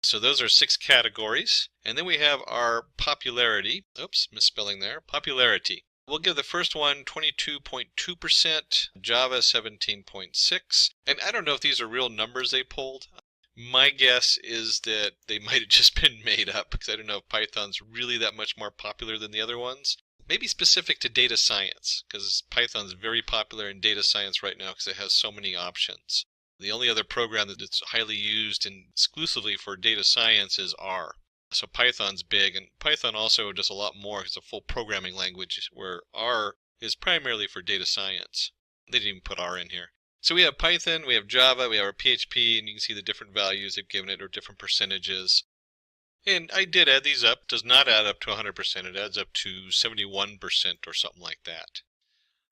So those are 6 categories. And then we have our popularity. Oops, misspelling there. Popularity. We'll give the first one 22.2%, Java 17.6%. And I don't know if these are real numbers they pulled. My guess is that they might have just been made up because I don't know if Python's really that much more popular than the other ones. Maybe specific to data science, because Python's very popular in data science right now because it has so many options. The only other program that's highly used and exclusively for data science is R. So Python's big, and Python also does a lot more. It's a full programming language, where R is primarily for data science. They didn't even put R in here. So we have Python, we have Java, we have our PHP, and you can see the different values they've given it, or different percentages. And I did add these up. It does not add up to 100%. It adds up to 71% or something like that.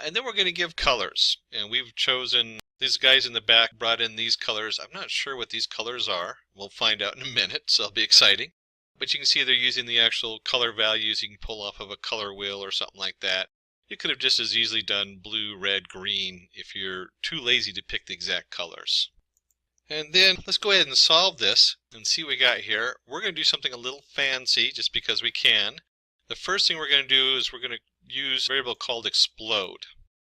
And then we're going to give colors. And we've chosen, these guys in the back brought in these colors. I'm not sure what these colors are. We'll find out in a minute, so it'll be exciting. But you can see they're using the actual color values you can pull off of a color wheel or something like that. You could have just as easily done blue, red, green if you're too lazy to pick the exact colors. And then let's go ahead and solve this and see what we got here. We're going to do something a little fancy just because we can. The first thing we're going to do is we're going to use a variable called explode.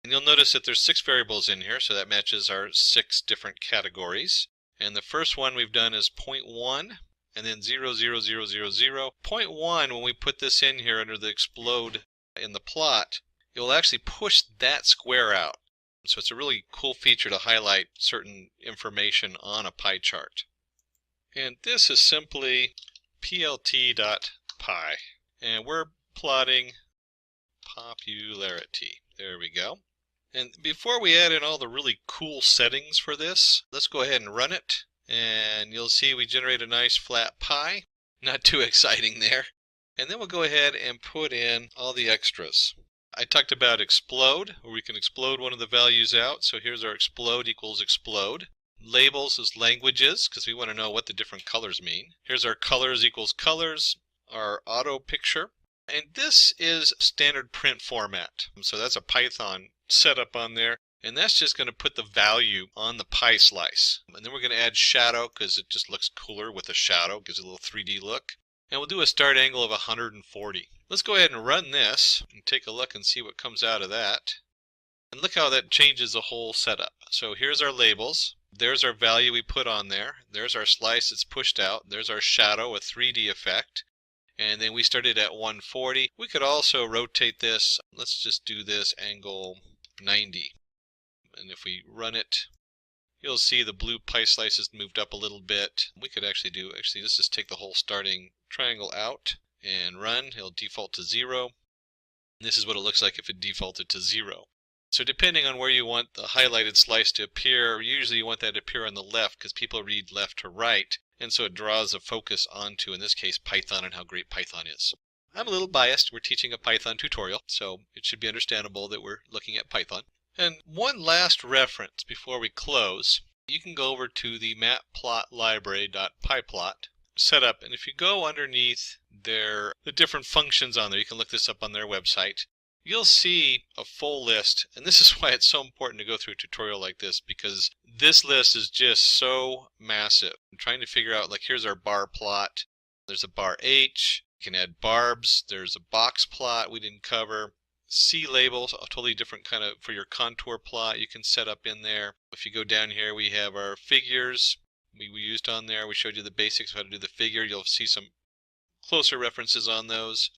And you'll notice that there's 6 variables in here, so that matches our 6 different categories. And the first one we've done is 0.1. And then 0, 0, 0, 0, 0. 0.1, when we put this in here under the explode in the plot, it will actually push that square out. So it's a really cool feature to highlight certain information on a pie chart. And this is simply plt.py. And we're plotting popularity. There we go. And before we add in all the really cool settings for this, let's go ahead and run it. And you'll see we generate a nice flat pie. Not too exciting there. And then we'll go ahead and put in all the extras. I talked about explode, where we can explode one of the values out. So here's our explode equals explode. Labels is languages, because we want to know what the different colors mean. Here's our colors equals colors, our auto picture. And this is standard print format. So that's a Python setup on there. And that's just going to put the value on the pie slice. And then we're going to add shadow because it just looks cooler with a shadow. Gives it a little 3D look. And we'll do a start angle of 140. Let's go ahead and run this and take a look and see what comes out of that. And look how that changes the whole setup. So here's our labels. There's our value we put on there. There's our slice that's pushed out. There's our shadow, a 3D effect. And then we started at 140. We could also rotate this. Let's just do this angle 90. And if we run it, you'll see the blue pie slices moved up a little bit. We could actually let's just take the whole starting triangle out and run. It'll default to 0. And this is what it looks like if it defaulted to 0. So depending on where you want the highlighted slice to appear, usually you want that to appear on the left because people read left to right. And so it draws a focus onto, in this case, Python and how great Python is. I'm a little biased. We're teaching a Python tutorial, so it should be understandable that we're looking at Python. And one last reference before we close, you can go over to the matplotlib.pyplot setup, and if you go underneath the different functions on there, you can look this up on their website, you'll see a full list. And this is why it's so important to go through a tutorial like this, because this list is just so massive. I'm trying to figure out, like, here's our bar plot. There's a bar H. You can add barbs. There's a box plot we didn't cover. C labels, a totally different kind of, for your contour plot you can set up in there. If you go down here, we have our figures we used on there. We showed you the basics of how to do the figure. You'll see some closer references on those.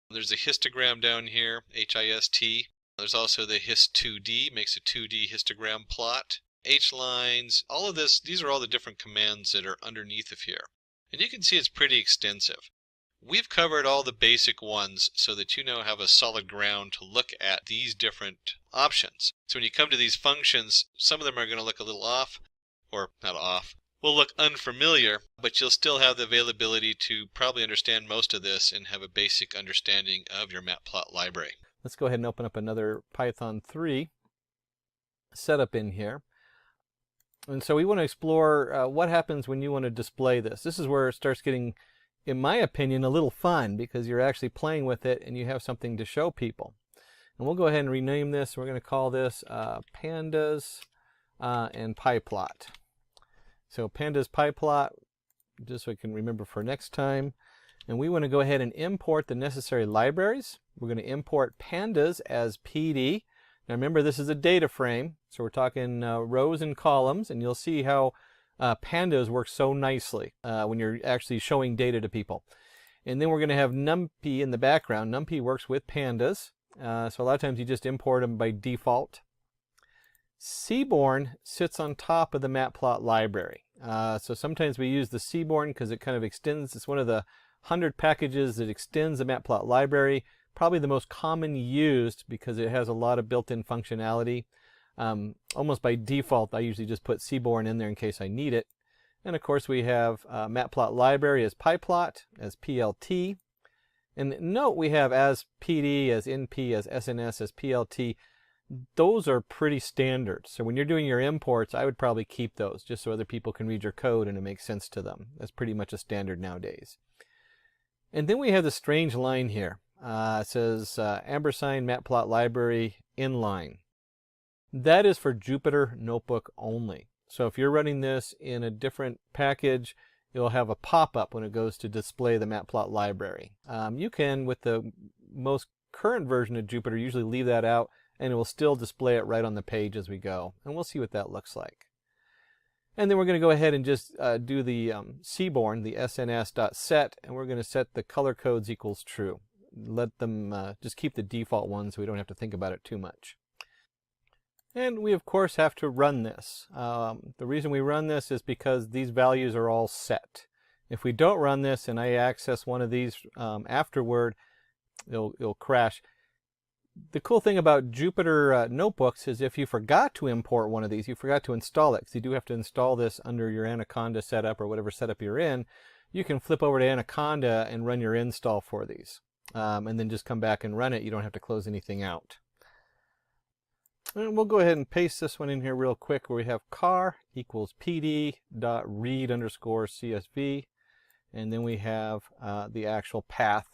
There's a histogram down here, HIST. There's also the hist2d, makes a 2D histogram plot. H-lines, all of this, these are all the different commands that are underneath of here. And you can see it's pretty extensive. We've covered all the basic ones so that you now have a solid ground to look at these different options. So when you come to these functions, some of them are going to look a little off, or not off, will look unfamiliar, but you'll still have the availability to probably understand most of this and have a basic understanding of your Matplotlib library. Let's go ahead and open up another Python 3 setup in here. And so we want to explore what happens when you want to display this. This is where it starts getting, in my opinion, a little fun because you're actually playing with it and you have something to show people. And we'll go ahead and rename this. We're going to call this pandas and pyplot. So pandas pyplot, just so I can remember for next time. And we want to go ahead and import the necessary libraries. We're going to import pandas as PD. Now remember, this is a data frame, so we're talking rows and columns, and you'll see how pandas work so nicely when you're actually showing data to people. And then we're going to have numpy in the background. Numpy works with pandas, so a lot of times you just import them by default. Seaborn sits on top of the Matplot library. So sometimes we use the Seaborn because it kind of extends. It's one of the 100 packages that extends the Matplotlib library. Probably the most common used because it has a lot of built-in functionality. Almost by default, I usually just put Seaborn in there in case I need it. And of course, we have Matplotlib library as pyplot, as PLT. And note we have as PD, as NP, as SNS, as PLT. Those are pretty standard. So when you're doing your imports, I would probably keep those just so other people can read your code and it makes sense to them. That's pretty much a standard nowadays. And then we have the strange line here. It says ampersand Matplotlib library inline. That is for Jupyter Notebook only. So if you're running this in a different package, it'll have a pop-up when it goes to display the Matplotlib library. You can, with the most current version of Jupyter, usually leave that out and it will still display it right on the page as we go. And we'll see what that looks like. And then we're going to go ahead and just do the Seaborn, the sns.set, and we're going to set the color codes equals true. Let them just keep the default ones so we don't have to think about it too much. And we, of course, have to run this. The reason we run this is because these values are all set. If we don't run this and I access one of these afterward, it'll crash. The cool thing about Jupyter Notebooks is if you forgot to import one of these, you forgot to install it, because you do have to install this under your Anaconda setup or whatever setup you're in, you can flip over to Anaconda and run your install for these. And then just come back and run it. You don't have to close anything out. And we'll go ahead and paste this one in here real quick where we have car equals pd.read_csv. And then we have the actual path.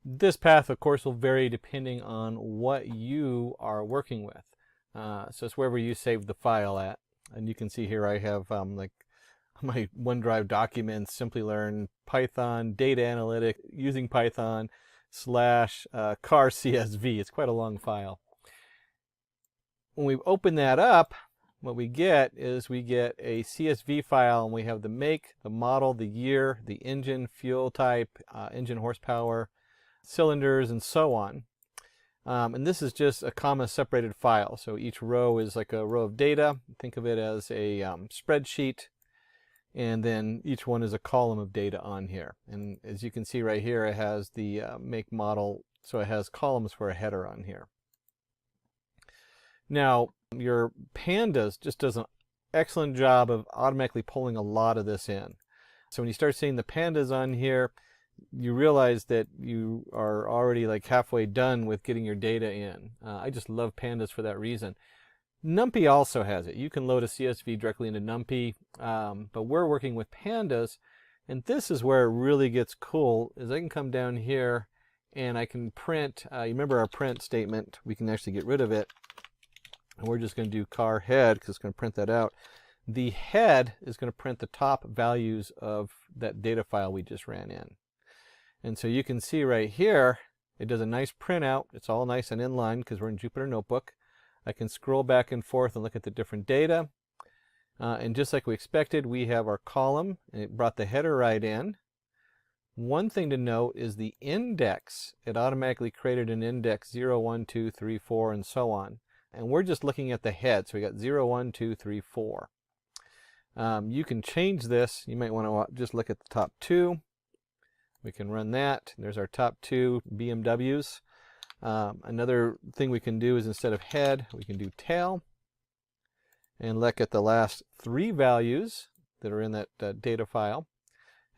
This path, of course, will vary depending on what you are working with. So it's wherever you save the file at. And you can see here I have like my OneDrive documents, Simplilearn, Python, data analytic, using Python, / car CSV. It's quite a long file. When we open that up, what we get is we get a CSV file, and we have the make, the model, the year, the engine, fuel type, engine horsepower, cylinders, and so on. And this is just a comma separated file. So each row is like a row of data. Think of it as a spreadsheet. And then each one is a column of data on here. And as you can see right here, it has the make, model. So it has columns for a header on here. Now, your pandas just does an excellent job of automatically pulling a lot of this in. So when you start seeing the pandas on here, you realize that you are already like halfway done with getting your data in. I just love pandas for that reason. NumPy also has it. You can load a CSV directly into NumPy, but we're working with pandas, and this is where it really gets cool, is I can come down here and I can print, you remember our print statement, we can actually get rid of it. And we're just going to do car head because it's going to print that out. The head is going to print the top values of that data file we just ran in. And so you can see right here, it does a nice printout. It's all nice and in line because we're in Jupyter Notebook. I can scroll back and forth and look at the different data. And just like we expected, we have our column, and it brought the header right in. One thing to note is the index. It automatically created an index 0, 1, 2, 3, 4, and so on. And we're just looking at the head. So we got 0, 1, 2, 3, 4. You can change this. You might want to just look at the top two. We can run that. There's our top two BMWs. Another thing we can do is instead of head, we can do tail. And look at the last three values that are in that data file.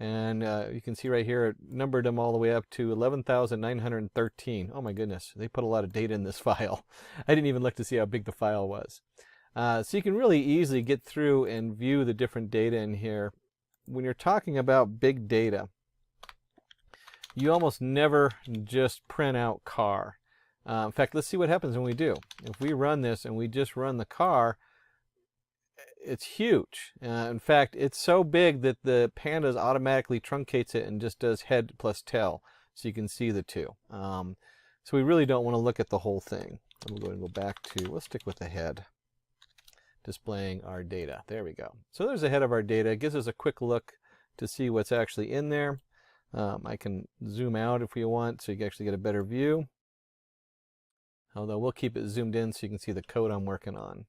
And you can see right here, it numbered them all the way up to 11,913. Oh my goodness, they put a lot of data in this file. I didn't even look to see how big the file was. So you can really easily get through and view the different data in here. When you're talking about big data, you almost never just print out car. In fact, let's see what happens when we do. If we run this and we just run the car, it's huge. In fact, it's so big that the pandas automatically truncates it and just does head plus tail, so you can see the two. So we really don't want to look at the whole thing. We'll go ahead and go back to, let's stick with the head, displaying our data. There we go. So there's the head of our data. It gives us a quick look to see what's actually in there. I can zoom out if we want, so you can actually get a better view. Although we'll keep it zoomed in so you can see the code I'm working on.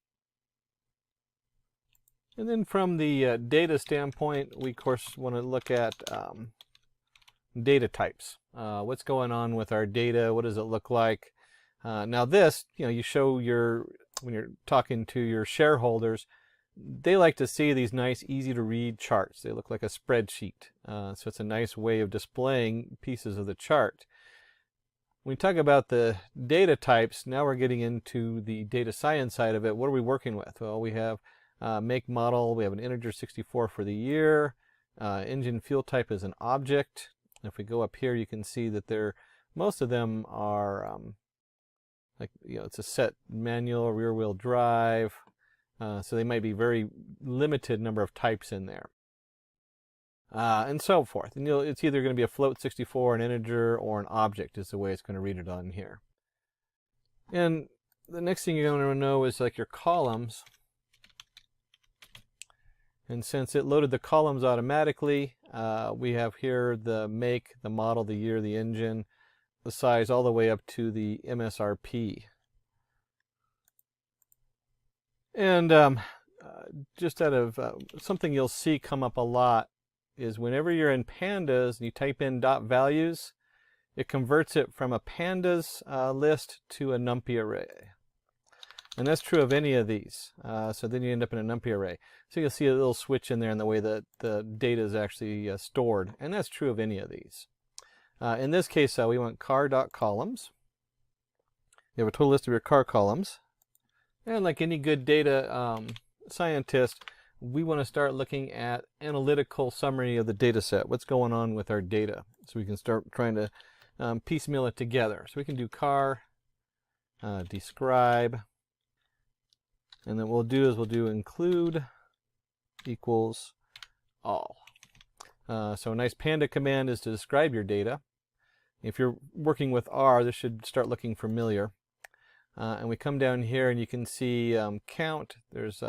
And then from the data standpoint, we of course want to look at data types. What's going on with our data? What does it look like? Now this, you show when you're talking to your shareholders, they like to see these nice, easy to read charts. They look like a spreadsheet. So it's a nice way of displaying pieces of the chart. When we talk about the data types, now we're getting into the data science side of it. What are we working with? Well, we have make model, we have an integer 64 for the year. Engine fuel type is an object. If we go up here, you can see that most of them are it's a set manual, rear wheel drive. So they might be very limited number of types in there. And so forth. And it's either going to be a float 64, an integer, or an object is the way it's going to read it on here. And the next thing you're going to know is like your columns. And since it loaded the columns automatically, we have here the make, the model, the year, the engine, the size, all the way up to the MSRP. And just out of something you'll see come up a lot is whenever you're in pandas and you type in .values, it converts it from a pandas list to a numpy array. And that's true of any of these. So then you end up in a numpy array. So you'll see a little switch in there in the way that the data is actually stored. And that's true of any of these. In this case, we want car.columns. You have a total list of your car columns. And like any good data scientist, we want to start looking at analytical summary of the data set. What's going on with our data? So we can start trying to piecemeal it together. So we can do car, describe, and then what we'll do include equals all. So a nice panda command is to describe your data. If you're working with R, this should start looking familiar. And we come down here and you can see count. There's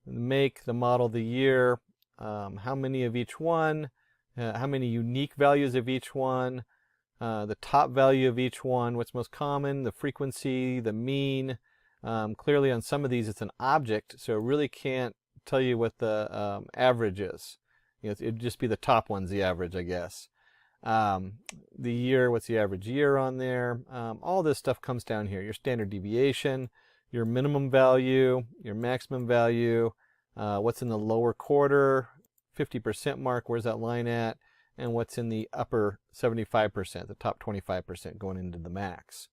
make, the model, the year, how many of each one, how many unique values of each one, the top value of each one, what's most common, the frequency, the mean. Clearly on some of these it's an object, so it really can't tell you what the average is. It'd just be the top one's the average, I guess. The year, what's the average year on there? All this stuff comes down here. Your standard deviation, your minimum value, your maximum value, what's in the lower quarter, 50% mark, where's that line at, and what's in the upper 75%, the top 25% going into the max.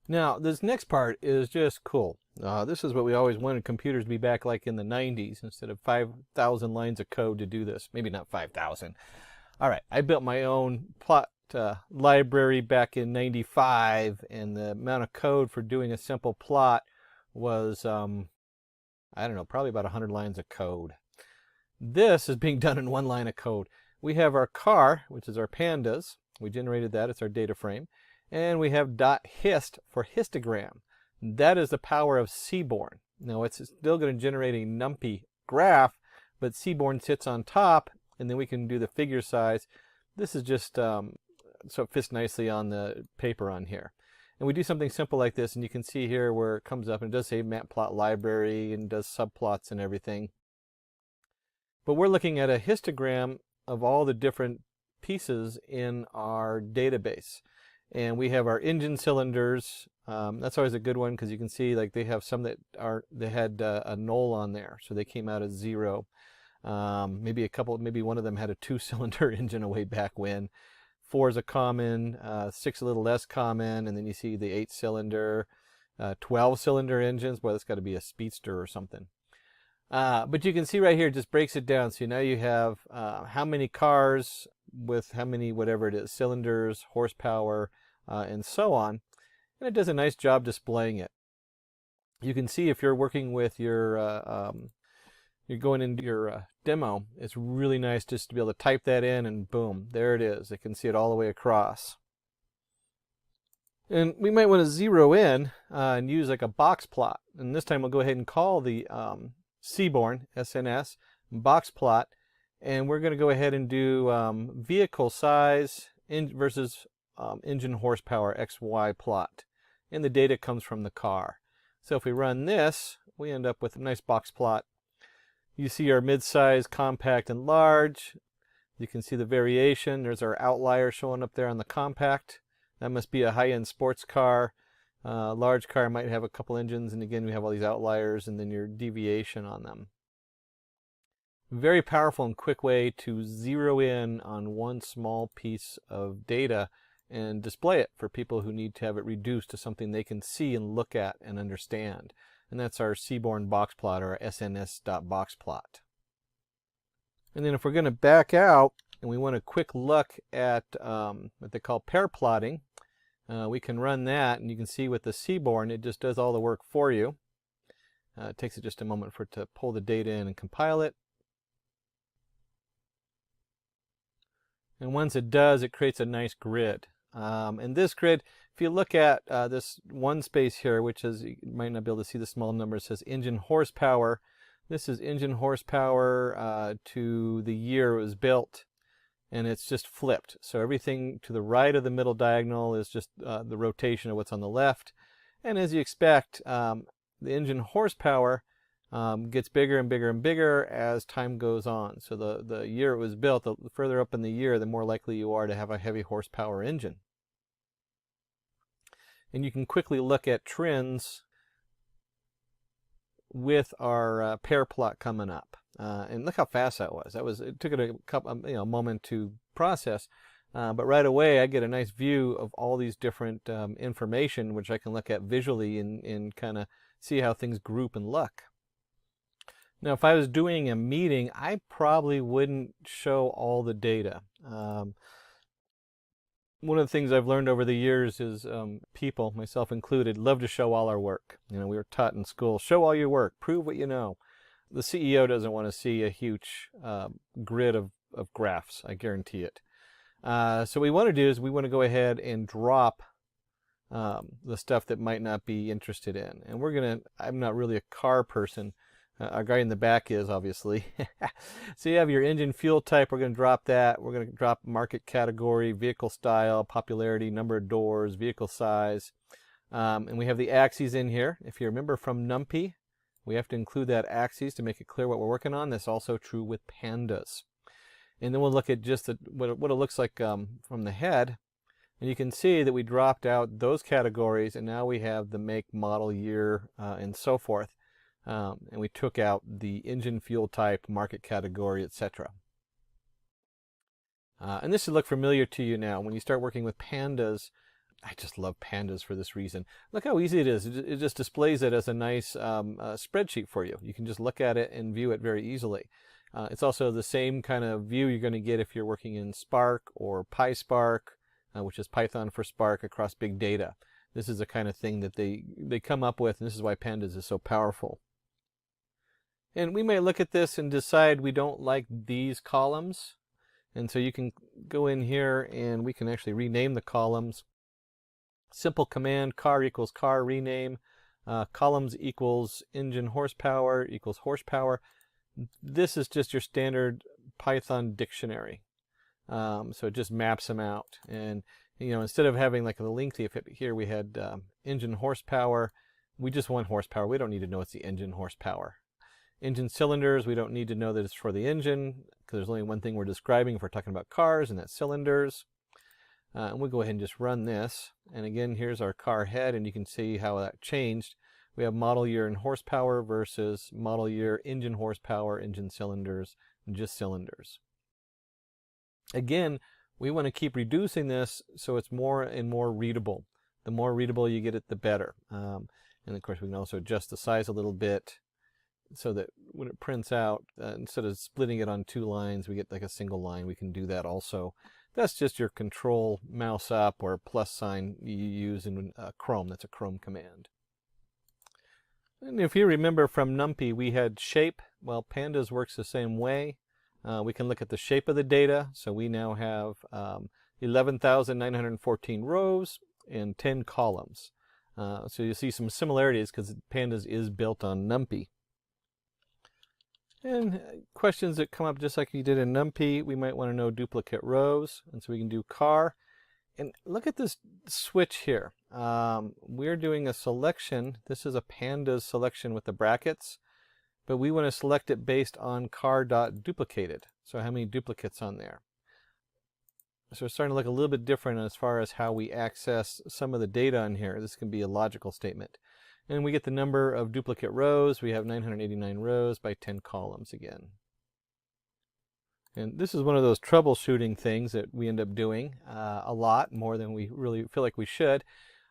Now, this next part is just cool. This is what we always wanted computers to be back like in the 90s instead of 5,000 lines of code to do this. Maybe not 5,000. All right, I built my own plot library back in 95, and the amount of code for doing a simple plot was, I don't know, probably about 100 lines of code. This is being done in one line of code. We have our car, which is our pandas. We generated that. It's our data frame. And we have .hist for histogram. That is the power of Seaborn. Now, it's still going to generate a numpy graph, but Seaborn sits on top, and then we can do the figure size. This is just so it fits nicely on the paper on here. And we do something simple like this, and you can see here where it comes up, and it does say Matplotlib library and does subplots and everything. But we're looking at a histogram of all the different pieces in our database. And we have our engine cylinders. That's always a good one because you can see like they have some that they had a null on there, so they came out as 0. Maybe one of them had a 2-cylinder engine way back when. 4 is a common, 6 a little less common, and then you see the 8-cylinder, 12-cylinder engines. Boy, that's got to be a speedster or something. But you can see right here, it just breaks it down. So now you have how many cars with how many, whatever it is, cylinders, horsepower, and so on. And it does a nice job displaying it. You can see if you're working with your, you're going into your demo, it's really nice just to be able to type that in and boom, there it is. You can see it all the way across. And we might want to zero in and use like a box plot. And this time we'll go ahead and call the Seaborn, SNS, box plot. And we're going to go ahead and do vehicle size versus engine horsepower XY plot. And the data comes from the car. So if we run this, we end up with a nice box plot. You see our mid-size, compact, and large. You can see the variation. There's our outlier showing up there on the compact. That must be a high-end sports car. Large car might have a couple engines, and again we have all these outliers and then your deviation on them. Very powerful and quick way to zero in on one small piece of data and display it for people who need to have it reduced to something they can see and look at and understand. And that's our Seaborn box plot, or sns.boxplot. And then if we're going to back out and we want a quick look at what they call pair plotting, we can run that, and you can see with the Seaborn it just does all the work for you. It takes it just a moment for it to pull the data in and compile it. And once it does, it creates a nice grid. And this grid, if you look at this one space here, which is, you might not be able to see the small number, it says engine horsepower. This is engine horsepower to the year it was built, and it's just flipped. So everything to the right of the middle diagonal is just the rotation of what's on the left. And as you expect, the engine horsepower gets bigger and bigger and bigger as time goes on. So the year it was built, the further up in the year, the more likely you are to have a heavy horsepower engine. And you can quickly look at trends with our pair plot coming up. And look how fast that was. It took it a moment to process, but right away I get a nice view of all these different information, which I can look at visually and kind of see how things group and look. Now, if I was doing a meeting, I probably wouldn't show all the data. One of the things I've learned over the years is people, myself included, love to show all our work. You know, we were taught in school, show all your work, prove what you know. The CEO doesn't want to see a huge grid of graphs, I guarantee it. So what we want to do is we want to go ahead and drop the stuff that might not be interested in. And I'm not really a car person. Our guy in the back is, obviously. So you have your engine fuel type. We're going to drop that. We're going to drop market category, vehicle style, popularity, number of doors, vehicle size. And we have the axes in here. If you remember from NumPy, we have to include that axes to make it clear what we're working on. That's also true with pandas. And then we'll look at just what it looks like from the head. And you can see that we dropped out those categories, and now we have the make, model, year, and so forth. And we took out the engine fuel type, market category, etc. And this should look familiar to you now. When you start working with pandas, I just love pandas for this reason. Look how easy it is. It just displays it as a nice spreadsheet for you. You can just look at it and view it very easily. It's also the same kind of view you're going to get if you're working in Spark or PySpark, which is Python for Spark, across big data. This is the kind of thing that they come up with, and this is why pandas is so powerful. And we may look at this and decide we don't like these columns. And so you can go in here and we can actually rename the columns. Simple command, car equals car, rename. Columns equals engine horsepower equals horsepower. This is just your standard Python dictionary. So it just maps them out. And instead of having like the lengthy, here we had engine horsepower, we just want horsepower. We don't need to know it's the engine horsepower. Engine cylinders, we don't need to know that it's for the engine, because there's only one thing we're describing if we're talking about cars, and that's cylinders. And we'll go ahead and just run this. And again, here's our car head, and you can see how that changed. We have model year and horsepower versus model year, engine horsepower, engine cylinders, and just cylinders. Again, we want to keep reducing this so it's more and more readable. The more readable you get it, the better. And of course, we can also adjust the size a little bit, so that when it prints out, instead of splitting it on two lines, we get like a single line. We can do that also. That's just your control mouse up or plus sign you use in Chrome. That's a Chrome command. And if you remember from NumPy, we had shape. Well, pandas works the same way. We can look at the shape of the data. So we now have 11,914 rows and 10 columns. So you see some similarities because pandas is built on NumPy. And questions that come up just like you did in NumPy, we might want to know duplicate rows, and so we can do car. And look at this switch here. We're doing a selection. This is a pandas selection with the brackets. but we want to select it based on car.duplicated. So how many duplicates on there. So it's starting to look a little bit different as far as how we access some of the data on here. This can be a logical statement. And we get the number of duplicate rows. We have 989 rows by 10 columns again. And this is one of those troubleshooting things that we end up doing a lot, more than we really feel like we should.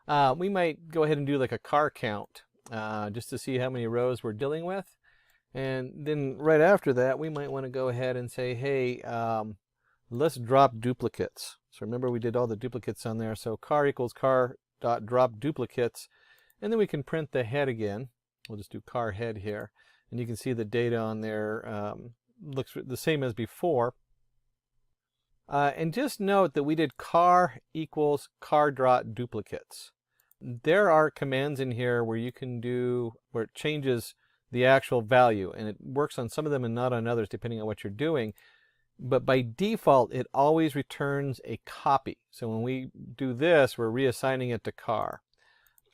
We might go ahead and do like a car count just to see how many rows we're dealing with. And then right after that, we might want to go ahead and say, hey, let's drop duplicates. So remember we did all the duplicates on there. So car equals car.drop duplicates. And then we can print the head again. We'll just do car head here. And you can see the data on there looks the same as before. And just note that we did car equals car.drop duplicates. There are commands in here where you can do, where it changes the actual value. And it works on some of them and not on others depending on what you're doing. But by default, it always returns a copy. So when we do this, we're reassigning it to car.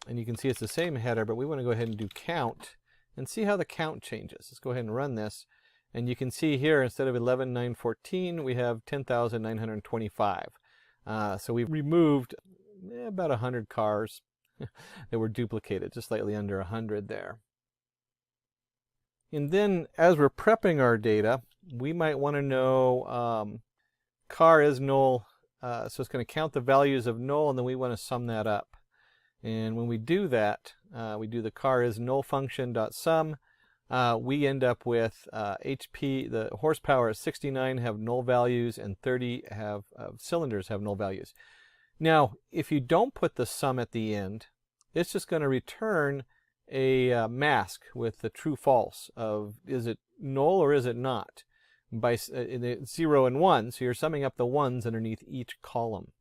And you can see it's the same header, but we want to go ahead and do count and see how the count changes. Let's go ahead and run this. And you can see here, instead of 11,914, we have 10,925. So we've removed about 100 cars that were duplicated, just slightly under 100 there. And then as we're prepping our data, we might want to know car is null. So it's going to count the values of null, and then we want to sum that up. And when we do that, we do the car is null function.sum. We end up with HP, the horsepower at 69 have null values, and 30 have cylinders have null values. Now, if you don't put the sum at the end, it's just going to return a mask with the true false of is it null or is it not, by 0 and 1. So you're summing up the ones underneath each column.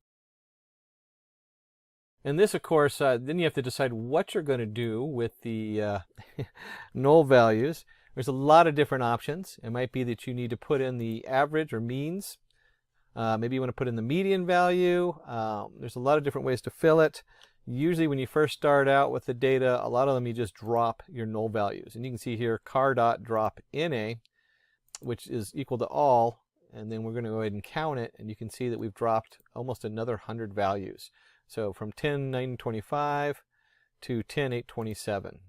And this, of course, then you have to decide what you're going to do with the null values. There's a lot of different options. It might be that you need to put in the average or means. Maybe you want to put in the median value. There's a lot of different ways to fill it. Usually when you first start out with the data, a lot of them you just drop your null values. And you can see here car.drop NA, which is equal to all. And then we're going to go ahead and count it. And you can see that we've dropped almost another 100 values. So from 10,925 to 10,827,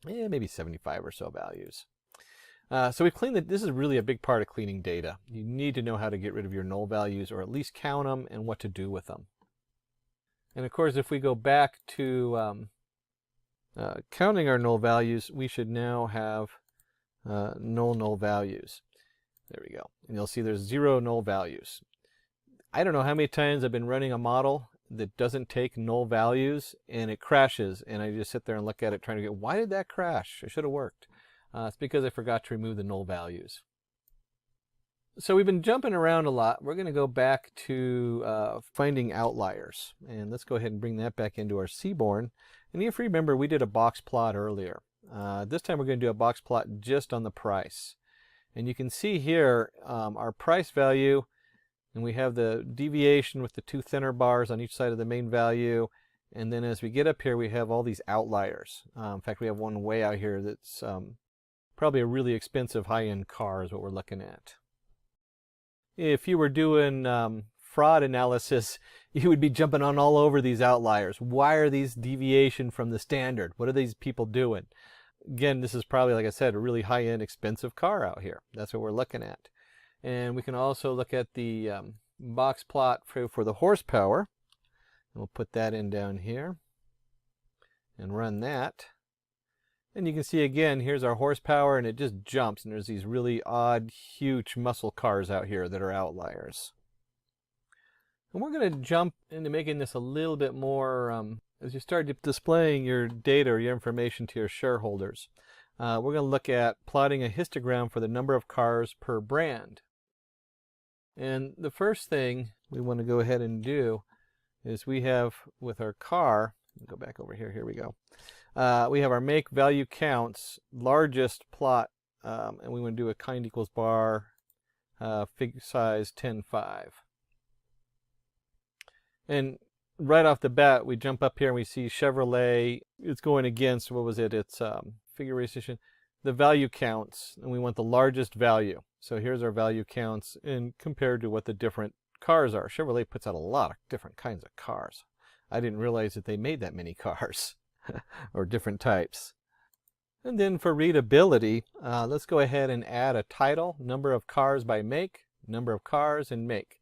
maybe 75 or so values. So we've cleaned this is really a big part of cleaning data. You need to know how to get rid of your null values, or at least count them and what to do with them. And of course, if we go back to counting our null values, we should now have null values. There we go. And you'll see there's 0 null values. I don't know how many times I've been running a model that doesn't take null values and it crashes, and I just sit there and look at it trying to get, why did that crash? It should have worked. It's because I forgot to remove the null values. So we've been jumping around a lot. We're going to go back to finding outliers, and let's go ahead and bring that back into our Seaborn. And if you remember, we did a box plot earlier. This time we're going to do a box plot just on the price. And you can see here our price value, and we have the deviation with the 2 thinner bars on each side of the main value. And then as we get up here, we have all these outliers. In fact, we have one way out here that's probably a really expensive high-end car is what we're looking at. If you were doing fraud analysis, you would be jumping on all over these outliers. Why are these deviation from the standard? What are these people doing? Again, this is probably, like I said, a really high-end expensive car out here. That's what we're looking at. And we can also look at the box plot for the horsepower. And we'll put that in down here and run that. And you can see again, here's our horsepower, and it just jumps. And there's these really odd, huge muscle cars out here that are outliers. And we're going to jump into making this a little bit more, as you start displaying your data or your information to your shareholders. We're going to look at plotting a histogram for the number of cars per brand. And the first thing we want to go ahead and do is we have with our car, go back over here, here we go. We have our make value counts, largest plot, and we want to do a kind equals bar, fig size 10.5. And right off the bat, we jump up here and we see Chevrolet. It's going against, what was it? It's figuration the value counts, and we want the largest value. So here's our value counts and compared to what the different cars are. Chevrolet puts out a lot of different kinds of cars. I didn't realize that they made that many cars or different types. And then for readability, let's go ahead and add a title, number of cars by make, number of cars, and make.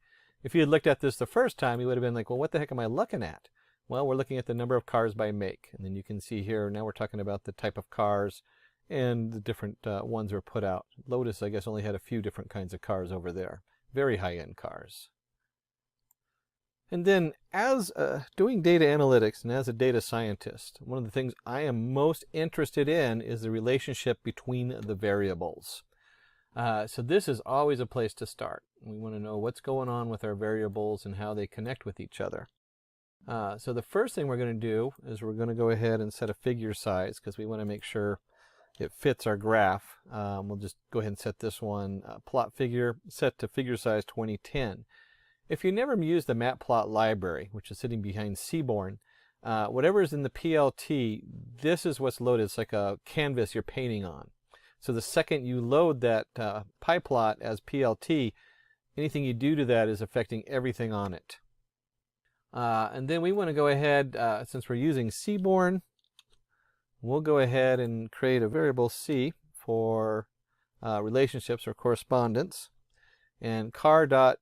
If you had looked at this the first time, you would have been like, well, what the heck am I looking at? Well, we're looking at the number of cars by make. And then you can see here, now we're talking about the type of cars and the different ones are put out. Lotus, I guess, only had a few different kinds of cars over there. Very high-end cars. And then as doing data analytics and as a data scientist, one of the things I am most interested in is the relationship between the variables. So this is always a place to start. We want to know what's going on with our variables and how they connect with each other. So the first thing we're going to do is we're going to go ahead and set a figure size because we want to make sure it fits our graph. We'll just go ahead and set this one plot figure set to figure size 2010. If you never used the Matplotlib library, which is sitting behind Seaborn, whatever is in the PLT, this is what's loaded. It's like a canvas you're painting on. So the second you load that PyPlot as PLT, anything you do to that is affecting everything on it. And then we want to go ahead, since we're using Seaborn, we'll go ahead and create a variable C for relationships or correspondence, and car.corr.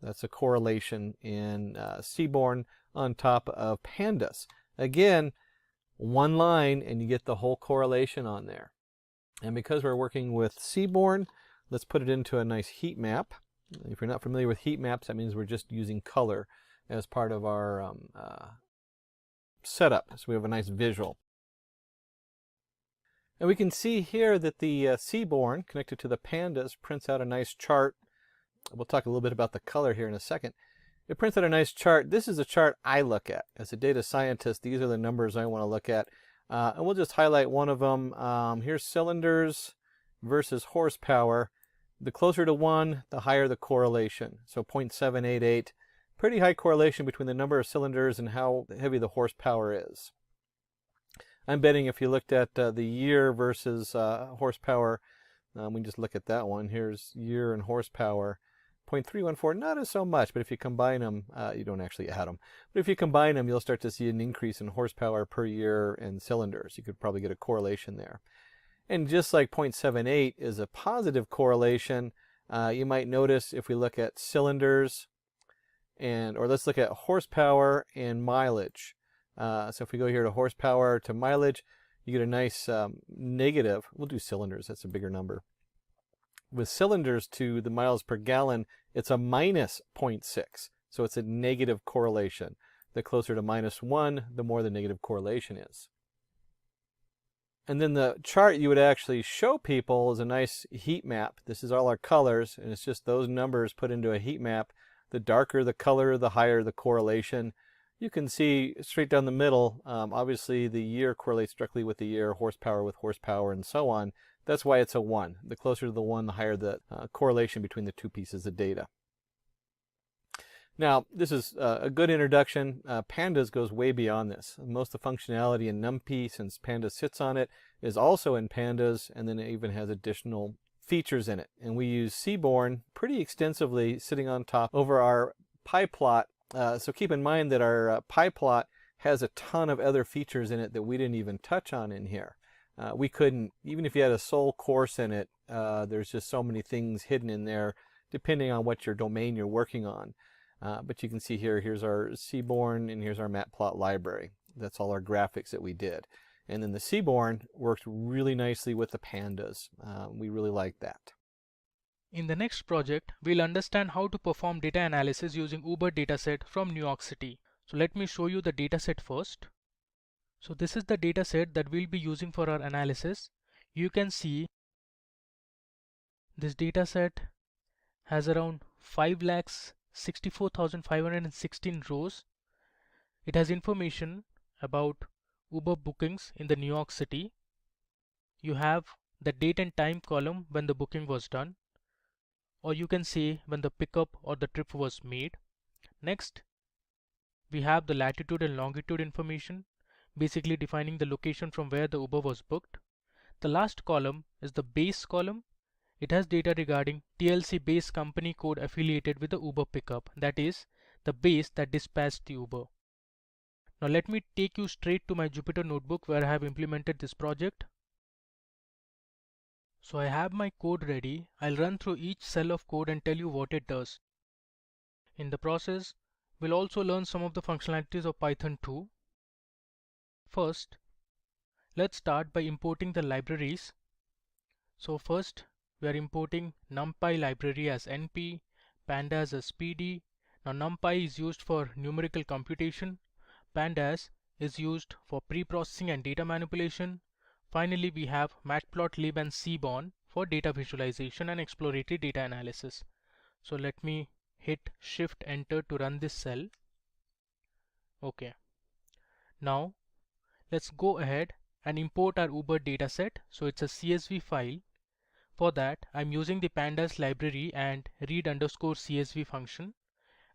That's a correlation in Seaborn on top of pandas. Again, one line and you get the whole correlation on there. And because we're working with Seaborn, let's put it into a nice heat map. If you're not familiar with heat maps, that means we're just using color as part of our setup. So we have a nice visual. And we can see here that the Seaborn connected to the pandas prints out a nice chart. We'll talk a little bit about the color here in a second. It prints out a nice chart. This is a chart I look at. As a data scientist, these are the numbers I want to look at. And we'll just highlight one of them. Here's cylinders versus horsepower. The closer to 1, the higher the correlation. So 0.788. Pretty high correlation between the number of cylinders and how heavy the horsepower is. I'm betting if you looked at the year versus horsepower, we can just look at that one. Here's year and horsepower. 0.314, not as so much, but if you combine them, you don't actually add them. But if you combine them, you'll start to see an increase in horsepower per year and cylinders. You could probably get a correlation there. And just like 0.78 is a positive correlation, you might notice if we look at cylinders, or let's look at horsepower and mileage. So if we go here to horsepower to mileage, you get a nice negative. We'll do cylinders, that's a bigger number. With cylinders to the miles per gallon, it's a minus 0.6. So it's a negative correlation. The closer to -1, the more the negative correlation is. And then the chart you would actually show people is a nice heat map. This is all our colors, and it's just those numbers put into a heat map. The darker the color, the higher the correlation. You can see straight down the middle, obviously the year correlates directly with the year, horsepower with horsepower, and so on. That's why it's a 1. The closer to the 1, the higher the correlation between the two pieces of data. Now, this is a good introduction. Pandas goes way beyond this. Most of the functionality in NumPy, since Pandas sits on it, is also in Pandas, and then it even has additional features in it. And we use Seaborn pretty extensively sitting on top over our PyPlot. So keep in mind that our PyPlot has a ton of other features in it that we didn't even touch on in here. We couldn't, even if you had a sole course in it, there's just so many things hidden in there depending on what your domain you're working on. But you can see here, here's our Seaborn and here's our Matplotlib library. That's all our graphics that we did. And then the Seaborn works really nicely with the pandas. We really like that. In the next project, we'll understand how to perform data analysis using Uber dataset from New York City. So let me show you the dataset first. So this is the dataset that we'll be using for our analysis. You can see this dataset has around 5,64,516 rows. It has information about Uber bookings in the New York City. You have the date and time column when the booking was done, or you can say when the pickup or the trip was made. Next, we have the latitude and longitude information, basically defining the location from where the Uber was booked. The last column is the base column. It has data regarding TLC base company code affiliated with the Uber pickup, that is, the base that dispatched the Uber. Now let me take you straight to my Jupyter notebook where I have implemented this project. So I have my code ready. I'll run through each cell of code and tell you what it does. In the process, we'll also learn some of the functionalities of Python 2. First, let's start by importing the libraries. So first, we are importing NumPy library as NP, pandas as PD. Now NumPy is used for numerical computation. Pandas is used for pre-processing and data manipulation. Finally, we have Matplotlib and Seaborn for data visualization and exploratory data analysis. So let me hit Shift Enter to run this cell. Okay. Now let's go ahead and import our Uber dataset. So it's a CSV file. For that, I'm using the pandas library and read_CSV function.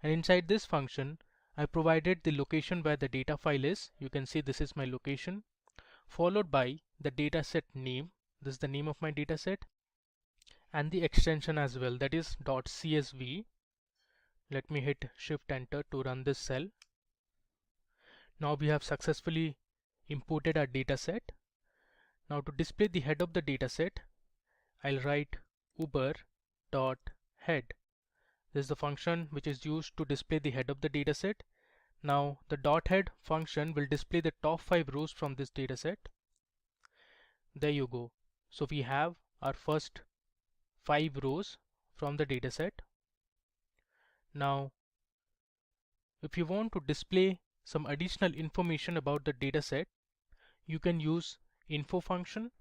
And inside this function, I provided the location where the data file is. You can see this is my location, followed by the dataset name. This is the name of my dataset, and the extension as well, that is .csv. Let me hit Shift Enter to run this cell. Now we have successfully imported our dataset. Now to display the head of the dataset, I'll write uber.head. This is the function which is used to display the head of the dataset. Now the .head function will display the top 5 rows from this dataset. There you go. So we have our first 5 rows from the dataset. Now if you want to display some additional information about the dataset, you can use info function.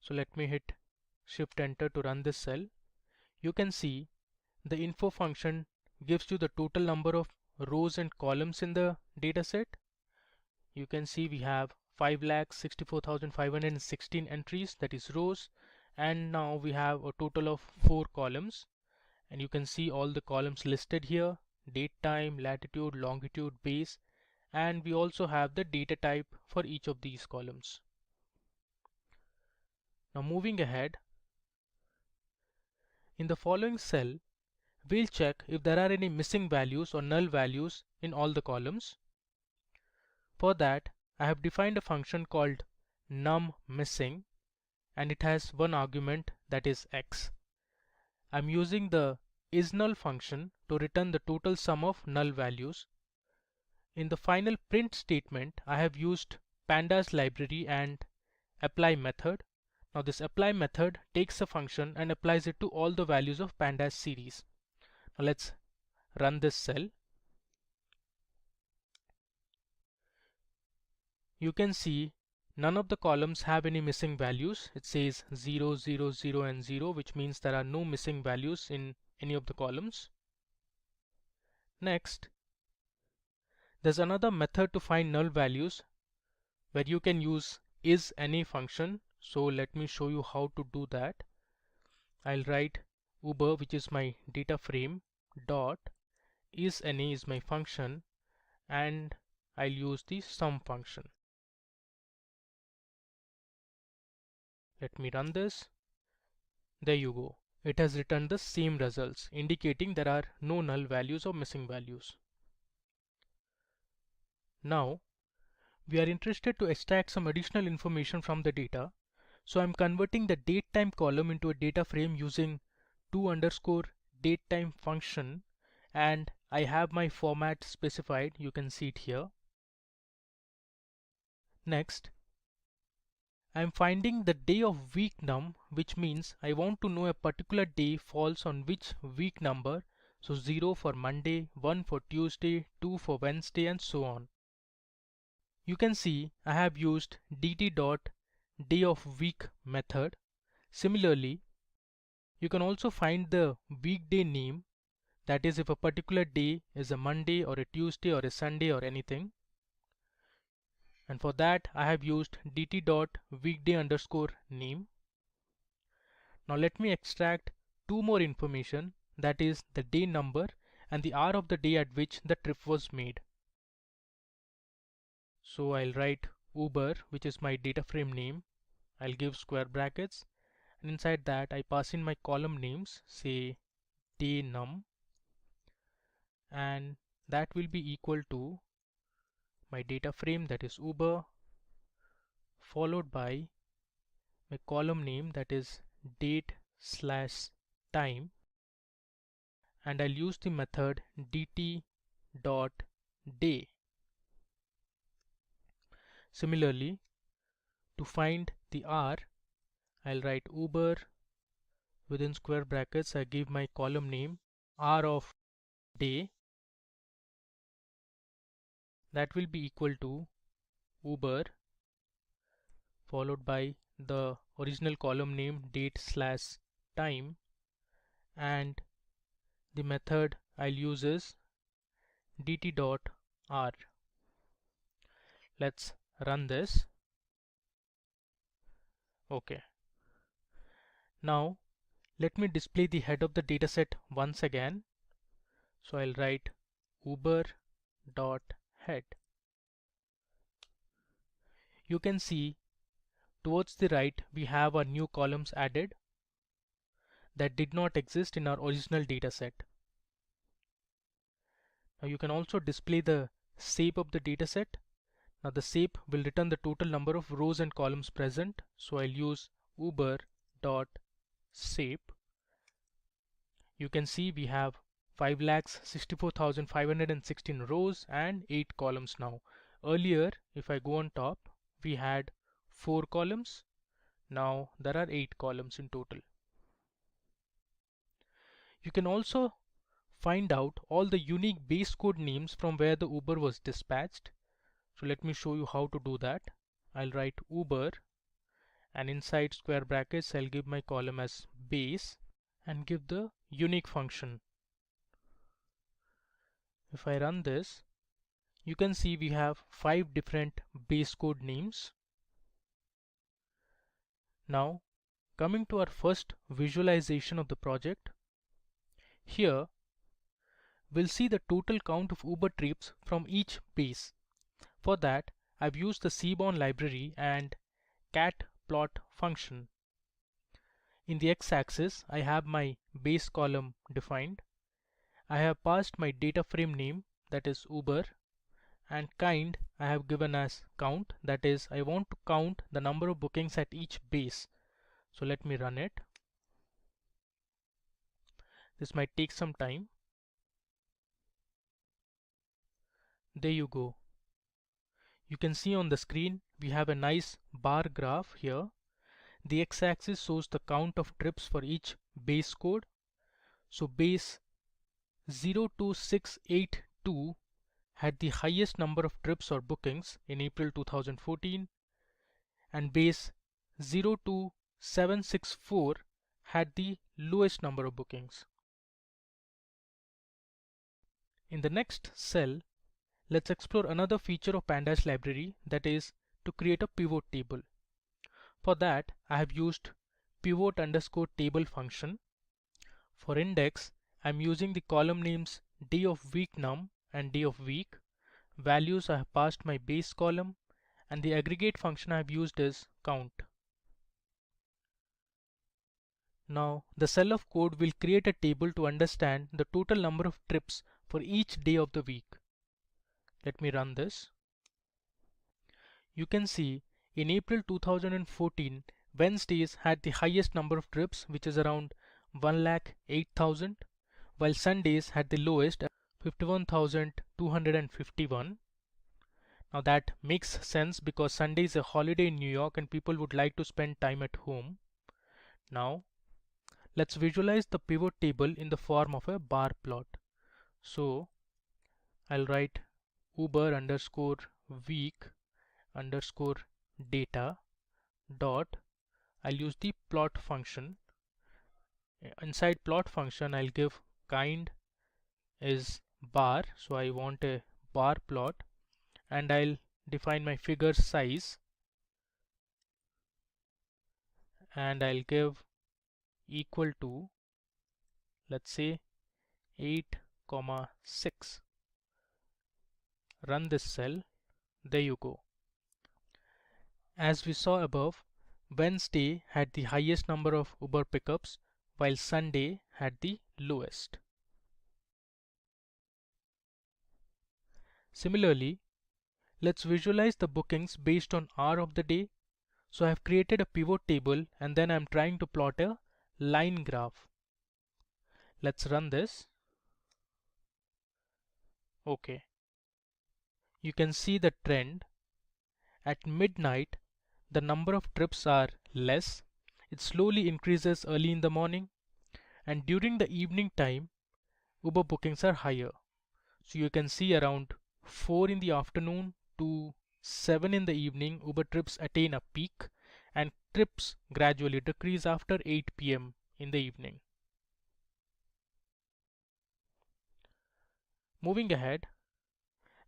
So let me hit Shift Enter to run this cell. You can see the info function gives you the total number of rows and columns in the dataset. You can see we have 5,64,516 entries, that is rows, and now we have a total of 4 columns, and you can see all the columns listed here: date, time, latitude, longitude, base, and we also have the data type for each of these columns. Now moving ahead, in the following cell, we'll check if there are any missing values or null values in all the columns. For that, I have defined a function called numMissing, and it has one argument, that is x. I'm using the isNull function to return the total sum of null values. In the final print statement, I have used pandas library and apply method. Now this apply method takes a function and applies it to all the values of pandas series. Now let's run this cell. You can see none of the columns have any missing values. It says 0, 0, 0 and 0, which means there are no missing values in any of the columns. Next, there's another method to find null values where you can use isAny function. So let me show you how to do that. I'll write Uber, which is my data frame, dot isAny is my function, and I'll use the sum function. Let me run this. There you go. It has returned the same results, indicating there are no null values or missing values. Now we are interested to extract some additional information from the data. So I'm converting the datetime column into a data frame using to_datetime function, and I have my format specified. You can see it here. Next, I'm finding the day of week num, which means I want to know a particular day falls on which week number. So 0 for Monday, 1 for Tuesday, 2 for Wednesday, and so on. You can see I have used dt.dayofweek method. Similarly, you can also find the weekday name, that is if a particular day is a Monday or a Tuesday or a Sunday or anything. And for that I have used dt.weekday_name. Now let me extract 2 more information, that is the day number and the hour of the day at which the trip was made. So I'll write Uber, which is my data frame name, I'll give square brackets, and inside that I pass in my column names, say day num, and that will be equal to my data frame, that is Uber, followed by my column name, that is date/time, and I'll use the method dt.day. Similarly, to find the hour, I'll write Uber, within square brackets I give my column name hour of day, that will be equal to Uber followed by the original column name date/time, and the method I'll use is dt.r. Let's run this. Okay. Now let me display the head of the dataset once again. So I'll write uber.head. You can see towards the right we have our new columns added that did not exist in our original dataset. Now you can also display the shape of the dataset. Now the shape will return the total number of rows and columns present. So I'll use uber.shape. You can see we have 5,64,516 rows and 8 columns now. Earlier, if I go on top, we had 4 columns. Now there are 8 columns in total. You can also find out all the unique base code names from where the Uber was dispatched. So let me show you how to do that. I'll write Uber, and inside square brackets I'll give my column as base and give the unique function. If I run this, you can see we have 5 different base code names. Now coming to our first visualization of the project, here we'll see the total count of Uber trips from each base. For that I've used the Seaborn library and catplot function. In the x-axis I have my base column defined. I have passed my data frame name, that is Uber, and kind I have given as count, that is I want to count the number of bookings at each base. So let me run it. This might take some time. There you go. You can see on the screen we have a nice bar graph here. The x-axis shows the count of trips for each base code. So base 02682 had the highest number of trips or bookings in April 2014, and base 02764 had the lowest number of bookings. In the next cell, let's explore another feature of pandas library, that is to create a pivot table. For that I have used pivot_table function. For index I'm using the column names day of week num and day of week. Values I have passed my base column, and the aggregate function I have used is count. Now the cell of code will create a table to understand the total number of trips for each day of the week. Let me run this. You can see in April 2014 Wednesdays had the highest number of trips, which is around 1,08,000, while Sundays had the lowest, 51,251. Now that makes sense because Sunday is a holiday in New York and people would like to spend time at home. Now let's visualize the pivot table in the form of a bar plot. So I'll write uber_week_data dot, I'll use the plot function. Inside plot function I'll give kind is bar, so I want a bar plot, and I'll define my figure size, and I'll give equal to, let's say 8,6. Run this cell. There you go. As we saw above, Wednesday had the highest number of Uber pickups while Sunday had the lowest. Similarly, let's visualize the bookings based on hour of the day. So I have created a pivot table and then I'm trying to plot a line graph. Let's run this. Okay. You can see the trend. At midnight, the number of trips are less. It slowly increases early in the morning, and during the evening time, Uber bookings are higher. So you can see around 4 in the afternoon to 7 in the evening, Uber trips attain a peak and trips gradually decrease after 8 p.m. in the evening. Moving ahead,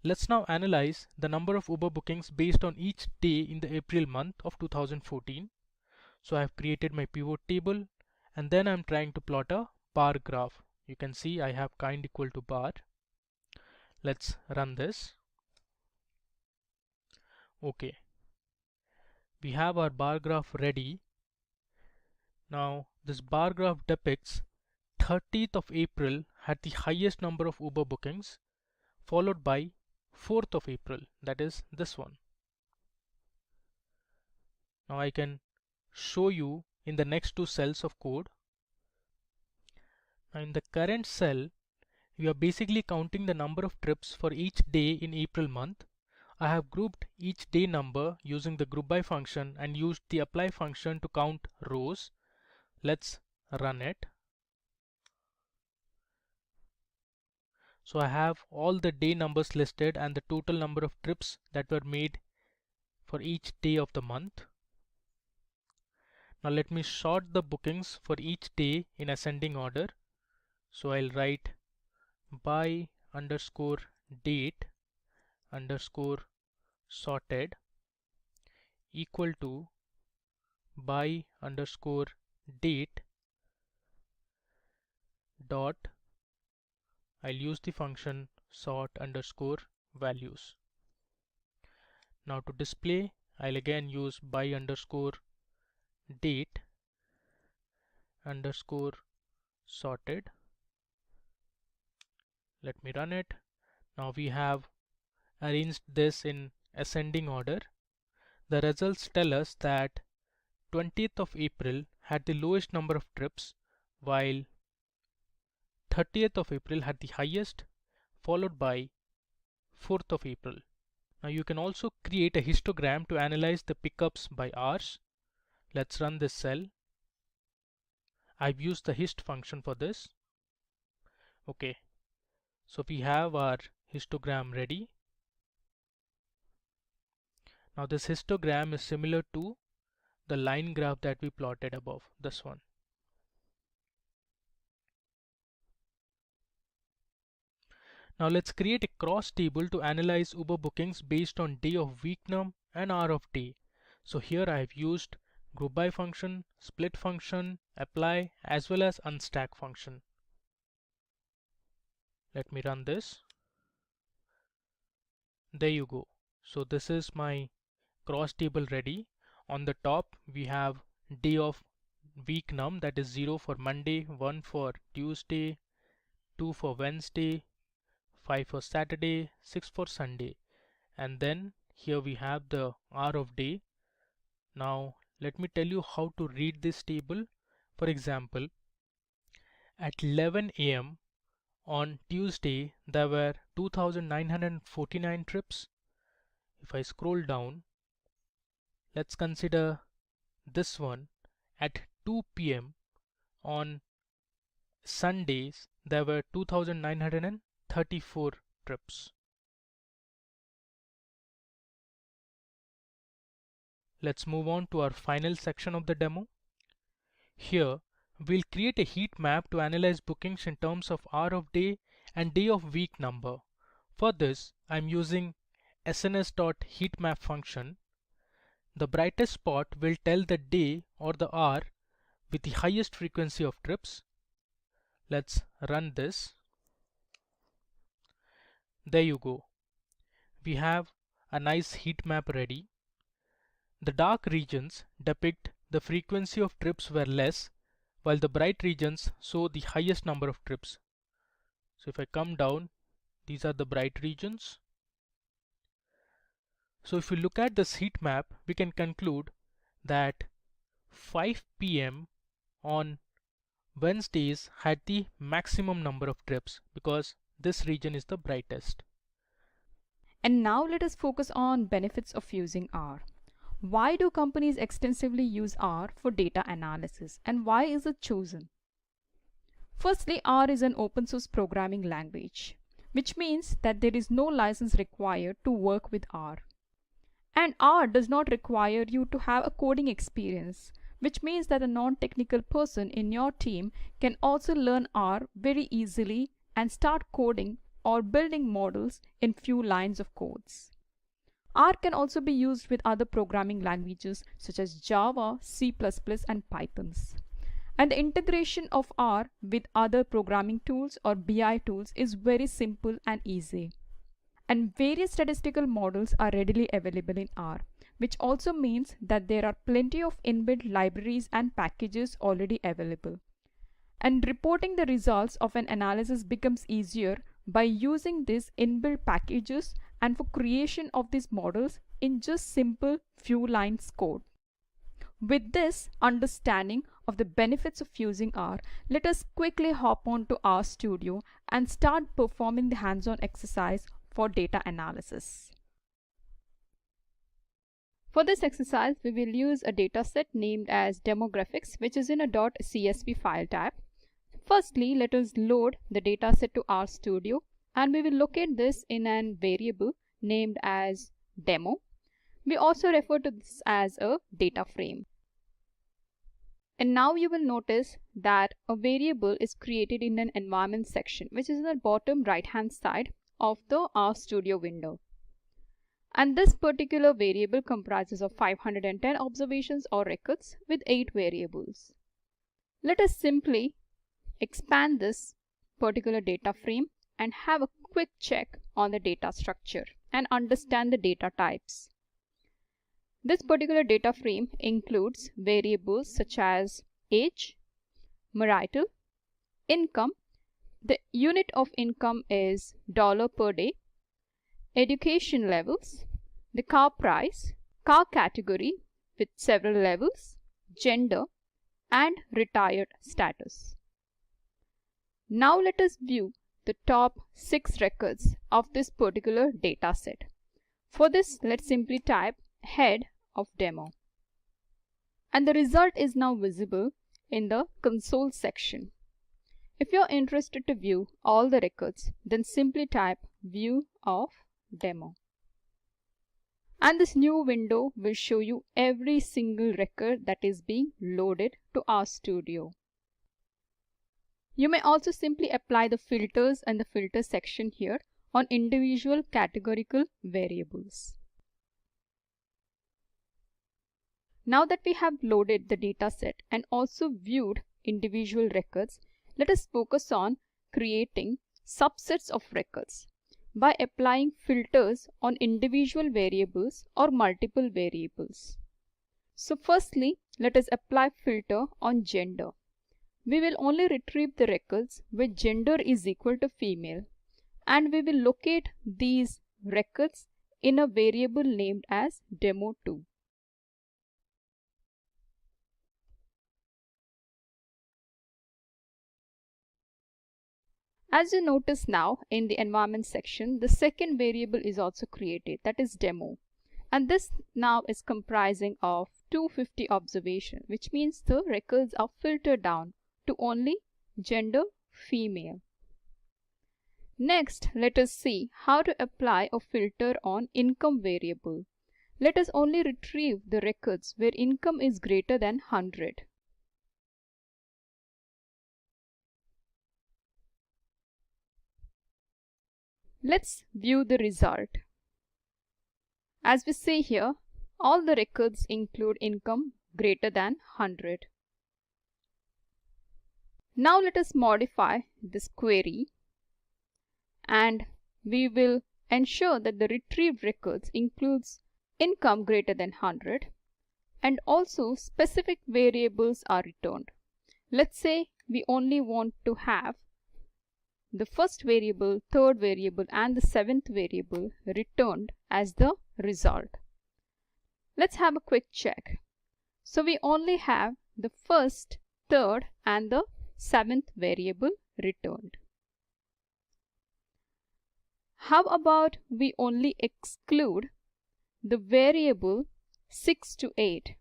let's now analyze the number of Uber bookings based on each day in the April month of 2014. So I have created my pivot table and then I'm trying to plot a bar graph. You can see I have kind equal to bar. Let's run this. Okay. We have our bar graph ready. Now this bar graph depicts 30th of April had the highest number of Uber bookings, followed by 4th of April, that is this one. Now I can show you in the next two cells of code. Now in the current cell, we are basically counting the number of trips for each day in April month. I have grouped each day number using the group by function and used the apply function to count rows. Let's run it. So I have all the day numbers listed and the total number of trips that were made for each day of the month. Now let me sort the bookings for each day in ascending order. So I'll write by underscore date underscore sorted equal to by underscore date dot, I'll use the function sort underscore values. Now to display, I'll again use by underscore date underscore sorted. Let me run it. Now we have arranged this in ascending order. The results tell us that 20th of April had the lowest number of trips while 30th of April had the highest, followed by 4th of April. Now you can also create a histogram to analyze the pickups by hours. Let's run this cell. I've used the hist function for this. Okay, so we have our histogram ready. Now this histogram is similar to the line graph that we plotted above, this one. Now let's create a cross table to analyze Uber bookings based on day of week num and hour of day. So here I have used group by function, split function, apply, as well as unstack function. Let me run this. There you go. So this is my cross table ready. On the top we have day of week num, that is 0 for Monday, 1 for Tuesday, 2 for Wednesday, 5 for Saturday, 6 for Sunday, and then here we have the hour of day. Now let me tell you how to read this table. For example, at 11 a.m. on Tuesday there were 2,949 trips. If I scroll down, let's consider this one. At 2 p.m. on Sundays there were 2,934 trips. Let's move on to our final section of the demo. Here we'll create a heat map to analyze bookings in terms of hour of day and day of week number. For this I'm using sns.heatmap function. The brightest spot will tell the day or the hour with the highest frequency of trips. Let's run this. There you go. We have a nice heat map ready. The dark regions depict the frequency of trips were less, while the bright regions show the highest number of trips. So if I come down, these are the bright regions. So if we look at this heat map, we can conclude that 5 p.m. on Wednesdays had the maximum number of trips because this region is the brightest. And now let us focus on benefits of using R. Why do companies extensively use R for data analysis, and why is it chosen? Firstly, R is an open source programming language, which means that there is no license required to work with R. And R does not require you to have a coding experience, which means that a non-technical person in your team can also learn R very easily and start coding or building models in few lines of codes. R can also be used with other programming languages such as Java, C++, and Pythons. And the integration of R with other programming tools or BI tools is very simple and easy. And various statistical models are readily available in R, which also means that there are plenty of inbuilt libraries and packages already available. And reporting the results of an analysis becomes easier by using these inbuilt packages and for creation of these models in just simple few lines code. With this understanding of the benefits of using R, let us quickly hop on to RStudio and start performing the hands-on exercise for data analysis. For this exercise, we will use a dataset named as demographics, which is in a .csv file type. Firstly, let us load the dataset to RStudio, and we will locate this in a variable named as demo. We also refer to this as a data frame. And now you will notice that a variable is created in an environment section, which is in the bottom right hand side of the RStudio window. And this particular variable comprises of 510 observations or records with 8 variables. Let us simply expand this particular data frame and have a quick check on the data structure and understand the data types. This particular data frame includes variables such as age, marital, income, the unit of income is dollar per day, education levels, the car price, car category with several levels, gender, and retired status. Now let us view the top 6 records of this particular data set. For this, let's simply type head of demo. And the result is now visible in the console section. If you're interested to view all the records, then simply type view of demo. And this new window will show you every single record that is being loaded to RStudio. You may also simply apply the filters and the filter section here on individual categorical variables. Now that we have loaded the dataset and also viewed individual records, let us focus on creating subsets of records by applying filters on individual variables or multiple variables. So firstly, let us apply filter on gender. We will only retrieve the records where gender is equal to female, and we will locate these records in a variable named as demo2. As you notice now in the environment section, the second variable is also created, that is demo. And this now is comprising of 250 observations, which means the records are filtered down to only gender female. Next, let us see how to apply a filter on income variable. Let us only retrieve the records where income is greater than 100. Let's view the result. As we see here, all the records include income greater than 100. Now let us modify this query, and we will ensure that the retrieved records includes income greater than 100 and also specific variables are returned. Let's say we only want to have the first variable, third variable and the seventh variable returned as the result. Let's have a quick check. So we only have the first, third and the seventh variable returned. How about we only exclude the variable 6 to 8?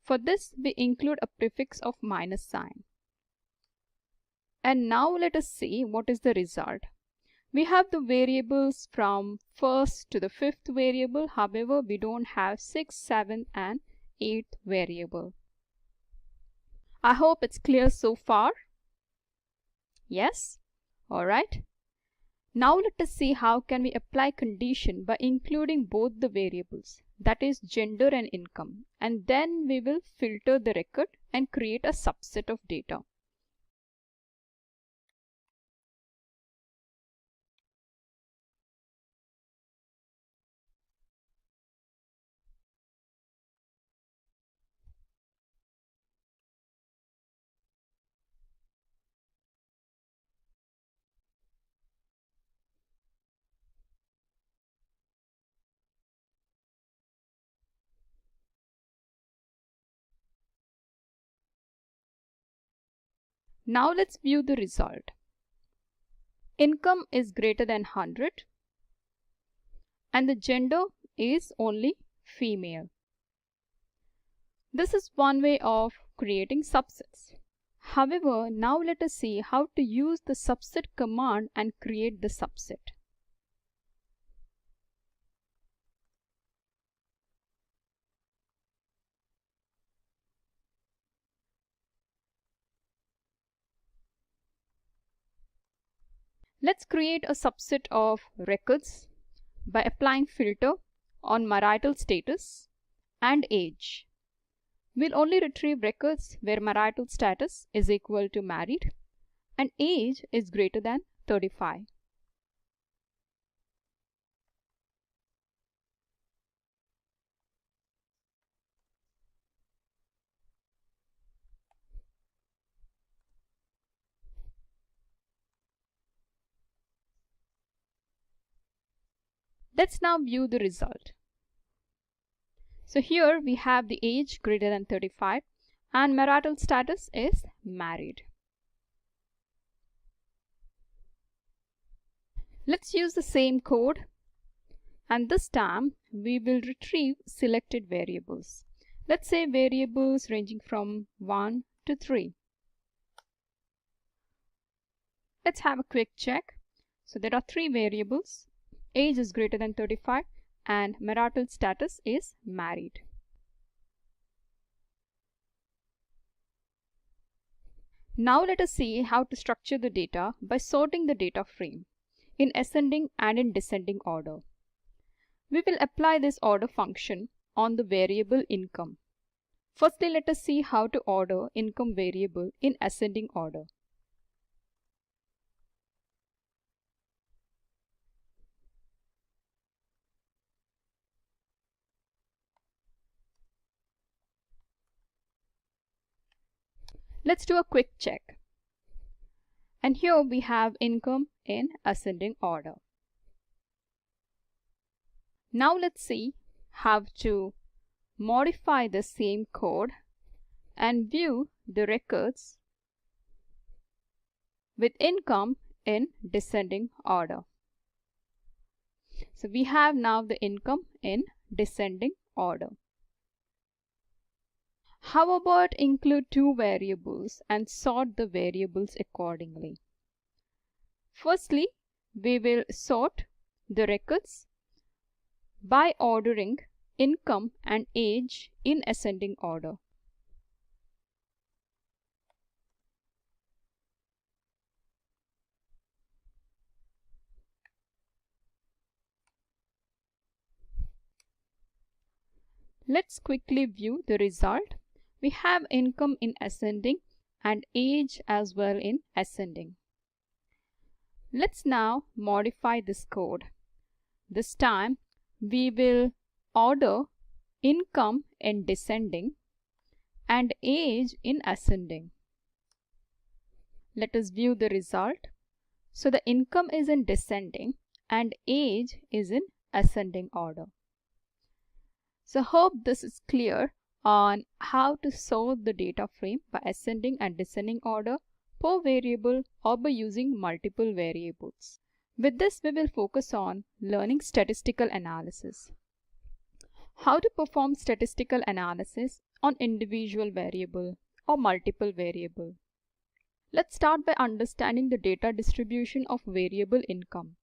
For this we include a prefix of minus sign. And now let us see what is the result. We have the variables from first to the fifth variable. However, we don't have 6, 7 and 8th variable. I hope it's clear so far. Yes? Alright. Now let us see how can we apply condition by including both the variables, that is gender and income, and then we will filter the record and create a subset of data. Now let's view the result. Income is greater than 100 and the gender is only female. This is one way of creating subsets. However, now let us see how to use the subset command and create the subset. Let's create a subset of records by applying filter on marital status and age. We'll only retrieve records where marital status is equal to married and age is greater than 35. Let's now view the result. So here we have the age greater than 35 and marital status is married. Let's use the same code and this time we will retrieve selected variables. Let's say variables ranging from 1 to 3. Let's have a quick check. So there are 3 variables. Age is greater than 35 and marital status is married. Now let us see how to structure the data by sorting the data frame in ascending and in descending order. We will apply this order function on the variable income. Firstly, let us see how to order income variable in ascending order. Let's do a quick check. And here we have income in ascending order. Now let's see how to modify the same code and view the records with income in descending order. So we have now the income in descending order. How about include 2 variables and sort the variables accordingly? Firstly, we will sort the records by ordering income and age in ascending order. Let's quickly view the result. We have income in ascending and age as well in ascending. Let's now modify this code. This time we will order income in descending and age in ascending. Let us view the result. So the income is in descending and age is in ascending order. So hope this is clear on how to sort the data frame by ascending and descending order per variable or by using multiple variables. With this, we will focus on learning statistical analysis. How to perform statistical analysis on individual variable or multiple variable. Let's start by understanding the data distribution of variable income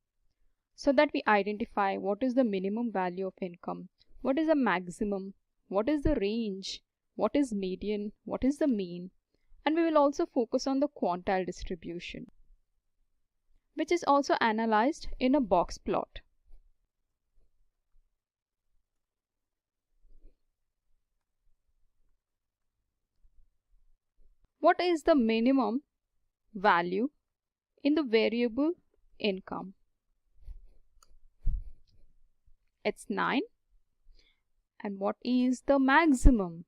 so that we identify what is the minimum value of income, what is the maximum, what is the range, what is median, what is the mean, and we will also focus on the quantile distribution, which is also analyzed in a box plot. What is the minimum value in the variable income? It's 9. And what is the maximum?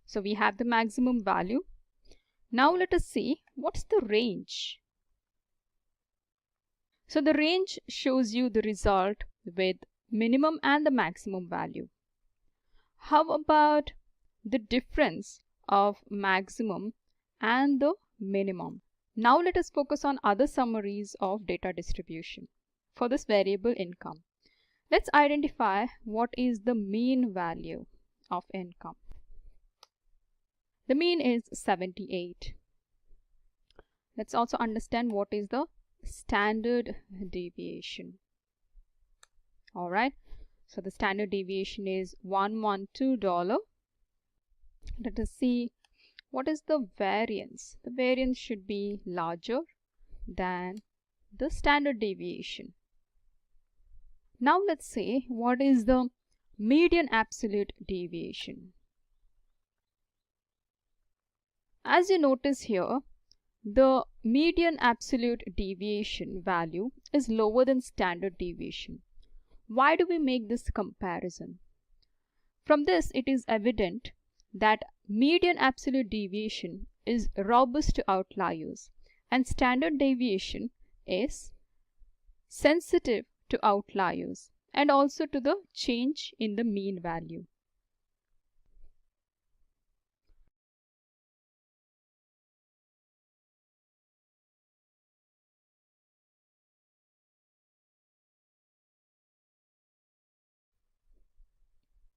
So we have the maximum value. Now let us see what's the range. So the range shows you the result with minimum and the maximum value. How about the difference of maximum and the minimum? Now let us focus on other summaries of data distribution for this variable income. Let's identify what is the mean value of income. The mean is 78. Let's also understand what is the standard deviation. Alright, so the standard deviation is $112. Let us see what is the variance. The variance should be larger than the standard deviation. Now let's see what is the median absolute deviation. As you notice here, the median absolute deviation value is lower than standard deviation. Why do we make this comparison? From this, it is evident that median absolute deviation is robust to outliers and standard deviation is sensitive to outliers and also to the change in the mean value.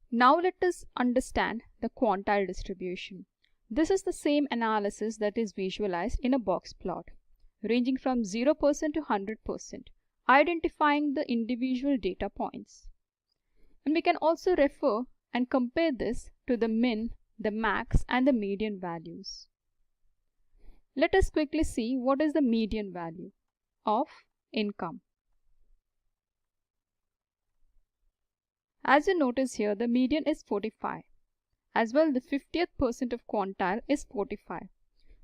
Now let us understand the quantile distribution. This is the same analysis that is visualized in a box plot, ranging from 0% to 100%, identifying the individual data points. And we can also refer and compare this to the min, the max, and the median values. Let us quickly see what is the median value of income. As you notice here, the median is 45. As well, the 50th percent of quantile is 45,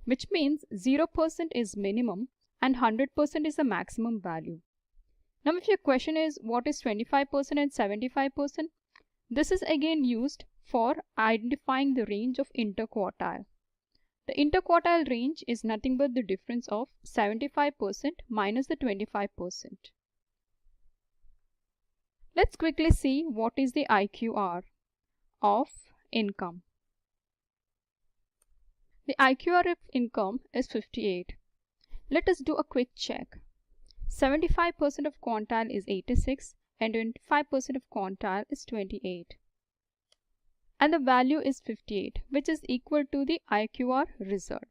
which means 0% is minimum and 100% is the maximum value. Now, if your question is what is 25% and 75%, this is again used for identifying the range of interquartile. The interquartile range is nothing but the difference of 75% minus the 25%. Let's quickly see what is the IQR of income. The IQR of income is 58. Let us do a quick check. 75% of quantile is 86 and 25% of quantile is 28. And the value is 58, which is equal to the IQR result.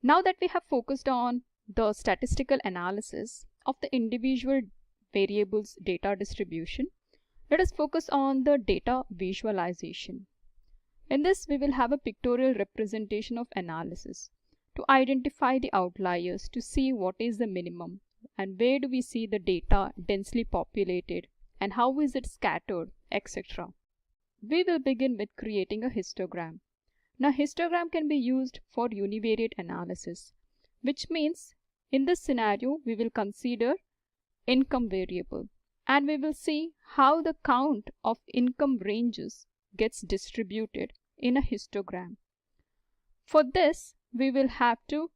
Now that we have focused on the statistical analysis of the individual variables data distribution, let us focus on the data visualization. In this, we will have a pictorial representation of analysis to identify the outliers, to see what is the minimum and where do we see the data densely populated and how is it scattered, etc. We will begin with creating a histogram. Now, histogram can be used for univariate analysis, which means In this scenario, we will consider income variable, and we will see how the count of income ranges gets distributed in a histogram. For this, we will have to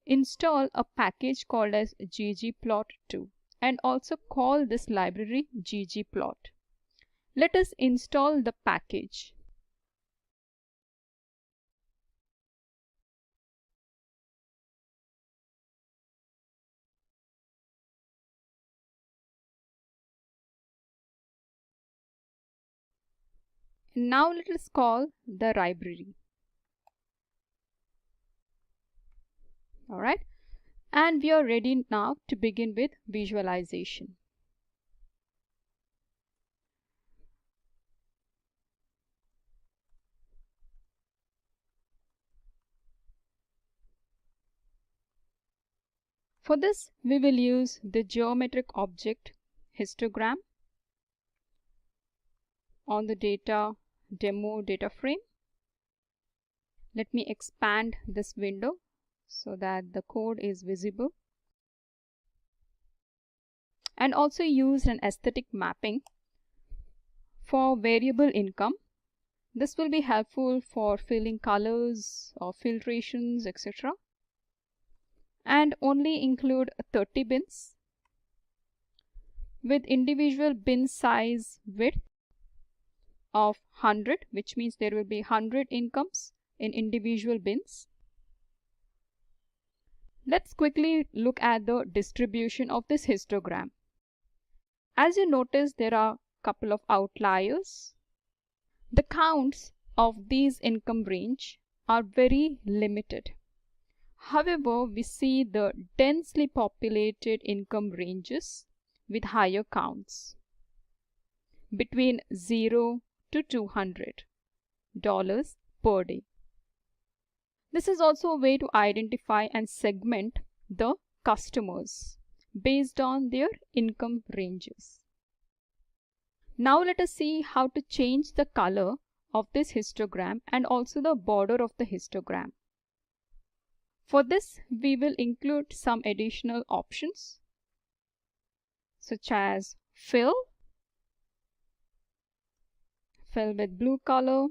install a package called as ggplot2 and also call this library ggplot. Let us install the package. Now let us call the library. Alright, and we are ready now to begin with visualization. For this, we will use the geometric object histogram on the data demo data frame. Let me expand this window so that the code is visible, and also use an aesthetic mapping for variable income. This will be helpful for filling colors or filtrations, etc. And only include 30 bins with individual bin size width of 100, which means there will be 100 incomes in individual bins. Let's quickly look at the distribution of this histogram. As you notice, there are a couple of outliers. The counts of these income range are very limited. However, we see the densely populated income ranges with higher counts between $0 to $200 per day. This is also a way to identify and segment the customers based on their income ranges. Now let us see how to change the color of this histogram and also the border of the histogram. For this, we will include some additional options such as fill with blue color,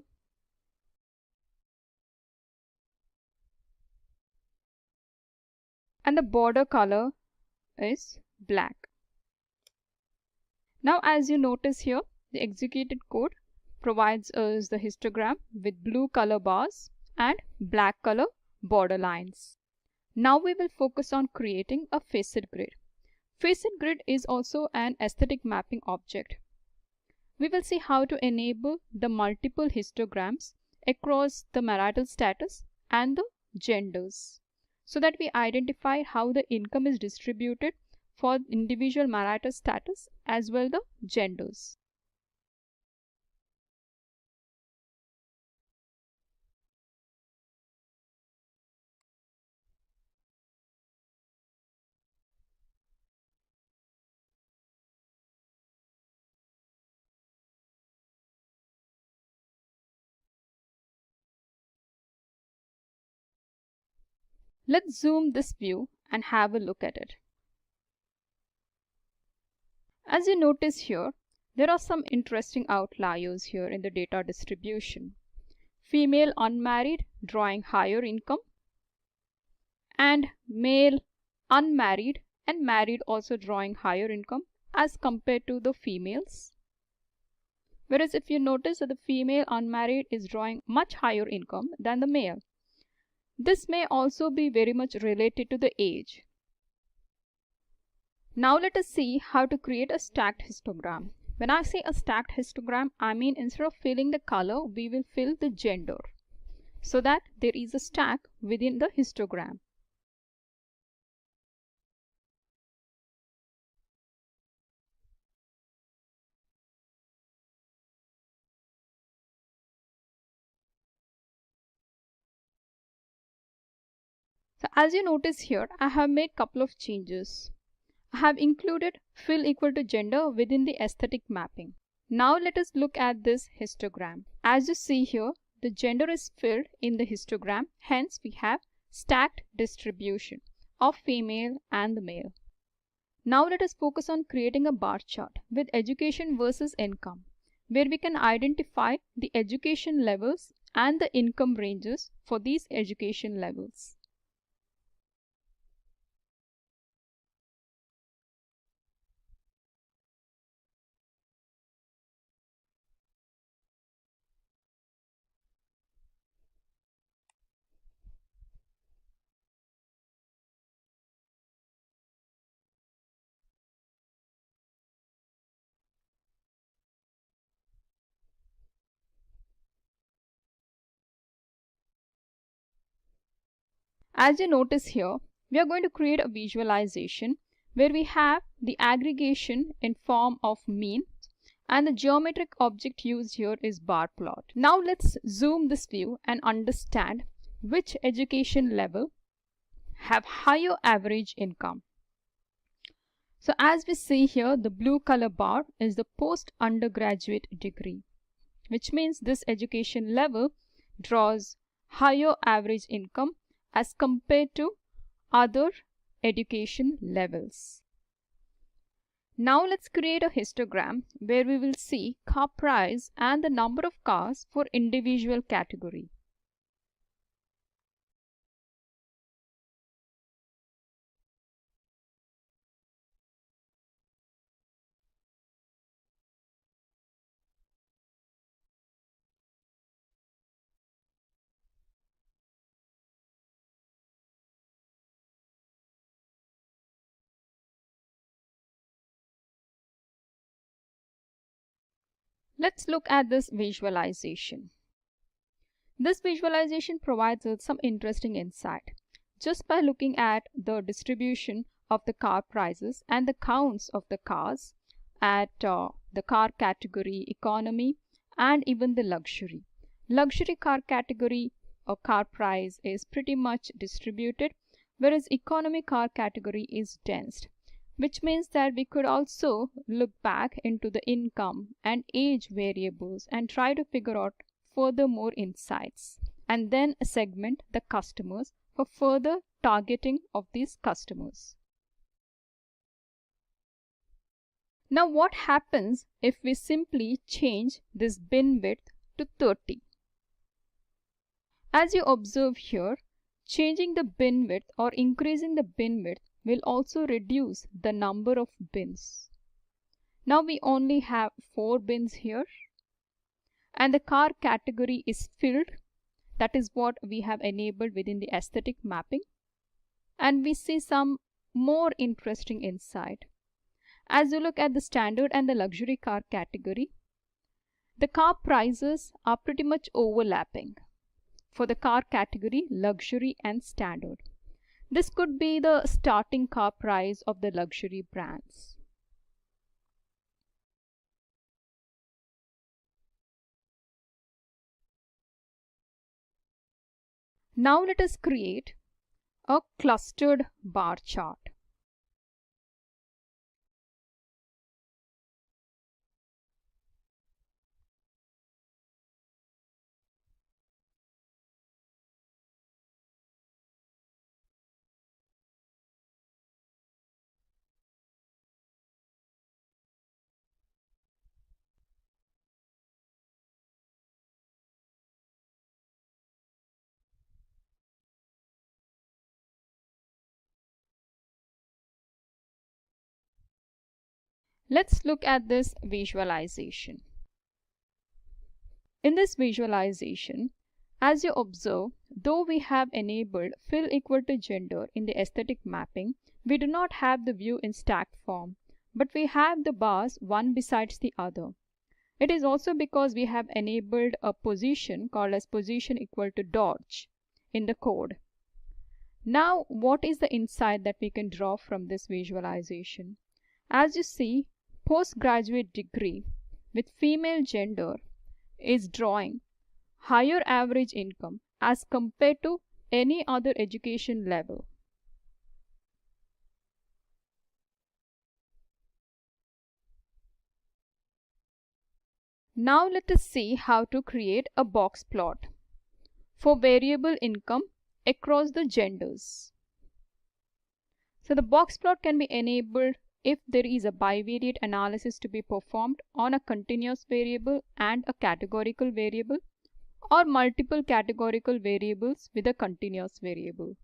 and the border color is black. Now as you notice here, the executed code provides us the histogram with blue color bars and black color border lines. Now we will focus on creating a facet grid. Facet grid is also an aesthetic mapping object. We will see how to enable the multiple histograms across the marital status and the genders, so that we identify how the income is distributed for individual marital status as well the genders. Let's zoom this view and have a look at it. As you notice here, there are some interesting outliers here in the data distribution. Female unmarried drawing higher income, and male unmarried and married also drawing higher income as compared to the females. Whereas if you notice that the female unmarried is drawing much higher income than the male. This may also be very much related to the age. Now let us see how to create a stacked histogram. When I say a stacked histogram, I mean instead of filling the color, we will fill the gender, so that there is a stack within the histogram. So as you notice here, I have made couple of changes. I have included fill equal to gender within the aesthetic mapping. Now let us look at this histogram. As you see here, the gender is filled in the histogram, hence we have stacked distribution. of female and the male. Now let us focus on creating a bar chart with education versus income, where we can identify the education levels and the income ranges for these education levels. As you notice here, we are going to create a visualization where we have the aggregation in form of mean, and the geometric object used here is bar plot. Now let's zoom this view and understand which education level have higher average income. So as we see here, the blue color bar is the post-undergraduate degree, which means this education level draws higher average income as compared to other education levels. Now let's create a histogram where we will see car price and the number of cars for individual category. Let's look at this visualization. This visualization provides us some interesting insight. Just by looking at the distribution of the car prices and the counts of the cars at the car category, economy, and even the luxury. Luxury car category or car price is pretty much distributed, whereas economy car category is dense, which means that we could also look back into the income and age variables and try to figure out further more insights, and then segment the customers for further targeting of these customers. Now what happens if we simply change this bin width to 30? As you observe here, changing the bin width or increasing the bin width will also reduce the number of bins. Now we only have 4 bins here, and the car category is filled. That is what we have enabled within the aesthetic mapping. And we see some more interesting insight. As you look at the standard and the luxury car category, the car prices are pretty much overlapping for the car category luxury and standard. This could be the starting car price of the luxury brands. Now let us create a clustered bar chart. Let's look at this visualization. In this visualization, as you observe, though we have enabled fill equal to gender in the aesthetic mapping, we do not have the view in stacked form, but we have the bars one besides the other. It is also because we have enabled a position called as position equal to dodge in the code. Now, what is the insight that we can draw from this visualization? As you see, postgraduate degree with female gender is drawing higher average income as compared to any other education level. Now let us see how to create a box plot for variable income across the genders. So the box plot can be enabled if there is a bivariate analysis to be performed on a continuous variable and a categorical variable, or multiple categorical variables with a continuous variable.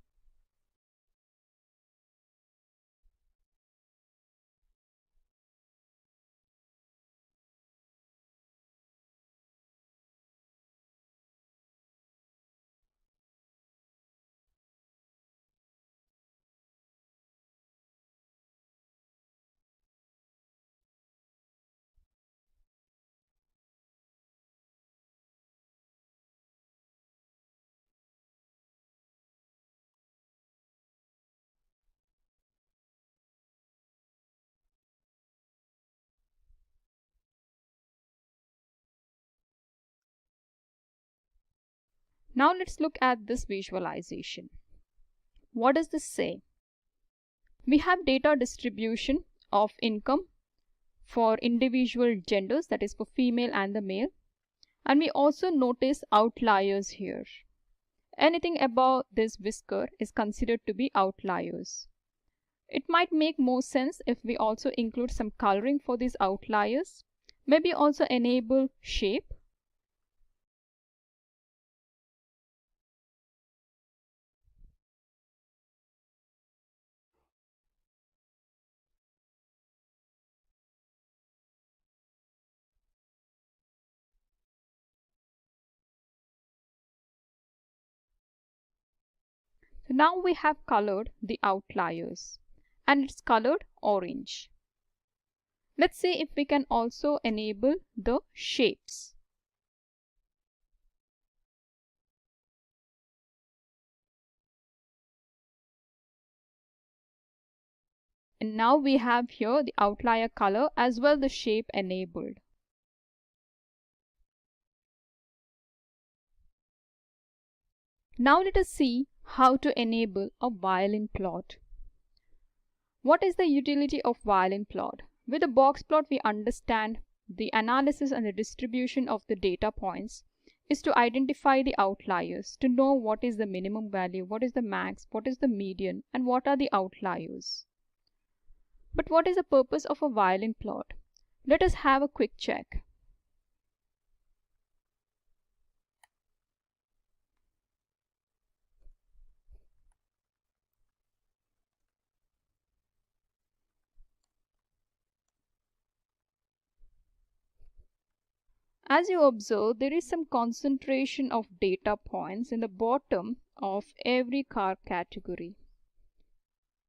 Now let's look at this visualization. What does this say? We have data distribution of income for individual genders, that is for female and the male, and we also notice outliers here. Anything above this whisker is considered to be outliers. It might make more sense if we also include some coloring for these outliers, maybe also enable shape. So now we have colored the outliers and it's colored orange. Let's see if we can also enable the shapes. And now we have here the outlier color as well the shape enabled. Now let us see how to enable a violin plot. What is the utility of violin plot? With a box plot we understand the analysis and the distribution of the data points is to identify the outliers, to know what is the minimum value, what is the max, what is the median, and what are the outliers. But what is the purpose of a violin plot? Let us have a quick check. As you observe, there is some concentration of data points in the bottom of every car category.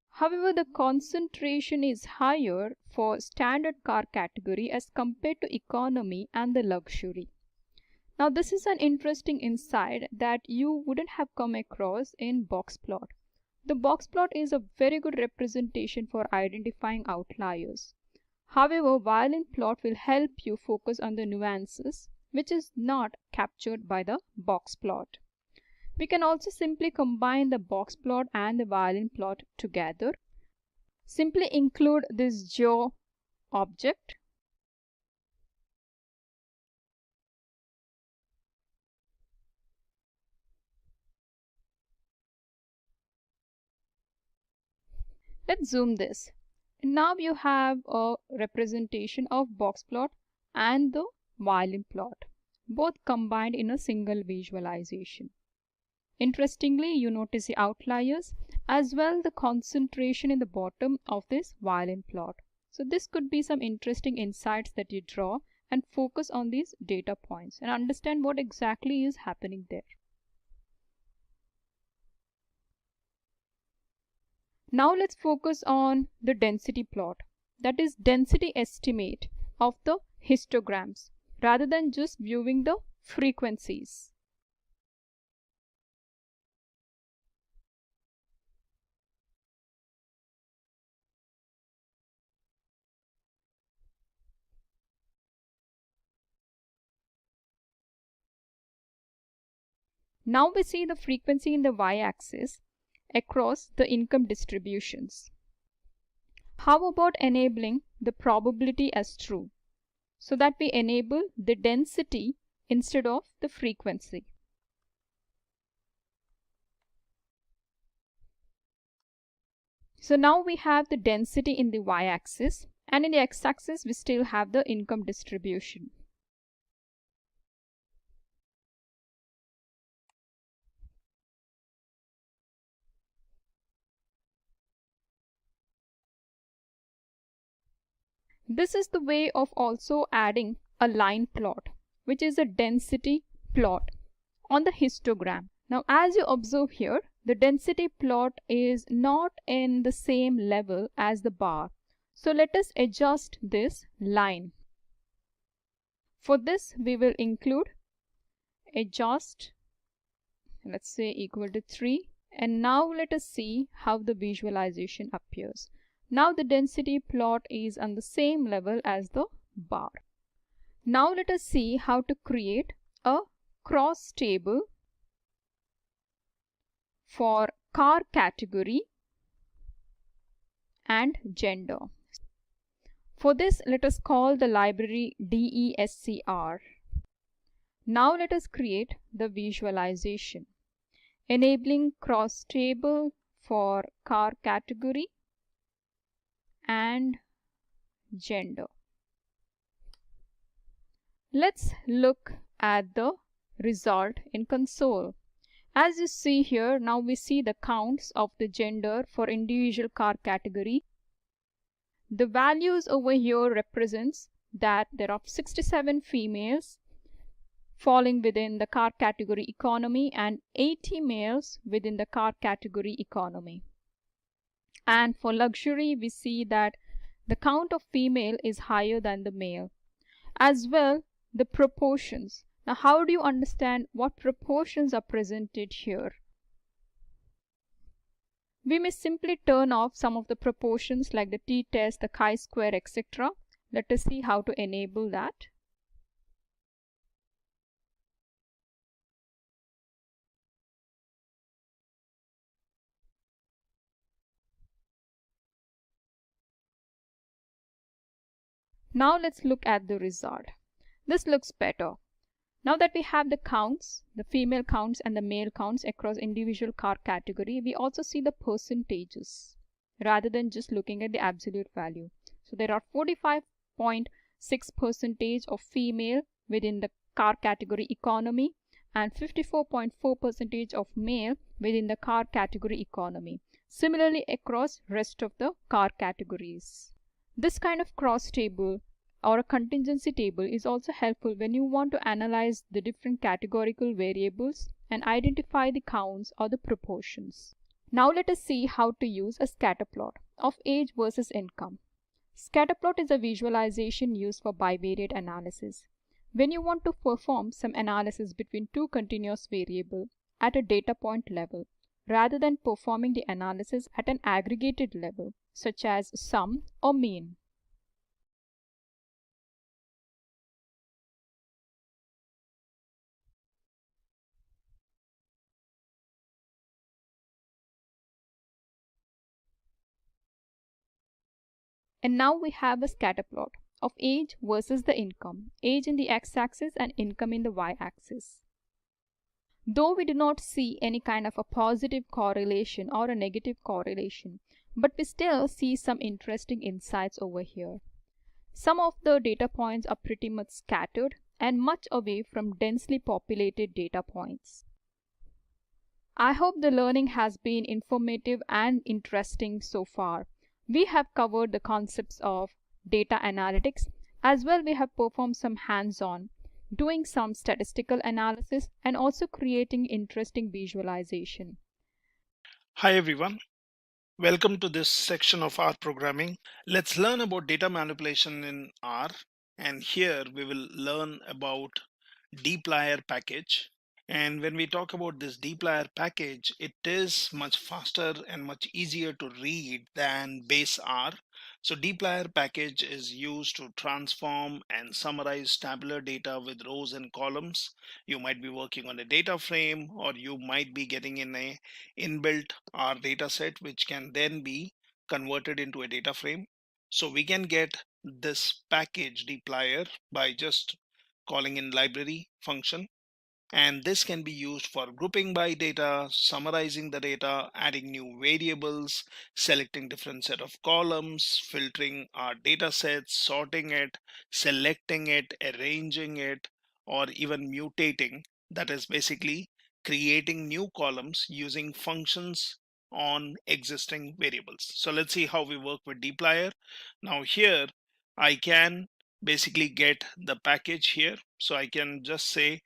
However, the concentration is higher for standard car category as compared to economy and the luxury. Now this is an interesting insight that you wouldn't have come across in box plot. The box plot is a very good representation for identifying outliers. However, violin plot will help you focus on the nuances which is not captured by the box plot. We can also simply combine the box plot and the violin plot together. Simply include this geo object. Let's zoom this. Now you have a representation of box plot and the violin plot, both combined in a single visualization. Interestingly, you notice the outliers as well the concentration in the bottom of this violin plot. So this could be some interesting insights that you draw and focus on these data points and understand what exactly is happening there. Now let's focus on the density plot, that is density estimate of the histograms rather than just viewing the frequencies. Now we see the frequency in the y-axis across the income distributions. How about enabling the probability as true so that we enable the density instead of the frequency? So now we have the density in the y-axis, and in the x-axis we still have the income distribution. This is the way of also adding a line plot, which is a density plot on the histogram. Now as you observe here, the density plot is not in the same level as the bar. So let us adjust this line. For this we will include adjust, let's say equal to 3, and now let us see how the visualization appears. Now the density plot is on the same level as the bar. Now let us see how to create a cross table for car category and gender. For this, let us call the library DESCR. Now let us create the visualization, enabling cross table for car category and gender. Let's look at the result in console. As you see here, now we see the counts of the gender for individual car category. The values over here represents that there are 67 females falling within the car category economy and 80 males within the car category economy. And for luxury, we see that the count of female is higher than the male. As well, the proportions. Now, how do you understand what proportions are presented here? We may simply turn off some of the proportions like the t-test, the chi-square, etc. Let us see how to enable that. Now let's look at the result. This looks better. Now that we have the counts, the female counts and the male counts across individual car category, we also see the percentages rather than just looking at the absolute value. So there are 45.6% of female within the car category economy and 54.4% of male within the car category economy. Similarly across rest of the car categories. This kind of cross table or a contingency table is also helpful when you want to analyze the different categorical variables and identify the counts or the proportions. Now let us see how to use a scatter plot of age versus income. Scatter plot is a visualization used for bivariate analysis. When you want to perform some analysis between two continuous variables at a data point level, rather than performing the analysis at an aggregated level, such as sum or mean. And now we have a scatter plot of age versus the income, age in the x-axis and income in the y-axis. Though we do not see any kind of a positive correlation or a negative correlation, but we still see some interesting insights over here. Some of the data points are pretty much scattered and much away from densely populated data points. I hope the learning has been informative and interesting so far. We have covered the concepts of data analytics. As well, we have performed some hands-on, doing some statistical analysis and also creating interesting visualization. Hi everyone. Welcome to this section of R programming. Let's learn about data manipulation in R, and here we will learn about dplyr package. And when we talk about this dplyr package, it is much faster and much easier to read than base R. So dplyr package is used to transform and summarize tabular data with rows and columns. You might be working on a data frame, or you might be getting in a inbuilt R data set, which can then be converted into a data frame. So we can get this package dplyr by just calling in library function, And this can be used for grouping by data, summarizing the data, adding new variables, selecting different set of columns, filtering our data sets, sorting it, selecting it, arranging it, or even mutating. That is basically creating new columns using functions on existing variables. So let's see how we work with dplyr. Now here I can basically get the package here. So I can just say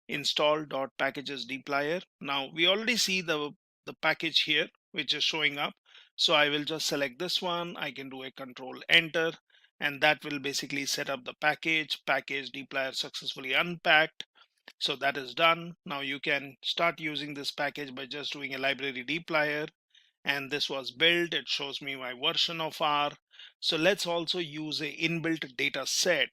install.packages dplyr. Now we already see the package here which is showing up. So I will just select this one. I can do a control enter, and that will basically set up the package dplyr successfully unpacked. So that is done. Now you can start using this package by just doing a library dplyr, and this was built. It shows me my version of R. So let's also use a inbuilt data set,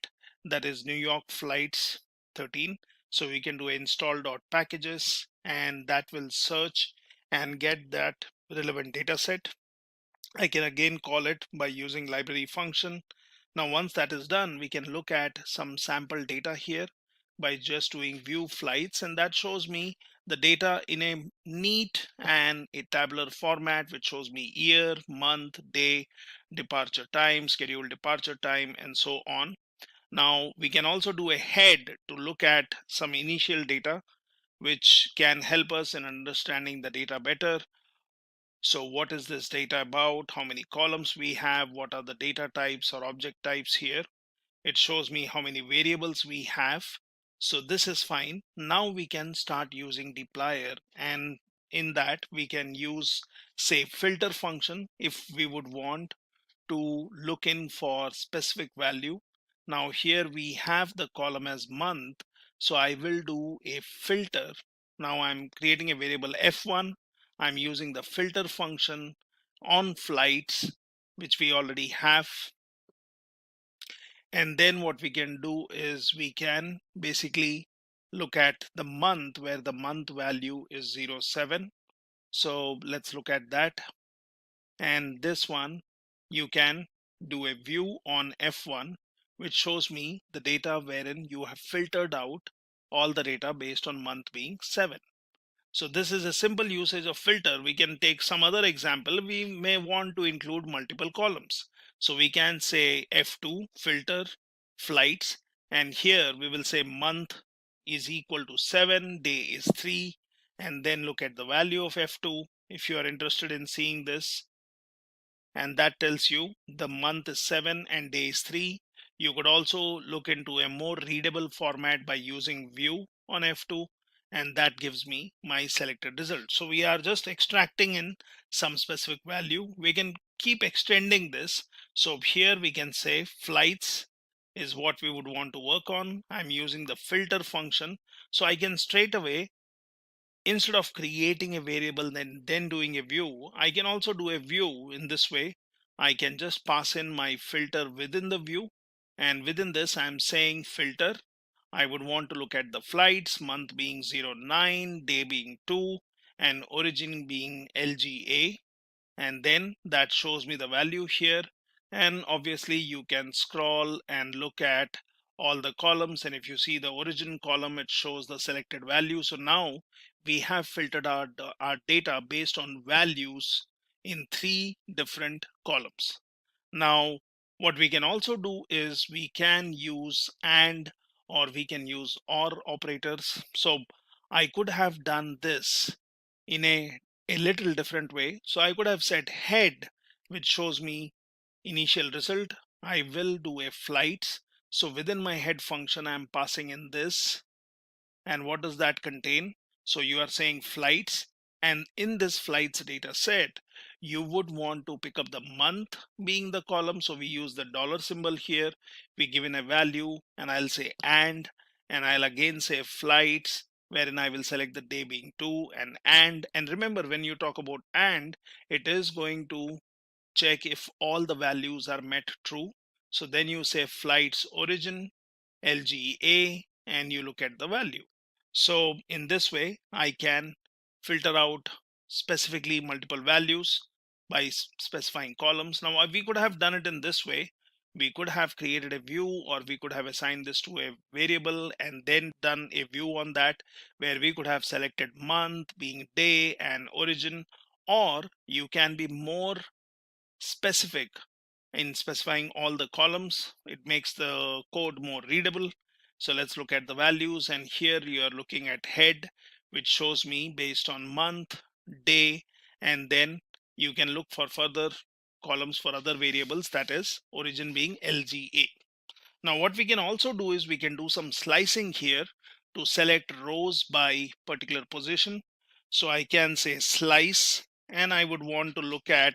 that is New York flights 13. So we can do install.packages, and that will search and get that relevant data set. I can again call it by using library function. Now once that is done, we can look at some sample data here by just doing view flights, and that shows me the data in a neat and a tabular format, which shows me year, month, day, departure time, scheduled departure time, and so on. Now we can also do a head to look at some initial data which can help us in understanding the data better. So what is this data about? How many columns we have? What are the data types or object types here? It shows me how many variables we have. So this is fine. Now we can start using dplyr, and in that we can use, say, filter function if we would want to look in for specific value. Now here we have the column as month, so I will do a filter. Now I'm creating a variable f1. I'm using the filter function on flights, which we already have. And then what we can do is we can basically look at the month, where the month value is 07. So let's look at that. And this one, you can do a view on F1, which shows me the data wherein you have filtered out all the data based on month being 7. So this is a simple usage of filter. We can take some other example. We may want to include multiple columns. So we can say F2 filter flights, and here we will say month is equal to 7, day is 3, and then look at the value of F2 if you are interested in seeing this. And that tells you the month is 7 and day is 3. You could also look into a more readable format by using view on F2, and that gives me my selected result. So we are just extracting in some specific value. We can keep extending this. So here we can say flights is what we would want to work on. I'm using the filter function, so I can straight away, instead of creating a variable and then doing a view, I can also do a view in this way. I can just pass in my filter within the view, and within this I'm saying filter. I would want to look at the flights, month being 09, day being 2, and origin being LGA, and then that shows me the value here. And obviously you can scroll and look at all the columns, and if you see the origin column, it shows the selected value. So now we have filtered our data based on values in 3 different columns. Now what we can also do is we can use and, or we can use or operators. So I could have done this in a little different way. So I could have said head, which shows me initial result. I will do a flights. So within my head function, I'm passing in this. And what does that contain? So you are saying flights, and in this flights data set, you would want to pick up the month being the column. So we use the dollar symbol here. We give in a value, and I'll say and I'll again say flights, wherein I will select the day being 2, and remember, when you talk about and, it is going to check if all the values are met true. So then you say flights origin LGA, and you look at the value. So in this way I can filter out specifically multiple values by specifying columns. Now we could have done it in this way. we could have created a view, or we could have assigned this to a variable and then done a view on that, where we could have selected month being day and origin. Or you can be more specific in specifying all the columns. It makes the code more readable. So let's look at the values, and here you are looking at head, which shows me based on month, day, and then you can look for further columns for other variables, that is origin being LGA. Now what we can also do is we can do some slicing here to select rows by particular position. So I can say slice, and I would want to look at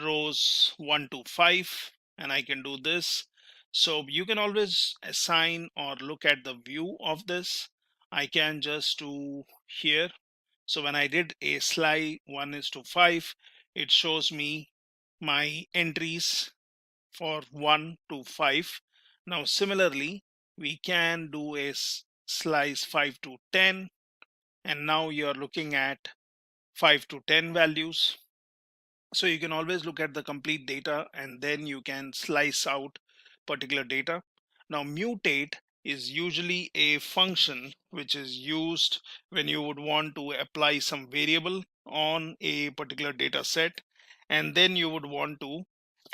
rows 1 to 5, and I can do this. So you can always assign or look at the view of this. I can just do here. So when I did a slice 1:5, it shows me my entries for 1 to 5. Now similarly, we can do a slice 5 to 10, and now you're looking at 5 to 10 values. So you can always look at the complete data, and then you can slice out particular data. Now mutate is usually a function which is used when you would want to apply some variable on a particular data set, and then you would want to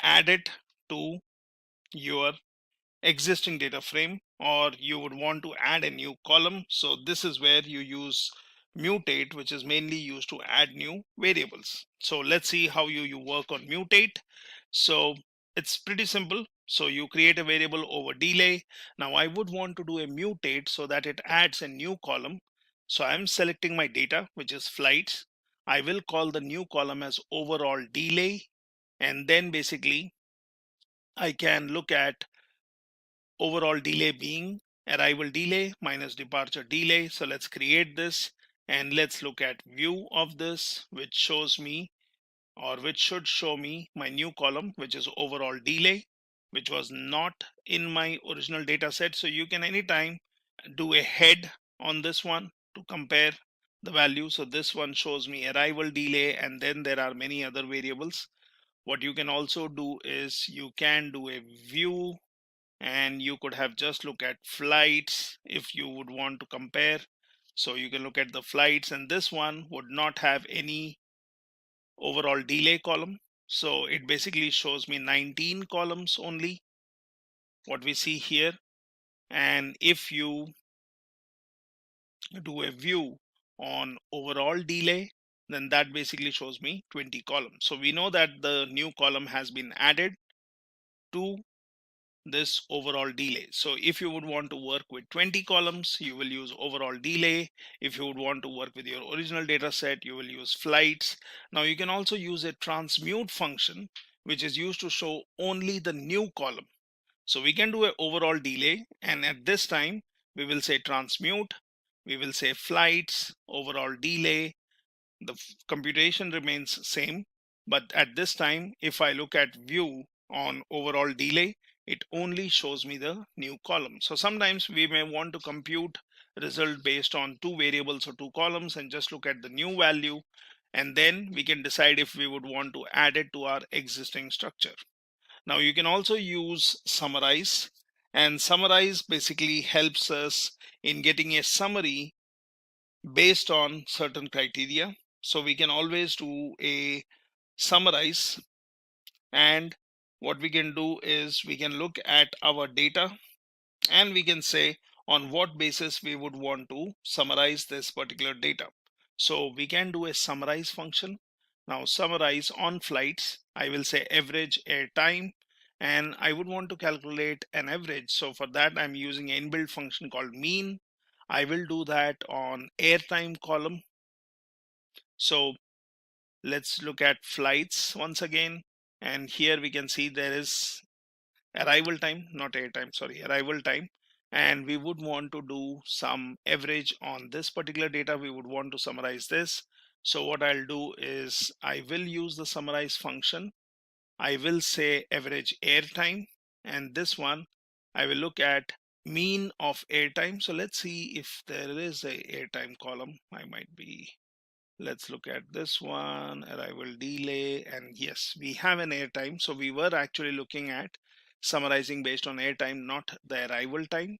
add it to your existing data frame, or you would want to add a new column. So this is where you use mutate, which is mainly used to add new variables. So let's see how you work on mutate. So it's pretty simple. So you create a variable over delay. Now I would want to do a mutate so that it adds a new column. So I'm selecting my data, which is flights. I will call the new column as overall delay, and then basically I can look at overall delay being arrival delay minus departure delay. So let's create this, and let's look at view of this, which shows me, or which should show me, my new column, which is overall delay, which was not in my original data set. So you can anytime do a head on this one to compare the value. So this one shows me arrival delay, and then there are many other variables. What you can also do is you can do a view, and you could have just look at flights if you would want to compare. So you can look at the flights, and this one would not have any overall delay column. So it basically shows me 19 columns only, what we see here. And if you do a view on overall delay, then that basically shows me 20 columns. So we know that the new column has been added to this overall delay. So if you would want to work with 20 columns, you will use overall delay. If you would want to work with your original data set, you will use flights. Now you can also use a transmute function, which is used to show only the new column. So we can do an overall delay, and at this time we will say transmute, we will say flights overall delay. The computation remains same, but at this time if I look at view on overall delay, it only shows me the new column. So sometimes we may want to compute result based on two variables or two columns and just look at the new value, and then we can decide if we would want to add it to our existing structure. Now you can also use summarize, and summarize basically helps us in getting a summary based on certain criteria. So we can always do a summarize, and what we can do is we can look at our data, and we can say on what basis we would want to summarize this particular data. So we can do a summarize function. Now summarize on flights, I will say average air time, and I would want to calculate an average. So for that I'm using an inbuilt function called mean. I will do that on airtime column. So let's look at flights once again, and here we can see there is arrival time, not airtime, sorry, arrival time, and we would want to do some average on this particular data. We would want to summarize this. So what I'll do is I will use the summarize function. I will say average airtime, and this one I will look at mean of airtime. So let's see if there is a airtime column. I might be, let's look at this one, arrival delay, and yes, we have an airtime. So we were actually looking at summarizing based on air time, not the arrival time.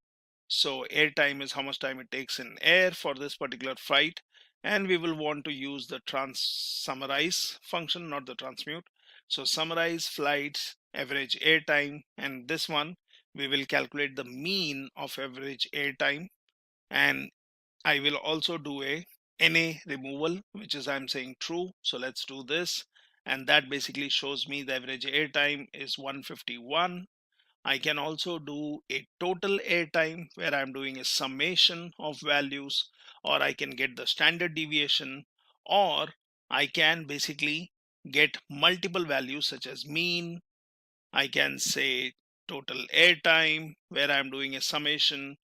So air time is how much time it takes in air for this particular flight, and we will want to use the summarize function, not the transmute. So summarize flights average air time, and this one we will calculate the mean of average air time, and I will also do a NA removal, which is I'm saying true. So let's do this, and that basically shows me the average air time is 151. I can also do a total airtime where I'm doing a summation of values, or I can get the standard deviation, or I can basically get multiple values such as mean. I can say total airtime where I'm doing a summation,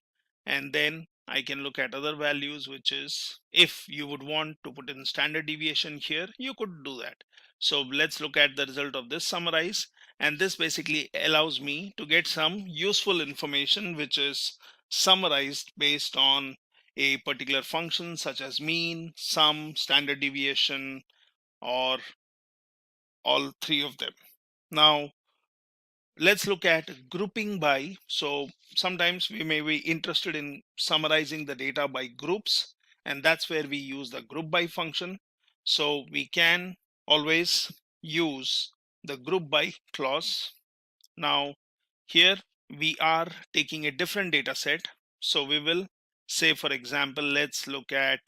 and then I can look at other values, which is if you would want to put in standard deviation here, you could do that. So let's look at the result of this summarize, and this basically allows me to get some useful information which is summarized based on a particular function such as mean, sum, standard deviation, or all three of them. Now let's look at grouping by. So sometimes we may be interested in summarizing the data by groups, and that's where we use the group by function. So we can always use the group by clause. Now here we are taking a different data set. So we will say, for example, let's look at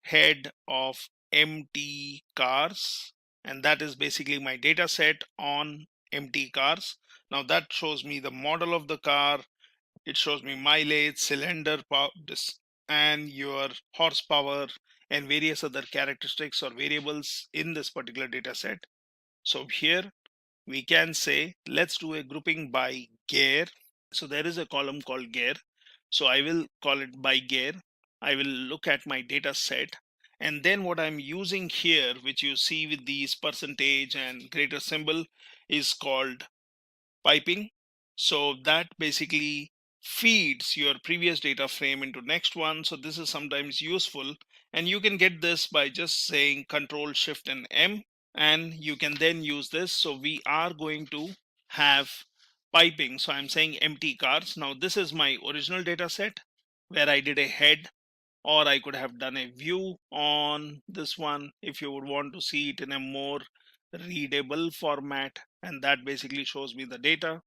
head of empty cars, and that is basically my data set on empty cars. Now that shows me the model of the car, it shows me mileage, cylinder power, and your horsepower and various other characteristics or variables in this particular data set. So here we can say let's do a grouping by gear. So there is a column called gear, so I will call it by gear. I will look at my data set, and then what I'm using here, which you see with these percentage and greater symbol, is called piping. So that basically feeds your previous data frame into next one. So this is sometimes useful, and you can get this by just saying Control Shift and M, and you can then use this. So we are going to have piping. So I'm saying empty cars. Now this is my original data set where I did a head, or I could have done a view on this one if you would want to see it in a more readable format, and that basically shows me the data.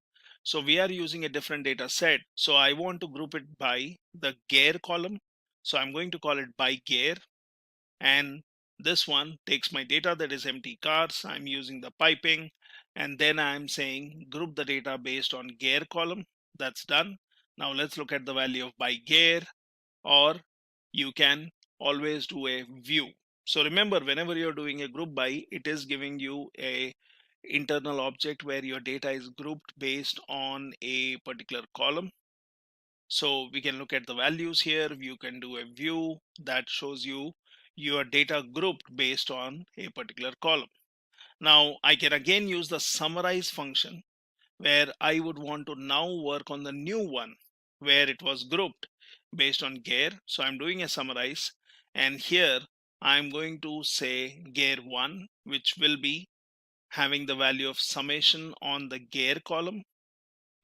So we are using a different data set, so I want to group it by the gear column. So I'm going to call it by gear, and this one takes my data that is empty cars. I'm using the piping, and then I'm saying group the data based on gear column. That's done. Now let's look at the value of by gear, or you can always do a view. So remember, whenever you're doing a group by, it is giving you a internal object where your data is grouped based on a particular column. So we can look at the values here. You can do a view that shows you your data grouped based on a particular column. Now I can again use the summarize function where I would want to now work on the new one where it was grouped based on gear. So I'm doing a summarize, and here I'm going to say gear 1, which will be having the value of summation on the gear column,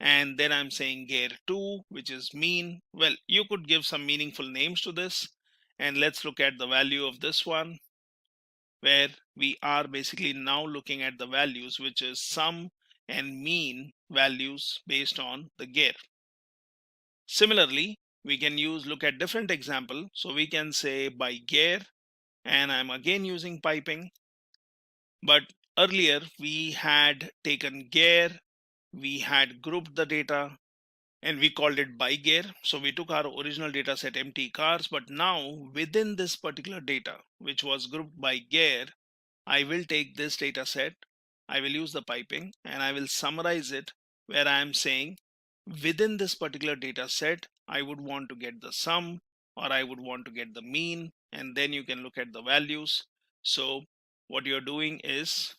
and then I'm saying gear 2, which is mean. Well, you could give some meaningful names to this, and let's look at the value of this one where we are basically now looking at the values, which is sum and mean values based on the gear. Similarly, we can look at different example. So we can say by gear, and I'm again using piping, but earlier we had taken gear, we had grouped the data, and we called it by gear. So we took our original data set empty cars, but now within this particular data, which was grouped by gear, I will take this data set, I will use the piping, and I will summarize it where I am saying within this particular data set, I would want to get the sum, or I would want to get the mean, and then you can look at the values. So what you're doing is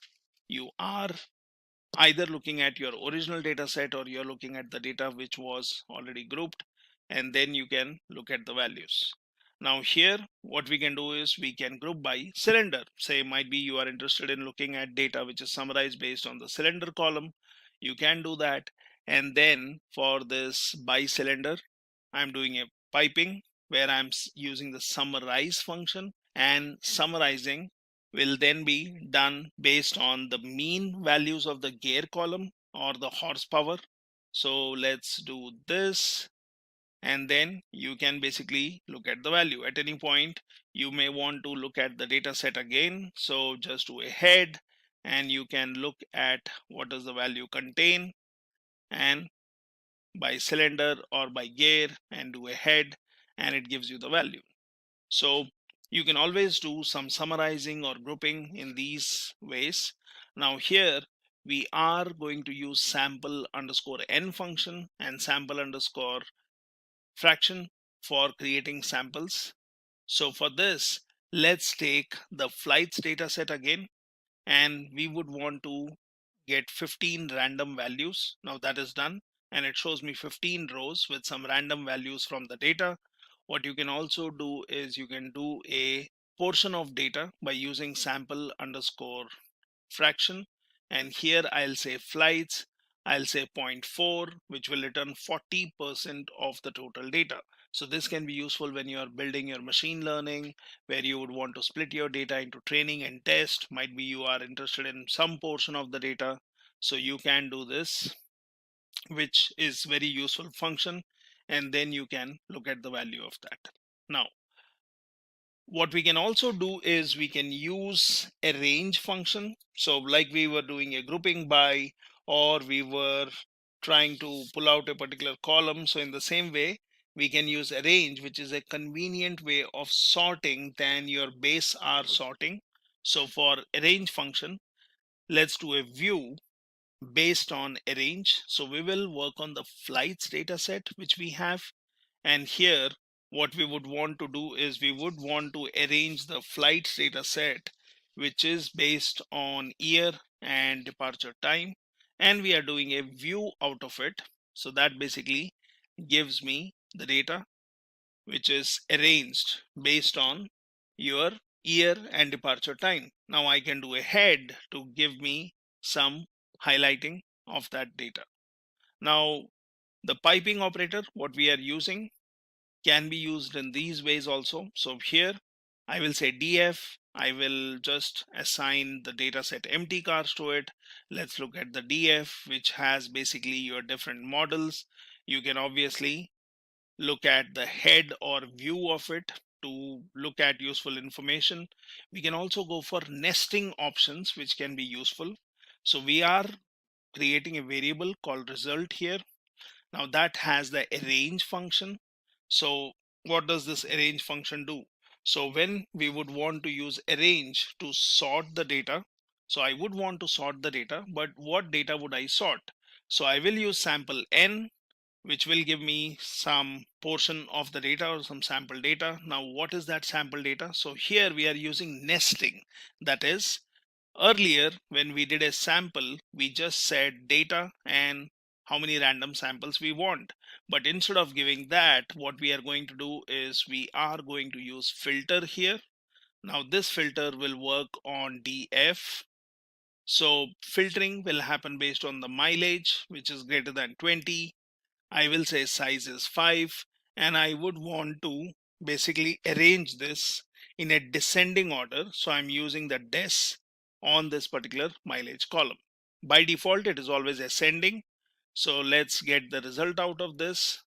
you are either looking at your original data set, or you're looking at the data which was already grouped, and then you can look at the values. Now here what we can do is we can group by cylinder. Say might be you are interested in looking at data which is summarized based on the cylinder column. You can do that, And then for this by cylinder, I'm doing a piping where I'm using the summarize function, and summarizing will then be done based on the mean values of the gear column or the horsepower. So let's do this, and then you can basically look at the value. At any point you may want to look at the data set again, so just do a head and you can look at what does the value contain, and by cylinder or by gear and do a head, and it gives you the value. So you can always do some summarizing or grouping in these ways. Now here we are going to use sample underscore n function and sample underscore fraction for creating samples. So for this, let's take the flights data set again, and we would want to get 15 random values. Now that is done, and it shows me 15 rows with some random values from the data. What you can also do is you can do a portion of data by using sample underscore fraction, and here I'll say flights, I'll say 0.4, which will return 40% of the total data. So this can be useful when you are building your machine learning, where you would want to split your data into training and test. Might be you are interested in some portion of the data, so you can do this, which is very useful function, and then you can look at the value of that. Now what we can also do is we can use a range function. So like we were doing a grouping by, or we were trying to pull out a particular column, so in the same way we can use a range, which is a convenient way of sorting than your base R sorting. So for a range function, let's do a view based on a range. So we will work on the flights data set which we have, and here what we would want to do is we would want to arrange the flights data set which is based on year and departure time, and we are doing a view out of it. So that basically gives me the data which is arranged based on your year and departure time. Now I can do a head to give me some highlighting of that data. Now the piping operator, what we are using, can be used in these ways also. So here I will say df, I will just assign the data set empty cars to it. Let's look at the df, which has basically your different models. You can obviously look at the head or view of it to look at useful information. We can also go for nesting options, which can be useful. So we are creating a variable called result here. Now that has the arrange function. So what does this arrange function do? So when we would want to use arrange to sort the data, so I would want to sort the data, but what data would I sort? So I will use sample n, which will give me some portion of the data or some sample data. Now what is that sample data? So here we are using nesting. That is, earlier when we did a sample, we just said data and how many random samples we want. But instead of giving that, what we are going to do is we are going to use filter here. Now this filter will work on df. So filtering will happen based on the mileage, which is greater than 20. I will say size is 5, and I would want to basically arrange this in a descending order. So I'm using the des on this particular mileage column. By default, it is always ascending. So let's get the result out of this,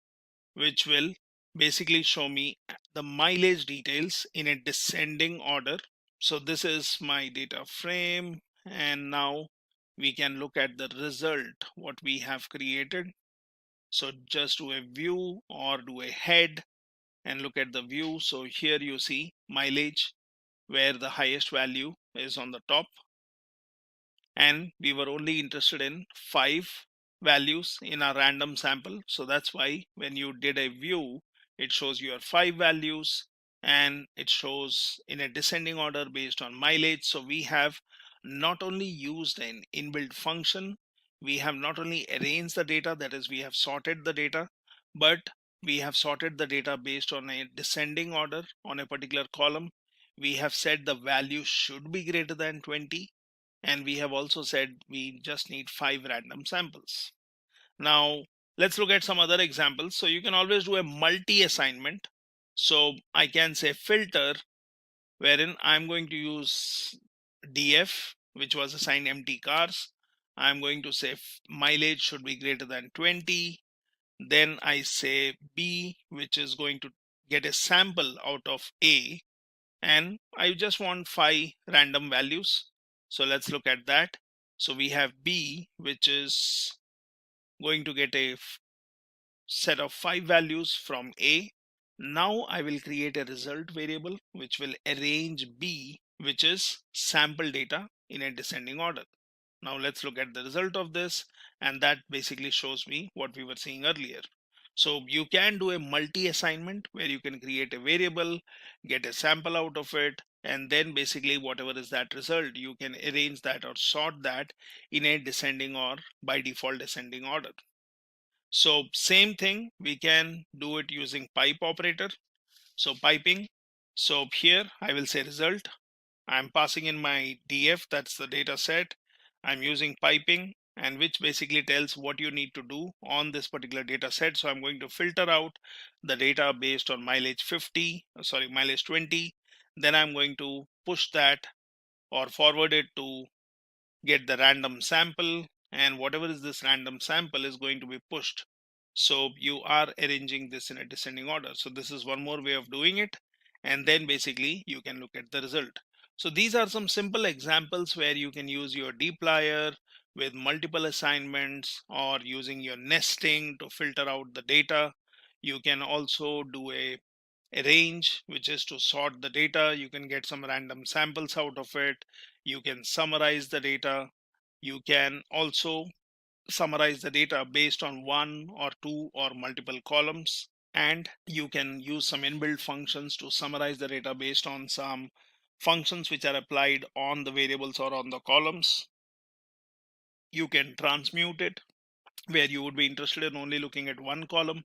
which will basically show me the mileage details in a descending order. So this is my data frame, and now we can look at the result, what we have created. So just do a view or do a head and look at the view. So here you see mileage, where the highest value is on the top, and we were only interested in 5 values in our random sample. So that's why when you did a view, it shows your 5 values, and it shows in a descending order based on mileage. So we have not only used an inbuilt function, we have not only arranged the data, that is we have sorted the data, but we have sorted the data based on a descending order on a particular column. We have said the value should be greater than 20, and we have also said we just need 5 random samples. Now let's look at some other examples. So you can always do a multi-assignment. So I can say filter, wherein I'm going to use DF, which was assigned empty cars. I'm going to say mileage should be greater than 20. Then I say B, which is going to get a sample out of A, and I just want 5 random values. So let's look at that. So we have B, which is going to get a set of 5 values from A. Now I will create a result variable which will arrange B, which is sample data, in a descending order. Now let's look at the result of this, and that basically shows me what we were seeing earlier. So you can do a multi-assignment where you can create a variable, get a sample out of it, and then basically whatever is that result, you can arrange that or sort that in a descending or by default descending order. So same thing, we can do it using pipe operator. So piping. So here I will say result. I'm passing in my DF, that's the data set. I'm using piping, and which basically tells what you need to do on this particular data set. So I'm going to filter out the data based on mileage 20. Then I'm going to push that or forward it to get the random sample, and whatever is this random sample is going to be pushed. So you are arranging this in a descending order. So this is one more way of doing it, and then basically you can look at the result. So these are some simple examples where you can use your dplyr with multiple assignments, or using your nesting to filter out the data. You can also do a range, which is to sort the data. You can get some random samples out of it. You can summarize the data. You can also summarize the data based on 1 or 2 or multiple columns, and you can use some inbuilt functions to summarize the data based on some functions which are applied on the variables or on the columns. You can transmute it, where you would be interested in only looking at one column.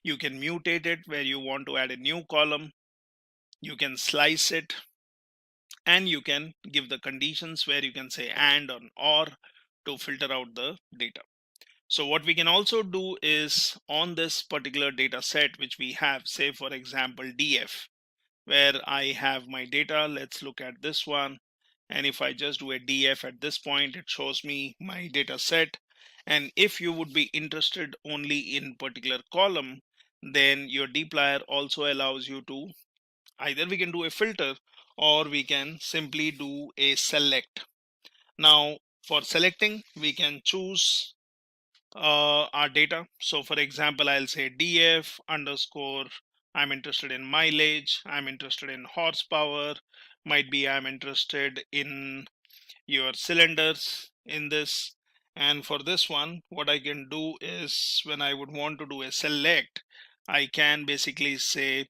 You can mutate it, where you want to add a new column. You can slice it, and you can give the conditions where you can say and or to filter out the data. So what we can also do is, on this particular data set which we have, say for example DF, where I have my data. Let's look at this one, and if I just do a DF at this point, it shows me my data set. And if you would be interested only in particular column, then your dplyr also allows you to, either we can do a filter or we can simply do a select. Now for selecting, we can choose our data. So for example, I'll say df underscore, I'm interested in mileage, I'm interested in horsepower, might be I'm interested in your cylinders in this. And for this one, what I can do is, when I would want to do a select, I can basically say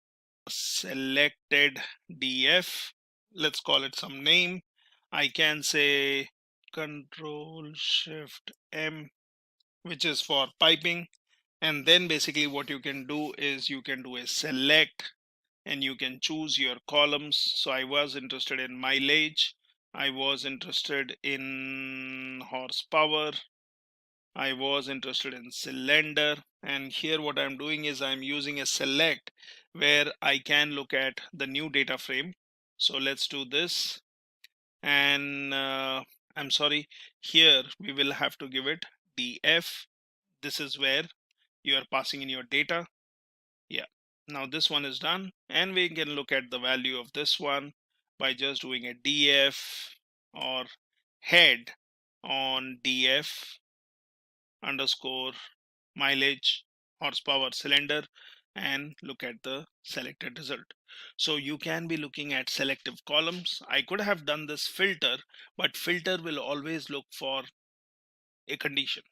selected df, let's call it some name. I can say control shift m, which is for piping. And then basically what you can do is you can do a select, and you can choose your columns. So I was interested in mileage, I was interested in horsepower, I was interested in cylinder. And here what I'm doing is I'm using a select, where I can look at the new data frame. So let's do this, and I'm sorry, here we will have to give it df. This is where you are passing in your data. Yeah, now this one is done, and we can look at the value of this one by just doing a df or head on df underscore mileage horsepower cylinder, and look at the selected result. So you can be looking at selective columns. I could have done this filter, but filter will always look for a condition.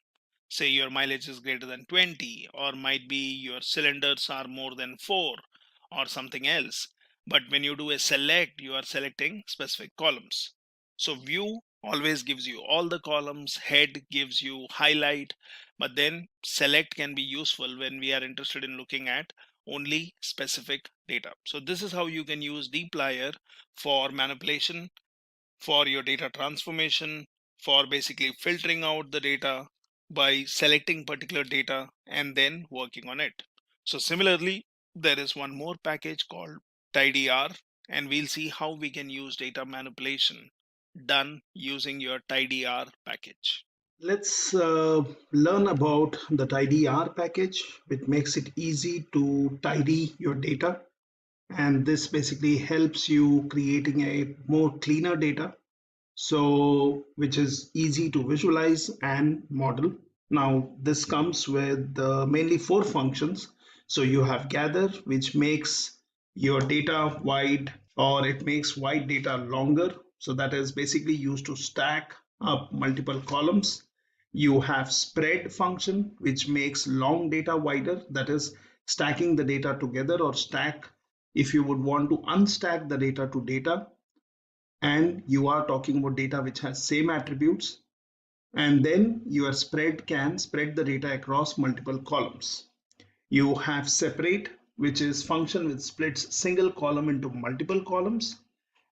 Say your mileage is greater than 20, or might be your cylinders are more than 4, or something else. But when you do a select, you are selecting specific columns. So view always gives you all the columns, head gives you highlight, but then select can be useful when we are interested in looking at only specific data. So this is how you can use dplyr for manipulation, for your data transformation, for basically filtering out the data, by selecting particular data and then working on it. So similarly, there is one more package called tidyr, and we'll see how we can use data manipulation done using your tidyr package. Let's learn about the tidyr package, which makes it easy to tidy your data. And this basically helps you creating a more cleaner data, so which is easy to visualize and model. Now this comes with mainly 4 functions. So you have gather, which makes your data wide, or it makes wide data longer, so that is basically used to stack up multiple columns. You have spread function, which makes long data wider, that is stacking the data together, or stack if you would want to unstack the data to data and you are talking about data which has same attributes, and then your spread can spread the data across multiple columns. You have separate, which is function which splits single column into multiple columns,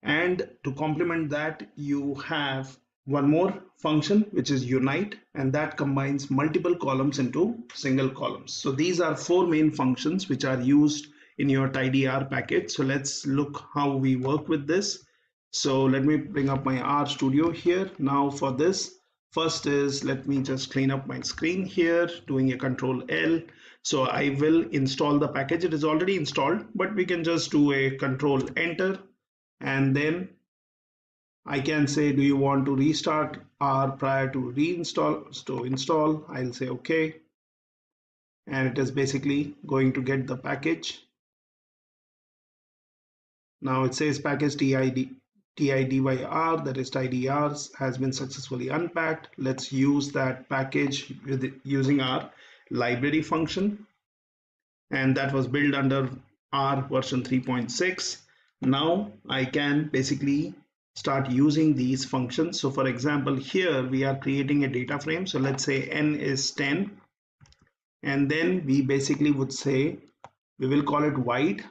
and to complement that you have one more function which is unite, and that combines multiple columns into single columns. So these are 4 main functions which are used in your tidyr package. So let's look how we work with this. So let me bring up my R Studio here. Now for this, first is, let me just clean up my screen here, doing a Control L. So I will install the package. It is already installed, but we can just do a Control Enter, and then I can say, do you want to restart R prior to reinstall? To install, I'll say okay, and it is basically going to get the package. Now it says package TIDYR, that is tidyr, has been successfully unpacked. Let's use that package using our library function, and that was built under R version 3.6. Now I can basically start using these functions. So for example, here we are creating a data frame. So let's say n is 10, and then we basically would say we will call it wide.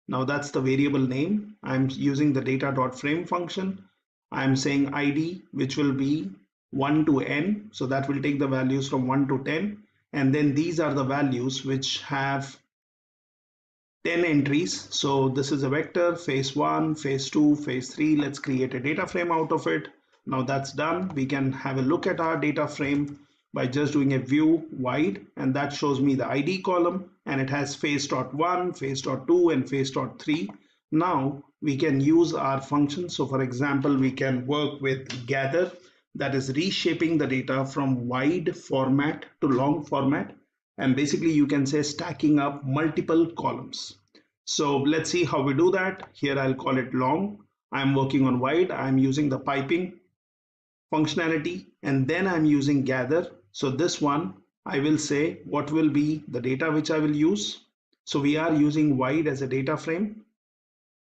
Now that's the variable name. I'm using the data.frame function. I'm saying ID, which will be 1 to n. So that will take the values from 1 to 10. And then these are the values which have 10 entries. So this is a vector, phase 1, phase 2, phase 3. Let's create a data frame out of it. Now that's done. We can have a look at our data frame by just doing a view wide, and that shows me the ID column, and it has phase.1, phase.2, and phase.3. Now we can use our functions. So for example, we can work with gather, that is reshaping the data from wide format to long format, and basically you can say stacking up multiple columns. So let's see how we do that. Here I'll call it long. I'm working on wide. I'm using the piping functionality, and then I'm using gather. So this one, I will say what will be the data which I will use. So we are using wide as a data frame.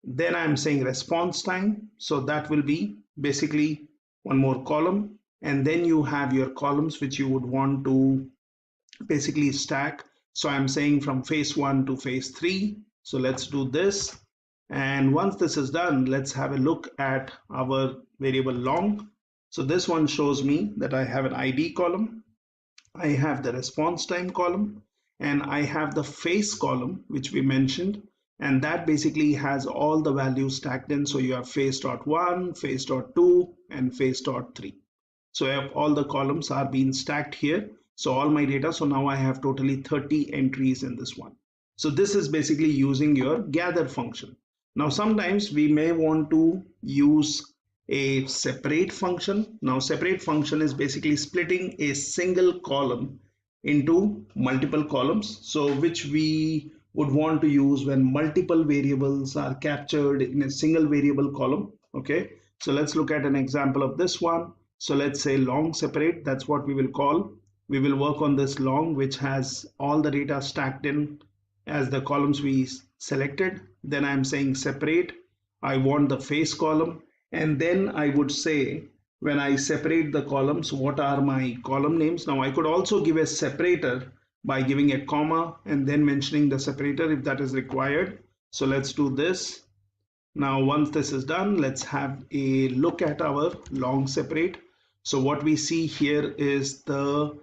Then I'm saying response time. So that will be basically one more column. And then you have your columns which you would want to basically stack. So I'm saying from phase 1 to phase 3. So let's do this. And once this is done, let's have a look at our variable long. So this one shows me that I have an ID column, I have the response time column, and I have the phase column, which we mentioned, and that basically has all the values stacked in. So you have phase.1, phase.2, and phase.3. So all the columns are being stacked here. So all my data, so now I have totally 30 entries in this one. So this is basically using your gather function. Now sometimes we may want to use a separate function. Now separate function is basically splitting a single column into multiple columns, so which we would want to use when multiple variables are captured in a single variable column. Okay, so let's look at an example of this one. So let's say long separate, that's what we will call. We will work on this long, which has all the data stacked in as the columns we selected. Then I'm saying separate, I want the phase column, and then I would say when I separate the columns, what are my column names. Now I could also give a separator by giving a comma and then mentioning the separator if that is required. So let's do this. Now once this is done, let's have a look at our long separate. So what we see here is the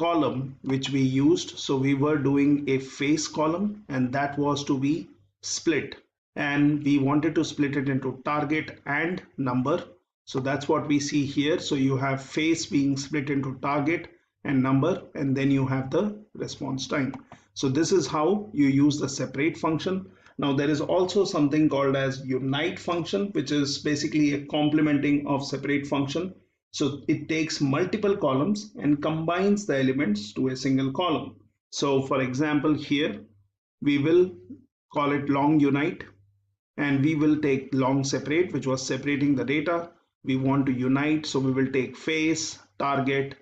column which we used. So we were doing a face column, and that was to be split, and we wanted to split it into target and number. So that's what we see here. So you have face being split into target and number, and then you have the response time. So this is how you use the separate function. Now there is also something called as unite function, which is basically a complementing of separate function. So it takes multiple columns and combines the elements to a single column. So for example, here we will call it long unite, and we will take long separate, which was separating the data. We want to unite, so we will take face, target,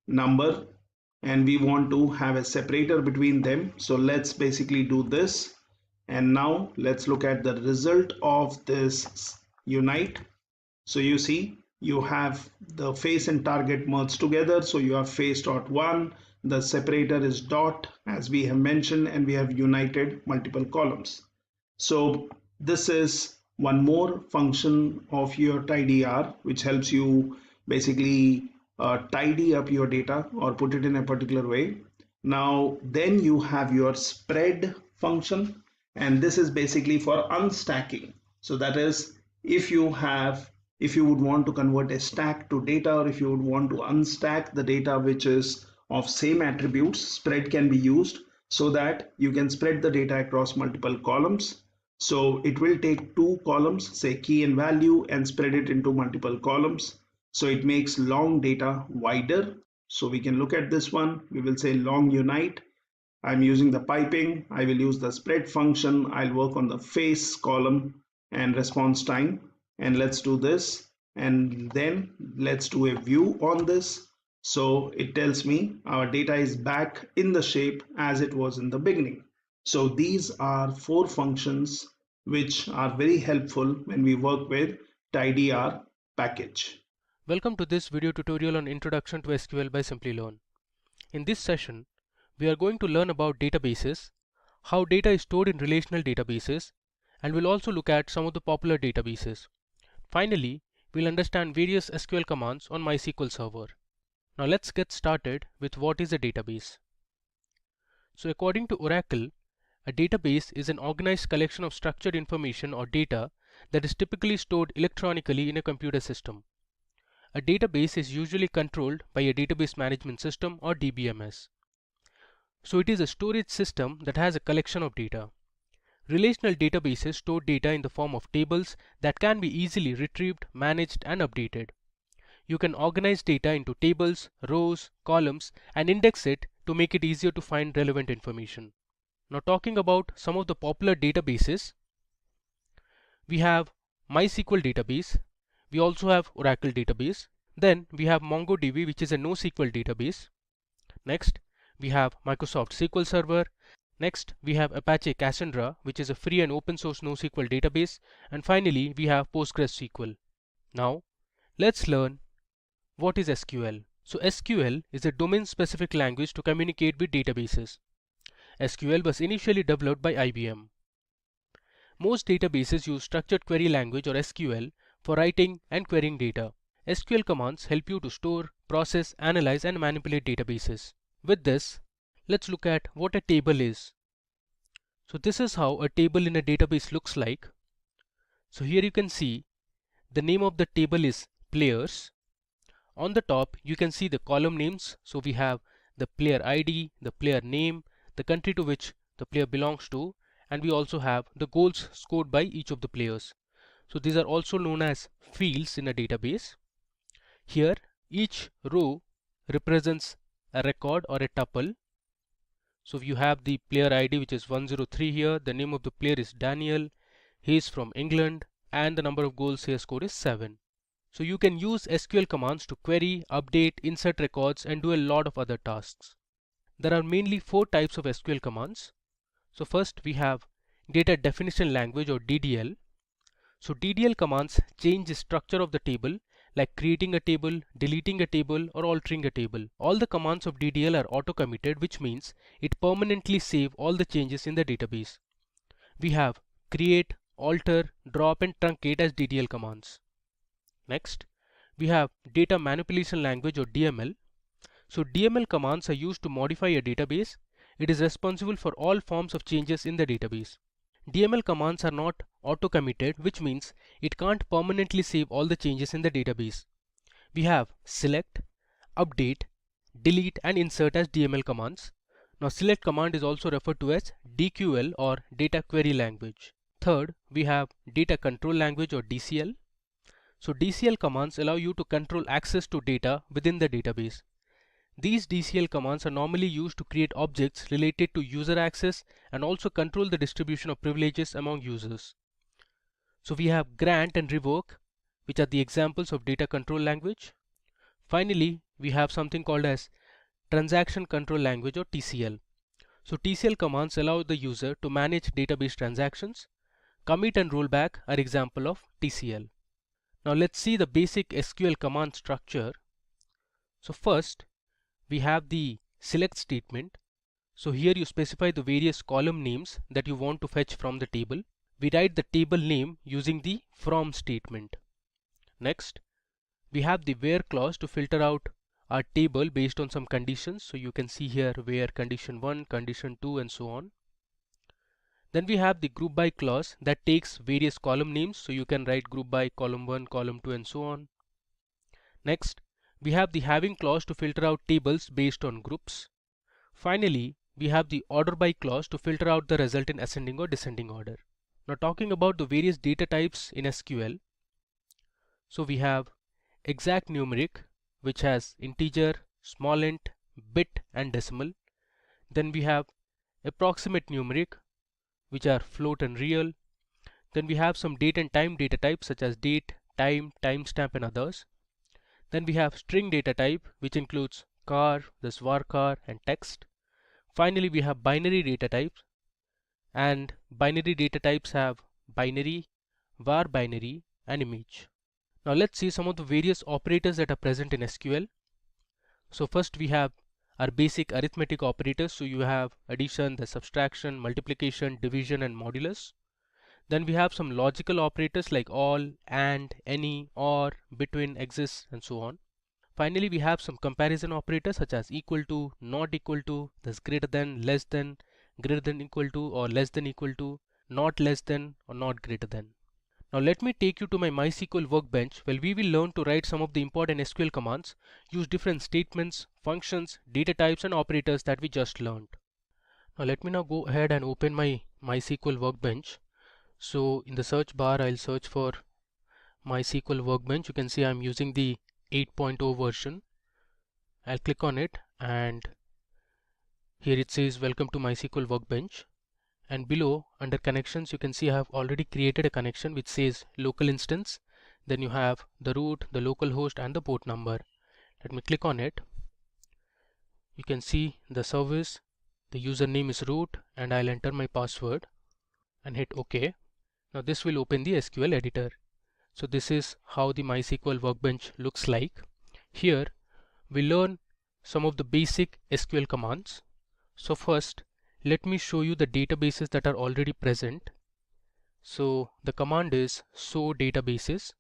number, and we want to have a separator between them. So let's basically do this. And now let's look at the result of this unite. So you see, you have the face and target merged together. So you have face dot one, the separator is dot, as we have mentioned, and we have united multiple columns. So this is one more function of your tidyr, which helps you basically tidy up your data or put it in a particular way. Now then you have your spread function, and this is basically for unstacking. So that is, if you would want to convert a stack to data, or if you would want to unstack the data which is of same attributes, spread can be used so that you can spread the data across multiple columns. So it will take two columns, say key and value, and spread it into multiple columns. So it makes long data wider. So we can look at this one. We will say long unite. I'm using the piping. I will use the spread function. I'll work on the face column and response time. And let's do this. And then let's do a view on this. So it tells me our data is back in the shape as it was in the beginning. So these are four functions which are very helpful when we work with tidyr package. Welcome to this video tutorial on Introduction to SQL by Simplilearn. In this session, we are going to learn about databases, how data is stored in relational databases, and we'll also look at some of the popular databases. Finally, we'll understand various SQL commands on MySQL Server. Now let's get started with what is a database. So according to Oracle, a database is an organized collection of structured information or data that is typically stored electronically in a computer system. A database is usually controlled by a database management system or DBMS. So it is a storage system that has a collection of data. Relational databases store data in the form of tables that can be easily retrieved, managed, and updated. You can organize data into tables, rows, columns, and index it to make it easier to find relevant information. Now talking about some of the popular databases, we have MySQL database, we also have Oracle database, then we have MongoDB, which is a NoSQL database. Next, we have Microsoft SQL Server. Next, we have Apache Cassandra, which is a free and open source NoSQL database. And finally, we have PostgreSQL. Now, let's learn what is SQL. So SQL is a domain-specific language to communicate with databases. SQL was initially developed by IBM. Most databases use structured query language or SQL for writing and querying data. SQL commands help you to store, process, analyze, and manipulate databases. With this, let's look at what a table is. So this is how a table in a database looks like. So here you can see the name of the table is players. On the top, you can see the column names. So we have the player ID, the player name, the country to which the player belongs to, and we also have the goals scored by each of the players. So these are also known as fields in a database. Here, each row represents a record or a tuple. So you have the player ID, which is 103 here. The name of the player is Daniel. He is from England, and the number of goals he has scored is 7. So you can use SQL commands to query, update, insert records, and do a lot of other tasks. There are mainly 4 types of SQL commands. So first we have data definition language or DDL. So DDL commands change the structure of the table, like creating a table, deleting a table, or altering a table. All the commands of DDL are auto-committed, which means it permanently saves all the changes in the database. We have create, alter, drop, and truncate as DDL commands. Next, we have data manipulation language or DML. So DML commands are used to modify a database. It is responsible for all forms of changes in the database. DML commands are not auto-committed, which means it can't permanently save all the changes in the database. We have select, update, delete and insert as DML commands. Now select command is also referred to as DQL or data query language. Third, we have data control language or DCL. So DCL commands allow you to control access to data within the database. These DCL commands are normally used to create objects related to user access and also control the distribution of privileges among users. So we have grant and revoke, which are the examples of data control language. Finally, we have something called as transaction control language or TCL. So TCL commands allow the user to manage database transactions. Commit and rollback are example of TCL. Now let's see the basic SQL command structure. So first, we have the select statement. So here you specify the various column names that you want to fetch from the table. We write the table name using the from statement. Next, we have the where clause to filter out our table based on some conditions. So you can see here where condition 1, condition 2 and so on. Then we have the group by clause that takes various column names. So you can write group by column 1, column 2 and so on. Next, we have the having clause to filter out tables based on groups. Finally, we have the order by clause to filter out the result in ascending or descending order. Now talking about the various data types in SQL. So we have exact numeric, which has integer, small int, bit and decimal. Then we have approximate numeric, which are float and real. Then we have some date and time data types such as date, time, timestamp and others. Then we have string data type, which includes char, this varchar and text. Finally, we have binary data types, and binary data types have binary, var binary and image. Now let's see some of the various operators that are present in SQL. So first we have our basic arithmetic operators. So you have addition, the subtraction, multiplication, division and modulus. Then we have some logical operators like all, and, any, or, between, exists and so on. Finally, we have some comparison operators such as equal to, not equal to, this greater than, less than, greater than equal to or less than equal to, not less than or not greater than. Now let me take you to my MySQL workbench where we will learn to write some of the important SQL commands, use different statements, functions, data types and operators that we just learned. Now let me now go ahead and open my MySQL workbench. So in the search bar, I'll search for MySQL workbench. You can see I'm using the 8.0 version. I'll click on it and here it says welcome to MySQL workbench. And below under connections, you can see I have already created a connection which says local instance. Then you have the root, the local host and the port number. Let me click on it. You can see the service, the username is root and I'll enter my password and hit OK. Now this will open the SQL editor. So this is how the MySQL workbench looks like. Here we learn some of the basic SQL commands. So first, let me show you the databases that are already present. So the command is show databases.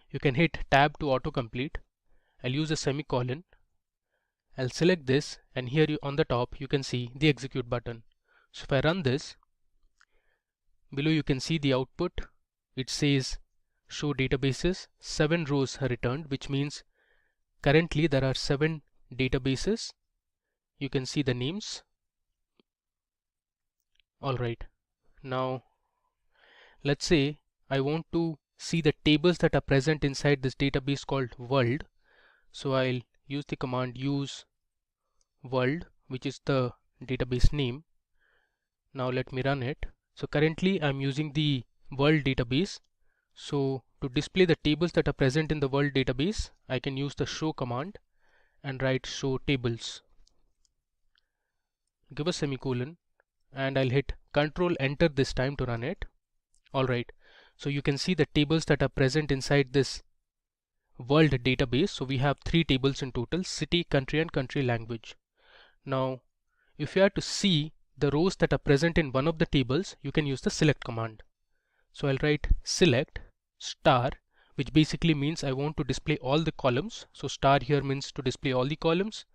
You can hit tab to autocomplete. I'll use a semicolon. I'll select this and here on the top you can see the execute button. So if I run this, below you can see the output. It says show databases, 7 rows are returned, which means currently there are 7 databases. You can see the names. Alright, now let's say I want to see the tables that are present inside this database called world. So I'll use the command use world, which is the database name. Now let me run it. So currently I'm using the world database. So to display the tables that are present in the world database, I can use the show command and write show tables. Give a semicolon and I'll hit Control Enter this time to run it. Alright, so you can see the tables that are present inside this world database. So we have 3 tables in total: city, country and country language. Now if you are to see the rows that are present in one of the tables, you can use the select command. So I'll write select star, which basically means I want to display all the columns. So star here means to display all the columns.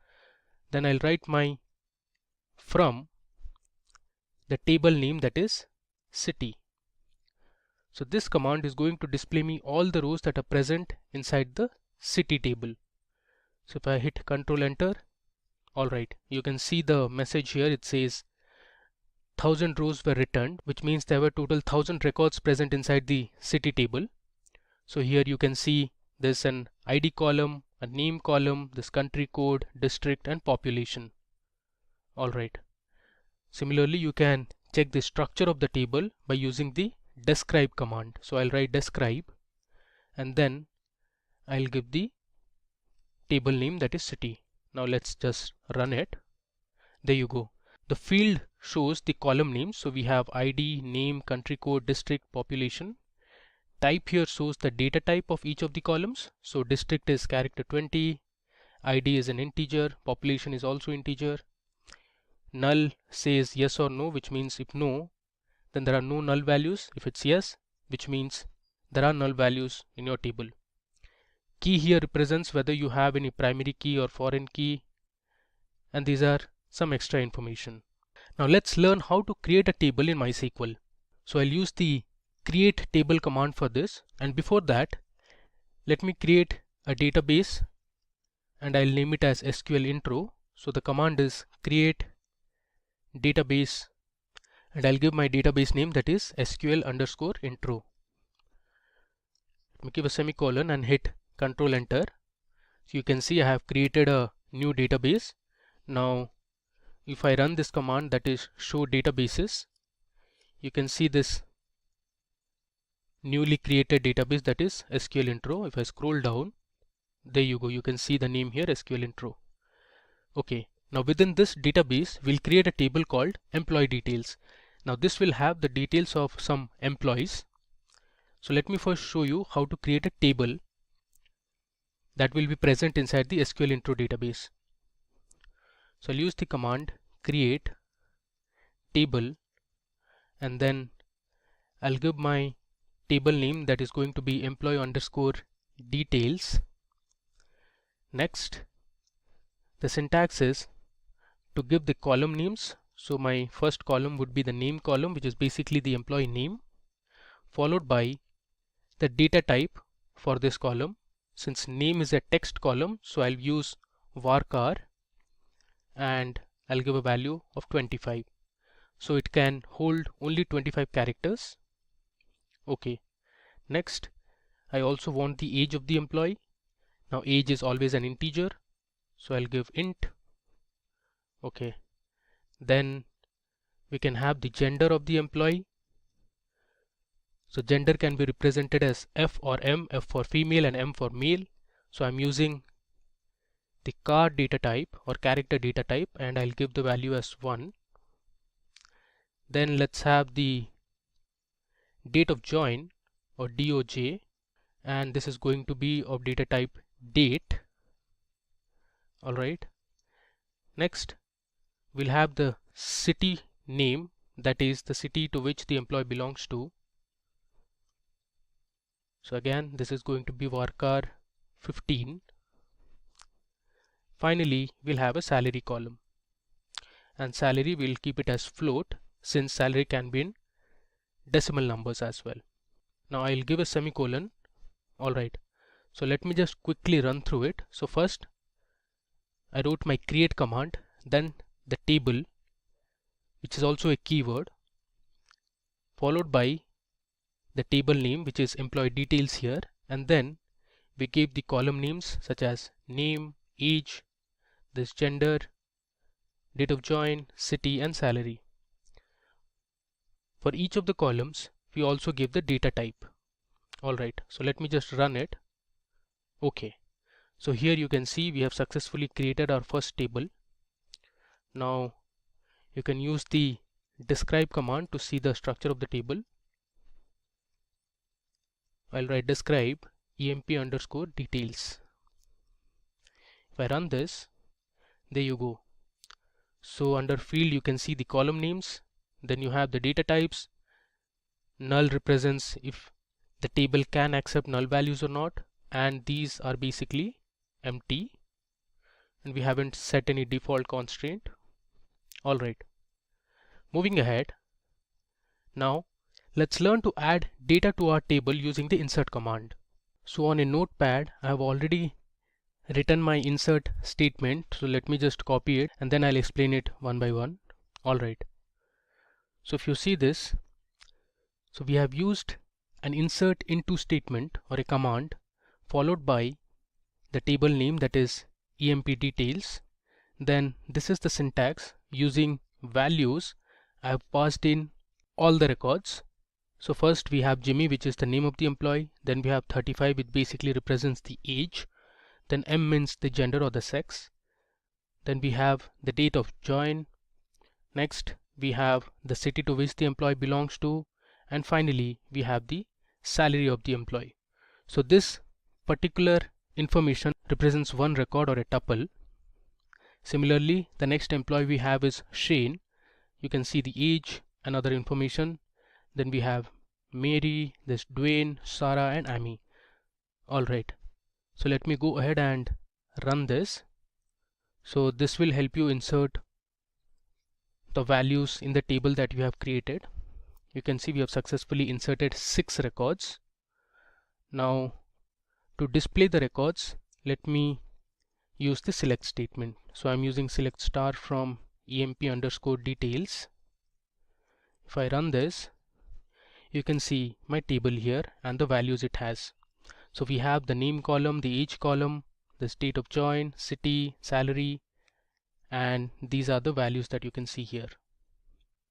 Then I'll write my from the table name, that is city. So this command is going to display me all the rows that are present inside the city table. So if I hit Control Enter, alright, you can see the message here. It says 1000 rows were returned, which means there were total 1000 records present inside the city table. So here you can see there's an ID column, a name column, this country code, district and population. Alright. Similarly, you can check the structure of the table by using the describe command. So I'll write describe and then I'll give the table name, that is city. Now let's just run it. There you go. The field shows the column names. So we have ID, name, country code, district, population. Type here shows the data type of each of the columns. So district is character 20, ID is an integer, population is also integer. Null says yes or no, which means if no, then there are no null values. If it's yes, which means there are null values in your table. Key here represents whether you have any primary key or foreign key, and these are some extra information. Now let's learn how to create a table in MySQL. So I'll use the create table command for this, and before that let me create a database and I'll name it as SQL intro. So the command is create database and I'll give my database name, that is SQL_intro. Let me give a semicolon and hit Control Enter. So you can see I have created a new database. Now if I run this command, that is show databases, you can see this newly created database, that is SQL intro. If I scroll down, there you go, you can see the name here, SQL intro. Okay, now within this database we'll create a table called employee details. Now this will have the details of some employees. So let me first show you how to create a table that will be present inside the SQL intro database. So I'll use the command create table and then I'll give my table name, that is going to be employee_details. Next, the syntax is to give the column names. So my first column would be the name column, which is basically the employee name, followed by the data type for this column. Since name is a text column, so I'll use varchar and I'll give a value of 25. So it can hold only 25 characters. Okay. Next, I also want the age of the employee. Now age is always an integer, so I'll give int. Okay. Then we can have the gender of the employee. So gender can be represented as F or M, F for female and M for male. So I'm using the char data type or character data type and I'll give the value as 1. Then let's have the date of join or DOJ, and this is going to be of data type date. Alright. Next, we'll have the city name, that is the city to which the employee belongs to. So again, this is going to be varchar 15. Finally, we'll have a salary column, and salary we'll keep it as float, since salary can be in decimal numbers as well. Now I'll give a semicolon. Alright, so let me just quickly run through it. So first I wrote my create command, then the table, which is also a keyword, followed by the table name, which is employee details here, and then we gave the column names such as name, age, this gender, date of join, city and salary. For each of the columns we also give the data type. Alright, so let me just run it. Okay, so here you can see we have successfully created our first table. Now you can use the describe command to see the structure of the table. I'll write describe emp_details. If I run this, there you go. So under field you can see the column names, then you have the data types. Null represents if the table can accept null values or not, and these are basically empty. and we haven't set any default constraint. Alright, moving ahead. Now let's learn to add data to our table using the insert command. So on a notepad, I have already written my insert statement. So let me just copy it and then I'll explain it one by one. Alright. So if you see this, so we have used an insert into statement or a command followed by the table name, that is emp details. Then this is the syntax. Using values, I have passed in all the records. So first we have Jimmy, which is the name of the employee. Then we have 35, which basically represents the age. Then M means the gender or the sex. Then we have the date of join. Next we have the city to which the employee belongs to. And finally we have the salary of the employee. So this particular information represents one record or a tuple. Similarly, the next employee we have is Shane. You can see the age and other information. Then we have Mary, there's Dwayne, Sarah and Amy. Alright, so let me go ahead and run this. So this will help you insert the values in the table that you have created. You can see we have successfully inserted 6 records. Now to display the records, let me use the select statement. So I'm using select star from emp_details. If I run this, you can see my table here and the values it has. So we have the name column, the age column, the state of join, city, salary, and these are the values that you can see here.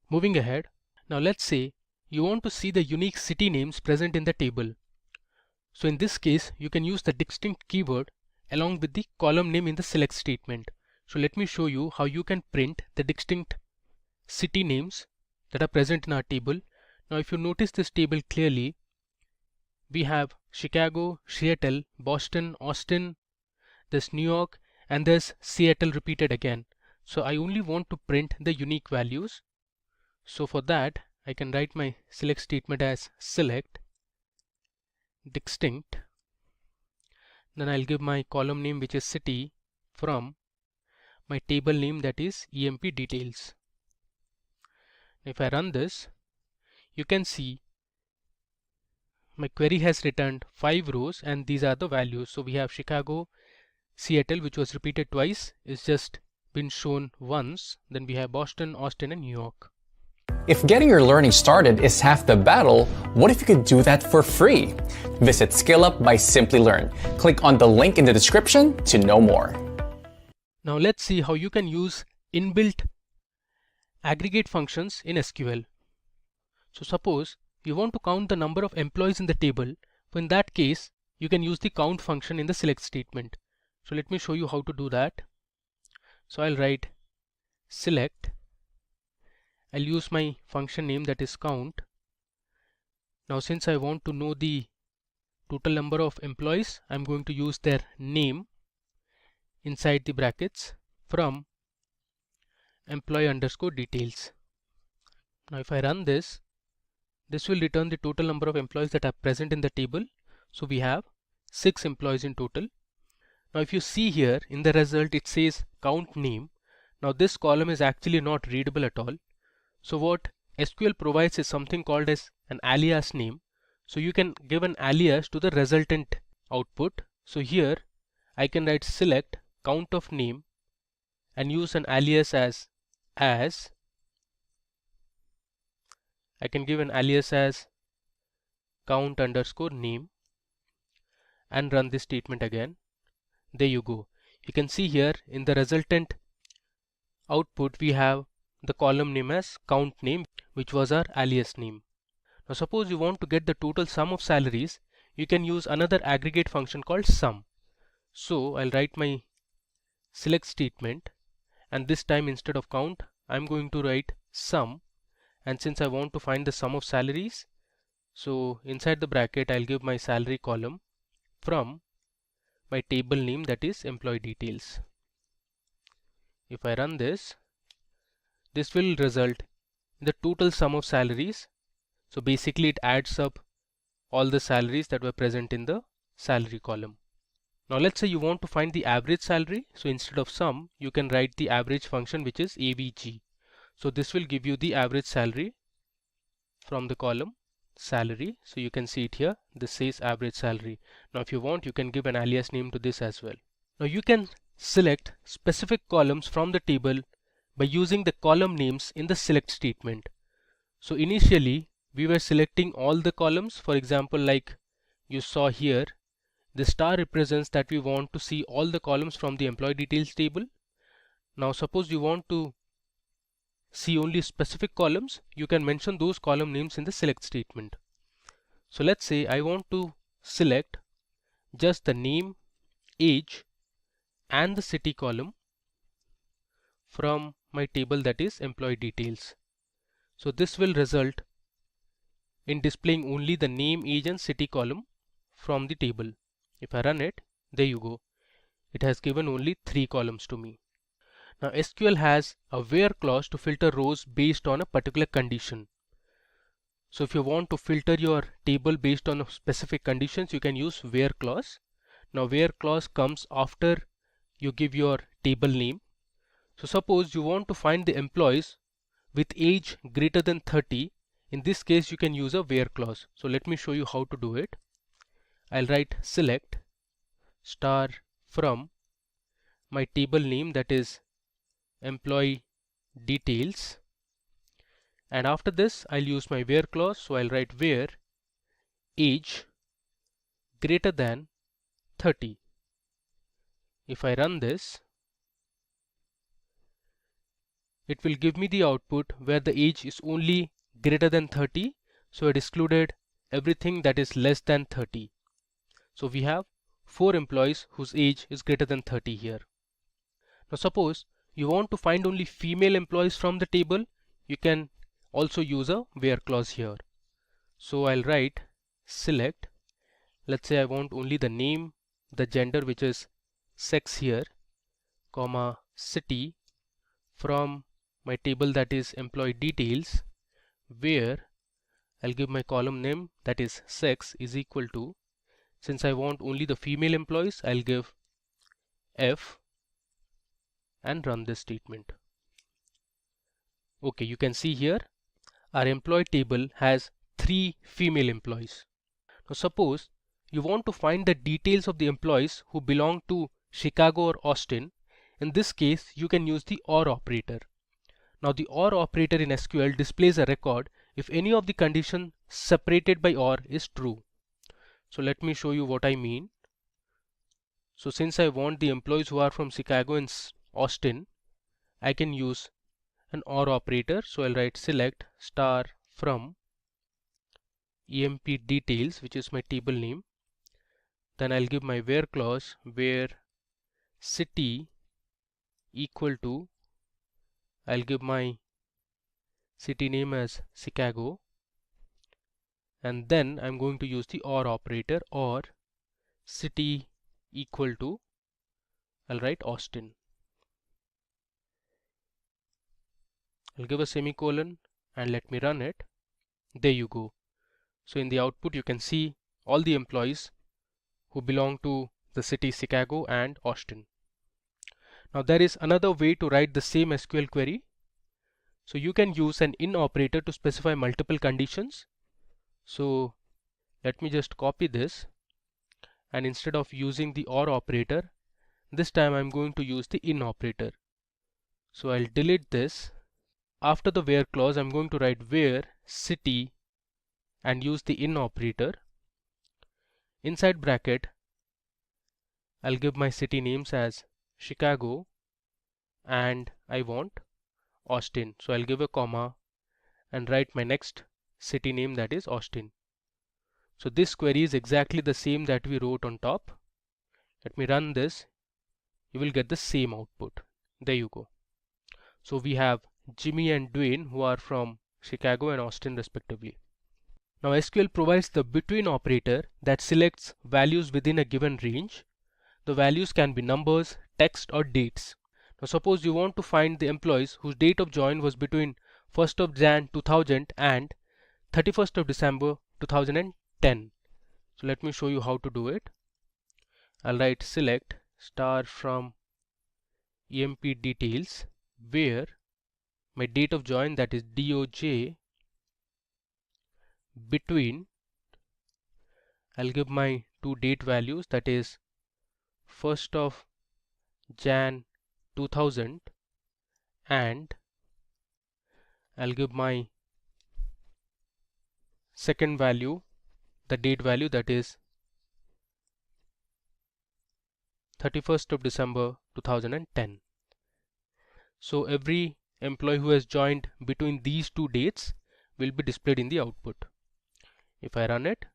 Moving ahead, now let's say you want to see the unique city names present in the table. So in this case, you can use the distinct keyword along with the column name in the select statement. So let me show you how you can print the distinct city names that are present in our table. Now if you notice this table clearly, we have Chicago, Seattle, Boston, Austin, there's New York, and there's Seattle repeated again. So I only want to print the unique values. So for that, I can write my select statement as select distinct. Then I'll give my column name, which is city, from my table name, that is emp details. If I run this, you can see my query has returned 5 rows and these are the values. So we have Chicago, Seattle, which was repeated twice, is just been shown once. Then we have Boston, Austin and New York. If getting your learning started is half the battle, what if you could do that for free? Visit SkillUp by Simplilearn. Click on the link in the description to know more. Now let's see how you can use inbuilt aggregate functions in SQL. So suppose you want to count the number of employees in the table. In that case, you can use the count function in the select statement. So let me show you how to do that. So I'll write select. I'll use my function name, that is count. Now since I want to know the total number of employees, I'm going to use their name inside the brackets from employee_details. Now if I run this, this will return the total number of employees that are present in the table. So we have 6 employees in total. Now if you see here in the result, it says count name. Now this column is actually not readable at all. So what SQL provides is something called as an alias name. So you can give an alias to the resultant output. So here I can write select count of name and use an alias as I can give an alias as count_name and run this statement again. There you go. You can see here in the resultant output we have the column name as count name, which was our alias name. Now suppose you want to get the total sum of salaries, you can use another aggregate function called sum. So I'll write my select statement, and this time instead of count I'm going to write sum, and since I want to find the sum of salaries, so inside the bracket I'll give my salary column from my table name, that is employee details. If I run this, this will result in the total sum of salaries. So basically it adds up all the salaries that were present in the salary column. Now let's say you want to find the average salary. So instead of sum, you can write the average function, which is avg. So this will give you the average salary from the column salary. So you can see it here. This says average salary. Now if you want, you can give an alias name to this as well. Now you can select specific columns from the table by using the column names in the select statement. So initially we were selecting all the columns. For example, like you saw here, the star represents that we want to see all the columns from the employee details table. Now suppose you want to see only specific columns, you can mention those column names in the select statement. So let's say I want to select just the name, age and the city column from my table, that is employee details. So this will result in displaying only the name, age and city column from the table. If I run it, there you go. It has given only 3 columns to me. Now SQL has a where clause to filter rows based on a particular condition. So if you want to filter your table based on specific conditions, you can use where clause. Now where clause comes after you give your table name. So suppose you want to find the employees with age greater than 30. In this case, you can use a where clause. So let me show you how to do it. I'll write select star from my table name, that is employee details, and after this I'll use my where clause. So I'll write where age greater than 30. If I run this, it will give me the output where the age is only greater than 30. So it excluded everything that is less than 30. So we have 4 employees whose age is greater than 30 here. Now suppose you want to find only female employees from the table, you can also use a where clause here. So I'll write select, let's say I want only the name, the gender, which is sex here, comma city from my table, that is employee details, where I'll give my column name, that is sex, is equal to, since I want only the female employees, I'll give F and run this statement. Okay, you can see here our employee table has 3 female employees. Now suppose you want to find the details of the employees who belong to Chicago or Austin. In this case, you can use the OR operator. Now the OR operator in SQL displays a record if any of the condition separated by OR is true. So let me show you what I mean. So since I want the employees who are from Chicago and Austin, I can use an OR operator. So I'll write select star from emp details, which is my table name. Then I'll give my where clause, where city equal to, I'll give my city name as Chicago, and then I'm going to use the OR operator, or city equal to, I'll write Austin. I'll give a semicolon and let me run it. There you go. So in the output you can see all the employees who belong to the city Chicago and Austin. Now there is another way to write the same SQL query. So you can use an in operator to specify multiple conditions. So let me just copy this, and instead of using the OR operator, this time I'm going to use the in operator. So I'll delete this. After the where clause, I'm going to write where city and use the in operator. Inside bracket, I'll give my city names as Chicago and I want Austin. So I'll give a comma and write my next city name, that is Austin. So this query is exactly the same that we wrote on top. Let me run this. You will get the same output. There you go. So we have Jimmy and Dwayne, who are from Chicago and Austin respectively. Now SQL provides the between operator that selects values within a given range. The values can be numbers, text or dates. Now suppose you want to find the employees whose date of join was between 1st of Jan 2000 and 31st of December 2010. So let me show you how to do it. I'll write select star from emp details, where my date of join, that is DOJ, between, I'll give my two date values, that is 1st of Jan 2000, and I'll give my second value, the date value, that is 31st of December 2010. So every employee who has joined between these two dates will be displayed in the output. If I run it,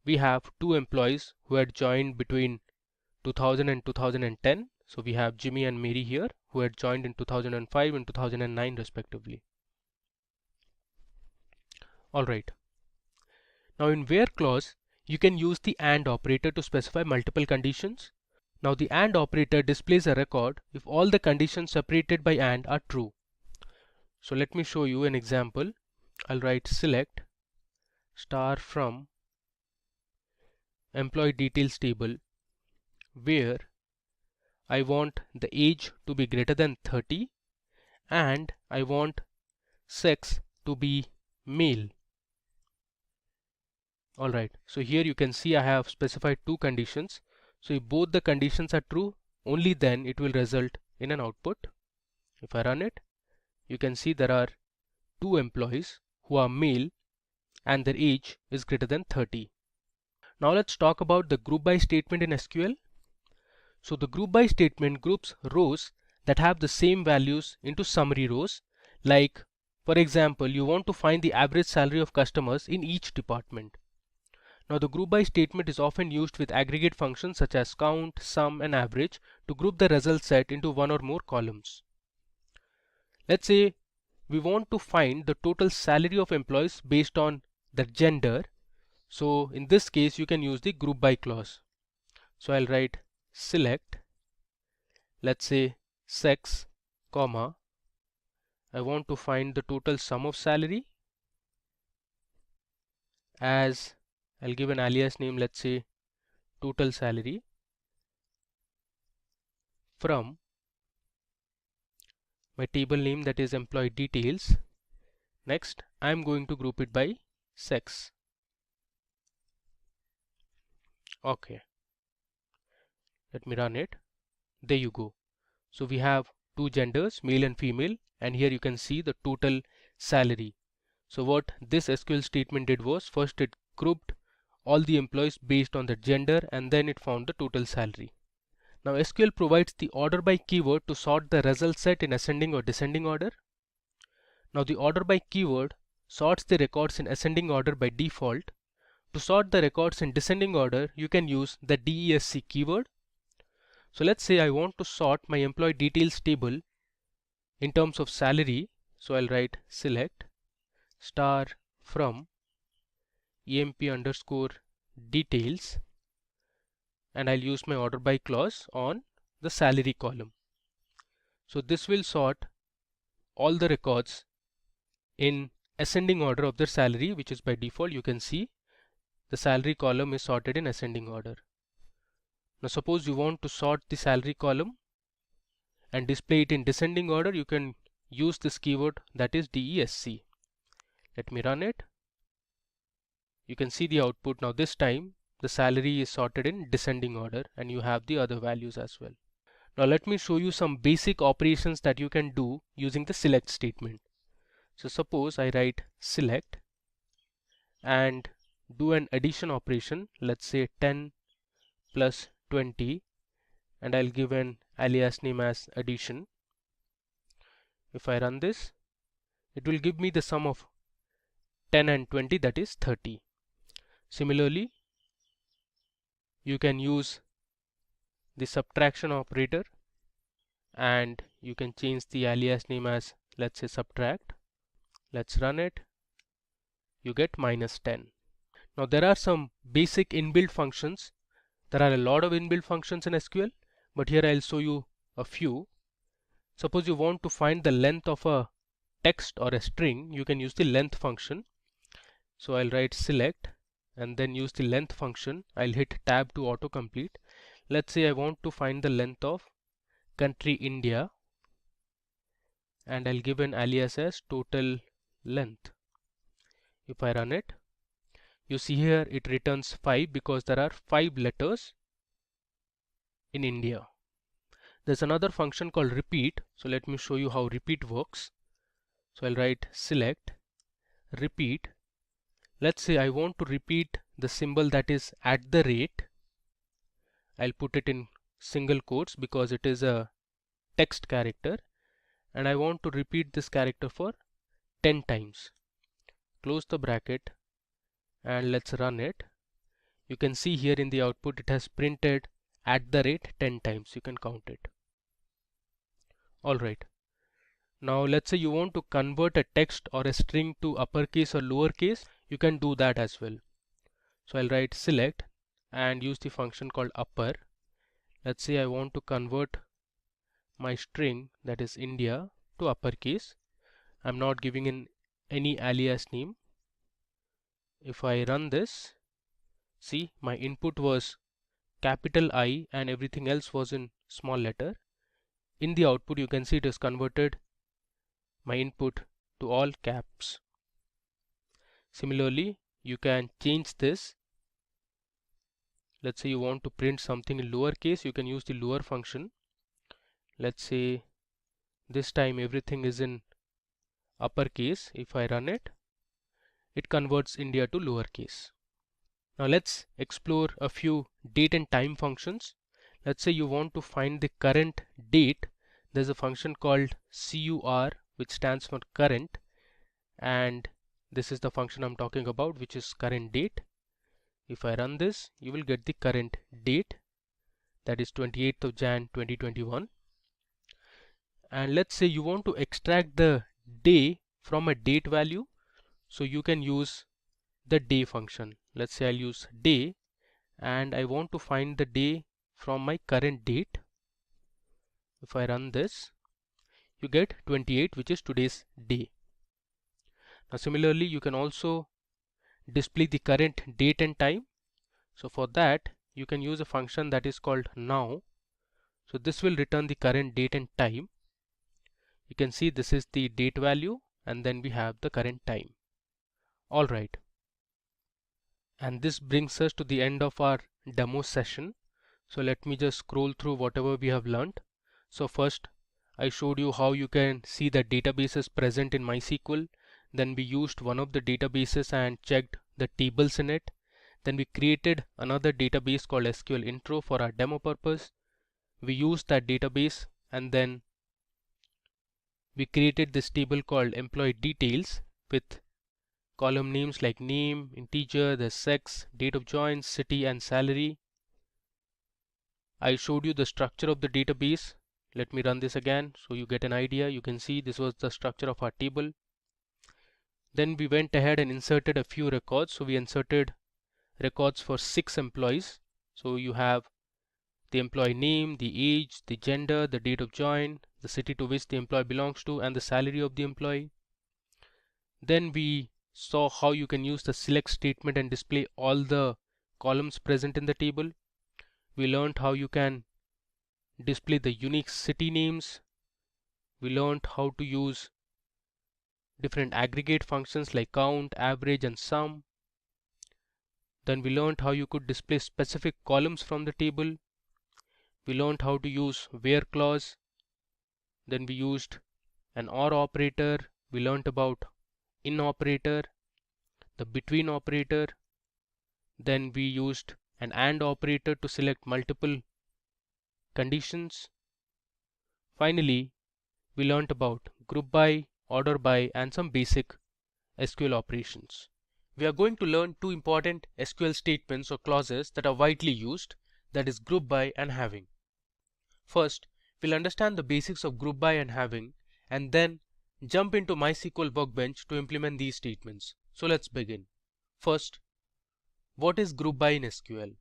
we have two employees who had joined between 2000 and 2010. So we have Jimmy and Mary here, who had joined in 2005 and 2009 respectively. Alright. Now in where clause, you can use the AND operator to specify multiple conditions. Now the AND operator displays a record if all the conditions separated by AND are true. So let me show you an example. I'll write select star from employee details table, where I want the age to be greater than 30 and I want sex to be male. Alright, so here you can see I have specified two conditions. So if both the conditions are true, only then it will result in an output. If I run it, you can see there are two employees who are male and their age is greater than 30. Now let's talk about the group by statement in SQL. So the group by statement groups rows that have the same values into summary rows. Like, for example, you want to find the average salary of customers in each department. Now the group by statement is often used with aggregate functions such as count, sum and average to group the result set into one or more columns. Let's say we want to find the total salary of employees based on their gender. So in this case you can use the group by clause. So I'll write select, let's say sex, comma, I want to find the total sum of salary, as I'll give an alias name, let's say total salary, from my table name, that is employee details. Next I'm going to group it by sex. Okay, let me run it. There you go. So we have two genders, male and female, and here you can see the total salary. So what this SQL statement did was, first it grouped all the employees based on the gender and then it found the total salary. Now SQL provides the order by keyword to sort the result set in ascending or descending order. Now the order by keyword sorts the records in ascending order by default. To sort the records in descending order, you can use the DESC keyword. So let's say I want to sort my employee details table in terms of salary. So I'll write select star from emp underscore details, and I'll use my order by clause on the salary column. So this will sort all the records in ascending order of their salary, which is by default. You can see the salary column is sorted in ascending order. Now suppose you want to sort the salary column and display it in descending order, you can use this keyword, that is DESC. Let me run it. You can see the output. Now this time the salary is sorted in descending order and you have the other values as well. Now let me show you some basic operations that you can do using the select statement. So suppose I write select and do an addition operation, let's say 10 plus 20, and I'll give an alias name as addition. If I run this, it will give me the sum of 10 and 20, that is 30. Similarly, you can use the subtraction operator and you can change the alias name as, let's say, subtract. Let's run it. You get minus 10. Now there are some basic inbuilt functions. There are a lot of inbuilt functions in SQL, but here I'll show you a few. Suppose you want to find the length of a text or a string, you can use the length function. So I'll write select and then use the length function. I'll hit tab to autocomplete. let's say I want to find the length of country India, and I'll give an alias as total length. If I run it, you see here it returns 5 because there are 5 letters in India. There's another function called repeat, so let me show you how repeat works. So I'll write select repeat. Let's say I want to repeat the symbol that is at the rate. I'll put it in single quotes because it is a text character, and I want to repeat this character for 10 times. Close the bracket and let's run it. You can see here in the output it has printed at the rate 10 times. You can count it. Alright. Now let's say you want to convert a text or a string to uppercase or lowercase. You can do that as well. So I'll write select and use the function called upper. Let's say I want to convert my string, that is India, to uppercase. I'm not giving in any alias name. If I run this, see, my input was capital I and everything else was in small letter. In the output you can see it is converted my input to all caps. Similarly, you can change this. Let's say you want to print something in lowercase, you can use the lower function. Let's say this time everything is in uppercase. If I run it, it converts India to lowercase. Now let's explore a few date and time functions. Let's say you want to find the current date. There's a function called CUR, which stands for current, and this is the function I'm talking about, which is current date. If I run this, you will get the current date, that is 28th of Jan 2021. And let's say you want to extract the day from a date value, so you can use the day function. Let's say I'll use day and I want to find the day from my current date. If I run this, you get 28, which is today's day. Now similarly, you can also display the current date and time. So for that you can use a function that is called now. So this will return the current date and time. You can see this is the date value and then we have the current time. Alright, and this brings us to the end of our demo session. So let me just scroll through whatever we have learned. So first I showed you how you can see that databases present in MySQL. Then we used one of the databases and checked the tables in it. Then we created another database called SQL Intro for our demo purpose. We used that database and then we created this table called employee details with column names like name, integer, the sex, date of join, city and salary. I showed you the structure of the database. Let me run this again so you get an idea. You can see this was the structure of our table. Then we went ahead and inserted a few records. So we inserted records for 6 employees. So you have the employee name, the age, the gender, the date of join, the city to which the employee belongs to, and the salary of the employee. Then we saw how you can use the select statement and display all the columns present in the table. We learned how you can display the unique city names. We learned how to use different aggregate functions like count, average and sum. Then we learned how you could display specific columns from the table. We learned how to use where clause. Then we used an or operator. We learned about in operator, the between operator. Then we used an and operator to select multiple conditions. Finally, we learned about group by, order by and some basic SQL operations. We are going to learn 2 important SQL statements or clauses that are widely used, that is group by and having. First, we'll understand the basics of group by and having and then jump into MySQL Workbench to implement these statements. So let's begin. First, what is group by in SQL?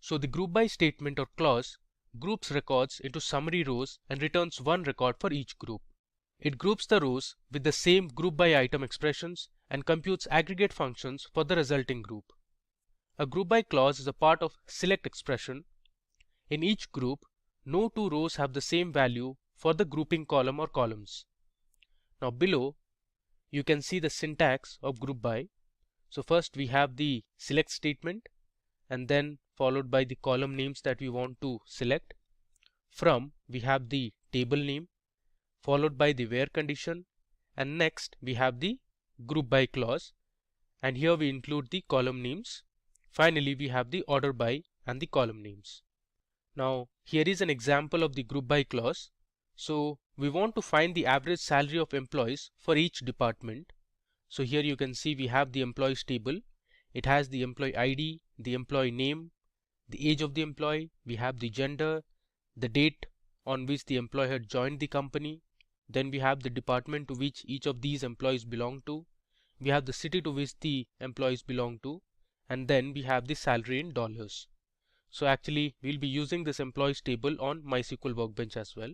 So the group by statement or clause groups records into summary rows and returns one record for each group. It groups the rows with the same group by item expressions and computes aggregate functions for the resulting group. A group by clause is a part of select expression. In each group, no two rows have the same value for the grouping column or columns. Now below, you can see the syntax of group by. So first we have the select statement, and then followed by the column names that we want to select. From, we have the table name, followed by the where condition, and next we have the group by clause, and here we include the column names. Finally, we have the order by and the column names. Now here is an example of the group by clause. So we want to find the average salary of employees for each department. So here you can see we have the employees table. It has the employee ID, the employee name, the age of the employee, we have the gender, the date on which the employee had joined the company. Then we have the department to which each of these employees belong to. We have the city to which the employees belong to, and then we have the salary in dollars. So actually we'll be using this employees table on MySQL Workbench as well.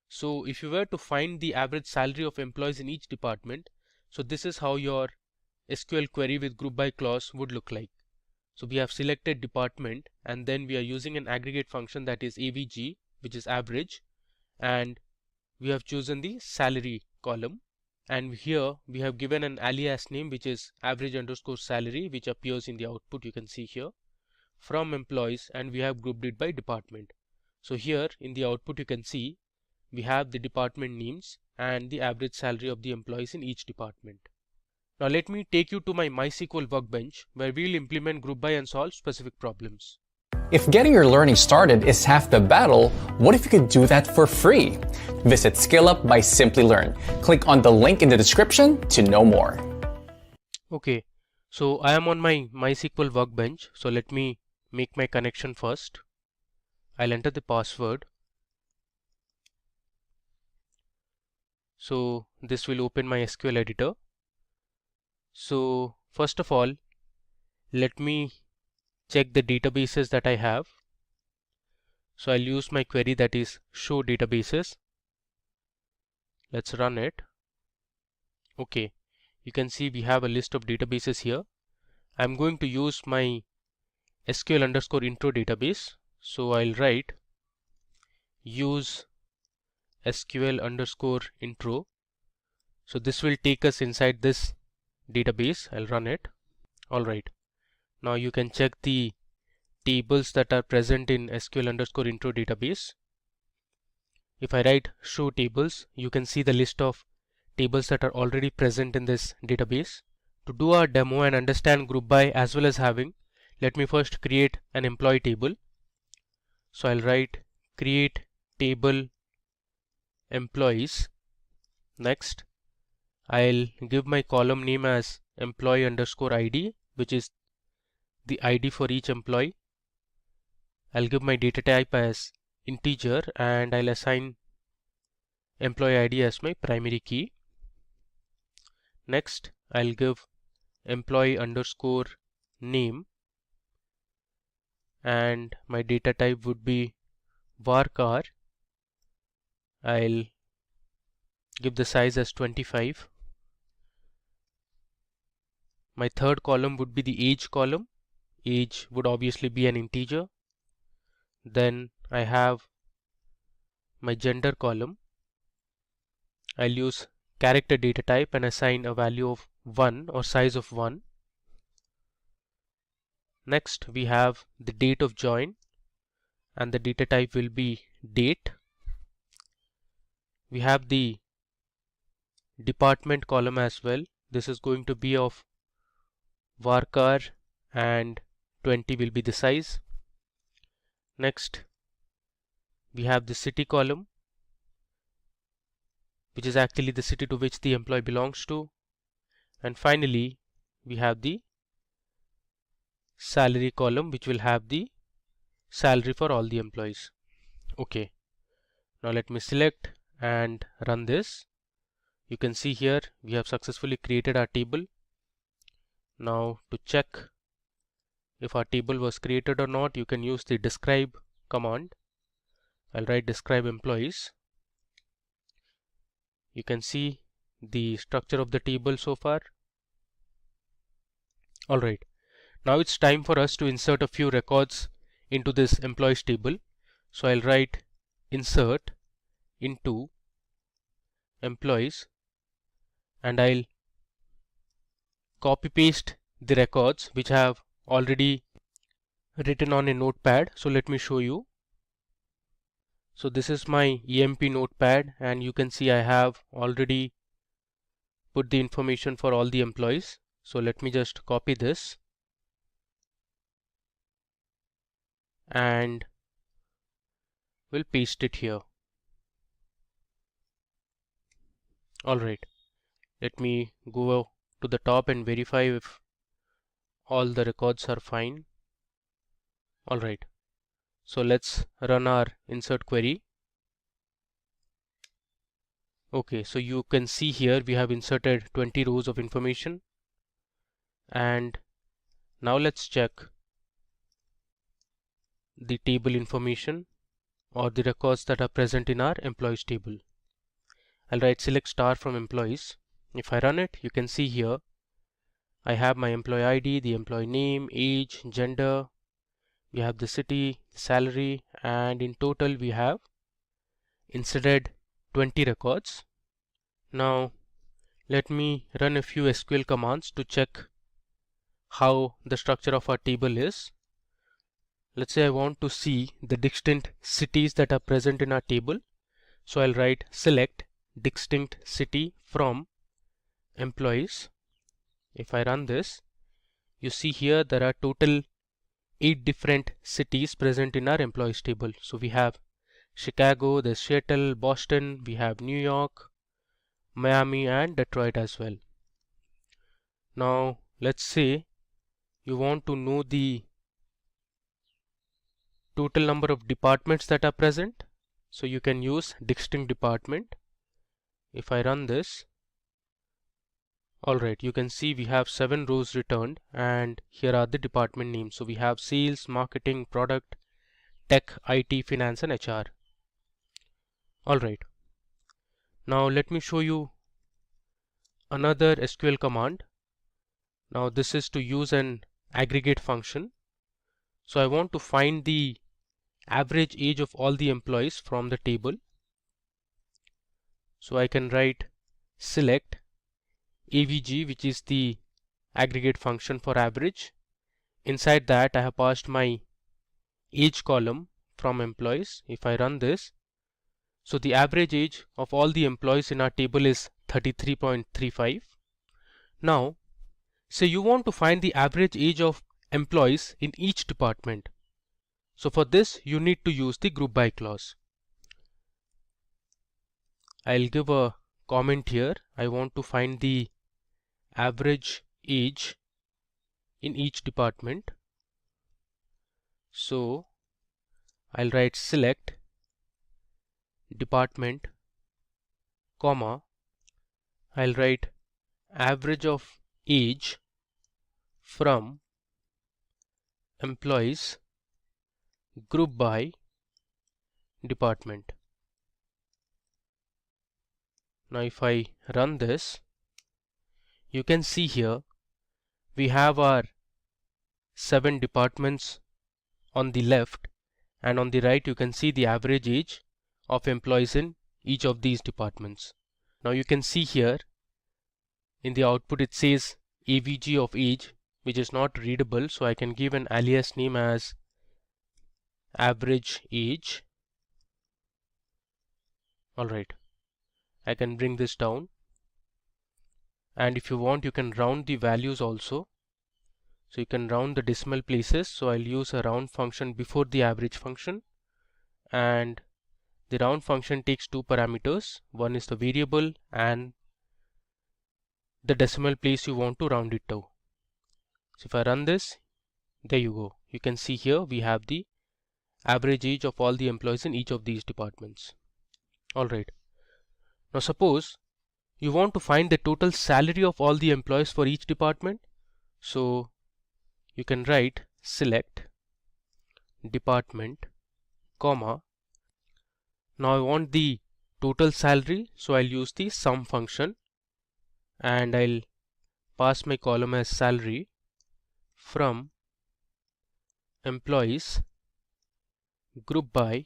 So if you were to find the average salary of employees in each department, so this is how your SQL query with group by clause would look like. So we have selected department, and then we are using an aggregate function that is avg, which is average, and we have chosen the salary column, and here we have given an alias name which is average underscore salary, which appears in the output, you can see here, from employees, and we have grouped it by department. So here in the output you can see we have the department names and the average salary of the employees in each department. Now let me take you to my MySQL Workbench, where we will implement group by and solve specific problems. If getting your learning started is half the battle, what if you could do that for free? Visit SkillUp by Simplilearn. Click on the link in the description to know more. Okay, so I am on my MySQL Workbench. So let me make my connection first. I'll enter the password. So this will open my SQL editor. So first of all, let me check the databases that I have. So I'll use my query that is show databases. Let's run it. Okay, you can see we have a list of databases here. I'm going to use my SQL underscore intro database. So I'll write use SQL underscore intro. So this will take us inside this database. I'll run it. Alright. Now you can check the tables that are present in SQL underscore intro database. If I write show tables, you can see the list of tables that are already present in this database. To do our demo and understand group by as well as having, let me first create an employee table. So I'll write create table employees. Next, I'll give my column name as employee underscore ID, which is the ID for each employee. I'll give my data type as integer, and I'll assign employee ID as my primary key. Next, I'll give employee underscore name, and my data type would be varchar. I'll give the size as 25. My third column would be the age column. Age would obviously be an integer. Then I have my gender column. I'll use character data type and assign a value of 1 or size of 1. Next, we have the date of join, and the data type will be date. We have the department column as well. This is going to be of varchar, and 20 will be the size. Next, we have the city column, which is actually the city to which the employee belongs to. And finally, we have the salary column, which will have the salary for all the employees. Okay, now let me select and run this. You can see here we have successfully created our table. Now to check if our table was created or not, you can use the describe command. I'll write describe employees. You can see the structure of the table so far. Alright, now it's time for us to insert a few records into this employees table. So I'll write insert into employees, and I'll copy paste the records which I have already written on a notepad. So let me show you. So this is my EMP notepad, and you can see I have already put the information for all the employees. So let me just copy this and we'll paste it here. Alright, let me go to the top and verify if all the records are fine. Alright, so let's run our insert query. Okay, so you can see here we have inserted 20 rows of information, and now let's check the table information or the records that are present in our employees table. I'll write select star from employees. If I run it, you can see here I have my employee ID, the employee name, age, gender, we have the city, salary, and in total we have inserted 20 records. Now let me run a few SQL commands to check how the structure of our table is. Let's say I want to see the distinct cities that are present in our table. So I'll write select distinct city from employees. If I run this, you see here there are total 8 different cities present in our employees table. So we have Chicago, there's Seattle, Boston, we have New York, Miami, and Detroit as well. Now let's say you want to know the total number of departments that are present. So you can use distinct department. If I run this, alright, you can see we have 7 rows returned, and here are the department names. So we have sales, marketing, product, tech, IT, finance, and HR. Alright, now let me show you another SQL command. Now this is to use an aggregate function. So I want to find the average age of all the employees from the table. So I can write select AVG, which is the aggregate function for average. Inside that I have passed my age column from employees. If I run this, so the average age of all the employees in our table is 33.35. Now say you want to find the average age of employees in each department. So for this you need to use the group by clause. I'll give a comment here. I want to find the average age in each department. So I'll write select department, comma, I'll write average of age from employees group by department. Now if I run this, you can see here we have our 7 departments on the left, and on the right you can see the average age of employees in each of these departments. Now you can see here in the output it says AVG of age, which is not readable, so I can give an alias name as average age. Alright, I can bring this down, and if you want you can round the values also. So you can round the decimal places. So I'll use a round function before the average function, and the round function takes 2 parameters. One is the variable and the decimal place you want to round it to. So if I run this, there you go. You can see here we have the average age of all the employees in each of these departments. Alright, now suppose you want to find the total salary of all the employees for each department. So you can write select department, comma, now I want the total salary, so I'll use the sum function, and I'll pass my column as salary from employees group by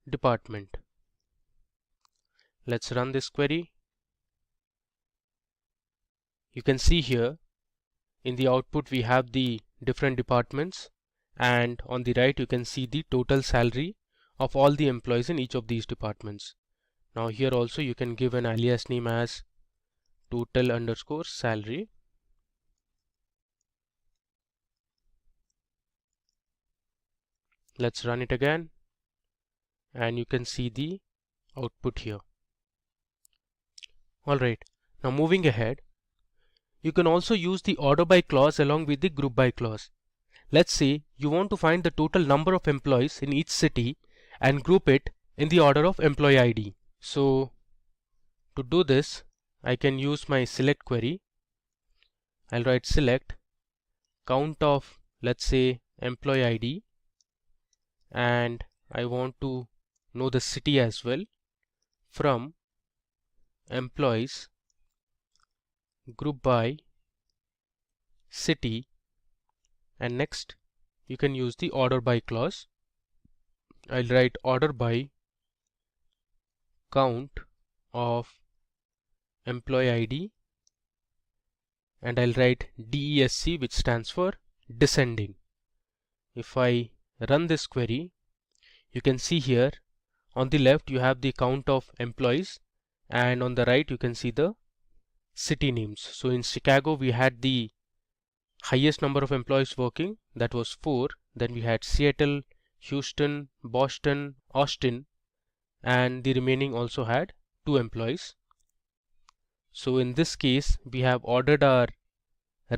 department. Let's run this query. You can see here in the output we have the different departments, and on the right you can see the total salary of all the employees in each of these departments. Now here also you can give an alias name as total underscore salary. Let's run it again, and you can see the output here. Alright, now moving ahead, you can also use the order by clause along with the group by clause. Let's say you want to find the total number of employees in each city and group it in the order of employee ID. So to do this, I can use my select query. I'll write select count of, let's say, employee ID, and I want to know the city as well, from employees group by city, and next you can use the order by clause. I'll write order by count of employee ID, and I'll write DESC, which stands for descending. If I run this query, you can see here on the left you have the count of employees, and on the right you can see the city names. So in Chicago we had the highest number of employees working, that was 4. Then we had Seattle, Houston, Boston, Austin, and the remaining also had 2 employees. So in this case we have ordered our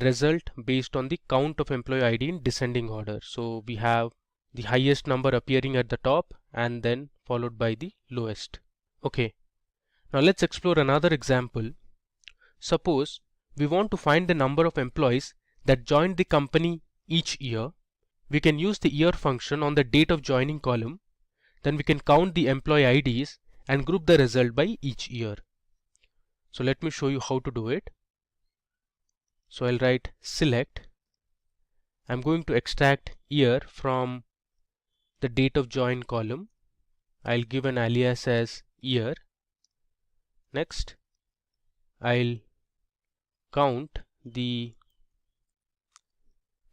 result based on the count of employee ID in descending order. So we have the highest number appearing at the top and then followed by the lowest. Okay, now let's explore another example. Suppose we want to find the number of employees that joined the company each year. We can use the year function on the date of joining column. Then we can count the employee IDs and group the result by each year. So let me show you how to do it. So I'll write select. I'm going to extract year from the date of join column. I'll give an alias as year. Next, I'll count the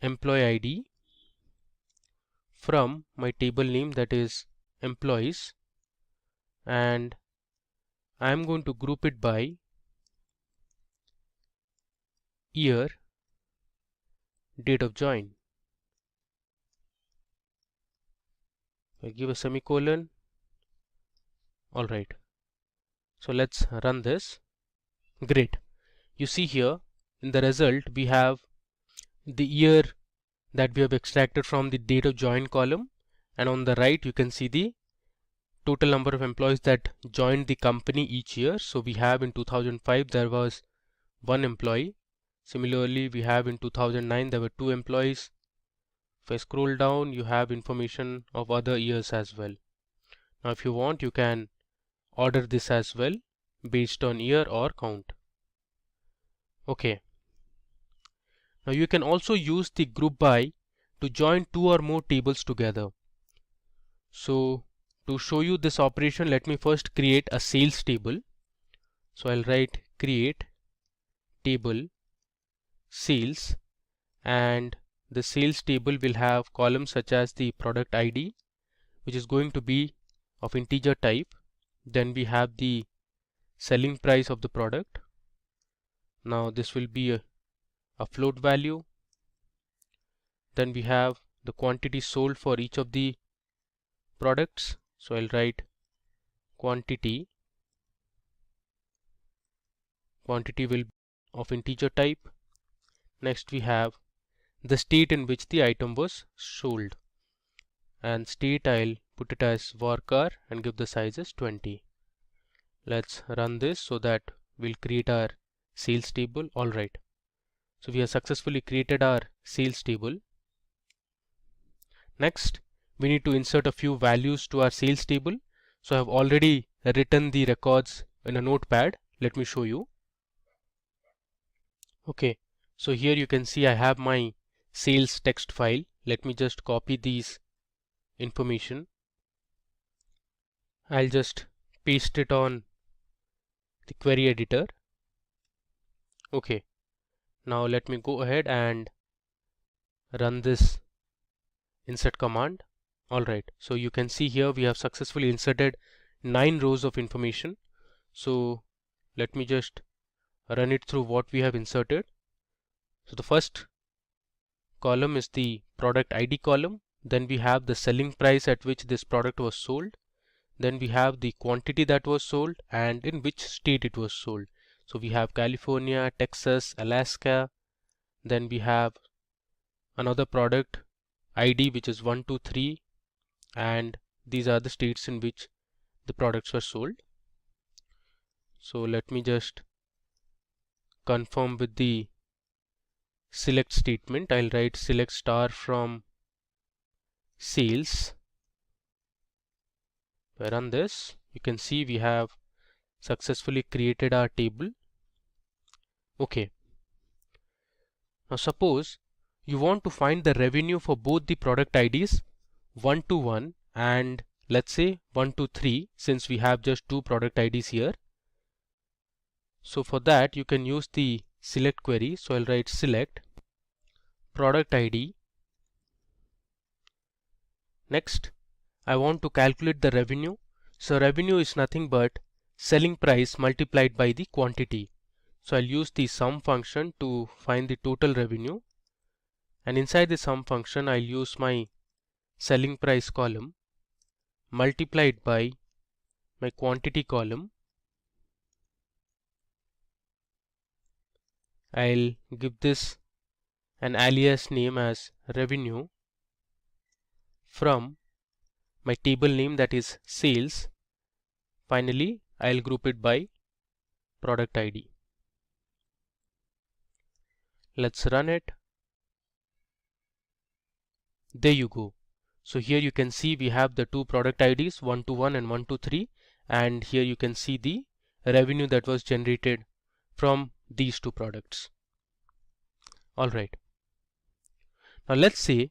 employee ID from my table name, that is employees, and I'm going to group it by year, date of join. I give a semicolon. Alright, so let's run this. Great. You see here in the result we have the year that we have extracted from the date of join column, and on the right you can see the total number of employees that joined the company each year. So we have in 2005 there was 1 employee. Similarly, we have in 2009 there were 2 employees. If I scroll down, you have information of other years as well. Now if you want, you can order this as well based on year or count. Okay. Now you can also use the group by to join 2 or more tables together. So to show you this operation, let me first create a sales table. So I'll write create table sales, and the sales table will have columns such as the product ID, which is going to be of integer type. Then we have the selling price of the product. Now this will be a float value. Then we have the quantity sold for each of the products. So I'll write quantity. Quantity will be of integer type. Next we have the state in which the item was sold, and state I'll put it as varchar and give the size as 20. Let's run this so that we'll create our sales table. Alright, so we have successfully created our sales table. Next, we need to insert a few values to our sales table. So I have already written the records in a notepad. Let me show you. Okay, so here you can see I have my sales text file. Let me just copy these information. I'll just paste it on the query editor. Okay, now let me go ahead and run this insert command. Alright, so you can see here we have successfully inserted 9 rows of information. So let me just run it through what we have inserted. So the first column is the product ID column. Then we have the selling price at which this product was sold. Then we have the quantity that was sold and in which state it was sold. So we have California, Texas, Alaska. Then we have another product ID which is 123, and these are the states in which the products were sold. So let me just confirm with the select statement. I'll write select star from sales. If I run this, you can see we have successfully created our table. Okay. Now suppose you want to find the revenue for both the product IDs 121 and let's say 123, since we have just two product IDs here. So for that you can use the select query. So I'll write select product ID. Next, I want to calculate the revenue. So revenue is nothing but selling price multiplied by the quantity. So I'll use the sum function to find the total revenue, and inside the sum function I'll use my selling price column multiplied by my quantity column. I'll give this an alias name as revenue from my table name, that is sales. Finally, I'll group it by product ID. Let's run it. There you go. So here you can see we have the two product IDs 121 and 123, and here you can see the revenue that was generated from these two products. Alright. Now let's say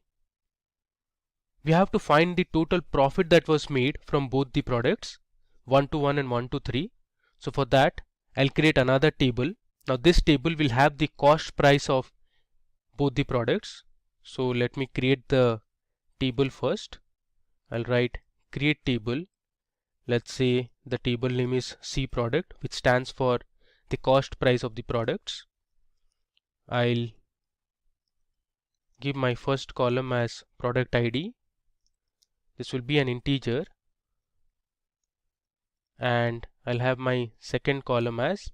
we have to find the total profit that was made from both the products 121 and 123. So for that I'll create another table. Now this table will have the cost price of both the products. So let me create the table first. I'll write create table. Let's say the table name is C product, which stands for the cost price of the products. I'll give my first column as product ID. This will be an integer, and I'll have my second column as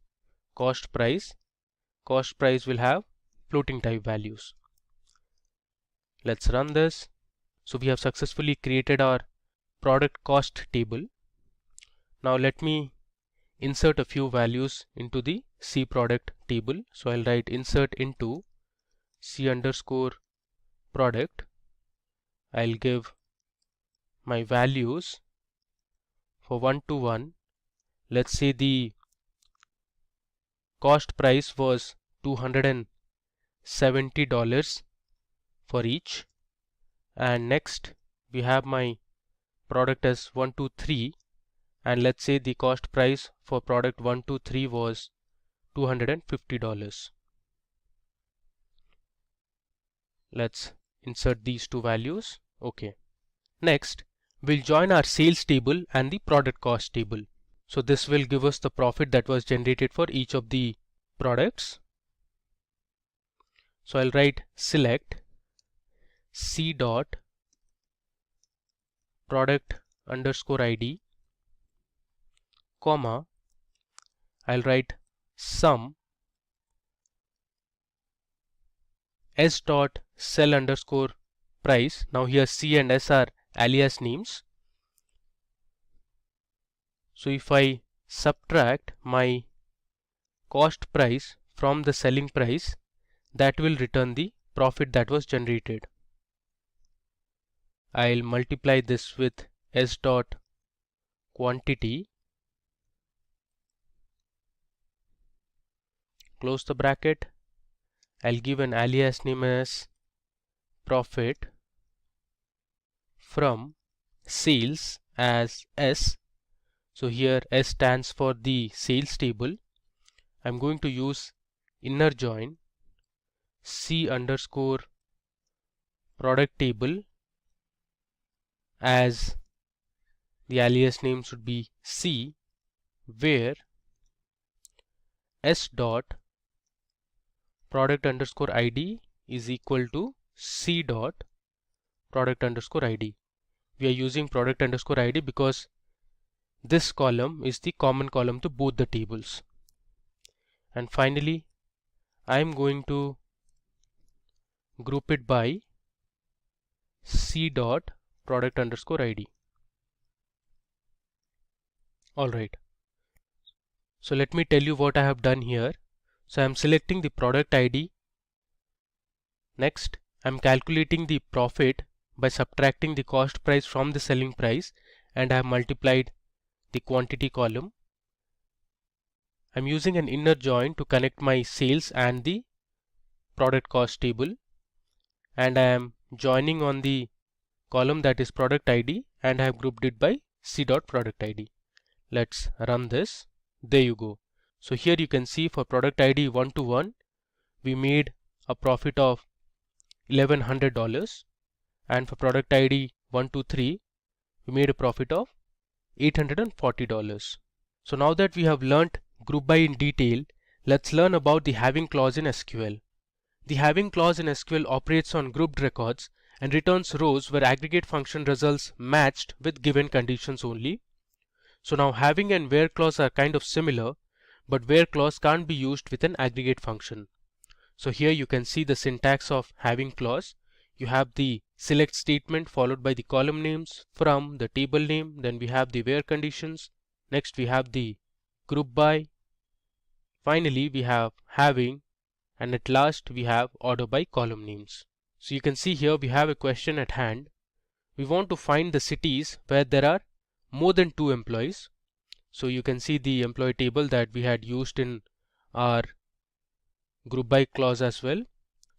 cost price. Cost price will have floating type values. Let's run this. So we have successfully created our product cost table. Now let me insert a few values into the C product table. So I'll write insert into C underscore product. I'll give my values for 121. Let's say the cost price was $270 for each, and next we have my product as 123, and let's say the cost price for product 123 was $250. Let's insert these two values. Okay. Next, we'll join our sales table and the product cost table. So this will give us the profit that was generated for each of the products. So I'll write select C dot product underscore ID, comma, I'll write sum S dot sell underscore price. Now here C and S are alias names. So if I subtract my cost price from the selling price, that will return the profit that was generated. I'll multiply this with S dot quantity, close the bracket. I'll give an alias name as profit from sales as S. So here S stands for the sales table. I'm going to use inner join C underscore product table as the alias name should be C, where S dot product underscore ID is equal to C dot product underscore ID. We are using product underscore ID because this column is the common column to both the tables. And finally, I am going to group it by C dot product underscore ID. Alright. So let me tell you what I have done here. So I am selecting the product ID. Next, I am calculating the profit by subtracting the cost price from the selling price, and I have multiplied the quantity column. I am using an inner join to connect my sales and the product cost table, and I am joining on the column that is product ID, and I have grouped it by C dot product ID. Let's run this. There you go. So here you can see for product ID 121 we made a profit of $1,100, and for product ID 123 we made a profit of $840. So now that we have learnt group by in detail, let's learn about the having clause in SQL. The having clause in SQL operates on grouped records and returns rows where aggregate function results matched with given conditions only. So now having and where clause are kind of similar, but where clause can't be used with an aggregate function. So here you can see the syntax of having clause. You have the select statement followed by the column names from the table name, then we have the where conditions, next we have the group by, finally we have having, and at last we have order by column names. So you can see here we have a question at hand. We want to find the cities where there are more than 2 employees. So you can see the employee table that we had used in our group by clause as well.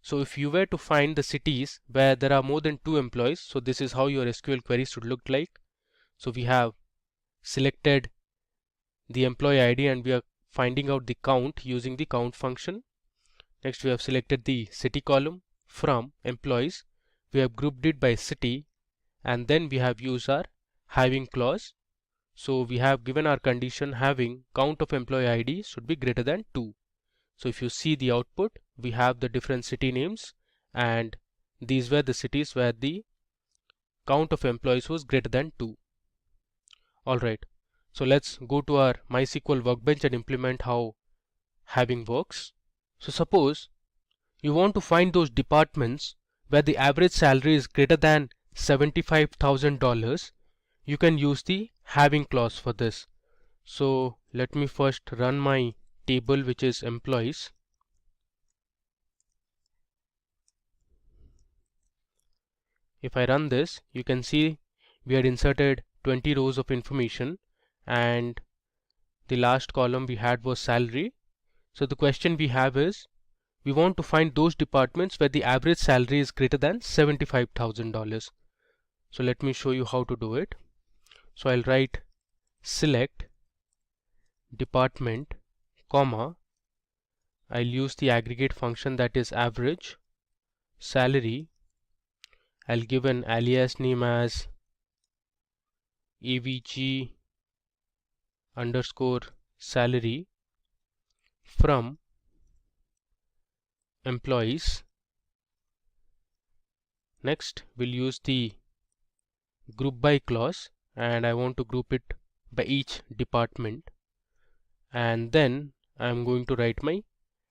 So if you were to find the cities where there are more than 2 employees, so this is how your SQL query should look like. So we have selected the employee ID and we are finding out the count using the count function. Next we have selected the city column. From employees we have grouped it by city, and then we have used our having clause. So we have given our condition having count of employee ID should be greater than 2. So if you see the output, we have the different city names, and these were the cities where the count of employees was greater than 2. Alright, so let's go to our MySQL workbench and implement how having works. So suppose you want to find those departments where the average salary is greater than $75,000. You can use the having clause for this. So let me first run my table, which is employees. If I run this, you can see we had inserted 20 rows of information, and the last column we had was salary. So the question we have is, we want to find those departments where the average salary is greater than $75,000. So let me show you how to do it. So I'll write select department, comma, I'll use the aggregate function that is average salary. I'll give an alias name as avg underscore salary from employees. Next we'll use the group by clause, and I want to group it by each department, and then I'm going to write my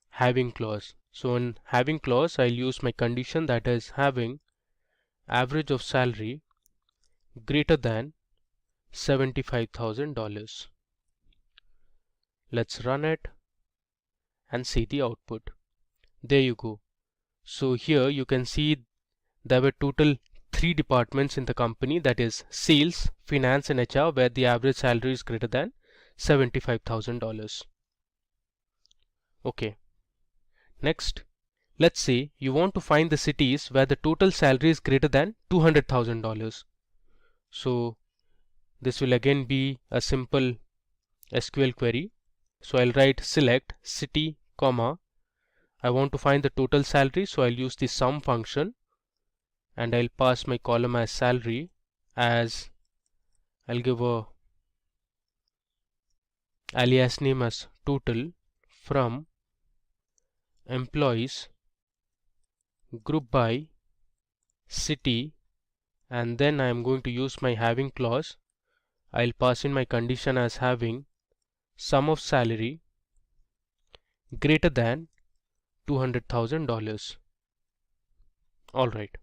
having clause. So in having clause I'll use my condition that is having average of salary greater than $75,000. Let's run it and see the output. There you go. So here you can see there were total 3 departments in the company, that is sales, finance and HR, where the average salary is greater than $75,000. Okay. Next Let's say you want to find the cities where the total salary is greater than $200,000. So this will again be a simple SQL query. So I'll write select city, comma, I want to find the total salary, so I'll use the sum function and I'll pass my column as salary, as I'll give a alias name as total from employees group by city, and then I am going to use my having clause. I'll pass in my condition as having sum of salary greater than $200,000. Alright,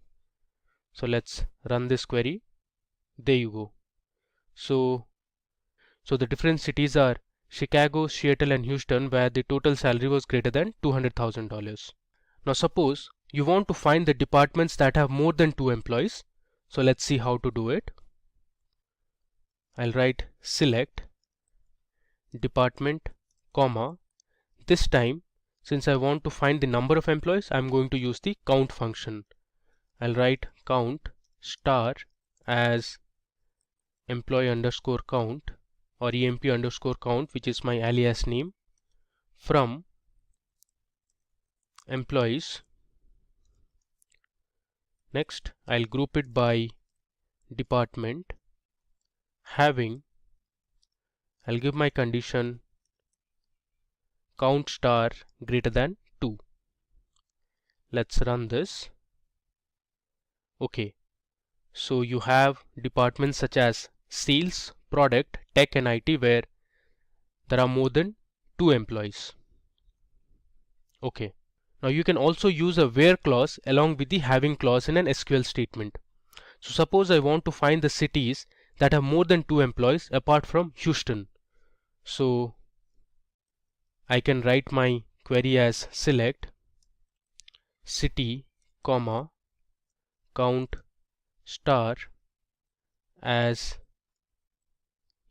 so let's run this query. There you go. So the different cities are Chicago, Seattle and Houston, where the total salary was greater than $200,000. Now suppose you want to find the departments that have more than 2 employees. So let's see how to do it. I'll write select department, comma, this time since I want to find the number of employees, I'm going to use the count function. I'll write count star as employee underscore count or emp underscore count, which is my alias name, from employees. Next I'll group it by department, having, I'll give my condition count star greater than 2. Let's run this. Okay, so you have departments such as sales, product, tech and IT where there are more than 2 employees. Okay, now you can also use a where clause along with the having clause in an SQL statement. So suppose I want to find the cities that have more than 2 employees apart from Houston. So I can write my query as select city, comma, count star as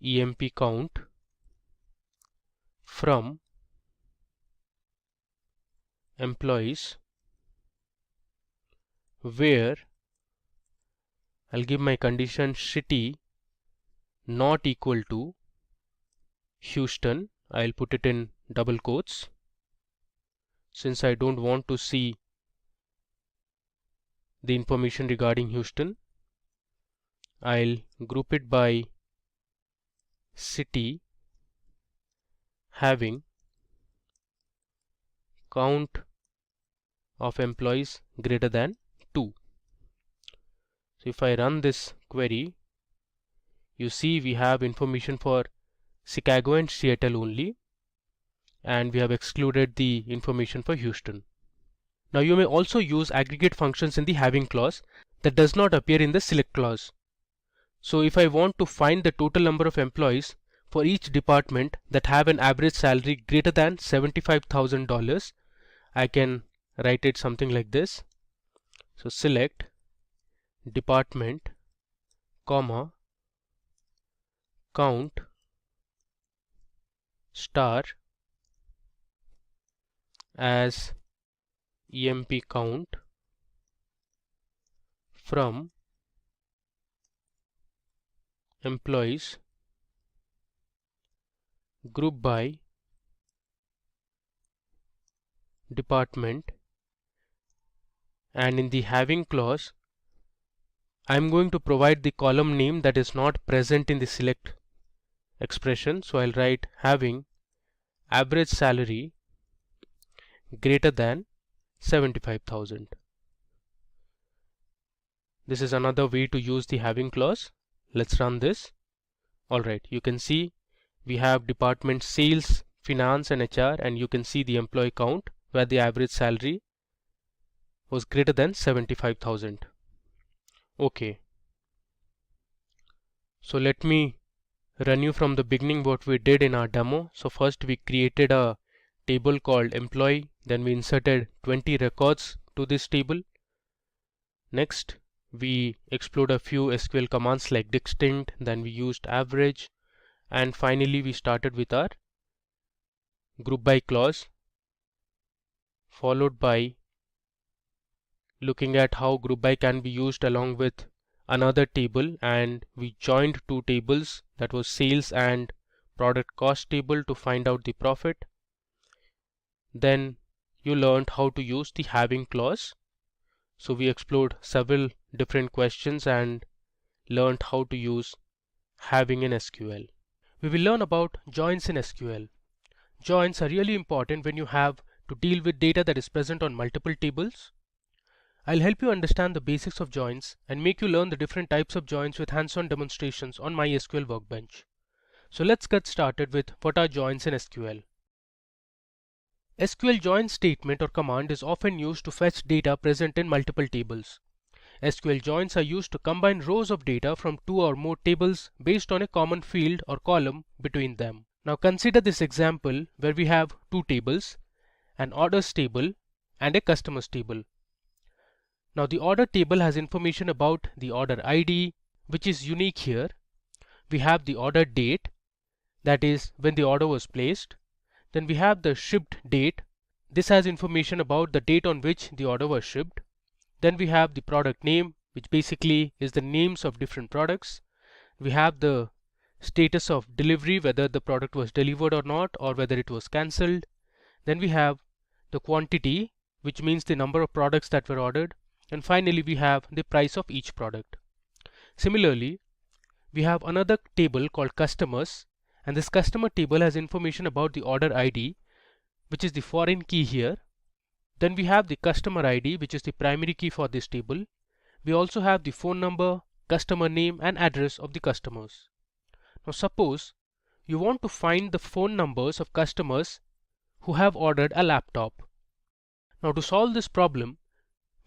emp count from employees, where I'll give my condition city not equal to Houston. I'll put it in double quotes since I don't want to see the information regarding Houston. I'll group it by city, having count of employees greater than 2. So if I run this query, you see we have information for Chicago and Seattle only, and we have excluded the information for Houston. Now you may also use aggregate functions in the having clause that does not appear in the select clause. So if I want to find the total number of employees for each department that have an average salary greater than $75,000, I can write it something like this. So select department, comma, count star as emp count from employees group by department, and in the having clause I'm going to provide the column name that is not present in the select expression. So I'll write having average salary greater than 75,000. This is another way to use the having clause. Let's run this. Alright, you can see we have department sales, finance and HR, and you can see the employee count where the average salary was greater than 75,000. Okay, so let me run you from the beginning what we did in our demo. So first we created a table called employee, then we inserted 20 records to this table. Next we explored a few SQL commands like distinct, then we used average, and finally we started with our group by clause followed by looking at how group by can be used along with another table, and we joined two tables, that was sales and product cost table, to find out the profit. Then you learned how to use the having clause. So we explored several different questions and learned how to use having in SQL. We will learn about joins in SQL. Joins are really important when you have to deal with data that is present on multiple tables. I'll help you understand the basics of joins and make you learn the different types of joins with hands-on demonstrations on MySQL Workbench. So let's get started with what are joins in SQL. SQL join statement or command is often used to fetch data present in multiple tables. SQL joins are used to combine rows of data from two or more tables based on a common field or column between them. Now consider this example where we have two tables, an orders table and a customers table. Now the order table has information about the order ID, which is unique here. We have the order date, that is when the order was placed. Then we have the shipped date. This has information about the date on which the order was shipped. Then we have the product name, which basically is the names of different products. We have the status of delivery, whether the product was delivered or not, or whether it was cancelled. Then we have the quantity, which means the number of products that were ordered. And finally we have the price of each product. Similarly, we have another table called customers, and this customer table has information about the order ID, which is the foreign key here. Then we have the customer ID, which is the primary key for this table. We also have the phone number, customer name and address of the customers. Now suppose you want to find the phone numbers of customers who have ordered a laptop. Now to solve this problem,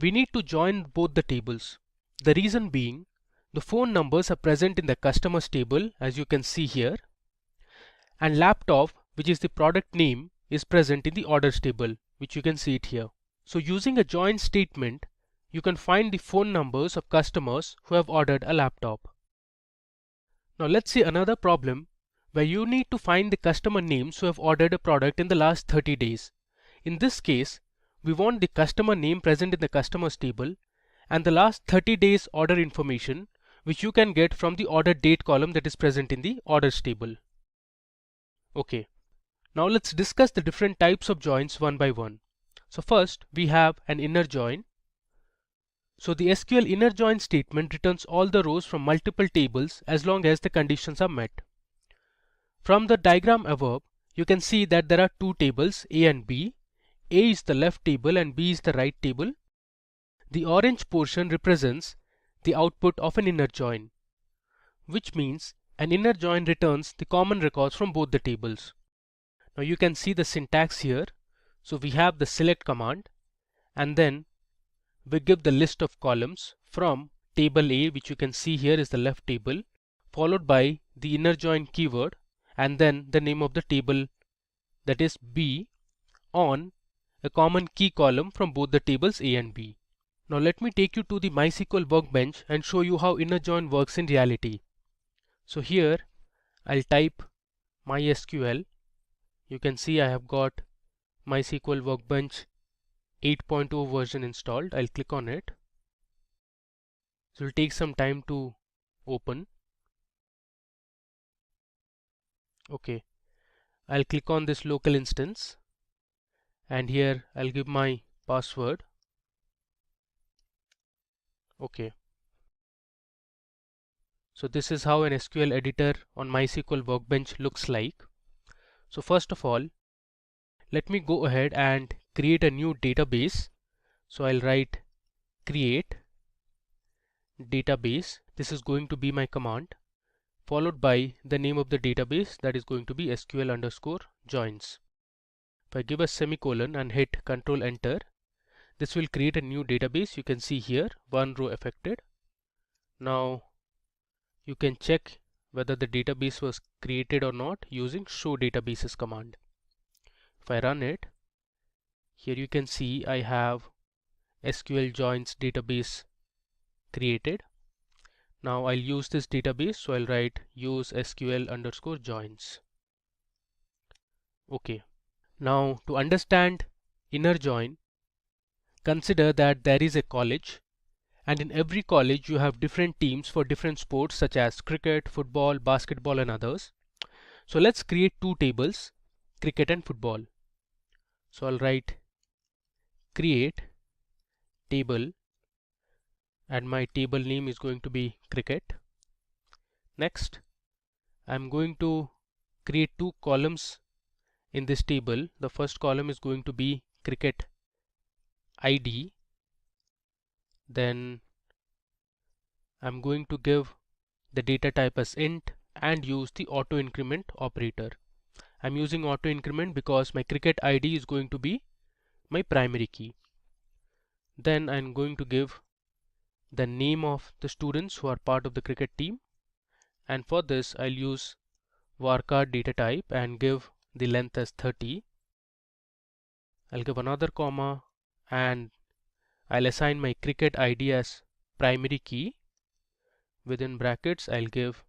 we need to join both the tables. The reason being, the phone numbers are present in the customers table, as you can see here, and laptop, which is the product name, is present in the orders table, which you can see it here. So using a join statement, you can find the phone numbers of customers who have ordered a laptop. Now let's see another problem where you need to find the customer names who have ordered a product in the last 30 days. In this case, we want the customer name present in the customers table and the last 30 days order information, which you can get from the order date column that is present in the orders table. Okay, now let's discuss the different types of joins one by one. So first we have an inner join. So the SQL inner join statement returns all the rows from multiple tables as long as the conditions are met. From the diagram above, you can see that there are two tables, A and B. A is the left table and B is the right table. The orange portion represents the output of an inner join, which means an inner join returns the common records from both the tables. Now you can see the syntax here. So we have the select command, and then we give the list of columns from table A, which you can see here is the left table, followed by the inner join keyword and then the name of the table, that is B, on a common key column from both the tables A and B. Now let me take you to the MySQL Workbench and show you how inner join works in reality. So here I'll type MySQL. You can see I have got MySQL Workbench 8.0 version installed. I'll click on it. So it will take some time to open. Okay, I'll click on this local instance and here I'll give my password. Okay, so this is how an SQL editor on MySQL Workbench looks like. So first of all, let me go ahead and create a new database. So I'll write create database. This is going to be my command, followed by the name of the database, that is going to be SQL_joins. If I give a semicolon and hit Control Enter, this will create a new database. You can see here one row affected. Now you can check whether the database was created or not using show databases command. If I run it, here you can see I have SQL joins database created. Now I'll use this database, so I'll write use SQL_joins. Okay, now to understand inner join, Consider that there is a college, and in every college you have different teams for different sports such as cricket, football, basketball and others. So let's create two tables, cricket and football. So I'll write create table, and my table name is going to be cricket. Next, I'm going to create two columns in this table. The first column is going to be cricket ID. Then I'm going to give the data type as int and use the auto increment operator. I'm using auto increment because my cricket ID is going to be my primary key. Then I'm going to give the name of the students who are part of the cricket team, and for this I'll use varchar data type and give the length as 30. I'll give another comma and I'll assign my cricket ID as primary key. Within brackets I'll give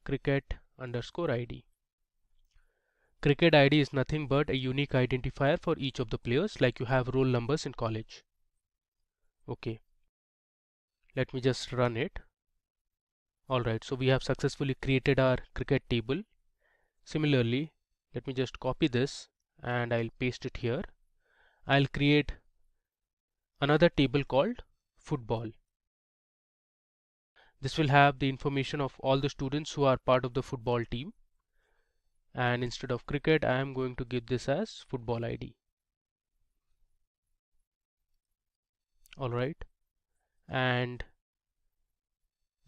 cricket underscore ID. Cricket ID is nothing but a unique identifier for each of the players, like you have roll numbers in college. Okay, let me just run it. Alright, so we have successfully created our cricket table. Similarly, let me just copy this and I'll paste it here. I'll create another table called football. This will have the information of all the students who are part of the football team, and instead of cricket I am going to give this as football ID. Alright, and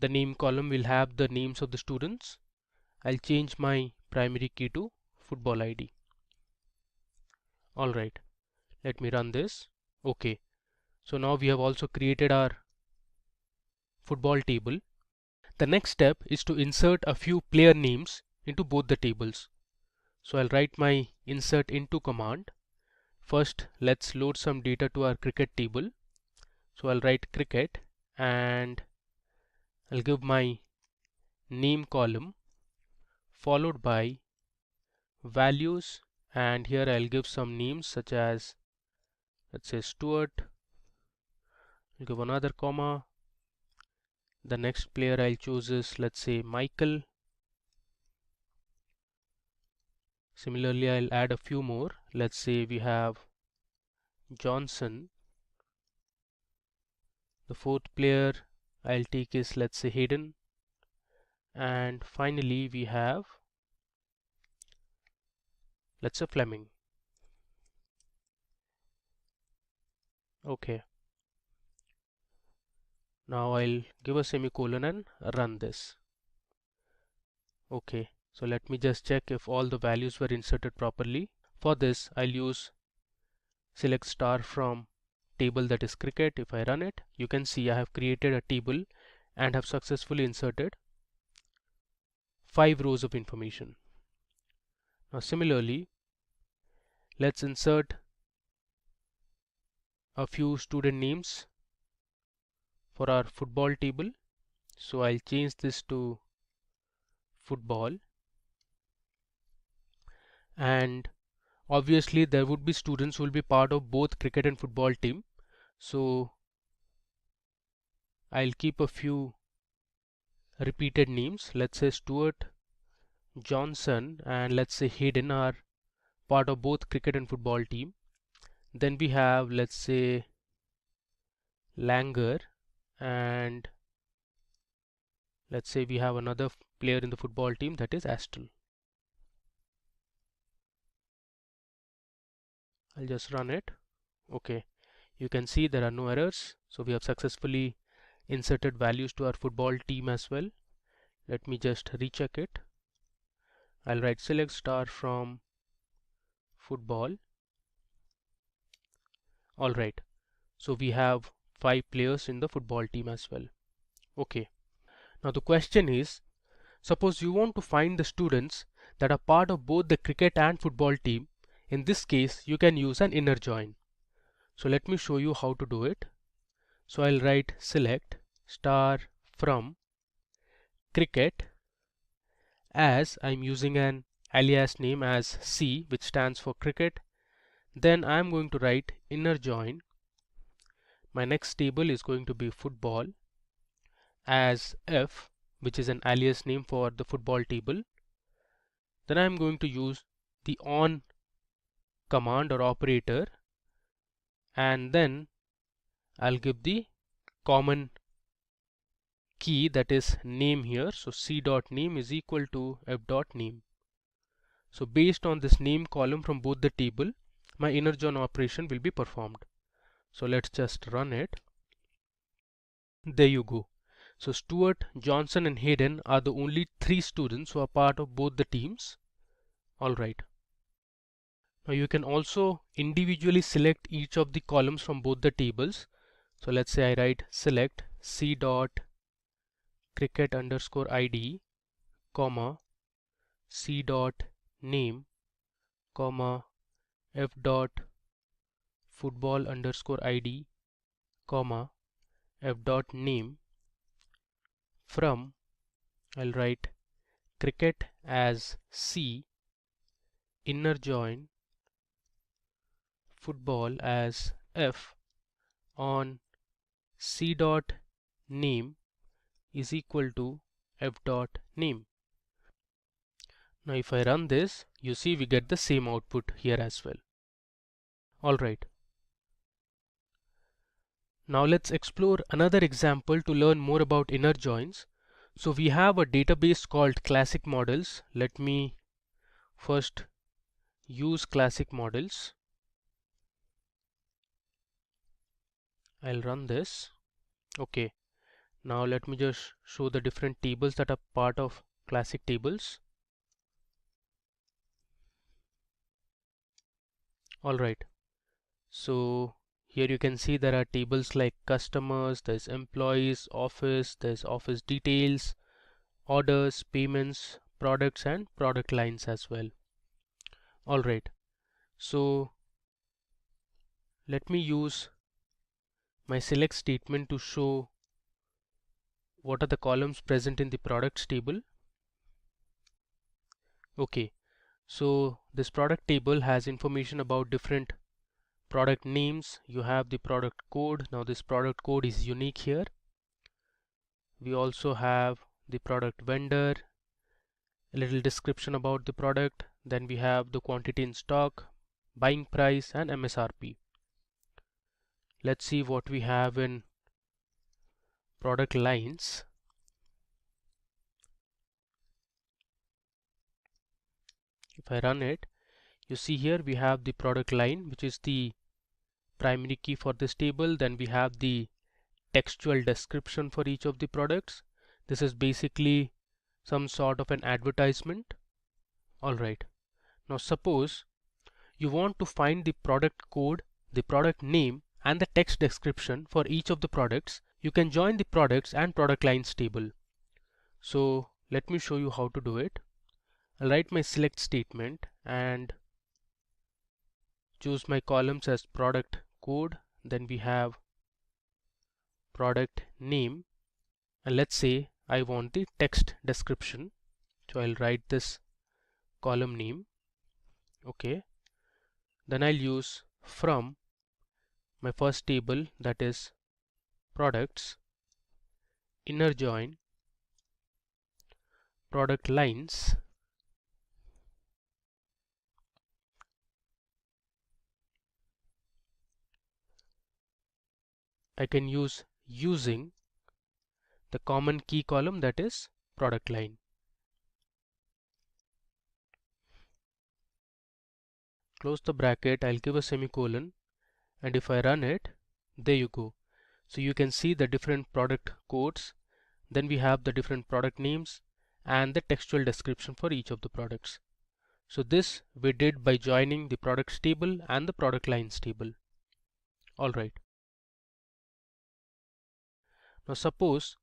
the name column will have the names of the students. I'll change my primary key to football ID. Alright, let me run this. Okay, so now we have also created our football table. The next step is to insert a few player names into both the tables. So I'll write my insert into command. First, let's load some data to our cricket table. So I'll write cricket and I'll give my name column followed by values, and here I'll give some names such as, let's say, Stuart. I'll give another comma. The next player I'll choose is, let's say, Michael. Similarly, I'll add a few more. Let's say we have Johnson. The fourth player I'll take is, let's say, Hayden. And finally we have, let's say, Fleming. Okay. Now I'll give a semicolon and run this. Okay, so let me just check if all the values were inserted properly. For this I'll use select star from table, that is cricket. If I run it, you can see I have created a table and have successfully inserted 5 rows of information. Now similarly, let's insert a few student names for our football table. So I'll change this to football, and obviously there would be students who will be part of both cricket and football team. So I'll keep a few repeated names. Let's say Stuart, Johnson, and let's say Hayden are part of both cricket and football team. Then we have, let's say, Langer, and let's say we have another player in the football team, that is Astle. I'll just run it. Okay, you can see there are no errors. So we have successfully inserted values to our football team as well. Let me just recheck it. I'll write select star from football. Alright, so we have 5 players in the football team as well. Okay, now the question is, suppose you want to find the students that are part of both the cricket and football team. In this case you can use an inner join. So let me show you how to do it. So I'll write select star from cricket, as I'm using an alias name as C, which stands for cricket. Then I'm going to write inner join my next table is going to be football as F, which is an alias name for the football table. Then I'm going to use the on command or operator, and then I'll give the common key, that is name here. So c dot name is equal to f dot name. So based on this name column from both the table, my inner join operation will be performed. So let's just run it. There you go. So Stuart, Johnson and Hayden are the only 3 students who are part of both the teams. Alright. Now you can also individually select each of the columns from both the tables. So let's say I write select c dot cricket underscore id, comma c dot name, comma f dot football underscore id, comma f dot name. From, I'll write cricket as C, inner join football as F on C dot name is equal to F dot name. Now if I run this, you see we get the same output here as well. Alright. Now let's explore another example to learn more about inner joins. So we have a database called classic models. Let me first use classic models. I'll run this. Okay. Now let me just show the different tables that are part of classic tables. Alright. So here you can see there are tables like customers, there's employees, office, there's office details, orders, payments, products and product lines as well. Alright, so let me use my select statement to show what are the columns present in the products table. Okay, so this product table has information about different product names. You have the product code. Now this product code is unique here. We also have the product vendor, a little description about the product, then we have the quantity in stock, buying price and MSRP. Let's see what we have in product lines. If I run it, you see here we have the product line, which is the primary key for this table. Then we have the textual description for each of the products. This is basically some sort of an advertisement. Alright, now suppose you want to find the product code, the product name and the text description for each of the products. You can join the products and product lines table. So let me show you how to do it. I'll write my select statement and choose my columns as product code, then we have product name, and let's say I want the text description, so I'll write this column name. Okay, then I'll use from my first table, that is products, inner join product lines, I can use using the common key column, that is product line. Close the bracket, I'll give a semicolon, and if I run it, there you go. So you can see the different product codes, then we have the different product names and the textual description for each of the products. So this we did by joining the products table and the product lines table. Alright. Now suppose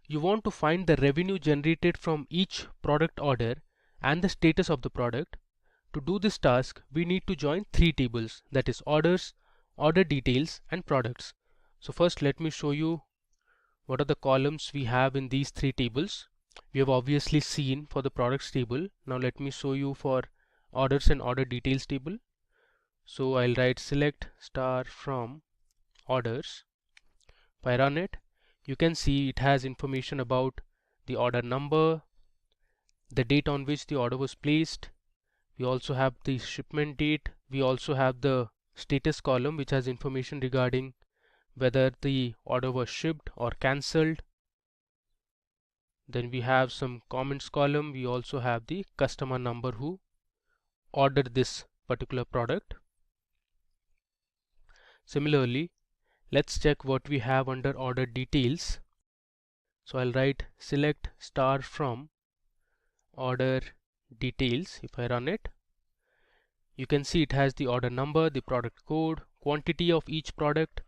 you want to find the revenue generated from each product order and the status of the product. To do this task, we need to join 3 tables, that is orders, order details and products. So first let me show you what are the columns we have in these 3 tables. We have obviously seen for the products table. Now let me show you for orders and order details table. So I'll write select star from orders, I run it, you can see it has information about the order number, the date on which the order was placed. We also have the shipment date. We also have the status column, which has information regarding whether the order was shipped or cancelled. Then we have some comments column. We also have the customer number who ordered this particular product. Similarly, let's check what we have under order details. So I'll write select star from order details. If I run it, you can see it has the order number, the product code, quantity of each product,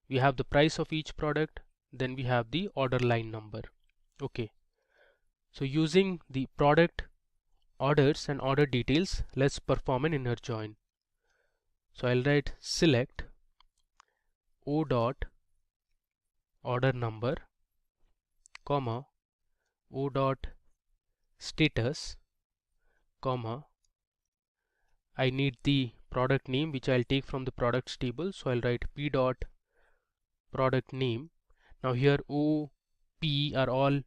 we have the price of each product, then we have the order line number. Okay, so using the product orders and order details, let's perform an inner join. So I'll write select o dot order number comma o dot status comma I need the product name, which I'll take from the products table, so I'll write p dot product name. Now here O, P are all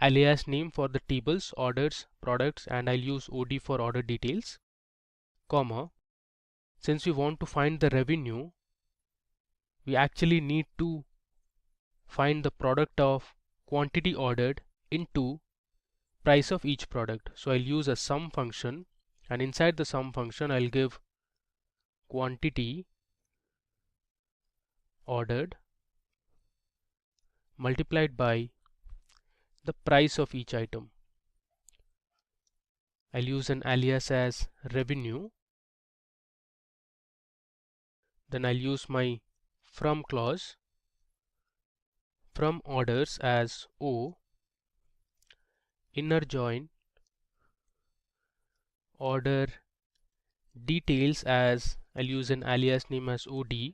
alias name for the tables, orders, products, and I'll use OD for order details, comma, since we want to find the revenue, we actually need to find the product of quantity ordered into price of each product. So I'll use a sum function, and inside the sum function I'll give quantity ordered multiplied by the price of each item. I'll use an alias as revenue. Then I'll use my from clause, from orders as O, inner join order details as I'll use an alias name as OD,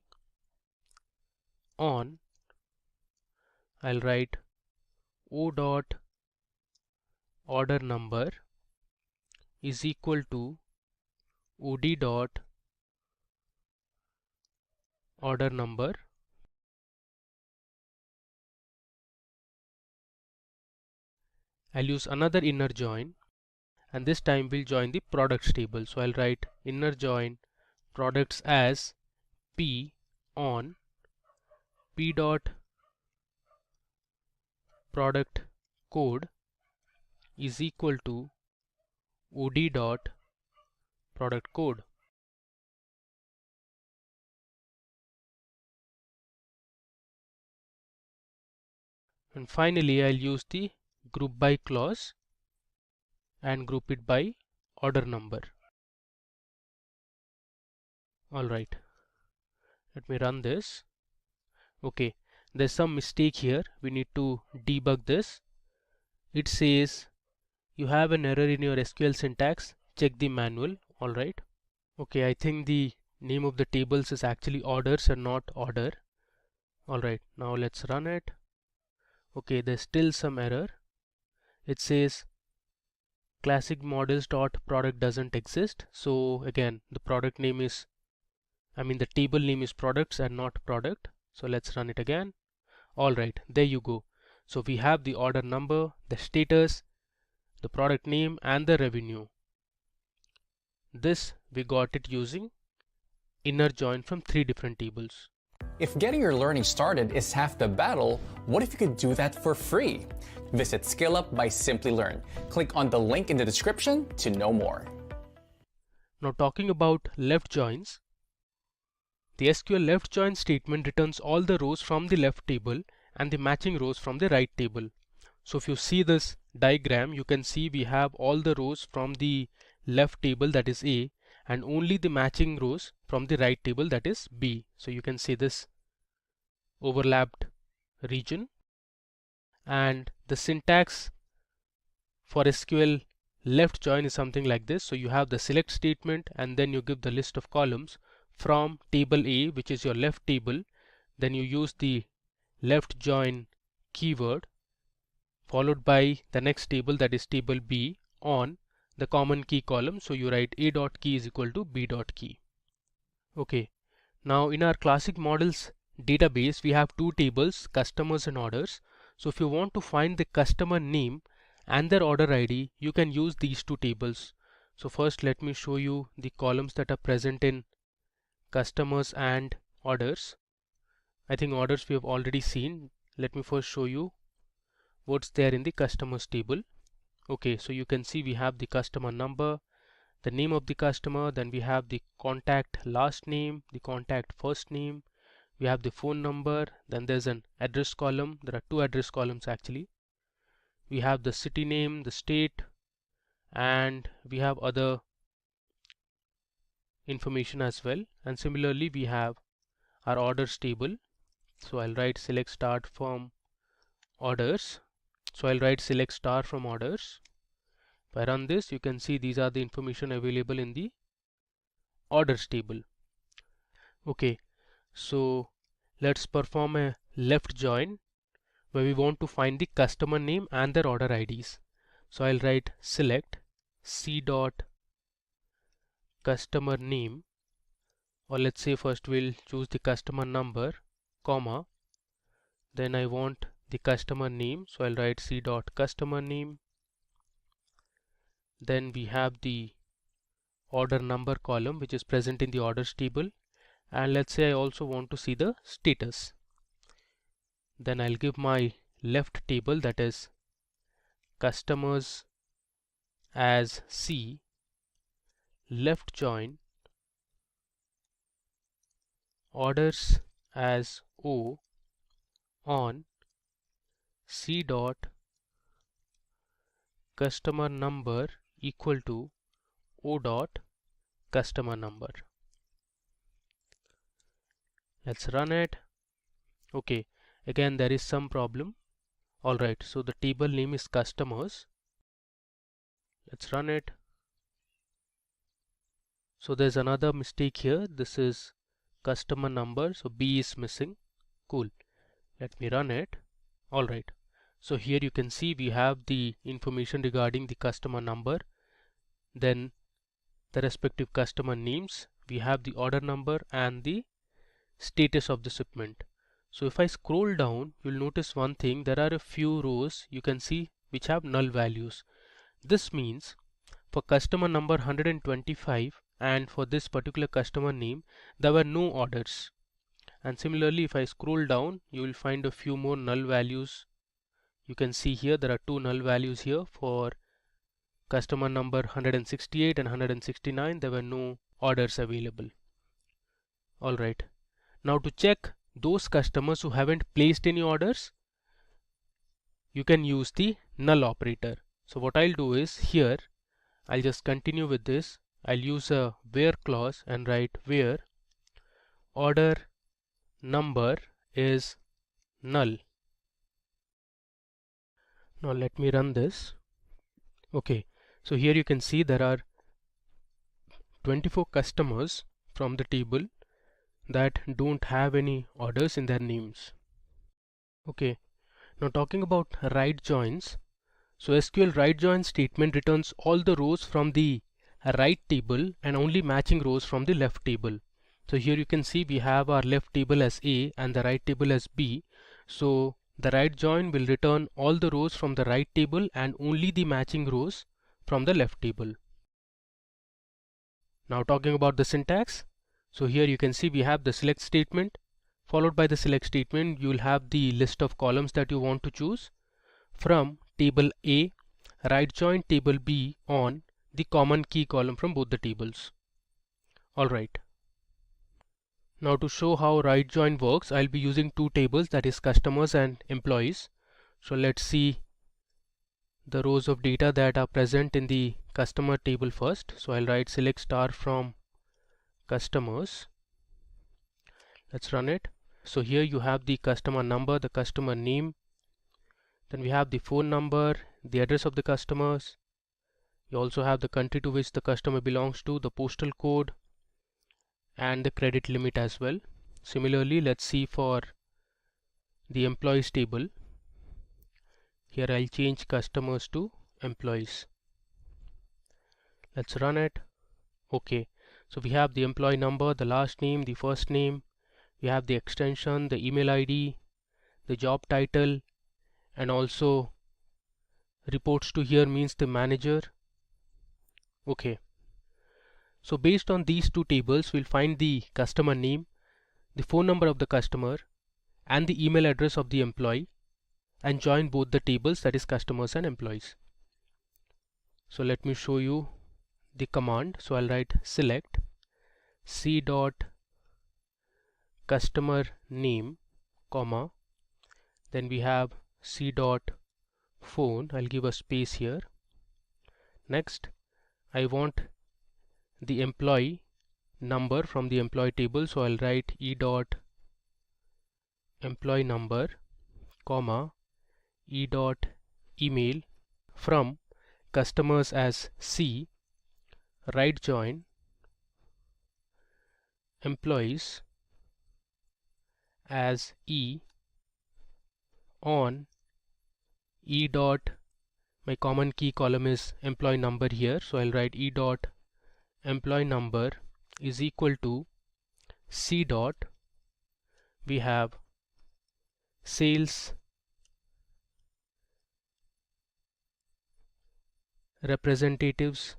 on I'll write O dot order number is equal to OD dot order number. I'll use another inner join, and this time we'll join the products table. So I'll write inner join products as P on P dot product code is equal to OD dot product code. And finally I'll use the group by clause and group it by order number. Alright, let me run this. Okay, there's some mistake here. We need to debug this. It says you have an error in your SQL syntax. Check the manual. Alright. Okay, I think the name of the tables is actually orders and not order. Alright, now let's run it. Okay, there's still some error. It says classic models dot product doesn't exist. So again, the product name is, the table name is products and not product. So let's run it again. Alright, there you go. So we have the order number, the status, the product name, and the revenue. This we got it using inner join from 3 different tables. If getting your learning started is half the battle, what if you could do that for free? Visit SkillUp by Simplilearn. Click on the link in the description to know more. Now talking about left joins, the SQL left join statement returns all the rows from the left table and the matching rows from the right table. So if you see this diagram, you can see we have all the rows from the left table, that is A, and only the matching rows from the right table, that is B. So you can see this overlapped region, and the syntax for SQL left join is something like this. So you have the select statement, and then you give the list of columns from table A, which is your left table. Then you use the left join keyword followed by the next table, that is table B, on the common key column. So you write A dot key is equal to B dot key. Okay, now in our classic models database, we have two tables, customers and orders. So if you want to find the customer name and their order ID, you can use these two tables. So first let me show you the columns that are present in customers and orders. I think orders we have already seen. Let me first show you what's there in the customers table. Okay, so you can see we have the customer number, the name of the customer, then we have the contact last name, the contact first name, we have the phone number, then there's an address column. There are two address columns actually. We have the city name, the state, and we have other information as well. And similarly we have our orders table. So I'll write select start from orders. So I'll write select star from orders. If I run this, you can see these are the information available in the orders table. Okay, so let's perform a left join where we want to find the customer name and their order IDs. So I'll write select c dot customer name, or let's say first we'll choose the customer number, comma, then I want the customer name, so I'll write c dot customer name. Then we have the order number column which is present in the orders table, and let's say I also want to see the status. Then I'll give my left table, that is customers as C, left join, orders as O on C dot customer number equal to O dot customer number. Let's run it. Okay, again there is some problem. Alright, so the table name is customers. Let's run it. So there's another mistake here. This is customer number, so B is missing. Cool. Let me run it. Alright, so here you can see we have the information regarding the customer number, then the respective customer names, we have the order number and the status of the shipment. So if I scroll down, you'll notice one thing, there are a few rows you can see which have null values. This means for customer number 125 and for this particular customer name there were no orders. And similarly if I scroll down, you will find a few more null values. You can see here there are two null values here. For customer number 168 and 169 there were no orders available. Alright, now to check those customers who haven't placed any orders, you can use the null operator. So what I'll do is here I'll just continue with this. I'll use a where clause and write where order number is null. Now let me run this. Okay, so here you can see there are 24 customers from the table that don't have any orders in their names. Okay, now talking about right joins. So SQL right join statement returns all the rows from the right table and only matching rows from the left table. So here you can see we have our left table as A and the right table as B. So the right join will return all the rows from the right table and only the matching rows from the left table. Now talking about the syntax. So here you can see we have the select statement. Followed by the select statement, you will have the list of columns that you want to choose. From table A, right join table B on the common key column from both the tables. Alright. Now to show how right join works, I'll be using two tables, that is customers and employees. So let's see the rows of data that are present in the customer table first. So I'll write select star from customers. Let's run it. So here you have the customer number, the customer name, then we have the phone number, the address of the customers. You also have the country to which the customer belongs to, the postal code, and the credit limit as well. Similarly, let's see for the employees table. Here I'll change customers to employees. Let's run it. Okay, so we have the employee number, the last name, the first name. We have the extension, the email ID, the job title, and also reports to here means the manager. Okay. So based on these two tables, we'll find the customer name, the phone number of the customer, and the email address of the employee, and join both the tables, that is customers and employees. So let me show you the command. So I'll write select c dot customer name, comma, then we have c dot phone. I'll give a space here. Next, I want the employee number from the employee table, so I'll write e dot employee number, comma, e dot email from customers as C, right join employees as E on E dot, my common key column is employee number here, so I'll write E dot employee number is equal to C dot, we have sales representatives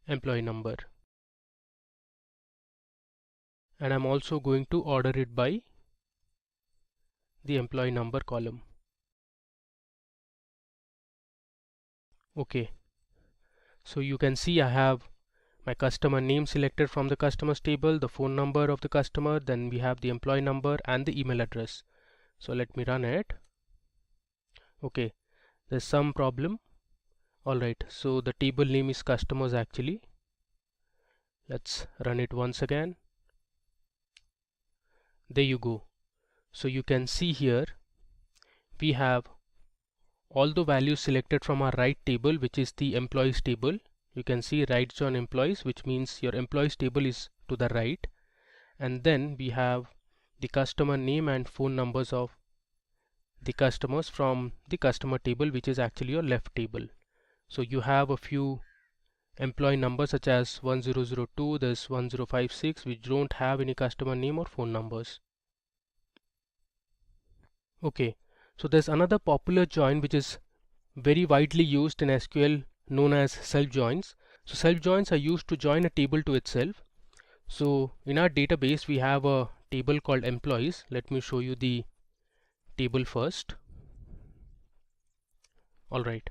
employee number, and I'm also going to order it by the employee number column. Okay, so you can see I have my customer name selected from the customers table, the phone number of the customer, then we have the employee number and the email address. So let me run it. Okay, there's some problem. Alright, so the table name is customers actually. Let's run it once again. There you go. So you can see here we have all the values selected from our right table, which is the employees table. You can see right join employees, which means your employees table is to the right, and then we have the customer name and phone numbers of the customers from the customer table, which is actually your left table. So you have a few employee numbers such as 1002, there's 1056, which don't have any customer name or phone numbers. Okay, so there's another popular join which is very widely used in SQL, known as self joins. So self joins are used to join a table to itself. So in our database we have a table called employees. Let me show you the table first. Alright,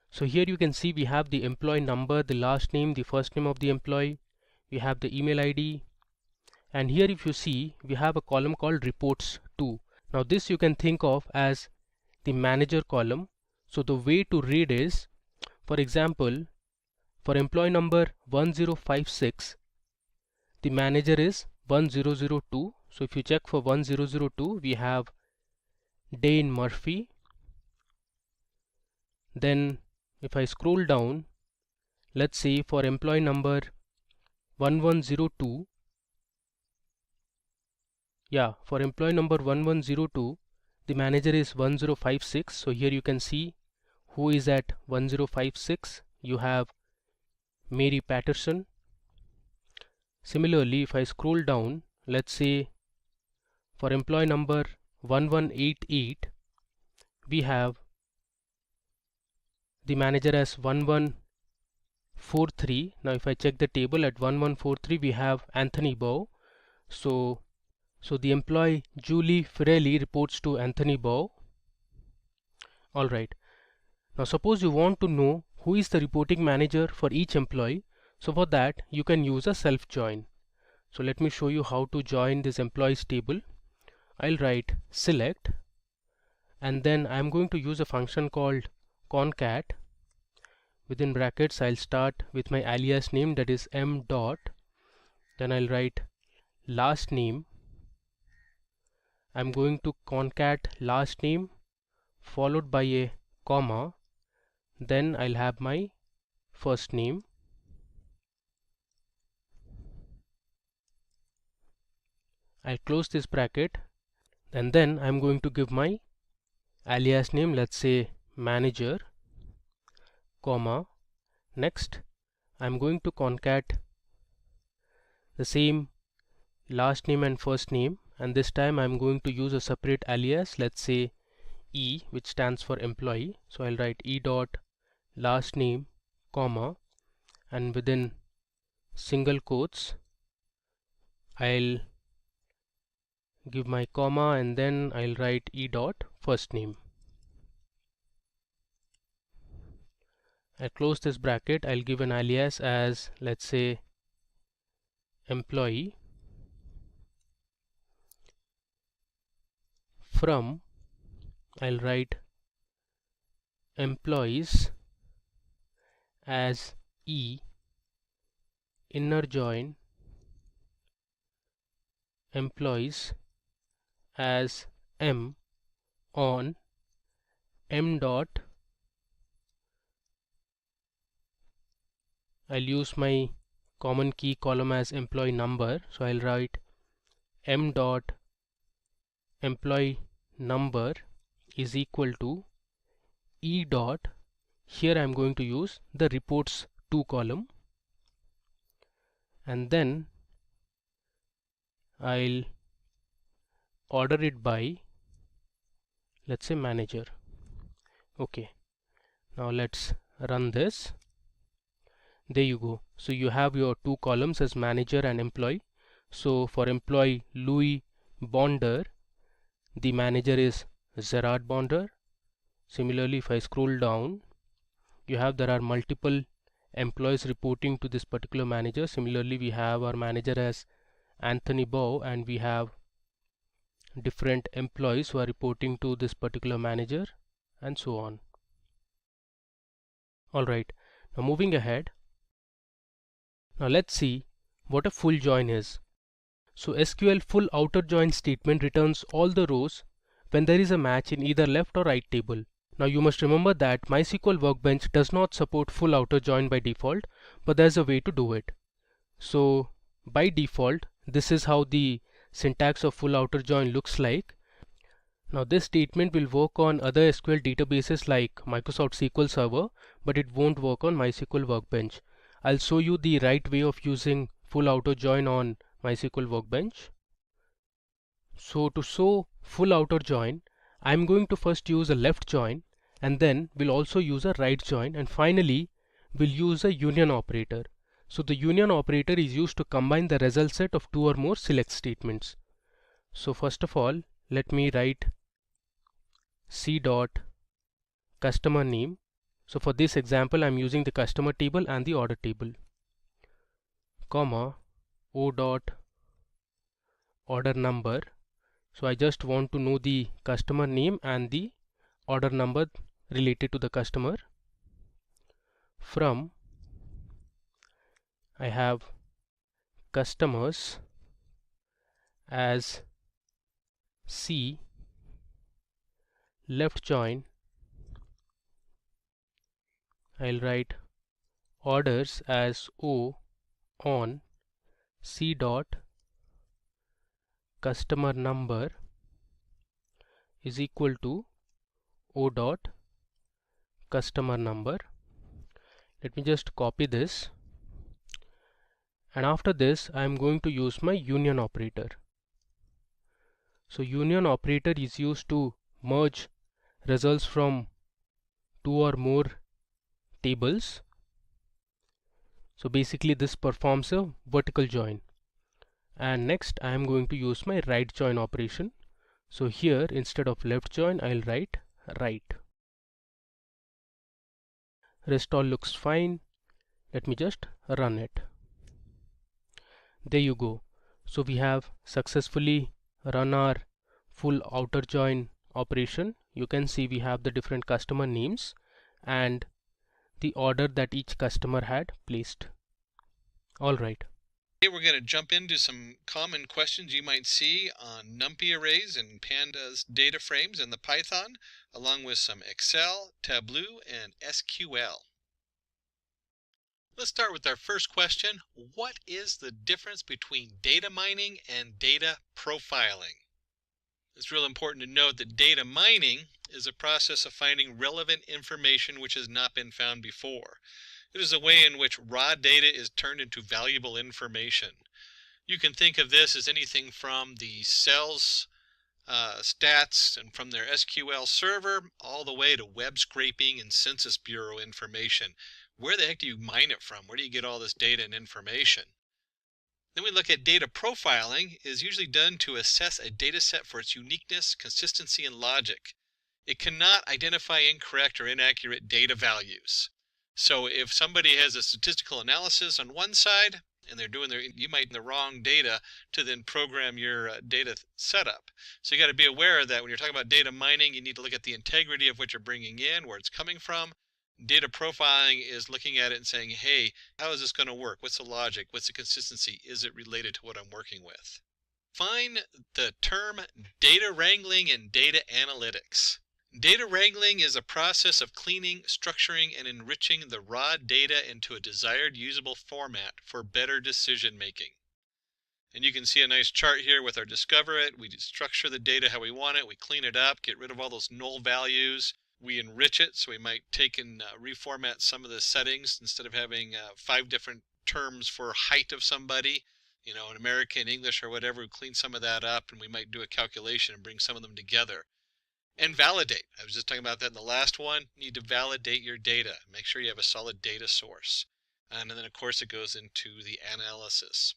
so here you can see we have the employee number, the last name, the first name of the employee, we have the email ID, and here if you see we have a column called reports to. Now this you can think of as the manager column. So the way to read is, for example, for employee number 1056, the manager is 1002. So if you check for 1002, we have Dane Murphy. Then if I scroll down, let's say for employee number 1102, for employee number 1102, the manager is 1056. So here you can see who is at 1056. You have Mary Patterson. Similarly, if I scroll down, let's say for employee number 1188, we have the manager as 1143. Now if I check the table at 1143, we have Anthony Bow. So the employee Julie Firelli reports to Anthony Bow. Alright, now suppose you want to know who is the reporting manager for each employee. So for that you can use a self join. So let me show you how to join this employees table. I'll write select, and then I'm going to use a function called concat. Within brackets I'll start with my alias name, that is m dot, then I'll write last name. I'm going to concat last name followed by a comma, then I'll have my first name. I'll close this bracket, and then I'm going to give my alias name, let's say manager, comma. Next I'm going to concat the same last name and first name, and this time I'm going to use a separate alias, let's say E, which stands for employee. So I'll write E dot last name, comma, and within single quotes I'll give my comma, and then I'll write E dot first name. I'll close this bracket. I'll give an alias as, let's say, employee. From, I'll write employees as E, inner join employees as M on M dot, I'll use my common key column as employee number, so I'll write M dot employee number is equal to E dot, here I'm going to use the reports to column, and then I'll order it by, let's say, manager. Okay, now let's run this. There you go. So you have your two columns as manager and employee. So for employee Louis Bonder, the manager is Gerard Bonder. Similarly, if I scroll down, you have there are multiple employees reporting to this particular manager. Similarly, we have our manager as Anthony Bow, and we have different employees who are reporting to this particular manager, and so on. Alright, now moving ahead. Now let's see what a full join is. So SQL full outer join statement returns all the rows when there is a match in either left or right table. Now you must remember that MySQL Workbench does not support full outer join by default, but there's a way to do it. So by default, this is how the syntax of full outer join looks like. Now this statement will work on other SQL databases like Microsoft SQL Server, but it won't work on MySQL Workbench. I'll show you the right way of using full outer join on MySQL Workbench. So to show full outer join, I'm going to first use a left join, and then we'll also use a right join, and finally we'll use a union operator. So the union operator is used to combine the result set of two or more select statements. So first of all, let me write C dot customer name. So for this example, I'm using the customer table and the order table, comma O dot order number. So I just want to know the customer name and the order number related to the customer. From, I have customers as C, left join, I'll write orders as O on C dot customer number is equal to O dot customer number. Let me just copy this, and after this I am going to use my union operator. So union operator is used to merge results from two or more tables. So basically this performs a vertical join. And next I am going to use my right join operation. So here instead of left join, I'll write right. Rest all looks fine. Let me just run it. There you go. So we have successfully run our full outer join operation. You can see we have the different customer names and the order that each customer had placed. Alright. We're going to jump into some common questions you might see on NumPy arrays and pandas data frames in the Python, along with some Excel, Tableau, and SQL. Let's start with our first question. What is the difference between data mining and data profiling? It's real important to note that data mining is a process of finding relevant information which has not been found before. It is a way in which raw data is turned into valuable information. You can think of this as anything from the sales stats and from their SQL server all the way to web scraping and Census Bureau information. Where the heck do you mine it from? Where do you get all this data and information? Then we look at data profiling is usually done to assess a data set for its uniqueness, consistency, and logic. It cannot identify incorrect or inaccurate data values. So if somebody has a statistical analysis on one side and they're doing you might the wrong data to then program your data setup. So you got to be aware that when you're talking about data mining, you need to look at the integrity of what you're bringing in, where it's coming from. Data profiling is looking at it and saying, hey, how is this going to work? What's the logic? What's the consistency? Is it related to what I'm working with? Find the term data wrangling and data analytics. Data wrangling is a process of cleaning, structuring, and enriching the raw data into a desired usable format for better decision making. And you can see a nice chart here with our discover it. We structure the data how we want it. We clean it up, get rid of all those null values. We enrich it, so we might take and reformat some of the settings. Instead of having 5 different terms for height of somebody, in American, English, or whatever, we clean some of that up, and we might do a calculation and bring some of them together. And validate. I was just talking about that in the last one. You need to validate your data. Make sure you have a solid data source. And then, of course, it goes into the analysis.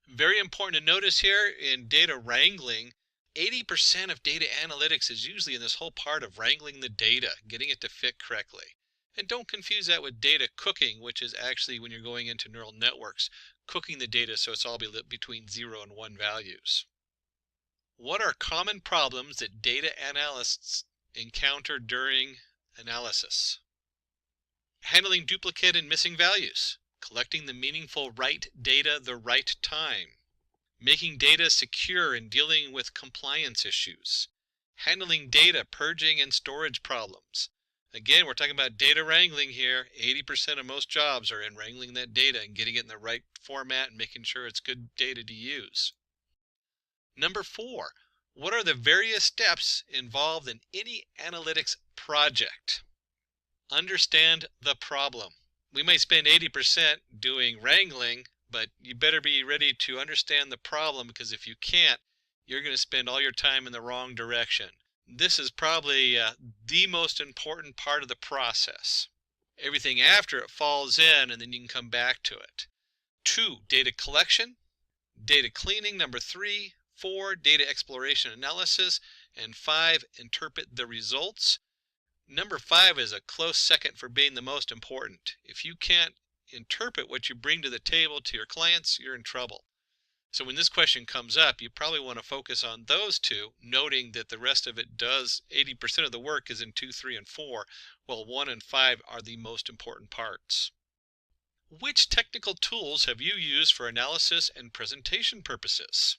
Very important to notice here in data wrangling, 80% of data analytics is usually in this whole part of wrangling the data, getting it to fit correctly. And don't confuse that with data cooking, which is actually when you're going into neural networks, cooking the data so it's all between 0 and 1 values. What are common problems that data analysts encounter during analysis? Handling duplicate and missing values, collecting the meaningful right data the right time, making data secure and dealing with compliance issues, handling data purging and storage problems. Again, we're talking about data wrangling here. 80% of most jobs are in wrangling that data and getting it in the right format and making sure it's good data to use. Number 4, what are the various steps involved in any analytics project? Understand the problem. We might spend 80% doing wrangling, but you better be ready to understand the problem, because if you can't, you're going to spend all your time in the wrong direction. This is probably the most important part of the process. Everything after it falls in, and then you can come back to it. 2, data collection, data cleaning. Number 3, 4, data exploration analysis, and 5, interpret the results. Number 5 is a close second for being the most important. If you can't interpret what you bring to the table to your clients, you're in trouble. So when this question comes up, you probably want to focus on those 2, noting that the rest of it does, 80% of the work is in 2, 3, and 4, while 1 and 5 are the most important parts. Which technical tools have you used for analysis and presentation purposes?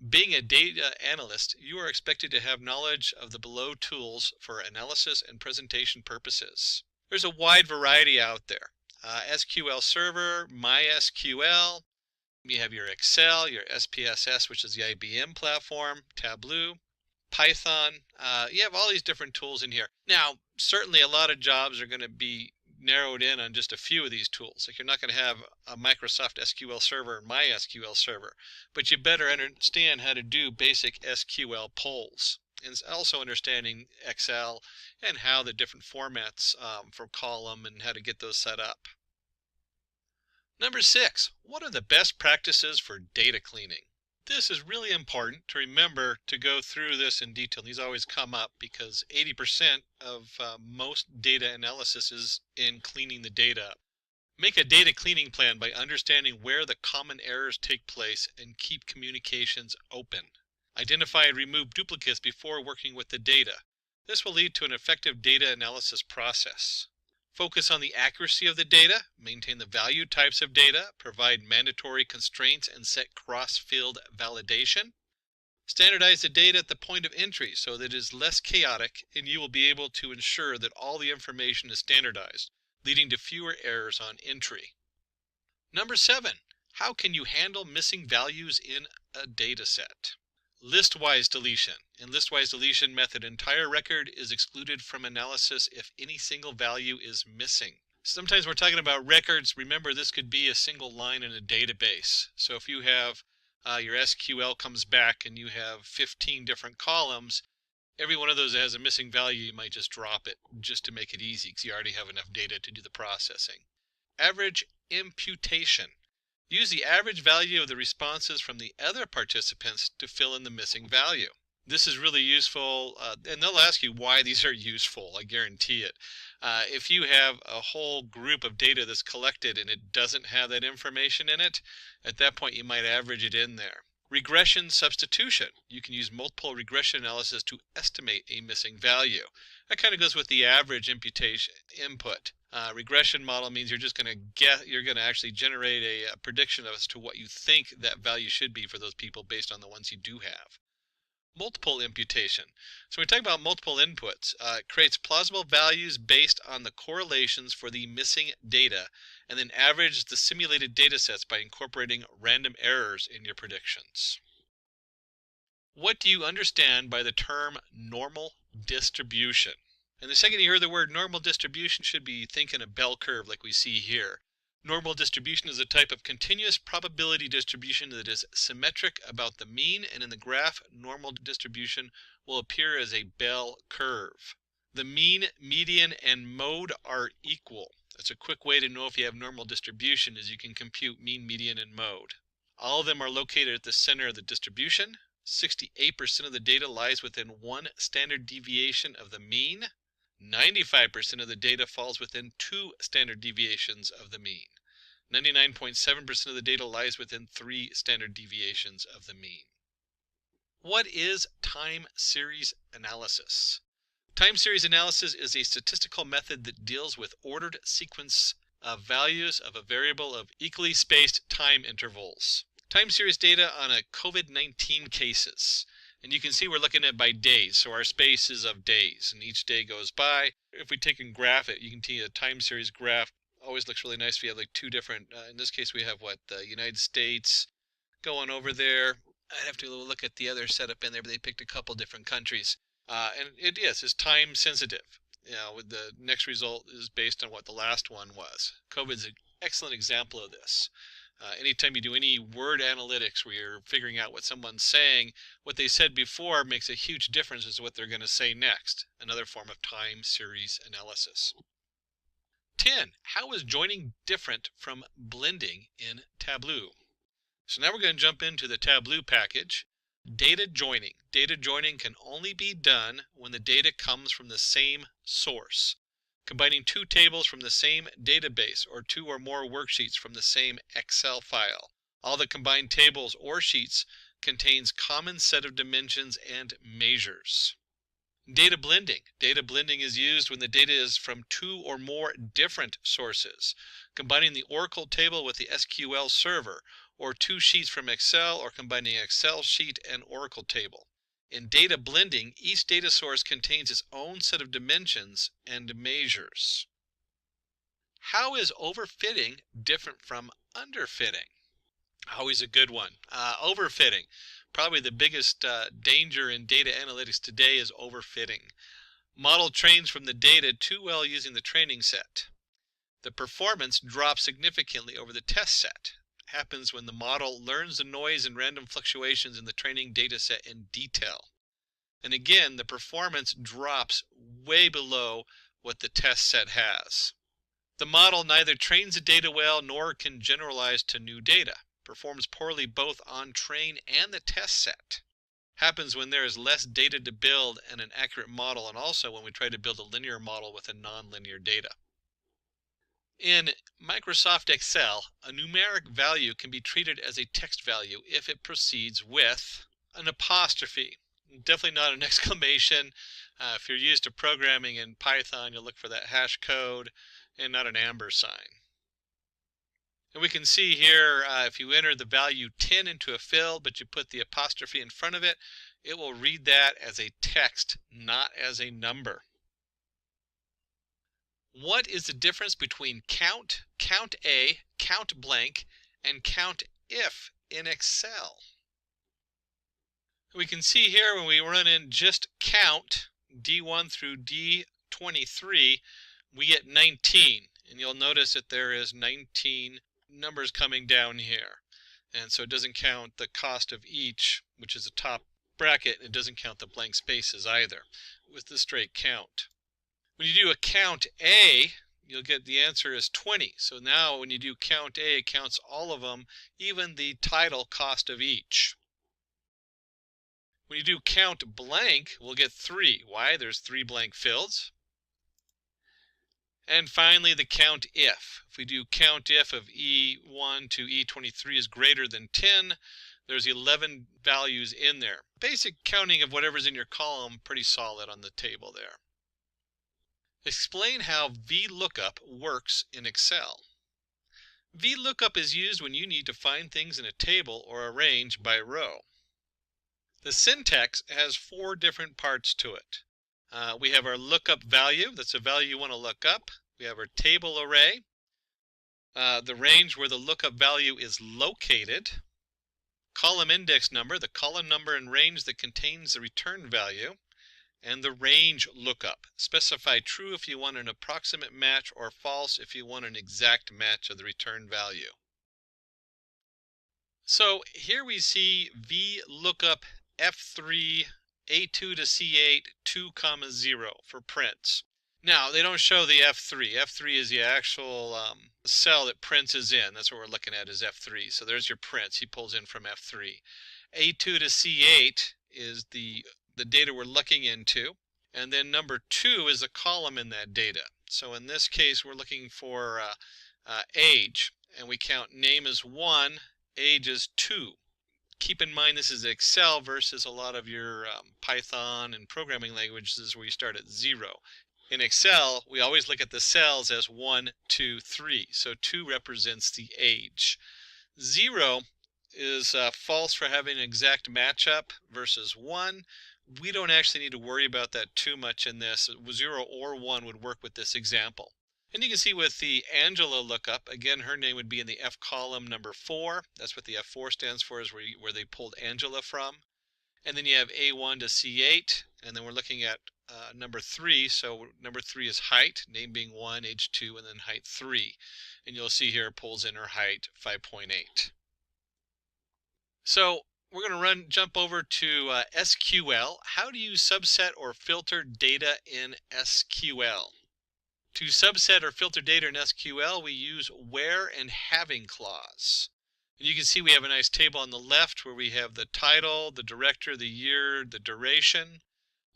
Being a data analyst, you are expected to have knowledge of the below tools for analysis and presentation purposes. There's a wide variety out there. SQL Server, MySQL, you have your Excel, your SPSS, which is the IBM platform, Tableau, Python. You have all these different tools in here. Now, certainly a lot of jobs are going to be narrowed in on just a few of these tools. Like, you're not going to have a Microsoft SQL Server and MySQL Server, but you better understand how to do basic SQL polls, and also understanding Excel and how the different formats for column and how to get those set up. Number 6, what are the best practices for data cleaning? This is really important to remember to go through this in detail. These always come up because 80% of most data analysis is in cleaning the data. Make a data cleaning plan by understanding where the common errors take place and keep communications open. Identify and remove duplicates before working with the data. This will lead to an effective data analysis process. Focus on the accuracy of the data, maintain the value types of data, provide mandatory constraints, and set cross-field validation. Standardize the data at the point of entry so that it is less chaotic, and you will be able to ensure that all the information is standardized, leading to fewer errors on entry. Number 7, how can you handle missing values in a data set? Listwise deletion. In listwise deletion method, entire record is excluded from analysis if any single value is missing. Sometimes we're talking about records. Remember, this could be a single line in a database. So if you have your SQL comes back and you have 15 different columns, every one of those that has a missing value, you might just drop it just to make it easy because you already have enough data to do the processing. Average imputation. Use the average value of the responses from the other participants to fill in the missing value. This is really useful, and they'll ask you why these are useful, I guarantee it. If you have a whole group of data that's collected and it doesn't have that information in it, at that point you might average it in there. Regression substitution. You can use multiple regression analysis to estimate a missing value. That kind of goes with the average imputation input. Regression model means you're just going to actually generate a prediction as to what you think that value should be for those people based on the ones you do have. Multiple imputation. So when we talk about multiple inputs, it creates plausible values based on the correlations for the missing data, and then averages the simulated data sets by incorporating random errors in your predictions. What do you understand by the term normal distribution? And the second you hear the word normal distribution, should be thinking a bell curve like we see here. Normal distribution is a type of continuous probability distribution that is symmetric about the mean, and in the graph, normal distribution will appear as a bell curve. The mean, median, and mode are equal. That's a quick way to know if you have normal distribution, is you can compute mean, median, and mode. All of them are located at the center of the distribution. 68% of the data lies within one standard deviation of the mean. 95% of the data falls within 2 standard deviations of the mean. 99.7% of the data lies within 3 standard deviations of the mean. What is time series analysis? Time series analysis is a statistical method that deals with ordered sequence of values of a variable of equally spaced time intervals. Time series data on a COVID-19 cases. And you can see we're looking at by days, so our space is of days, and each day goes by. If we take and graph it, you can see a time series graph always looks really nice if you have like 2 different, in this case we have the United States going over there. I'd have to look at the other setup in there, but they picked a couple different countries. And it's time sensitive. The next result is based on what the last one was. COVID's an excellent example of this. Anytime you do any word analytics where you're figuring out what someone's saying, what they said before makes a huge difference as to what they're going to say next. Another form of time series analysis. 10. How is joining different from blending in Tableau? So now we're going to jump into the Tableau package. Data joining. Data joining can only be done when the data comes from the same source. Combining 2 tables from the same database or 2 or more worksheets from the same Excel file. All the combined tables or sheets contains common set of dimensions and measures. Data blending. Data blending is used when the data is from 2 or more different sources, combining the Oracle table with the SQL server, or 2 sheets from Excel, or combining Excel sheet and Oracle table. In data blending, each data source contains its own set of dimensions and measures. How is overfitting different from underfitting? Always a good one. Overfitting. Probably the biggest danger in data analytics today is overfitting. Model trains from the data too well using the training set. The performance drops significantly over the test set. Happens when the model learns the noise and random fluctuations in the training data set in detail. And again, the performance drops way below what the test set has. The model neither trains the data well nor can generalize to new data. Performs poorly both on train and the test set. Happens when there is less data to build and an accurate model, and also when we try to build a linear model with a nonlinear data. In Microsoft Excel, a numeric value can be treated as a text value if it proceeds with an apostrophe. Definitely not an exclamation. If you're used to programming in Python, you'll look for that hash code, and not an amber sign. And we can see here, if you enter the value 10 into a field, but you put the apostrophe in front of it, it will read that as a text, not as a number. What is the difference between count, count A, count blank, and count if in Excel? We can see here when we run in just count, D1 through D23, we get 19. And you'll notice that there is 19 numbers coming down here. and so it doesn't count the cost of each, which is the top bracket, and it doesn't count the blank spaces either with the straight count. When you do a count A, you'll get the answer is 20. So now when you do count A, it counts all of them, even the title cost of each. When you do count blank, we'll get 3. Why? There's 3 blank fields. And finally, the count if. If we do count if of E1 to E23 is greater than 10, there's 11 values in there. Basic counting of whatever's in your column, pretty solid on the table there. Explain how VLOOKUP works in Excel. VLOOKUP is used when you need to find things in a table or arrange by row. The syntax has 4 different parts to it. We have our lookup value, that's a value you want to look up. We have our table array, the range where the lookup value is located, column index number, the column number and range that contains the return value, and the range lookup. Specify true if you want an approximate match or false if you want an exact match of the return value. So here we see VLOOKUP F3 A2 to C8 2, 0 for prints. Now they don't show the F3. F3 is the actual cell that prints is in. That's what we're looking at is F3. So there's your prints. He pulls in from F3. A2 to C8 is the data we're looking into. And then number 2 is a column in that data. So in this case, we're looking for age. And we count name as 1, age as 2. Keep in mind this is Excel versus a lot of your Python and programming languages where you start at 0. In Excel, we always look at the cells as 1, 2, 3. So 2 represents the age. 0 is false for having an exact matchup versus 1. We don't actually need to worry about that too much in this. 0 or 1 would work with this example. And you can see with the Angela lookup, again, her name would be in the F column number 4. That's what the F4 stands for, is where they pulled Angela from. And then you have A1 to C8, and then we're looking at number 3. So number 3 is height, name being 1, age 2, and then height 3. And you'll see here it pulls in her height 5.8. So we're going to jump over to SQL. How do you subset or filter data in SQL? To subset or filter data in SQL, we use where and having clause. And you can see we have a nice table on the left where we have the title, the director, the year, the duration.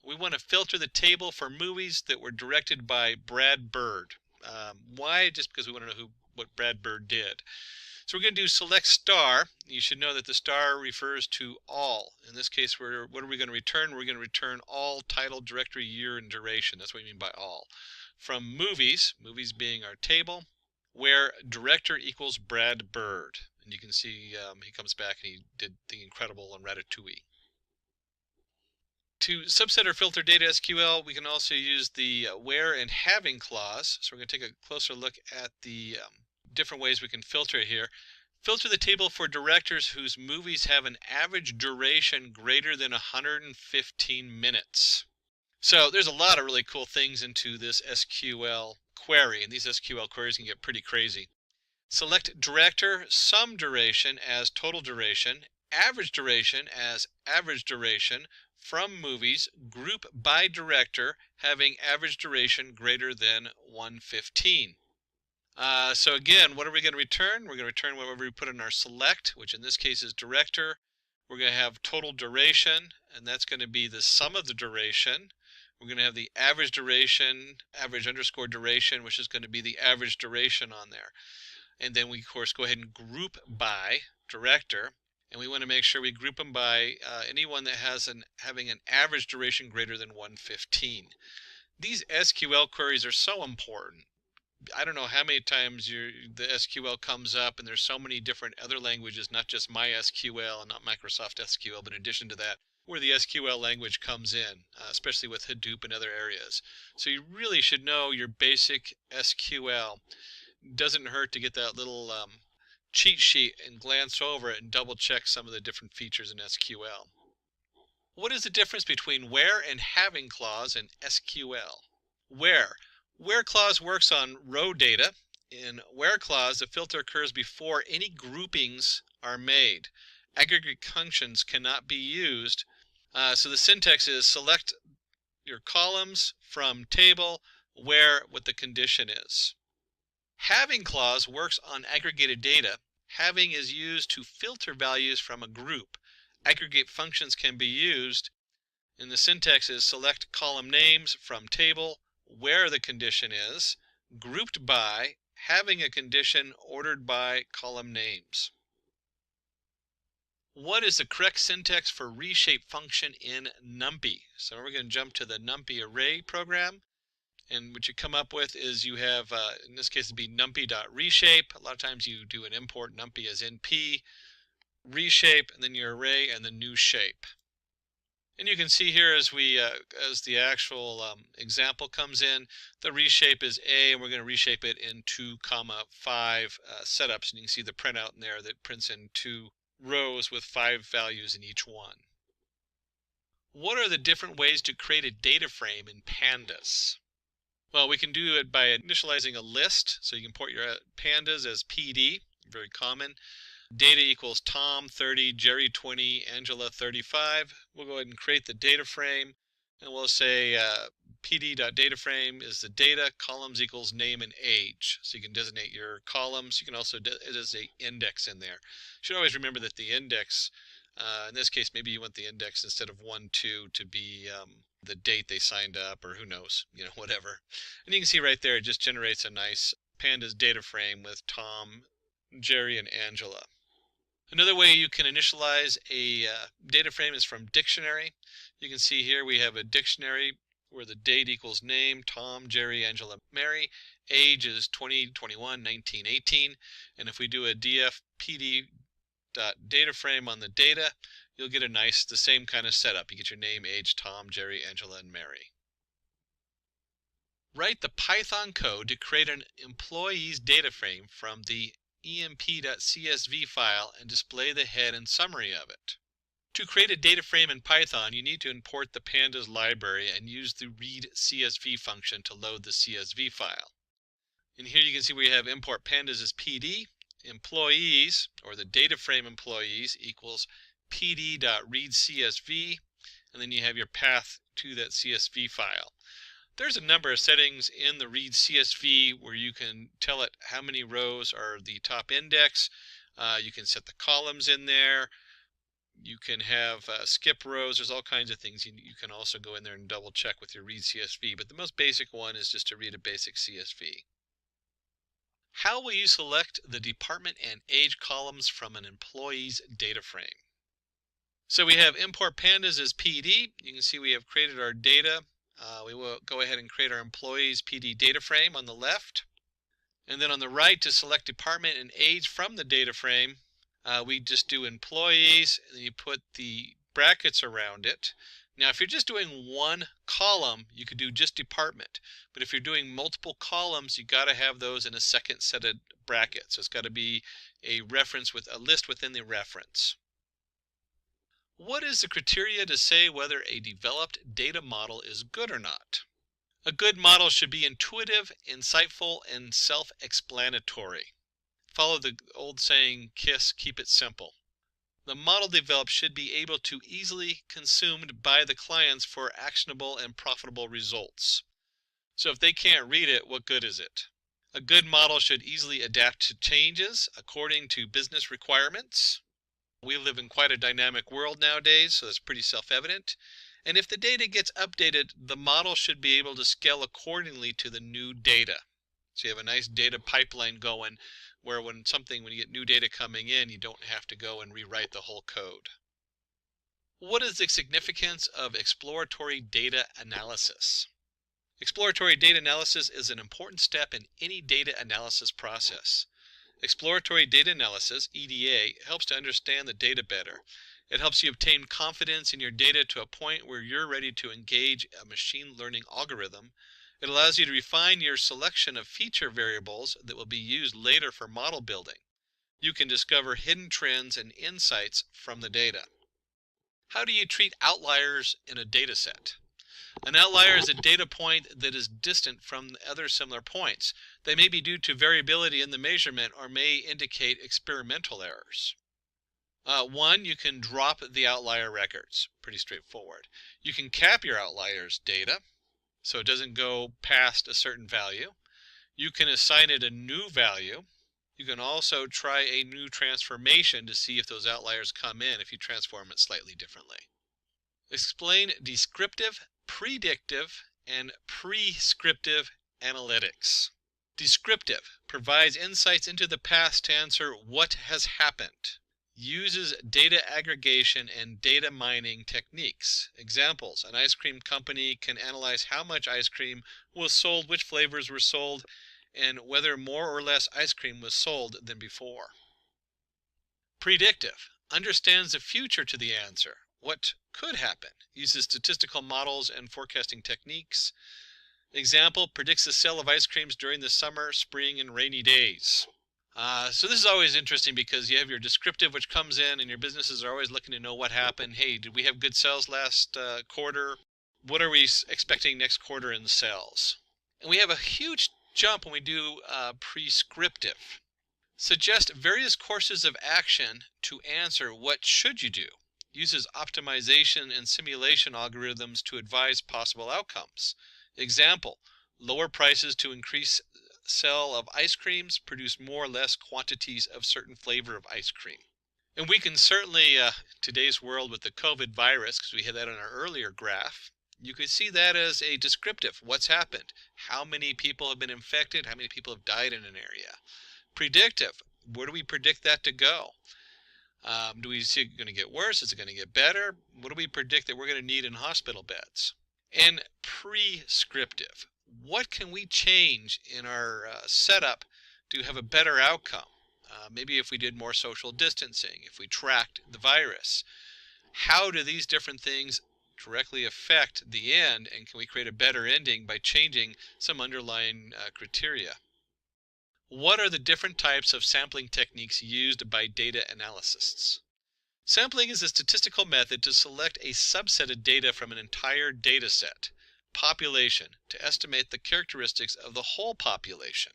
We want to filter the table for movies that were directed by Brad Bird. Why? Just because we want to know what Brad Bird did. So we're going to do select star. You should know that the star refers to all. In this case, what are we going to return? We're going to return all title, directory, year, and duration. That's what we mean by all. From movies, movies being our table, where director equals Brad Bird. And you can see he comes back and he did The Incredible and Ratatouille. To subset or filter data SQL, we can also use the where and having clause. So we're going to take a closer look at the different ways we can filter here. Filter the table for directors whose movies have an average duration greater than 115 minutes. So there's a lot of really cool things into this SQL query, and these SQL queries can get pretty crazy. Select director, sum duration as total duration, average duration as average duration from movies, group by director having average duration greater than 115. So again, what are we going to return? We're going to return whatever we put in our select, which in this case is director. We're going to have total duration, and that's going to be the sum of the duration. We're going to have the average duration, average underscore duration, which is going to be the average duration on there. And then we, of course, go ahead and group by director. And we want to make sure we group them by anyone that has having an average duration greater than 115. These SQL queries are so important. I don't know how many times the SQL comes up, and there's so many different other languages, not just MySQL and not Microsoft SQL, but in addition to that, where the SQL language comes in, especially with Hadoop and other areas. So you really should know your basic SQL. Doesn't hurt to get that little cheat sheet and glance over it and double check some of the different features in SQL. What is the difference between where and having clause in SQL? Where clause works on row data. In where clause, the filter occurs before any groupings are made. Aggregate functions cannot be used. So the syntax is select your columns from table where what the condition is. Having clause works on aggregated data. Having is used to filter values from a group. Aggregate functions can be used, and the syntax is select column names from table where the condition is, grouped by, having a condition ordered by column names. What is the correct syntax for reshape function in NumPy? So we're going to jump to the NumPy array program, and what you come up with is you have, in this case it'd be numpy.reshape. A lot of times you do an import numpy as np, reshape, and then your array and the new shape. And you can see here as the actual example comes in, the reshape is A, and we're going to reshape it in 2, 5 setups. And you can see the printout in there that prints in 2 rows with 5 values in each one. What are the different ways to create a data frame in pandas? Well, we can do it by initializing a list. So you can import your pandas as PD, very common. Data equals Tom 30, Jerry 20, Angela 35. We'll go ahead and create the data frame, and we'll say pd.dataframe is the data, columns equals name and age. So you can designate your columns. You can also designate index in there. You should always remember that the index, in this case, maybe you want the index instead of 1, 2 to be the date they signed up, or who knows, whatever. And you can see right there, it just generates a nice pandas data frame with Tom, Jerry, and Angela. Another way you can initialize a data frame is from dictionary. You can see here we have a dictionary where the date equals name, Tom, Jerry, Angela, Mary. Age is 20, 21, 19, 18. And if we do a df pd.dataframe on the data, you'll get the same kind of setup. You get your name, age, Tom, Jerry, Angela, and Mary. Write the Python code to create an employee's data frame from the emp.csv file and display the head and summary of it. To create a data frame in Python, you need to import the pandas library and use the read CSV function to load the CSV file. And here you can see we have import pandas as PD, employees, or the data frame employees, equals pd.readcsv, and then you have your path to that CSV file. There's a number of settings in the read CSV where you can tell it how many rows are the top index. You can set the columns in there. You can have skip rows. There's all kinds of things. You can also go in there and double check with your read CSV, but the most basic one is just to read a basic CSV. How will you select the department and age columns from an employee's data frame? So we have import pandas as PD. You can see we have created our data. We will go ahead and create our employees PD data frame on the left. And then on the right, to select department and age from the data frame, we just do employees, and then you put the brackets around it. Now, if you're just doing one column, you could do just department. But if you're doing multiple columns, you got to have those in a second set of brackets. So it's got to be a reference with a list within the reference. What is the criteria to say whether a developed data model is good or not? A good model should be intuitive, insightful, and self-explanatory. Follow the old saying, KISS, keep it simple. The model developed should be able to easily consumed by the clients for actionable and profitable results. So if they can't read it, what good is it? A good model should easily adapt to changes according to business requirements. We live in quite a dynamic world nowadays, so that's pretty self-evident. And if the data gets updated, the model should be able to scale accordingly to the new data. So you have a nice data pipeline going where when you get new data coming in, you don't have to go and rewrite the whole code. What is the significance of exploratory data analysis? Exploratory data analysis is an important step in any data analysis process. Exploratory data analysis, EDA, helps to understand the data better. It helps you obtain confidence in your data to a point where you're ready to engage a machine learning algorithm. It allows you to refine your selection of feature variables that will be used later for model building. You can discover hidden trends and insights from the data. How do you treat outliers in a data set? An outlier is a data point that is distant from other similar points. They may be due to variability in the measurement or may indicate experimental errors. One, you can drop the outlier records. Pretty straightforward. You can cap your outliers data so it doesn't go past a certain value. You can assign it a new value. You can also try a new transformation to see if those outliers come in if you transform it slightly differently. Explain descriptive, predictive, and prescriptive analytics. Descriptive provides insights into the past to answer what has happened. Uses data aggregation and data mining techniques. Examples: an ice cream company can analyze how much ice cream was sold, which flavors were sold, and whether more or less ice cream was sold than before. Predictive understands the future to the answer, what could happen, uses statistical models and forecasting techniques. Example: predicts the sale of ice creams during the summer, spring, and rainy days. So this is always interesting because you have your descriptive, which comes in, and your businesses are always looking to know what happened. Hey, did we have good sales last quarter? What are we expecting next quarter in sales? And we have a huge jump when we do prescriptive. Suggest various courses of action to answer what should you do. Uses optimization and simulation algorithms to advise possible outcomes. Example: lower prices to increase sale of ice creams, produce more or less quantities of certain flavor of ice cream. And we can certainly, today's world with the COVID virus, because we had that on our earlier graph, you could see that as a descriptive. What's happened? How many people have been infected? How many people have died in an area? Predictive: where do we predict that to go? Do we see it going to get worse? Is it going to get better? What do we predict that we're going to need in hospital beds? And prescriptive: what can we change in our setup to have a better outcome? Maybe if we did more social distancing, if we tracked the virus. How do these different things directly affect the end, and can we create a better ending by changing some underlying criteria? What are the different types of sampling techniques used by data analysts? Sampling is a statistical method to select a subset of data from an entire data set, population, to estimate the characteristics of the whole population.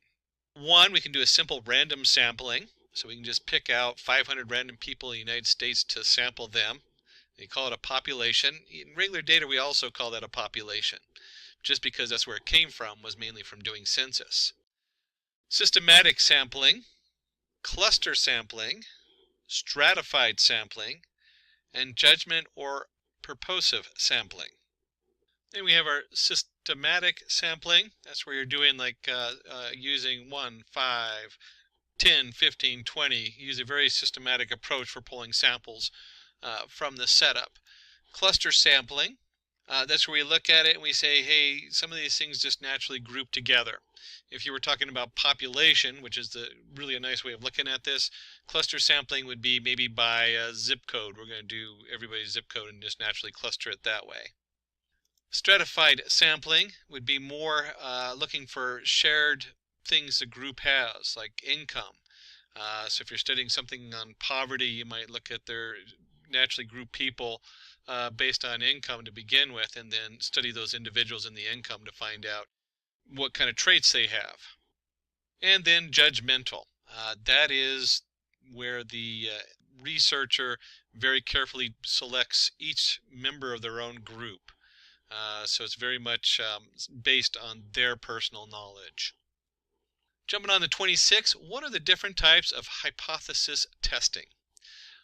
One, we can do a simple random sampling, so we can just pick out 500 random people in the United States to sample them. We call it a population. In regular data, we also call that a population, just because that's where it came from, was mainly from doing census. Systematic sampling, cluster sampling, stratified sampling, and judgment or purposive sampling. Then we have our systematic sampling. That's where you're doing like using 1, 5, 10, 15, 20. Use a very systematic approach for pulling samples from the setup. Cluster sampling, that's where we look at it and we say, hey, some of these things just naturally group together. If you were talking about population, which is really a nice way of looking at this, cluster sampling would be maybe by zip code. We're going to do everybody's zip code and just naturally cluster it that way. Stratified sampling would be more looking for shared things a group has, like income. So if you're studying something on poverty, you might look at their naturally group people based on income to begin with, and then study those individuals in the income to find out what kind of traits they have. And then judgmental. That is where the researcher very carefully selects each member of their own group. So it's very much based on their personal knowledge. Jumping on to 26, what are the different types of hypothesis testing?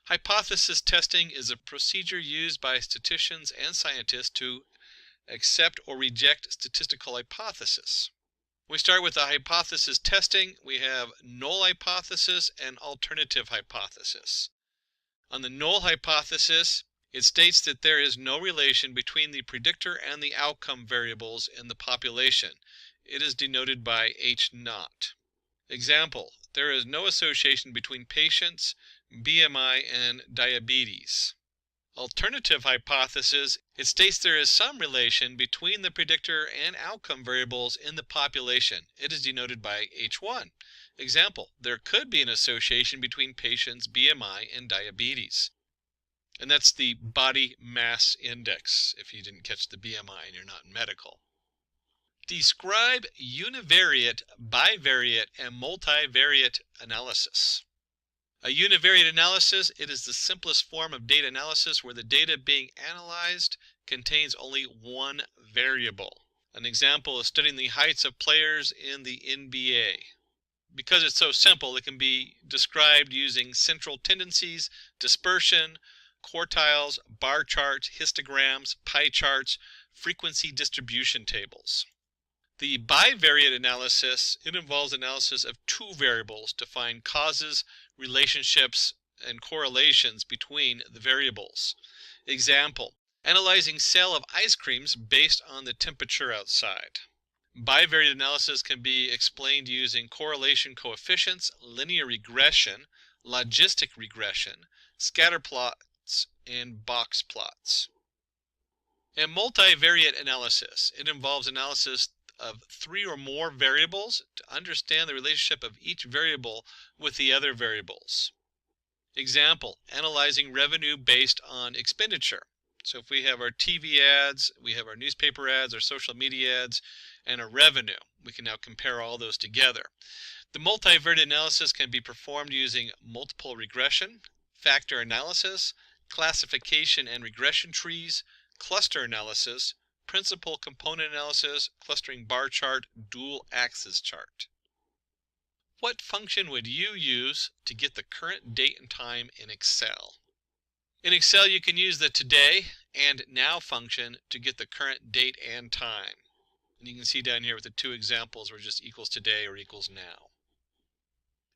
Hypothesis testing is a procedure used by statisticians and scientists to accept or reject statistical hypothesis. We start with the hypothesis testing. We have null hypothesis and alternative hypothesis. On the null hypothesis, it states that there is no relation between the predictor and the outcome variables in the population. It is denoted by H0. Example: there is no association between patients, BMI, and diabetes. Alternative hypothesis, it states there is some relation between the predictor and outcome variables in the population. It is denoted by H1. Example: there could be an association between patients' BMI and diabetes. And that's the body mass index, if you didn't catch the BMI and you're not in medical. Describe univariate, bivariate, and multivariate analysis. A univariate analysis, it is the simplest form of data analysis where the data being analyzed contains only one variable. An example is studying the heights of players in the NBA. Because it's so simple, it can be described using central tendencies, dispersion, quartiles, bar charts, histograms, pie charts, frequency distribution tables. The bivariate analysis, it involves analysis of two variables to find causes, relationships, and correlations between the variables. Example, analyzing sale of ice creams based on the temperature outside. Bivariate analysis can be explained using correlation coefficients, linear regression, logistic regression, scatter plots, and box plots. And multivariate analysis, it involves analysis of three or more variables to understand the relationship of each variable with the other variables. Example, analyzing revenue based on expenditure. So if we have our TV ads, we have our newspaper ads, our social media ads, and our revenue, we can now compare all those together. The multivariate analysis can be performed using multiple regression, factor analysis, classification and regression trees, cluster analysis, principal component analysis, clustering bar chart, dual axis chart. What function would you use to get the current date and time in Excel? In Excel, you can use the today and now function to get the current date and time. And you can see down here with the two examples where just equals today or equals now.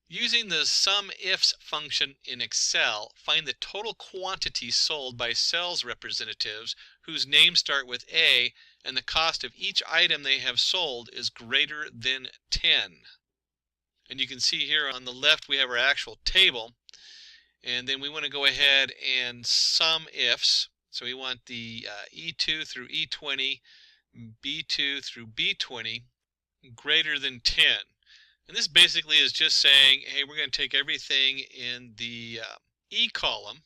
Using the SUMIFS function in Excel, find the total quantity sold by sales representatives whose names start with A and the cost of each item they have sold is greater than 10. And you can see here on the left we have our actual table, and then we want to go ahead and SUMIFS. So we want the E2 through E20, B2 through B20 greater than 10. And this basically is just saying, hey, we're going to take everything in the E column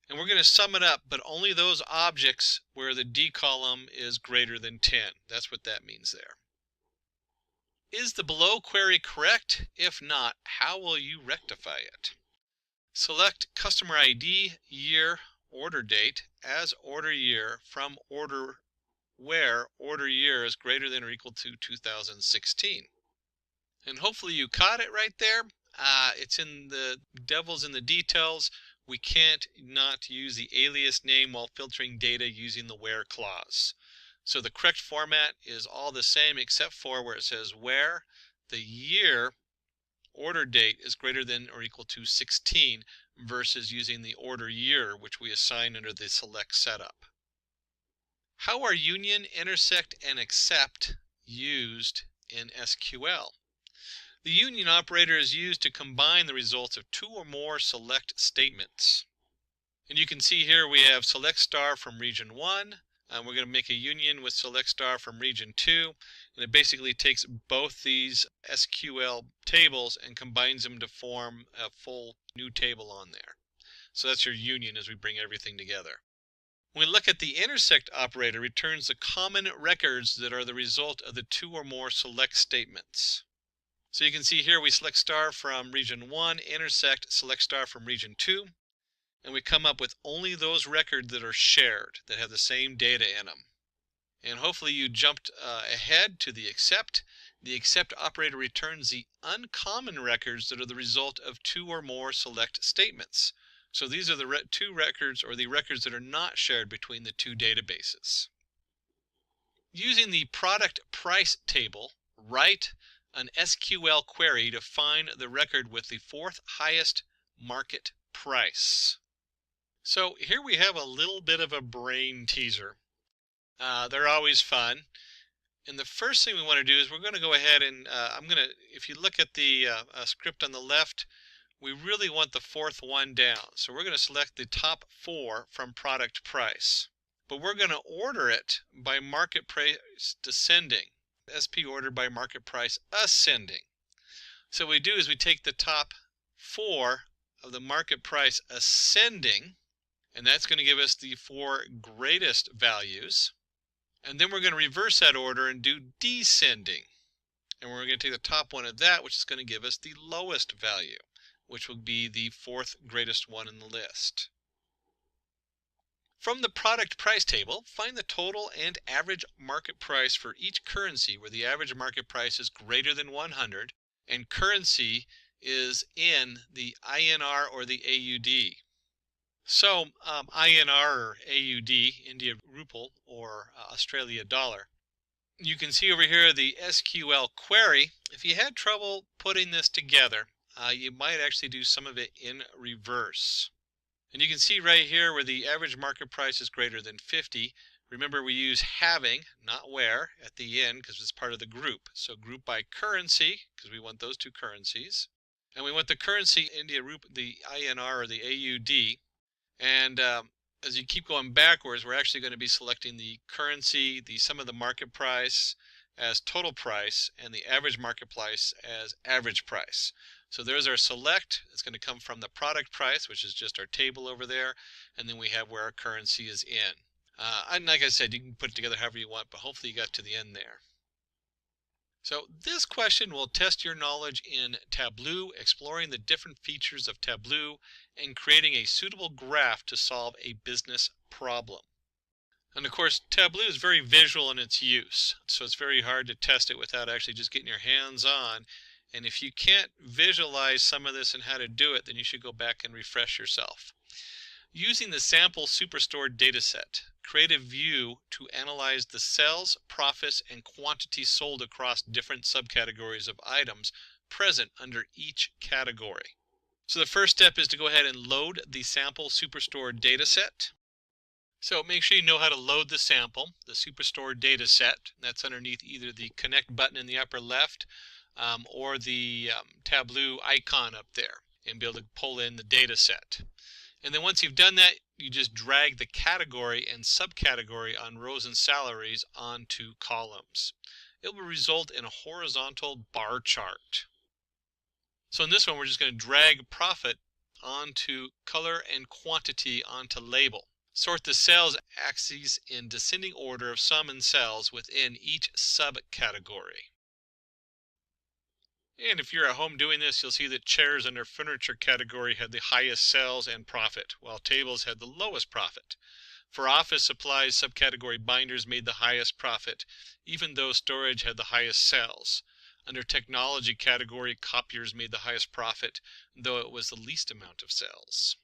and we're going to sum it up, but only those objects where the D column is greater than 10. That's what that means there. Is the below query correct? If not, how will you rectify it? Select customer ID, year, order date as order year from order where order year is greater than or equal to 2016. And hopefully you caught it right there. It's in the devil's in the details. We can't not use the alias name while filtering data using the where clause. So the correct format is all the same except for where it says where the year order date is greater than or equal to 16 versus using the order year, which we assign under the select setup. How are union, intersect, and except used in SQL? The union operator is used to combine the results of two or more select statements. And you can see here we have select star from region 1. We're going to make a union with select star from region 2. And it basically takes both these SQL tables and combines them to form a full new table on there. So that's your union as we bring everything together. When we look at the intersect operator, it returns the common records that are the result of the two or more select statements. So you can see here we select star from region 1, intersect, select star from region 2, and we come up with only those records that are shared, that have the same data in them. And hopefully you jumped ahead to the except. The except operator returns the uncommon records that are the result of two or more select statements. So these are the two records, or the records that are not shared between the two databases. Using the product price table, write an SQL query to find the record with the fourth highest market price. So here we have a little bit of a brain teaser. They're always fun. And the first thing we want to do is we're going to go ahead and if you look at the script on the left, we really want the fourth one down. So we're going to select the top 4 from product price. But we're going to order it by market price descending. SP order by market price ascending. So what we do is we take the top 4 of the market price ascending And that's going to give us the 4 greatest values. And then we're going to reverse that order and do descending. And we're going to take the top one of that, which is going to give us the lowest value, which will be the 4th greatest one in the list. From the product price table, find the total and average market price for each currency where the average market price is greater than 100 and currency is in the INR or the AUD. So INR or AUD, India Rupee or Australia dollar. You can see over here the SQL query. If you had trouble putting this together, you might actually do some of it in reverse. And you can see right here where the average market price is greater than 50. Remember, we use having, not where, at the end because it's part of the group. So group by currency, because we want those 2 currencies. And we want the currency India Rupee, the INR or the AUD. And as you keep going backwards, we're actually going to be selecting the currency, the sum of the market price as total price, and the average market price as average price. So there's our select. It's going to come from the product price, which is just our table over there, and then we have where our currency is in. And like I said, you can put it together however you want, but hopefully you got to the end there. So this question will test your knowledge in Tableau, exploring the different features of Tableau, and creating a suitable graph to solve a business problem. And of course, Tableau is very visual in its use, so it's very hard to test it without actually just getting your hands on. And if you can't visualize some of this and how to do it, then you should go back and refresh yourself. Using the sample superstore dataset, create a view to analyze the sales, profits, and quantities sold across different subcategories of items present under each category. So the first step is to go ahead and load the sample superstore dataset. So make sure you know how to load the sample, the superstore dataset. That's underneath either the connect button in the upper left or the Tableau icon up there, and be able to pull in the dataset. And then once you've done that, you just drag the category and subcategory on rows and salaries onto columns. It will result in a horizontal bar chart. So in this one, we're just going to drag profit onto color and quantity onto label. Sort the sales axes in descending order of sum and sales within each subcategory. And if you're at home doing this, you'll see that chairs under furniture category had the highest sales and profit, while tables had the lowest profit. For office supplies, subcategory binders made the highest profit, even though storage had the highest sales. Under technology category, copiers made the highest profit, though it was the least amount of sales.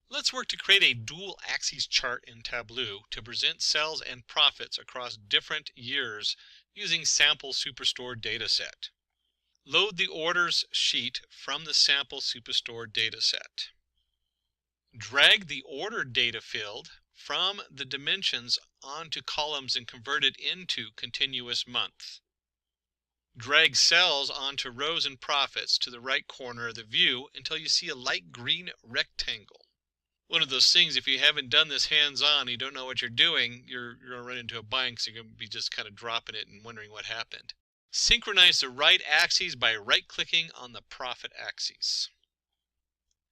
Let's work to create a dual axis chart in Tableau to present sales and profits across different years using sample superstore dataset. Load the orders sheet from the sample superstore dataset. Drag the order data field from the dimensions onto columns and convert it into continuous month. Drag cells onto rows and profits to the right corner of the view until you see a light green rectangle. One of those things, if you haven't done this hands-on, you don't know what you're doing, you're going to run into a bind because you're going to be just kind of dropping it and wondering what happened. Synchronize the right axes by right-clicking on the profit axis.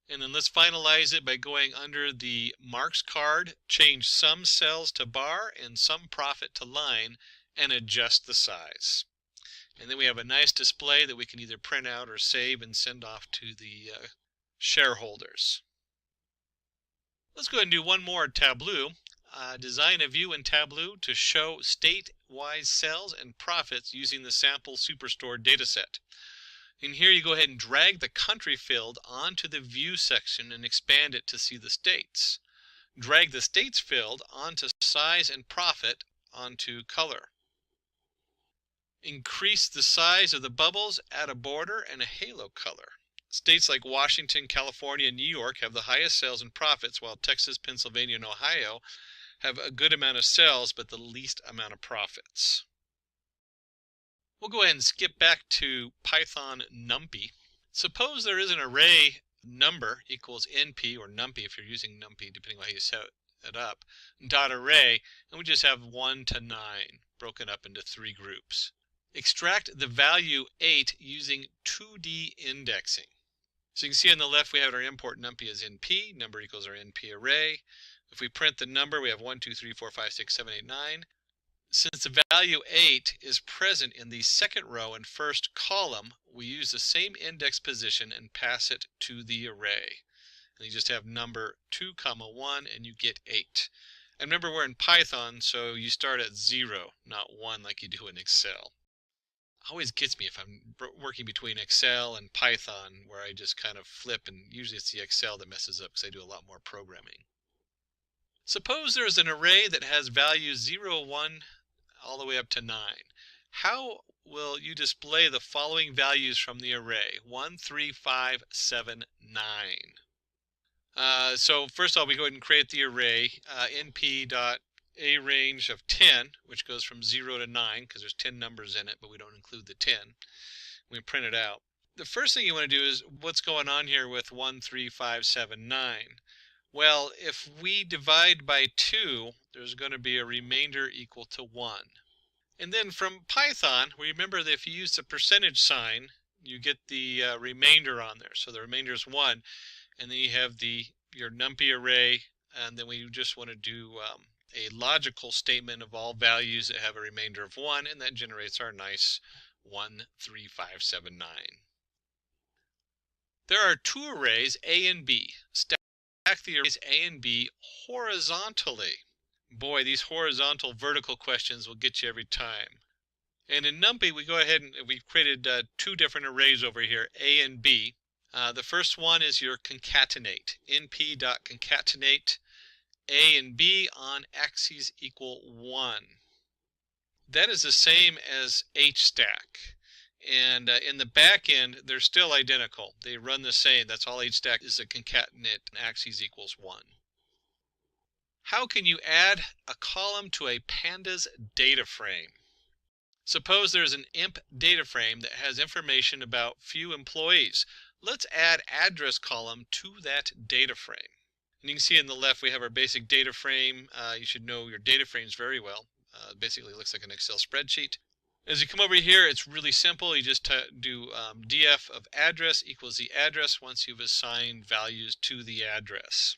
And then let's finalize it by going under the marks card, change some cells to bar and some profit to line, and adjust the size. And then we have a nice display that we can either print out or save and send off to the shareholders. Let's go ahead and do one more Tableau. Design a view in Tableau to show state-wise sales and profits using the sample superstore dataset. In here, you go ahead and drag the country field onto the view section and expand it to see the states. Drag the states field onto size and profit onto color. Increase the size of the bubbles, add a border and a halo color. States like Washington, California, and New York have the highest sales and profits, while Texas, Pennsylvania, and Ohio have a good amount of sales but the least amount of profits. We'll go ahead and skip back to Python NumPy. Suppose there is an array number equals NP, or NumPy if you're using NumPy, depending on how you set it up, dot array, and we just have 1 to 9 broken up into 3 groups. Extract the value 8 using 2D indexing. So you can see on the left we have our import numpy as np, number equals our np array. If we print the number, we have 1, 2, 3, 4, 5, 6, 7, 8, 9. Since the value 8 is present in the second row and first column, we use the same index position and pass it to the array. And you just have number 2, 1, and you get 8. And remember, we're in Python, so you start at 0, not 1 like you do in Excel. Always gets me if I'm working between Excel and Python, where I just kind of flip, and usually it's the Excel that messes up because I do a lot more programming. Suppose there's an array that has values 0, 1, all the way up to 9. How will you display the following values from the array? 1, 3, 5, 7, 9. So first of all, we go ahead and create the array, np.arange of 10, which goes from 0 to 9, because there's 10 numbers in it, but we don't include the 10. We print it out. The first thing you want to do is, what's going on here with 1, 3, 5, 7, 9? Well, if we divide by 2, there's going to be a remainder equal to 1. And then from Python, remember that if you use the percentage sign, you get the remainder on there. So the remainder is 1. And then you have your numpy array, and then we just want to do a logical statement of all values that have a remainder of 1, and that generates our nice 1, 3, 5, 7, 9. There are two arrays, A and B. Stack the arrays A and B horizontally. Boy, these horizontal vertical questions will get you every time. And in NumPy, we go ahead and we've created two different arrays over here, A and B. The first one is your concatenate, np.concatenate A and B on axes equal 1. That is the same as hstack. And in the back end, they're still identical. They run the same. That's all hstack is, a concatenate axes equals 1. How can you add a column to a pandas data frame? Suppose there's an imp data frame that has information about few employees. Let's add address column to that data frame. And you can see on the left we have our basic data frame. You should know your data frames very well. Basically it looks like an Excel spreadsheet. As you come over here, it's really simple. You just do df of address equals the address once you've assigned values to the address.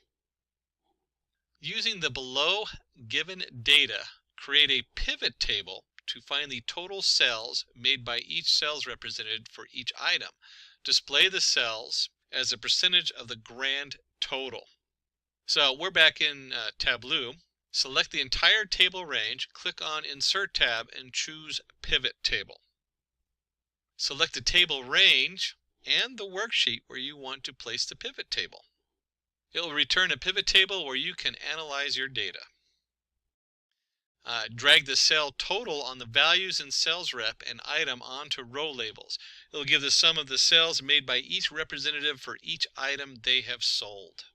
Using the below given data, create a pivot table to find the total cells made by each cells represented for each item. Display the cells as a percentage of the grand total. So we're back in Tableau. Select the entire table range, click on Insert tab, and choose Pivot Table. Select the table range and the worksheet where you want to place the pivot table. It will return a pivot table where you can analyze your data. Drag the cell total on the values in sales rep and item onto row labels. It will give the sum of the cells made by each representative for each item they have sold.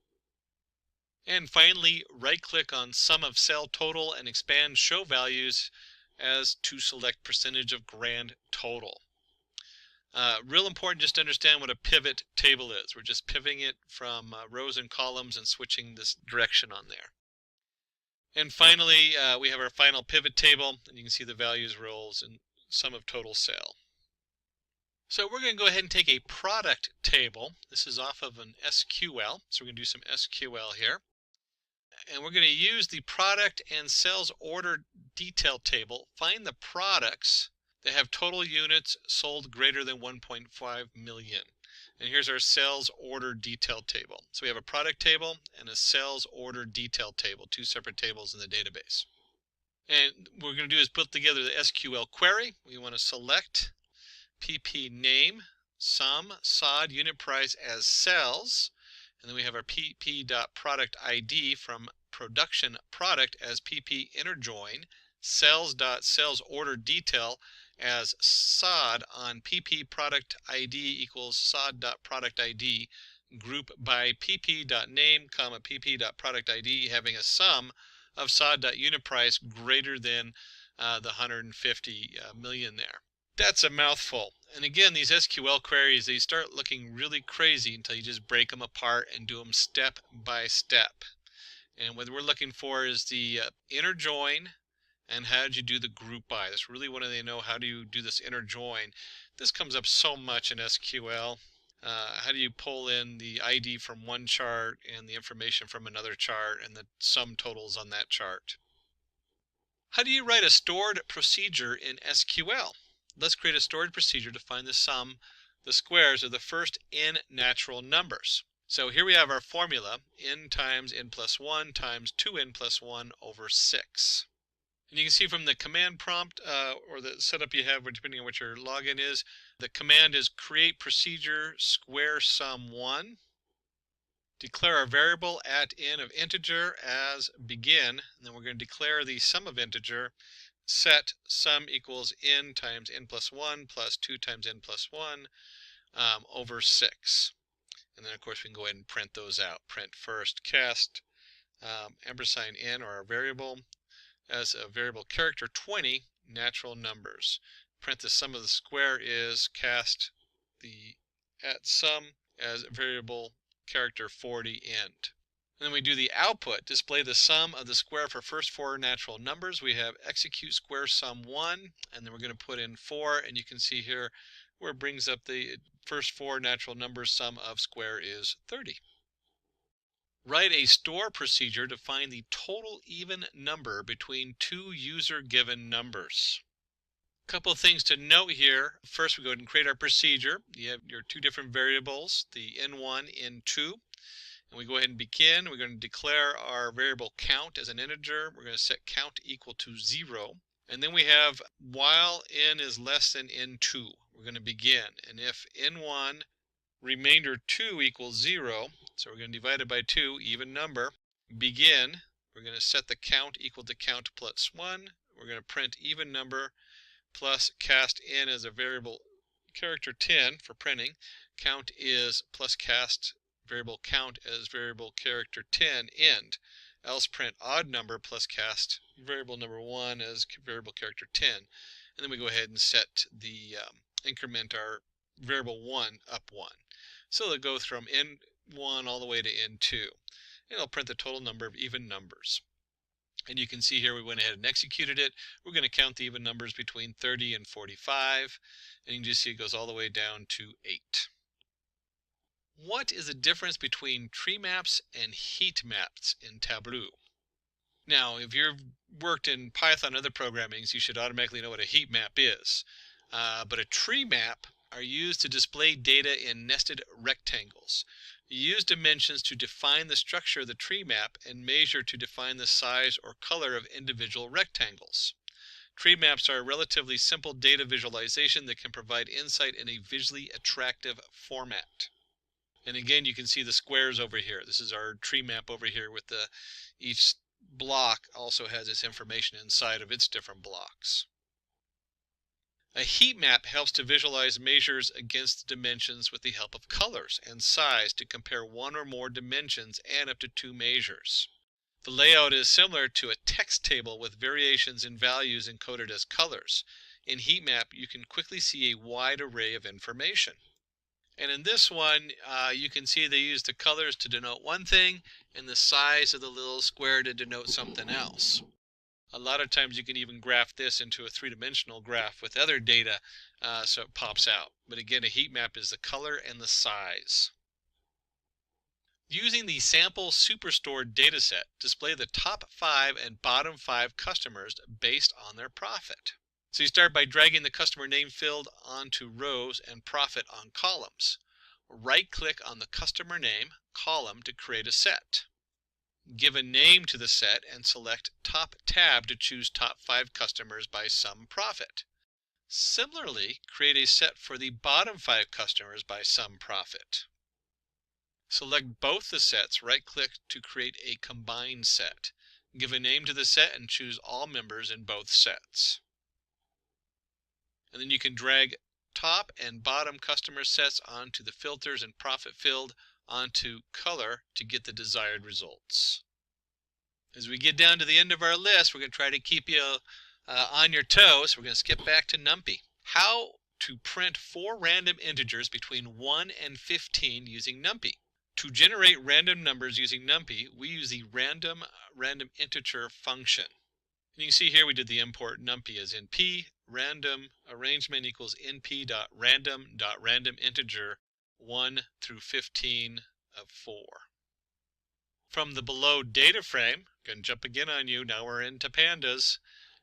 And finally, right-click on Sum of Cell Total and expand Show Values as to select percentage of grand total. Real important just to understand what a pivot table is. We're just pivoting it from rows and columns and switching this direction on there. And finally, we have our final pivot table, and you can see the values, roles, and sum of total cell. So we're going to go ahead and take a product table. This is off of an SQL, so we're going to do some SQL here. And we're going to use the product and sales order detail table, find the products that have total units sold greater than 1.5 million. And here's our sales order detail table. So we have a product table and a sales order detail table, two separate tables in the database. And what we're going to do is put together the SQL query. We want to select pp name, sum, sod, unit price as cells. And then we have our pp.product.id from production product as pp inner join, cells.sales.order.detail as sod on pp product id equals sod.product id, group by pp.name, pp.product id having a sum of sod.unit price greater than the 150 million there. That's a mouthful. And again, these SQL queries, they start looking really crazy until you just break them apart and do them step by step. And what we're looking for is the inner join and how did you do the group by. That's really what they know. How do you do this inner join? This comes up so much in SQL. How do you pull in the ID from one chart and the information from another chart and the sum totals on that chart? How do you write a stored procedure in SQL? Let's create a stored procedure to find the sum, the squares of the first n natural numbers. So here we have our formula, n times n plus 1 times 2n plus 1 over 6. And you can see from the command prompt or the setup you have, depending on what your login is, the command is create procedure square sum 1. Declare a variable at n of integer as begin, and then we're going to declare the sum of integer, set sum equals n times n plus 1 plus 2 times n plus 1 over 6. And then of course we can go ahead and print those out. Print first cast ampersand n, or our variable, as a variable character 20 natural numbers. Print the sum of the square is cast the at sum as variable character 40 end. And then we do the output, display the sum of the square for first 4 natural numbers. We have execute square sum 1, and then we're going to put in 4, and you can see here where it brings up the first 4 natural numbers. Sum of square is 30. Write a store procedure to find the total even number between two user-given numbers. A couple of things to note here. First, we go ahead and create our procedure. You have your two different variables, the n1, n2. And we go ahead and begin. We're going to declare our variable count as an integer. We're going to set count equal to 0. And then we have while n is less than n2. We're going to begin. And if n1 remainder 2 equals 0, so we're going to divide it by 2, even number, begin. We're going to set the count equal to count plus 1. We're going to print even number plus cast n as a variable character 10 for printing. Count is plus cast variable count as variable character 10 end. Else print odd number plus cast variable number 1 as variable character 10. And then we go ahead and set the increment our variable 1 up 1. So it'll go from n1 all the way to n2. And it'll print the total number of even numbers. And you can see here we went ahead and executed it. We're going to count the even numbers between 30 and 45. And you can just see it goes all the way down to 8. What is the difference between tree maps and heat maps in Tableau? Now, if you've worked in Python or other programmings, you should automatically know what a heat map is. But a tree map are used to display data in nested rectangles. You use dimensions to define the structure of the tree map and measure to define the size or color of individual rectangles. Tree maps are a relatively simple data visualization that can provide insight in a visually attractive format. And again, you can see the squares over here. This is our tree map over here with each block also has its information inside of its different blocks. A heat map helps to visualize measures against the dimensions with the help of colors and size to compare one or more dimensions and up to 2 measures. The layout is similar to a text table with variations in values encoded as colors. In heat map, you can quickly see a wide array of information. And in this one, you can see they use the colors to denote one thing and the size of the little square to denote something else. A lot of times you can even graph this into a 3-dimensional graph with other data so it pops out. But again, a heat map is the color and the size. Using the sample superstored dataset, display the top 5 and bottom 5 customers based on their profit. So you start by dragging the customer name field onto rows and profit on columns. Right-click on the customer name column to create a set. Give a name to the set and select Top tab to choose top 5 customers by sum profit. Similarly, create a set for the bottom 5 customers by sum profit. Select both the sets, right-click to create a combined set. Give a name to the set and choose all members in both sets. And then you can drag top and bottom customer sets onto the filters and profit field onto color to get the desired results. As we get down to the end of our list, we're going to try to keep you on your toes. We're going to skip back to NumPy. How to print 4 random integers between 1 and 15 using NumPy. To generate random numbers using NumPy, we use the random integer function. And you can see here we did the import NumPy as np, random arrangement equals np.random.random integer 1 through 15 of 4. From the below data frame, going to jump again on you, now we're into pandas.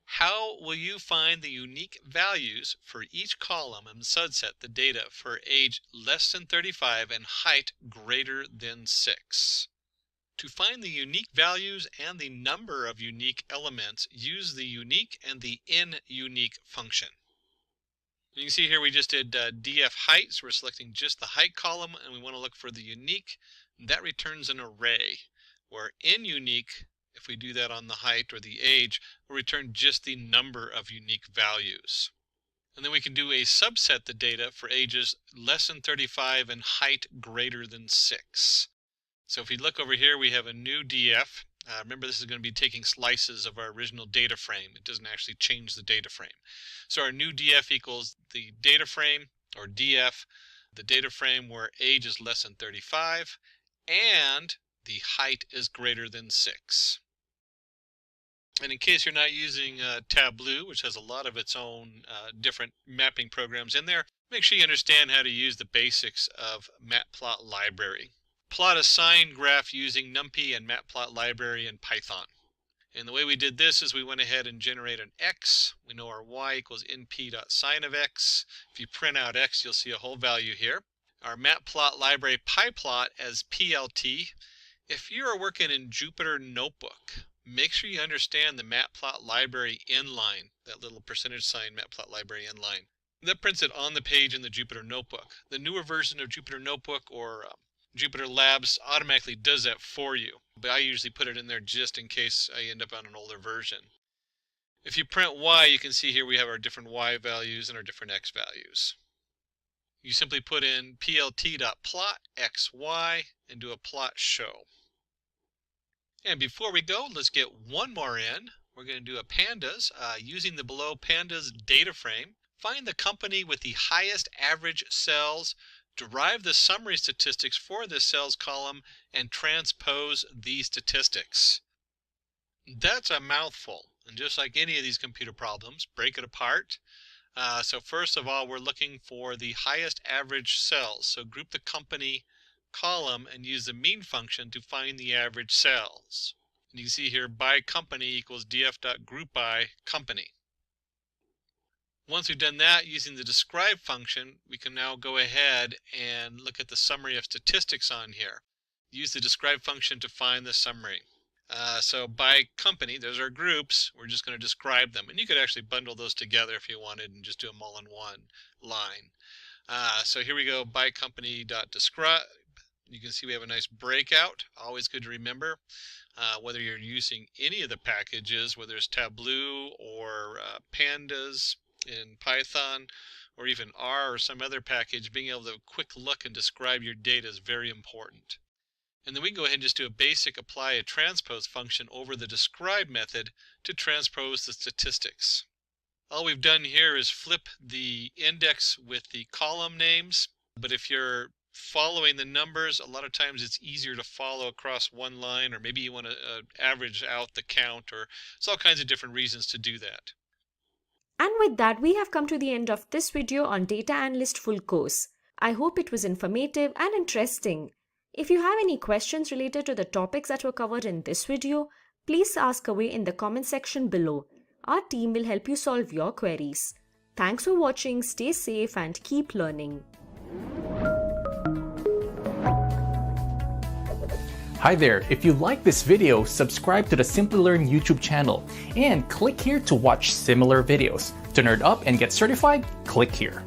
How will you find the unique values for each column and subset the data for age less than 35 and height greater than 6? To find the unique values and the number of unique elements, use the unique and the in-unique function. You can see here we just did df height, so we're selecting just the height column, and we want to look for the unique. That returns an array, where in unique, if we do that on the height or the age, will return just the number of unique values. And then we can do a subset the data for ages less than 35 and height greater than 6. So if we look over here, we have a new df. Remember, this is going to be taking slices of our original data frame. It doesn't actually change the data frame. So our new df equals the data frame, or df, the data frame where age is less than 35 and the height is greater than 6. And in case you're not using Tableau, which has a lot of its own different mapping programs in there, make sure you understand how to use the basics of Matplotlib. Plot a sine graph using NumPy and Matplotlib in Python. And the way we did this is we went ahead and generated an x. We know our y equals np.sine of x. If you print out x, you'll see a whole value here. Our Matplotlib pyplot as plt. If you are working in Jupyter Notebook, make sure you understand the Matplotlib inline, that little percentage sign Matplotlib inline. That prints it on the page in the Jupyter Notebook. The newer version of Jupyter Notebook or Jupyter Labs automatically does that for you, but I usually put it in there just in case I end up on an older version. If you print y, you can see here we have our different y values and our different x values. You simply put in plt.plot xy and do a plot show. And before we go, let's get one more in. We're going to do a pandas using the below pandas data frame. Find the company with the highest average sales, derive the summary statistics for this sales column, and transpose these statistics. That's a mouthful, and just like any of these computer problems, break it apart. So first of all, we're looking for the highest average sales. So group the company column and use the mean function to find the average sales. And you can see here by company equals df.groupBy company. Once we've done that, using the describe function, we can now go ahead and look at the summary of statistics on here. Use the describe function to find the summary. So by company, those are groups. We're just going to describe them. And you could actually bundle those together if you wanted and just do them all in one line. So here we go, by company.describe. You can see we have a nice breakout. Always good to remember. Whether you're using any of the packages, whether it's Tableau or Pandas in Python, or even R or some other package, being able to quick look and describe your data is very important. And then we can go ahead and just do a basic apply a transpose function over the describe method to transpose the statistics. All we've done here is flip the index with the column names, but if you're following the numbers, a lot of times it's easier to follow across one line, or maybe you want to average out the count, or there's all kinds of different reasons to do that. And with that, we have come to the end of this video on Data Analyst Full Course. I hope it was informative and interesting. If you have any questions related to the topics that were covered in this video, please ask away in the comment section below. Our team will help you solve your queries. Thanks for watching, stay safe and keep learning. Hi there, if you like this video, subscribe to the Simplilearn YouTube channel and click here to watch similar videos. To nerd up and get certified, click here.